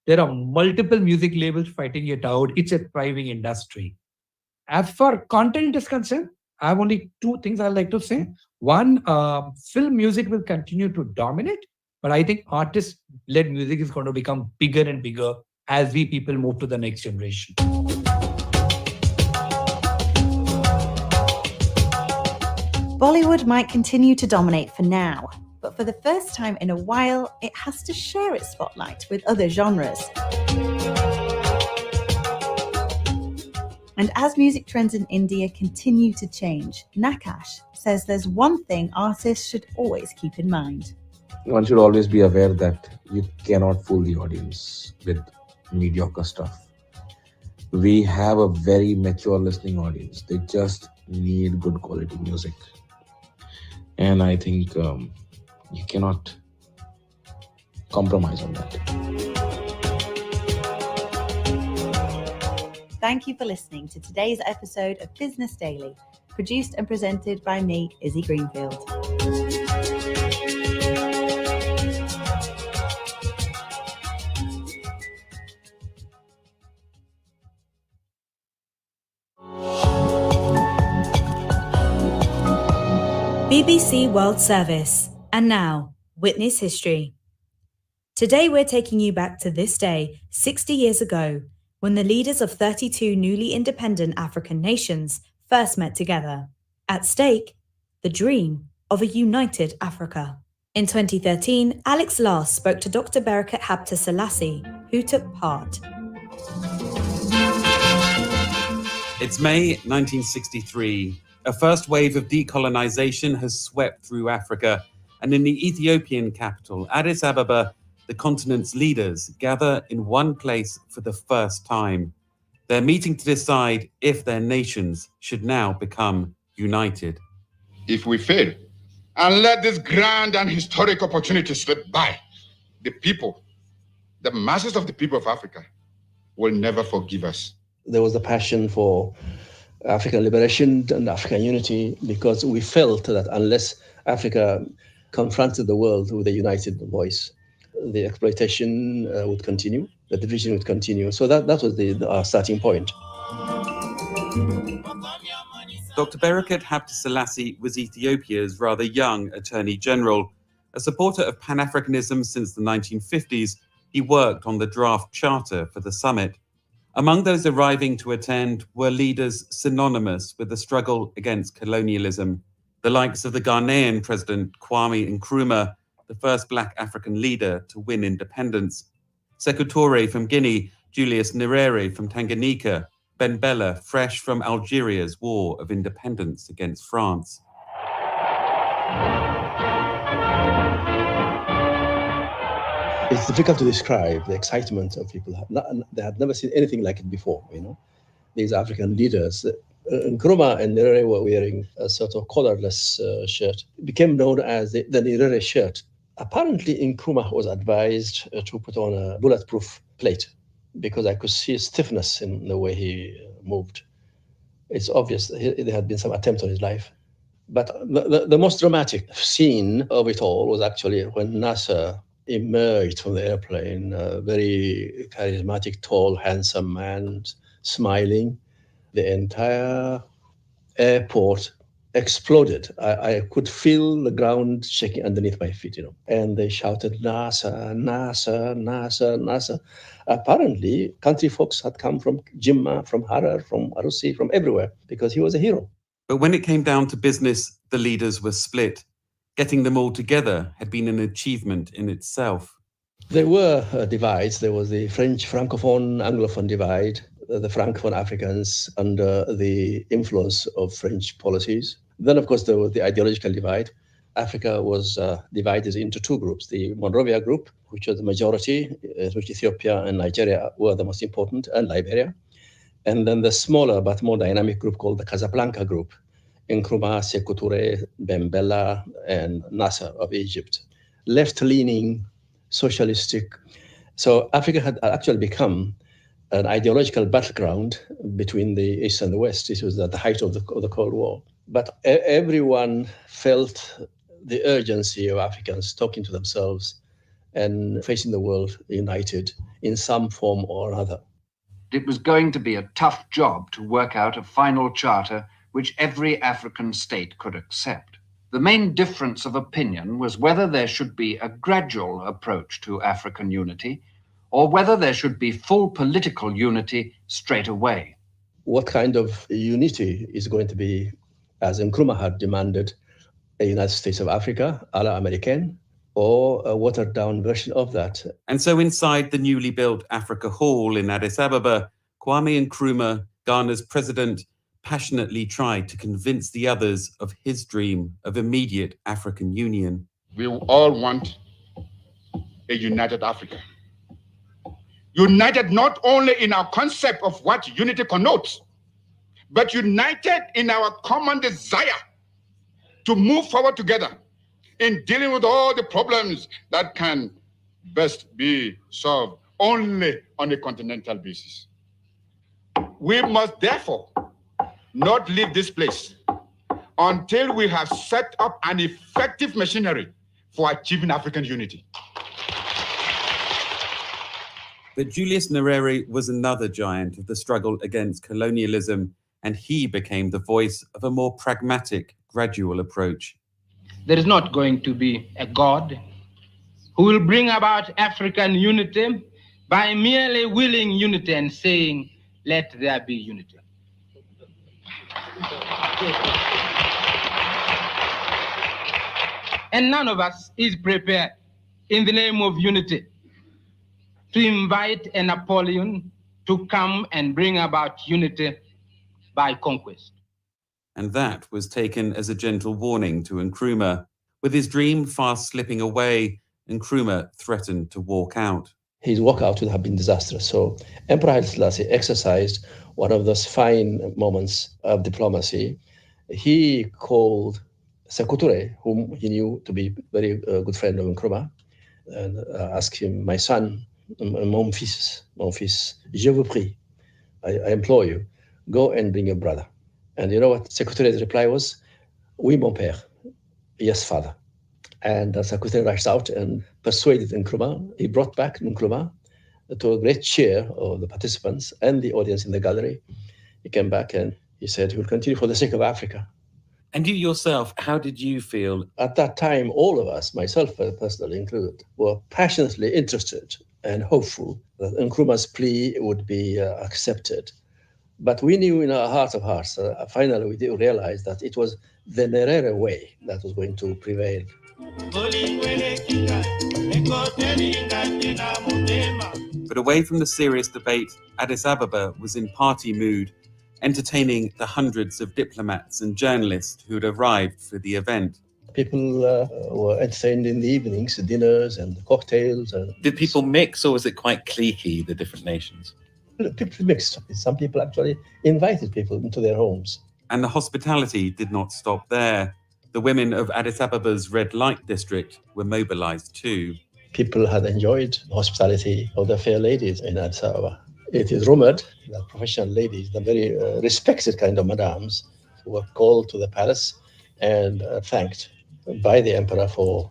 [SPEAKER 12] There are multiple music labels fighting it out. It's a thriving industry. As far content is concerned, I have only 2 things I'd like to say. One, film music will continue to dominate, but I think artist-led music is going to become bigger and bigger as we people move to the next generation.
[SPEAKER 20] Bollywood might continue to dominate for now, but for the first time in a while, it has to share its spotlight with other genres. And as music trends in India continue to change, Nakash says there's one thing artists should always keep in mind.
[SPEAKER 5] One should always be aware that you cannot fool the audience with mediocre stuff. We have a very mature listening audience. They just need good quality music. And I think you cannot compromise on that.
[SPEAKER 20] Thank you for listening to today's episode of Business Daily, produced and presented by me, Izzy Greenfield.
[SPEAKER 8] BBC World Service. And now, witness history. Today we're taking you back to this day, 60 years ago, when the leaders of 32 newly independent African nations first met together. At stake, the dream of a united Africa. In 2013, Alex Last spoke to Dr. Barakat Habte Selassie, who took part.
[SPEAKER 2] It's May 1963. A first wave of decolonization has swept through Africa, and in the Ethiopian capital, Addis Ababa, the continent's leaders gather in one place for the first time. They're meeting to decide if their nations should now become united.
[SPEAKER 6] If we fail and let this grand and historic opportunity slip by, the people, the masses of the people of Africa, will never forgive us.
[SPEAKER 9] There was a passion for African liberation and African unity because we felt that unless Africa confronted the world with a united voice, the exploitation would continue, the division would continue. So that was our starting point.
[SPEAKER 2] Dr. Barakat Habte Selassie was Ethiopia's rather young Attorney General. A supporter of Pan-Africanism since the 1950s, he worked on the draft charter for the summit. Among those arriving to attend were leaders synonymous with the struggle against colonialism, the likes of the Ghanaian President Kwame Nkrumah, the first Black African leader to win independence, Sekou Touré from Guinea, Julius Nyerere from Tanganyika, Ben Bella, fresh from Algeria's war of independence against France.
[SPEAKER 9] It's difficult to describe the excitement of people. They had never seen anything like it before, These African leaders. Nkrumah and Nyerere were wearing a sort of collarless shirt. It became known as the Nyerere shirt. Apparently, Nkrumah was advised to put on a bulletproof plate because I could see stiffness in the way he moved. It's obvious there had been some attempt on his life. But the most dramatic scene of it all was actually when Nasser emerged from the airplane, a very charismatic, tall, handsome man, smiling. The entire airport exploded. I could feel the ground shaking underneath my feet, And they shouted, Nasser, Nasser, Nasser, Nasser. Apparently, country folks had come from Jimma, from Harar, from Arusi, from everywhere, because he was a hero.
[SPEAKER 2] But when it came down to business, the leaders were split. Getting them all together had been an achievement in itself.
[SPEAKER 9] There were divides. There was the French Francophone, Anglophone divide, the Francophone Africans under the influence of French policies. Then, of course, there was the ideological divide. Africa was divided into 2 groups. The Monrovia group, which was the majority, which Ethiopia and Nigeria were the most important, and Liberia. And then the smaller but more dynamic group called the Casablanca group, Nkrumah, Sekou Touré, Ben Bella, and Nasser of Egypt. left-leaning, socialistic. So Africa had actually become an ideological battleground between the East and the West. It was at the height of the Cold War. But everyone felt the urgency of Africans talking to themselves and facing the world united in some form or another.
[SPEAKER 3] It was going to be a tough job to work out a final charter which every African state could accept. The main difference of opinion was whether there should be a gradual approach to African unity or whether there should be full political unity straight away.
[SPEAKER 9] What kind of unity is going to be, as Nkrumah had demanded, a United States of Africa, a la Americaine, or a watered-down version of that?
[SPEAKER 2] And so inside the newly built Africa Hall in Addis Ababa, Kwame Nkrumah, Ghana's president, passionately tried to convince the others of his dream of immediate African union.
[SPEAKER 6] We all want a united Africa. United not only in our concept of what unity connotes, but united in our common desire to move forward together in dealing with all the problems that can best be solved only on a continental basis. We must therefore not leave this place until we have set up an effective machinery for achieving African unity.
[SPEAKER 2] But Julius Nyerere was another giant of the struggle against colonialism, and he became the voice of a more pragmatic, gradual approach.
[SPEAKER 14] There is not going to be a God who will bring about African unity by merely willing unity and saying, let there be unity. And none of us is prepared, in the name of unity, to invite a Napoleon to come and bring about unity by conquest.
[SPEAKER 2] And that was taken as a gentle warning to Nkrumah. With his dream fast slipping away, Nkrumah threatened to walk out.
[SPEAKER 9] His walkout would have been disastrous. So Emperor Haile Selassie exercised one of those fine moments of diplomacy. He called Sékou Touré, whom he knew to be a very good friend of Nkrumah, and asked him, my son, mon fils, je vous prie, I implore you, go and bring your brother. And you know what Sékou Touré's reply was? Oui, mon père. Yes, father. And Sékou Touré rushed out and persuaded Nkrumah. He brought back Nkrumah to a great cheer of the participants and the audience in the gallery. He came back and he said he would continue for the sake of Africa.
[SPEAKER 2] And you yourself, how did you feel?
[SPEAKER 9] At that time, all of us, myself personally included, were passionately interested and hopeful that Nkrumah's plea would be accepted. But we knew in our heart of hearts, finally we did realize that it was the Nyerere way that was going to prevail.
[SPEAKER 2] But away from the serious debate, Addis Ababa was in party mood, entertaining the hundreds of diplomats and journalists who had arrived for the event.
[SPEAKER 9] People were entertained in the evenings, dinners and cocktails.
[SPEAKER 2] Did people mix, or was it quite cliquey, the different nations?
[SPEAKER 9] People mixed. Some people actually invited people into their homes.
[SPEAKER 2] And the hospitality did not stop there. The women of Addis Ababa's red light district were mobilized too.
[SPEAKER 9] People had enjoyed the hospitality of the fair ladies in Addis Ababa. It is rumored that professional ladies, the very respected kind of madams, were called to the palace and thanked by the emperor for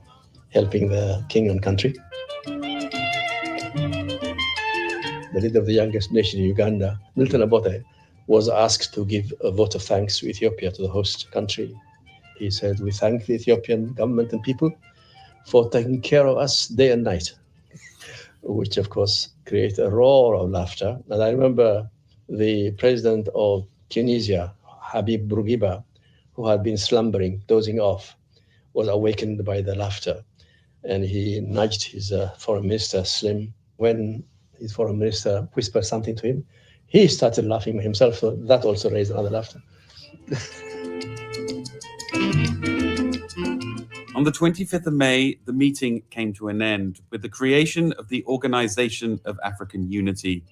[SPEAKER 9] helping the king and country. The leader of the youngest nation in Uganda, Milton Obote, was asked to give a vote of thanks to Ethiopia, to the host country. He said, we thank the Ethiopian government and people for taking care of us day and night, which of course created a roar of laughter. And I remember the president of Tunisia, Habib Bourguiba, who had been slumbering, dozing off, was awakened by the laughter. And he nudged his foreign minister, Slim. When his foreign minister whispered something to him, he started laughing himself. So that also raised another laughter.
[SPEAKER 2] On the 25th of May, the meeting came to an end with the creation of the Organization of African Unity.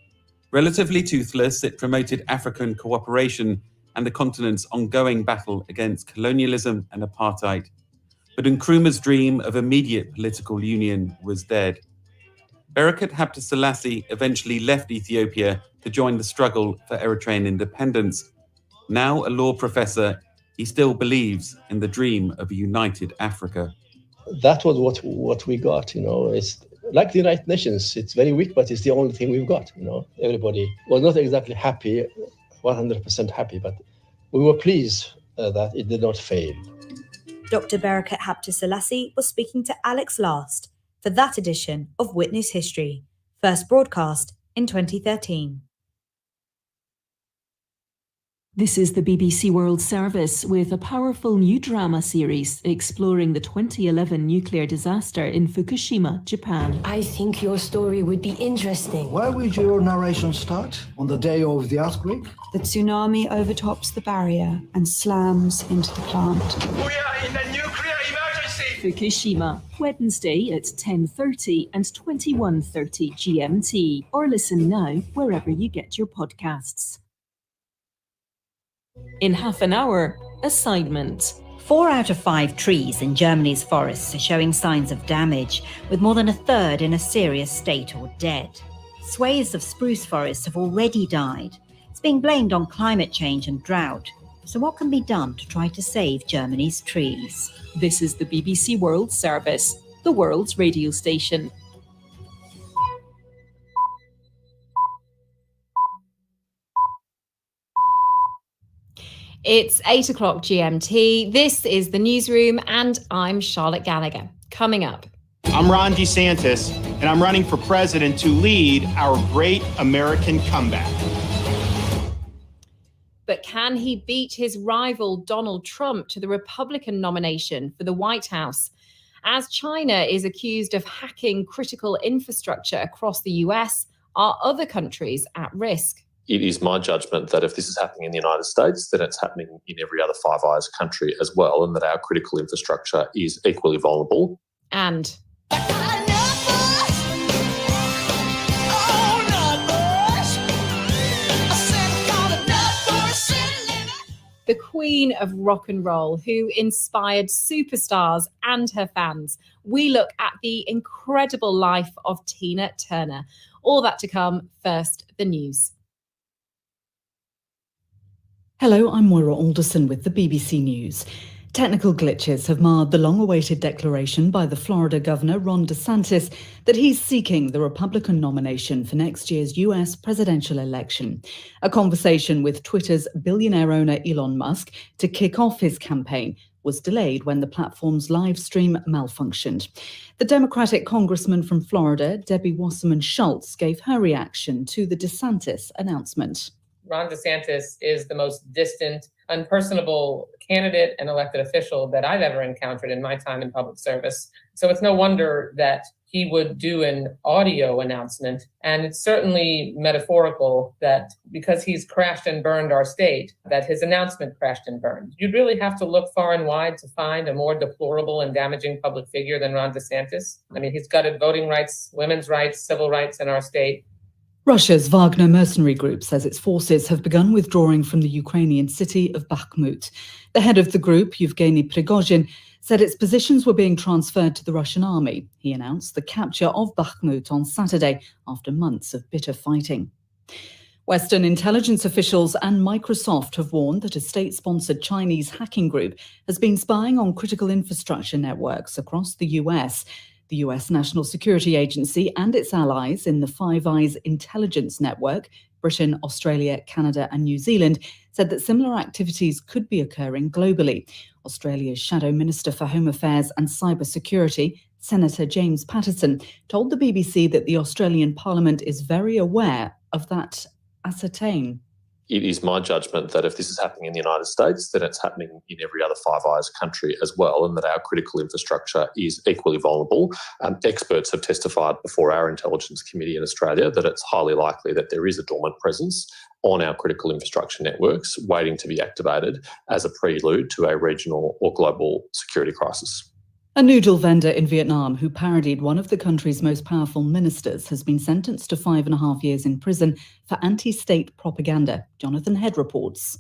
[SPEAKER 2] Relatively toothless, it promoted African cooperation and the continent's ongoing battle against colonialism and apartheid. But Nkrumah's dream of immediate political union was dead. Barakat Haile Selassie eventually left Ethiopia to join the struggle for Eritrean independence. Now a law professor, he still believes in the dream of a united Africa.
[SPEAKER 9] That was what we got, It's like the United Nations. It's very weak, but it's the only thing we've got, Everybody was not exactly happy, 100% happy, but we were pleased that it did not fail.
[SPEAKER 8] Dr. Barakat Haile Selassie was speaking to Alex Last for that edition of Witness History, first broadcast in 2013.
[SPEAKER 15] This is the BBC World Service with a powerful new drama series exploring the 2011 nuclear disaster in Fukushima, Japan.
[SPEAKER 16] I think your story would be interesting.
[SPEAKER 17] Where would your narration start? On the day of the earthquake?
[SPEAKER 18] The tsunami overtops the barrier and slams into the plant.
[SPEAKER 17] We are in a nuclear emergency!
[SPEAKER 15] Fukushima, Wednesday at 10:30 and 21:30 GMT. Or listen now wherever you get your podcasts. In half an hour, assignment.
[SPEAKER 30] 4 out of 5 trees in Germany's forests are showing signs of damage, with more than a third in a serious state or dead. Swathes of spruce forests have already died. It's being blamed on climate change and drought. So what can be done to try to save Germany's trees?
[SPEAKER 15] This is the BBC World Service, the world's radio station.
[SPEAKER 19] It's 8 o'clock GMT. This is the newsroom, and I'm Charlotte Gallagher. Coming up.
[SPEAKER 22] I'm Ron DeSantis, and I'm running for president to lead our great American comeback.
[SPEAKER 19] But can he beat his rival Donald Trump to the Republican nomination for the White House? As China is accused of hacking critical infrastructure across the US, are other countries at risk?
[SPEAKER 23] It is my judgment that if this is happening in the United States, then it's happening in every other Five Eyes country as well, and that our critical infrastructure is equally vulnerable.
[SPEAKER 19] And the queen of rock and roll, who inspired superstars and her fans. We look at the incredible life of Tina Turner. All that to come. First, the news.
[SPEAKER 29] Hello, I'm Moira Alderson with the BBC News. Technical glitches have marred the long-awaited declaration by the Florida Governor, Ron DeSantis, that he's seeking the Republican nomination for next year's US presidential election. A conversation with Twitter's billionaire owner Elon Musk to kick off his campaign was delayed when the platform's live stream malfunctioned. The Democratic congressman from Florida, Debbie Wasserman Schultz, gave her reaction to the DeSantis announcement.
[SPEAKER 24] Ron DeSantis is the most distant, unpersonable candidate and elected official that I've ever encountered in my time in public service. So it's no wonder that he would do an audio announcement. And it's certainly metaphorical that because he's crashed and burned our state, that his announcement crashed and burned. You'd really have to look far and wide to find a more deplorable and damaging public figure than Ron DeSantis. I mean, he's gutted voting rights, women's rights, civil rights in our state.
[SPEAKER 29] Russia's Wagner mercenary group says its forces have begun withdrawing from the Ukrainian city of Bakhmut. The head of the group, Yevgeny Prigozhin, said its positions were being transferred to the Russian army. He announced the capture of Bakhmut on Saturday after months of bitter fighting. Western intelligence officials and Microsoft have warned that a state-sponsored Chinese hacking group has been spying on critical infrastructure networks across the US. The US National Security Agency and its allies in the Five Eyes intelligence network, Britain, Australia, Canada and New Zealand, said that similar activities could be occurring globally. Australia's Shadow Minister for Home Affairs and Cybersecurity, Senator James Patterson, told the BBC that the Australian Parliament is very aware of that ascertain.
[SPEAKER 23] It is my judgment that if this is happening in the United States, then it's happening in every other Five Eyes country as well, and that our critical infrastructure is equally vulnerable. Experts have testified before our Intelligence Committee in Australia that it's highly likely that there is a dormant presence on our critical infrastructure networks waiting to be activated as a prelude to a regional or global security crisis.
[SPEAKER 29] A noodle vendor in Vietnam who parodied one of the country's most powerful ministers has been sentenced to 5.5 years in prison for anti-state propaganda. Jonathan Head reports.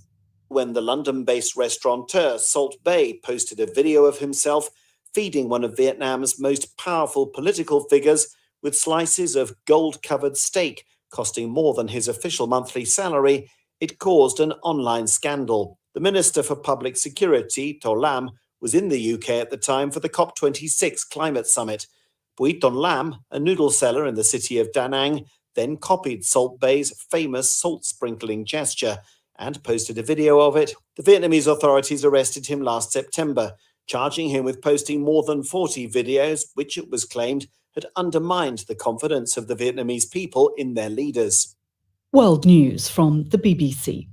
[SPEAKER 25] When the London-based restaurateur Salt Bae posted a video of himself
[SPEAKER 4] feeding one of Vietnam's most powerful political figures with slices of gold-covered steak costing more than his official monthly salary, it caused an online scandal. The Minister for Public Security, To Lam, was in the UK at the time for the COP26 climate summit. Bui Ton Lam, a noodle seller in the city of Da Nang, then copied Salt Bay's famous salt sprinkling gesture and posted a video of it. The Vietnamese authorities arrested him last September, charging him with posting more than 40 videos, which it was claimed had undermined the confidence of the Vietnamese people in their leaders.
[SPEAKER 29] World news from the BBC.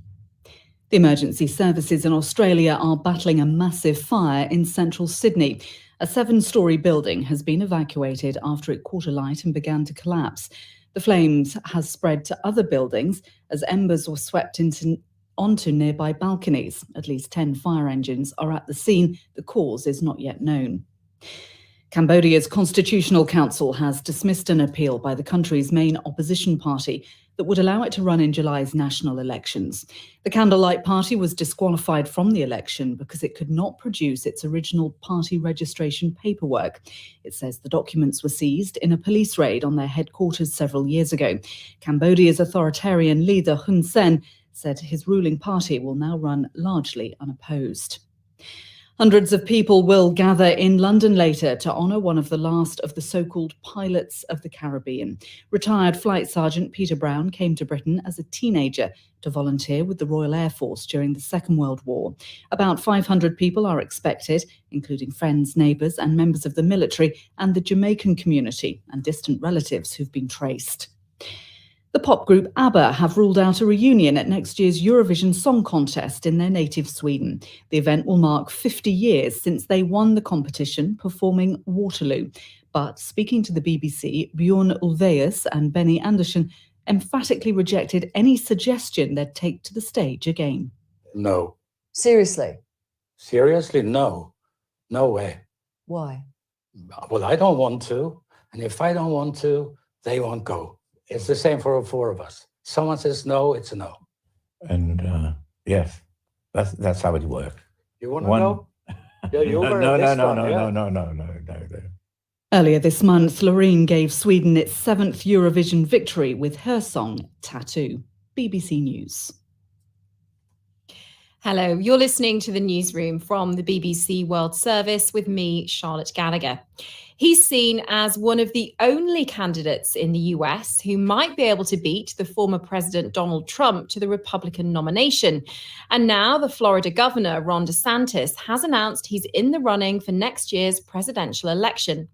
[SPEAKER 29] The emergency services in Australia are battling a massive fire in central Sydney. A 7-storey building has been evacuated after it caught alight and began to collapse. The flames has spread to other buildings as embers were swept onto nearby balconies. At least 10 fire engines are at the scene. The cause is not yet known. Cambodia's Constitutional Council has dismissed an appeal by the country's main opposition party that would allow it to run in July's national elections. The Candlelight Party was disqualified from the election because it could not produce its original party registration paperwork. It says the documents were seized in a police raid on their headquarters several years ago. Cambodia's authoritarian leader Hun Sen said his ruling party will now run largely unopposed. Hundreds of people will gather in London later to honour one of the last of the so-called pilots of the Caribbean. Retired Flight Sergeant Peter Brown came to Britain as a teenager to volunteer with the Royal Air Force during the Second World War. About 500 people are expected, including friends, neighbours and members of the military and the Jamaican community and distant relatives who've been traced. The pop group ABBA have ruled out a reunion at next year's Eurovision Song Contest in their native Sweden. The event will mark 50 years since they won the competition, performing Waterloo. But speaking to the BBC, Bjorn Ulvaeus and Benny Andersson emphatically rejected any suggestion they'd take to the stage again.
[SPEAKER 7] No.
[SPEAKER 10] Seriously?
[SPEAKER 7] Seriously, no. No way.
[SPEAKER 10] Why?
[SPEAKER 7] Well, I don't want to. And if I don't want to, they won't go. It's the same for all four of us. Someone says no, it's a no.
[SPEAKER 11] And yes, that's how it works.
[SPEAKER 7] You want to go? Yeah, you were
[SPEAKER 11] No.
[SPEAKER 29] Earlier this month, Loreen gave Sweden its 7th Eurovision victory with her song Tattoo. BBC News.
[SPEAKER 19] Hello, you're listening to the newsroom from the BBC World Service with me, Charlotte Gallagher. He's seen as one of the only candidates in the US who might be able to beat the former President Donald Trump to the Republican nomination. And now the Florida governor, Ron DeSantis, has announced he's in the running for next year's presidential election.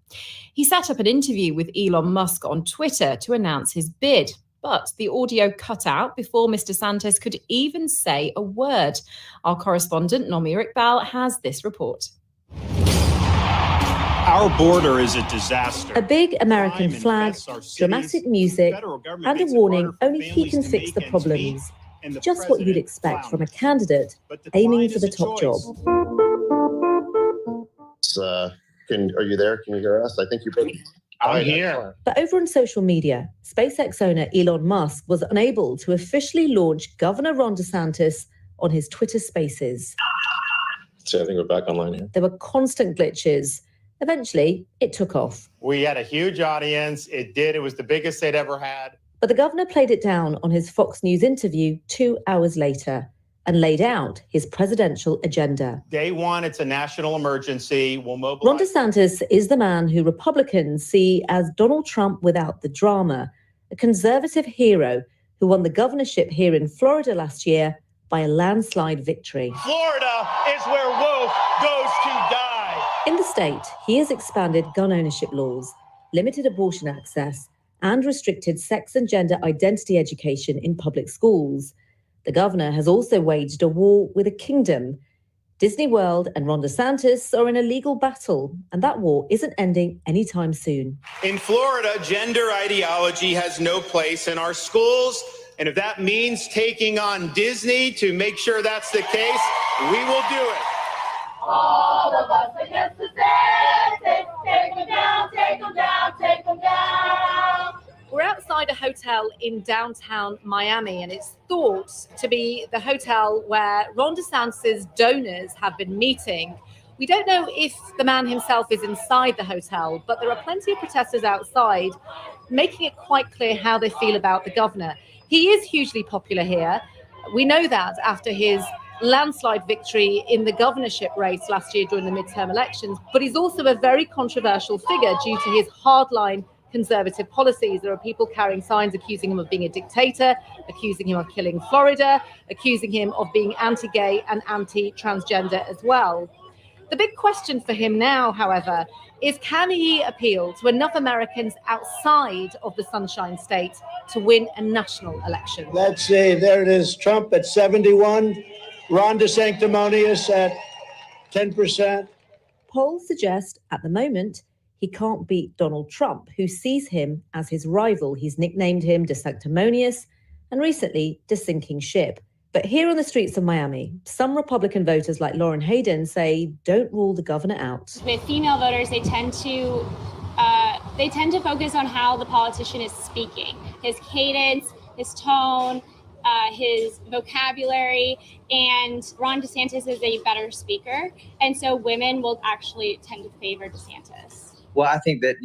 [SPEAKER 19] He set up an interview with Elon Musk on Twitter to announce his bid. But the audio cut out before Mr. Santos could even say a word. Our correspondent, Nomi Iqbal, has this report.
[SPEAKER 22] Our border is a disaster.
[SPEAKER 30] A big American flag, dramatic music, and a warning only he can fix the problems. Just what you'd expect from a candidate aiming for the top job.
[SPEAKER 13] Are you there? Can you hear us? I think you're both.
[SPEAKER 22] I'm here.
[SPEAKER 30] But over on social media, SpaceX owner Elon Musk was unable to officially launch Governor Ron DeSantis on his Twitter Spaces.
[SPEAKER 13] So I think we're back online here.
[SPEAKER 30] There were constant glitches. Eventually, it took off.
[SPEAKER 22] We had a huge audience. It did. It was the biggest they'd ever had.
[SPEAKER 30] But the governor played it down on his Fox News interview 2 hours later and laid out his presidential agenda.
[SPEAKER 22] Day one, it's a national emergency. We'll mobilize.
[SPEAKER 30] Ron DeSantis is the man who Republicans see as Donald Trump without the drama, a conservative hero who won the governorship here in Florida last year by a landslide victory.
[SPEAKER 22] Florida is where woke goes to die.
[SPEAKER 30] In the state, he has expanded gun ownership laws, limited abortion access, and restricted sex and gender identity education in public schools. The governor has also waged a war with a kingdom. Disney World and Ron DeSantis are in a legal battle, and that war isn't ending anytime soon.
[SPEAKER 22] In Florida, gender ideology has no place in our schools. And if that means taking on Disney to make sure that's the case, we will do it.
[SPEAKER 21] All of us against the state. Take them down, take them down, take them down.
[SPEAKER 1] We're outside a hotel in downtown Miami, and it's thought to be the hotel where Ron DeSantis' donors have been meeting
[SPEAKER 3] We don't know if the man himself is inside the hotel, but there are plenty of protesters outside making it quite clear how they feel about the governor. He is hugely popular here. We know that after his landslide victory in the governorship race last year during the midterm elections, but he's also a very controversial figure due to his hardline conservative policies. There are people carrying signs accusing him of being a dictator, accusing him of killing Florida, accusing him of being anti-gay and anti-transgender as well. The big question for him now, however, is can he appeal to enough Americans outside of the Sunshine State to win a national election?
[SPEAKER 5] Let's see, there it is, Trump at 71, Ron DeSanctimonious at 10%.
[SPEAKER 30] Polls suggest at the moment he can't beat Donald Trump, who sees him as his rival. He's nicknamed him DeSanctimonious and recently De Sinking Ship. But here on the streets of Miami, some Republican voters like Lauren Hayden say don't rule the governor out.
[SPEAKER 6] With female voters, they tend to focus on how the politician is speaking, his cadence, his tone, his vocabulary, and Ron DeSantis is a better speaker, and so women will actually tend to favor DeSantis.
[SPEAKER 10] Well, I think that,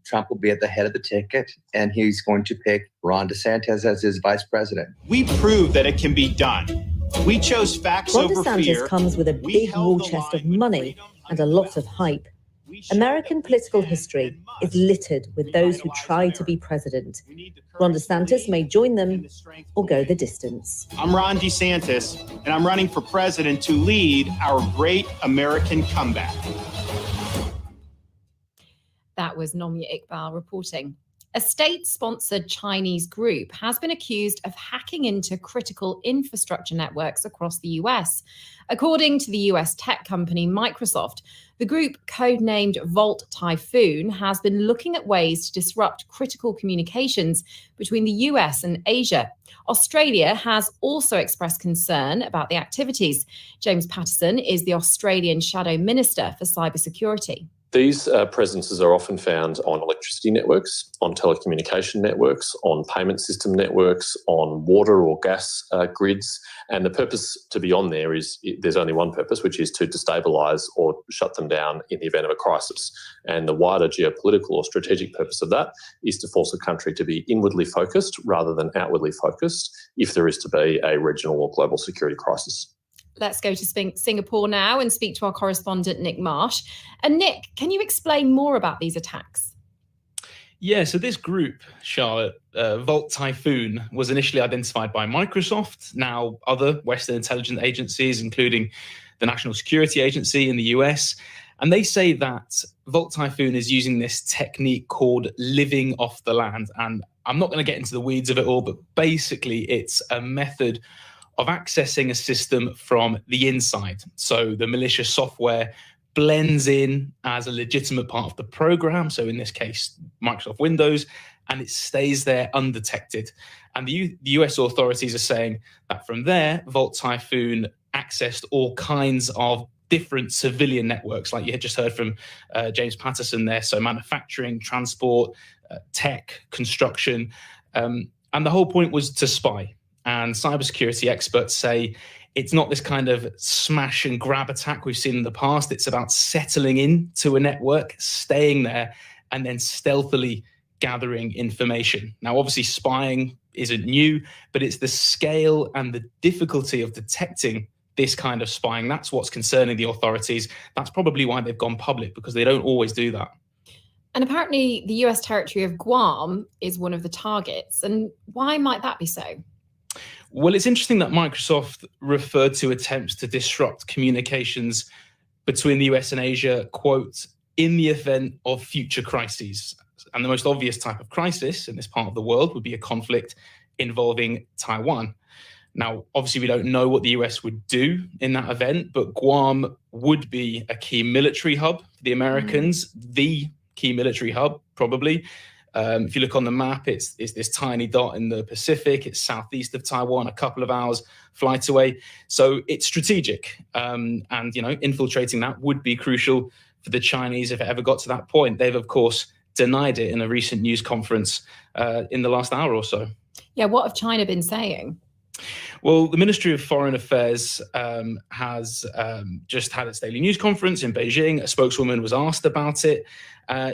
[SPEAKER 10] Trump will be at the head of the ticket, and he's going to pick Ron DeSantis as his vice president.
[SPEAKER 22] We proved that it can be done. We chose facts
[SPEAKER 30] Ron
[SPEAKER 22] over
[SPEAKER 30] DeSantis
[SPEAKER 22] fear.
[SPEAKER 30] comes with a big war chest of money and a lot of hype. American political history is littered with those who tried to be president. Ron DeSantis may join them or go the distance.
[SPEAKER 22] I'm Ron DeSantis, and I'm running for president to lead our great American comeback.
[SPEAKER 19] That was Nomia Iqbal reporting. A state-sponsored Chinese group has been accused of hacking into critical infrastructure networks across the US. According to the US tech company Microsoft, the group, codenamed Volt Typhoon, has been looking at ways to disrupt critical communications between the US and Asia. Australia has also expressed concern about the activities. James Patterson is the Australian Shadow Minister for Cybersecurity.
[SPEAKER 23] These presences are often found on electricity networks, on telecommunication networks, on payment system networks, on water or gas grids. And the purpose to be on there is, there's only one purpose, which is to destabilise or shut them down in the event of a crisis. And the wider geopolitical or strategic purpose of that is to force a country to be inwardly focused rather than outwardly focused if there is to be a regional or global security crisis.
[SPEAKER 19] Let's go to Singapore now and speak to our correspondent, Nick Marsh. And Nick, can you explain more about these attacks?
[SPEAKER 12] Yeah, so this group, Charlotte, Volt Typhoon, was initially identified by Microsoft, now other Western intelligence agencies, including the National Security Agency in the US. And they say that Volt Typhoon is using this technique called living off the land. And I'm not going to get into the weeds of it all, but basically it's a method of accessing a system from the inside. So the malicious software blends in as a legitimate part of the program. So in this case, Microsoft Windows, and it stays there undetected. And the US authorities are saying that from there, Volt Typhoon accessed all kinds of different civilian networks, like you had just heard from James Patterson there. So manufacturing, transport, tech, construction. And the whole point was to spy. And cybersecurity experts say it's not this kind of smash and grab attack we've seen in the past. It's about settling into a network, staying there, and then stealthily gathering information. Now, obviously, spying isn't new, but it's the scale and the difficulty of detecting this kind of spying. That's what's concerning the authorities. That's probably why they've gone public, because they don't always do that.
[SPEAKER 19] And apparently the US territory of Guam is one of the targets. And why might that be so?
[SPEAKER 12] Well, it's interesting that Microsoft referred to attempts to disrupt communications between the US and Asia, quote, in the event of future crises. And the most obvious type of crisis in this part of the world would be a conflict involving Taiwan. Now, obviously, we don't know what the US would do in that event, but Guam would be a key military hub for the Americans, the key military hub, probably. If you look on the map, it's this tiny dot in the Pacific. It's southeast of Taiwan, a couple of hours flight away. So it's strategic. And, infiltrating that would be crucial for the Chinese if it ever got to that point. They've, of course, denied it in a recent news conference in the last hour or so.
[SPEAKER 19] Yeah, what have China been saying?
[SPEAKER 12] Well, the Ministry of Foreign Affairs has just had its daily news conference in Beijing. A spokeswoman was asked about it.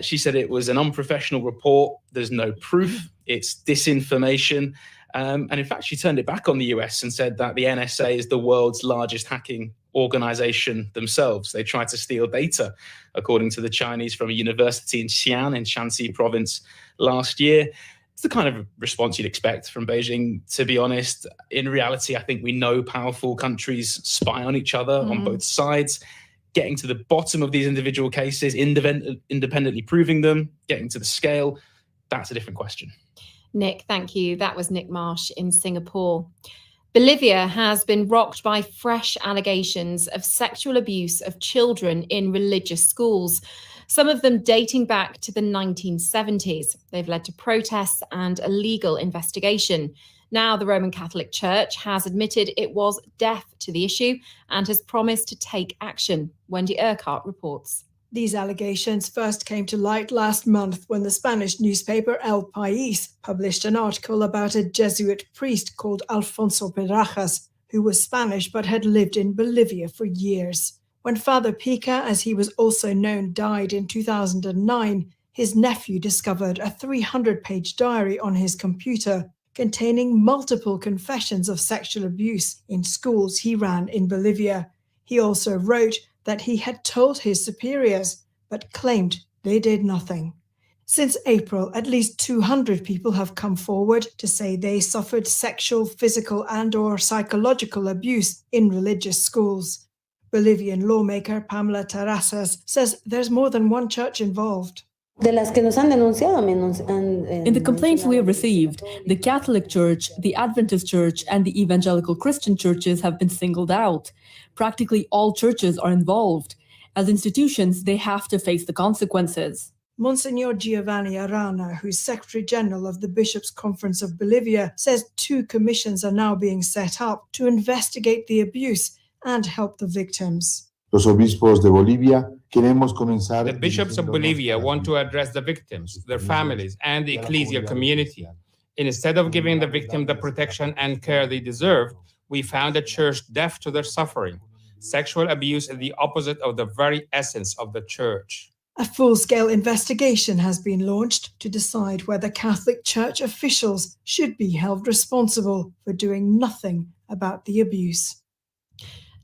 [SPEAKER 12] She said it was an unprofessional report. There's no proof. It's disinformation. And in fact, she turned it back on the US and said that the NSA is the world's largest hacking organization themselves. They tried to steal data, according to the Chinese, from a university in Xi'an in Shanxi province last year. It's the kind of response you'd expect from Beijing, to be honest. In reality, I think we know powerful countries spy on each other on both sides. Getting to the bottom of these individual cases, independently proving them, getting to the scale, that's a different question.
[SPEAKER 19] Nick, thank you. That was Nick Marsh in Singapore. Bolivia has been rocked by fresh allegations of sexual abuse of children in religious schools, some of them dating back to the 1970s. They've led to protests and a legal investigation. Now, the Roman Catholic Church has admitted it was deaf to the issue and has promised to take action. Wendy Urquhart reports.
[SPEAKER 2] These allegations first came to light last month when the Spanish newspaper El País published an article about a Jesuit priest called Alfonso Perajas, who was Spanish but had lived in Bolivia for years. When Father Pica, as he was also known, died in 2009, his nephew discovered a 300-page diary on his computer containing multiple confessions of sexual abuse in schools he ran in Bolivia. He also wrote that he had told his superiors, but claimed they did nothing. Since April, at least 200 people have come forward to say they suffered sexual, physical, and/or psychological abuse in religious schools. Bolivian lawmaker Pamela Terrazas says there's more than one church involved.
[SPEAKER 29] In the complaints we have received, the Catholic Church, the Adventist Church, and the Evangelical Christian churches have been singled out. Practically all churches are involved. As institutions, they have to face the consequences.
[SPEAKER 2] Monsignor Giovanni Arana, who's Secretary General of the Bishops' Conference of Bolivia, says 2 commissions are now being set up to investigate the abuse and help the victims.
[SPEAKER 8] The bishops of Bolivia want to address the victims, their families, and the ecclesial community. Instead of giving the victim the protection and care they deserve, we found a church deaf to their suffering. Sexual abuse is the opposite of the very essence of the church.
[SPEAKER 2] A full-scale investigation has been launched to decide whether Catholic Church officials should be held responsible for doing nothing about the abuse.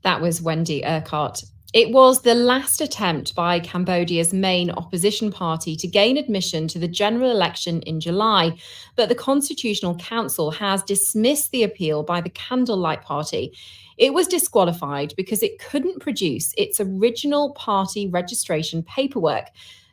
[SPEAKER 19] That was Wendy Urquhart. It was the last attempt by Cambodia's main opposition party to gain admission to the general election in July, but the Constitutional Council has dismissed the appeal by the Candlelight Party. It was disqualified because it couldn't produce its original party registration paperwork.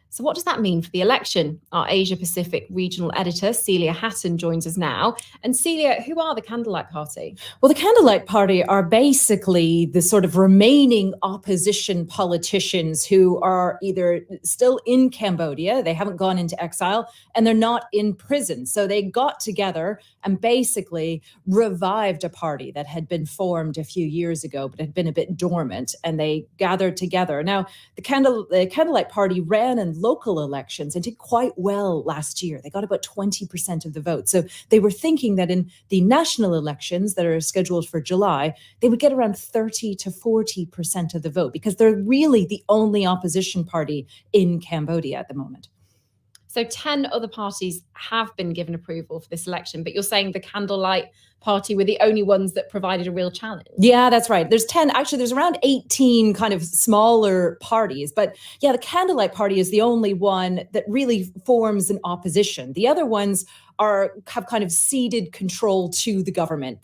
[SPEAKER 19] So what does that mean for the election? Our Asia-Pacific regional editor, Celia Hatton, joins us now. And Celia, who are the Candlelight Party?
[SPEAKER 9] Well, the Candlelight Party are basically the sort of remaining opposition politicians who are either still in Cambodia, they haven't gone into exile, and they're not in prison. So they got together and basically revived a party that had been formed a few years ago, but had been a bit dormant, and they gathered together. Now, the Candlelight Party ran in local elections and did quite well last year. They got about 20% of the vote. So they were thinking that in the national elections that are scheduled for July, they would get around 30 to 40% of the vote because they're really the only opposition party in Cambodia at the moment.
[SPEAKER 19] So 10 other parties have been given approval for this election, but you're saying the Candlelight Party were the only ones that provided a real challenge.
[SPEAKER 9] Yeah, that's right. There's 10, actually there's around 18 kind of smaller parties, but yeah, the Candlelight Party is the only one that really forms an opposition. The other ones have kind of ceded control to the government.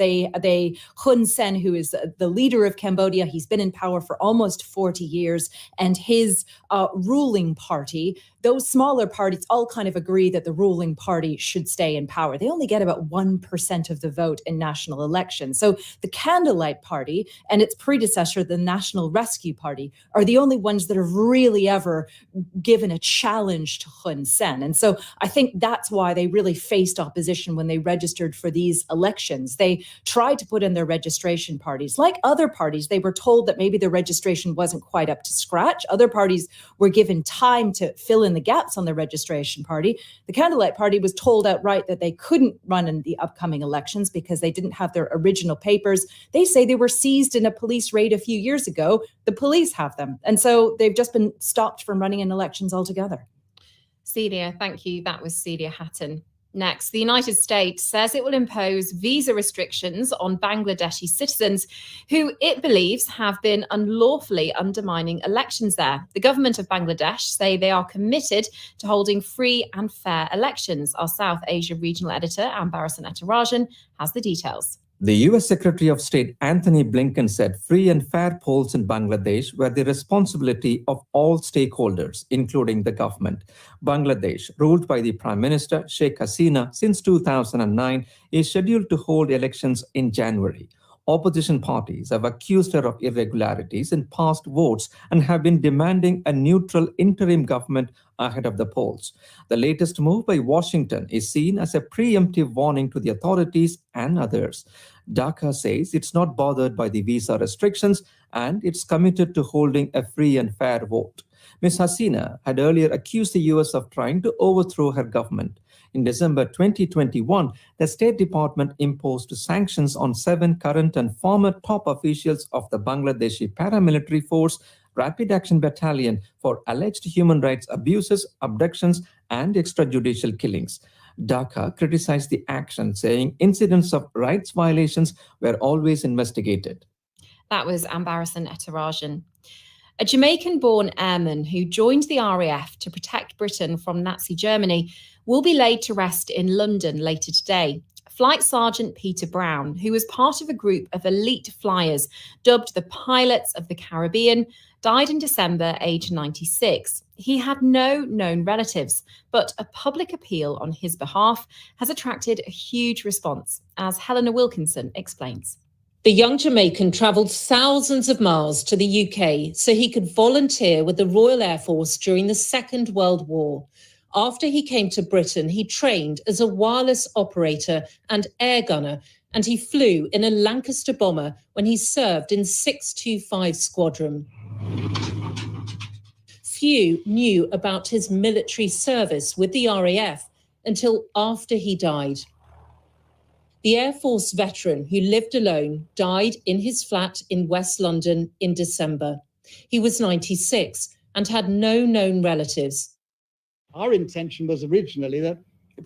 [SPEAKER 9] Hun Sen, who is the leader of Cambodia, he's been in power for almost 40 years, and his ruling party, those smaller parties all kind of agree that the ruling party should stay in power. They only get about 1% of the vote in national elections. So the Candlelight Party and its predecessor, the National Rescue Party, are the only ones that have really ever given a challenge to Hun Sen. And so I think that's why they really face faced opposition when they registered for these elections. They tried to put in their registration parties. Like other parties, they were told that maybe their registration wasn't quite up to scratch. Other parties were given time to fill in the gaps on their registration party. The Candlelight Party was told outright that they couldn't run in the upcoming elections because they didn't have their original papers. They say they were seized in a police raid a few years ago. The police have them. And so they've just been stopped from running in elections altogether.
[SPEAKER 19] Celia, thank you. That was Celia Hatton. Next, the United States says it will impose visa restrictions on Bangladeshi citizens who it believes have been unlawfully undermining elections there. The government of Bangladesh say they are committed to holding free and fair elections. Our South Asia regional editor, Ambarasan Ettarajan, has the details.
[SPEAKER 14] The US Secretary of State Anthony Blinken said free and fair polls in Bangladesh were the responsibility of all stakeholders, including the government. Bangladesh, ruled by the Prime Minister Sheikh Hasina since 2009, is scheduled to hold elections in January. Opposition parties have accused her of irregularities in past votes and have been demanding a neutral interim government ahead of the polls. The latest move by Washington is seen as a preemptive warning to the authorities and others. Dhaka says it's not bothered by the visa restrictions and it's committed to holding a free and fair vote. Ms. Hasina had earlier accused the US of trying to overthrow her government. In December 2021, the State Department imposed sanctions on 7 current and former top officials of the Bangladeshi paramilitary force Rapid Action Battalion for alleged human rights abuses, abductions, and extrajudicial killings. Dhaka criticized the action, saying incidents of rights violations were always investigated.
[SPEAKER 19] That was Ambarasan Ettarajan. A Jamaican-born airman who joined the RAF to protect Britain from Nazi Germany will be laid to rest in London later today. Flight Sergeant Peter Brown, who was part of a group of elite flyers dubbed the Pilots of the Caribbean, died in December, aged 96. He had no known relatives, but a public appeal on his behalf has attracted a huge response, as Helena Wilkinson explains.
[SPEAKER 15] The young Jamaican travelled thousands of miles to the UK so he could volunteer with the Royal Air Force during the Second World War. After he came to Britain, he trained as a wireless operator and air gunner, and he flew in a Lancaster bomber when he served in 625 Squadron. Few knew about his military service with the RAF until after he died. The Air Force veteran who lived alone died in his flat in West London in December. He was 96 and had no known relatives.
[SPEAKER 16] Our intention was originally that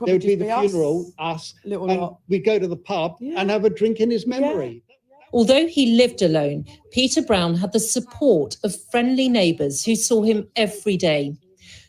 [SPEAKER 16] there would be the funeral, us, and we'd go to the pub and have a drink in his memory.
[SPEAKER 15] Although he lived alone, Peter Brown had the support of friendly neighbours who saw him every day.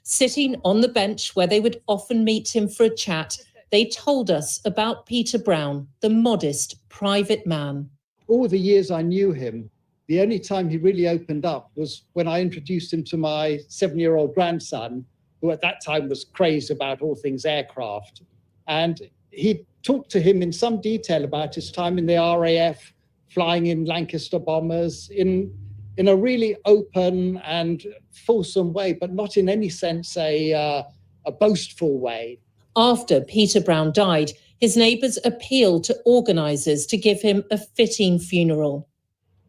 [SPEAKER 15] Sitting on the bench where they would often meet him for a chat, they told us about Peter Brown, the modest, private man.
[SPEAKER 16] All the years I knew him, the only time he really opened up was when I introduced him to my 7-year-old grandson, who at that time was crazed about all things aircraft. And he talked to him in some detail about his time in the RAF, flying in Lancaster bombers, in a really open and fulsome way, but not in any sense a boastful way.
[SPEAKER 15] After Peter Brown died, his neighbours appealed to organisers to give him a fitting funeral.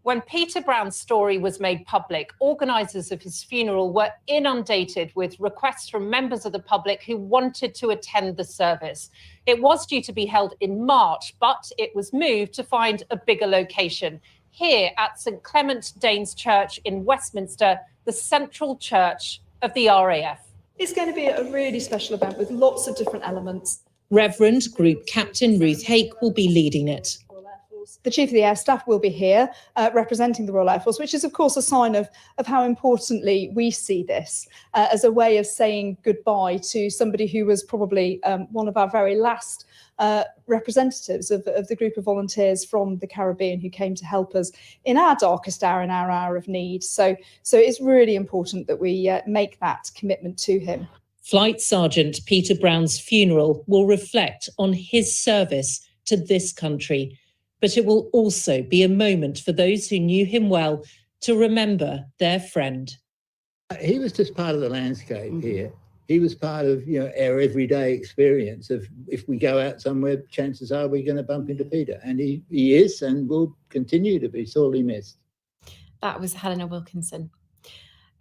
[SPEAKER 17] When Peter Brown's story was made public, organisers of his funeral were inundated with requests from members of the public who wanted to attend the service. It was due to be held in March, but it was moved to find a bigger location, here at St Clement Danes Church in Westminster, the central church of the RAF.
[SPEAKER 18] It's going to be a really special event with lots of different elements.
[SPEAKER 15] Reverend Group Captain Ruth Hake will be leading it.
[SPEAKER 18] The Chief of the Air Staff will be here representing the Royal Air Force, which is, of course, a sign of how importantly we see this as a way of saying goodbye to somebody who was probably one of our very last representatives of the group of volunteers from the Caribbean who came to help us in our darkest hour, in our hour of need. So it's really important that we make that commitment to him.
[SPEAKER 15] Flight Sergeant Peter Brown's funeral will reflect on his service to this country, but it will also be a moment for those who knew him well to remember their friend.
[SPEAKER 20] He was just part of the landscape here.
[SPEAKER 4] He was part of, our everyday experience of if we go out somewhere, chances are we're going to bump into Peter. And he is and will continue to be sorely missed.
[SPEAKER 19] That was Helena Wilkinson.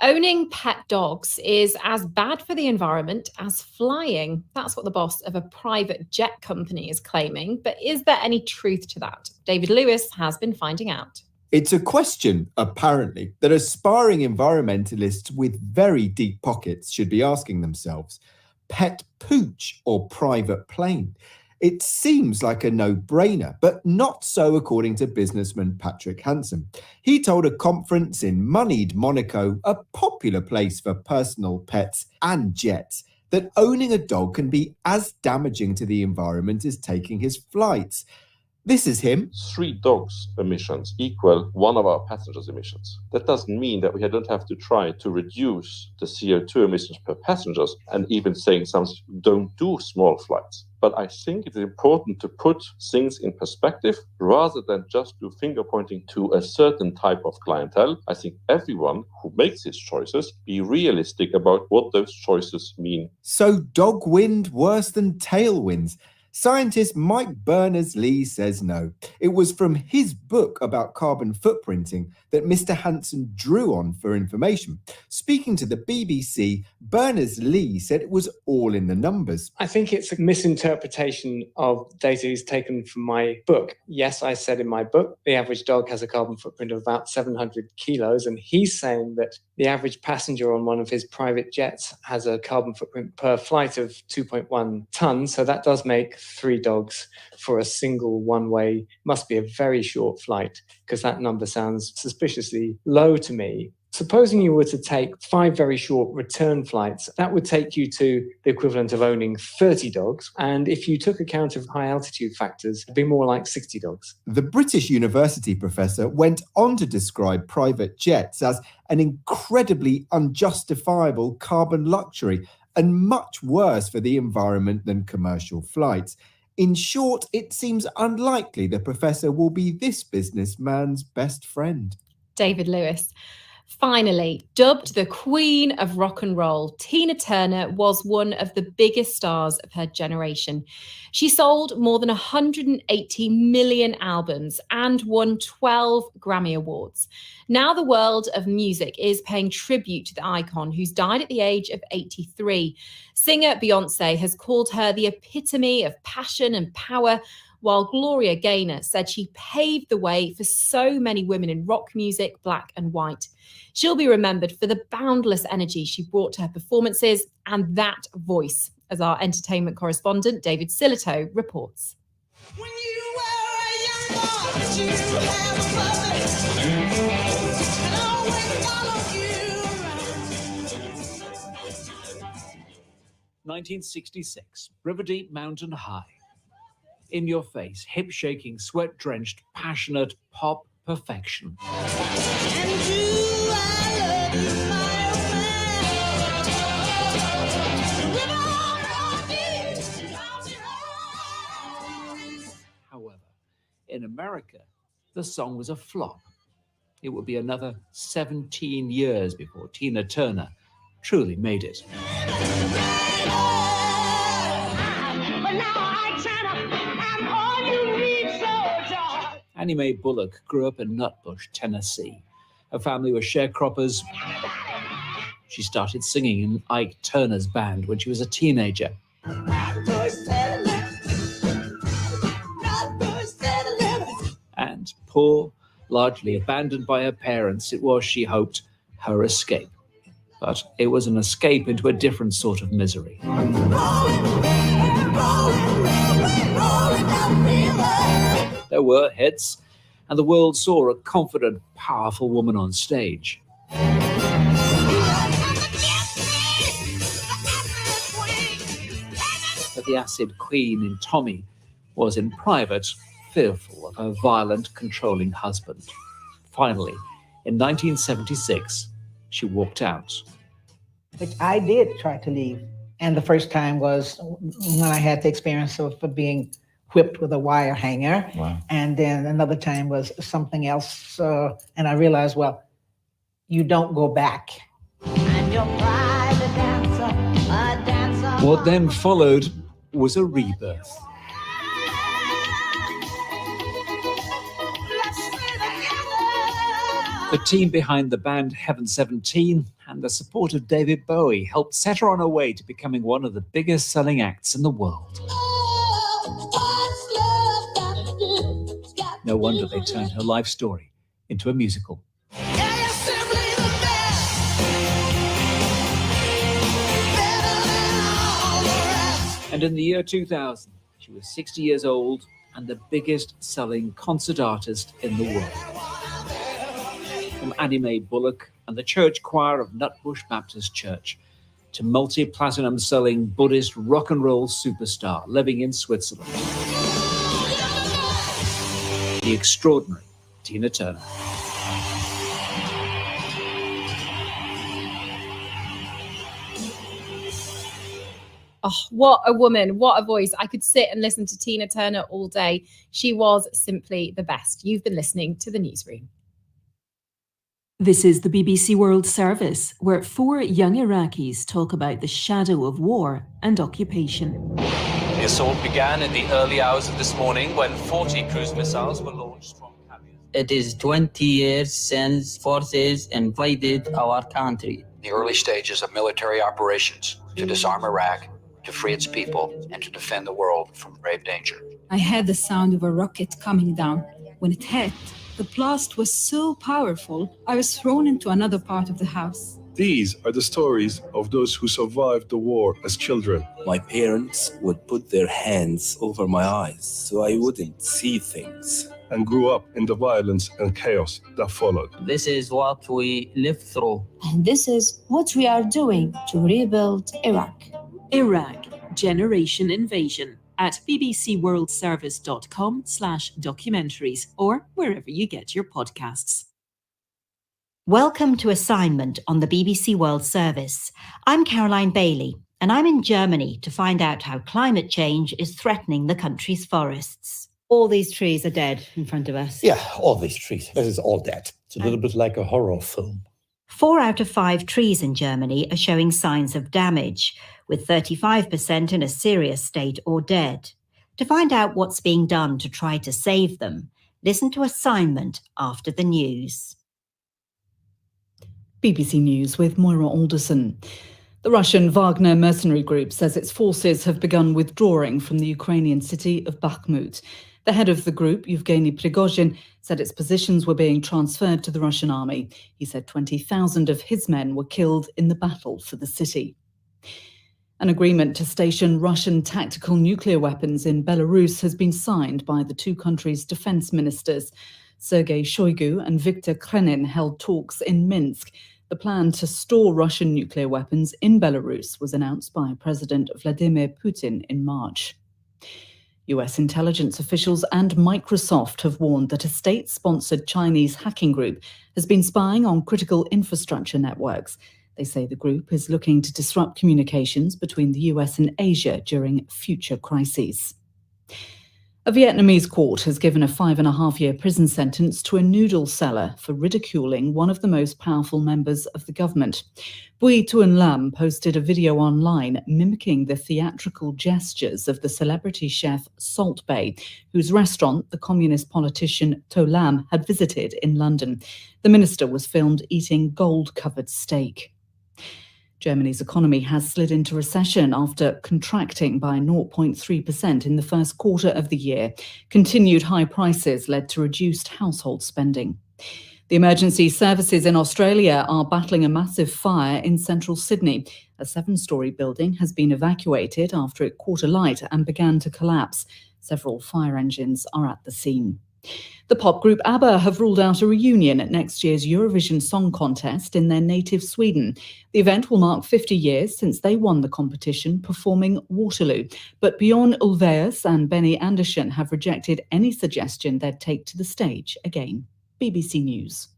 [SPEAKER 19] Owning pet dogs is as bad for the environment as flying. That's what the boss of a private jet company is claiming. But is there any truth to that? David Lewis has been finding out.
[SPEAKER 7] It's a question, apparently, that aspiring environmentalists with very deep pockets should be asking themselves. Pet pooch or private plane? It seems like a no-brainer, but not so according to businessman Patrick Hansen. He told a conference in moneyed Monaco, a popular place for personal pets and jets, that owning a dog can be as damaging to the environment as taking his flights. This is him.
[SPEAKER 11] 3 dogs' emissions equal one of our passengers' emissions. That doesn't mean that we don't have to try to reduce the CO2 emissions per passengers, and even saying some don't do small flights. But I think it's important to put things in perspective rather than just do finger pointing to a certain type of clientele. I think everyone who makes these choices be realistic about what those choices mean.
[SPEAKER 7] So dog wind worse than tailwinds? Scientist Mike Berners-Lee says no. It was from his book about carbon footprinting that Mr. Hansen drew on for information. Speaking to the BBC, Berners-Lee said it was all in the numbers.
[SPEAKER 13] I think it's a misinterpretation of data he's taken from my book. Yes, I said in my book, the average dog has a carbon footprint of about 700 kilos, and he's saying that the average passenger on one of his private jets has a carbon footprint per flight of 2.1 tons, so that does make 3 dogs for a single one-way. Must be a very short flight, because that number sounds suspiciously low to me. Supposing you were to take 5 very short return flights, that would take you to the equivalent of owning 30 dogs. And if you took account of high altitude factors, it'd be more like 60 dogs.
[SPEAKER 7] The British University professor went on to describe private jets as an incredibly unjustifiable carbon luxury and much worse for the environment than commercial flights. In short, it seems unlikely the professor will be this businessman's best friend.
[SPEAKER 19] David Lewis. Finally, dubbed the Queen of Rock and Roll, Tina Turner was one of the biggest stars of her generation. She sold more than 180 million albums and won 12 Grammy Awards. Now the world of music is paying tribute to the icon, who's died at the age of 83. Singer Beyoncé has called her the epitome of passion and power, while Gloria Gaynor said she paved the way for so many women in rock music, black and white. She'll be remembered for the boundless energy she brought to her performances and that voice, as our entertainment correspondent David Silito reports.
[SPEAKER 21] When you were a young boy, did you have a mother? And always followed you around.
[SPEAKER 20] 1966, Riverdeep Mountain High. In your face, hip-shaking, sweat-drenched, passionate pop perfection. However, in America, the song was a flop. It would be another 17 years before Tina Turner truly made it. Annie Mae Bullock grew up in Nutbush, Tennessee. Her family were sharecroppers. She started singing in Ike Turner's band when she was a teenager. And poor, largely abandoned by her parents, it was, she hoped, her escape. But it was an escape into a different sort of misery. There were hits, and the world saw a confident, powerful woman on stage. But the acid queen in Tommy was in private fearful of her violent, controlling husband. Finally, in 1976, she walked out.
[SPEAKER 24] Which I did try to leave. And the first time was when I had the experience of being whipped with a wire hanger.
[SPEAKER 25] Wow.
[SPEAKER 24] And then another time was something else. And I realized, well, you don't go back.
[SPEAKER 21] And your private dancer,
[SPEAKER 20] What then followed was a rebirth. The team behind the band Heaven 17 and the support of David Bowie helped set her on her way to becoming one of the biggest selling acts in the world. No wonder they turned her life story into a musical. And in the year 2000, she was 60 years old and the biggest selling concert artist in the world. From Annie Mae Bullock and the church choir of Nutbush Baptist Church to multi-platinum selling Buddhist rock and roll superstar living in Switzerland. The extraordinary Tina Turner.
[SPEAKER 19] Oh, what a woman, what a voice. I could sit and listen to Tina Turner all day. She was simply the best. You've been listening to The Newsroom.
[SPEAKER 1] This is the BBC World Service, where 4 young Iraqis talk about the shadow of war and occupation.
[SPEAKER 3] The assault began in the early hours of this morning when 40 cruise missiles were launched from Kabul.
[SPEAKER 5] It is 20 years since forces invaded our country.
[SPEAKER 6] The early stages of military operations to disarm Iraq, to free its people, and to defend the world from grave danger.
[SPEAKER 10] I heard the sound of a rocket coming down. When it hit, the blast was so powerful, I was thrown into another part of the house.
[SPEAKER 25] These are the stories of those who survived the war as children.
[SPEAKER 26] My parents would put their hands over my eyes so I wouldn't see things.
[SPEAKER 25] And grew up in the violence and chaos that followed.
[SPEAKER 5] This is what we lived through.
[SPEAKER 10] And this is what we are doing to rebuild Iraq.
[SPEAKER 1] Iraq, Generation Invasion, at bbcworldservice.com/documentaries or wherever you get your podcasts.
[SPEAKER 27] Welcome to Assignment on the BBC World Service. I'm Caroline Bailey, and I'm in Germany to find out how climate change is threatening the country's forests. All these trees are dead in front of us.
[SPEAKER 28] Yeah, all these trees. This is all dead. It's a little bit like a horror film.
[SPEAKER 27] 4 out of 5 trees in Germany are showing signs of damage, with 35% in a serious state or dead. To find out what's being done to try to save them, listen to Assignment after the news.
[SPEAKER 29] BBC News with Moira Alderson. The Russian Wagner mercenary group says its forces have begun withdrawing from the Ukrainian city of Bakhmut. The head of the group, Yevgeny Prigozhin, said its positions were being transferred to the Russian army. He said 20,000 of his men were killed in the battle for the city. An agreement to station Russian tactical nuclear weapons in Belarus has been signed by the two countries' defense ministers. Sergei Shoigu and Viktor Krenin held talks in Minsk. The plan to store Russian nuclear weapons in Belarus was announced by President Vladimir Putin in March. US intelligence officials and Microsoft have warned that a state-sponsored Chinese hacking group has been spying on critical infrastructure networks. They say the group is looking to disrupt communications between the US and Asia during future crises. A Vietnamese court has given a 5.5-year prison sentence to a noodle seller for ridiculing one of the most powerful members of the government. Bui Tuan Lam posted a video online mimicking the theatrical gestures of the celebrity chef Salt Bae, whose restaurant the communist politician To Lam had visited in London. The minister was filmed eating gold-covered steak. Germany's economy has slid into recession after contracting by 0.3% in the first quarter of the year. Continued high prices led to reduced household spending. The emergency services in Australia are battling a massive fire in central Sydney. A 7-storey building has been evacuated after it caught alight and began to collapse. Several fire engines are at the scene. The pop group ABBA have ruled out a reunion at next year's Eurovision Song Contest in their native Sweden. The event will mark 50 years since they won the competition performing Waterloo. But Bjorn Ulvaeus and Benny Andersson have rejected any suggestion they'd take to the stage again. BBC News.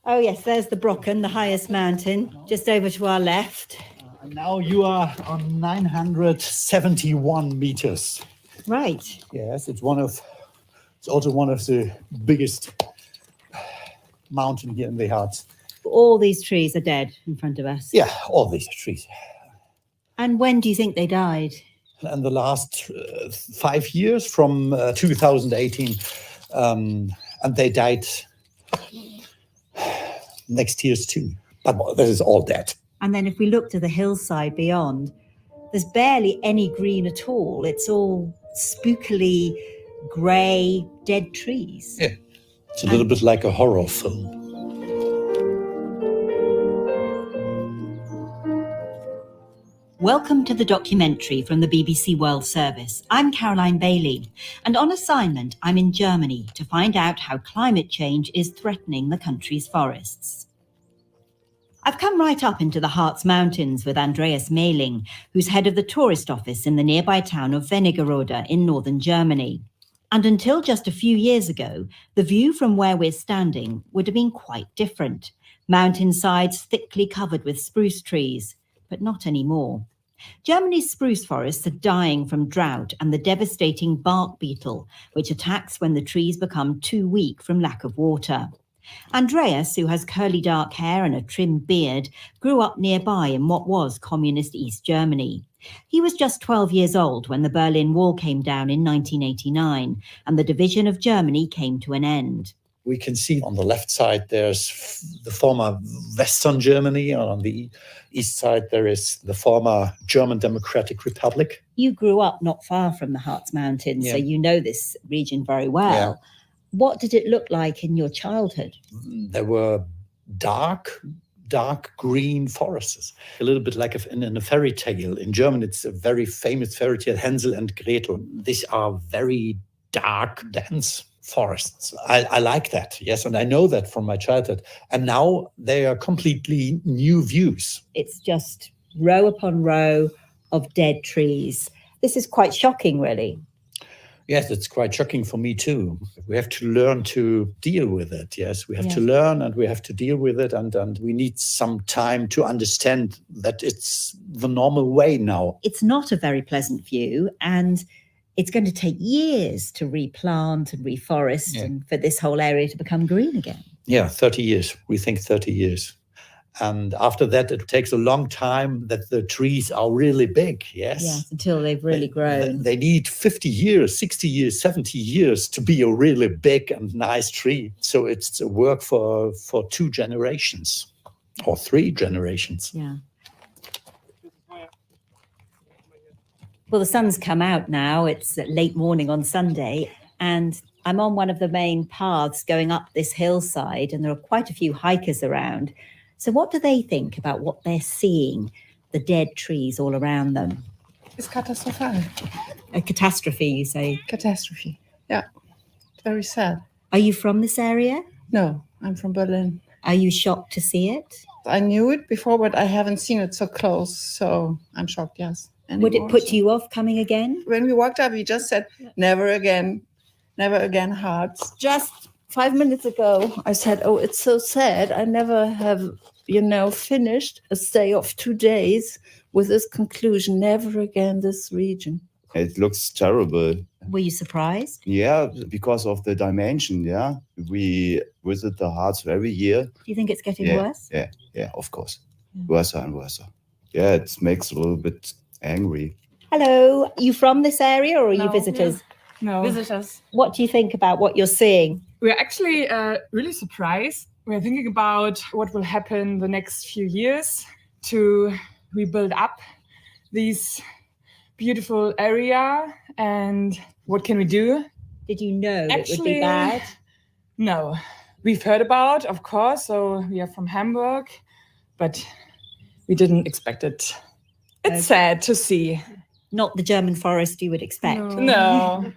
[SPEAKER 27] Oh yes, there's the Brocken, the highest mountain, just over to our left.
[SPEAKER 28] Now you are on 971 meters.
[SPEAKER 27] Right.
[SPEAKER 28] Yes, it's also one of the biggest mountain here in the Harz.
[SPEAKER 27] All these trees are dead in front of us.
[SPEAKER 28] Yeah, all these trees.
[SPEAKER 27] And when do you think they died?
[SPEAKER 28] And the last 5 years from 2018, and they died next year's too. But this is all dead.
[SPEAKER 27] And then if we look to the hillside beyond, there's barely any green at all. It's all spookily grey, dead trees.
[SPEAKER 28] Yeah, it's a little bit like a horror film.
[SPEAKER 27] Welcome to the documentary from the BBC World Service. I'm Caroline Bailey, and on assignment, I'm in Germany to find out how climate change is threatening the country's forests. I've come right up into the Harz Mountains with Andreas Mehling, who's head of the tourist office in the nearby town of Wernigerode in northern Germany. And until just a few years ago, the view from where we're standing would have been quite different. Mountainsides thickly covered with spruce trees, but not anymore. Germany's spruce forests are dying from drought and the devastating bark beetle, which attacks when the trees become too weak from lack of water. Andreas, who has curly dark hair and a trimmed beard, grew up nearby in what was communist East Germany. He was just 12 years old when the Berlin Wall came down in 1989 and the division of Germany came to an end.
[SPEAKER 28] We can see on the left side there's the former Western Germany, and on the east side there is the former German Democratic Republic.
[SPEAKER 27] You grew up not far from the Harz Mountains, so you know this region very well.
[SPEAKER 28] Yeah.
[SPEAKER 27] What did it look like in your childhood?
[SPEAKER 28] There were dark green forests, a little bit like in a fairy tale. In German, it's a very famous fairy tale, Hänsel and Gretel. These are very dark, dense forests. I like that, yes, and I know that from my childhood. And now they are completely new views.
[SPEAKER 27] It's just row upon row of dead trees. This is quite shocking, really.
[SPEAKER 28] Yes, it's quite shocking for me too. We have to learn to deal with it. Yes, we have to learn and we have to deal with it. And we need some time to understand that it's the normal way now.
[SPEAKER 27] It's not a very pleasant view, and it's going to take years to replant and reforest and for this whole area to become green again.
[SPEAKER 28] Yeah, 30 years. We think 30 years. And after that, it takes a long time that the trees are really big, yes?
[SPEAKER 27] Yes, until they've really grown.
[SPEAKER 28] They need 50 years, 60 years, 70 years to be a really big and nice tree. So it's a work for 2 generations or 3 generations.
[SPEAKER 27] Yeah. Well, the sun's come out now. It's late morning on Sunday, and I'm on one of the main paths going up this hillside, and there are quite a few hikers around. So what do they think about what they're seeing, the dead trees all around them?
[SPEAKER 2] It's catastrophal.
[SPEAKER 27] A catastrophe, you say?
[SPEAKER 2] Catastrophe, yeah. Very sad.
[SPEAKER 27] Are you from this area?
[SPEAKER 2] No, I'm from Berlin.
[SPEAKER 27] Are you shocked to see it?
[SPEAKER 2] I knew it before, but I haven't seen it so close, so I'm shocked, yes.
[SPEAKER 27] Would it put you off coming again?
[SPEAKER 2] When we walked up, we just said, never again, Harz.
[SPEAKER 8] Just 5 minutes ago, I said, oh, it's so sad. I never have, finished a stay of 2 days with this conclusion, never again this region.
[SPEAKER 9] It looks terrible.
[SPEAKER 27] Were you surprised?
[SPEAKER 9] Yeah, because of the dimension, yeah. We visit the Harz every year.
[SPEAKER 27] Do you think it's getting worse?
[SPEAKER 9] Yeah, of course. Worse and worse. Yeah, it makes a little bit angry.
[SPEAKER 27] Hello, are you from this area or are you visitors?
[SPEAKER 8] No. Visitors.
[SPEAKER 27] What do you think about what you're seeing?
[SPEAKER 8] We're actually really surprised. We're thinking about what will happen the next few years to rebuild up these beautiful area and what can we do?
[SPEAKER 27] Did you know it would be bad?
[SPEAKER 8] No. We've heard about, of course, so we are from Hamburg, but we didn't expect it. It's sad to see.
[SPEAKER 27] Not the German forest you would expect.
[SPEAKER 8] No.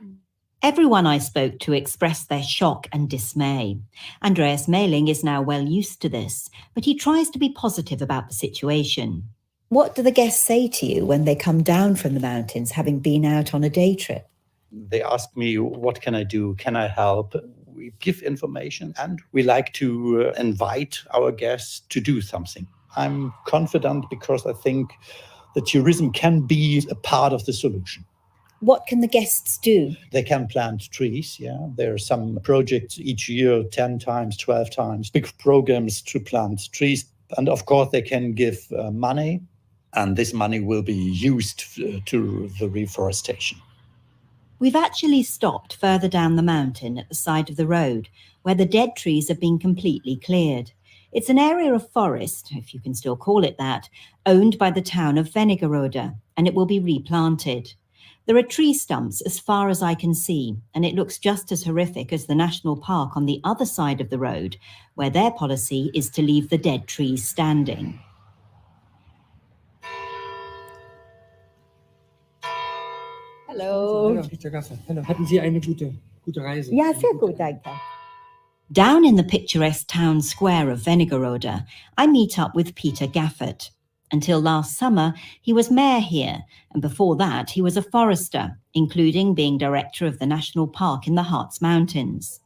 [SPEAKER 27] Everyone I spoke to expressed their shock and dismay. Andreas Mehling is now well used to this, but he tries to be positive about the situation. What do the guests say to you when they come down from the mountains, having been out on a day trip?
[SPEAKER 28] They ask me, what can I do? Can I help? We give information and we like to invite our guests to do something. I'm confident because I think that tourism can be a part of the solution.
[SPEAKER 27] What can the guests do?
[SPEAKER 28] They can plant trees, yeah. There are some projects each year, 10 times, 12 times, big programs to plant trees. And of course, they can give money And this money will be used to the reforestation.
[SPEAKER 27] We've actually stopped further down the mountain at the side of the road, where the dead trees have been completely cleared. It's an area of forest, if you can still call it that, owned by the town of Wernigerode, and it will be replanted. There are tree stumps as far as I can see, and it looks just as horrific as the national park on the other side of the road, where their policy is to leave the dead trees standing.
[SPEAKER 4] Hallo. Hallo. Hatten Sie eine gute Reise?
[SPEAKER 27] Ja, sehr gut, danke. Down in the picturesque town square of Wernigerode, I meet up with Peter Gaffert. Until last summer, he was mayor here, and before that, he was a forester, including being director of the national park in the Harz Mountains.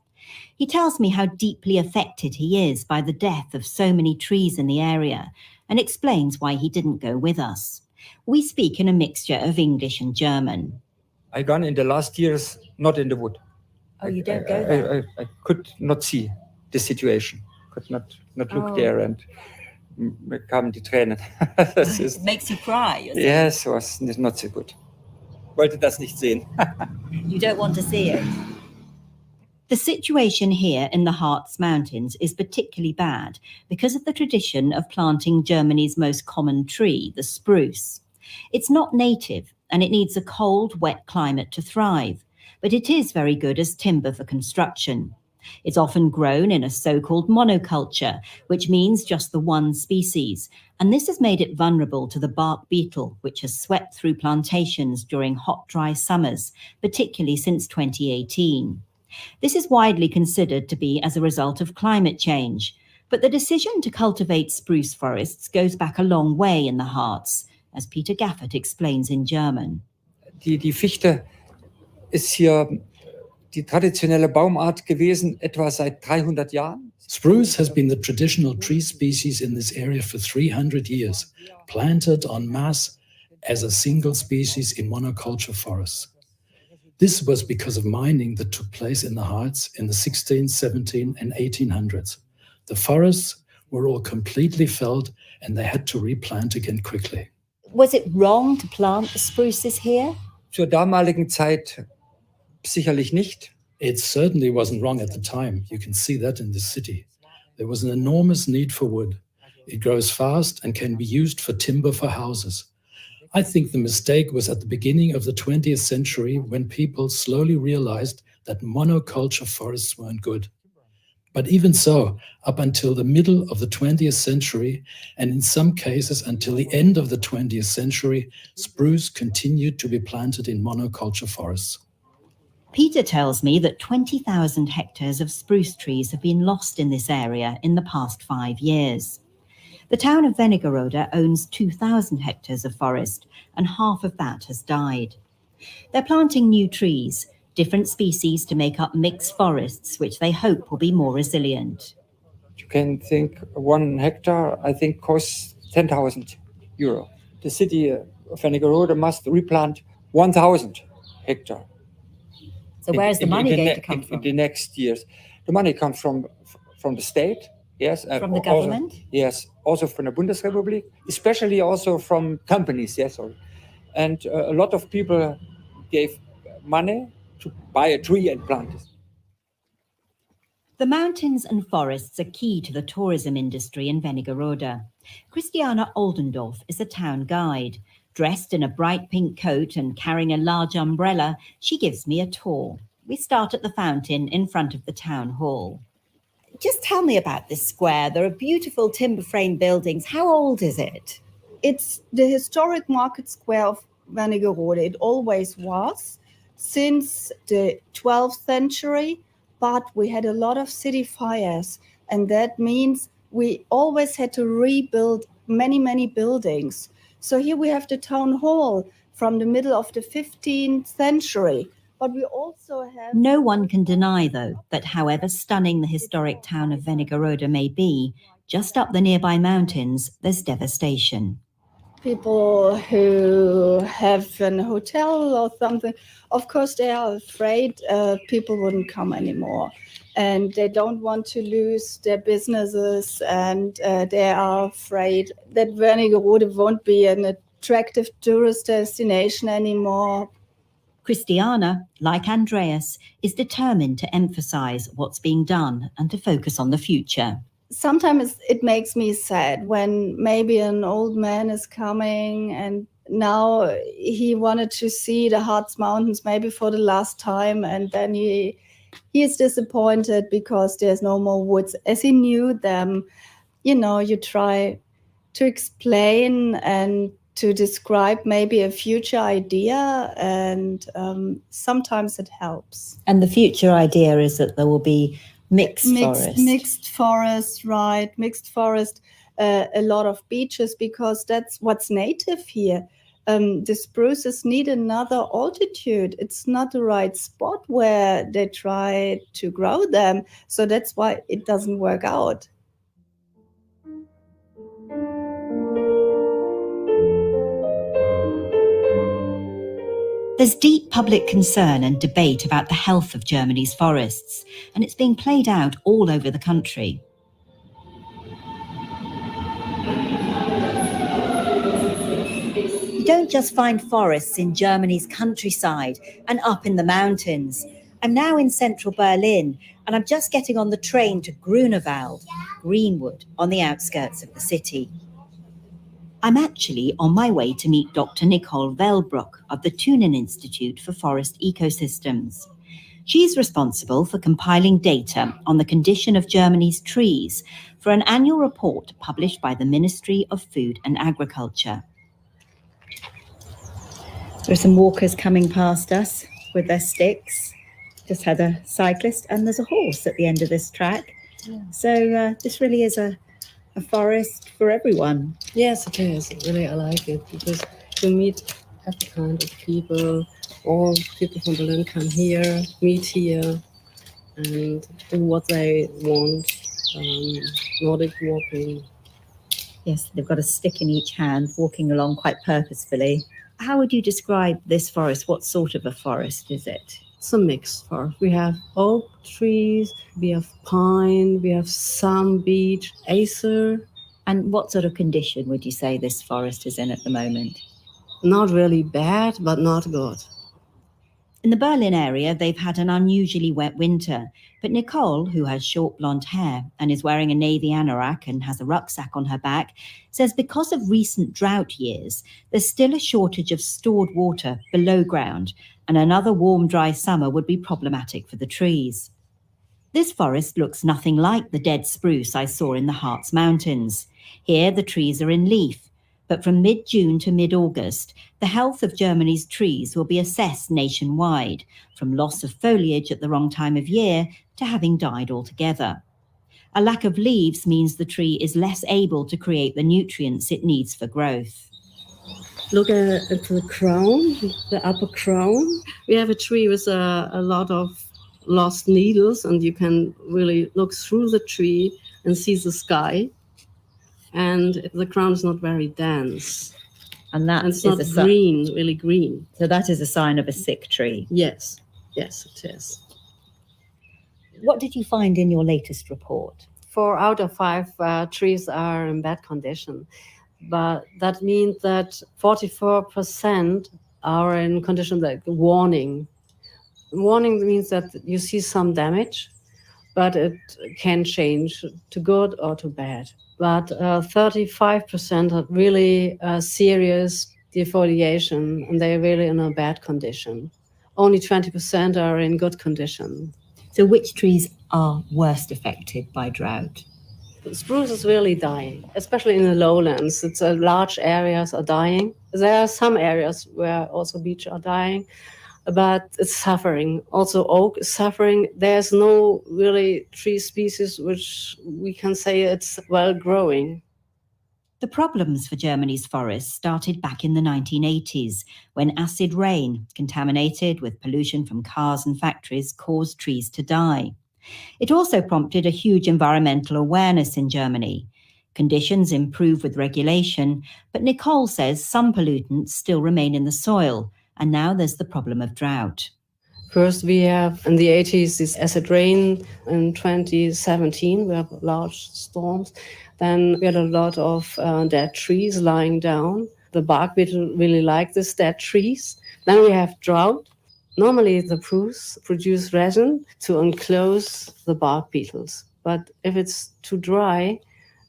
[SPEAKER 27] He tells me how deeply affected he is by the death of so many trees in the area, and explains why he didn't go with us. We speak in a mixture of English and German.
[SPEAKER 4] I gone in the last years not in the wood.
[SPEAKER 27] Oh, you don't go there?
[SPEAKER 4] I could not see the situation. Could not look there, and mir kamen die Tränen.
[SPEAKER 27] It makes you cry.
[SPEAKER 4] Yes, was not so good. Wollte das nicht sehen.
[SPEAKER 27] You don't want to see it. The situation here in the Harz Mountains is particularly bad because of the tradition of planting Germany's most common tree, the spruce. It's not native and it needs a cold, wet climate to thrive, but it is very good as timber for construction. It's often grown in a so-called monoculture, which means just the one species, and this has made it vulnerable to the bark beetle, which has swept through plantations during hot, dry summers, particularly since 2018. This is widely considered to be as a result of climate change, but the decision to cultivate spruce forests goes back a long way in the Harz, as Peter Gaffert explains in German.
[SPEAKER 4] Die Fichte ist hier die traditionelle Baumart gewesen, etwa seit 300 Jahren.
[SPEAKER 12] Spruce has been the traditional tree species in this area for 300 years, planted en masse as a single species in monoculture forests. This was because of mining that took place in the Harz in the 16th, 17th, and 1800s. The forests were all completely felled and they had to replant again quickly.
[SPEAKER 27] Was it wrong to plant the spruces here?
[SPEAKER 4] Zur damaligen Zeit sicherlich nicht.
[SPEAKER 12] It certainly wasn't wrong at the time. You can see that in this city. There was an enormous need for wood. It grows fast and can be used for timber for houses. I think the mistake was at the beginning of the 20th century when people slowly realized that monoculture forests weren't good. But even so, up until the middle of the 20th century, and in some cases until the end of the 20th century, spruce continued to be planted in monoculture forests.
[SPEAKER 27] Peter tells me that 20,000 hectares of spruce trees have been lost in this area in the past 5 years. The town of Wernigerode owns 2,000 hectares of forest, and half of that has died. They're planting new trees, different species to make up mixed forests, which they hope will be more resilient.
[SPEAKER 4] You can think 1 hectare, I think, costs 10,000 euro. The city of Wernigerode must replant 1,000 hectare.
[SPEAKER 27] So where's the money going to come
[SPEAKER 4] in
[SPEAKER 27] from?
[SPEAKER 4] the next years? The money comes from the state, yes.
[SPEAKER 27] From the
[SPEAKER 4] also-
[SPEAKER 27] government?
[SPEAKER 4] Yes, also from the Bundesrepublik, especially also from companies, yes. Sorry. And a lot of people gave money to buy a tree and plant it.
[SPEAKER 27] The mountains and forests are key to the tourism industry in Wernigerode. Christiana Oldendorf is a town guide. Dressed in a bright pink coat and carrying a large umbrella, she gives me a tour. We start at the fountain in front of the town hall. Just tell me about this square. There are beautiful timber frame buildings. How old is it?
[SPEAKER 14] It's the historic market square of Wernigerode. It always was since the 12th century, but we had a lot of city fires, and that means we always had to rebuild many buildings. So here we have the town hall from the middle of the 15th century, but we also have...
[SPEAKER 27] No one can deny, though, that however stunning the historic town of Wernigerode may be, just up the nearby mountains, there's devastation.
[SPEAKER 14] People who have a hotel or something, of course they are afraid people wouldn't come anymore. and they don't want to lose their businesses, and they are afraid that Wernigerode won't be an attractive tourist destination anymore.
[SPEAKER 27] Christiana, like Andreas, is determined to emphasize what's being done and to focus on the future.
[SPEAKER 14] Sometimes it makes me sad when maybe an old man is coming and now he wanted to see the Harz Mountains maybe for the last time, and then he is disappointed because there's no more woods as he knew them. You know, you try to explain and to describe maybe a future idea, and sometimes it helps.
[SPEAKER 27] And the future idea is that there will be mixed forest.
[SPEAKER 14] Mixed forest, right? Mixed forest, a lot of beaches, because that's what's native here. The spruces need another altitude. It's not the right spot where they try to grow them. So that's why it doesn't work out.
[SPEAKER 27] There's deep public concern and debate about the health of Germany's forests, and it's being played out all over the country. You don't just find forests in Germany's countryside and up in the mountains. I'm now in central Berlin, and I'm just getting on the train to Grunewald, Greenwood, on the outskirts of the city. I'm actually on my way to meet Dr. Nicole Velbruck of the Thunen Institute for Forest Ecosystems. She's responsible for compiling data on the condition of Germany's trees for an annual report published by the Ministry of Food and Agriculture. There are some walkers coming past us with their sticks. Just had a cyclist, and there's a horse at the end of this track.
[SPEAKER 7] Yeah.
[SPEAKER 27] So this really is a forest for everyone.
[SPEAKER 7] Yes, it is. Really, I like it because you meet every kind of people. All people from Berlin come here, meet here, and do what they want. Nordic walking.
[SPEAKER 27] Yes, they've got a stick in each hand, walking along quite purposefully. How would you describe this forest? What sort of a forest is it?
[SPEAKER 7] It's a mixed forest. We have oak trees, we have pine, we have some beech, acer.
[SPEAKER 27] And what sort of condition would you say this forest is in at the moment?
[SPEAKER 7] Not really bad, but not good.
[SPEAKER 27] In the Berlin area, they've had an unusually wet winter, but Nicole, who has short blonde hair and is wearing a navy anorak and has a rucksack on her back, says because of recent drought years, there's still a shortage of stored water below ground, and another warm, dry summer would be problematic for the trees. This forest looks nothing like the dead spruce I saw in the Harz Mountains. Here, the trees are in leaf, but from mid-June to mid-August, the health of Germany's trees will be assessed nationwide, from loss of foliage at the wrong time of year to having died altogether. A lack of leaves means the tree is less able to create the nutrients it needs for growth.
[SPEAKER 7] Look at the crown, the upper crown. We have a tree with a lot of lost needles, and you can really look through the tree and see the sky. And the crown is not very dense.
[SPEAKER 27] And that
[SPEAKER 7] it's
[SPEAKER 27] is
[SPEAKER 7] not green, really green.
[SPEAKER 27] So that is a sign of a sick tree.
[SPEAKER 7] Yes, yes, it is.
[SPEAKER 27] What did you find in your latest report?
[SPEAKER 7] 4 out of 5 trees are in bad condition. But that means that 44% are in condition like warning. Warning means that you see some damage, but it can change to good or to bad. But 35% are really serious defoliation, and they're really in a bad condition. Only 20% are in good condition.
[SPEAKER 27] So which trees are worst affected by drought?
[SPEAKER 7] Spruce is really dying, especially in the lowlands. It's large areas are dying. There are some areas where also beech are dying, but it's suffering. Also oak is suffering. There's no really tree species which we can say it's well growing.
[SPEAKER 27] The problems for Germany's forests started back in the 1980s, when acid rain, contaminated with pollution from cars and factories, caused trees to die. It also prompted a huge environmental awareness in Germany. Conditions improve with regulation, but Nicole says some pollutants still remain in the soil, and now there's the problem of drought.
[SPEAKER 7] First, we have in the 80s this acid rain. In 2017, we have large storms. Then we had a lot of dead trees lying down. The bark beetle really like these dead trees. Then we have drought. Normally, the spruce produce resin to enclose the bark beetles. But if it's too dry,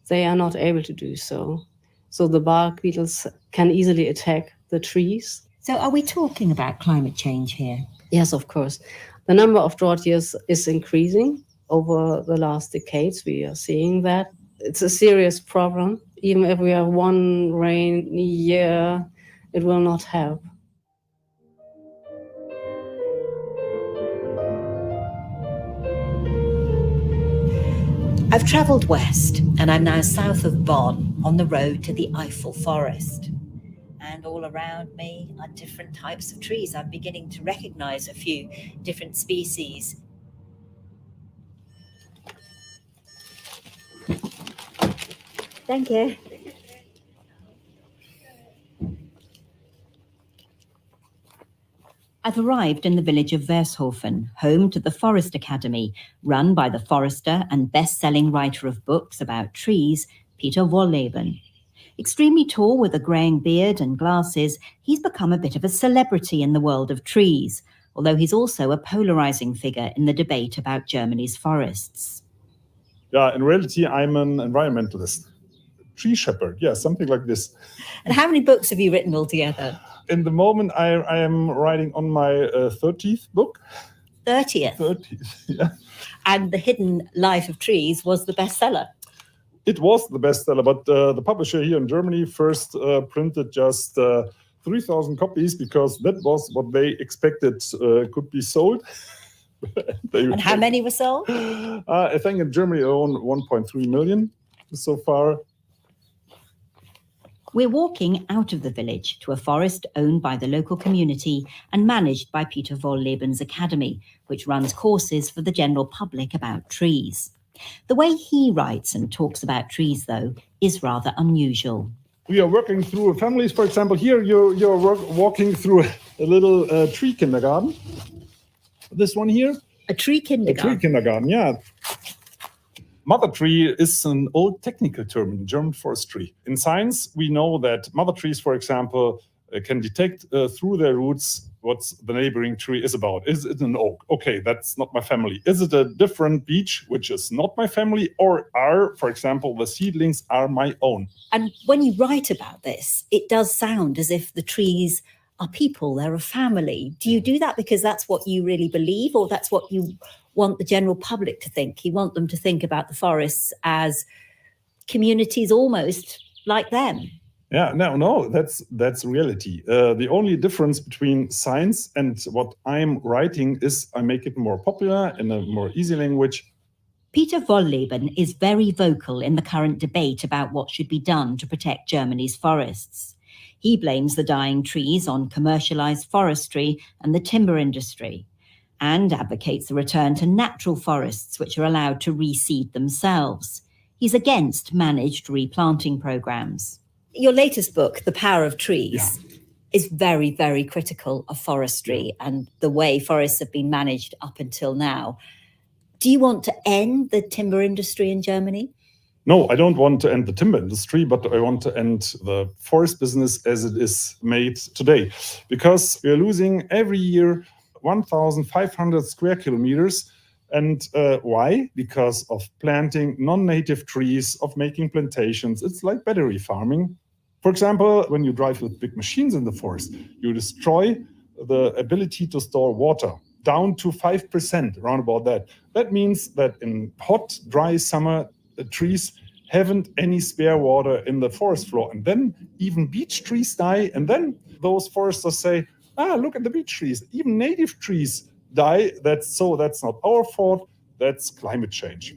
[SPEAKER 7] they are not able to do so. So the bark beetles can easily attack the trees.
[SPEAKER 27] So are we talking about climate change here?
[SPEAKER 7] Yes, of course. The number of drought years is increasing over the last decades. We are seeing that. It's a serious problem. Even if we have one rainy year, it will not help.
[SPEAKER 27] I've travelled west and I'm now south of Bonn on the road to the Eiffel Forest. And all around me are different types of trees. I'm beginning to recognise a few different species. Thank you. I've arrived in the village of Vershofen, home to the Forest Academy, run by the forester and best-selling writer of books about trees, Peter Wolleben. Extremely tall with a greying beard and glasses, he's become a bit of a celebrity in the world of trees, although he's also a polarising figure in the debate about Germany's forests.
[SPEAKER 11] Yeah, in reality, I'm an environmentalist. Tree shepherd, yeah, something like this.
[SPEAKER 27] And how many books have you written altogether?
[SPEAKER 11] In the moment, I am writing on my 30th book.
[SPEAKER 27] 30th?
[SPEAKER 11] 30th, yeah.
[SPEAKER 27] And The Hidden Life of Trees was the bestseller.
[SPEAKER 11] It was the bestseller, but the publisher here in Germany first printed just 3,000 copies because that was what they expected could be sold.
[SPEAKER 27] And how many were sold?
[SPEAKER 11] I think in Germany alone 1.3 million so far.
[SPEAKER 27] We're walking out of the village to a forest owned by the local community and managed by Peter Wollleben's Academy, which runs courses for the general public about trees. The way he writes and talks about trees, though, is rather unusual.
[SPEAKER 11] We are working through families. For example, here you're walking through a little tree kindergarten. This one here.
[SPEAKER 27] A tree kindergarten?
[SPEAKER 11] A tree kindergarten, yeah. Mother tree is an old technical term in German forestry. In science, we know that mother trees, for example, can detect through their roots what the neighboring tree is about. Is it an oak? Okay, that's not my family. Is it a different beech, which is not my family? Or are, for example, the seedlings are my own?
[SPEAKER 27] And when you write about this, it does sound as if the trees are people, they're a family. Do you do that because that's what you really believe, or that's what you want the general public to think? You want them to think about the forests as communities almost like them?
[SPEAKER 11] Yeah, no, that's reality. The only difference between science and what I'm writing is I make it more popular in a more easy language.
[SPEAKER 27] Peter Wolleben is very vocal in the current debate about what should be done to protect Germany's forests. He blames the dying trees on commercialised forestry and the timber industry, and advocates the return to natural forests which are allowed to reseed themselves. He's against managed replanting programmes. Your latest book, The Power of Trees, is very, very critical of forestry and the way forests have been managed up until now. Do you want to end the timber industry in Germany?
[SPEAKER 11] No, I don't want to end the timber industry, but I want to end the forest business as it is made today. Because we're losing every year 1,500 square kilometers. And why? Because of planting non-native trees, of making plantations. It's like battery farming. For example, when you drive with big machines in the forest, you destroy the ability to store water down to 5%, around about that. That means that in hot, dry summer, the trees haven't any spare water in the forest floor. And then even beech trees die. And then those foresters say, look at the beech trees. Even native trees die. That's not our fault. That's climate change.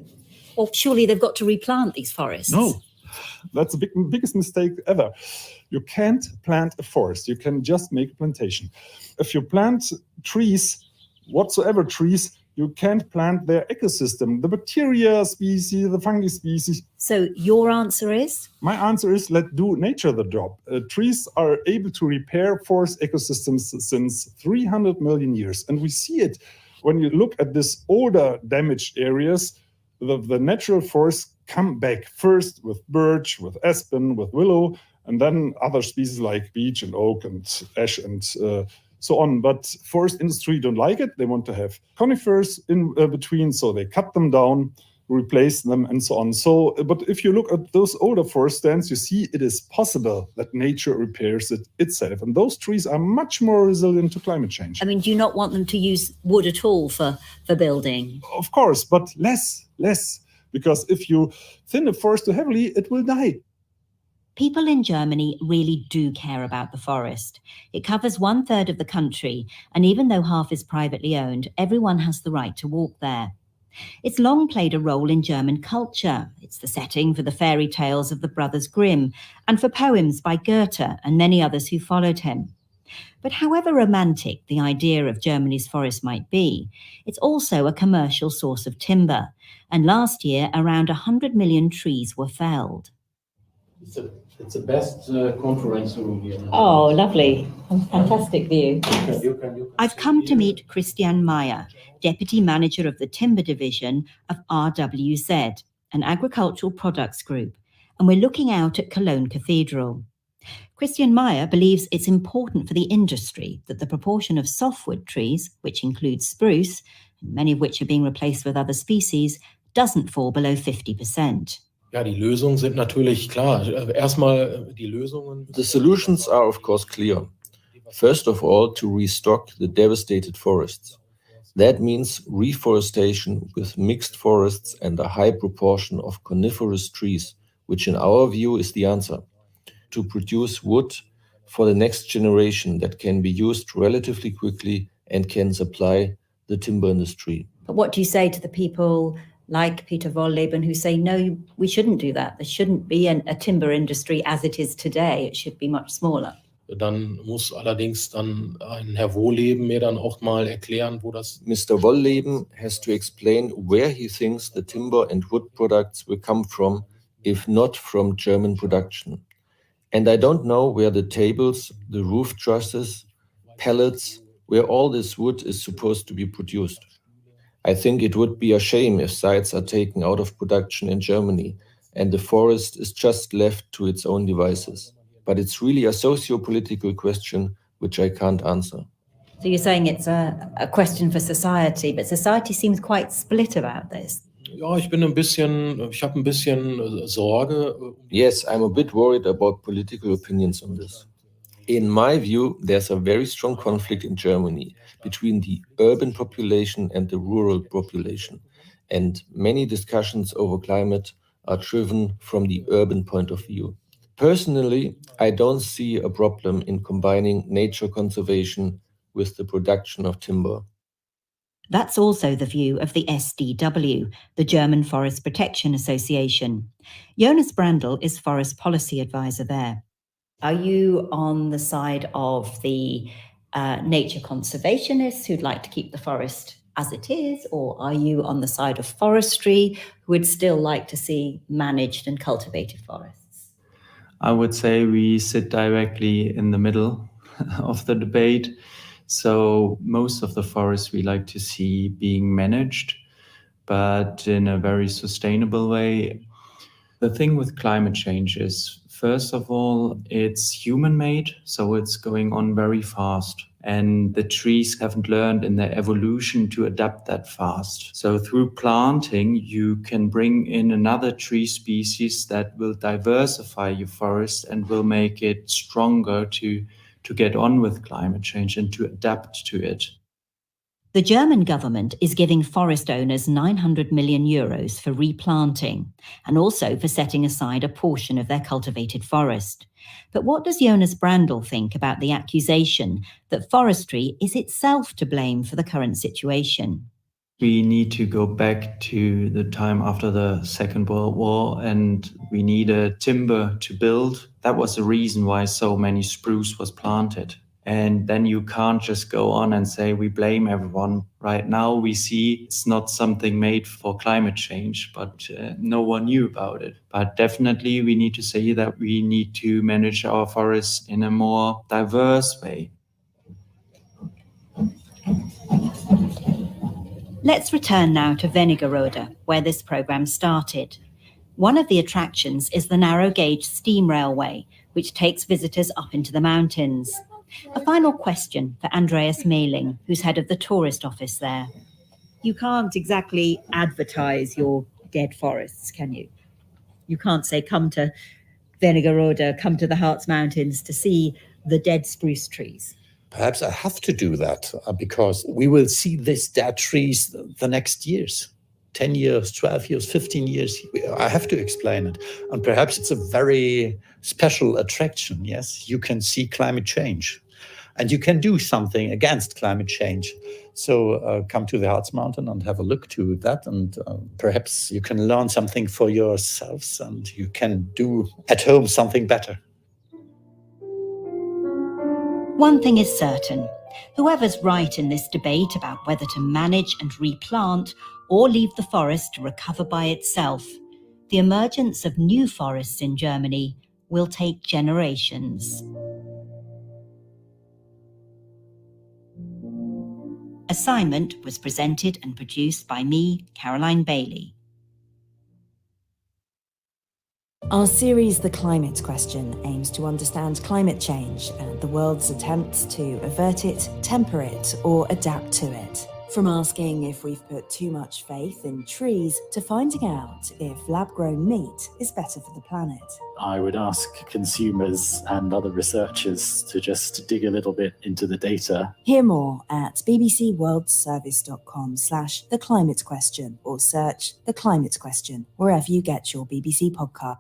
[SPEAKER 27] Well, surely they've got to replant these forests.
[SPEAKER 11] No, that's the biggest mistake ever. You can't plant a forest. You can just make a plantation. If you plant trees, whatsoever trees, you can't plant their ecosystem, the bacteria species, the fungi species.
[SPEAKER 27] So your answer is?
[SPEAKER 11] My answer is let do nature the job. Trees are able to repair forest ecosystems since 300 million years. And we see it when you look at these older damaged areas, the natural forests come back first with birch, with aspen, with willow, and then other species like beech and oak and ash and so on. But forest industry don't like it. They want to have conifers in between, so they cut them down, replace them, and so on. So, but if you look at those older forest stands, you see it is possible that nature repairs it itself. And those trees are much more resilient to climate change.
[SPEAKER 27] I mean, do you not want them to use wood at all for building?
[SPEAKER 11] Of course, but less. Because if you thin a forest too heavily, it will die.
[SPEAKER 27] People in Germany really do care about the forest. It covers 1/3 of the country, and even though half is privately owned, everyone has the right to walk there. It's long played a role in German culture. It's the setting for the fairy tales of the Brothers Grimm and for poems by Goethe and many others who followed him. But however romantic the idea of Germany's forest might be, it's also a commercial source of timber. And last year, around 100 million trees were felled.
[SPEAKER 12] It's the best conference room here.
[SPEAKER 27] Oh, lovely. Fantastic view.
[SPEAKER 12] You can
[SPEAKER 27] I've come to meet Christian Meyer, Deputy Manager of the Timber Division of RWZ, an agricultural products group, and we're looking out at Cologne Cathedral. Christian Meyer believes it's important for the industry that the proportion of softwood trees, which includes spruce, many of which are being replaced with other species, doesn't fall below 50%.
[SPEAKER 12] Ja, die Lösungen sind natürlich klar. Erstmal die Lösungen.
[SPEAKER 13] The solutions are of course clear. First of all, to restock the devastated forests. That means reforestation with mixed forests and a high proportion of coniferous trees, which in our view is the answer. To produce wood for the next generation that can be used relatively quickly and can supply the timber industry.
[SPEAKER 27] But what do you say to the people like Peter Wohlleben who say, no, we shouldn't do that. There shouldn't be a timber industry as it is today. It should be much smaller.
[SPEAKER 12] Dann muss allerdings dann ein Herr Wohlleben mir dann auch mal erklären, wo das...
[SPEAKER 13] Mr. Wohlleben has to explain where he thinks the timber and wood products will come from, if not from German production. And I don't know where the tables, the roof trusses, pallets, where all this wood is supposed to be produced. I think it would be a shame if sites are taken out of production in Germany and the forest is just left to its own devices. But it's really a socio-political question which I can't answer.
[SPEAKER 27] So you're saying it's a question for society, but society seems quite split about this.
[SPEAKER 12] Ja, ich habe ein bisschen Sorge.
[SPEAKER 13] Yes, I'm a bit worried about political opinions on this. In my view, there's a very strong conflict in Germany between the urban population and the rural population. And many discussions over climate are driven from the urban point of view. Personally, I don't see a problem in combining nature conservation with the production of timber.
[SPEAKER 27] That's also the view of the SDW, the German Forest Protection Association. Jonas Brandl is Forest Policy Advisor there. Are you on the side of the nature conservationists who'd like to keep the forest as it is, or are you on the side of forestry who would still like to see managed and cultivated forests?
[SPEAKER 15] I would say we sit directly in the middle of the debate. So most of the forests we like to see being managed, but in a very sustainable way. The thing with climate change is, first of all, it's human-made, so it's going on very fast. And the trees haven't learned in their evolution to adapt that fast. So through planting, you can bring in another tree species that will diversify your forest and will make it stronger to get on with climate change and to adapt to it.
[SPEAKER 27] The German government is giving forest owners 900 million euros for replanting and also for setting aside a portion of their cultivated forest. But what does Jonas Brandl think about the accusation that forestry is itself to blame for the current situation?
[SPEAKER 15] We need to go back to the time after the Second World War, and we need a timber to build. That was the reason why so many spruce was planted. And then you can't just go on and say we blame everyone. Right now we see it's not something made for climate change, but no one knew about it. But definitely we need to say that we need to manage our forests in a more diverse way.
[SPEAKER 27] Let's return now to Wernigerode, where this programme started. One of the attractions is the narrow gauge steam railway, which takes visitors up into the mountains. A final question for Andreas Mehling, who's head of the tourist office there. You can't exactly advertise your dead forests, can you? You can't say, come to Wernigerode, come to the Harz Mountains to see the dead spruce trees.
[SPEAKER 28] Perhaps I have to do that because we will see these dead trees the next years. 10 years, 12 years, 15 years. I have to explain it. And perhaps it's a very special attraction, yes? You can see climate change and you can do something against climate change. So come to the Harz Mountain and have a look to that. And perhaps you can learn something for yourselves and you can do at home something better.
[SPEAKER 27] One thing is certain, whoever's right in this debate about whether to manage and replant or leave the forest to recover by itself, the emergence of new forests in Germany will take generations. Assignment was presented and produced by me, Caroline Bailey.
[SPEAKER 16] Our series, The Climate Question, aims to understand climate change and the world's attempts to avert it, temper it, or adapt to it. From asking if we've put too much faith in trees to finding out if lab-grown meat is better for the planet.
[SPEAKER 17] I would ask consumers and other researchers to just dig a little bit into the data.
[SPEAKER 16] Hear more at bbcworldservice.com/The Climate Question or search The Climate Question wherever you get your BBC podcast.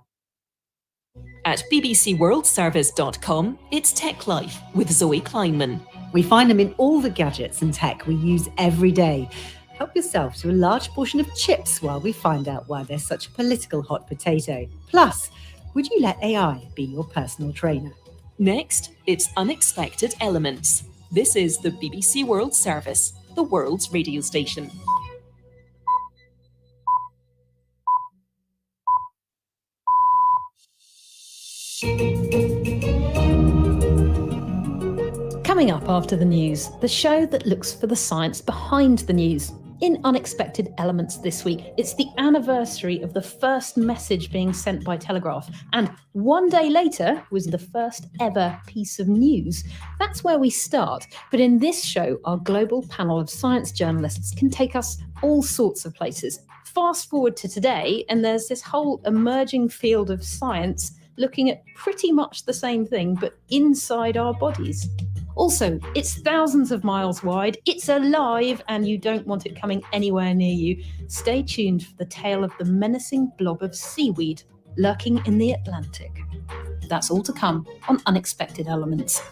[SPEAKER 1] At bbcworldservice.com, it's Tech Life with Zoe Kleinman.
[SPEAKER 18] We find them in all the gadgets and tech we use every day. Help yourself to a large portion of chips while we find out why they're such a political hot potato. Plus, would you let AI be your personal trainer?
[SPEAKER 1] Next, it's Unexpected Elements. This is the BBC World Service, the world's radio station.
[SPEAKER 19] Coming up after the news, the show that looks for the science behind the news. In Unexpected Elements this week, it's the anniversary of the first message being sent by telegraph, and one day later was the first ever piece of news. That's where we start, but in this show, our global panel of science journalists can take us all sorts of places. Fast forward to today, and there's this whole emerging field of science looking at pretty much the same thing, but inside our bodies. Also, it's thousands of miles wide, it's alive, and you don't want it coming anywhere near you. Stay tuned for the tale of the menacing blob of seaweed lurking in the Atlantic. That's all to come on Unexpected Elements.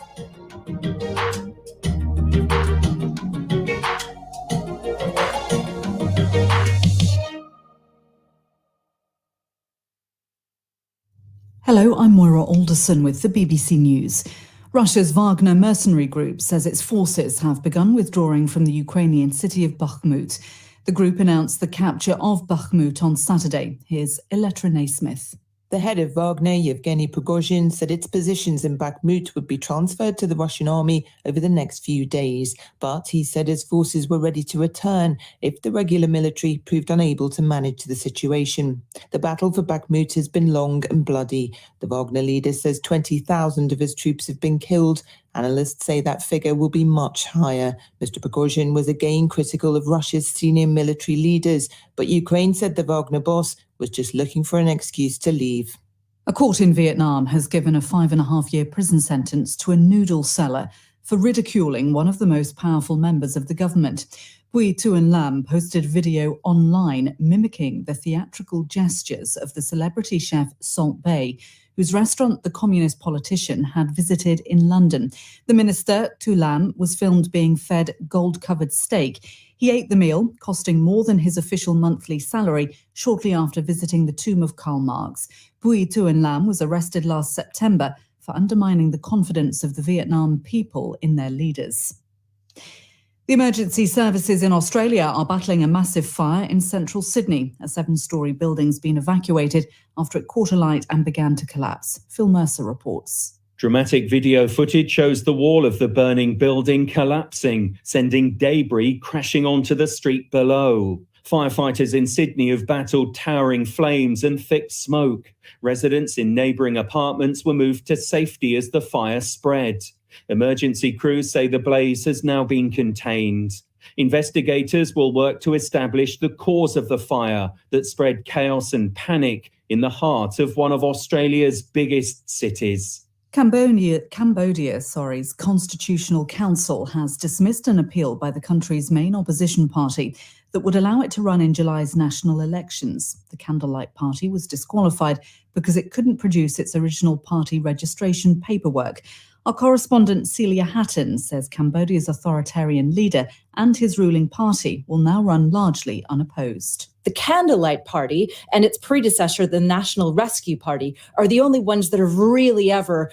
[SPEAKER 29] Hello, I'm Moira Alderson with the BBC News. Russia's Wagner mercenary group says its forces have begun withdrawing from the Ukrainian city of Bakhmut. The group announced the capture of Bakhmut on Saturday. Here's Elettra Naismith.
[SPEAKER 20] The head of Wagner, Yevgeny Prigozhin, said its positions in Bakhmut would be transferred to the Russian army over the next few days. But he said his forces were ready to return if the regular military proved unable to manage the situation. The battle for Bakhmut has been long and bloody. The Wagner leader says 20,000 of his troops have been killed. Analysts say that figure will be much higher. Mr. Prigozhin was again critical of Russia's senior military leaders, but Ukraine said the Wagner boss was just looking for an excuse to leave.
[SPEAKER 29] A court in Vietnam has given a 5.5-year prison sentence to a noodle seller for ridiculing one of the most powerful members of the government. Bui Tuan Lam posted video online mimicking the theatrical gestures of the celebrity chef Salt Bae, whose restaurant the communist politician had visited in London. The minister, Tu Lam, was filmed being fed gold-covered steak. He ate the meal, costing more than his official monthly salary, shortly after visiting the tomb of Karl Marx. Bui Tuan Lam was arrested last September for undermining the confidence of the Vietnam people in their leaders. The emergency services in Australia are battling a massive fire in central Sydney. A 7-storey building's been evacuated after it caught alight and began to collapse. Phil Mercer reports.
[SPEAKER 3] Dramatic video footage shows the wall of the burning building collapsing, sending debris crashing onto the street below. Firefighters in Sydney have battled towering flames and thick smoke. Residents in neighbouring apartments were moved to safety as the fire spread. Emergency crews say the blaze has now been contained. Investigators will work to establish the cause of the fire that spread chaos and panic in the heart of one of Australia's biggest cities.
[SPEAKER 29] Cambodia's Constitutional Council has dismissed an appeal by the country's main opposition party that would allow it to run in July's national elections. The Candlelight Party was disqualified because it couldn't produce its original party registration paperwork. Our correspondent Celia Hatton says Cambodia's authoritarian leader and his ruling party will now run largely unopposed.
[SPEAKER 5] The Candlelight Party and its predecessor, the National Rescue Party, are the only ones that have really ever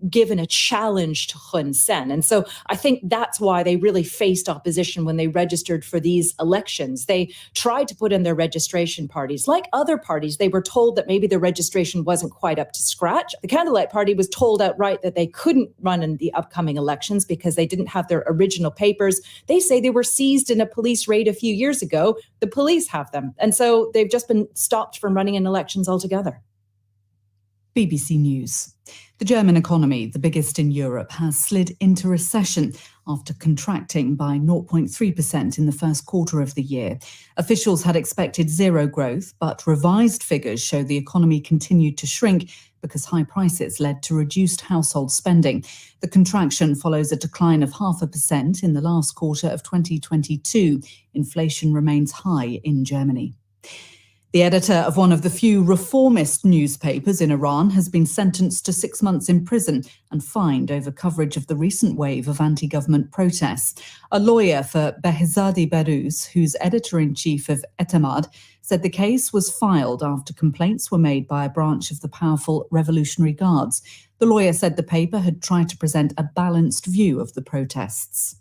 [SPEAKER 5] given a challenge to Hun Sen. And so I think that's why they really faced opposition when they registered for these elections. They tried to put in their registration parties. Like other parties, they were told that maybe their registration wasn't quite up to scratch. The Candlelight Party was told outright that they couldn't run in the upcoming elections because they didn't have their original papers. They say they were seized in a police raid a few years ago. The police have them. And so they've just been stopped from running in elections altogether.
[SPEAKER 29] BBC News. The German economy, the biggest in Europe, has slid into recession after contracting by 0.3% in the first quarter of the year. Officials had expected zero growth, but revised figures show the economy continued to shrink because high prices led to reduced household spending. The contraction follows a decline of 0.5% in the last quarter of 2022. Inflation remains high in Germany. The editor of one of the few reformist newspapers in Iran has been sentenced to 6 months in prison and fined over coverage of the recent wave of anti-government protests. A lawyer for Behzadi Behrouz, who's editor-in-chief of Etemad, said the case was filed after complaints were made by a branch of the powerful Revolutionary Guards. The lawyer said the paper had tried to present a balanced view of the protests.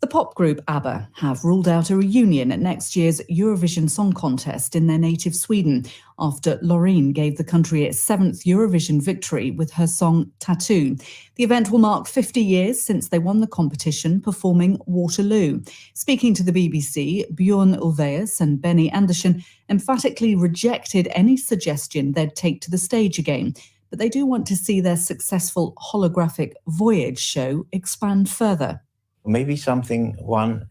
[SPEAKER 29] The pop group ABBA have ruled out a reunion at next year's Eurovision Song Contest in their native Sweden after Loreen gave the country its 7th Eurovision victory with her song Tattoo. The event will mark 50 years since they won the competition performing Waterloo. Speaking to the BBC, Bjorn Ulvaeus and Benny Andersson emphatically rejected any suggestion they'd take to the stage again, but they do want to see their successful holographic Voyage show expand further.
[SPEAKER 6] Maybe one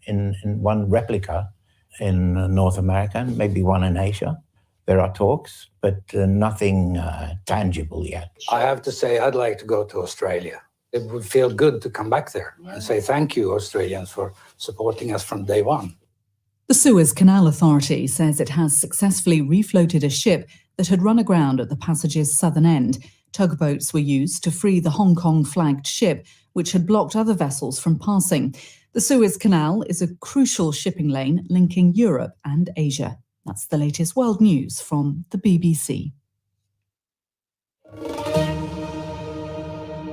[SPEAKER 6] replica in North America, maybe one in Asia. There are talks, but nothing tangible yet.
[SPEAKER 21] I have to say, I'd like to go to Australia. It would feel good to come back there and say thank you, Australians, for supporting us from day one.
[SPEAKER 29] The Suez Canal Authority says it has successfully refloated a ship that had run aground at the passage's southern end. Tugboats were used to free the Hong Kong-flagged ship, which had blocked other vessels from passing. The Suez Canal is a crucial shipping lane linking Europe and Asia. That's the latest world news from the BBC.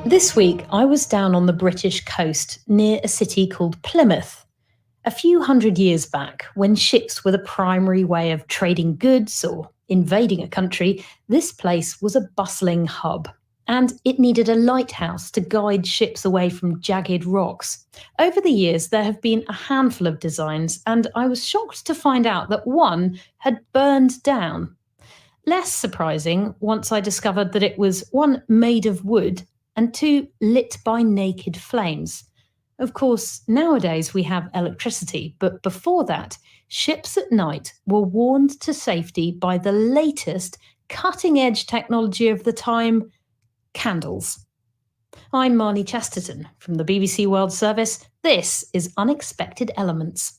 [SPEAKER 19] This week, I was down on the British coast near a city called Plymouth. A few hundred years back, when ships were the primary way of trading goods or invading a country, this place was a bustling hub, and it needed a lighthouse to guide ships away from jagged rocks. Over the years, there have been a handful of designs, and I was shocked to find out that one had burned down. Less surprising once I discovered that it was one made of wood and two lit by naked flames. Of course, nowadays we have electricity, but before that, ships at night were warned to safety by the latest cutting-edge technology of the time, candles. I'm Marnie Chesterton from the BBC World Service. This is Unexpected Elements.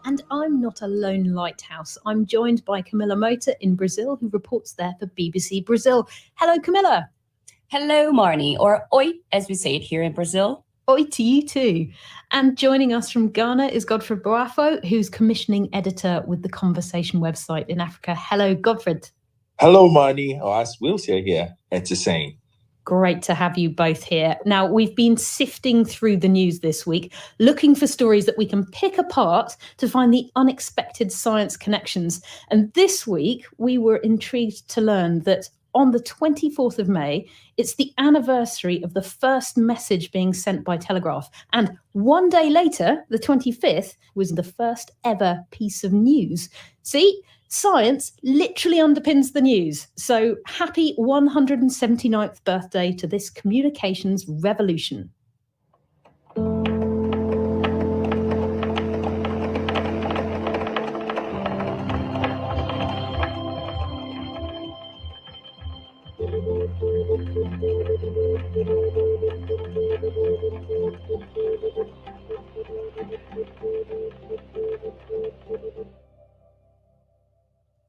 [SPEAKER 19] And I'm not a lone lighthouse. I'm joined by Camilla Mota in Brazil, who reports there for BBC Brazil. Hello, Camilla.
[SPEAKER 22] Hello, Marnie, or oi, as we say it here in Brazil.
[SPEAKER 19] Oi to you too. And joining us from Ghana is Godfred Boafo, who's commissioning editor with the Conversation website in Africa. Hello, Godfred.
[SPEAKER 2] Hello, Marnie, or as we'll say here, it's the same.
[SPEAKER 19] Great to have you both here. Now, we've been sifting through the news this week, looking for stories that we can pick apart to find the unexpected science connections. And this week, we were intrigued to learn that on the 24th of May, it's the anniversary of the first message being sent by telegraph. And one day later, the 25th, was the first ever piece of news. See, science literally underpins the news. So happy 179th birthday to this communications revolution.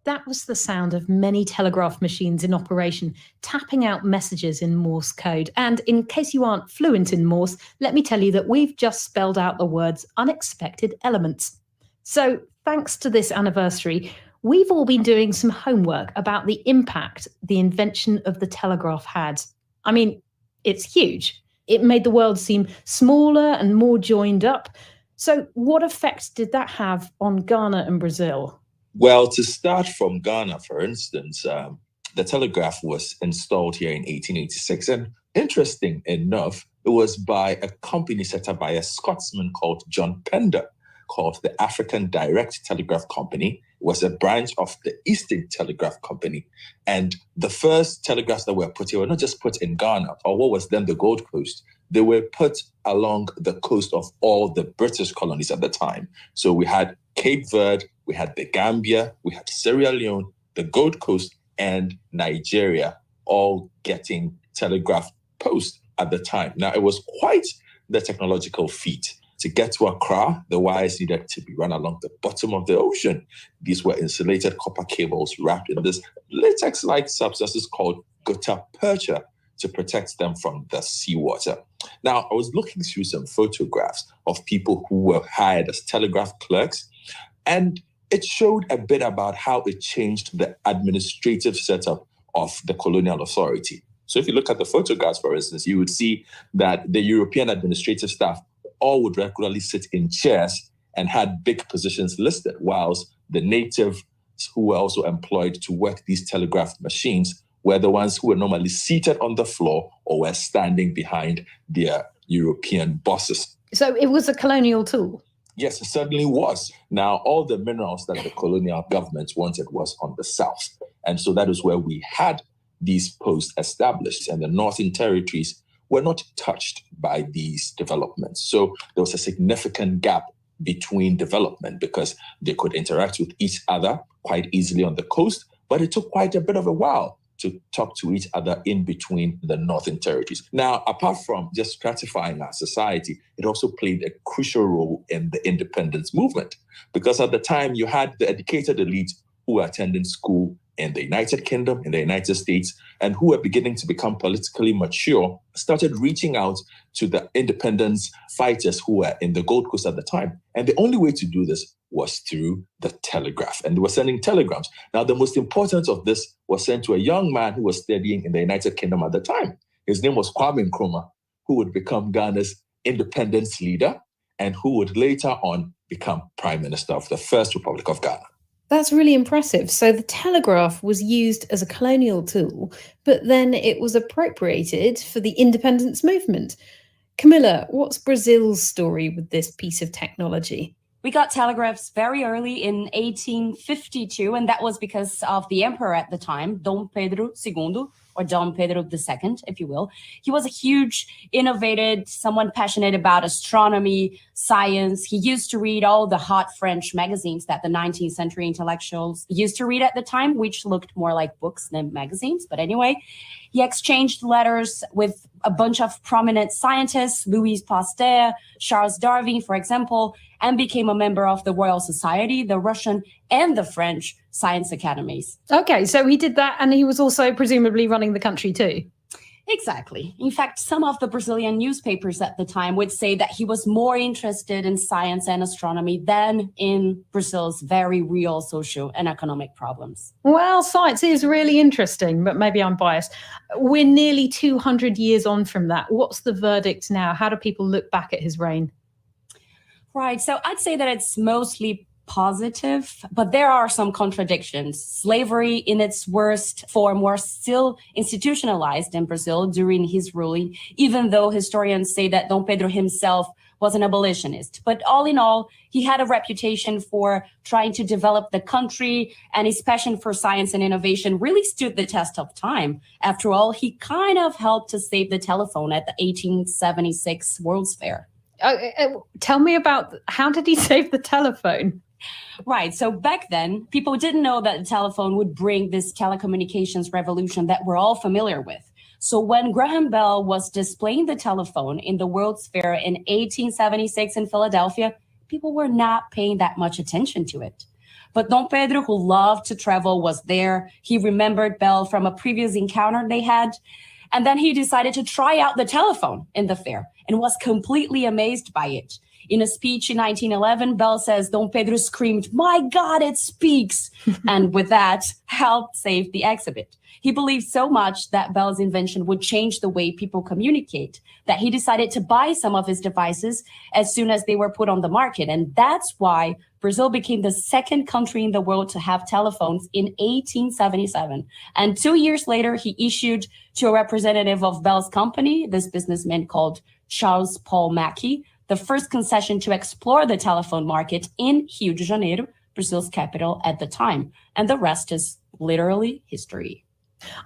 [SPEAKER 19] That was the sound of many telegraph machines in operation, tapping out messages in Morse code. And in case you aren't fluent in Morse, let me tell you that we've just spelled out the words unexpected elements. So thanks to this anniversary, we've all been doing some homework about the impact the invention of the telegraph had. I mean, it's huge. It made the world seem smaller and more joined up. So what effect did that have on Ghana and Brazil?
[SPEAKER 2] Well, to start from Ghana, for instance, the telegraph was installed here in 1886. And interesting enough, it was by a company set up by a Scotsman called John Pender, called the African Direct Telegraph Company. It was a branch of the Eastern Telegraph Company. And the first telegraphs that were put here were not just put in Ghana, or what was then the Gold Coast. They were put along the coast of all the British colonies at the time. So we had Cape Verde, we had the Gambia, we had Sierra Leone, the Gold Coast, and Nigeria, all getting telegraph post at the time. Now, it was quite the technological feat. To get to Accra, the wires needed to be run along the bottom of the ocean. These were insulated copper cables wrapped in this latex-like substances called gutta percha to protect them from the seawater. Now, I was looking through some photographs of people who were hired as telegraph clerks, and it showed a bit about how it changed the administrative setup of the colonial authority. So if you look at the photographs, for instance, you would see that the European administrative staff all would regularly sit in chairs and had big positions listed, whilst the natives who were also employed to work these telegraph machines were the ones who were normally seated on the floor or were standing behind their European bosses.
[SPEAKER 19] So it was a colonial tool?
[SPEAKER 2] Yes, it certainly was. Now, all the minerals that the colonial governments wanted was on the south. And so that is where we had these posts established, and the northern territories were not touched by these developments. So there was a significant gap between development because they could interact with each other quite easily on the coast, but it took quite a bit of a while to talk to each other in between the northern territories. Now, apart from just stratifying our society, it also played a crucial role in the independence movement, because at the time you had the educated elite who were attending school in the United Kingdom, in the United States, and who were beginning to become politically mature, started reaching out to the independence fighters who were in the Gold Coast at the time. And the only way to do this was through the telegraph. And they were sending telegrams. Now, the most important of this was sent to a young man who was studying in the United Kingdom at the time. His name was Kwame Nkrumah, who would become Ghana's independence leader and who would later on become Prime Minister of the First Republic of Ghana.
[SPEAKER 19] That's really impressive. So the telegraph was used as a colonial tool, but then it was appropriated for the independence movement. Camilla, what's Brazil's story with this piece of technology?
[SPEAKER 8] We got telegraphs very early in 1852, and that was because of the emperor at the time, Dom Pedro II, or Dom Pedro II, if you will. He was a huge, innovative, someone passionate about astronomy, science. He used to read all the hot French magazines that the 19th century intellectuals used to read at the time, which looked more like books than magazines. But anyway, he exchanged letters with a bunch of prominent scientists, Louis Pasteur, Charles Darwin, for example, and became a member of the Royal Society, the Russian and the French science academies.
[SPEAKER 19] Okay, so he did that, and he was also presumably running the country too.
[SPEAKER 8] Exactly. In fact, some of the Brazilian newspapers at the time would say that he was more interested in science and astronomy than in Brazil's very real social and economic problems.
[SPEAKER 19] Well, science is really interesting, but maybe I'm biased. We're nearly 200 years on from that. What's the verdict now? How do people look back at his reign?
[SPEAKER 8] Right. So I'd say that it's mostly positive, but there are some contradictions. Slavery in its worst form was still institutionalized in Brazil during his ruling, even though historians say that Dom Pedro himself was an abolitionist. But all in all, he had a reputation for trying to develop the country, and his passion for science and innovation really stood the test of time. After all, he kind of helped to save the telephone at the 1876 World's Fair.
[SPEAKER 19] Tell me about, how did he save the telephone?
[SPEAKER 8] Right. So back then, people didn't know that the telephone would bring this telecommunications revolution that we're all familiar with. So when Graham Bell was displaying the telephone in the World's Fair in 1876 in Philadelphia, people were not paying that much attention to it. But Dom Pedro, who loved to travel, was there. He remembered Bell from a previous encounter they had. And then he decided to try out the telephone in the fair and was completely amazed by it. In a speech in 1911, Bell says Dom Pedro screamed, "My God, it speaks!" and with that, helped save the exhibit. He believed so much that Bell's invention would change the way people communicate that he decided to buy some of his devices as soon as they were put on the market. And that's why Brazil became the second country in the world to have telephones in 1877. And 2 years later, he issued to a representative of Bell's company, this businessman called Charles Paul Mackey, the first concession to explore the telephone market in Rio de Janeiro, Brazil's capital at the time. And the rest is literally history.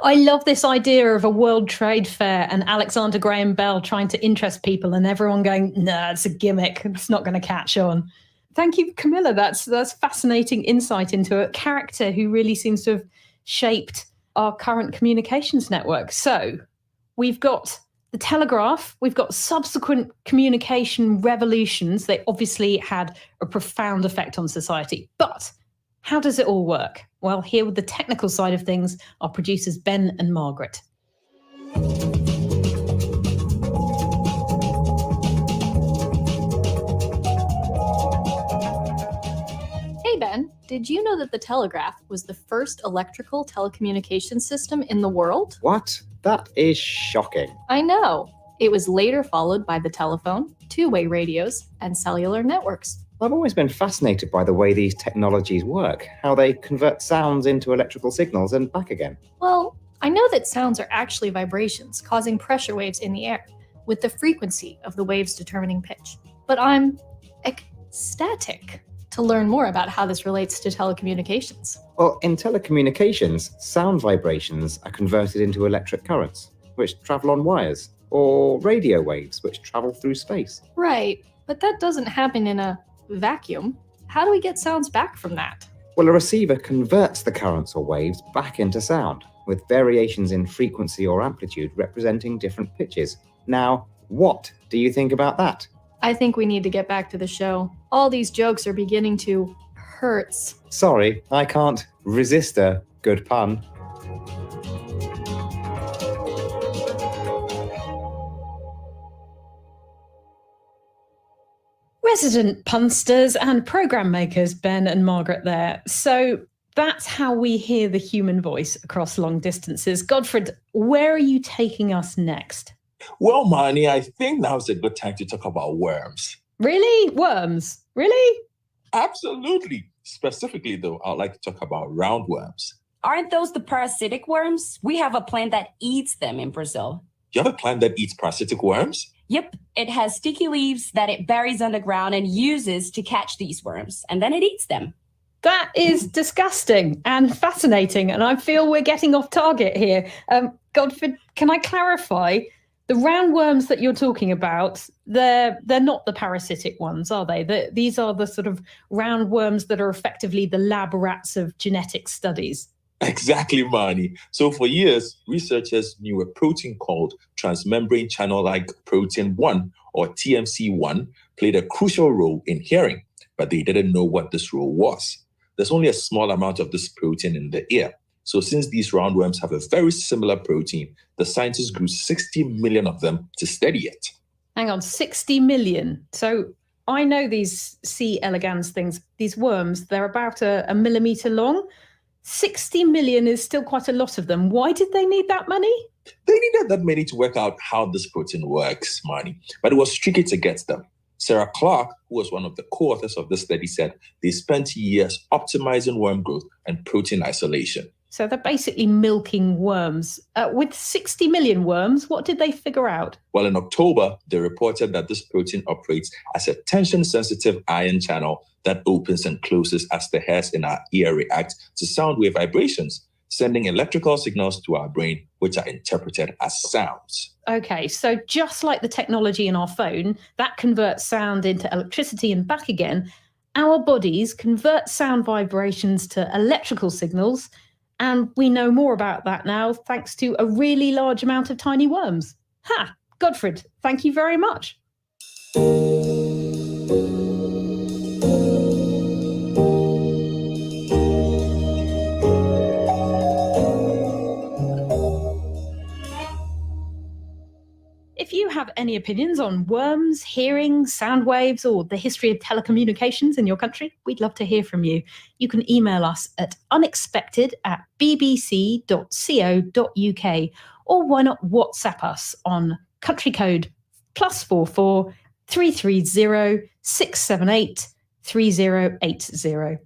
[SPEAKER 19] I love this idea of a World Trade Fair and Alexander Graham Bell trying to interest people and everyone going, "Nah, it's a gimmick. It's not going to catch on." Thank you, Camilla. That's fascinating insight into a character who really seems to have shaped our current communications network. So we've got the telegraph, we've got subsequent communication revolutions. They obviously had a profound effect on society. But how does it all work? Well, here with the technical side of things are producers Ben and Margaret.
[SPEAKER 4] Hey Ben, did you know that the telegraph was the first electrical telecommunication system in the world?
[SPEAKER 9] What? That is shocking.
[SPEAKER 4] I know. It was later followed by the telephone, two-way radios, and cellular networks.
[SPEAKER 9] I've always been fascinated by the way these technologies work, how they convert sounds into electrical signals and back again.
[SPEAKER 4] Well, I know that sounds are actually vibrations causing pressure waves in the air, with the frequency of the waves determining pitch. But I'm ecstatic to learn more about how this relates to telecommunications.
[SPEAKER 9] Well, in telecommunications, sound vibrations are converted into electric currents, which travel on wires, or radio waves, which travel through space.
[SPEAKER 4] Right, but that doesn't happen in a vacuum. How do we get sounds back from that?
[SPEAKER 9] Well, a receiver converts the currents or waves back into sound, with variations in frequency or amplitude representing different pitches. Now, what do you think about that?
[SPEAKER 4] I think we need to get back to the show. All these jokes are beginning to hurt.
[SPEAKER 9] Sorry, I can't resist a good pun.
[SPEAKER 19] Resident punsters and program makers, Ben and Margaret there. So that's how we hear the human voice across long distances. Godfred, where are you taking us next?
[SPEAKER 2] Well, Marnie, I think now's a good time to talk about worms.
[SPEAKER 19] Really? Worms? Really?
[SPEAKER 2] Absolutely. Specifically, though, I'd like to talk about roundworms.
[SPEAKER 8] Aren't those the parasitic worms? We have a plant that eats them in Brazil.
[SPEAKER 2] You have a plant that eats parasitic worms?
[SPEAKER 8] Yep, it has sticky leaves that it buries underground and uses to catch these worms, and then it eats them.
[SPEAKER 19] That is disgusting and fascinating, and I feel we're getting off target here. Godfred, can I clarify? The roundworms that you're talking about, they're not the parasitic ones, are they? These are the sort of roundworms that are effectively the lab rats of genetic studies.
[SPEAKER 2] Exactly, Marnie. So for years, researchers knew a protein called transmembrane channel-like protein 1, or TMC1, played a crucial role in hearing, but they didn't know what this role was. There's only a small amount of this protein in the ear. So since these roundworms have a very similar protein, the scientists grew 60 million of them to study it.
[SPEAKER 19] Hang on, 60 million. So I know these C. elegans things, these worms, they're about a millimetre long. 60 million is still quite a lot of them. Why did they need that many?
[SPEAKER 2] They needed that many to work out how this protein works, Marnie, but it was tricky to get them. Sarah Clark, who was one of the co-authors of this study, said they spent years optimizing worm growth and protein isolation.
[SPEAKER 19] So they're basically milking worms. With 60 million worms, what did they figure out?
[SPEAKER 2] Well, in October, they reported that this protein operates as a tension-sensitive ion channel that opens and closes as the hairs in our ear react to sound wave vibrations, sending electrical signals to our brain, which are interpreted as sounds.
[SPEAKER 19] Okay, so just like the technology in our phone, that converts sound into electricity and back again, our bodies convert sound vibrations to electrical signals, and we know more about that now thanks to a really large amount of tiny worms. Ha! Godfred, thank you very much. If you have any opinions on worms, hearing, sound waves, or the history of telecommunications in your country, we'd love to hear from you. You can email us at unexpected@bbc.co.uk, or why not WhatsApp us on country code +44 330 678 3080.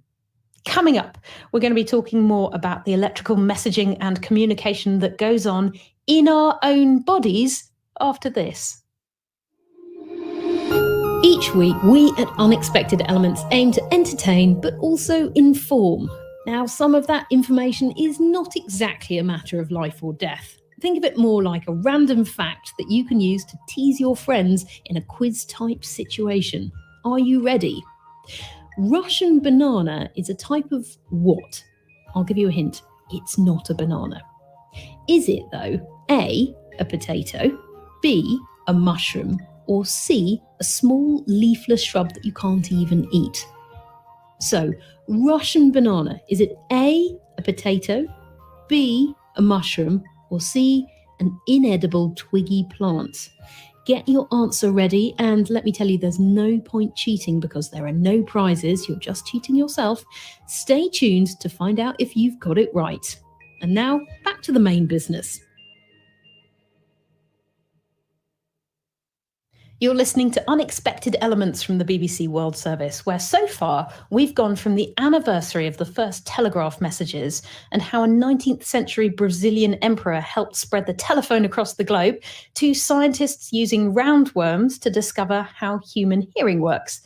[SPEAKER 19] Coming up, we're going to be talking more about the electrical messaging and communication that goes on in our own bodies after this. Each week, we at Unexpected Elements aim to entertain but also inform. Now, some of that information is not exactly a matter of life or death. Think of it more like a random fact that you can use to tease your friends in a quiz-type situation. Are you ready? Russian banana is a type of what? I'll give you a hint. It's not a banana. Is it, though, A, a potato, B, a mushroom, or C, a small leafless shrub that you can't even eat? So, Russian banana, is it A, a potato, B, a mushroom, or C, an inedible twiggy plant? Get your answer ready, and let me tell you, there's no point cheating because there are no prizes. You're just cheating yourself. Stay tuned to find out if you've got it right. And now, back to the main business. You're listening to Unexpected Elements from the BBC World Service, where so far we've gone from the anniversary of the first telegraph messages and how a 19th century Brazilian emperor helped spread the telephone across the globe to scientists using roundworms to discover how human hearing works.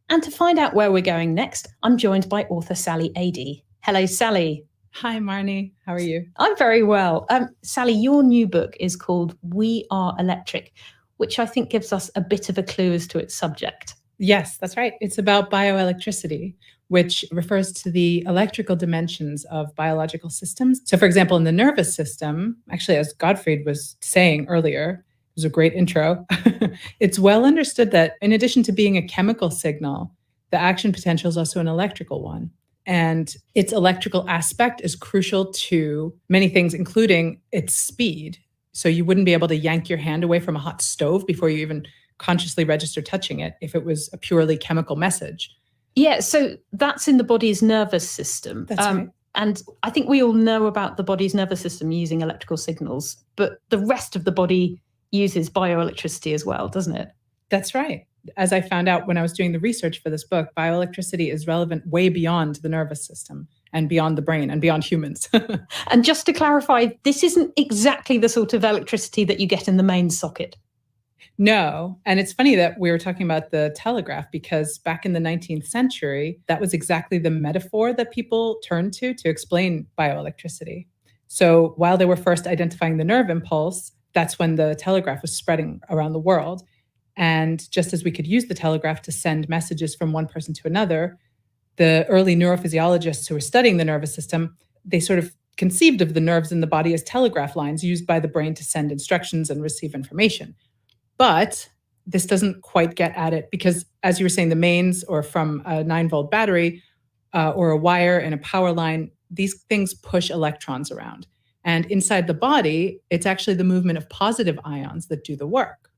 [SPEAKER 19] And to find out where we're going next, I'm joined by author Sally Adey. Hello, Sally.
[SPEAKER 7] Hi, Marnie. How are you?
[SPEAKER 19] I'm very well. Sally, your new book is called We Are Electric, which I think gives us a bit of a clue as to its subject.
[SPEAKER 7] Yes, that's right. It's about bioelectricity, which refers to the electrical dimensions of biological systems. So, for example, in the nervous system, actually, as Gottfried was saying earlier, it was a great intro, it's well understood that in addition to being a chemical signal, the action potential is also an electrical one. And its electrical aspect is crucial to many things, including its speed. So you wouldn't be able to yank your hand away from a hot stove before you even consciously register touching it if it was a purely chemical message.
[SPEAKER 19] Yeah, so that's in the body's nervous system.
[SPEAKER 7] That's right.
[SPEAKER 19] And I think we all know about the body's nervous system using electrical signals, but the rest of the body uses bioelectricity as well, doesn't it?
[SPEAKER 7] That's right. As I found out when I was doing the research for this book, bioelectricity is relevant way beyond the nervous system and beyond the brain and beyond humans.
[SPEAKER 19] And just to clarify, this isn't exactly the sort of electricity that you get in the main socket.
[SPEAKER 7] No. And it's funny that we were talking about the telegraph because back in the 19th century, that was exactly the metaphor that people turned to explain bioelectricity. So while they were first identifying the nerve impulse, that's when the telegraph was spreading around the world. And just as we could use the telegraph to send messages from one person to another, the early neurophysiologists who were studying the nervous system, they sort of conceived of the nerves in the body as telegraph lines used by the brain to send instructions and receive information. But this doesn't quite get at it because, as you were saying, the mains, or from a 9-volt battery, or a wire in a power line, these things push electrons around. And inside the body, it's actually the movement of positive ions that do the work,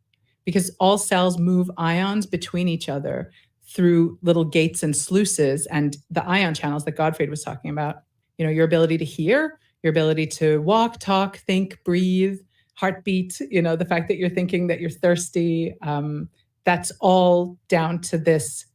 [SPEAKER 7] because all cells move ions between each other through little gates and sluices, and the ion channels that Gottfried was talking about. You know, your ability to hear, your ability to walk, talk, think, breathe, heartbeat, you know, the fact that you're thinking that you're thirsty, that's all down to this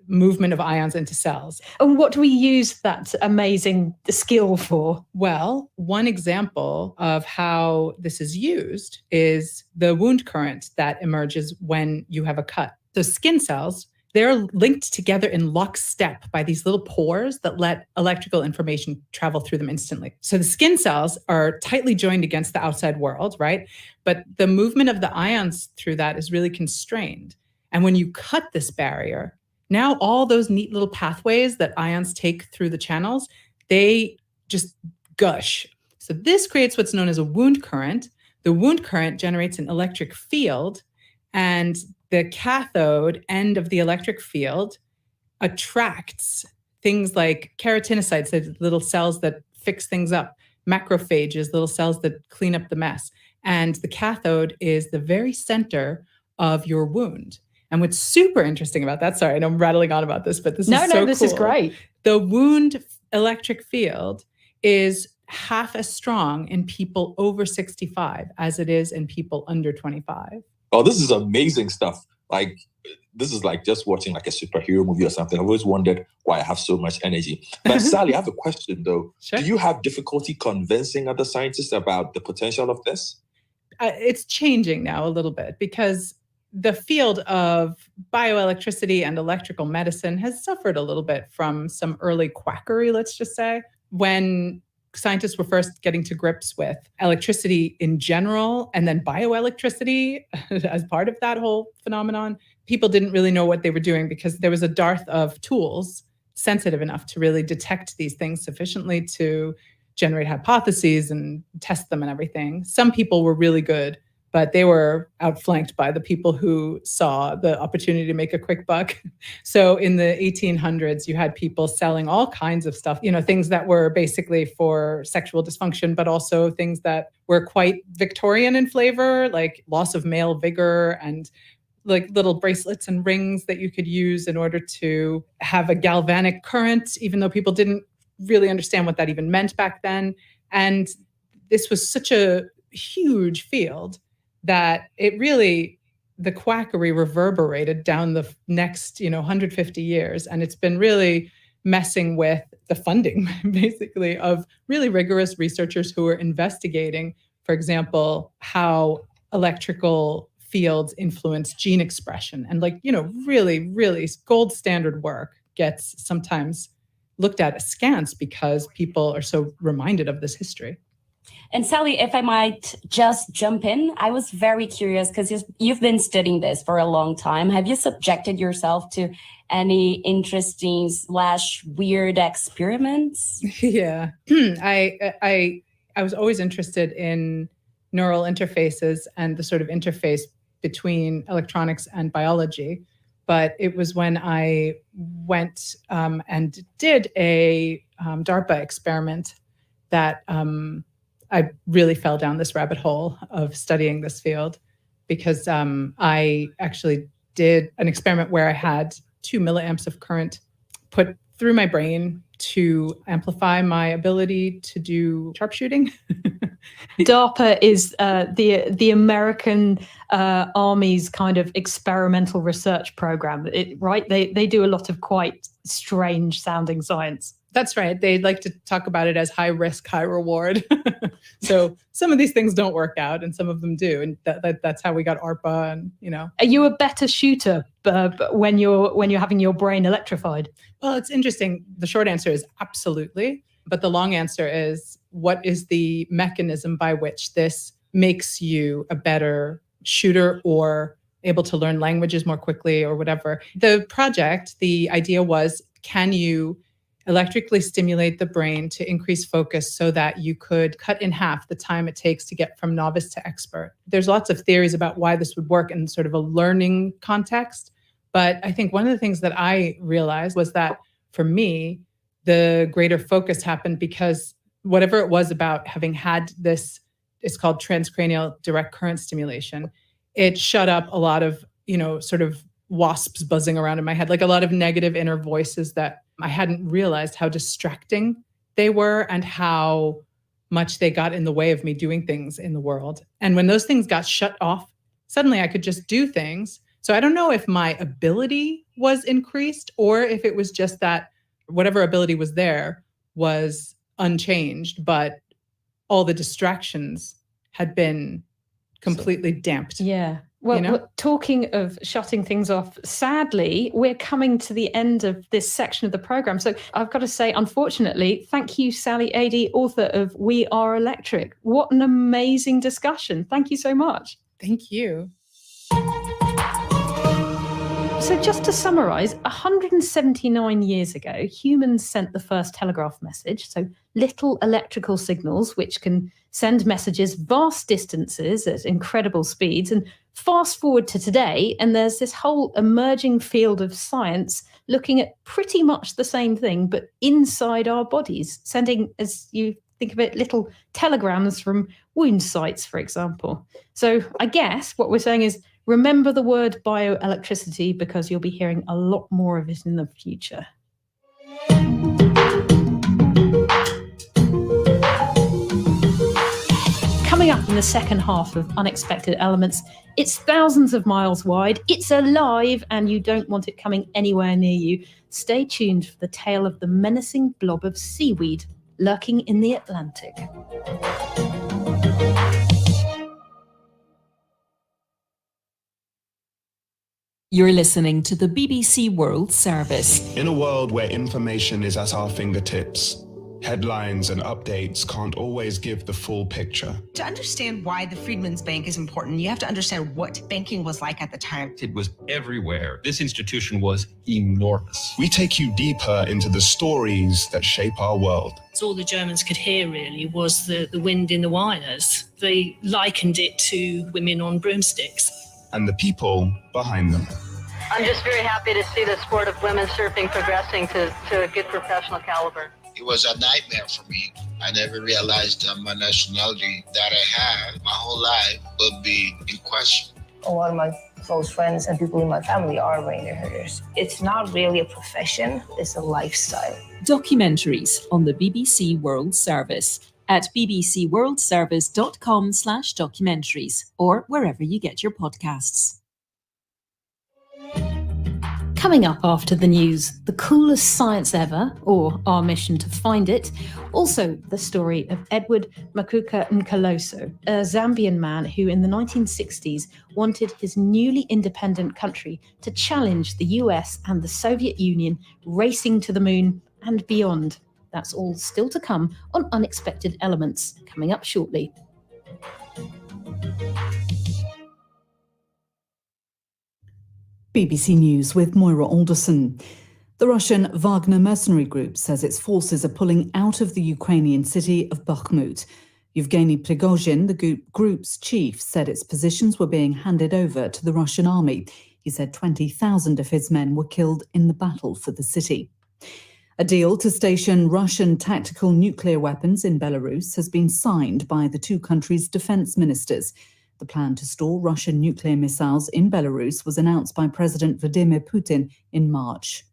[SPEAKER 7] movement of ions into cells.
[SPEAKER 19] And what do we use that amazing skill for?
[SPEAKER 7] Well, one example of how this is used is the wound current that emerges when you have a cut. So skin cells, they're linked together in lockstep by these little pores that let electrical information travel through them instantly. So the skin cells are tightly joined against the outside world, right? But the movement of the ions through that is really constrained. And when you cut this barrier, now all those neat little pathways that ions take through the channels, they just gush. So this creates what's known as a wound current. The wound current generates an electric field, and the cathode end of the electric field attracts things like keratinocytes, the little cells that fix things up, macrophages, little cells that clean up the mess. And the cathode is the very center of your wound. And what's super interesting about that, sorry, I know I'm rattling on about this, but this is so cool.
[SPEAKER 19] No, this is great.
[SPEAKER 7] The wound electric field is half as strong in people over 65 as it is in people under 25.
[SPEAKER 2] Oh, this is amazing stuff. Like, this is like just watching like a superhero movie or something. I've always wondered why I have so much energy. But Sally, I have a question though.
[SPEAKER 7] Sure.
[SPEAKER 2] Do you have difficulty convincing other scientists about the potential of this?
[SPEAKER 7] It's changing now a little bit, because the field of bioelectricity and electrical medicine has suffered a little bit from some early quackery, let's just say. When scientists were first getting to grips with electricity in general, and then bioelectricity as part of that whole phenomenon, people didn't really know what they were doing, because there was a dearth of tools sensitive enough to really detect these things sufficiently to generate hypotheses and test them and everything. Some people were really good, but they were outflanked by the people who saw the opportunity to make a quick buck. So in the 1800s, you had people selling all kinds of stuff, you know, things that were basically for sexual dysfunction, but also things that were quite Victorian in flavor, like loss of male vigor, and like little bracelets and rings that you could use in order to have a galvanic current, even though people didn't really understand what that even meant back then. And this was such a huge field that it really, the quackery reverberated down the next, 150 years. And it's been really messing with the funding, basically, of really rigorous researchers who are investigating, for example, how electrical fields influence gene expression. And really, really gold standard work gets sometimes looked at askance because people are so reminded of this history.
[SPEAKER 8] And Sally, if I might just jump in, I was very curious because you've been studying this for a long time. Have you subjected yourself to any interesting / weird experiments?
[SPEAKER 7] Yeah, I was always interested in neural interfaces and the sort of interface between electronics and biology. But it was when I went and did a DARPA experiment that I really fell down this rabbit hole of studying this field, because I actually did an experiment where I had 2 milliamps of current put through my brain to amplify my ability to do sharpshooting.
[SPEAKER 19] DARPA is the American Army's kind of experimental research program, right? They do a lot of quite strange sounding science.
[SPEAKER 7] That's right. They like to talk about it as high risk, high reward. So some of these things don't work out and some of them do. And that's how we got ARPA. And,
[SPEAKER 19] Are you a better shooter when you're having your brain electrified?
[SPEAKER 7] Well, it's interesting. The short answer is absolutely. But the long answer is, what is the mechanism by which this makes you a better shooter or able to learn languages more quickly or whatever? The project, the idea was, can you electrically stimulate the brain to increase focus so that you could cut in half the time it takes to get from novice to expert? There's lots of theories about why this would work in sort of a learning context. But I think one of the things that I realized was that for me, the greater focus happened because whatever it was about having had this, it's called transcranial direct current stimulation, it shut up a lot of, sort of wasps buzzing around in my head, like a lot of negative inner voices that I hadn't realized how distracting they were and how much they got in the way of me doing things in the world. And when those things got shut off, suddenly I could just do things. So I don't know if my ability was increased or if it was just that whatever ability was there was unchanged, but all the distractions had been completely damped.
[SPEAKER 19] Yeah. Well, talking of shutting things off, sadly, we're coming to the end of this section of the programme. So I've got to say, unfortunately, thank you, Sally Adey, author of We Are Electric. What an amazing discussion. Thank you so much.
[SPEAKER 7] Thank you.
[SPEAKER 19] So just to summarise, 179 years ago, humans sent the first telegraph message, so little electrical signals which can send messages vast distances at incredible speeds. And fast forward to today, and there's this whole emerging field of science looking at pretty much the same thing, but inside our bodies, sending, as you think of it, little telegrams from wound sites, for example. So I guess what we're saying is, remember the word bioelectricity because you'll be hearing a lot more of it in the future. Coming up in the second half of Unexpected Elements, it's thousands of miles wide, it's alive, and you don't want it coming anywhere near you. Stay tuned for the tale of the menacing blob of seaweed lurking in the Atlantic.
[SPEAKER 1] You're listening to the BBC World Service.
[SPEAKER 10] In a world where information is at our fingertips, headlines and updates can't always give the full picture.
[SPEAKER 11] To understand why the Freedmen's Bank is important, you have to understand what banking was like at the time.
[SPEAKER 12] It was everywhere. This institution was enormous.
[SPEAKER 10] We take you deeper into the stories that shape our world.
[SPEAKER 14] So all the Germans could hear really was the wind in the wires. They likened it to women on broomsticks.
[SPEAKER 10] And the people behind them.
[SPEAKER 22] I'm just very happy to see the sport of women's surfing progressing to a good professional caliber.
[SPEAKER 23] It was a nightmare for me. I never realized my nationality that I had my whole life would be in question.
[SPEAKER 24] A lot of my close friends and people in my family are reindeer herders. It's not really a profession, it's a lifestyle.
[SPEAKER 1] Documentaries on the BBC World Service at bbcworldservice.com/documentaries or wherever you get your podcasts.
[SPEAKER 19] Coming up after the news, the coolest science ever, or our mission to find it. Also, the story of Edward Makuka Nkaloso, a Zambian man who in the 1960s wanted his newly independent country to challenge the US and the Soviet Union racing to the moon and beyond. That's all still to come on Unexpected Elements, coming up shortly.
[SPEAKER 29] BBC News with Moira Alderson. The Russian Wagner mercenary group says its forces are pulling out of the Ukrainian city of Bakhmut. Yevgeny Prigozhin, the group's chief, said its positions were being handed over to the Russian army. He said 20,000 of his men were killed in the battle for the city. A deal to station Russian tactical nuclear weapons in Belarus has been signed by the two countries' defense ministers. The plan to store Russian nuclear missiles in Belarus was announced by President Vladimir Putin in March.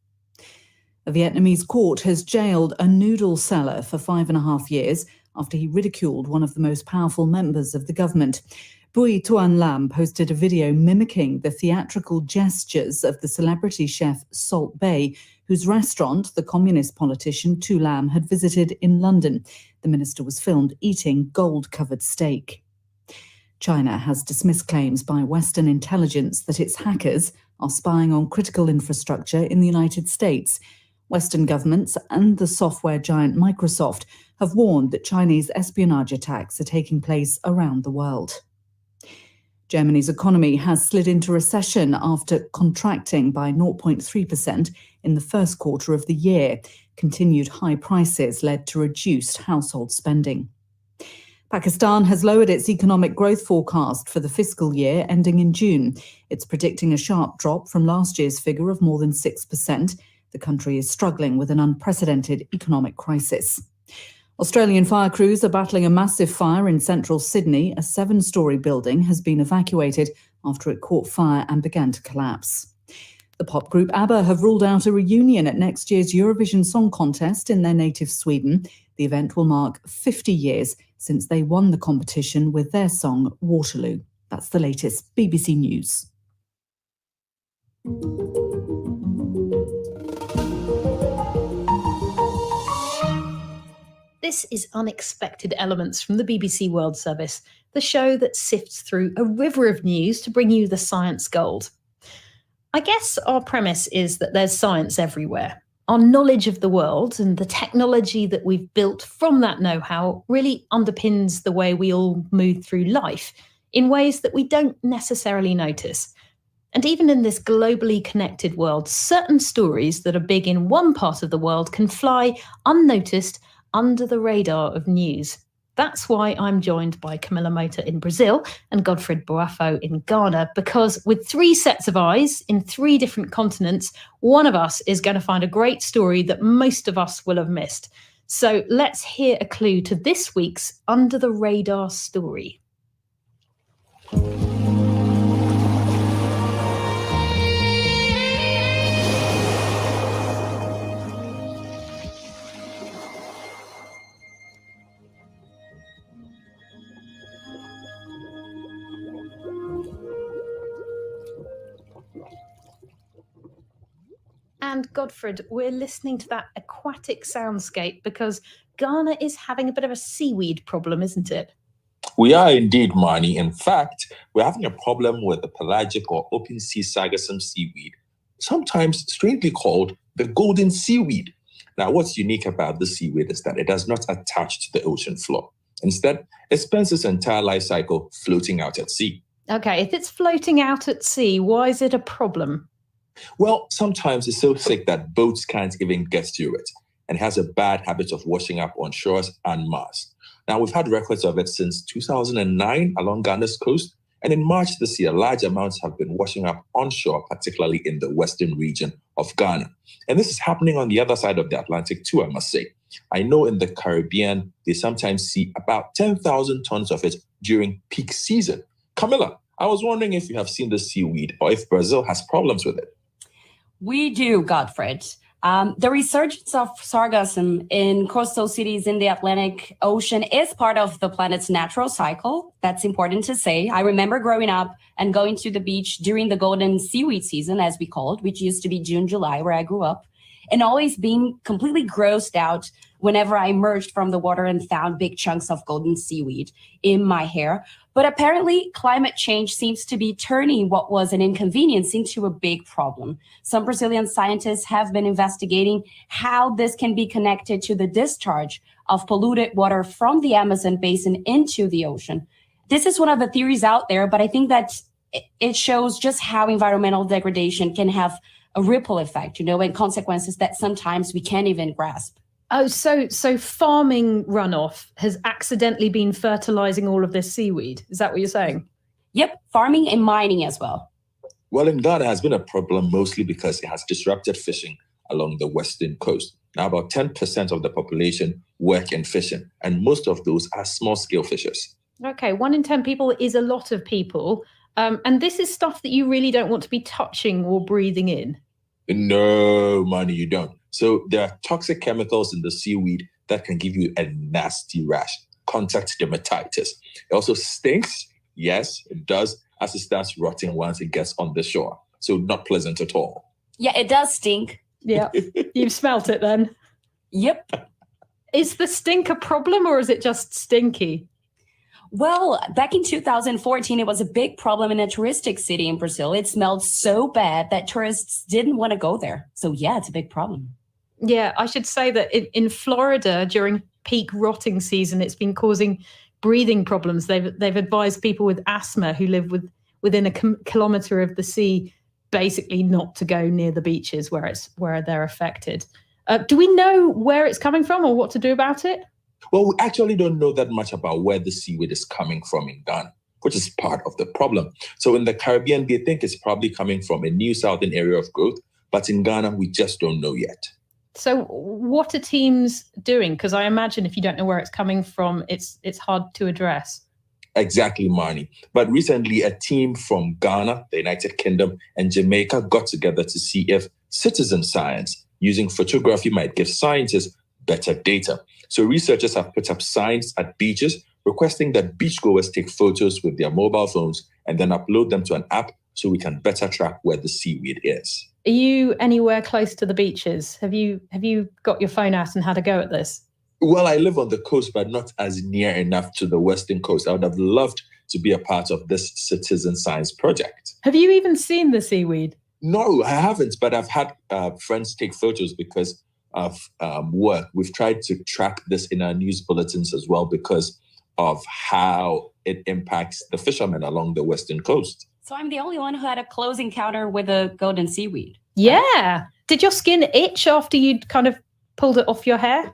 [SPEAKER 29] A Vietnamese court has jailed a noodle seller for 5.5 years after he ridiculed one of the most powerful members of the government. Bui Tuan Lam posted a video mimicking the theatrical gestures of the celebrity chef Salt Bae, whose restaurant the communist politician Tu Lam had visited in London. The minister was filmed eating gold-covered steak. China has dismissed claims by Western intelligence that its hackers are spying on critical infrastructure in the United States. Western governments and the software giant Microsoft have warned that Chinese espionage attacks are taking place around the world. Germany's economy has slid into recession after contracting by 0.3% in the first quarter of the year. Continued high prices led to reduced household spending. Pakistan has lowered its economic growth forecast for the fiscal year ending in June. It's predicting a sharp drop from last year's figure of more than 6%. The country is struggling with an unprecedented economic crisis. Australian fire crews are battling a massive fire in central Sydney. A 7-storey building has been evacuated after it caught fire and began to collapse. The pop group ABBA have ruled out a reunion at next year's Eurovision Song Contest in their native Sweden. The event will mark 50 years since they won the competition with their song Waterloo. That's the latest BBC News.
[SPEAKER 19] This is Unexpected Elements from the BBC World Service, the show that sifts through a river of news to bring you the science gold. I guess our premise is that there's science everywhere. Our knowledge of the world and the technology that we've built from that know-how really underpins the way we all move through life in ways that we don't necessarily notice. And even in this globally connected world, certain stories that are big in one part of the world can fly unnoticed under the radar of news. That's why I'm joined by Camilla Mota in Brazil and Godfred Boafo in Ghana, because with 3 sets of eyes in 3 different continents, one of us is going to find a great story that most of us will have missed. So let's hear a clue to this week's Under the Radar story. And Godfred, we're listening to that aquatic soundscape because Ghana is having a bit of a seaweed problem, isn't it?
[SPEAKER 2] We are indeed, Marnie. In fact, we're having a problem with the pelagic or open sea sargassum seaweed, sometimes strangely called the golden seaweed. Now, what's unique about this seaweed is that it does not attach to the ocean floor. Instead, it spends its entire life cycle floating out at sea.
[SPEAKER 19] Okay, if it's floating out at sea, why is it a problem?
[SPEAKER 2] Well, sometimes it's so thick that boats can't even get to it, and has a bad habit of washing up on shores en masse. Now, we've had records of it since 2009 along Ghana's coast, and in March this year, large amounts have been washing up onshore, particularly in the western region of Ghana. And this is happening on the other side of the Atlantic too, I must say. I know in the Caribbean, they sometimes see about 10,000 tons of it during peak season. Camilla, I was wondering if you have seen the seaweed or if Brazil has problems with it.
[SPEAKER 8] We do, Godfred. The resurgence of sargassum in coastal cities in the Atlantic Ocean is part of the planet's natural cycle. That's important to say. I remember growing up and going to the beach during the golden seaweed season, as we call it, which used to be June, July, where I grew up, and always being completely grossed out whenever I emerged from the water and found big chunks of golden seaweed in my hair. But apparently, climate change seems to be turning what was an inconvenience into a big problem. Some Brazilian scientists have been investigating how this can be connected to the discharge of polluted water from the Amazon basin into the ocean. This is one of the theories out there, but I think that it shows just how environmental degradation can have a ripple effect, and consequences that sometimes we can't even grasp.
[SPEAKER 19] Oh, so farming runoff has accidentally been fertilizing all of this seaweed. Is that what you're saying?
[SPEAKER 8] Yep, farming and mining as well.
[SPEAKER 2] Well, in Ghana has been a problem mostly because it has disrupted fishing along the western coast. Now, about 10% of the population work in fishing, and most of those are small-scale fishers.
[SPEAKER 19] Okay, 1 in 10 people is a lot of people. And this is stuff that you really don't want to be touching or breathing in.
[SPEAKER 2] No, Manny, you don't. So there are toxic chemicals in the seaweed that can give you a nasty rash, contact dermatitis. It also stinks. Yes, it does, as it starts rotting once it gets on the shore. So not pleasant at all.
[SPEAKER 8] Yeah, it does stink.
[SPEAKER 19] Yeah, you've smelt it then.
[SPEAKER 8] Yep.
[SPEAKER 19] Is the stink a problem or is it just stinky?
[SPEAKER 8] Well, back in 2014, it was a big problem in a touristic city in Brazil. It smelled so bad that tourists didn't want to go there. So yeah, it's a big problem.
[SPEAKER 19] Yeah, I should say that in Florida during peak rotting season, it's been causing breathing problems. They've advised people with asthma who live within a kilometre of the sea basically not to go near the beaches where they're affected. Do we know where it's coming from or what to do about it?
[SPEAKER 2] Well, we actually don't know that much about where the seaweed is coming from in Ghana, which is part of the problem. So in the Caribbean, they think it's probably coming from a new southern area of growth, But in Ghana, we just don't know yet.
[SPEAKER 19] So what are teams doing? Because I imagine if you don't know where it's coming from, it's hard to address.
[SPEAKER 2] Exactly, Marnie. But recently, a team from Ghana, the United Kingdom, and Jamaica got together to see if citizen science using photography might give scientists better data. So researchers have put up signs at beaches requesting that beachgoers take photos with their mobile phones and then upload them to an app so we can better track where the seaweed is.
[SPEAKER 19] Are you anywhere close to the beaches? Have you got your phone out and had a go at this?
[SPEAKER 2] Well, I live on the coast, but not as near enough to the western coast. I would have loved to be a part of this citizen science project.
[SPEAKER 19] Have you even seen the seaweed?
[SPEAKER 2] No, I haven't, but I've had friends take photos because of work. We've tried to track this in our news bulletins as well because of how it impacts the fishermen along the western coast.
[SPEAKER 8] So I'm the only one who had a close encounter with a golden seaweed.
[SPEAKER 19] Yeah. Did your skin itch after you'd kind of pulled it off your hair?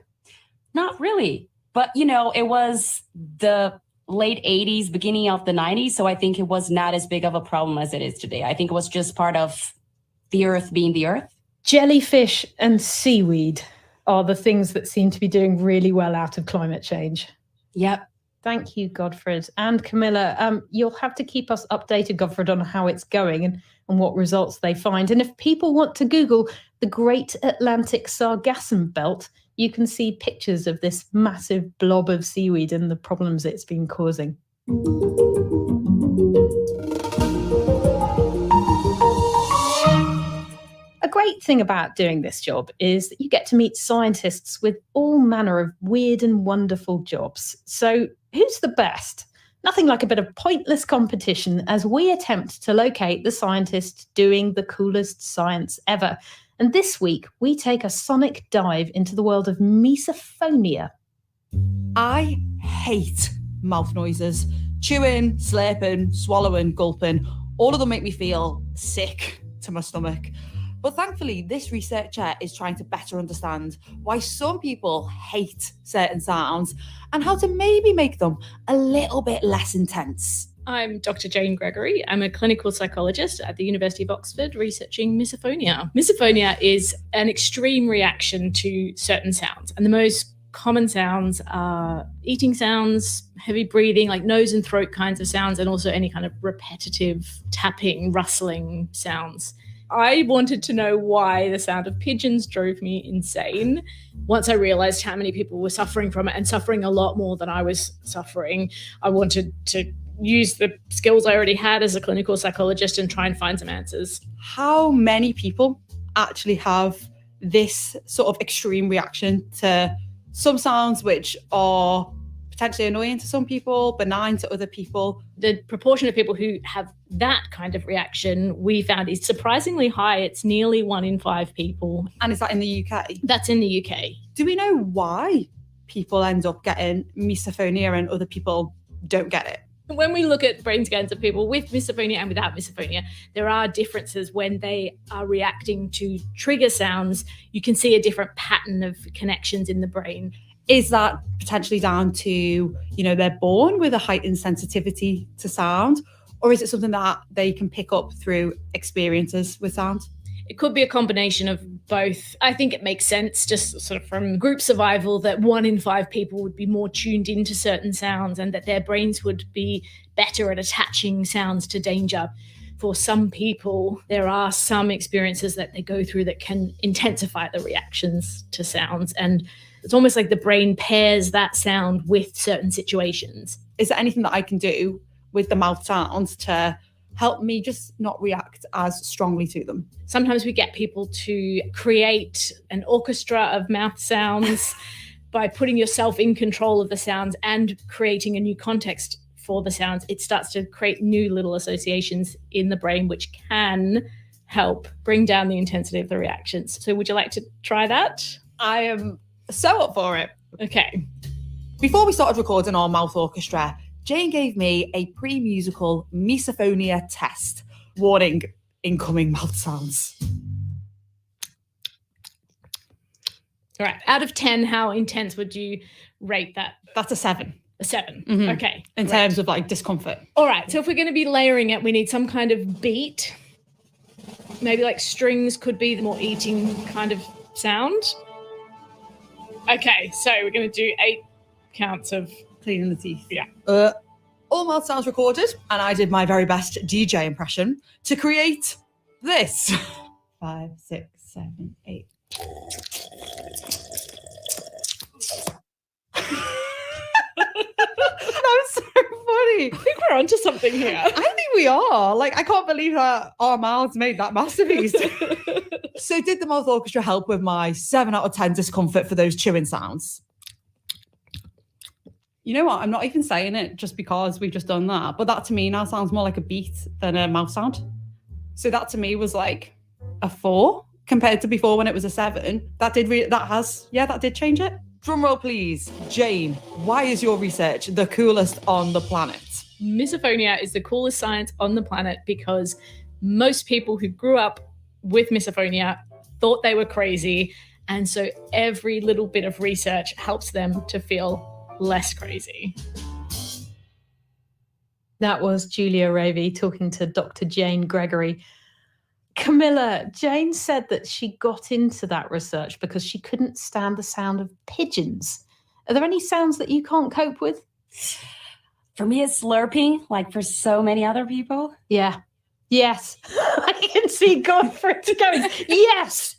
[SPEAKER 8] Not really. But, it was the late 80s, beginning of the 90s. So I think it was not as big of a problem as it is today. I think it was just part of the earth being the earth.
[SPEAKER 19] Jellyfish and seaweed are the things that seem to be doing really well out of climate change.
[SPEAKER 8] Yep.
[SPEAKER 19] Thank you, Godfred. And Camilla, you'll have to keep us updated, Godfred, on how it's going and what results they find. And if people want to Google the Great Atlantic Sargassum Belt, you can see pictures of this massive blob of seaweed and the problems it's been causing. A great thing about doing this job is that you get to meet scientists with all manner of weird and wonderful jobs. So who's the best? Nothing like a bit of pointless competition as we attempt to locate the scientist doing the coolest science ever. And this week, we take a sonic dive into the world of misophonia.
[SPEAKER 13] I hate mouth noises. Chewing, slurping, swallowing, gulping. All of them make me feel sick to my stomach. But thankfully, this researcher is trying to better understand why some people hate certain sounds and how to maybe make them a little bit less intense.
[SPEAKER 15] I'm Dr. Jane Gregory. I'm a clinical psychologist at the University of Oxford researching misophonia. Misophonia is an extreme reaction to certain sounds. And the most common sounds are eating sounds, heavy breathing, like nose and throat kinds of sounds, and also any kind of repetitive tapping, rustling sounds. I wanted to know why the sound of pigeons drove me insane. Once I realized how many people were suffering from it and suffering a lot more than I was suffering, I wanted to use the skills I already had as a clinical psychologist and try and find some answers.
[SPEAKER 13] How many people actually have this sort of extreme reaction to some sounds which are potentially annoying to some people, benign to other people?
[SPEAKER 15] The proportion of people who have that kind of reaction we found is surprisingly high. It's nearly 1 in 5 people.
[SPEAKER 13] And is that in the UK?
[SPEAKER 15] That's in the UK.
[SPEAKER 13] Do we know why people end up getting misophonia and other people don't get it?
[SPEAKER 15] When we look at brain scans of people with misophonia and without misophonia, there are differences when they are reacting to trigger sounds. You can see a different pattern of connections in the brain.
[SPEAKER 13] Is that potentially down to, they're born with a heightened sensitivity to sound? Or is it something that they can pick up through experiences with sound?
[SPEAKER 15] It could be a combination of both. I think it makes sense just sort of from group survival that 1 in 5 people would be more tuned into certain sounds and that their brains would be better at attaching sounds to danger. For some people, there are some experiences that they go through that can intensify the reactions to sounds. And it's almost like the brain pairs that sound with certain situations.
[SPEAKER 13] Is there anything that I can do with the mouth sounds to help me just not react as strongly to them?
[SPEAKER 15] Sometimes we get people to create an orchestra of mouth sounds by putting yourself in control of the sounds and creating a new context for the sounds. It starts to create new little associations in the brain, which can help bring down the intensity of the reactions. So would you like to try that?
[SPEAKER 13] I am so up for it.
[SPEAKER 15] Okay.
[SPEAKER 13] Before we started recording our mouth orchestra, Jane gave me a pre-musical misophonia test. Warning, incoming mouth sounds.
[SPEAKER 15] All right. Out of 10, how intense would you rate that?
[SPEAKER 13] That's a 7.
[SPEAKER 15] A 7.
[SPEAKER 13] Mm-hmm.
[SPEAKER 15] Okay.
[SPEAKER 13] In terms of discomfort.
[SPEAKER 15] All right. So if we're going to be layering it, we need some kind of beat. maybe like strings could be the more eating kind of sound. Okay, so we're going to do 8 counts of
[SPEAKER 13] cleaning the teeth.
[SPEAKER 15] Yeah.
[SPEAKER 13] All mouth sounds recorded, and I did my very best DJ impression to create this. 5, 6, 7, 8. That's so funny.
[SPEAKER 15] I think we're onto something here.
[SPEAKER 13] I think we are. Like, I can't believe that our mouths made that masterpiece. So did the mouth orchestra help with my 7 out of 10 discomfort for those chewing sounds? You know what? I'm not even saying it just because we've just done that. But that to me now sounds more like a beat than a mouth sound. So that to me was like a 4 compared to before when it was a 7. That did change it. Drum roll, please. Jane, why is your research the coolest on the planet?
[SPEAKER 15] Misophonia is the coolest science on the planet because most people who grew up with misophonia thought they were crazy. And so every little bit of research helps them to feel less crazy.
[SPEAKER 19] That was Julia Ravey talking to Dr. Jane Gregory. Camilla, Jane said that she got into that research because she couldn't stand the sound of pigeons. Are there any sounds that you can't cope with?
[SPEAKER 8] For me, it's slurping, like for so many other people.
[SPEAKER 19] Yeah. Yes. I can see Godfred going, yes,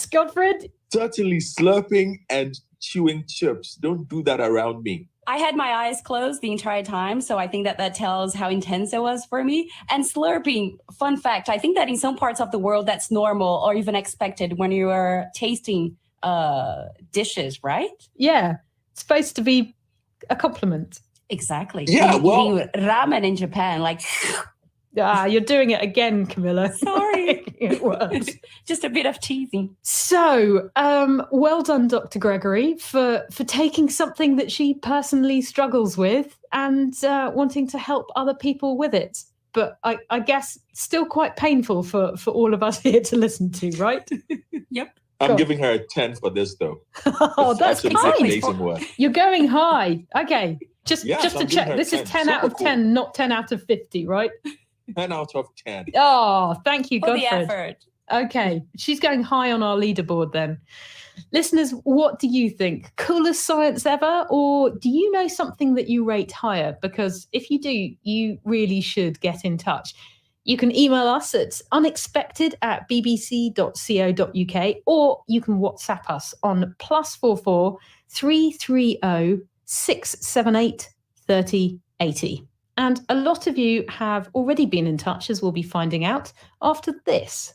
[SPEAKER 19] Godfred.
[SPEAKER 2] Certainly slurping and chewing chips. Don't do that around me.
[SPEAKER 8] I had my eyes closed the entire time, so I think that tells how intense it was for me. And slurping, fun fact, I think that in some parts of the world that's normal or even expected when you are tasting dishes, right?
[SPEAKER 19] Yeah, it's supposed to be a compliment.
[SPEAKER 8] Exactly.
[SPEAKER 2] Yeah, well,
[SPEAKER 8] eating ramen in Japan, like...
[SPEAKER 19] You're doing it again, Camilla.
[SPEAKER 8] Sorry.
[SPEAKER 19] It works.
[SPEAKER 8] Just a bit of teasing.
[SPEAKER 19] So, well done, Dr. Gregory, for taking something that she personally struggles with and wanting to help other people with it. But I guess still quite painful for all of us here to listen to, right?
[SPEAKER 8] Yep.
[SPEAKER 2] I'm giving her a 10 for this, though.
[SPEAKER 19] Oh, that's
[SPEAKER 2] amazing work.
[SPEAKER 19] You're going high. Okay. Just to check, this is 10 out of 10, not 10 out of 50, right?
[SPEAKER 2] 10 out of 10.
[SPEAKER 19] Oh, thank you,
[SPEAKER 8] For the
[SPEAKER 19] Godfred.
[SPEAKER 8] effort.
[SPEAKER 19] Okay, she's going high on our leaderboard then. Listeners, what do you think? Coolest science ever? Or do you know something that you rate higher? Because if you do, you really should get in touch. You can email us at unexpected@bbc.co.uk, or you can WhatsApp us on +44 330 678 3080. And a lot of you have already been in touch, as we'll be finding out after this.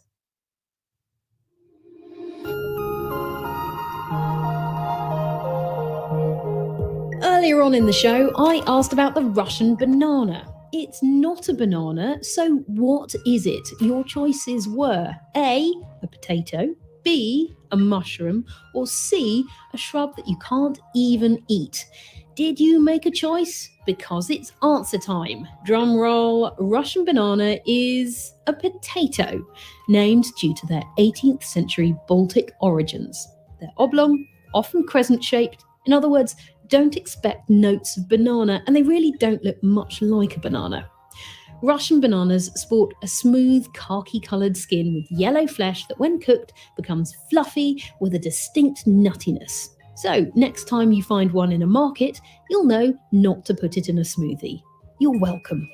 [SPEAKER 19] Earlier on in the show, I asked about the Russian banana. It's not a banana, so what is it? Your choices were A, a potato, B, a mushroom, or C, a shrub that you can't even eat. Did you make a choice? Because it's answer time. Drum roll. Russian banana is a potato, named due to their 18th century Baltic origins. They're oblong, often crescent-shaped. In other words, don't expect notes of banana, and they really don't look much like a banana. Russian bananas sport a smooth khaki-coloured skin with yellow flesh that, when cooked, becomes fluffy with a distinct nuttiness. So, next time you find one in a market, you'll know not to put it in a smoothie. You're welcome.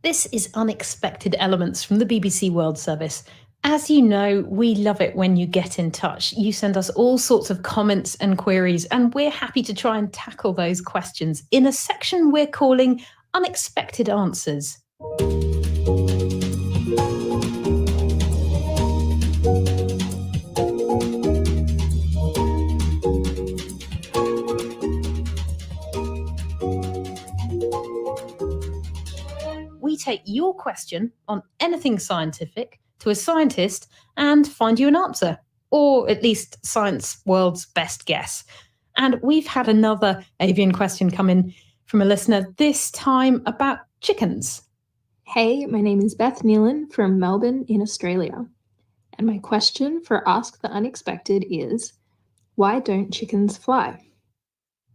[SPEAKER 19] This is Unexpected Elements from the BBC World Service. As you know, we love it when you get in touch. You send us all sorts of comments and queries, and we're happy to try and tackle those questions in a section we're calling Unexpected Answers. We take your question on anything scientific to a scientist and find you an answer, or at least science world's best guess. And we've had another avian question come in from a listener, this time about chickens.
[SPEAKER 3] Hey, my name is Beth Nealon from Melbourne in Australia. And my question for Ask the Unexpected is, why don't chickens fly?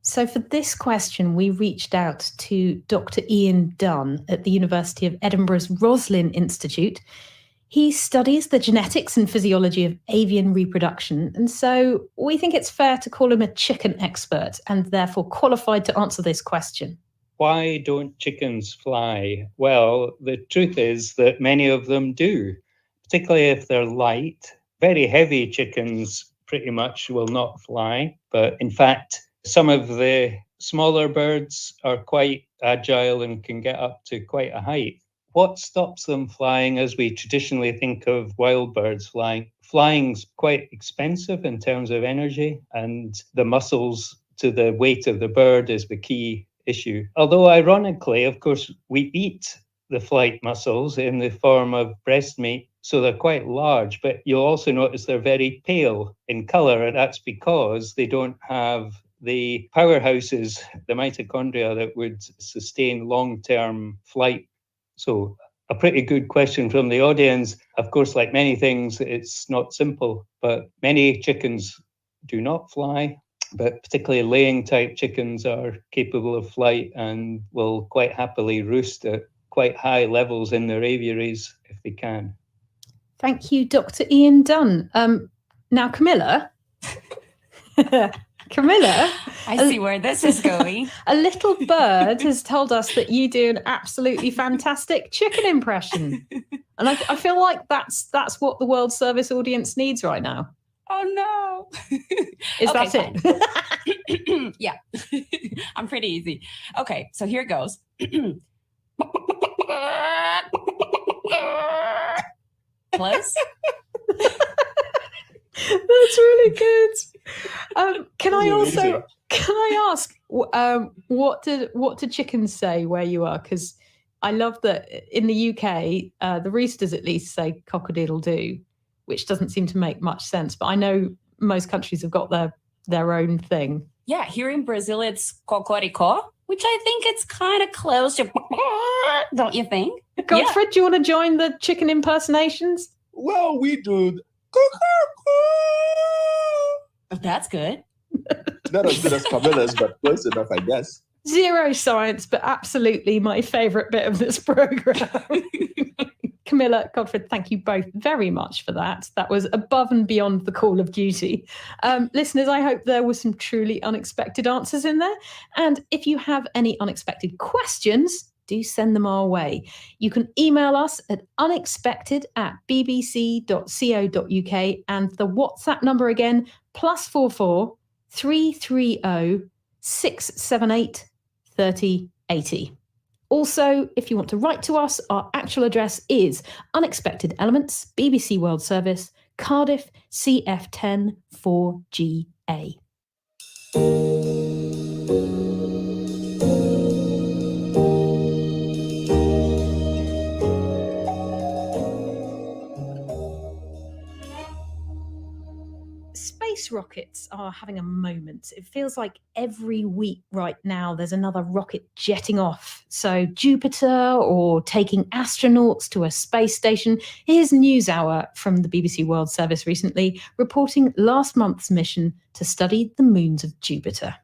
[SPEAKER 19] So for this question, we reached out to Dr. Ian Dunn at the University of Edinburgh's Roslin Institute. He studies the genetics and physiology of avian reproduction, and so we think it's fair to call him a chicken expert and therefore qualified to answer this question.
[SPEAKER 5] Why don't chickens fly? Well, the truth is that many of them do, particularly if they're light. Very heavy chickens pretty much will not fly, but in fact, some of the smaller birds are quite agile and can get up to quite a height. What stops them flying as we traditionally think of wild birds flying? Flying's quite expensive in terms of energy, and the muscles to the weight of the bird is the key issue. Although ironically, of course, we eat the flight muscles in the form of breast meat, so they're quite large, but you'll also notice they're very pale in color, and that's because they don't have the powerhouses, the mitochondria that would sustain long-term flight. So a pretty good question from the audience. Of course, like many things, it's not simple, but many chickens do not fly, but particularly laying type chickens are capable of flight and will quite happily roost at quite high levels in their aviaries if they can.
[SPEAKER 19] Thank you, Dr. Ian Dunn. Now, Camilla. Camilla,
[SPEAKER 8] I see where this is going.
[SPEAKER 19] A little bird has told us that you do an absolutely fantastic chicken impression. And I feel like that's what the World Service audience needs right now.
[SPEAKER 8] Oh no.
[SPEAKER 19] Is
[SPEAKER 8] Okay,
[SPEAKER 19] that it?
[SPEAKER 8] Yeah. I'm pretty easy. Okay, so here goes. Close?
[SPEAKER 19] That's really good. Can I ask, what do chickens say where you are? Because I love that in the UK, the roosters at least say cock-a-doodle-doo, which doesn't seem to make much sense. But I know most countries have got their own thing.
[SPEAKER 8] Yeah, here in Brazil, it's cocorico, which I think it's kind of close to, don't you think?
[SPEAKER 19] Godfred, do you want to join the chicken impersonations?
[SPEAKER 2] Well, we do.
[SPEAKER 8] That's good.
[SPEAKER 2] Not as good as Camilla's, but close enough, I guess.
[SPEAKER 19] Zero science, but absolutely my favourite bit of this programme. Camilla, Godfred, thank you both very much for that. That was above and beyond the call of duty. Listeners, I hope there were some truly unexpected answers in there. And if you have any unexpected questions, do send them our way. You can email us at unexpected@bbc.co.uk, and the WhatsApp number again, +44 330 678 3080. Also, if you want to write to us, our actual address is Unexpected Elements, BBC World Service, Cardiff, CF10 4GA. Space rockets are having a moment. It feels like every week right now there's another rocket jetting off. So Jupiter or taking astronauts to a space station. Here's NewsHour from the BBC World Service recently, reporting last month's mission to study the moons of Jupiter.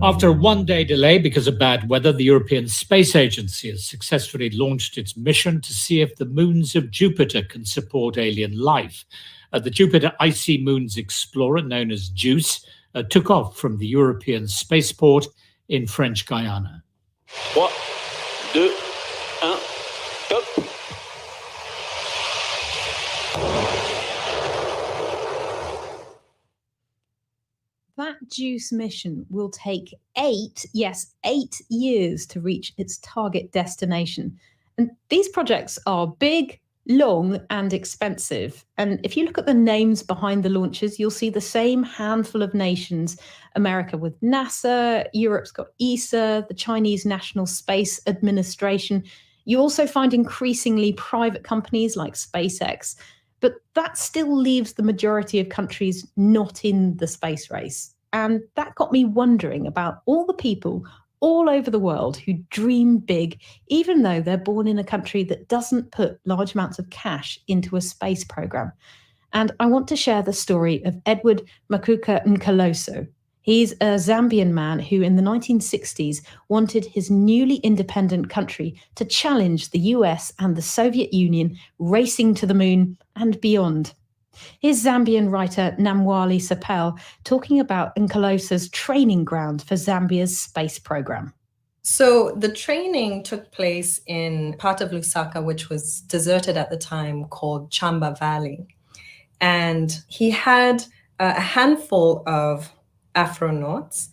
[SPEAKER 16] After a one-day delay because of bad weather, the European Space Agency has successfully launched its mission to see if the moons of Jupiter can support alien life. The Jupiter Icy Moons Explorer, known as JUICE, took off from the European spaceport in French Guiana.
[SPEAKER 17] 3, 2, 1, top.
[SPEAKER 19] That JUICE mission will take 8 years to reach its target destination. And these projects are big, long and expensive. And if you look at the names behind the launches, you'll see the same handful of nations. America with NASA, Europe's got ESA, the Chinese National Space Administration. You also find increasingly private companies like SpaceX. But that still leaves the majority of countries not in the space race. And that got me wondering about all the people all over the world who dream big, even though they're born in a country that doesn't put large amounts of cash into a space program. And I want to share the story of Edward Makuka Nkaloso. He's a Zambian man who in the 1960s wanted his newly independent country to challenge the US and the Soviet Union racing to the moon and beyond. Here's Zambian writer Namwali Sapel talking about Nkolosa's training ground for Zambia's space program.
[SPEAKER 4] So the training took place in part of Lusaka, which was deserted at the time, called Chamba Valley. And he had a handful of Afronauts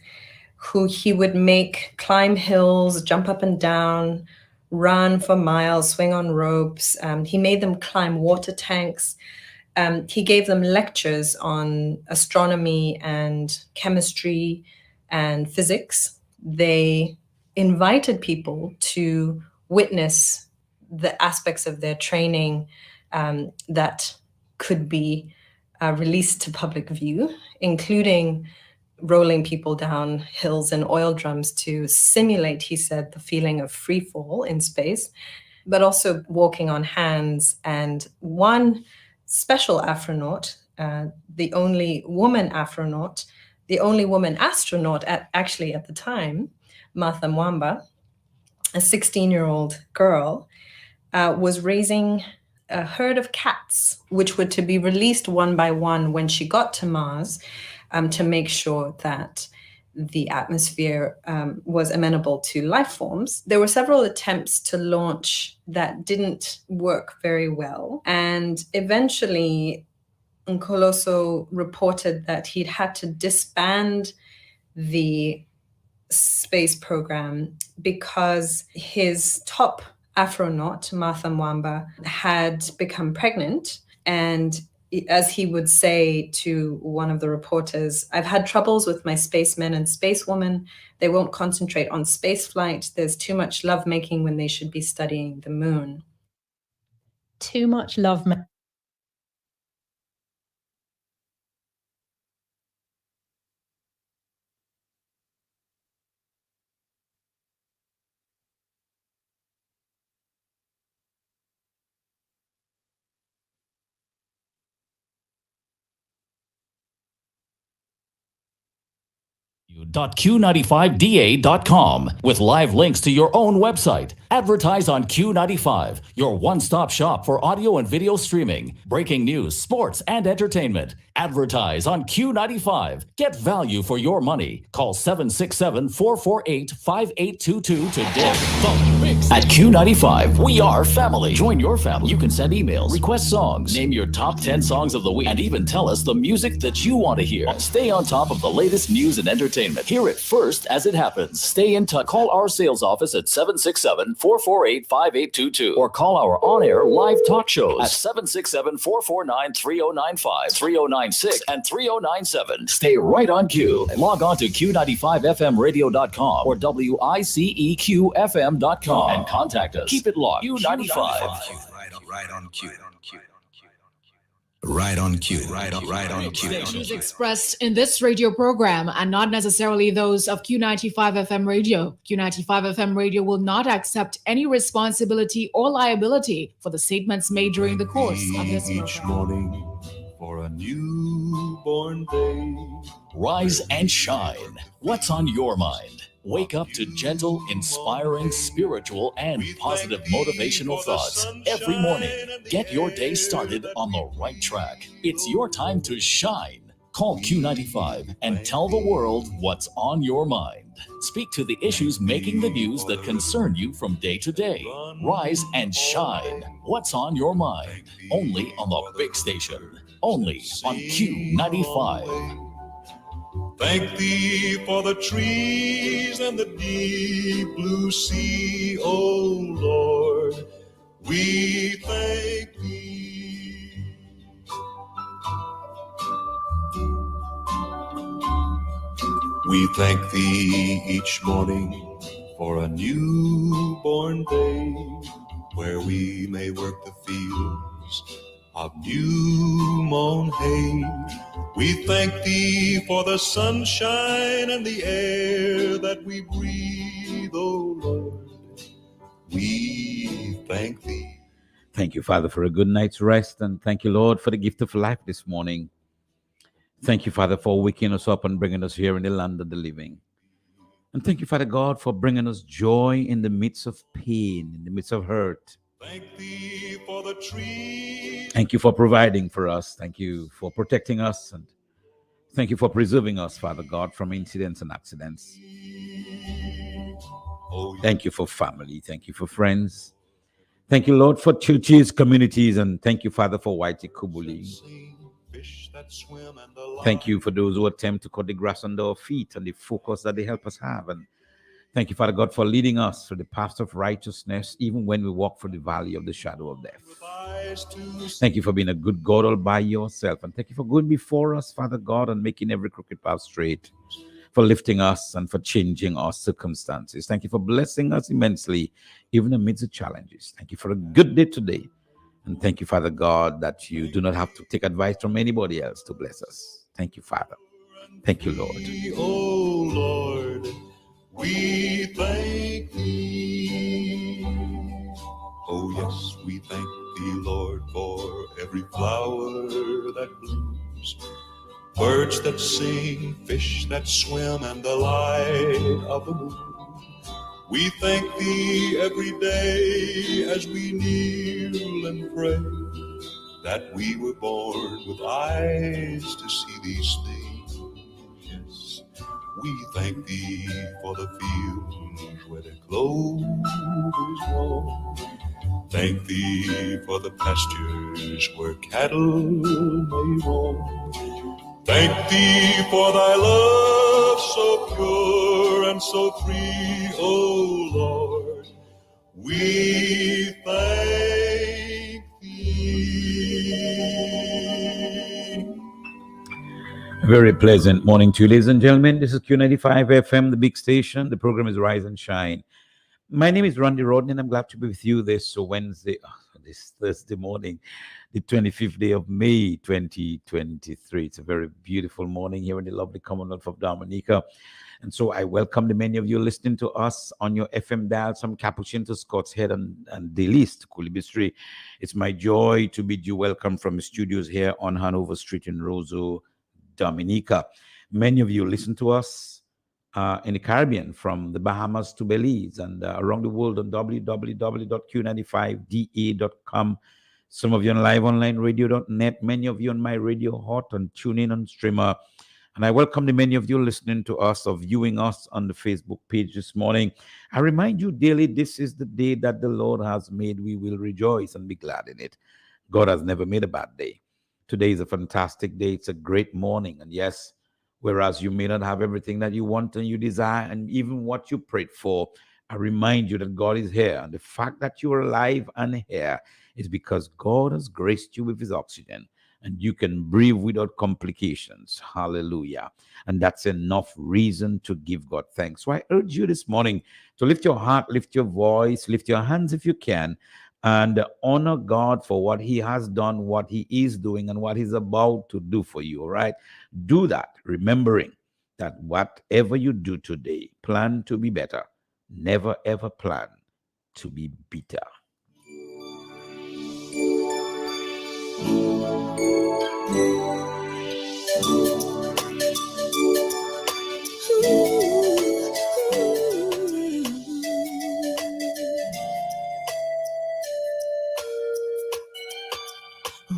[SPEAKER 4] who he would make climb hills, jump up and down, run for miles, swing on ropes. He made them climb water tanks. He gave them lectures on astronomy and chemistry and physics. They invited people to witness the aspects of their training that could be released to public view, including rolling people down hills in oil drums to simulate, he said, the feeling of free fall in space, but also walking on hands. And one special Afronaut, the only woman Afronaut, the only woman astronaut at the time, Martha Mwamba, a 16-year-old girl, was raising a herd of cats, which were to be released one by one when she got to Mars, to make sure that the atmosphere was amenable to life forms. There were several attempts to launch that didn't work very well. And eventually, Nkoloso reported that he'd had to disband the space program because his top Afronaut, Martha Mwamba, had become pregnant. And as he would say to one of the reporters, I've had troubles with my spacemen and spacewomen. They won't concentrate on spaceflight. There's too much lovemaking when they should be studying the moon.
[SPEAKER 19] Too much lovemaking.
[SPEAKER 6] Q95DA.com with live links to your own website. Advertise on Q95, your one-stop shop for audio and video streaming, breaking news, sports, and entertainment. Advertise on Q95. Get value for your money. Call 767-448-5822 today. At Q95, we are family. Join your family. You can send emails, request songs, name your top 10 songs of the week, and even tell us the music that you want to hear. Stay on top of the latest news and entertainment. Hear it first as it happens. Stay in touch. Call our sales office at 767-448-5822 or call our on-air live talk shows at 767-449-3095, 3096, and 3097. Stay right on Q. Log on to Q95FMradio.com or WICEQFM.com and contact us. Keep it locked. Q95.
[SPEAKER 18] Right on Q. Right on cue. Right on cue.
[SPEAKER 20] The views expressed in this radio program are not necessarily those of Q95 FM radio. Q95 FM radio will not accept any responsibility or liability for the statements made during the course of this program.
[SPEAKER 18] Each morning for a newborn day.
[SPEAKER 6] Rise and shine. What's on your mind? Wake up to gentle, inspiring, spiritual, and positive motivational thoughts every morning. Get your day started on the right track. It's your time to shine. Call Q95 and tell the world what's on your mind. Speak to the issues making the news that concern you from day to day. Rise and shine. What's on your mind? Only on the big station. Only on Q95.
[SPEAKER 18] Thank thee for the trees and the deep blue sea, O Lord. We thank thee. We thank thee each morning for a newborn day, where we may work the fields of new mown hay. We thank thee for the sunshine and the air that we breathe, O Lord. We thank thee.
[SPEAKER 21] Thank you, Father, for a good night's rest, and thank you, Lord, for the gift of life this morning.
[SPEAKER 7] Thank you, Father, for waking us up and bringing us here in the land of the living. And thank you, Father God, for bringing us joy in the midst of pain, in the midst of hurt.
[SPEAKER 18] Thank thee for the tree.
[SPEAKER 7] Thank you for providing for us. Thank you for protecting us. And thank you for preserving us, Father God, from incidents and accidents. Thank you for family. Thank you for friends. Thank you, Lord, for churches, communities, and thank you, Father, for Whitey Kubuli. Thank you for those who attempt to cut the grass under our feet and the focus that they help us have. And thank you, Father God, for leading us through the path of righteousness, even when we walk through the valley of the shadow of death. Thank you for being a good God all by yourself. And thank you for going before us, Father God, and making every crooked path straight, for lifting us and for changing our circumstances. Thank you for blessing us immensely, even amidst the challenges. Thank you for a good day today. And thank you, Father God, that you do not have to take advice from anybody else to bless us. Thank you, Father. Thank you, Lord.
[SPEAKER 18] Oh Lord, we thank thee. Oh yes, we thank thee, Lord, for every flower that blooms, birds that sing, fish that swim, and the light of the moon. We thank thee every day as we kneel and pray, that we were born with eyes to see these things. Yes, we thank thee for the fields where the clovers grow. Thank thee for the pastures where cattle may roam. Thank thee for thy love so pure and so free, O Lord. We thank thee.
[SPEAKER 7] A very pleasant morning to you, ladies and gentlemen. This is Q95 FM, the big station. The program is Rise and Shine. My name is Randy Rodney, and I'm glad to be with you this Thursday morning, the 25th day of May, 2023. It's a very beautiful morning here in the lovely Commonwealth of Dominica. And so I welcome the many of you listening to us on your FM dial from Capuchin to Scott's Head and Delis to Coolibistry. It's my joy to bid you welcome from the studios here on Hanover Street in Roseau, Dominica. Many of you listen to us in the Caribbean, from the Bahamas to Belize, and around the world on www.q95da.com. Some of you on liveonlineradio.net, many of you on my radio hot and tune in on streamer. And I welcome the many of you listening to us or viewing us on the Facebook page this morning. I remind you daily, this is the day that the Lord has made. We will rejoice and be glad in it. God has never made a bad day. Today is a fantastic day. It's a great morning. And yes, whereas you may not have everything that you want and you desire and even what you prayed for, I remind you that God is here. And the fact that you are alive and here is because God has graced you with his oxygen and you can breathe without complications. Hallelujah. And that's enough reason to give God thanks. So I urge you this morning to lift your heart, lift your voice, lift your hands if you can, and honor God for what he has done, what he is doing, and what he's about to do for you, all right? Do that, remembering that whatever you do today, plan to be better. Never, ever plan to be bitter.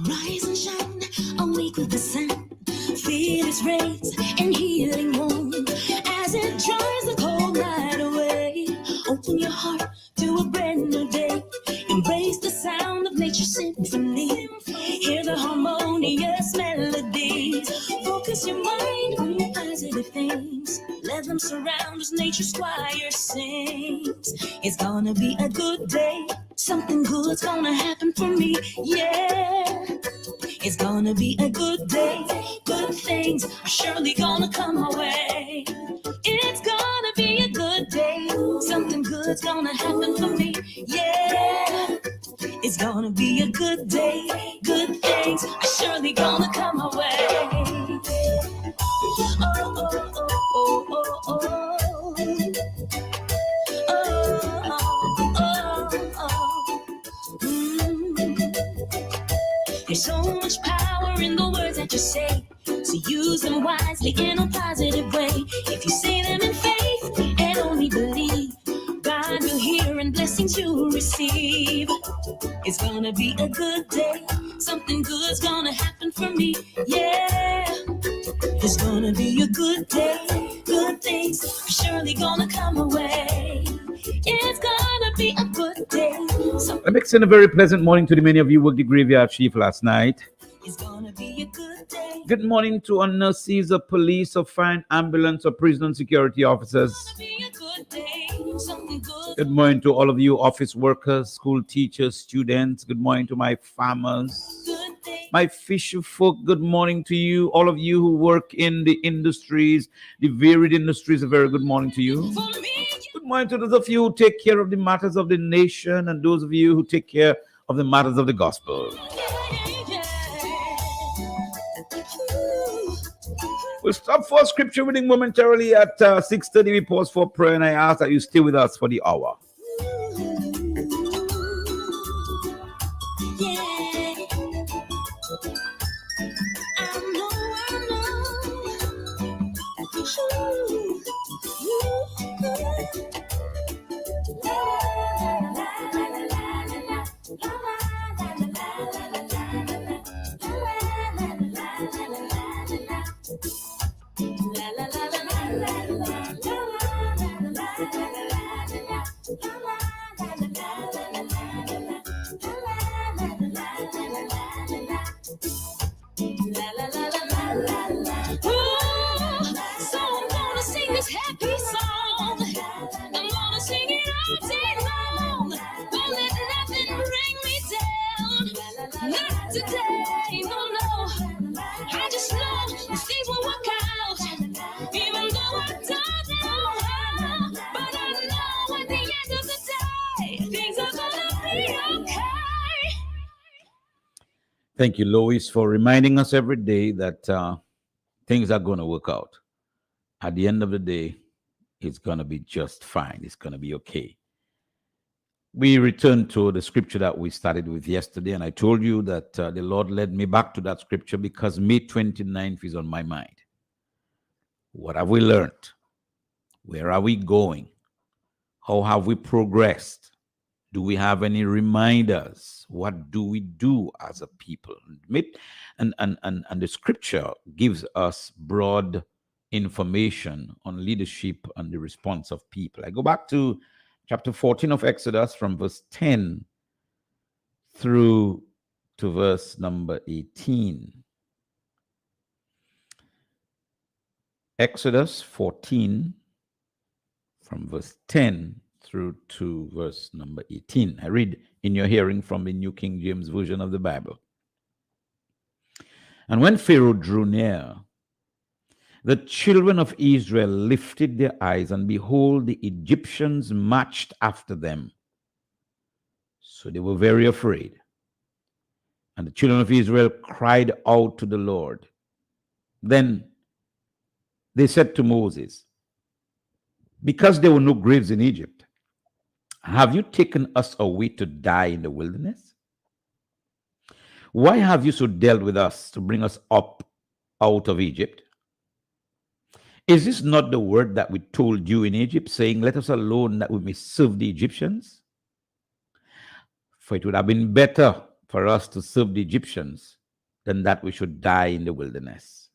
[SPEAKER 9] Rise and shine, awake with the sun. Feel its rays and healing home as it dries the cold night away. Open your heart to a brand new day. Embrace the sound of nature's symphony. Hear the harmonious melodies. Focus your mind on the positive things. Let them surround as nature's choir sings. It's gonna be a good day. Something good's gonna happen for me, yeah. It's gonna be a good day. Good things are surely gonna come my way. It's gonna be a good day. Something good's gonna happen for me, yeah. It's gonna be a good day. Good things are surely gonna come my way. Oh, oh, oh, oh, oh, oh. There's so much power in the words that what you say. So use them wisely in a positive way. If you say them in faith and only believe, God will hear and blessings you'll receive. It's gonna be a good day. Something good's gonna happen for me. Yeah. It's gonna be a good day. Good things are surely gonna come away. It's gonna be a good day.
[SPEAKER 7] Let me extend a very pleasant morning to the many of you who worked the graveyard shift last night.
[SPEAKER 9] It's gonna be a good day.
[SPEAKER 7] Good morning to our nurses, or police, or fire, ambulance, or prison and security officers. Good morning to all of you office workers, school teachers, students. Good morning to my farmers, my fisher folk. Good morning to you, all of you who work in the industries, the varied industries. A very good morning to you. Good morning to those of you who take care of the matters of the nation and those of you who take care of the matters of the gospel. We'll stop for scripture reading momentarily at 6:30. We pause for prayer, and I ask that you stay with us for the hour. Thank you, Lois, for reminding us every day that things are going to work out. At the end of the day, it's going to be just fine. It's going to be okay. We return to the scripture that we started with yesterday, and I told you that the Lord led me back to that scripture because May 29th is on my mind. What have we learned? Where are we going? How have we progressed? Do we have any reminders? What do we do as a people? And the scripture gives us broad information on leadership and the response of people. I go back to chapter 14 of Exodus from verse 10 through to verse number 18. Exodus 14 from verse 10 through to verse number 18. I read in your hearing from the New King James Version of the Bible. And when Pharaoh drew near, the children of Israel lifted their eyes, and behold, the Egyptians marched after them. So they were very afraid. And the children of Israel cried out to the Lord. Then they said to Moses, because there were no graves in Egypt, have you taken us away to die in the wilderness? Why have you so dealt with us to bring us up out of Egypt? Is this not the word that we told you in Egypt, saying, let us alone that we may serve the Egyptians? For it would have been better for us to serve the Egyptians than that we should die in the wilderness.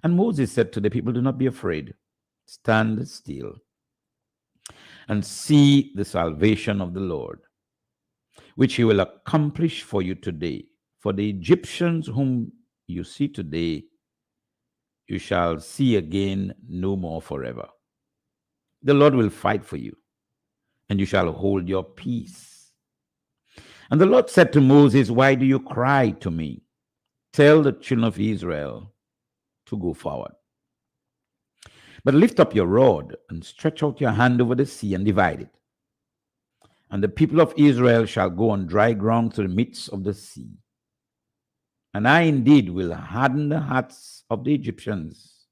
[SPEAKER 7] And Moses said to the people, do not be afraid. Stand still and see the salvation of the Lord, which he will accomplish for you today. For the Egyptians whom you see today, you shall see again no more forever. The Lord will fight for you, and you shall hold your peace. And the Lord said to Moses, why do you cry to me? Tell the children of Israel to go forward. But lift up your rod and stretch out your hand over the sea and divide it. And the people of Israel shall go on dry ground to the midst of the sea. And I indeed will harden the hearts of the Egyptians,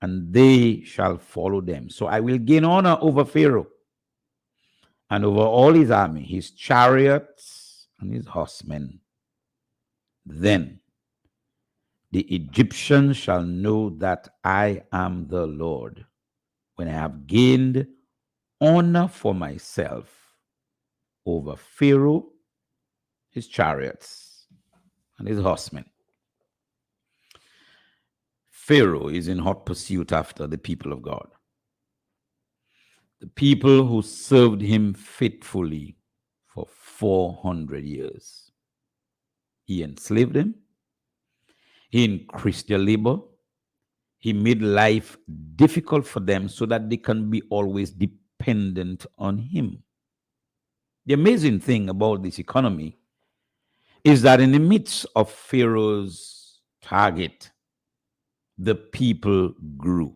[SPEAKER 7] and they shall follow them. So I will gain honor over Pharaoh and over all his army, his chariots and his horsemen. Then the Egyptians shall know that I am the Lord, when I have gained honor for myself over Pharaoh, his chariots, and his horsemen. Pharaoh is in hot pursuit after the people of God. The people who served him faithfully for 400 years. He enslaved them. He increased their labor. He made life difficult for them so that they can be always dependent on him. The amazing thing about this economy is that in the midst of Pharaoh's target, the people grew.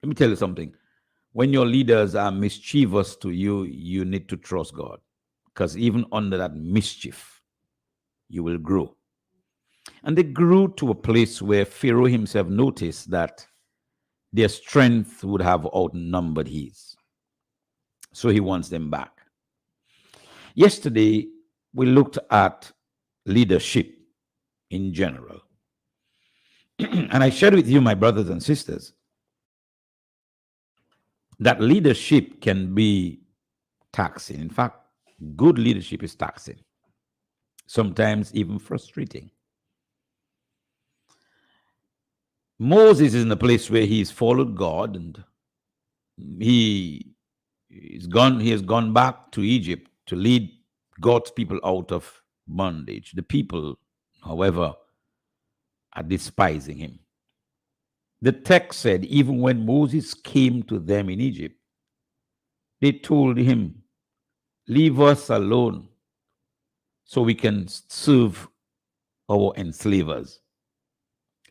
[SPEAKER 7] Let me tell you something. When your leaders are mischievous to you, you need to trust God, because even under that mischief, you will grow. And they grew to a place where Pharaoh himself noticed that their strength would have outnumbered his. So he wants them back. Yesterday, we looked at leadership in general. And I shared with you, my brothers and sisters, that leadership can be taxing. In fact, good leadership is taxing, sometimes even frustrating. Moses is in a place where he's followed God, and he has gone back to Egypt to lead God's people out of bondage. The people, however, are despising him. The text said, even when Moses came to them in Egypt, they told him, leave us alone so we can serve our enslavers.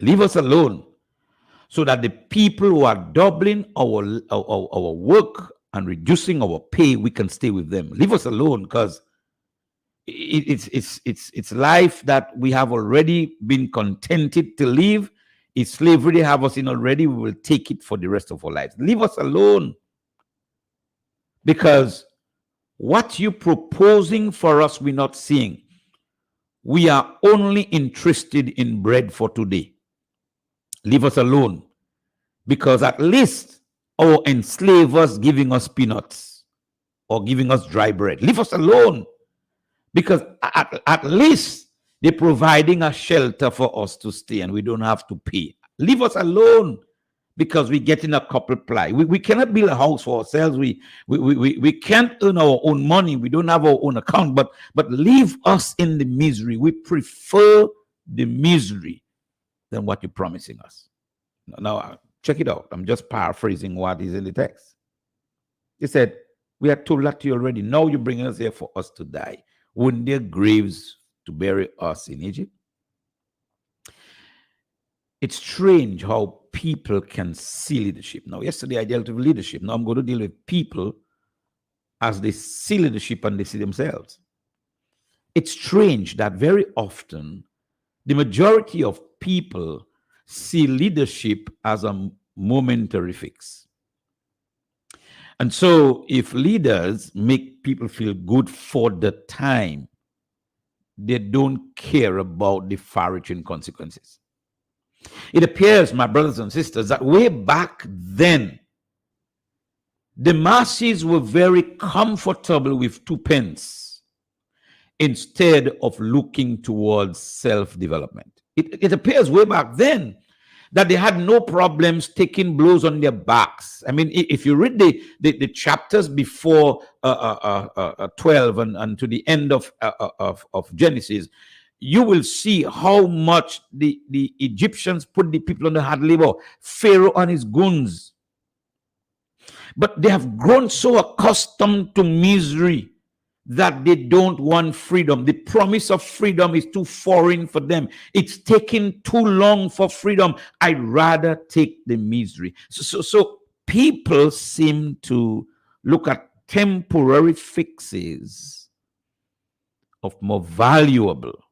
[SPEAKER 7] Leave us alone so that the people who are doubling our work and reducing our pay, we can stay with them. Leave us alone, because it's life that we have already been contented to live. If slavery have us in already, we will take it for the rest of our lives. Leave us alone, because what you're proposing for us, we're not seeing. We are only interested in bread for today. Leave us alone, because at least our enslavers giving us peanuts or giving us dry bread. Leave us alone, because at least they're providing a shelter for us to stay and we don't have to pay. Leave us alone, because we're getting a couple ply. We cannot build a house for ourselves. We can't earn our own money. We don't have our own account, but leave us in the misery. We prefer the misery than what you're promising us. Now, check it out. I'm just paraphrasing what is in the text. He said, we are told that to you already. Now you're bringing us here for us to die. Wouldn't there graves to bury us in Egypt? It's strange how people can see leadership. Now, yesterday I dealt with leadership. Now I'm going to deal with people as they see leadership and they see themselves. It's strange that very often the majority of people see leadership as a momentary fix. And so if leaders make people feel good for the time, they don't care about the far-reaching consequences. It appears, my brothers and sisters, that way back then, the masses were very comfortable with 2 pence instead of looking towards self-development. It appears way back then that they had no problems taking blows on their backs. I mean, if you read the chapters before 12 and to the end of Genesis, you will see how much the Egyptians put the people under hard labor, Pharaoh and his goons. But they have grown so accustomed to misery that they don't want freedom. The promise of freedom is too foreign for them. It's taking too long for freedom. I'd rather take the misery. So people seem to look at temporary fixes of more valuable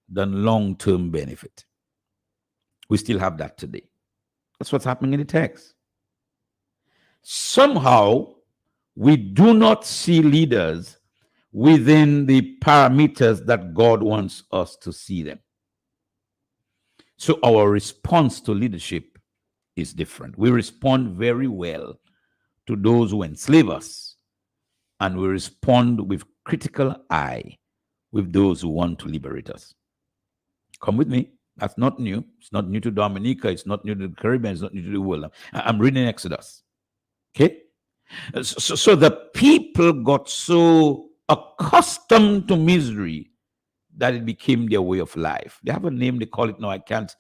[SPEAKER 7] than long-term benefit. We still have that today. That's what's happening in the text. Somehow, we do not see leaders within the parameters that God wants us to see them. So our response to leadership is different. We respond very well to those who enslave us, and we respond with critical eye with those who want to liberate us. Come with me. That's not new. It's not new to Dominica. It's not new to the Caribbean. It's not new to the world. I'm reading Exodus. Okay? So the people got so accustomed to misery that it became their way of life. They have a name, they call it now. I can't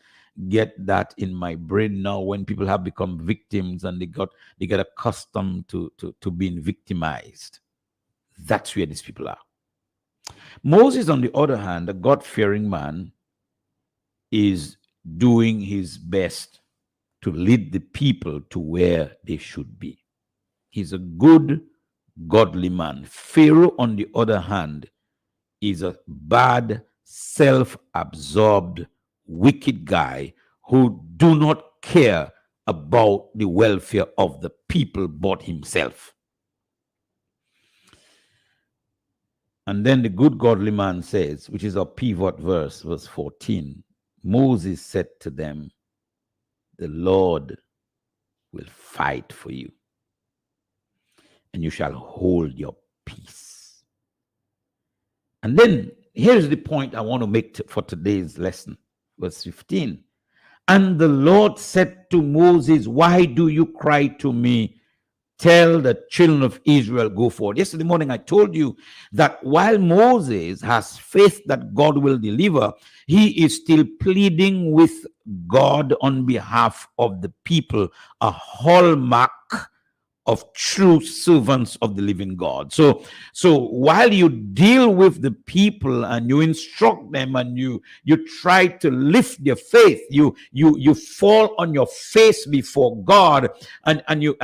[SPEAKER 7] get that in my brain now. When people have become victims and they get accustomed to being victimized. That's where these people are. Moses, on the other hand, a God-fearing man, is doing his best to lead the people to where they should be. He's a good, godly man. Pharaoh, on the other hand, is a bad, self-absorbed, wicked guy who do not care about the welfare of the people but himself. And then the good, godly man says, which is a pivot verse, verse 14, Moses said to them, the Lord will fight for you, and you shall hold your peace. And then here's the point I want to make for today's lesson, verse 15. And the Lord said to Moses, why do you cry to me? Tell the children of Israel, go forward. Yesterday morning, I told you that while Moses has faith that God will deliver, he is still pleading with God on behalf of the people, a hallmark of true servants of the living God. So while you deal with the people and you instruct them and you try to lift their faith, you fall on your face before God and you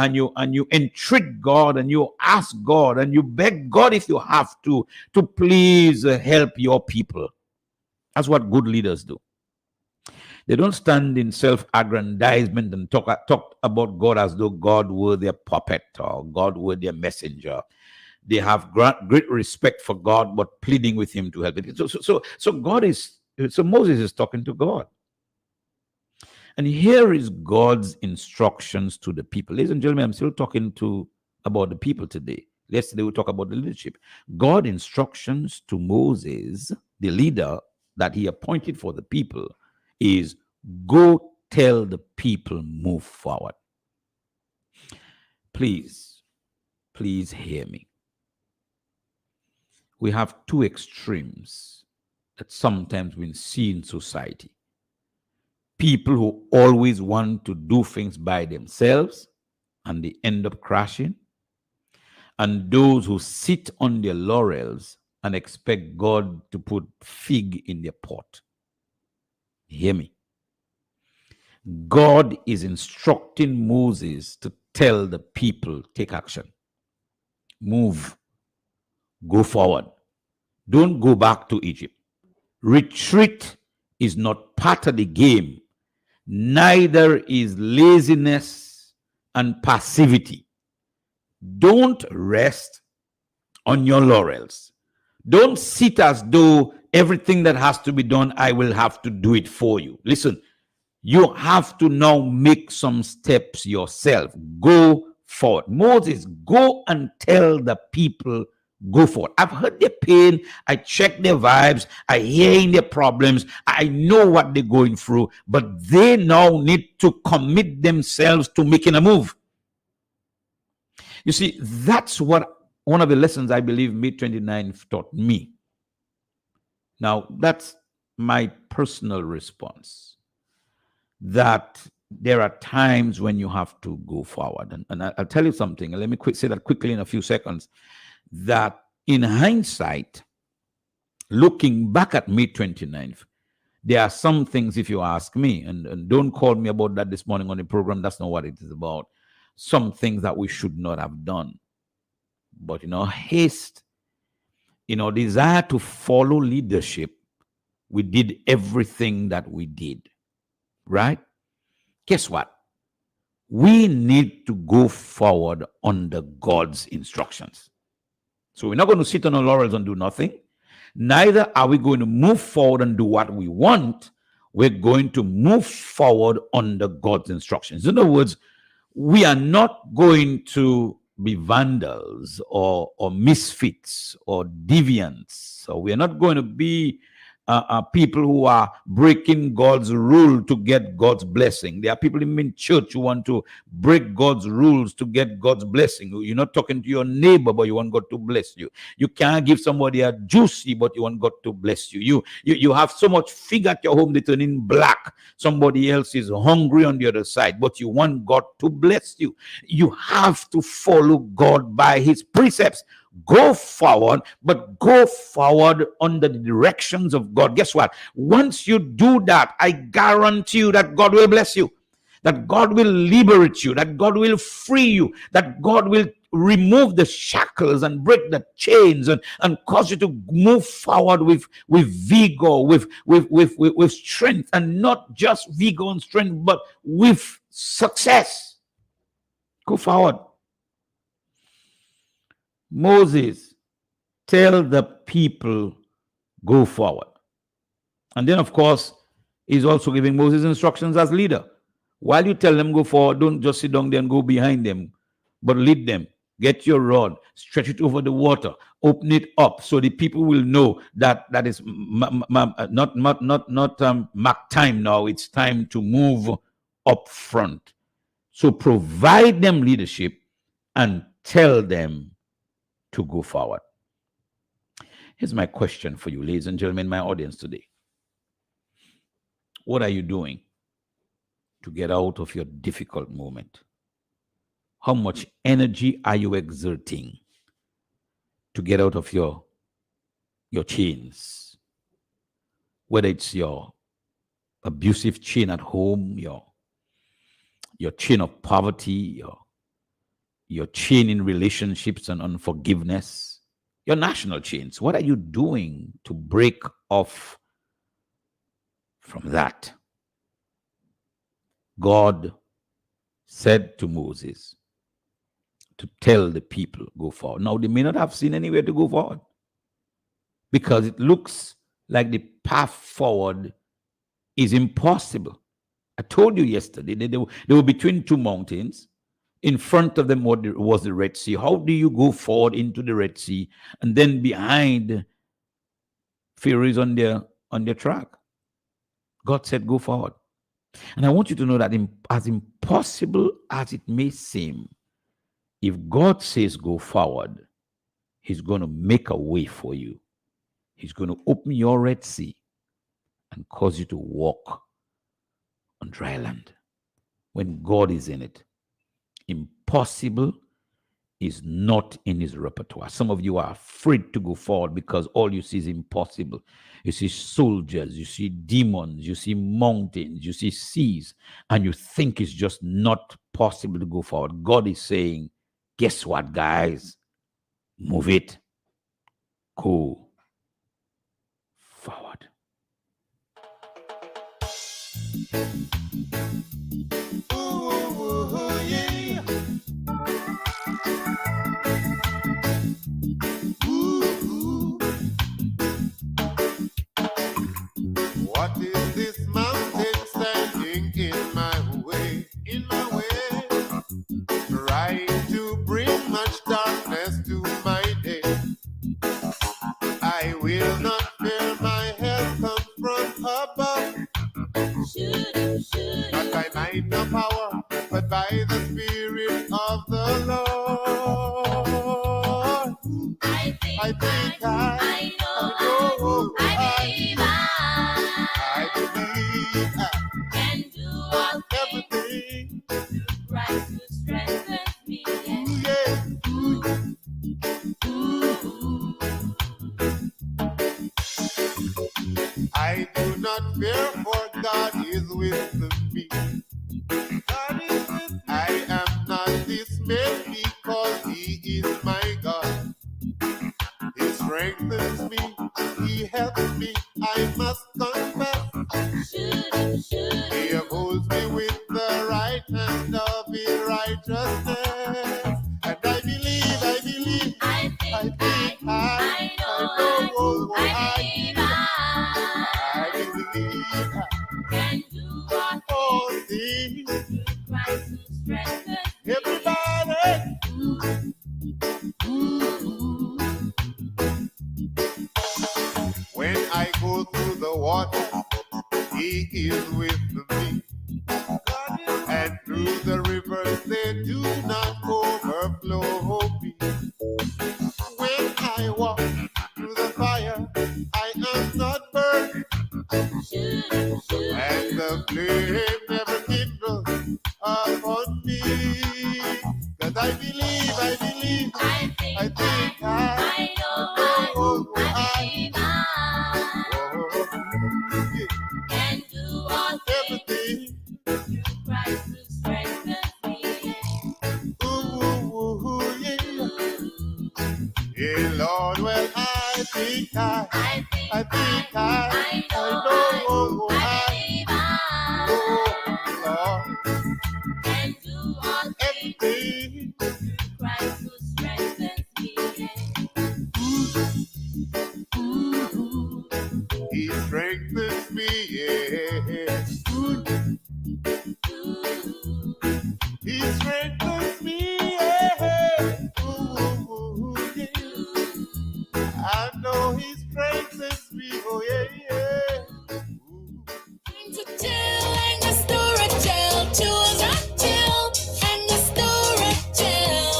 [SPEAKER 7] entreat God and you ask God and you beg God, if you have to please help your people. That's what good leaders do. They don't stand in self-aggrandizement and talk about God as though God were their puppet or God were their messenger. They have great respect for God, but pleading with him to help it. So Moses is talking to God. And here is God's instructions to the people. Ladies and gentlemen, I'm still talking about the people today. Yesterday we talked about the leadership. God's instructions to Moses, the leader that he appointed for the people, is go tell the people move forward. Please hear me. We have two extremes that sometimes we see in society. People who always want to do things by themselves and they end up crashing, and those who sit on their laurels and expect God to put fig in their pot. Hear me. God is instructing Moses to tell the people, take action. Move. Go forward. Don't go back to Egypt. Retreat is not part of the game. Neither is laziness and passivity. Don't rest on your laurels. Don't sit as though everything that has to be done, I will have to do it for you. Listen, you have to now make some steps yourself. Go forward. Moses, go and tell the people, go forward. I've heard their pain. I check their vibes. I hear their problems. I know what they're going through, but they now need to commit themselves to making a move. You see, that's what one of the lessons I believe May 29th taught me. Now, that's my personal response, that there are times when you have to go forward. And I'll tell you something, and let me say that quickly in a few seconds, that in hindsight, looking back at May 29th, there are some things, if you ask me, and don't call me about that this morning on the program, that's not what it is about, some things that we should not have done. But haste, desire to follow leadership, we did everything that we did, right? Guess what? We need to go forward under God's instructions. So we're not going to sit on our laurels and do nothing. Neither are we going to move forward and do what we want. we're going to move forward under God's instructions. In other words, we are not going to be vandals or misfits or deviants. So we are not going to be people who are breaking God's rule to get God's blessing. There are people in church who want to break God's rules to get God's blessing. You're not talking to your neighbor, but you want God to bless you. You can't give somebody a juicy, but you want God to bless you. You have so much fig at your home, they turn in black. Somebody else is hungry on the other side, but you want God to bless you. You have to follow God by his precepts. Go forward, but go forward under the directions of God. Guess what? Once you do that, I guarantee you that God will bless you, that God will liberate you, that God will free you, that God will remove the shackles and break the chains and cause you to move forward with vigor, with strength, and not just vigor and strength, but with success. Go forward. Moses, tell the people, go forward. And then, of course, he's also giving Moses instructions as leader. While you tell them go forward, don't just sit down there and go behind them, but lead them. Get your rod, stretch it over the water, open it up so the people will know that is not mark time now. It's time to move up front. So provide them leadership and tell them to go forward. Here's my question for you, ladies and gentlemen, my audience today. What are you doing to get out of your difficult moment? How much energy are you exerting to get out of your chains? Whether it's your abusive chain at home, your chain of poverty, your chain in relationships and unforgiveness, your national chains. What are you doing to break off from that? God said to Moses to tell the people, go forward. Now, they may not have seen anywhere to go forward because it looks like the path forward is impossible. I told you yesterday that they were between two mountains. In front of them was the Red Sea. How do you go forward into the Red Sea? And then behind, Pharaoh is on their track. God said, go forward. And I want you to know that as impossible as it may seem, if God says go forward, he's going to make a way for you. He's going to open your Red Sea and cause you to walk on dry land. When God is in it, impossible is not in his repertoire. Some of you are afraid to go forward because all you see is impossible. You see soldiers, you see demons, you see mountains, you see seas, and you think it's just not possible to go forward. God is saying, guess what, guys? Move it. Go forward.
[SPEAKER 10] What is this mountain standing in my way? In my way, trying to bring much darkness to my day. I will not fear, my help comes from above. Not by might nor power, but by the Spirit of the Lord. I think I know, I believe I can do all everything. Christ who strengthens me. Yeah. I do not fear, for God is with me. God is with me. I am not dismayed because he is my God. He strengthens me, he helps me, I must confess. He upholds me with the right hand of his righteousness. And I believe, I think, I know, I believe, with me. And through the rivers they do not overflow me. When I walk through the fire, I am not burned. And the flame never kindles upon me. 'Cause I believe, I think, I know, I
[SPEAKER 9] can do all
[SPEAKER 10] everything.
[SPEAKER 9] Christ who strengthens me.
[SPEAKER 10] Ooh, yeah. Yeah, Lord, well, I think I know, Lord,
[SPEAKER 9] Can do all
[SPEAKER 10] everything.
[SPEAKER 9] Christ who strengthens me.
[SPEAKER 10] He strengthens me, yeah. He strengthens me, yeah. Ooh, yeah. I know he strengthens me, oh yeah, yeah.
[SPEAKER 9] To tell and the story tell, choose a tell and the story tell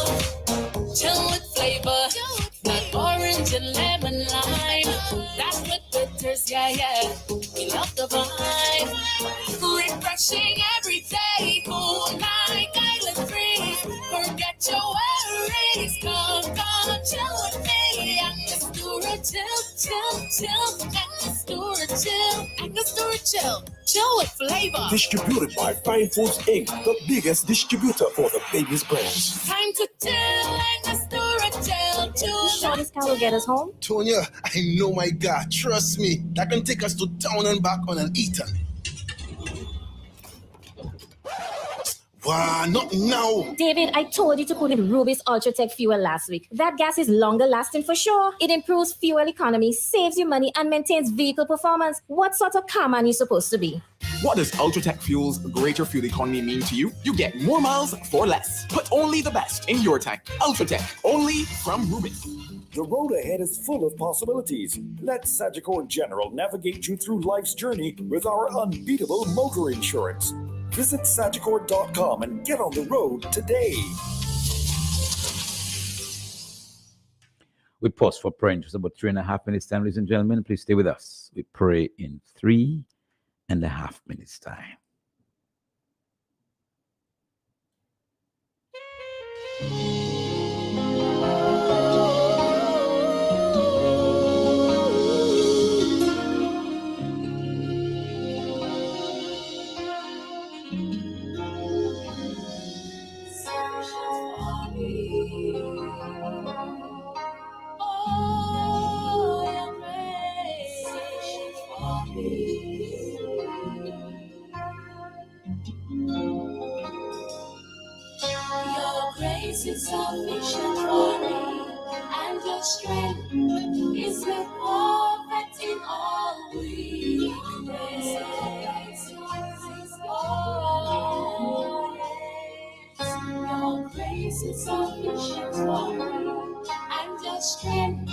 [SPEAKER 9] with flavor, not orange and lemon lime. That's with bitters, yeah. We love the vibe, refreshing every day, cool like island breeze. Forget your worries, come chill with me. And the story chill, and the story chill with flavor.
[SPEAKER 11] Distributed by Fine Foods Inc., the biggest distributor for the biggest brands.
[SPEAKER 9] Time to tell and the story tell. You sure this car will get us home?
[SPEAKER 11] Tonya, I know my God. Trust me, that can take us to town and back on an eater. Wow, not now.
[SPEAKER 12] David, I told you to put in Ruby's Ultratech fuel last week. That gas is longer lasting for sure. It improves fuel economy, saves you money, and maintains vehicle performance. What sort of car man are you supposed to be?
[SPEAKER 14] What does Ultratech Fuel's greater fuel economy mean to you? You get more miles for less. Put only the best in your tank. Ultratech, only from Rubis.
[SPEAKER 21] The road ahead is full of possibilities. Let Sagicor General navigate you through life's journey with our unbeatable motor insurance. Visit Sagicor.com and get on the road today.
[SPEAKER 7] We pause for prayer in just about 3.5 minutes time, ladies and gentlemen. Please stay with us. We pray in 3.5 minutes time.
[SPEAKER 9] Your grace is sufficient for me, and your strength is made perfect in all weakness. Oh, yes. Your grace is sufficient for me, and your strength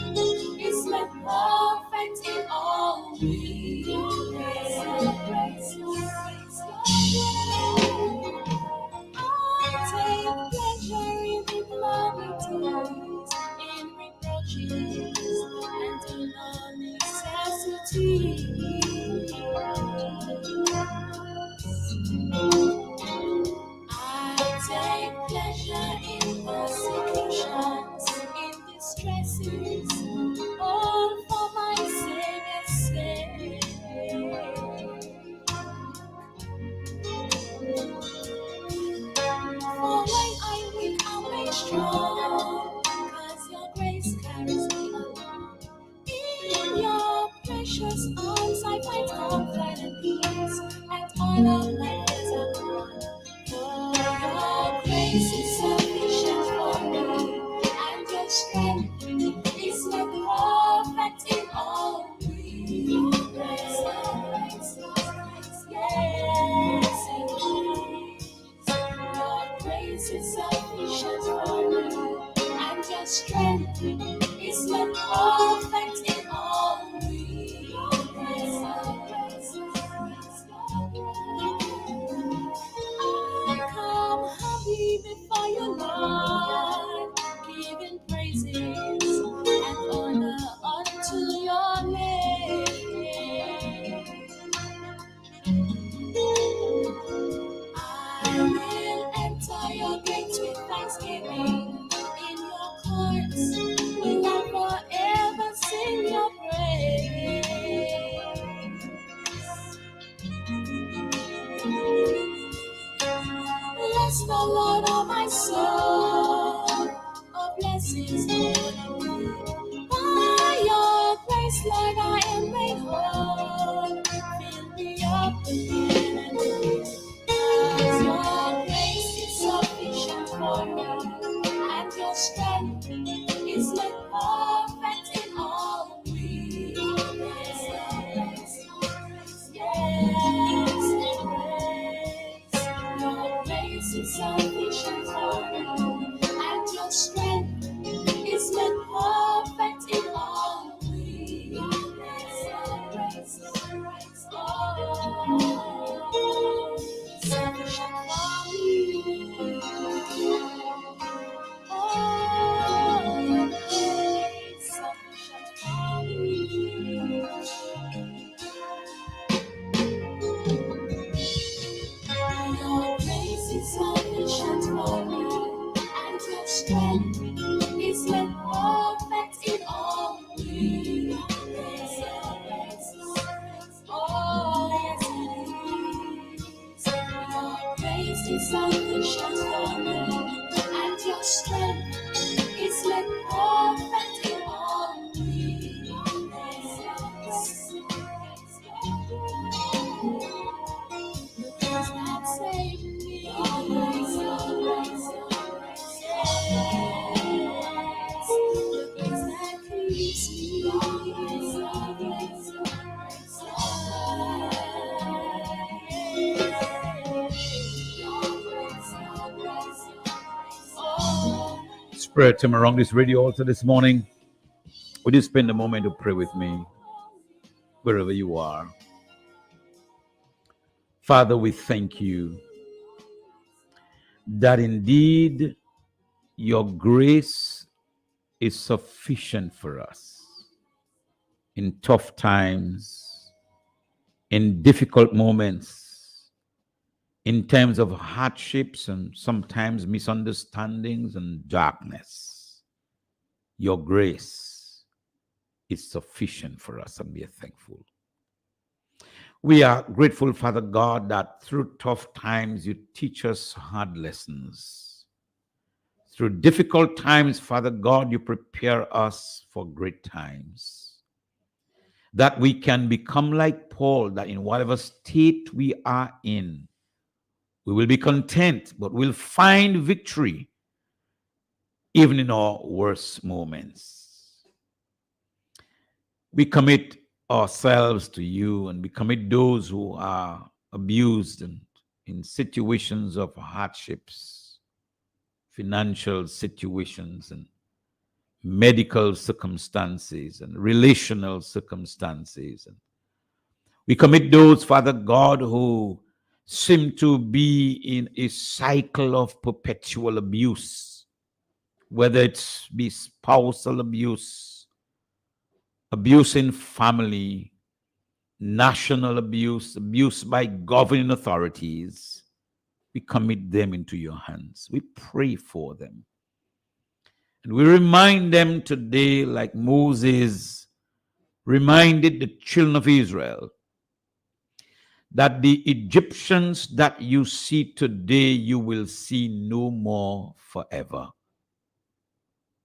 [SPEAKER 9] is made perfect in all weakness. Take pleasure in infirmities, in reproaches, and in all necessities. I take pleasure in persecutions, in distresses, all for my Savior's sake. For when I'm weak, I'll make strong, 'cause your grace carries me along. In your precious arms I find comfort and peace, and all of my fears are gone. For your grace is sufficient for me, and your strength is made perfect in all weakness. Yes, your grace is sufficient for me, and your strength is made perfect in all weakness. Bless the Lord, oh my soul. Oh, blessings, Lord, by your grace, Lord, I am made whole. Fill me up again and again. 'Cause your grace is sufficient for me, and your strength is made perfect in all weakness. Yes, your grace is sufficient for me, and your strength is made perfect in all weakness. Sufficient for me. Your grace sufficient for me. Your grace is sufficient for me, and your strength is made perfect in all weakness. Oh, yes, it is. Your grace is sufficient for me, and your strength is made perfect in all weakness. Your grace that saved me. Your grace, your grace, your grace. Yes. Your grace that keeps me. Your grace, your grace, your grace. Your grace, your grace, your grace. Oh.
[SPEAKER 7] Spread him around this radio altar this morning. Would you spend a moment to pray with me wherever you are? Father, we thank you that indeed your grace is sufficient for us in tough times, in difficult moments, in times of hardships and sometimes misunderstandings and darkness. Your grace is sufficient for us, and we are thankful. We are grateful, Father God, that through tough times you teach us hard lessons. Through difficult times, Father God, you prepare us for great times. That we can become like Paul, that in whatever state we are in, we will be content, but we'll find victory even in our worst moments. We commit ourselves to you, and we commit those who are abused and in situations of hardships, financial situations, and medical circumstances, and relational circumstances. And we commit those, Father God, who seem to be in a cycle of perpetual abuse, whether it's be spousal abuse, abuse in family, national abuse, abuse by governing authorities. We commit them into your hands. We pray for them. And we remind them today, like Moses reminded the children of Israel, that the Egyptians that you see today, you will see no more forever.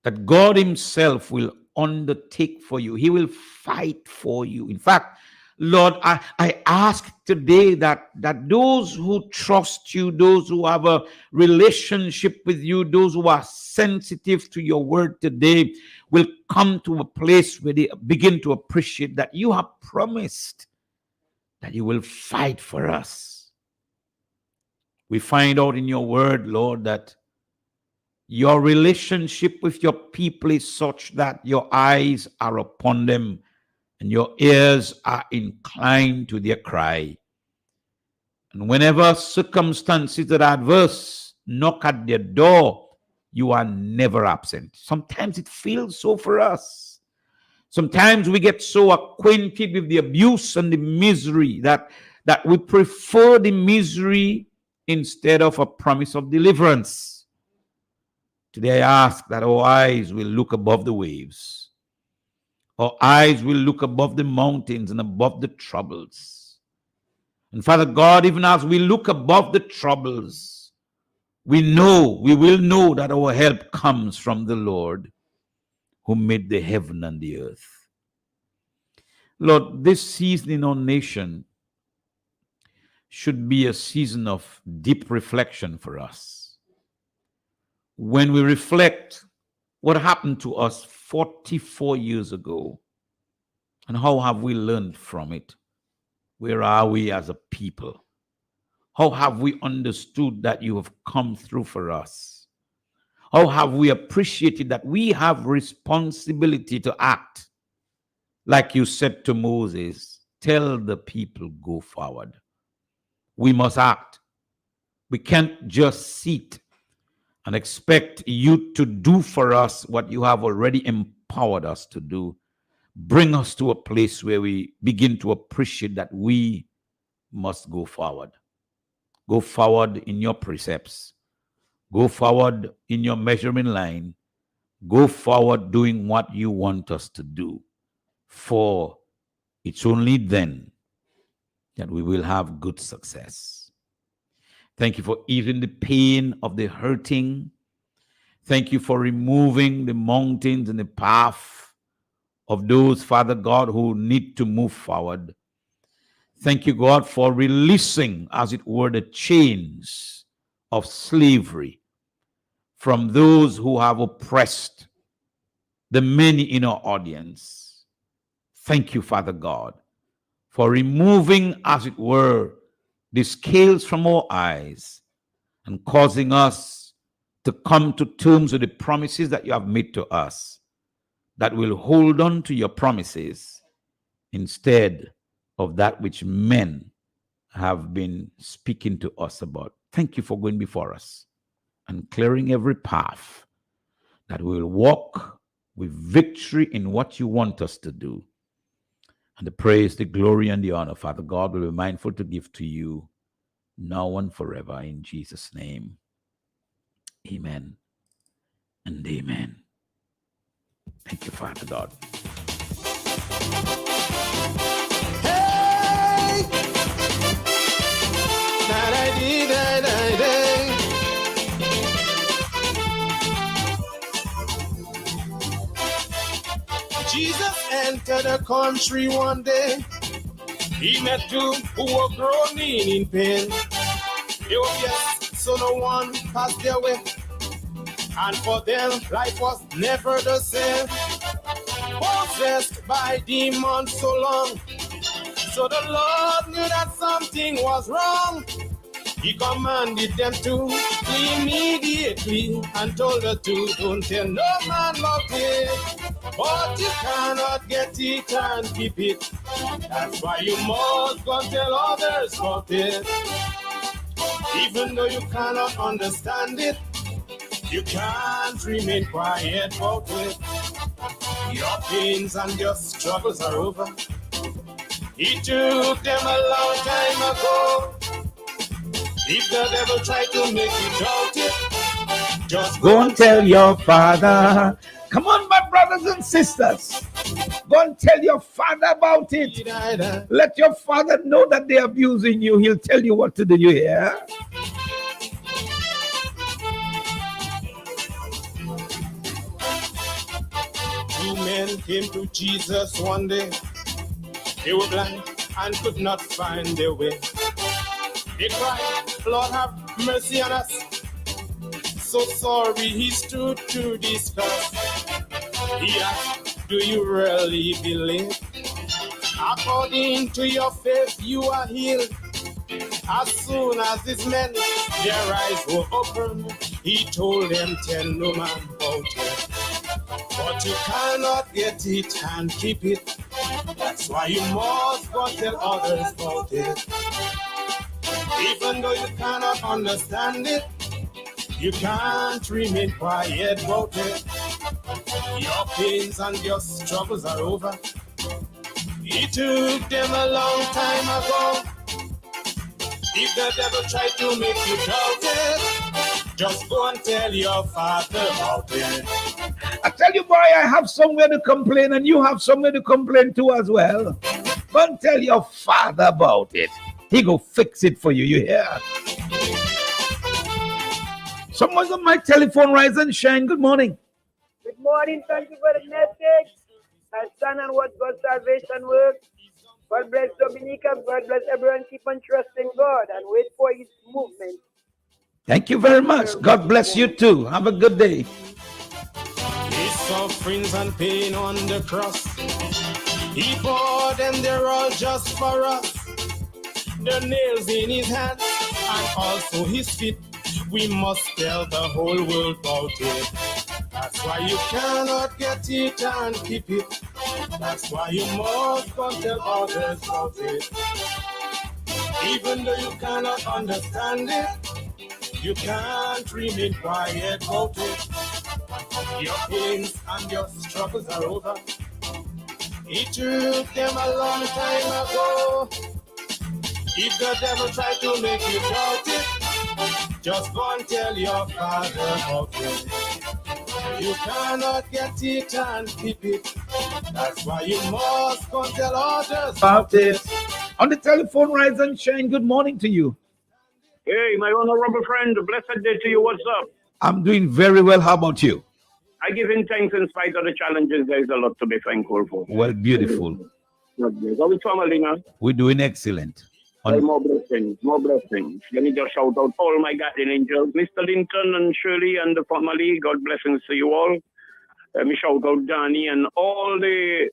[SPEAKER 7] That God himself will undertake for you. He will fight for you. In fact, Lord, I ask today that those who trust you, those who have a relationship with you, those who are sensitive to your word today will come to a place where they begin to appreciate that you have promised that you will fight for us. We find out in your word, Lord, that your relationship with your people is such that your eyes are upon them and your ears are inclined to their cry. And whenever circumstances that are adverse knock at their door, you are never absent. Sometimes it feels so for us. Sometimes we get so acquainted with the abuse and the misery that we prefer the misery instead of a promise of deliverance. Today I ask that our eyes will look above the waves. Our eyes will look above the mountains and above the troubles. And Father God, even as we look above the troubles, we will know that our help comes from the Lord who made the heaven and the earth. Lord, this season in our nation should be a season of deep reflection for us. When we reflect what happened to us 44 years ago, and how have we learned from it? Where are we as a people? How have we understood that you have come through for us? How have we appreciated that we have responsibility to act? Like you said to Moses, tell the people, go forward. We must act. We can't just sit and expect you to do for us what you have already empowered us to do. Bring us to a place where we begin to appreciate that we must go forward. Go forward in your precepts. Go forward in your measurement line. Go forward doing what you want us to do. For it's only then that we will have good success. Thank you for easing the pain of the hurting. Thank you for removing the mountains and the path of those, Father God, who need to move forward. Thank you, God, for releasing, as it were, the chains of slavery from those who have oppressed the many in our audience. Thank you, Father God, for removing, as it were, the scales from our eyes and causing us to come to terms with the promises that you have made to us, that will hold on to your promises instead of that which men have been speaking to us about. Thank you for going before us and clearing every path, that we will walk with victory in what you want us to do. And the praise, the glory, and the honor, Father God, will be mindful to give to you now and forever, in Jesus' name. Amen and amen. Thank you, Father God.
[SPEAKER 10] Hey! Jesus entered a country one day. He met two who were groaning in pain. They were yes, so no one passed their way. And for them, life was never the same. Possessed by demons so long. So the Lord knew that something was wrong. He commanded them to immediately and told the two, don't tell no man about it. But you cannot get it and keep it. That's why you must go and tell others about it. Even though you cannot understand it, you can't remain quiet about it. Your pains and your struggles are over. It took them a long time ago. If the devil tried to make you doubt it, just
[SPEAKER 7] Go and tell your father. Come on, my brothers and sisters. Go and tell your father about it. Let your father know that they're abusing you. He'll tell you what to do. You hear?
[SPEAKER 10] Two men came to Jesus one day. They were blind and could not find their way. They cried, Lord, have mercy on us. So sorry he stood to discuss. He asked, do you really believe? According to your faith, you are healed. As soon as these men, their eyes were open, he told them, tell no man about it. But you cannot get it and keep it. That's why you must go tell others about it. Even though you cannot understand it, you can't remain quiet about it. Your pains and your struggles are over. It took them a long time ago. If the devil tried to make you doubt it, just go and tell your father about it.
[SPEAKER 7] I tell you, boy, I have somewhere to complain, and you have somewhere to complain too as well. Go and tell your father about it. He go fix it for you, you hear? Someone's on my telephone. Rise and shine. Good morning.
[SPEAKER 1] Good morning. Thank you for the message. I stand on what God's salvation works. God bless Dominica. God bless everyone. Keep on trusting God and wait for His movement.
[SPEAKER 7] Thank you very much. God bless you too. Have a good day.
[SPEAKER 22] His sufferings and pain on the cross, He bore them, they're all just for us. The nails in His hands and also His feet, we must tell the whole world about it. That's why you cannot get it and keep it. That's why you must go tell others about it. Even though you cannot understand it, you can't remain quiet about it. Your pains and your struggles are over. It took them a long time ago. If the devil tried to make you doubt it, just go and tell your father about it. You cannot get it and keep it. That's why you must go and tell others
[SPEAKER 7] About it. On the telephone, Rise and Shine. Good morning to you.
[SPEAKER 23] Hey, my honorable friend, blessed day to you. What's up?
[SPEAKER 7] I'm doing very well. How about you?
[SPEAKER 23] I give him thanks in spite of the challenges. There is a lot to be thankful for.
[SPEAKER 7] Well, beautiful.
[SPEAKER 23] How is family now?
[SPEAKER 7] We're doing excellent.
[SPEAKER 23] Hey, more blessings, more blessings. Let me just shout out all my guardian angels, Mr. Linton and Shirley and the family. God blessings to you all. Let me shout out Danny and all the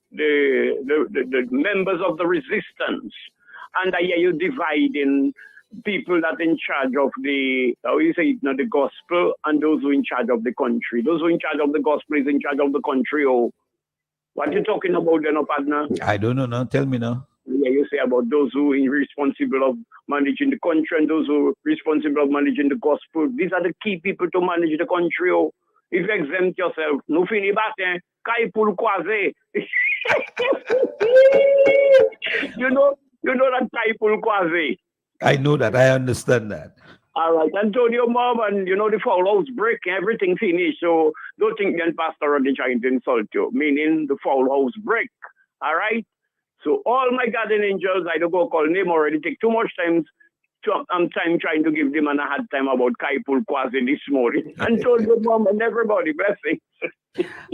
[SPEAKER 23] members of the resistance. And I hear you dividing people that in charge of the, how you say it now, the gospel, and those who in charge of the country. Those who in charge of the gospel is in charge of the country. Oh, what you talking about then, partner?
[SPEAKER 7] I don't know now. Tell me now.
[SPEAKER 23] Yeah, you say about those who are responsible of managing the country and those who are responsible of managing the gospel. These are the key people to manage the country. Oh. If you exempt yourself, no fini batin, kai pour croiser. You know that kai pour croiser.
[SPEAKER 7] I know that. I understand that.
[SPEAKER 23] All right, Antonio, Mom, and the foul house break, everything finished. So don't think then Pastor Rodney trying to insult you, meaning the foul house break. All right? So all my guardian angels, I don't go call name already, take too much time. I'm trying to give them, and I had time about Kaipul Kwazi this morning. Antonio, Mom, and everybody, blessings.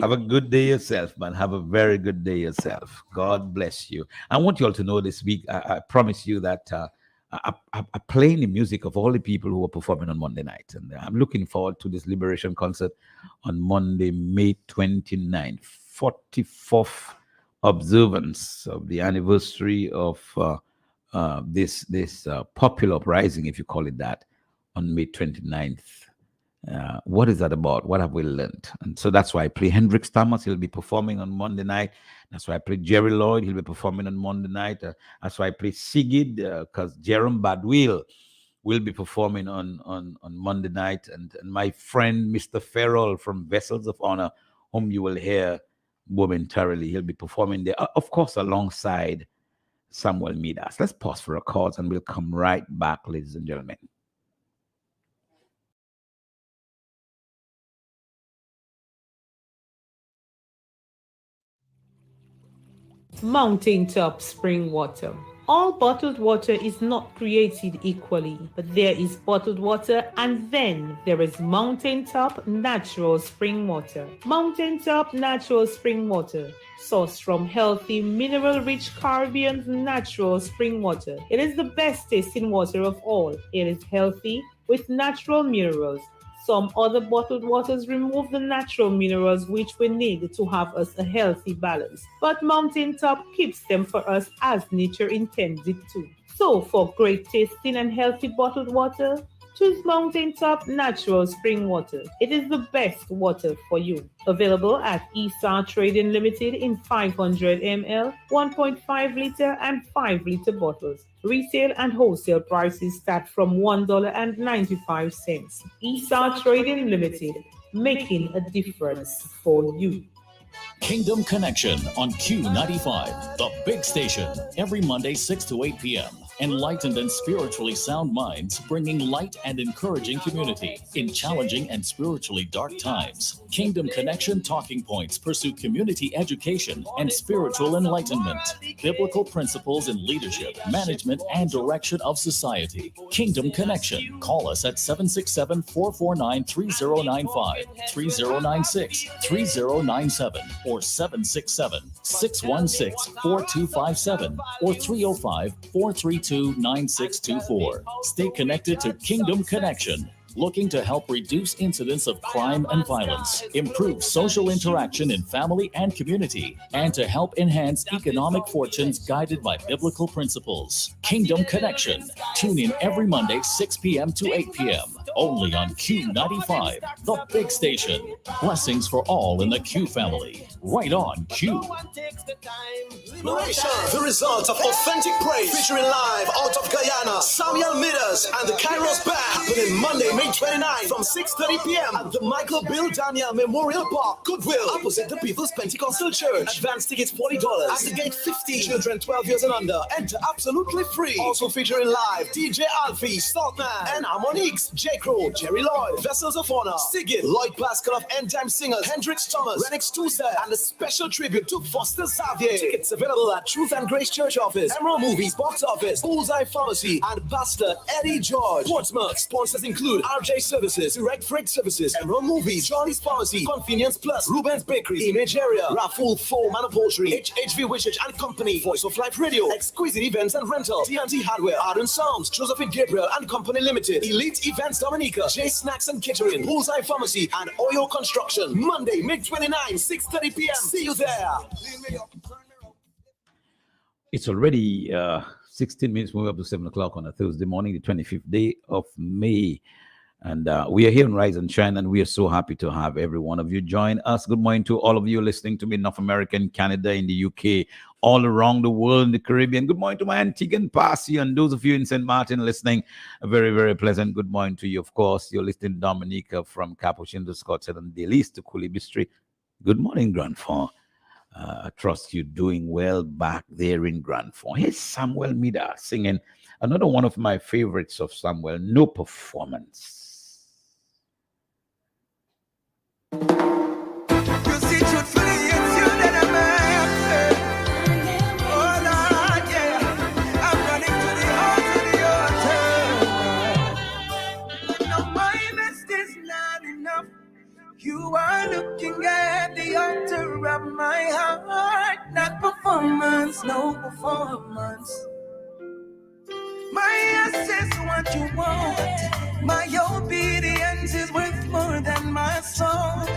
[SPEAKER 7] Have a good day yourself, man. Have a very good day yourself. God bless you. I want you all to know this week, I promise you that I'm playing the music of all the people who are performing on Monday night. And I'm looking forward to this Liberation concert on Monday, May 29th, 44th observance of the anniversary of this popular uprising, if you call it that, on May 29th. What is that about? What have we learned? And so that's why I play Hendrix Thomas. He'll be performing on Monday night. That's why I play Jerry Lloyd. He'll be performing on Monday night. That's why I play Sigid, because Jerome Badwill will be performing on Monday night. And my friend, Mr. Errol from Vessels of Honor, whom you will hear momentarily, he'll be performing there, of course, alongside Samuel Midas. Let's pause for a cause and we'll come right back, ladies and gentlemen.
[SPEAKER 24] Mountaintop spring water. All bottled water is not created equally, but there is bottled water and then there is Mountaintop natural spring water. Mountaintop natural spring water, sourced from healthy, mineral-rich Caribbean natural spring water. It is the best tasting water of all. It is healthy with natural minerals. Some other bottled waters remove the natural minerals which we need to have us a healthy balance. But Mountaintop keeps them for us as nature intended to. So for great tasting and healthy bottled water, choose Mountaintop Natural Spring Water. It is the best water for you. Available at ESA Trading Limited in 500 ml, 1.5 liter and 5 liter bottles. Retail and wholesale prices start from $1.95. ESA Trading Limited, making a difference for you.
[SPEAKER 6] Kingdom Connection on Q95, the big station, every Monday 6 to 8 p.m. Enlightened and spiritually sound minds bringing light and encouraging community in challenging and spiritually dark times. Kingdom Connection Talking Points pursue community education and spiritual enlightenment, biblical principles in leadership, management, and direction of society. Kingdom Connection. Call us at 767-449-3095, 3096, 3097, or 767-616-4257, or 305-432-9624. Stay connected to Kingdom Connection, looking to help reduce incidents of crime and violence, improve social interaction in family and community, and to help enhance economic fortunes guided by biblical principles. Kingdom Connection. Tune in every Monday, 6 p.m. to 8 p.m. only on Q95, the big station. Blessings for all in the Q family. Right on Q.
[SPEAKER 11] Narration, the results of authentic praise, featuring live out of Guyana, Samuel Midas and the Kairos Band, happening Monday, May 29 from 6:30 p.m. at the Michael Bill Daniel Memorial Park, Goodwill, opposite the People's Pentecostal Church. Advance tickets $40. At the gate $50. Children 12 years and under enter absolutely free. Also featuring live DJ Alfie, Saltman, and Harmoniques, J. Crow, Jerry Lloyd, Vessels of Honor, Sigit, Lloyd Pascal of End Time Singers, Hendrix Thomas, Renix Tusa, and a special tribute to Foster Xavier. Tickets available at Truth and Grace Church Office, Emerald Movies Box Office, Bullseye Pharmacy, and Pastor Eddie George. Portsmouth sponsors include RJ Services, Direct Freight Services, Emerald Movies, Johnny's Pharmacy, Convenience Plus, Ruben's Bakery, Image Area, Raffle Foam and Upholstery, HHV Wishes and Company, Voice of Life Radio, Exquisite Events and Rental, TNT Hardware, Ardent Sounds, Josephine Gabriel and Company Limited, Elite Events Dominica, J Snacks and Catering, Bullseye Pharmacy, and Oil Construction. Monday, May 29, 6:30 p.m. See you there.
[SPEAKER 7] It's already 16 minutes moving up to 7 o'clock on a Thursday morning, the 25th day of May. And we are here in Rise and Shine, and we are so happy to have every one of you join us. Good morning to all of you listening to me in North America, in Canada, in the UK, all around the world, in the Caribbean. Good morning to my Antigua and Passy, and those of you in St. Martin listening, a very, very pleasant good morning to you. Of course, you're listening to Dominica from Capuchin to Scottsdale and Dalis to Cooley Good morning, Grandfather. I trust you're doing well back there in Grandfather. Here's Samuel Mida singing another one of my favorites of Samuel, No Performance.
[SPEAKER 3] You see, truthfully, it's you that I'm after. Oh, Lord, yeah. I'm running to the altar. No, my best is not enough. You are looking at the altar of my heart. Not performance, no performance. My yes is what you want. My obedience is worth more than my song.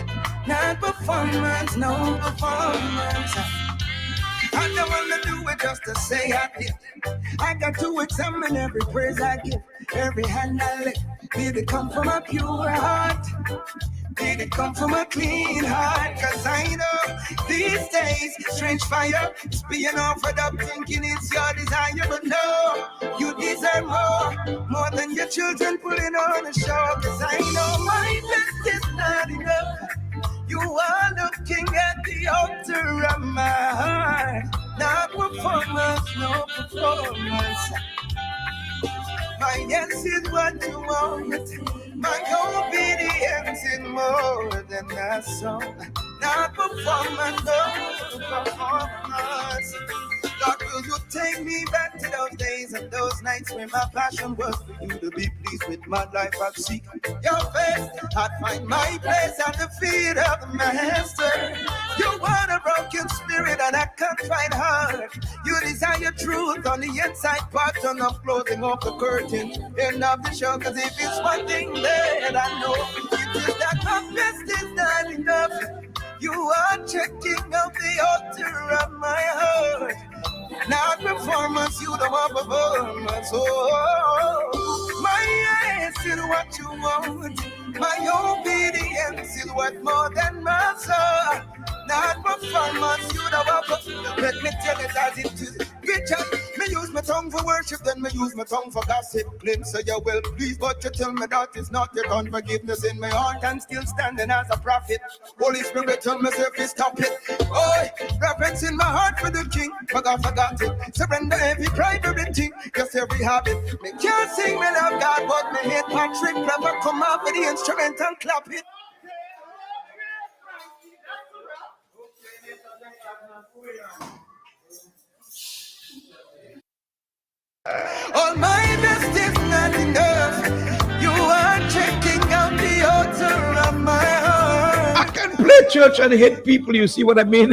[SPEAKER 3] Not performance, no performance. I don't want to do it just to say I did. I got to examine every praise I give, every hand I lift. Did it come from a pure heart? Did it come from a clean heart? Cause I know these days, strange fire is being offered up, thinking it's your desire. But no, you deserve more than your children putting on a show. Cause I know my best is not enough. You are looking at the altar of my heart. Not performance, no performance. My yes is what you want. My obedience is more than a song. Not performance, no performance. Lord, will you take me back to those days and those nights when my passion was for you to be pleased with my life? I'd seek your face. I'd find my place at the feet of the Master. You want a broken spirit and a contrite heart. You desire truth on the inside part, on the closing of the curtain, end of the show. Cause if it's one thing that I know, it is that my best is not enough. You are checking out the altar of my heart. Not performance, you don't want performance. Oh, my yes is what you want. My obedience is worth more than my soul. Not performance, you don't want performance. Let me tell it as it is. Richard, me use my tongue for worship, then me use my tongue for gossip. Claim so you're well pleased, but you tell me that it's not your unforgiveness in my heart and still standing as a prophet. Holy Spirit, tell myself to stop it. Oh, reverence in my heart for the King, but I forgot it. Surrender every pride, everything, just every habit. Me can't sing, me love God, but me hate Patrick. Never come out with the instrument and clap it. All my best is not enough. You are checking out the altar of my heart.
[SPEAKER 7] I can play church and hit people, you see what I mean?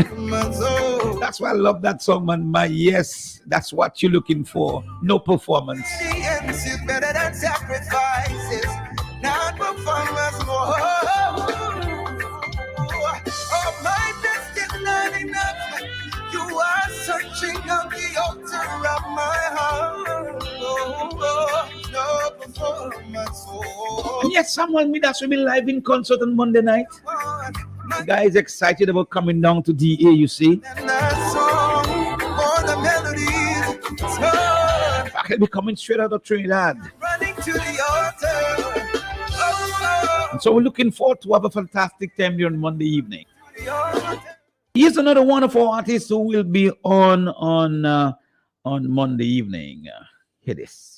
[SPEAKER 7] That's why I love that song, man. My yes, that's what you're looking for. No performance.
[SPEAKER 3] Obedience is better than sacrifices, not performance. Oh, my best is not enough. You are searching out the altar of my heart. No performance.
[SPEAKER 7] And yes, Samuel Midas will be live in concert on Monday night. The guy is excited about coming down to DA, you see. I can be coming straight out of Trinidad.
[SPEAKER 3] Running to the altar.
[SPEAKER 7] And so we're looking forward to have a fantastic time here on Monday evening. Here's another wonderful artist who will be on Monday evening. Hear this.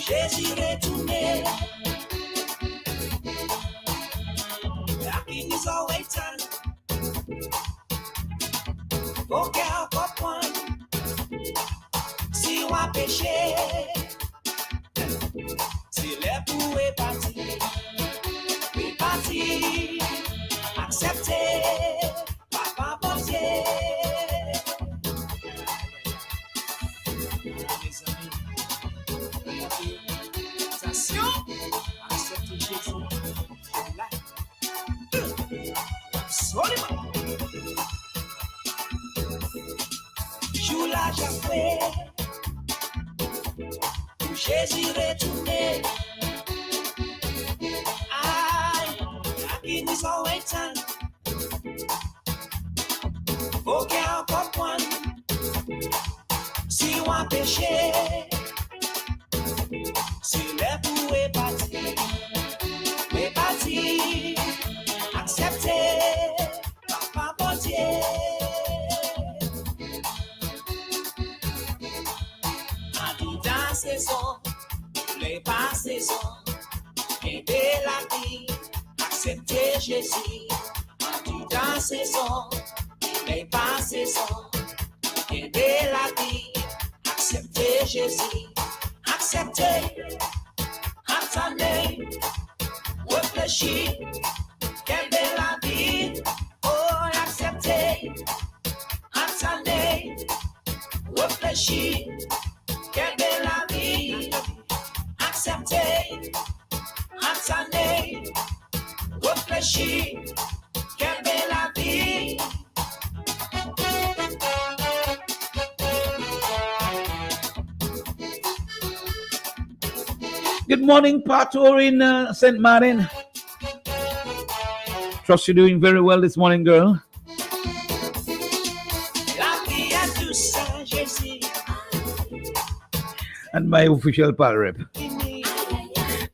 [SPEAKER 9] Jésus retourné. Happiness always time. Aucun point. Si on a péché, si l'époux est parti, accepté, papa portier. Accepte Jésus. Absolument. Joue la Japoué. Jésus retourné. Aïe, happiness always time. Aucun point. Si on a péché. Si l'époux est parti, accepté, papa portier. En toute saison, les pas saison, aider la vie, accepter Jésus. En toute saison, les pas saison, aider la vie, accepter Jésus. Accepter, attendez, réfléchir, quelle belle la vie. Oh, accepter, attendez, réfléchir, quelle belle la vie. Accepter, attendez, réfléchir, quelle belle la vie.
[SPEAKER 7] Good morning, Pato in St. Martin. Trust you're doing very well this morning, girl. And my official pal rep.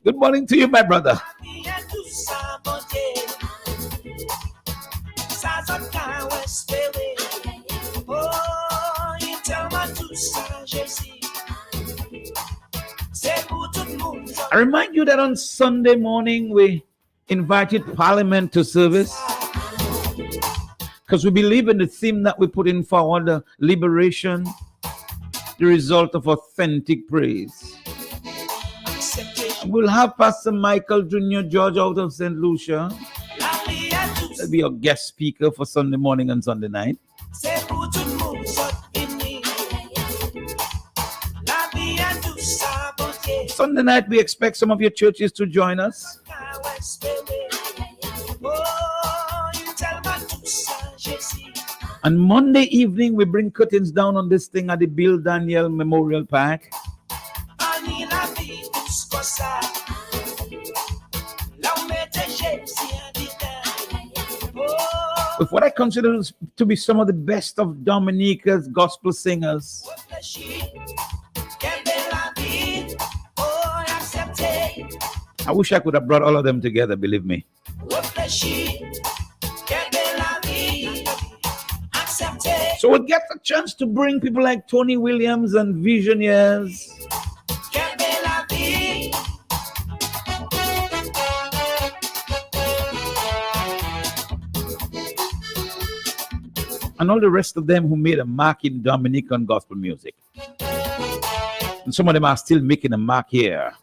[SPEAKER 7] Good morning to you, my brother. I remind you that on Sunday morning we invited Parliament to service because we believe in the theme that we put in forward, the liberation, the result of authentic praise. We'll have Pastor Michael Jr. George out of St. Lucia. He'll be our guest speaker for Sunday morning and Sunday night. Sunday night, we expect some of your churches to join us. And Monday evening, we bring curtains down on this thing at the Bill Daniel Memorial Park. with what I consider to be some of the best of Dominica's gospel singers. I wish I could have brought all of them together, believe me. So we'll get a chance to bring people like Tony Williams and Visionaires. And all the rest of them who made a mark in Dominican gospel music. And some of them are still making a mark here.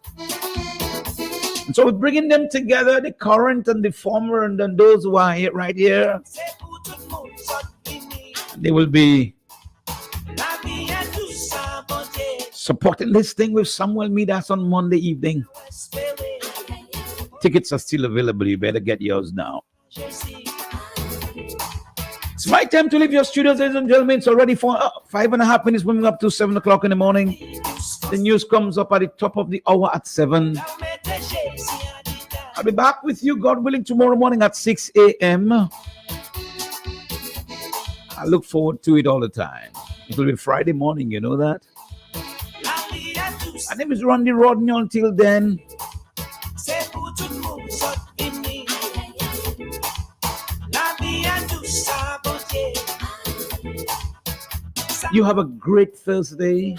[SPEAKER 7] And so we're bringing them together, the current and the former, and then those who are here, right here. They will be supporting this thing with Samuel Midas on Monday evening. Tickets are still available. You better get yours now. It's my time to leave your studios, ladies and gentlemen. It's already 5.5 minutes, moving up to 7 o'clock in the morning. The news comes up at the top of the hour at 7. I'll be back with you, God willing, tomorrow morning at 6 a.m. I look forward to it all the time. It will be Friday morning, you know that? My name is Randy Rodney. Until then, you have a great Thursday.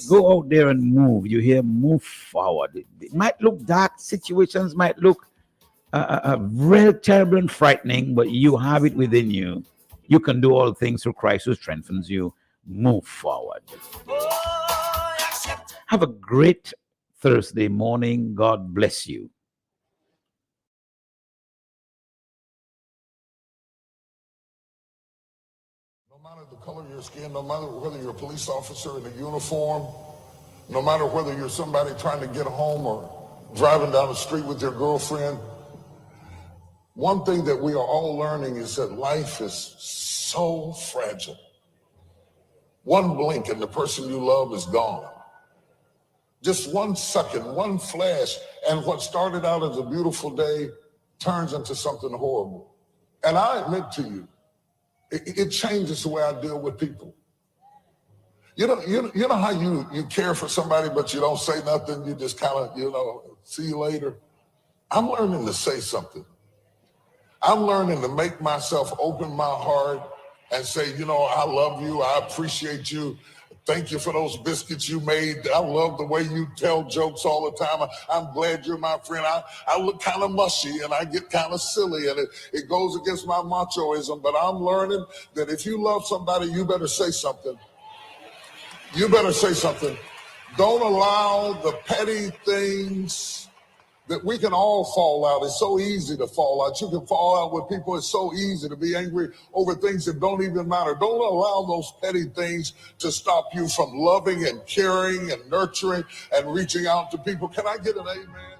[SPEAKER 7] Go out there and move. You hear? Move forward. It might look dark. Situations might look real terrible and frightening, but you have it within you. You can do all things through Christ who strengthens you. Move forward. Have a great Thursday morning. God bless you.
[SPEAKER 5] The color of your skin, no matter whether you're a police officer in a uniform, no matter whether you're somebody trying to get home or driving down the street with your girlfriend, one thing that we are all learning is that life is so fragile. One blink and the person you love is gone. Just 1 second, one flash, and what started out as a beautiful day turns into something horrible. And I admit to you, it changes the way I deal with people. You know how you care for somebody, but you don't say nothing. You just kind of, see you later. I'm learning to say something. I'm learning to make myself open my heart and say, I love you. I appreciate you. Thank you for those biscuits you made. I love the way you tell jokes all the time. I'm glad you're my friend. I look kind of mushy and I get kind of silly and it goes against my machoism, but I'm learning that if you love somebody, you better say something. You better say something. Don't allow the petty things that we can all fall out. It's so easy to fall out. You can fall out with people. It's so easy to be angry over things that don't even matter. Don't allow those petty things to stop you from loving and caring and nurturing and reaching out to people. Can I get an amen?